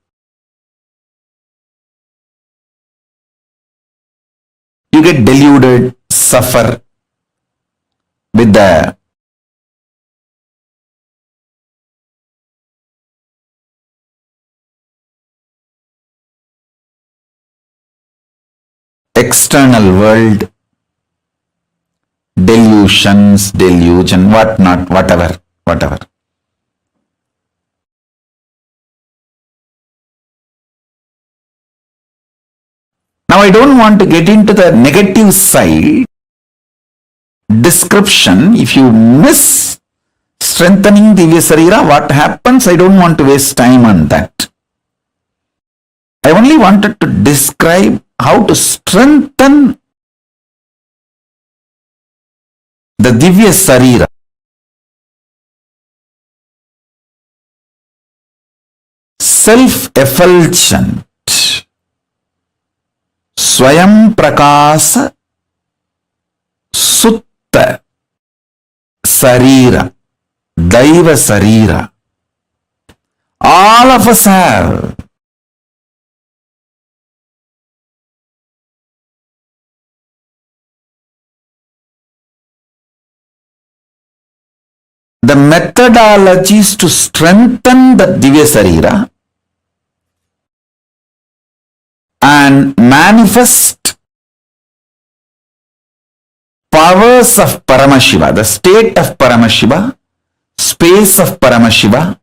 you get deluded, suffer with the external world, delusions, delusion, whatnot, whatever. Now I don't want to get into the negative side description. If you miss strengthening Divya Sarira, what happens? I don't want to waste time on that. I only wanted to describe how to strengthen the Divya Sarira. Self-effulgent, Swayam Prakasa, Sutta Sarira, Daiva Sarira. All of us have. The methodologies to strengthen the Divya Sarira and manifest powers of Paramashiva, the state of Paramashiva, space of Paramashiva,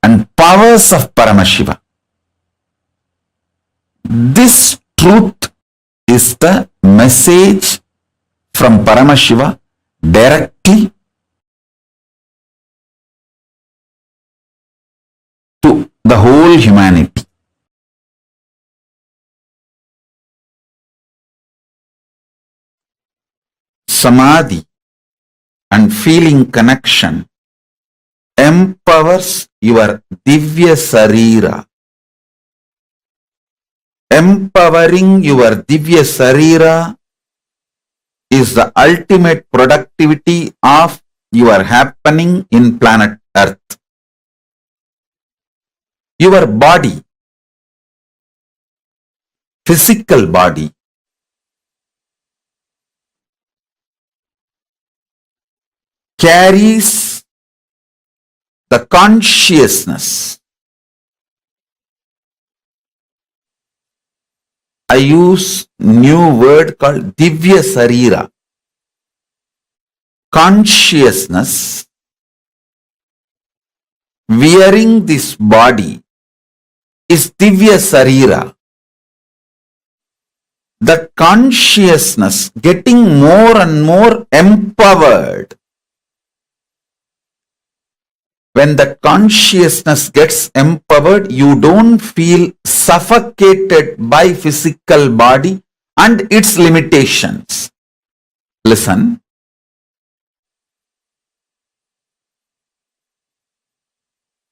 and powers of Paramashiva. This truth is the message from Paramashiva directly to the whole humanity. Samadhi and feeling connection empowers your Divya Sarira. Empowering your Divya Sarira is the ultimate productivity of your happening in planet Earth. Your body, physical body, carries the consciousness. I use new word called Divya Sarira. consciousness wearing this body is Divya Sarira. That consciousness getting more and more empowered. When that consciousness gets empowered, you don't feel suffocated by physical body and its limitations. Listen.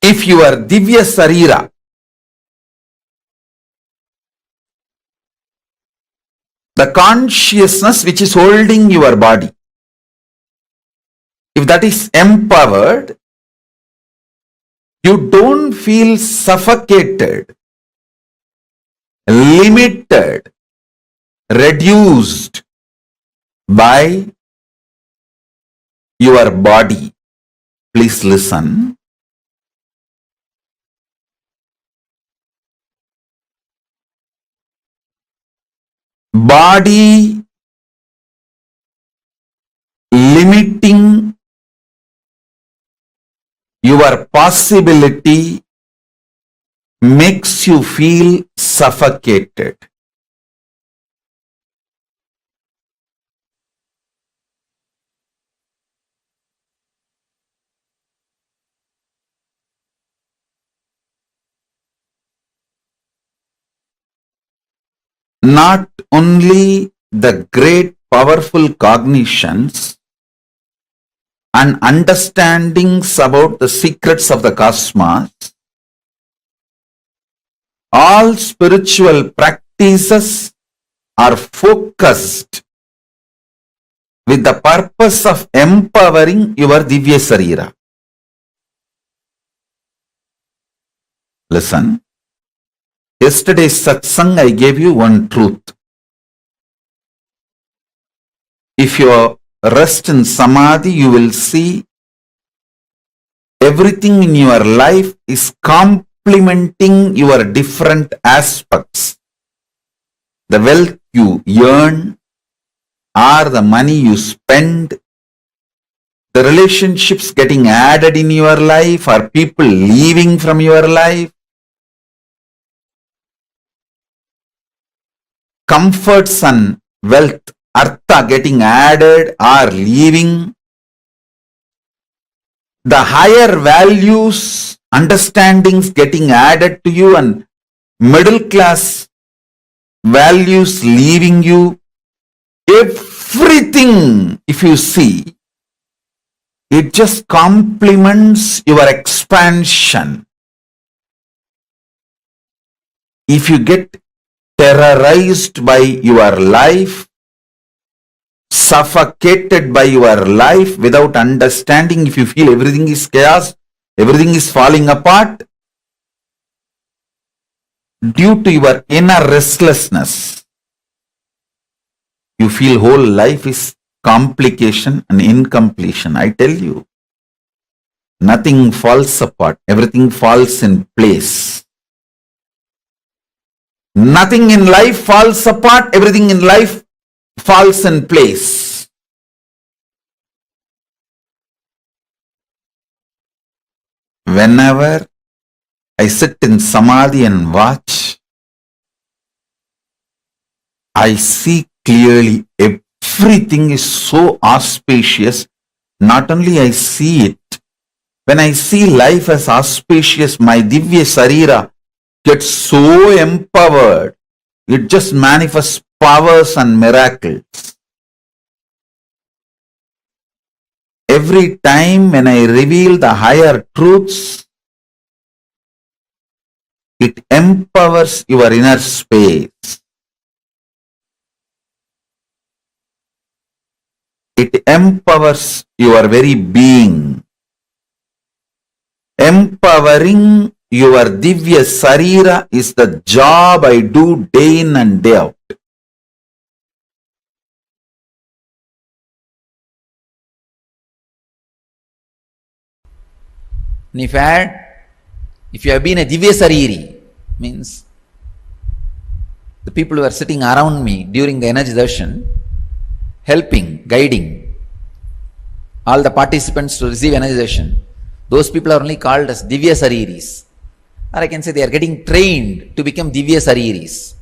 If you are Divya Sarira, the consciousness which is holding your body, if that is empowered, you don't feel suffocated, limited, reduced by your body. Please listen. Body limiting your possibility makes you feel suffocated. Not only the great powerful cognitions and understandings about the secrets of the cosmos, all spiritual practices are focused with the purpose of empowering your Divya Sarira. Listen. Yesterday's satsang, I gave you one truth. If you rest in samadhi, you will see everything in your life is complementing your different aspects. The wealth you earn, or the money you spend, the relationships getting added in your life, or people leaving from your life, comforts and wealth, artha getting added or leaving, the higher values, understandings getting added to you, and middle class values leaving you, everything, if you see, it just complements your expansion. If you get terrorized by your life, suffocated by your life without understanding, if you feel everything is chaos, everything is falling apart, due to your inner restlessness, you feel whole life is complication and incompletion. I tell you, nothing falls apart, everything falls in place. Nothing in life falls apart, everything in life falls in place. Whenever I sit in samadhi and watch, I see clearly everything is so auspicious. Not only I see it, when I see life as auspicious, my Divya Sarira gets so empowered, it just manifests powers and miracles. Every time when I reveal the higher truths, it empowers your inner space. It empowers your very being. Empowering your Divya Sarira is the job I do day in and day out. And if you have been a Divya Sariri, means the people who are sitting around me during the energy darshan, helping, guiding, all the participants to receive energization, those people are only called as Divya Sariris. Or I can say they are getting trained to become Divya Sariris.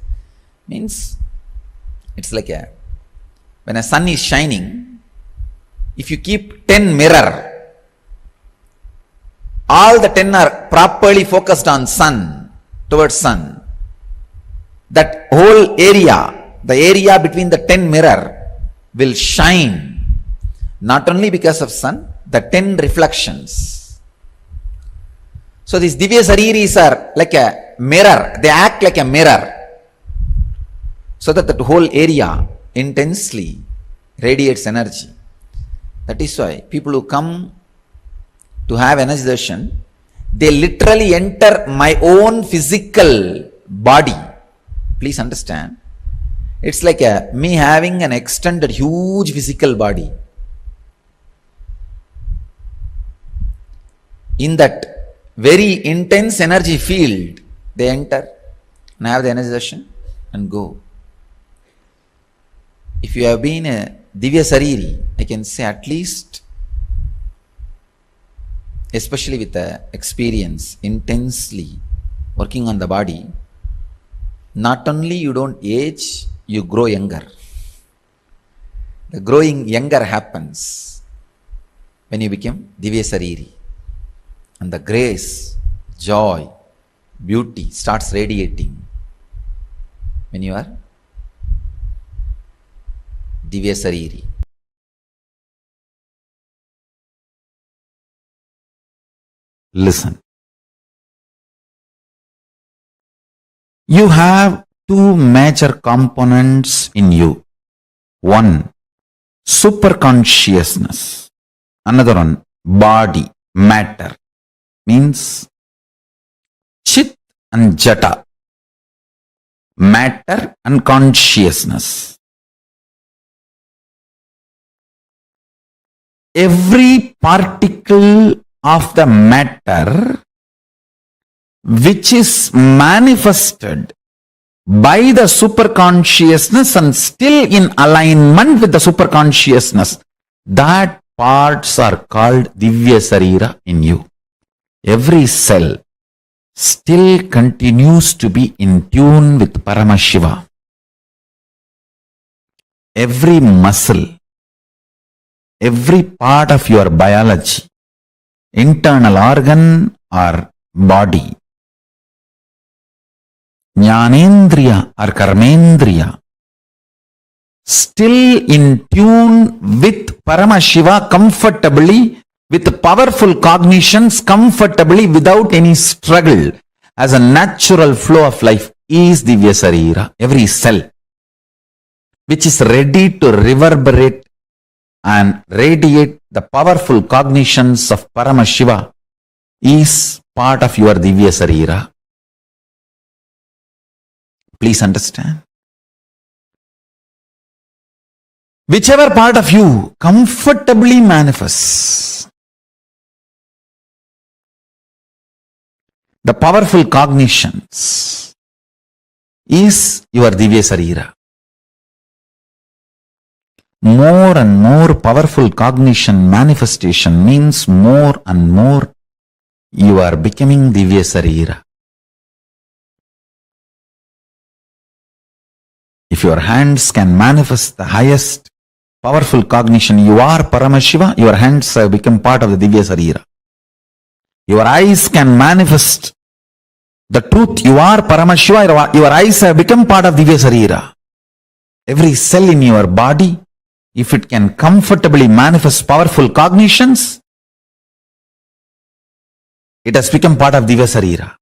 Means, it's like when a sun is shining, if you keep 10 mirror, all the 10 are properly focused on sun, towards sun. That whole area, the area between the 10 mirror will shine, not only because of sun, the 10 reflections. So these Divya Sariris are like a mirror, they act like a mirror, so that the whole area intensely radiates energy. That is why people who come to have energy darshan, they literally enter my own physical body. Please understand. It's like me having an extended huge physical body. In that very intense energy field, they enter and have the energy darshan and go. If you have been a Divya Sariri, I can say at least, especially with the experience, intensely working on the body, not only you don't age, you grow younger. The growing younger happens when you become Divya Sariri. And the grace, joy, beauty starts radiating when you are Divya Sariri. Listen. You have two major components in you. One, superconsciousness. Another one, body, matter. Means Chit and Jata. Matter and consciousness. Every particle of the matter which is manifested by the superconsciousness and still in alignment with the superconsciousness, that parts are called Divya Sarira in you. Every cell still continues to be in tune with Paramashiva. Every muscle, every part of your biology, internal organ or body, Jnanendriya or Karmendriya, still in tune with Paramashiva comfortably, with powerful cognitions comfortably without any struggle, as a natural flow of life is Divya Sarira. Every cell which is ready to reverberate and radiate the powerful cognitions of Paramashiva is part of your Divya Sarira. Please understand. Whichever part of you comfortably manifests the powerful cognitions is your Divya Sarira. More and more powerful cognition manifestation means more and more you are becoming Divya Sarira. If your hands can manifest the highest powerful cognition, you are Paramashiva, your hands have become part of the Divya Sarira. Your eyes can manifest the truth, you are Paramashiva, your eyes have become part of Divya Sarira. Every cell in your body, if it can comfortably manifest powerful cognitions, it has become part of Divya Sarira.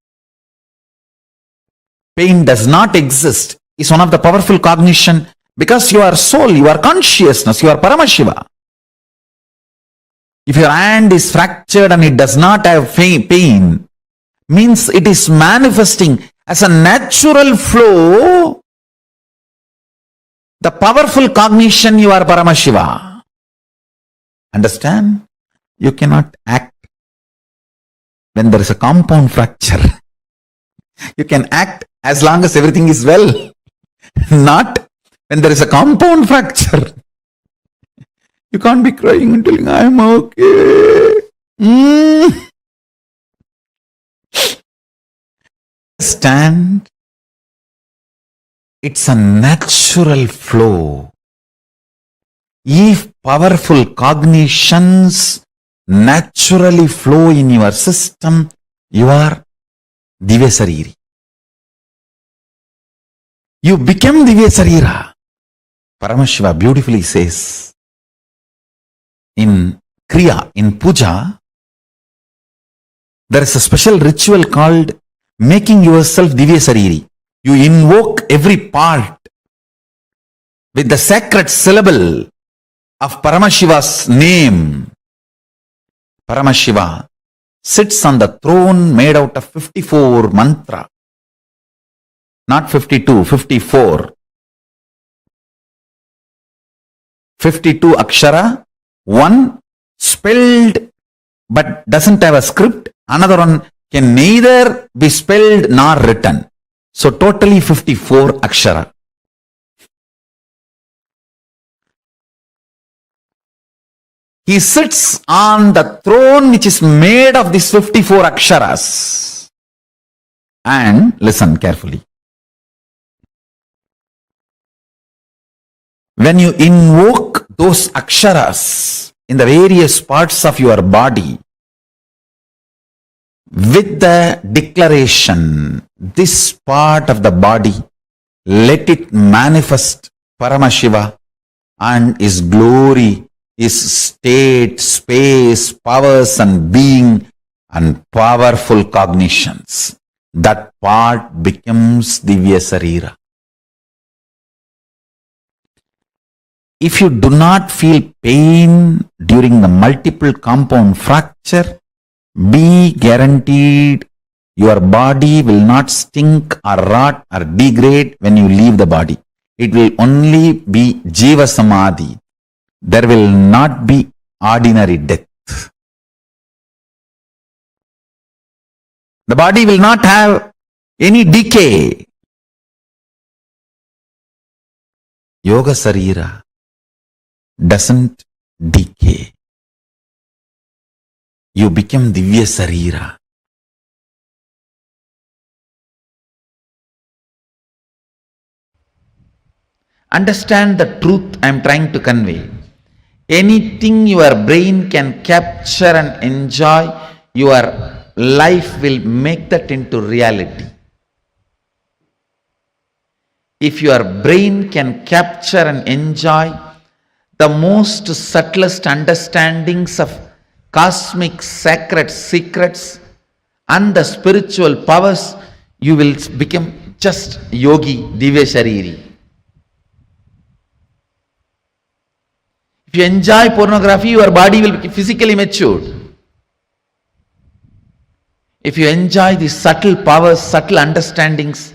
Pain does not exist is one of the powerful cognition because you are soul, you are consciousness, you are Paramashiva. If your hand is fractured and it does not have pain, means it is manifesting as a natural flow the powerful cognition you are Paramashiva. Understand? You cannot act when there is a compound fracture. You can act as long as everything is well. Not when there is a compound fracture. You can't be crying and telling, I am okay. Understand? It's a natural flow. If powerful cognitions naturally flow in your system, you are Divya Sariri. You become Divya Sarira. Paramashiva beautifully says in Kriya, in Puja, there is a special ritual called making yourself Divya Sariri. You invoke every part with the sacred syllable of Paramashiva's name. Paramashiva sits on the throne made out of 54 mantra. Not 52, 54. 52 akshara, one spelled but doesn't have a script, another one can neither be spelled nor written. So totally 54 akshara. He sits on the throne which is made of these 54 aksharas. And listen carefully. When you invoke those aksharas in the various parts of your body, with the declaration, this part of the body, let it manifest Paramashiva and His glory, His state, space, powers and being and powerful cognitions. That part becomes Divya Sarira. If you do not feel pain during the multiple compound fracture, be guaranteed your body will not stink or rot or degrade when you leave the body. It will only be Jiva Samadhi. There will not be ordinary death. The body will not have any decay. Yoga Sarira doesn't decay. You become Divya Sarira. Understand the truth I am trying to convey. Anything your brain can capture and enjoy, your life will make that into reality. If your brain can capture and enjoy the most subtlest understandings of cosmic sacred secrets and the spiritual powers, you will become just yogi, Divya Shariri. If you enjoy pornography, your body will be physically matured. If you enjoy these subtle powers, subtle understandings,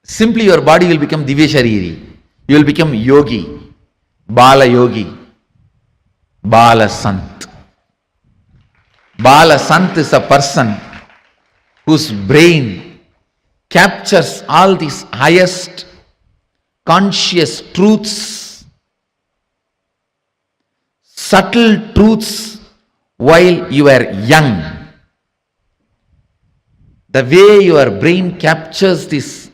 simply your body will become Divya Shariri. You will become yogi, Bala Yogi, Bala Sant. Bala Sant is a person whose brain captures all these highest conscious truths, subtle truths while you are young. The way your brain captures these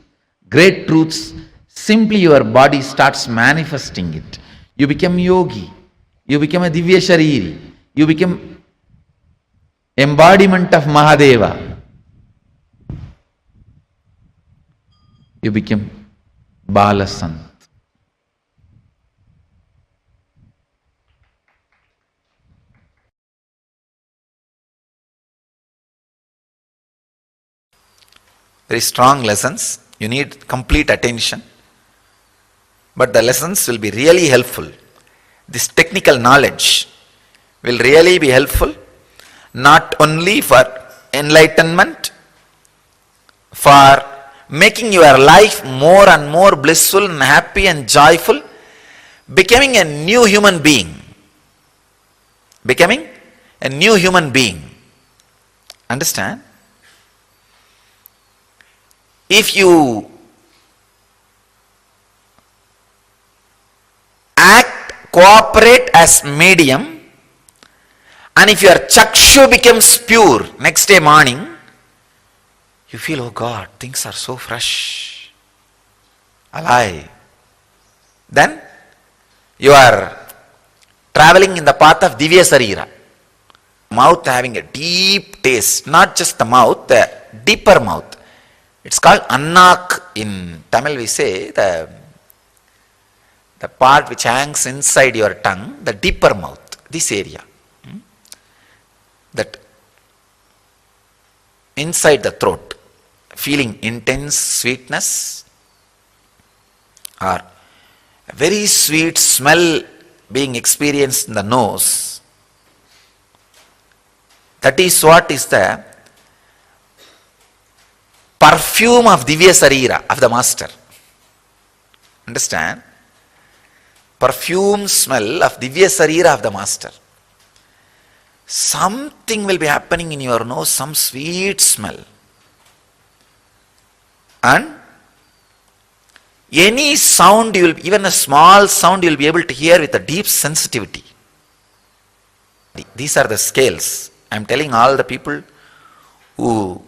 great truths, simply your body starts manifesting it. You become yogi. You become a Divya Shariri. You become embodiment of Mahadeva. You become Bala Sant. Very strong lessons. You need complete attention. But the lessons will be really helpful. This technical knowledge will really be helpful, not only for enlightenment, for making your life more and more blissful and happy and joyful, becoming a new human being. Becoming a new human being. Understand? If you act cooperate as medium, and if your chakshu becomes pure next day morning, you feel, oh God, things are so fresh, alive. Then you are traveling in the path of Divya Sarira. Mouth having a deep taste, not just the mouth, the deeper mouth. It's called annak in Tamil. We say the part which hangs inside your tongue, the deeper mouth, this area. That inside the throat, feeling intense sweetness or a very sweet smell being experienced in the nose. That is what is the perfume of Divya Sarira, of the Master. Understand? Perfume smell of Divya Sarira of the Master. Something will be happening in your nose, some sweet smell. And any sound, you will, even a small sound, you will be able to hear with a deep sensitivity. These are the scales. I am telling all the people who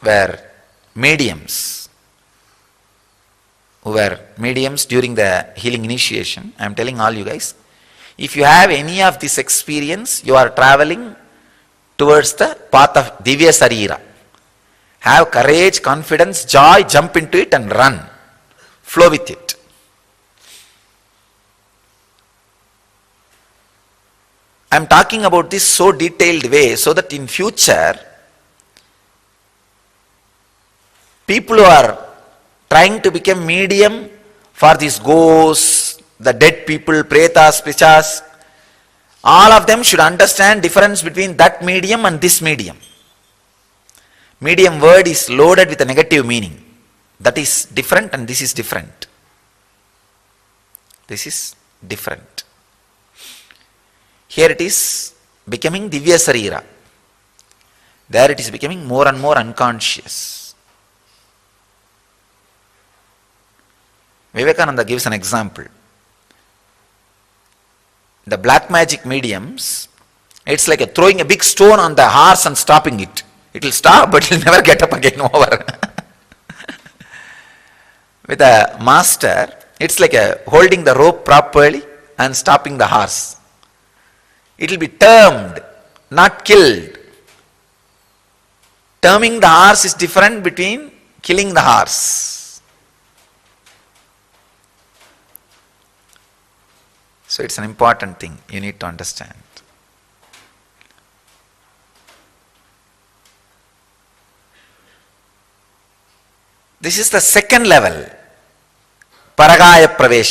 were mediums, during the healing initiation. I am telling all you guys, if you have any of this experience, you are traveling towards the path of Divya Sarira. Have courage, confidence, joy, jump into it and run. Flow with it. I am talking about this so detailed way so that in future, people who are trying to become medium for these ghosts, the dead people, pretas, pichas, all of them should understand difference between that medium and this medium. Medium word is loaded with a negative meaning. That is different and this is different. This is different. Here it is becoming Divya Sarira. There it is becoming more and more unconscious. Vivekananda gives an example. The black magic mediums, it's like throwing a big stone on the horse and stopping it. It will stop, but it will never get up again over. With a master, it's like holding the rope properly and stopping the horse. It will be termed, not killed. Terming the horse is different between killing the horse. So it's an important thing you need to understand. This is the second level, Paragaya Pravesh.